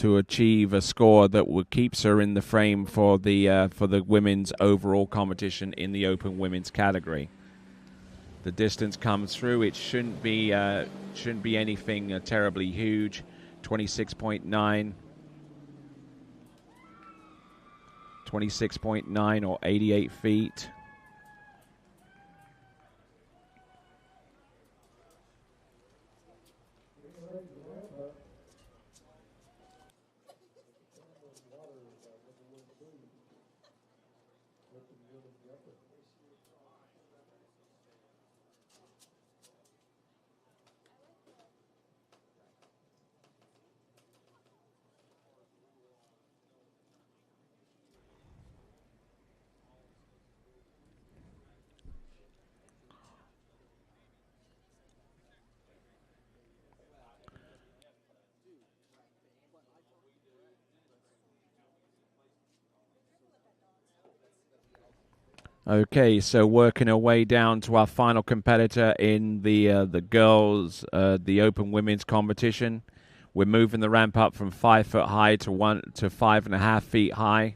achieve a score that keeps her in the frame for the women's overall competition in the Open Women's category. The distance comes through. It shouldn't be anything terribly huge. 26.9. 26.9 or 88 feet. Okay, so working our way down to our final competitor in the girls, the open women's competition. We're moving the ramp up from 5 foot high to 5.5 feet high.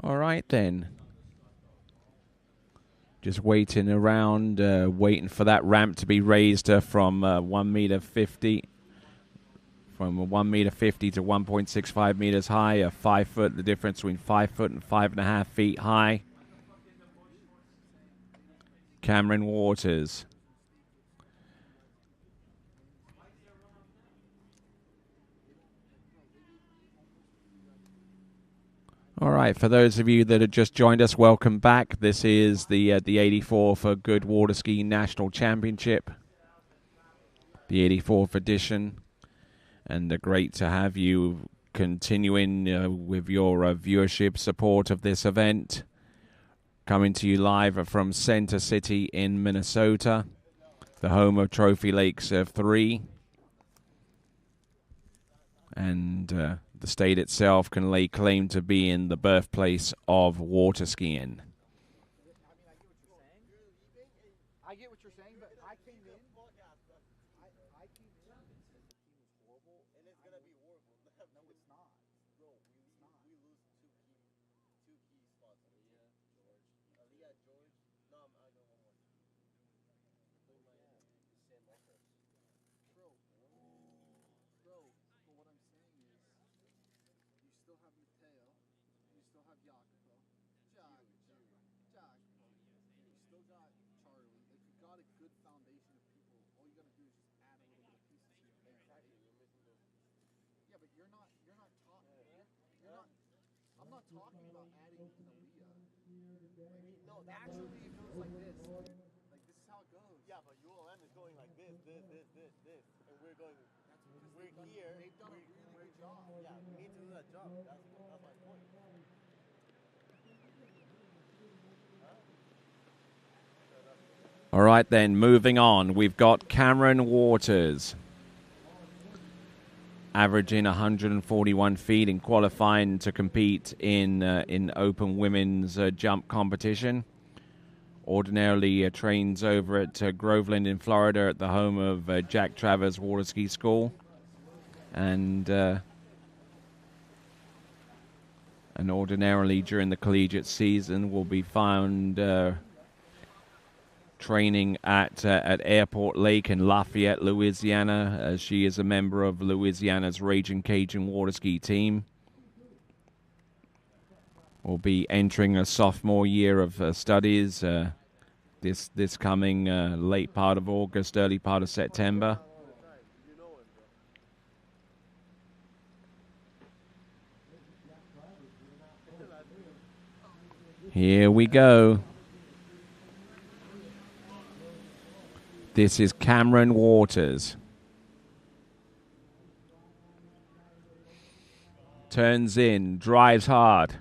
All right, then. Just waiting around, waiting for that ramp to be raised from 1 meter 50, from 1 meter 50 to 1.65 meters high. 5 foot, the difference between 5 foot and 5.5 feet high. Cameron Waters. All right, for those of you that have just joined us, welcome back. This is the 84th Goode Water Skiing National Championship, the 84th edition, and great to have you continuing with your viewership support of this event. Coming to you live from Center City in Minnesota, the home of Trophy Lakes 3. And the state itself can lay claim to being the birthplace of water skiing. I get what you're saying, but I came in. I came in. The team was horrible, and it's gonna be horrible. No, it's not. Bro, we lose two key spots. Aaliyah, George. No, I know one more. Sam Walker. Bro, but what I'm saying is, you still have Mateo, you still have Jacopo, you still got Charlie. Like, you got a good foundation of people. All you gotta do is just add a little bit of pieces here and there. Right? Yeah, but you're not talking. You're not. I'm not talking about adding Aaliyah. No, naturally it goes like this. Like, this is how it goes. Yeah, but ULM is going like this, and we're going. We're here. They've done a really good job. Yeah, we need to do that job. That's my point. All right, then, moving on. We've got Cameron Waters, averaging 141 feet in qualifying to compete in open women's jump competition. Ordinarily trains over at Groveland in Florida at the home of Jack Travers Water Ski School. And ordinarily during the collegiate season will be found training at Airport Lake in Lafayette, Louisiana, as she is a member of Louisiana's Raging Cajun water ski team. Will be entering a sophomore year of studies this coming late part of August, early part of September. Here we go. This is Cameron Waters. Turns in, drives hard.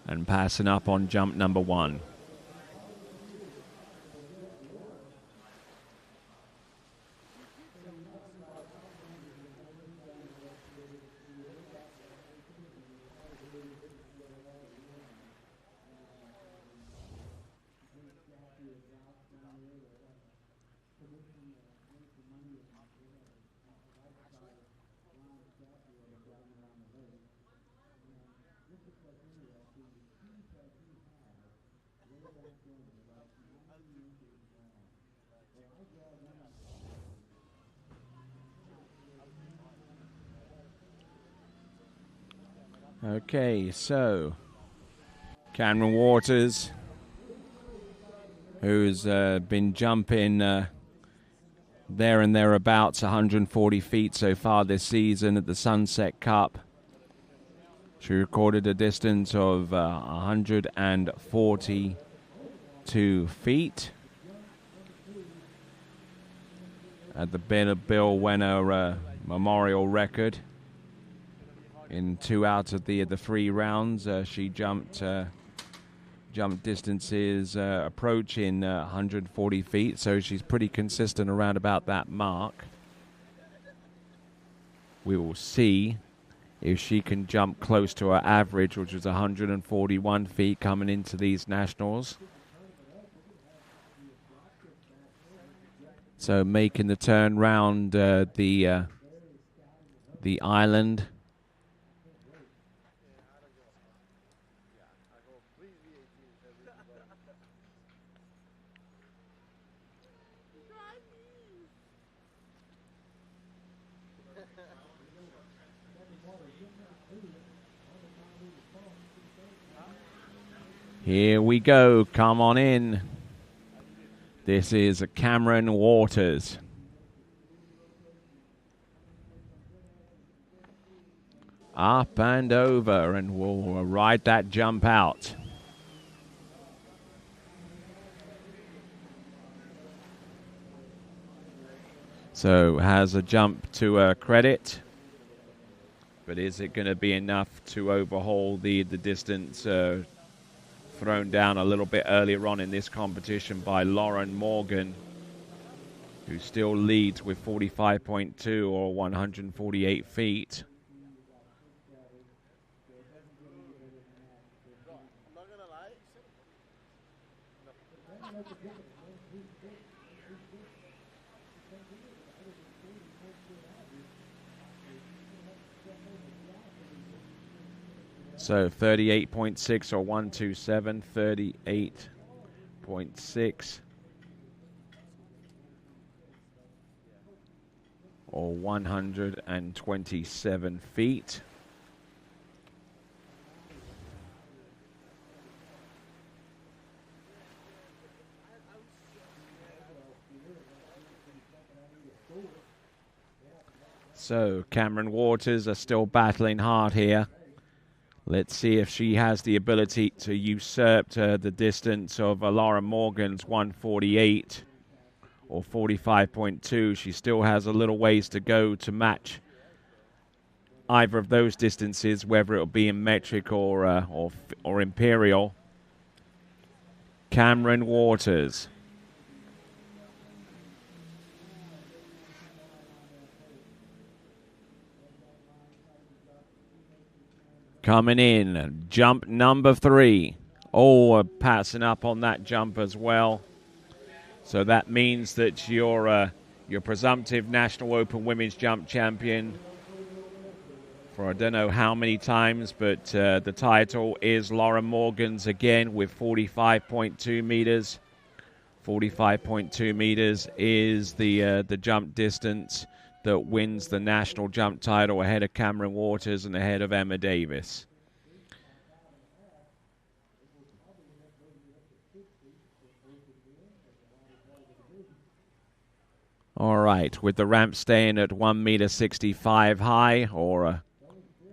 And passing up on jump number 1. Okay, so Cameron Waters, who's been jumping there and thereabouts 140 feet so far this season at the Sunset Cup. She recorded a distance of 142 feet. at the Bill Wenner Memorial record. In 2 out of the 3 rounds, she jumped distances approaching 140 feet, so she's pretty consistent around about that mark. We will see if she can jump close to her average, which was 141 feet coming into these nationals. So making the turn round the island. Here we go. Come on in. This is Cameron Waters. Up and over, and we'll ride that jump out. So has a jump to her credit. But is it going to be enough to overhaul the distance thrown down a little bit earlier on in this competition by Lauren Morgan, who still leads with 45.2 or 148 feet. So 38.6 or 127, 38.6 or 127 feet. So Cameron Waters are still battling hard here. Let's see if she has the ability to usurp the distance of Lauren Morgan's 148 or 45.2. She still has a little ways to go to match either of those distances, whether it'll be in metric or imperial. Cameron Waters. Coming in, jump number 3. Oh, passing up on that jump as well. So that means that your presumptive National Open Women's Jump champion for I don't know how many times, but the title is Lauren Morgan's again with 45.2 meters. 45.2 meters is the jump distance that wins the national jump title ahead of Cameron Waters and ahead of Emma Davis. All right, with the ramp staying at 1.65 meters high or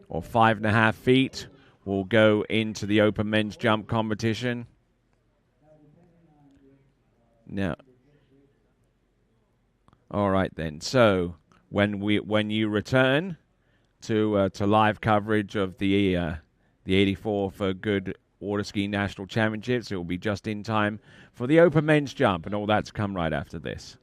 5.5 feet, we'll go into the open men's jump competition. Now, all right then. So when you return to live coverage of the 84th Goode Water Ski National Championships, it will be just in time for the open men's jump, and all that's come right after this.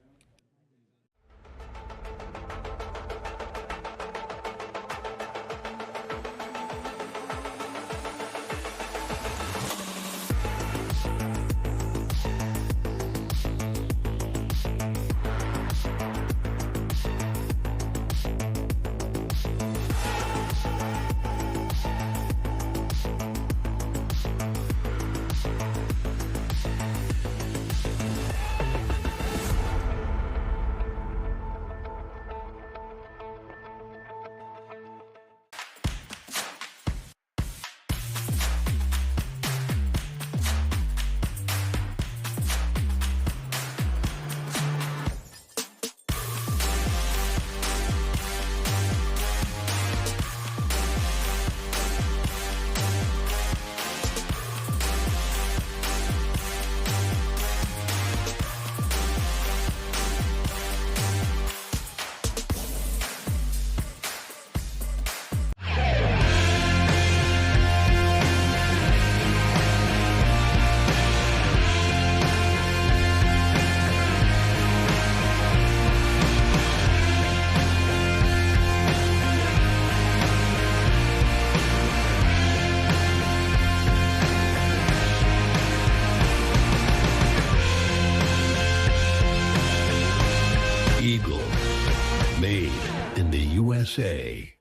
USA.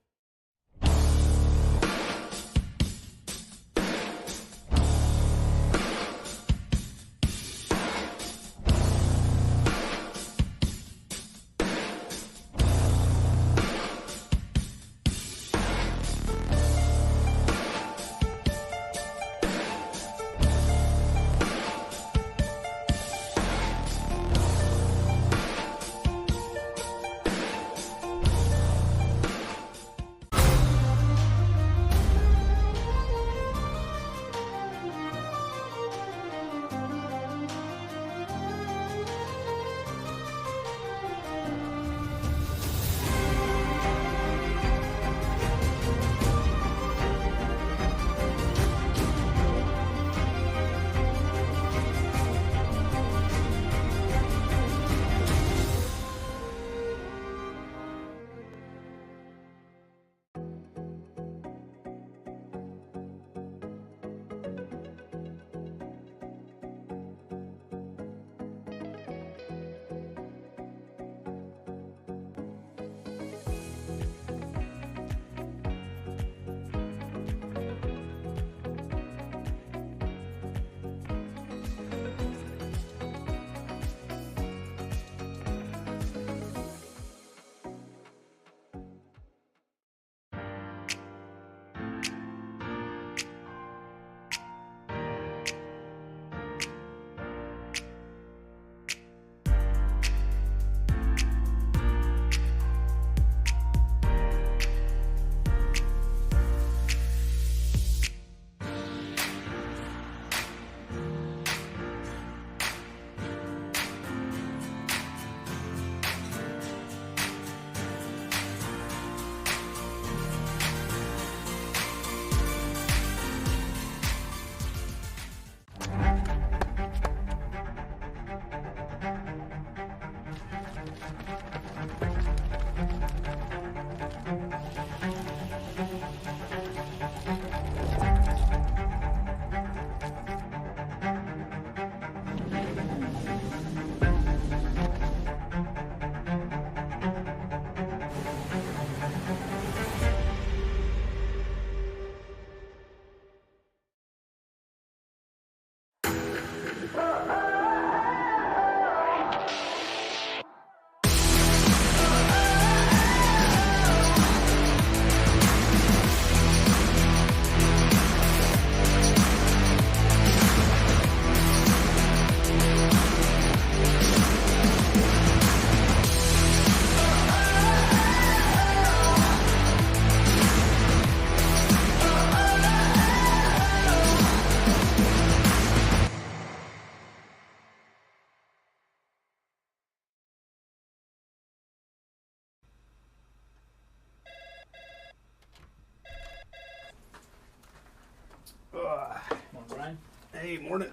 Morning, Brian. Hey, morning.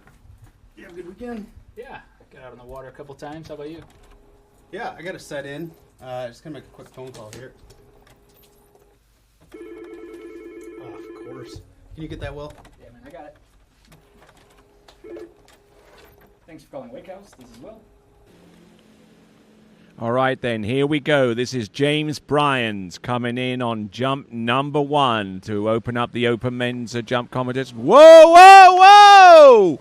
You have a good weekend? Yeah, got out on the water a couple times. How about you? Yeah, I got to set in. Just gonna make a quick phone call here. Oh, of course. Can you get that, Will? Yeah, man, I got it. Thanks for calling Wake House. This is Will. All right, then, here we go. This is James Bryans coming in on jump number 1 to open up the open men's jump competition. Whoa, whoa, whoa!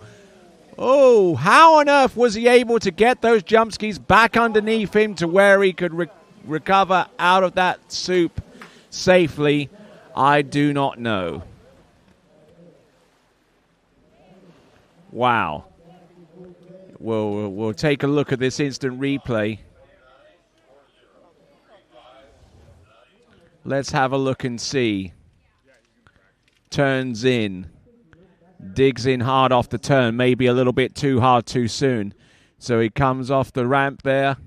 Oh, how on earth was he able to get those jump skis back underneath him to where he could recover out of that soup safely? I do not know. Wow. We'll take a look at this instant replay. Let's have a look and see. Turns in. Digs in hard off the turn. Maybe a little bit too hard too soon. So he comes off the ramp there.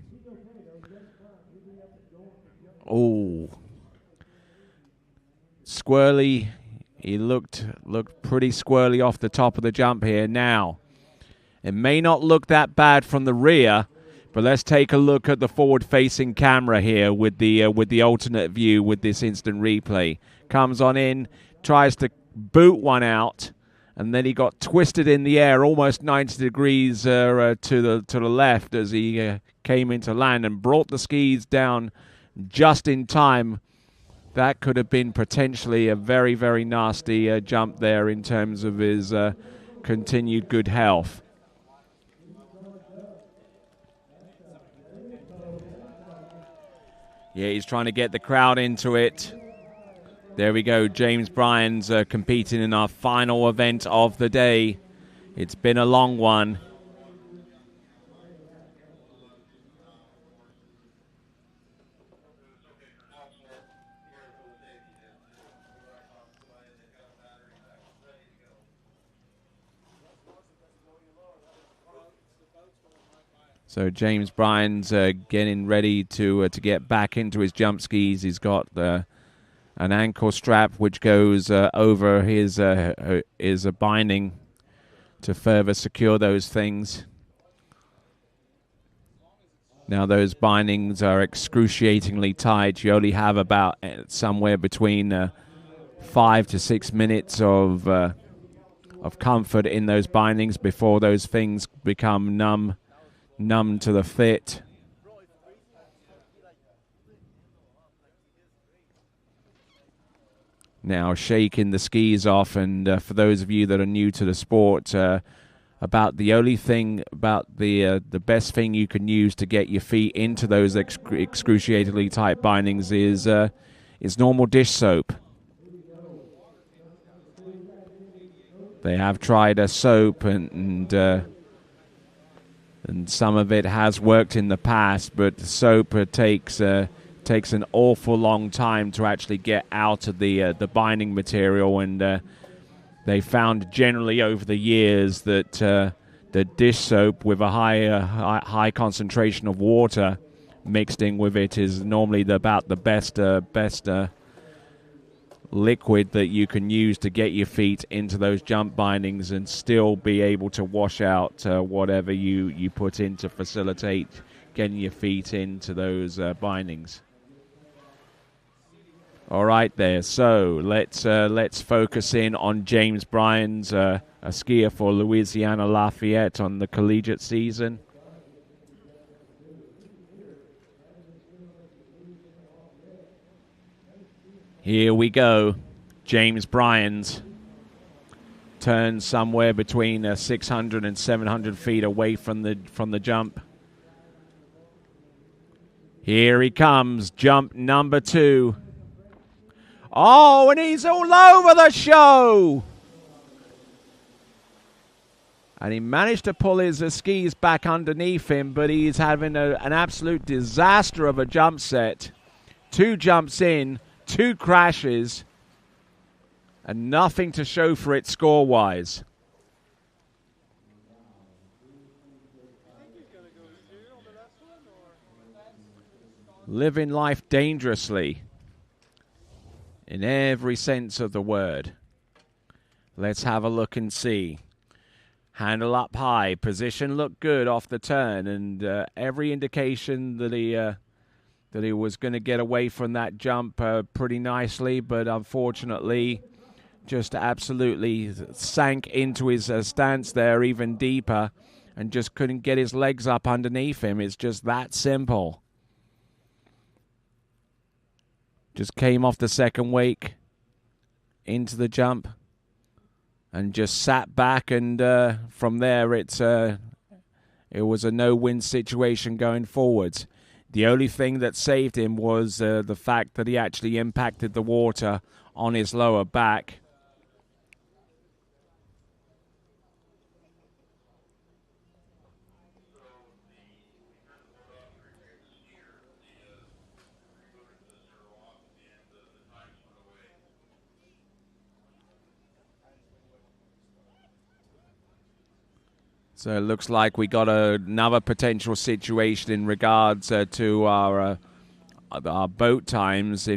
Oh. Squirrely. He looked pretty squirrely off the top of the jump here. Now, it may not look that bad from the rear, but let's take a look at the forward-facing camera here with the alternate view with this instant replay. Comes on in, tries to boot one out, and then he got twisted in the air almost 90 degrees to the left as he came into land and brought the skis down just in time that could have been potentially a very, very nasty jump there in terms of his continued good health. Yeah, he's trying to get the crowd into it. There we go. James Bryan's competing in our final event of the day. It's been a long one. So James Bryan's getting ready to get back into his jump skis. He's got an ankle strap which goes over his binding to further secure those things. Now those bindings are excruciatingly tight. You only have about somewhere between 5 to 6 minutes of comfort in those bindings before those things become numb to the fit. Now shaking the skis off, and for those of you that are new to the sport, about the only thing about the best thing you can use to get your feet into those excruciatingly tight bindings is normal dish soap. They have tried a soap and some of it has worked in the past, but soap takes an awful long time to actually get out of the binding material, and they found generally over the years that the dish soap with a high concentration of water mixed in with it is normally about the best liquid that you can use to get your feet into those jump bindings and still be able to wash out whatever you put in to facilitate getting your feet into those bindings. All right there, so let's focus in on James Bryan's a skier for Louisiana Lafayette on the collegiate season. Here we go. James Bryan's turns somewhere between 600 and 700 feet away from the jump. Here he comes, jump number 2. Oh, and he's all over the show! And he managed to pull his skis back underneath him, but he's having an absolute disaster of a jump set. 2 jumps in, 2 crashes, and nothing to show for it score-wise. Living life dangerously, in every sense of the word. Let's have a look and see. Handle up high, position looked good off the turn, and every indication that he was going to get away from that jump pretty nicely, but unfortunately just absolutely sank into his stance there even deeper and just couldn't get his legs up underneath him. It's just that simple. Just came off the second wake into the jump and just sat back, and from there it was a no-win situation going forwards. The only thing that saved him was the fact that he actually impacted the water on his lower back. So it looks like we got another potential situation in regards to our boat times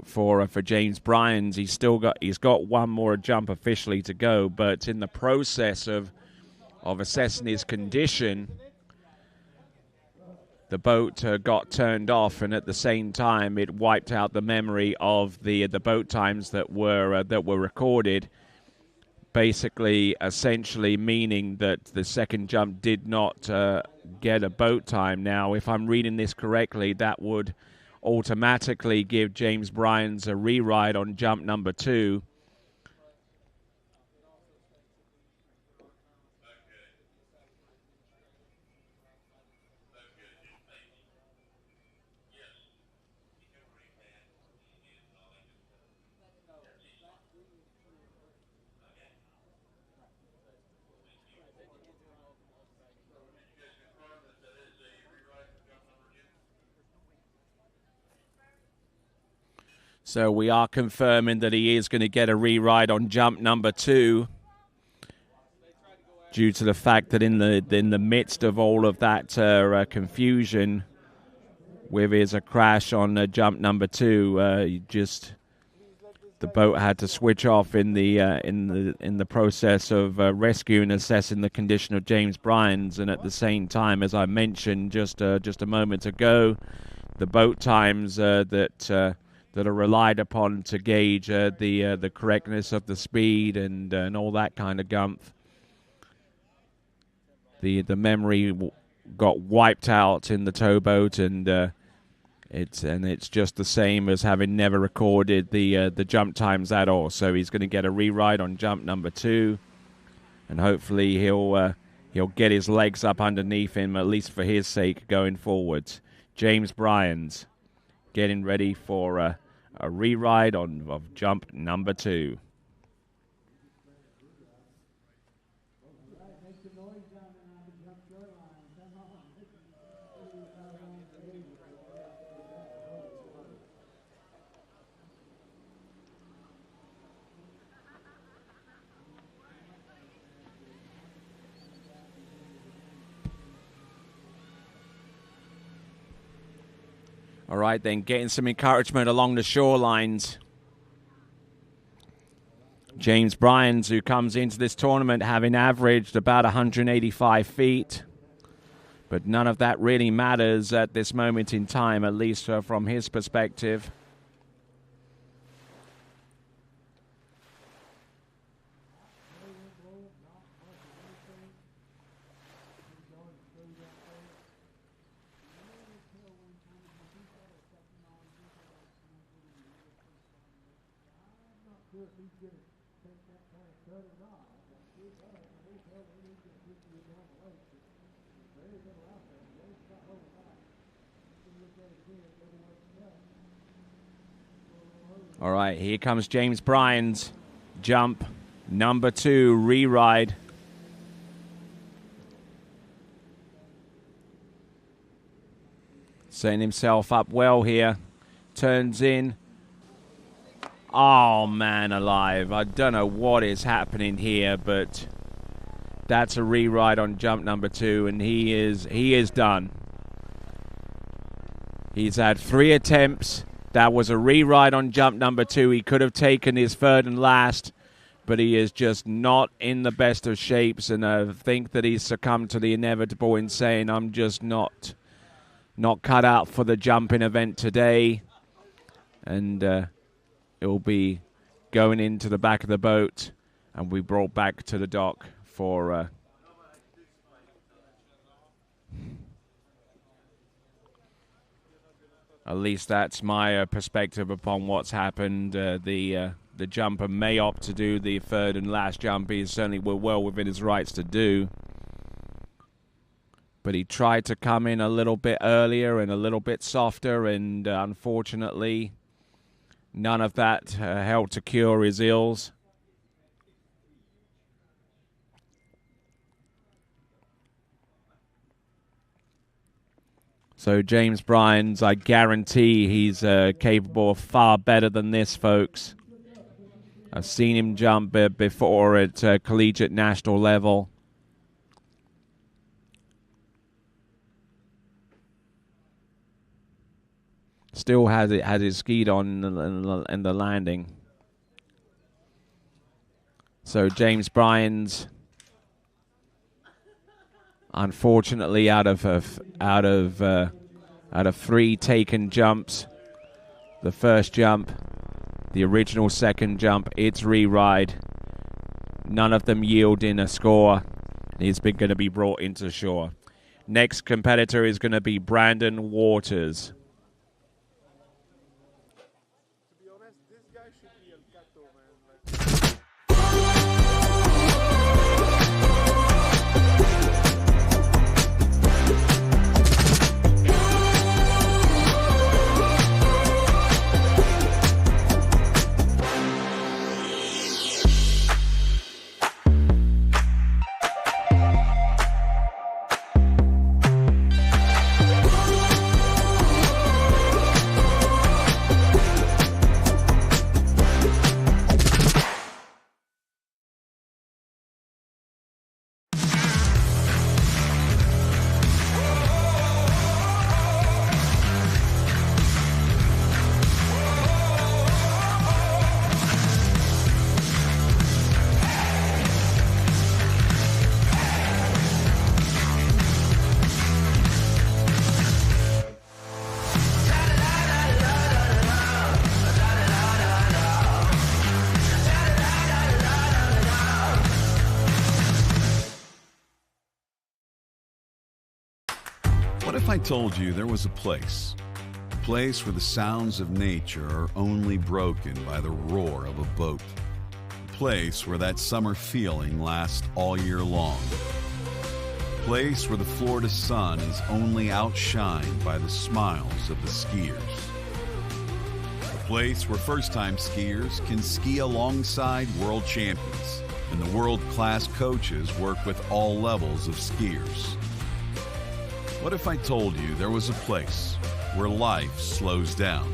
for James Bryan's. He's got one more jump officially to go, but in the process of assessing his condition, the boat got turned off, and at the same time it wiped out the memory of the boat times that were recorded. Basically, essentially meaning that the second jump did not get a boat time. Now, if I'm reading this correctly, that would automatically give James Bryans a re-ride on jump number 2. So we are confirming that he is going to get a re-ride on jump number 2, due to the fact that in the midst of all of that confusion with his crash on jump number 2, the boat had to switch off in the process of rescue and assessing the condition of James Bryans, and at the same time, as I mentioned just a moment ago, the boat times that are relied upon to gauge the correctness of the speed and all that kind of gumph. The memory got wiped out in the towboat, and it's just the same as having never recorded the jump times at all. So he's going to get a re-ride on jump number 2, and hopefully he'll get his legs up underneath him, at least for his sake, going forwards. James Bryans getting ready for a re-ride of jump number 2. All right, then, getting some encouragement along the shorelines. James Bryans, who comes into this tournament having averaged about 185 feet. But none of that really matters at this moment in time, at least from his perspective. All right, here comes James Bryans. Jump number 2, re-ride. Setting himself up well here. Turns in. Oh, man alive. I don't know what is happening here, but that's a re-ride on jump number 2, and he is done. He's had 3 attempts. That was a re-ride on jump number 2. He could have taken his third and last, but he is just not in the best of shapes, and I think that he's succumbed to the inevitable in saying, I'm just not cut out for the jumping event today. And it'll be going into the back of the boat and we brought back to the dock for at least that's my perspective upon what's happened. The jumper may opt to do the third and last jump. He certainly were well within his rights to do. But he tried to come in a little bit earlier and a little bit softer, and unfortunately, none of that helped to cure his ills. So James Bryans, I guarantee he's capable of far better than this, folks. I've seen him jump before at collegiate national level. Still had his skeet on in the landing. So James Bryans, unfortunately, out of 3 taken jumps, the first jump, the original second jump, it's re-ride. None of them yielding a score. He's been going to be brought into shore. Next competitor is going to be Brandon Waters. What if I told you there was a place where the sounds of nature are only broken by the roar of a boat? A place where that summer feeling lasts all year long. A place where the Florida sun is only outshined by the smiles of the skiers. A place where first-time skiers can ski alongside world champions, and the world-class coaches work with all levels of skiers. What if I told you there was a place where life slows down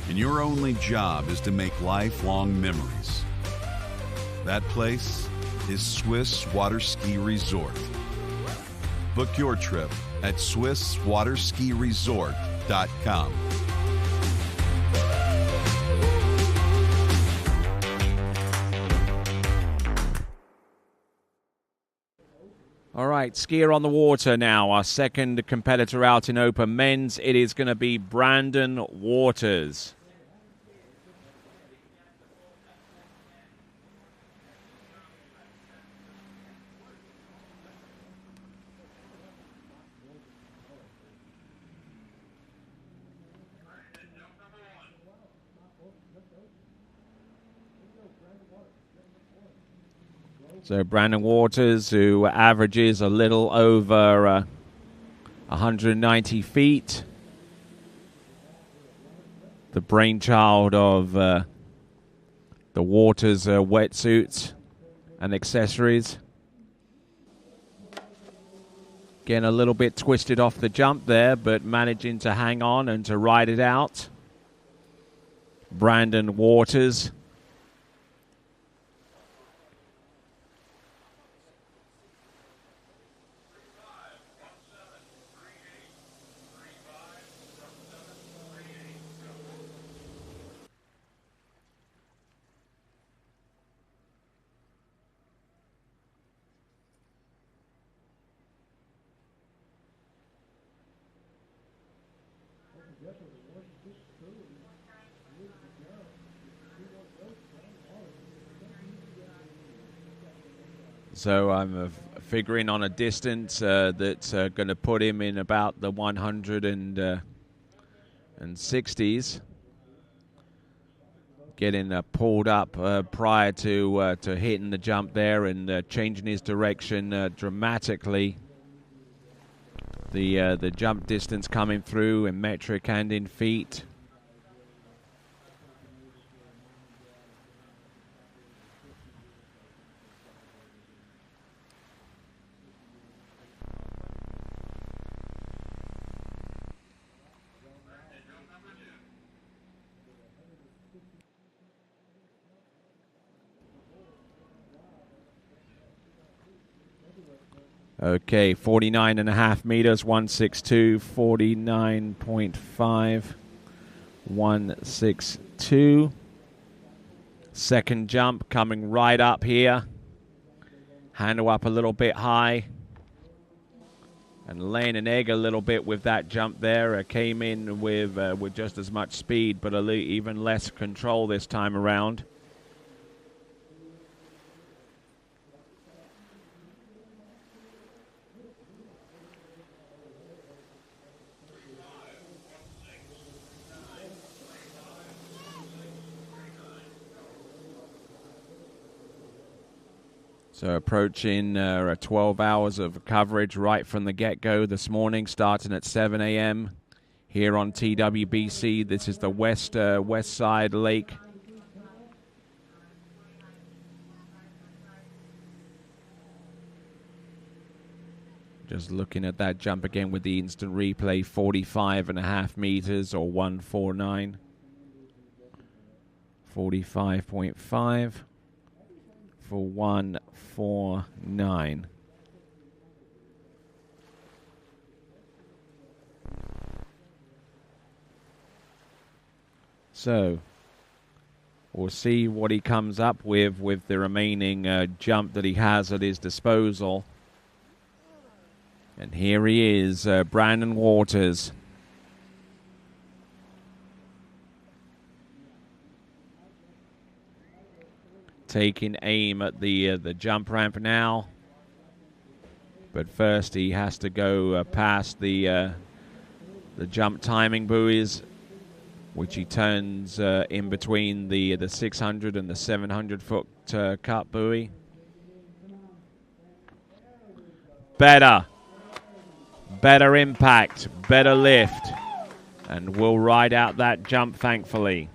and your only job is to make lifelong memories? That place is Swiss Water Ski Resort. Book your trip at SwissWaterSkiResort.com. All right, skier on the water now. Our second competitor out in open men's. It is going to be Brandon Waters. So Brandon Waters, who averages a little over 190 feet. The brainchild of the Waters wetsuits and accessories. Getting a little bit twisted off the jump there, but managing to hang on and to ride it out. Brandon Waters. So I'm figuring on a distance that's going to put him in about the 160s. Getting pulled up prior to hitting the jump there and changing his direction dramatically. The jump distance coming through in metric and in feet. Okay, 49.5 meters, 162, 49.5, 162. Second jump coming right up here. Handle up a little bit high. And laying an egg a little bit with that jump there. Came in with just as much speed, but even less control this time around. So approaching 12 hours of coverage right from the get-go this morning, starting at 7 a.m. here on TWBC. This is the west side lake. Just looking at that jump again with the instant replay, 45.5 meters or 149. 45.5 for 149. So we'll see what he comes up with the remaining jump that he has at his disposal. And here he is, Brandon Waters. Taking aim at the jump ramp now. But first he has to go past the jump timing buoys, which he turns in between the 600 and the 700 foot cut buoy. Better impact, better lift, and will ride out that jump, thankfully.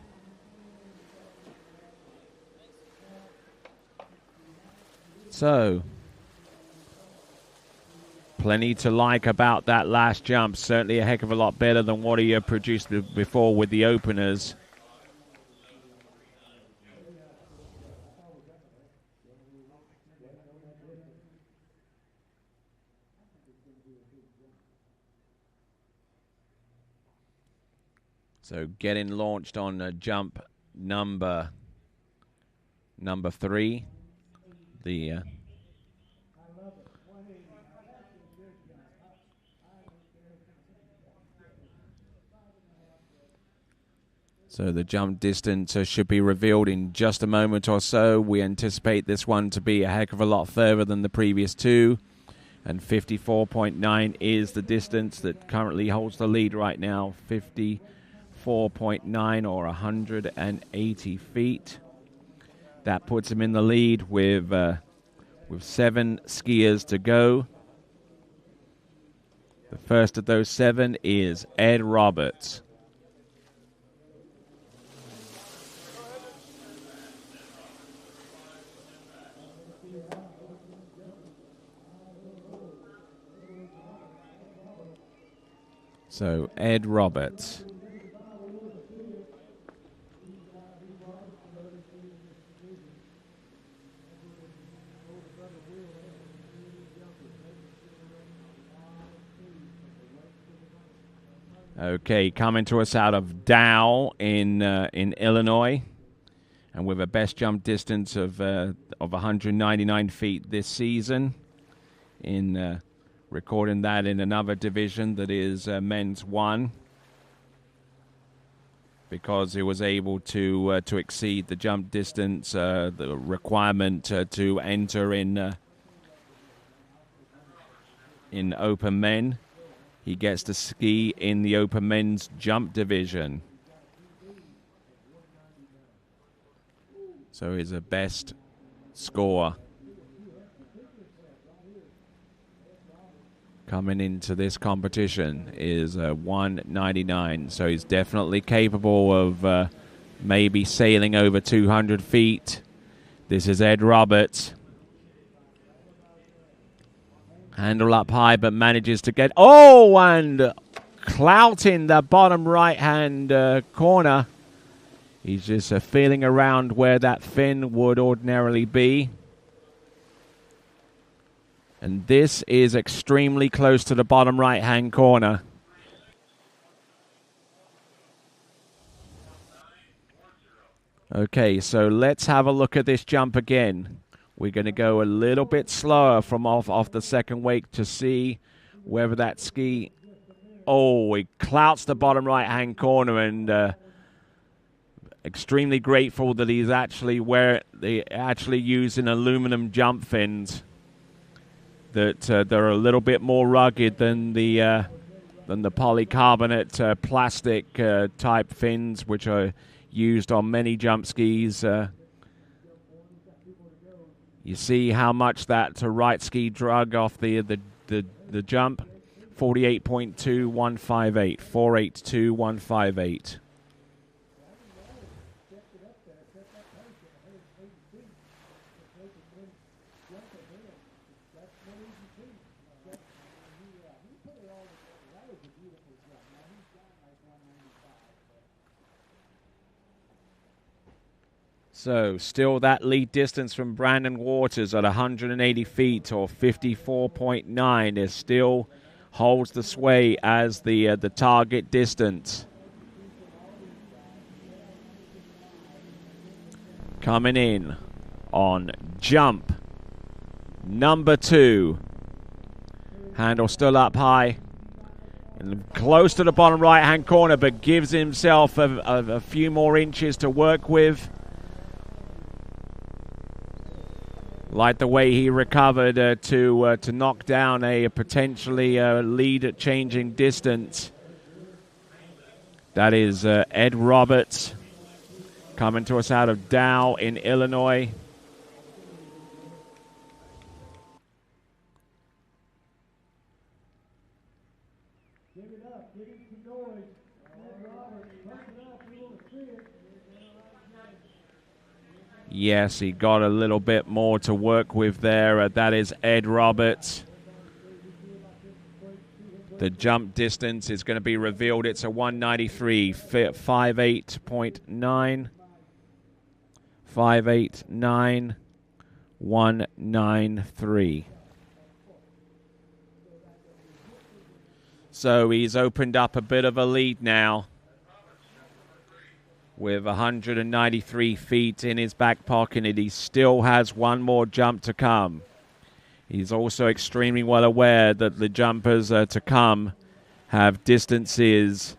So, plenty to like about that last jump. Certainly a heck of a lot better than what he produced before with the openers. So getting launched on jump number 3. So the jump distance should be revealed in just a moment or so. We anticipate this one to be a heck of a lot further than the previous two. And 54.9 is the distance that currently holds the lead right now. 54.9 or 180 feet. That puts him in the lead with 7 skiers to go. The first of those 7 is Ed Roberts. So Ed Roberts. Okay, coming to us out of Dow in Illinois, and with a best jump distance of 199 feet this season, in recording that in another division that is men's 1, because he was able to exceed the jump distance, the requirement to enter in open men. He gets to ski in the open men's jump division. So he's a best score coming into this competition is 199. So he's definitely capable of maybe sailing over 200 feet. This is Ed Roberts. Handle up high, but manages to get... Oh, and clouting the bottom right-hand corner. He's just feeling around where that fin would ordinarily be. And this is extremely close to the bottom right-hand corner. Okay, so let's have a look at this jump again. We're going to go a little bit slower from off the second wake to see whether that ski... Oh, he clouts the bottom right-hand corner, and extremely grateful that he's actually using aluminum jump fins that they're a little bit more rugged than the polycarbonate plastic type fins, which are used on many jump skis. You see how much that right ski drug off the jump. 48.2158. 482.158. So still that lead distance from Brandon Waters at 180 feet or 54.9 is still holds the sway as the target distance. Coming in on jump number 2. Handle still up high and close to the bottom right hand corner, but gives himself a few more inches to work with. Like the way he recovered to knock down a potentially lead-changing distance That is Ed Roberts coming to us out of Dow in Illinois. Yes, he got a little bit more to work with there. That is Ed Roberts. The jump distance is going to be revealed. It's a 193, 58.9. 589, 193. So he's opened up a bit of a lead now with 193 feet in his back pocket, and he still has one more jump to come. He's also extremely well aware that the jumpers to come have distances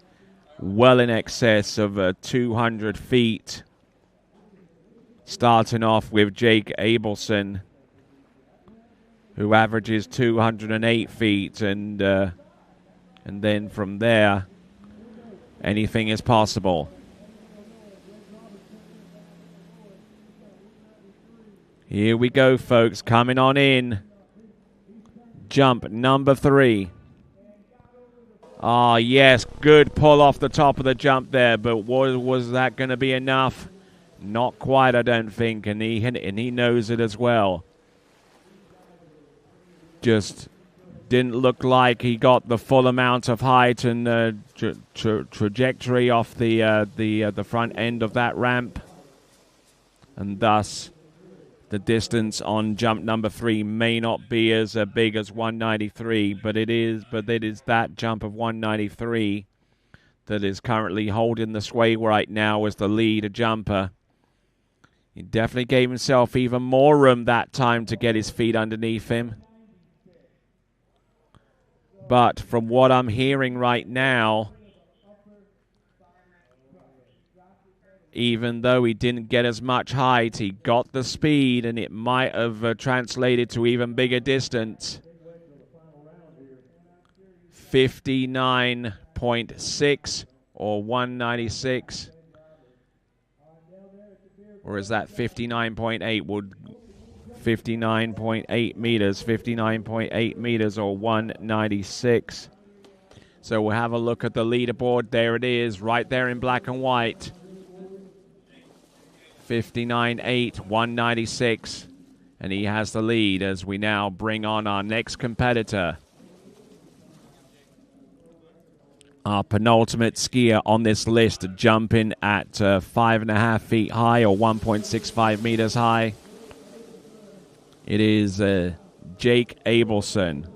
well in excess of 200 feet, starting off with Jake Abelson, who averages 208 feet, and then from there, anything is possible. Here we go, folks, coming on in. Jump number 3. Ah, yes, good pull off the top of the jump there, but was that going to be enough? Not quite, I don't think, and he knows it as well. Just didn't look like he got the full amount of height and trajectory off the front end of that ramp, and thus the distance on jump number 3 may not be as big as 193, but it is that jump of 193 that is currently holding the sway right now as the lead jumper. He definitely gave himself even more room that time to get his feet underneath him. But from what I'm hearing right now, even though he didn't get as much height, he got the speed, and it might have translated to even bigger distance. 59.6 or 196. Or is that 59.8? Would 59.8 meters, 59.8 meters or 196. So we'll have a look at the leaderboard. There it is, right there in black and white. 59.8, 196, and he has the lead as we now bring on our next competitor. Our penultimate skier on this list, jumping at 5.5 feet high or 1.65 meters high. It is Jake Abelson.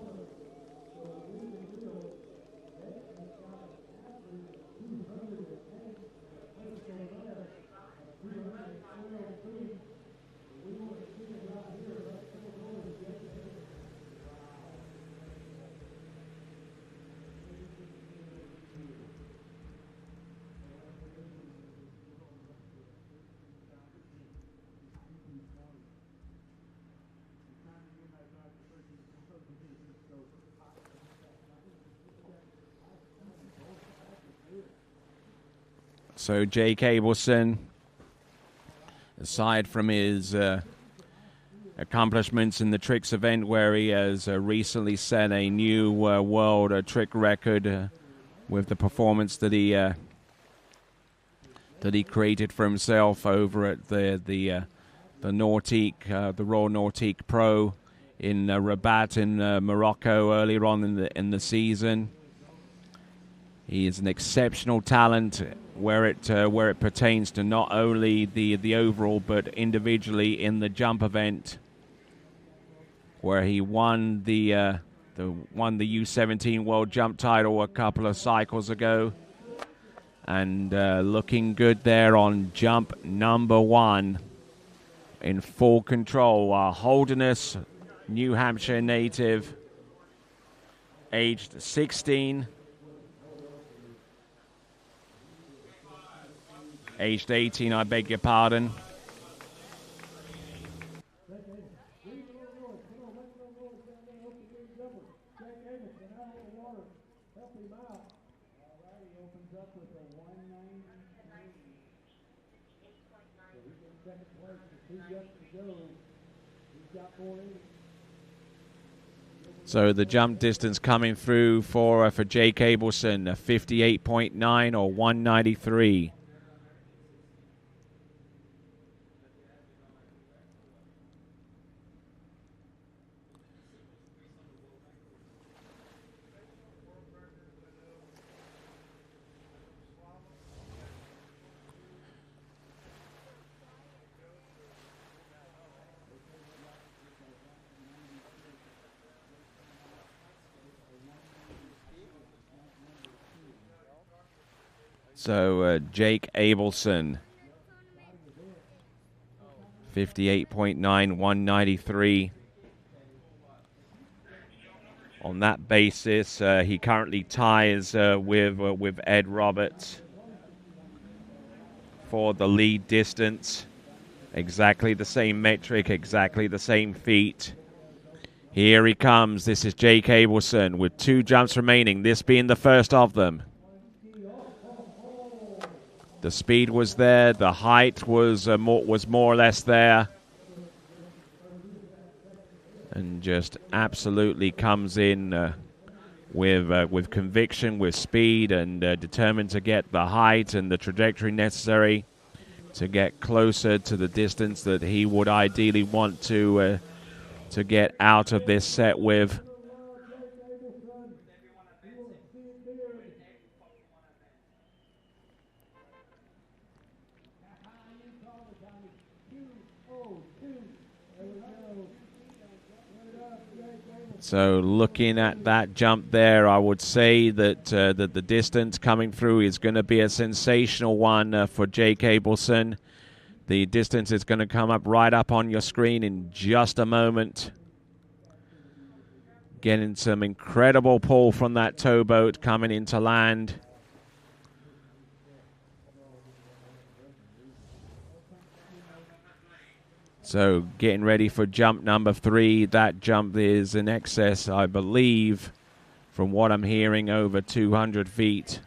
So Jake Abelson, aside from his accomplishments in the tricks event where he has recently set a new world trick record with the performance that he created for himself over at the Nautique, the Royal Nautique Pro in Rabat in Morocco earlier on in the season. He is an exceptional talent where it pertains to not only the overall but individually in the jump event, where he won the U17 World Jump title a couple of cycles ago, and looking good there on jump number 1 in full control. Holderness, New Hampshire native, aged 16. Aged 18, I beg your pardon. So the jump distance coming through for Jake Abelson, 58.9 or 193. So Jake Abelson, 58.9, 193. On that basis, he currently ties with Ed Roberts for the lead distance. Exactly the same metric, exactly the same feet. Here he comes. This is Jake Abelson with 2 jumps remaining, this being the first of them. The speed was there. The height was more or less there. And just absolutely comes in with conviction, with speed, and determined to get the height and the trajectory necessary to get closer to the distance that he would ideally want to get out of this set with. So looking at that jump there, I would say that that the distance coming through is going to be a sensational one for Jake Abelson. The distance is going to come up right up on your screen in just a moment. Getting some incredible pull from that towboat coming into land. So getting ready for jump number 3. That jump is in excess, I believe, from what I'm hearing, over 200 feet.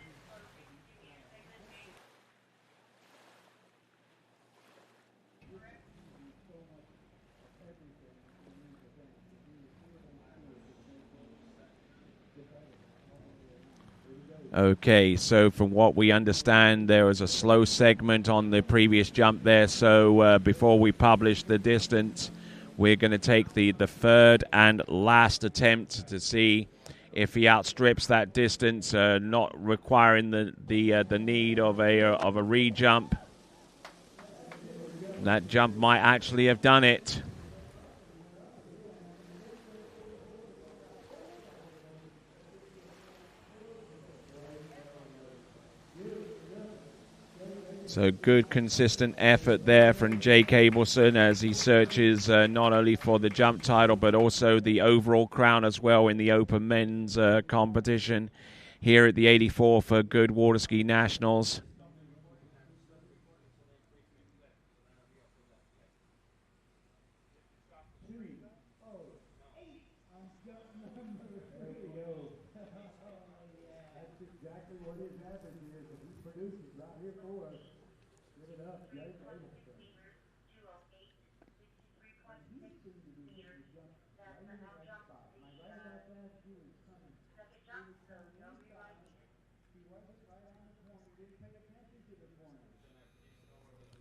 Okay, so from what we understand, there was a slow segment on the previous jump there. So before we publish the distance, we're going to take the third and last attempt to see if he outstrips that distance, not requiring the need of a re-jump. That jump might actually have done it. So good, consistent effort there from Jake Abelson as he searches not only for the jump title but also the overall crown as well in the open men's competition here at the 84th Goode Water Ski Nationals.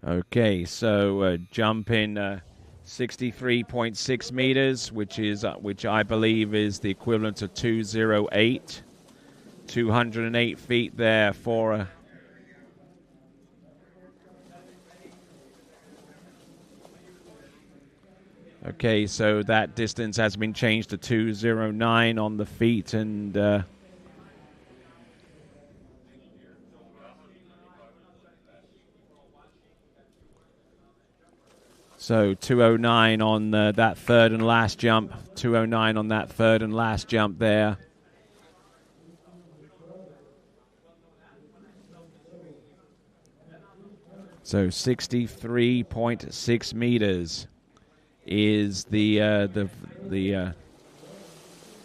Okay, so jump in 63.6 meters, which I believe is the equivalent of 208. 208 feet there for Okay, so that distance has been changed to 209 on the feet, and so 209 on that third and last jump. 209 on that third and last jump there. So 63.6 meters is the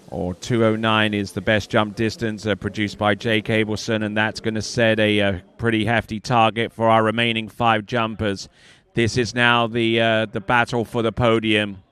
or 209 is the best jump distance produced by Jay Cableson, and that's going to set a pretty hefty target for our remaining 5 jumpers. This is now the battle for the podium.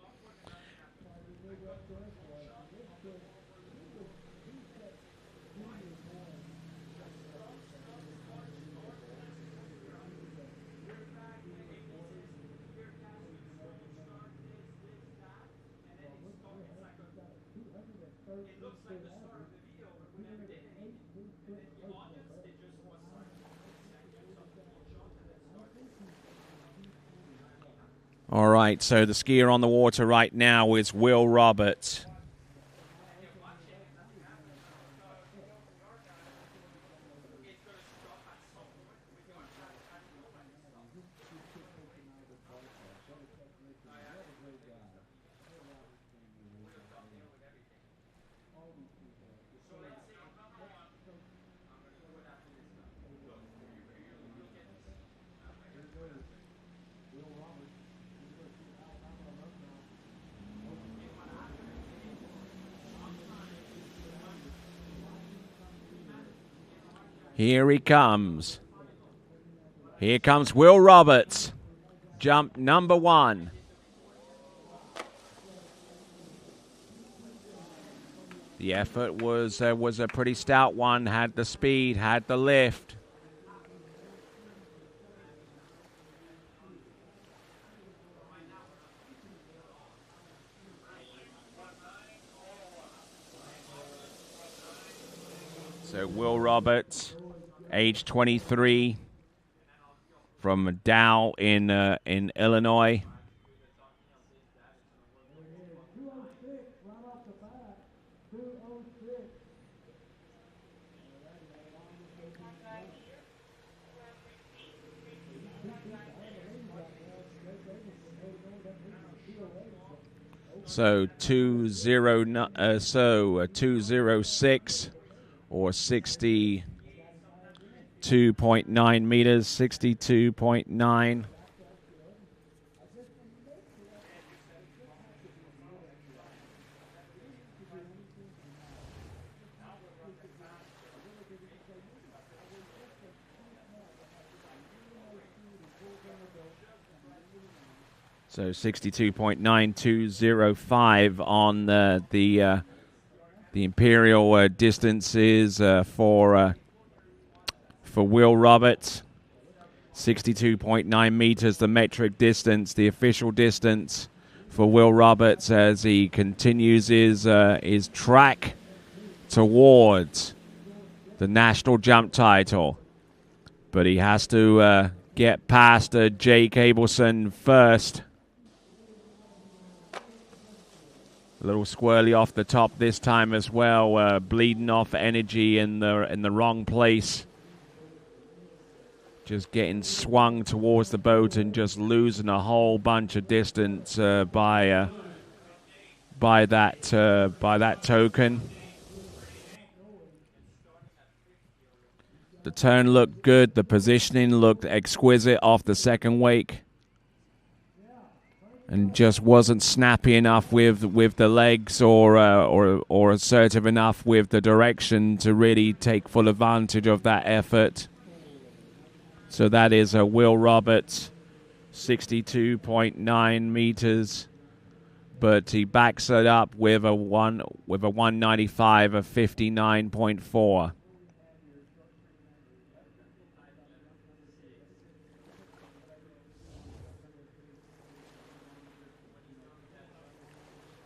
All right, so the skier on the water right now is Will Roberts. Here he comes. Here comes Will Roberts. Jump number 1. The effort was a pretty stout one. Had the speed, had the lift. So Will Roberts, age 23, from Dow in Illinois. So 206 or 62.9 meters, 62.9. So 62.9205 on the imperial distances for Will Roberts. 62.9 meters, the metric distance, the official distance for Will Roberts as he continues his track towards the national jump title. But he has to get past Jay Cableson first. A little squirrely off the top this time as well, bleeding off energy in the wrong place. Just getting swung towards the boat and just losing a whole bunch of distance by that token. The turn looked good. The positioning looked exquisite off the second wake. And just wasn't snappy enough with the legs or assertive enough with the direction to really take full advantage of that effort. So that is a Will Roberts, 62.9 meters, but he backs it up with a 195 of 59.4.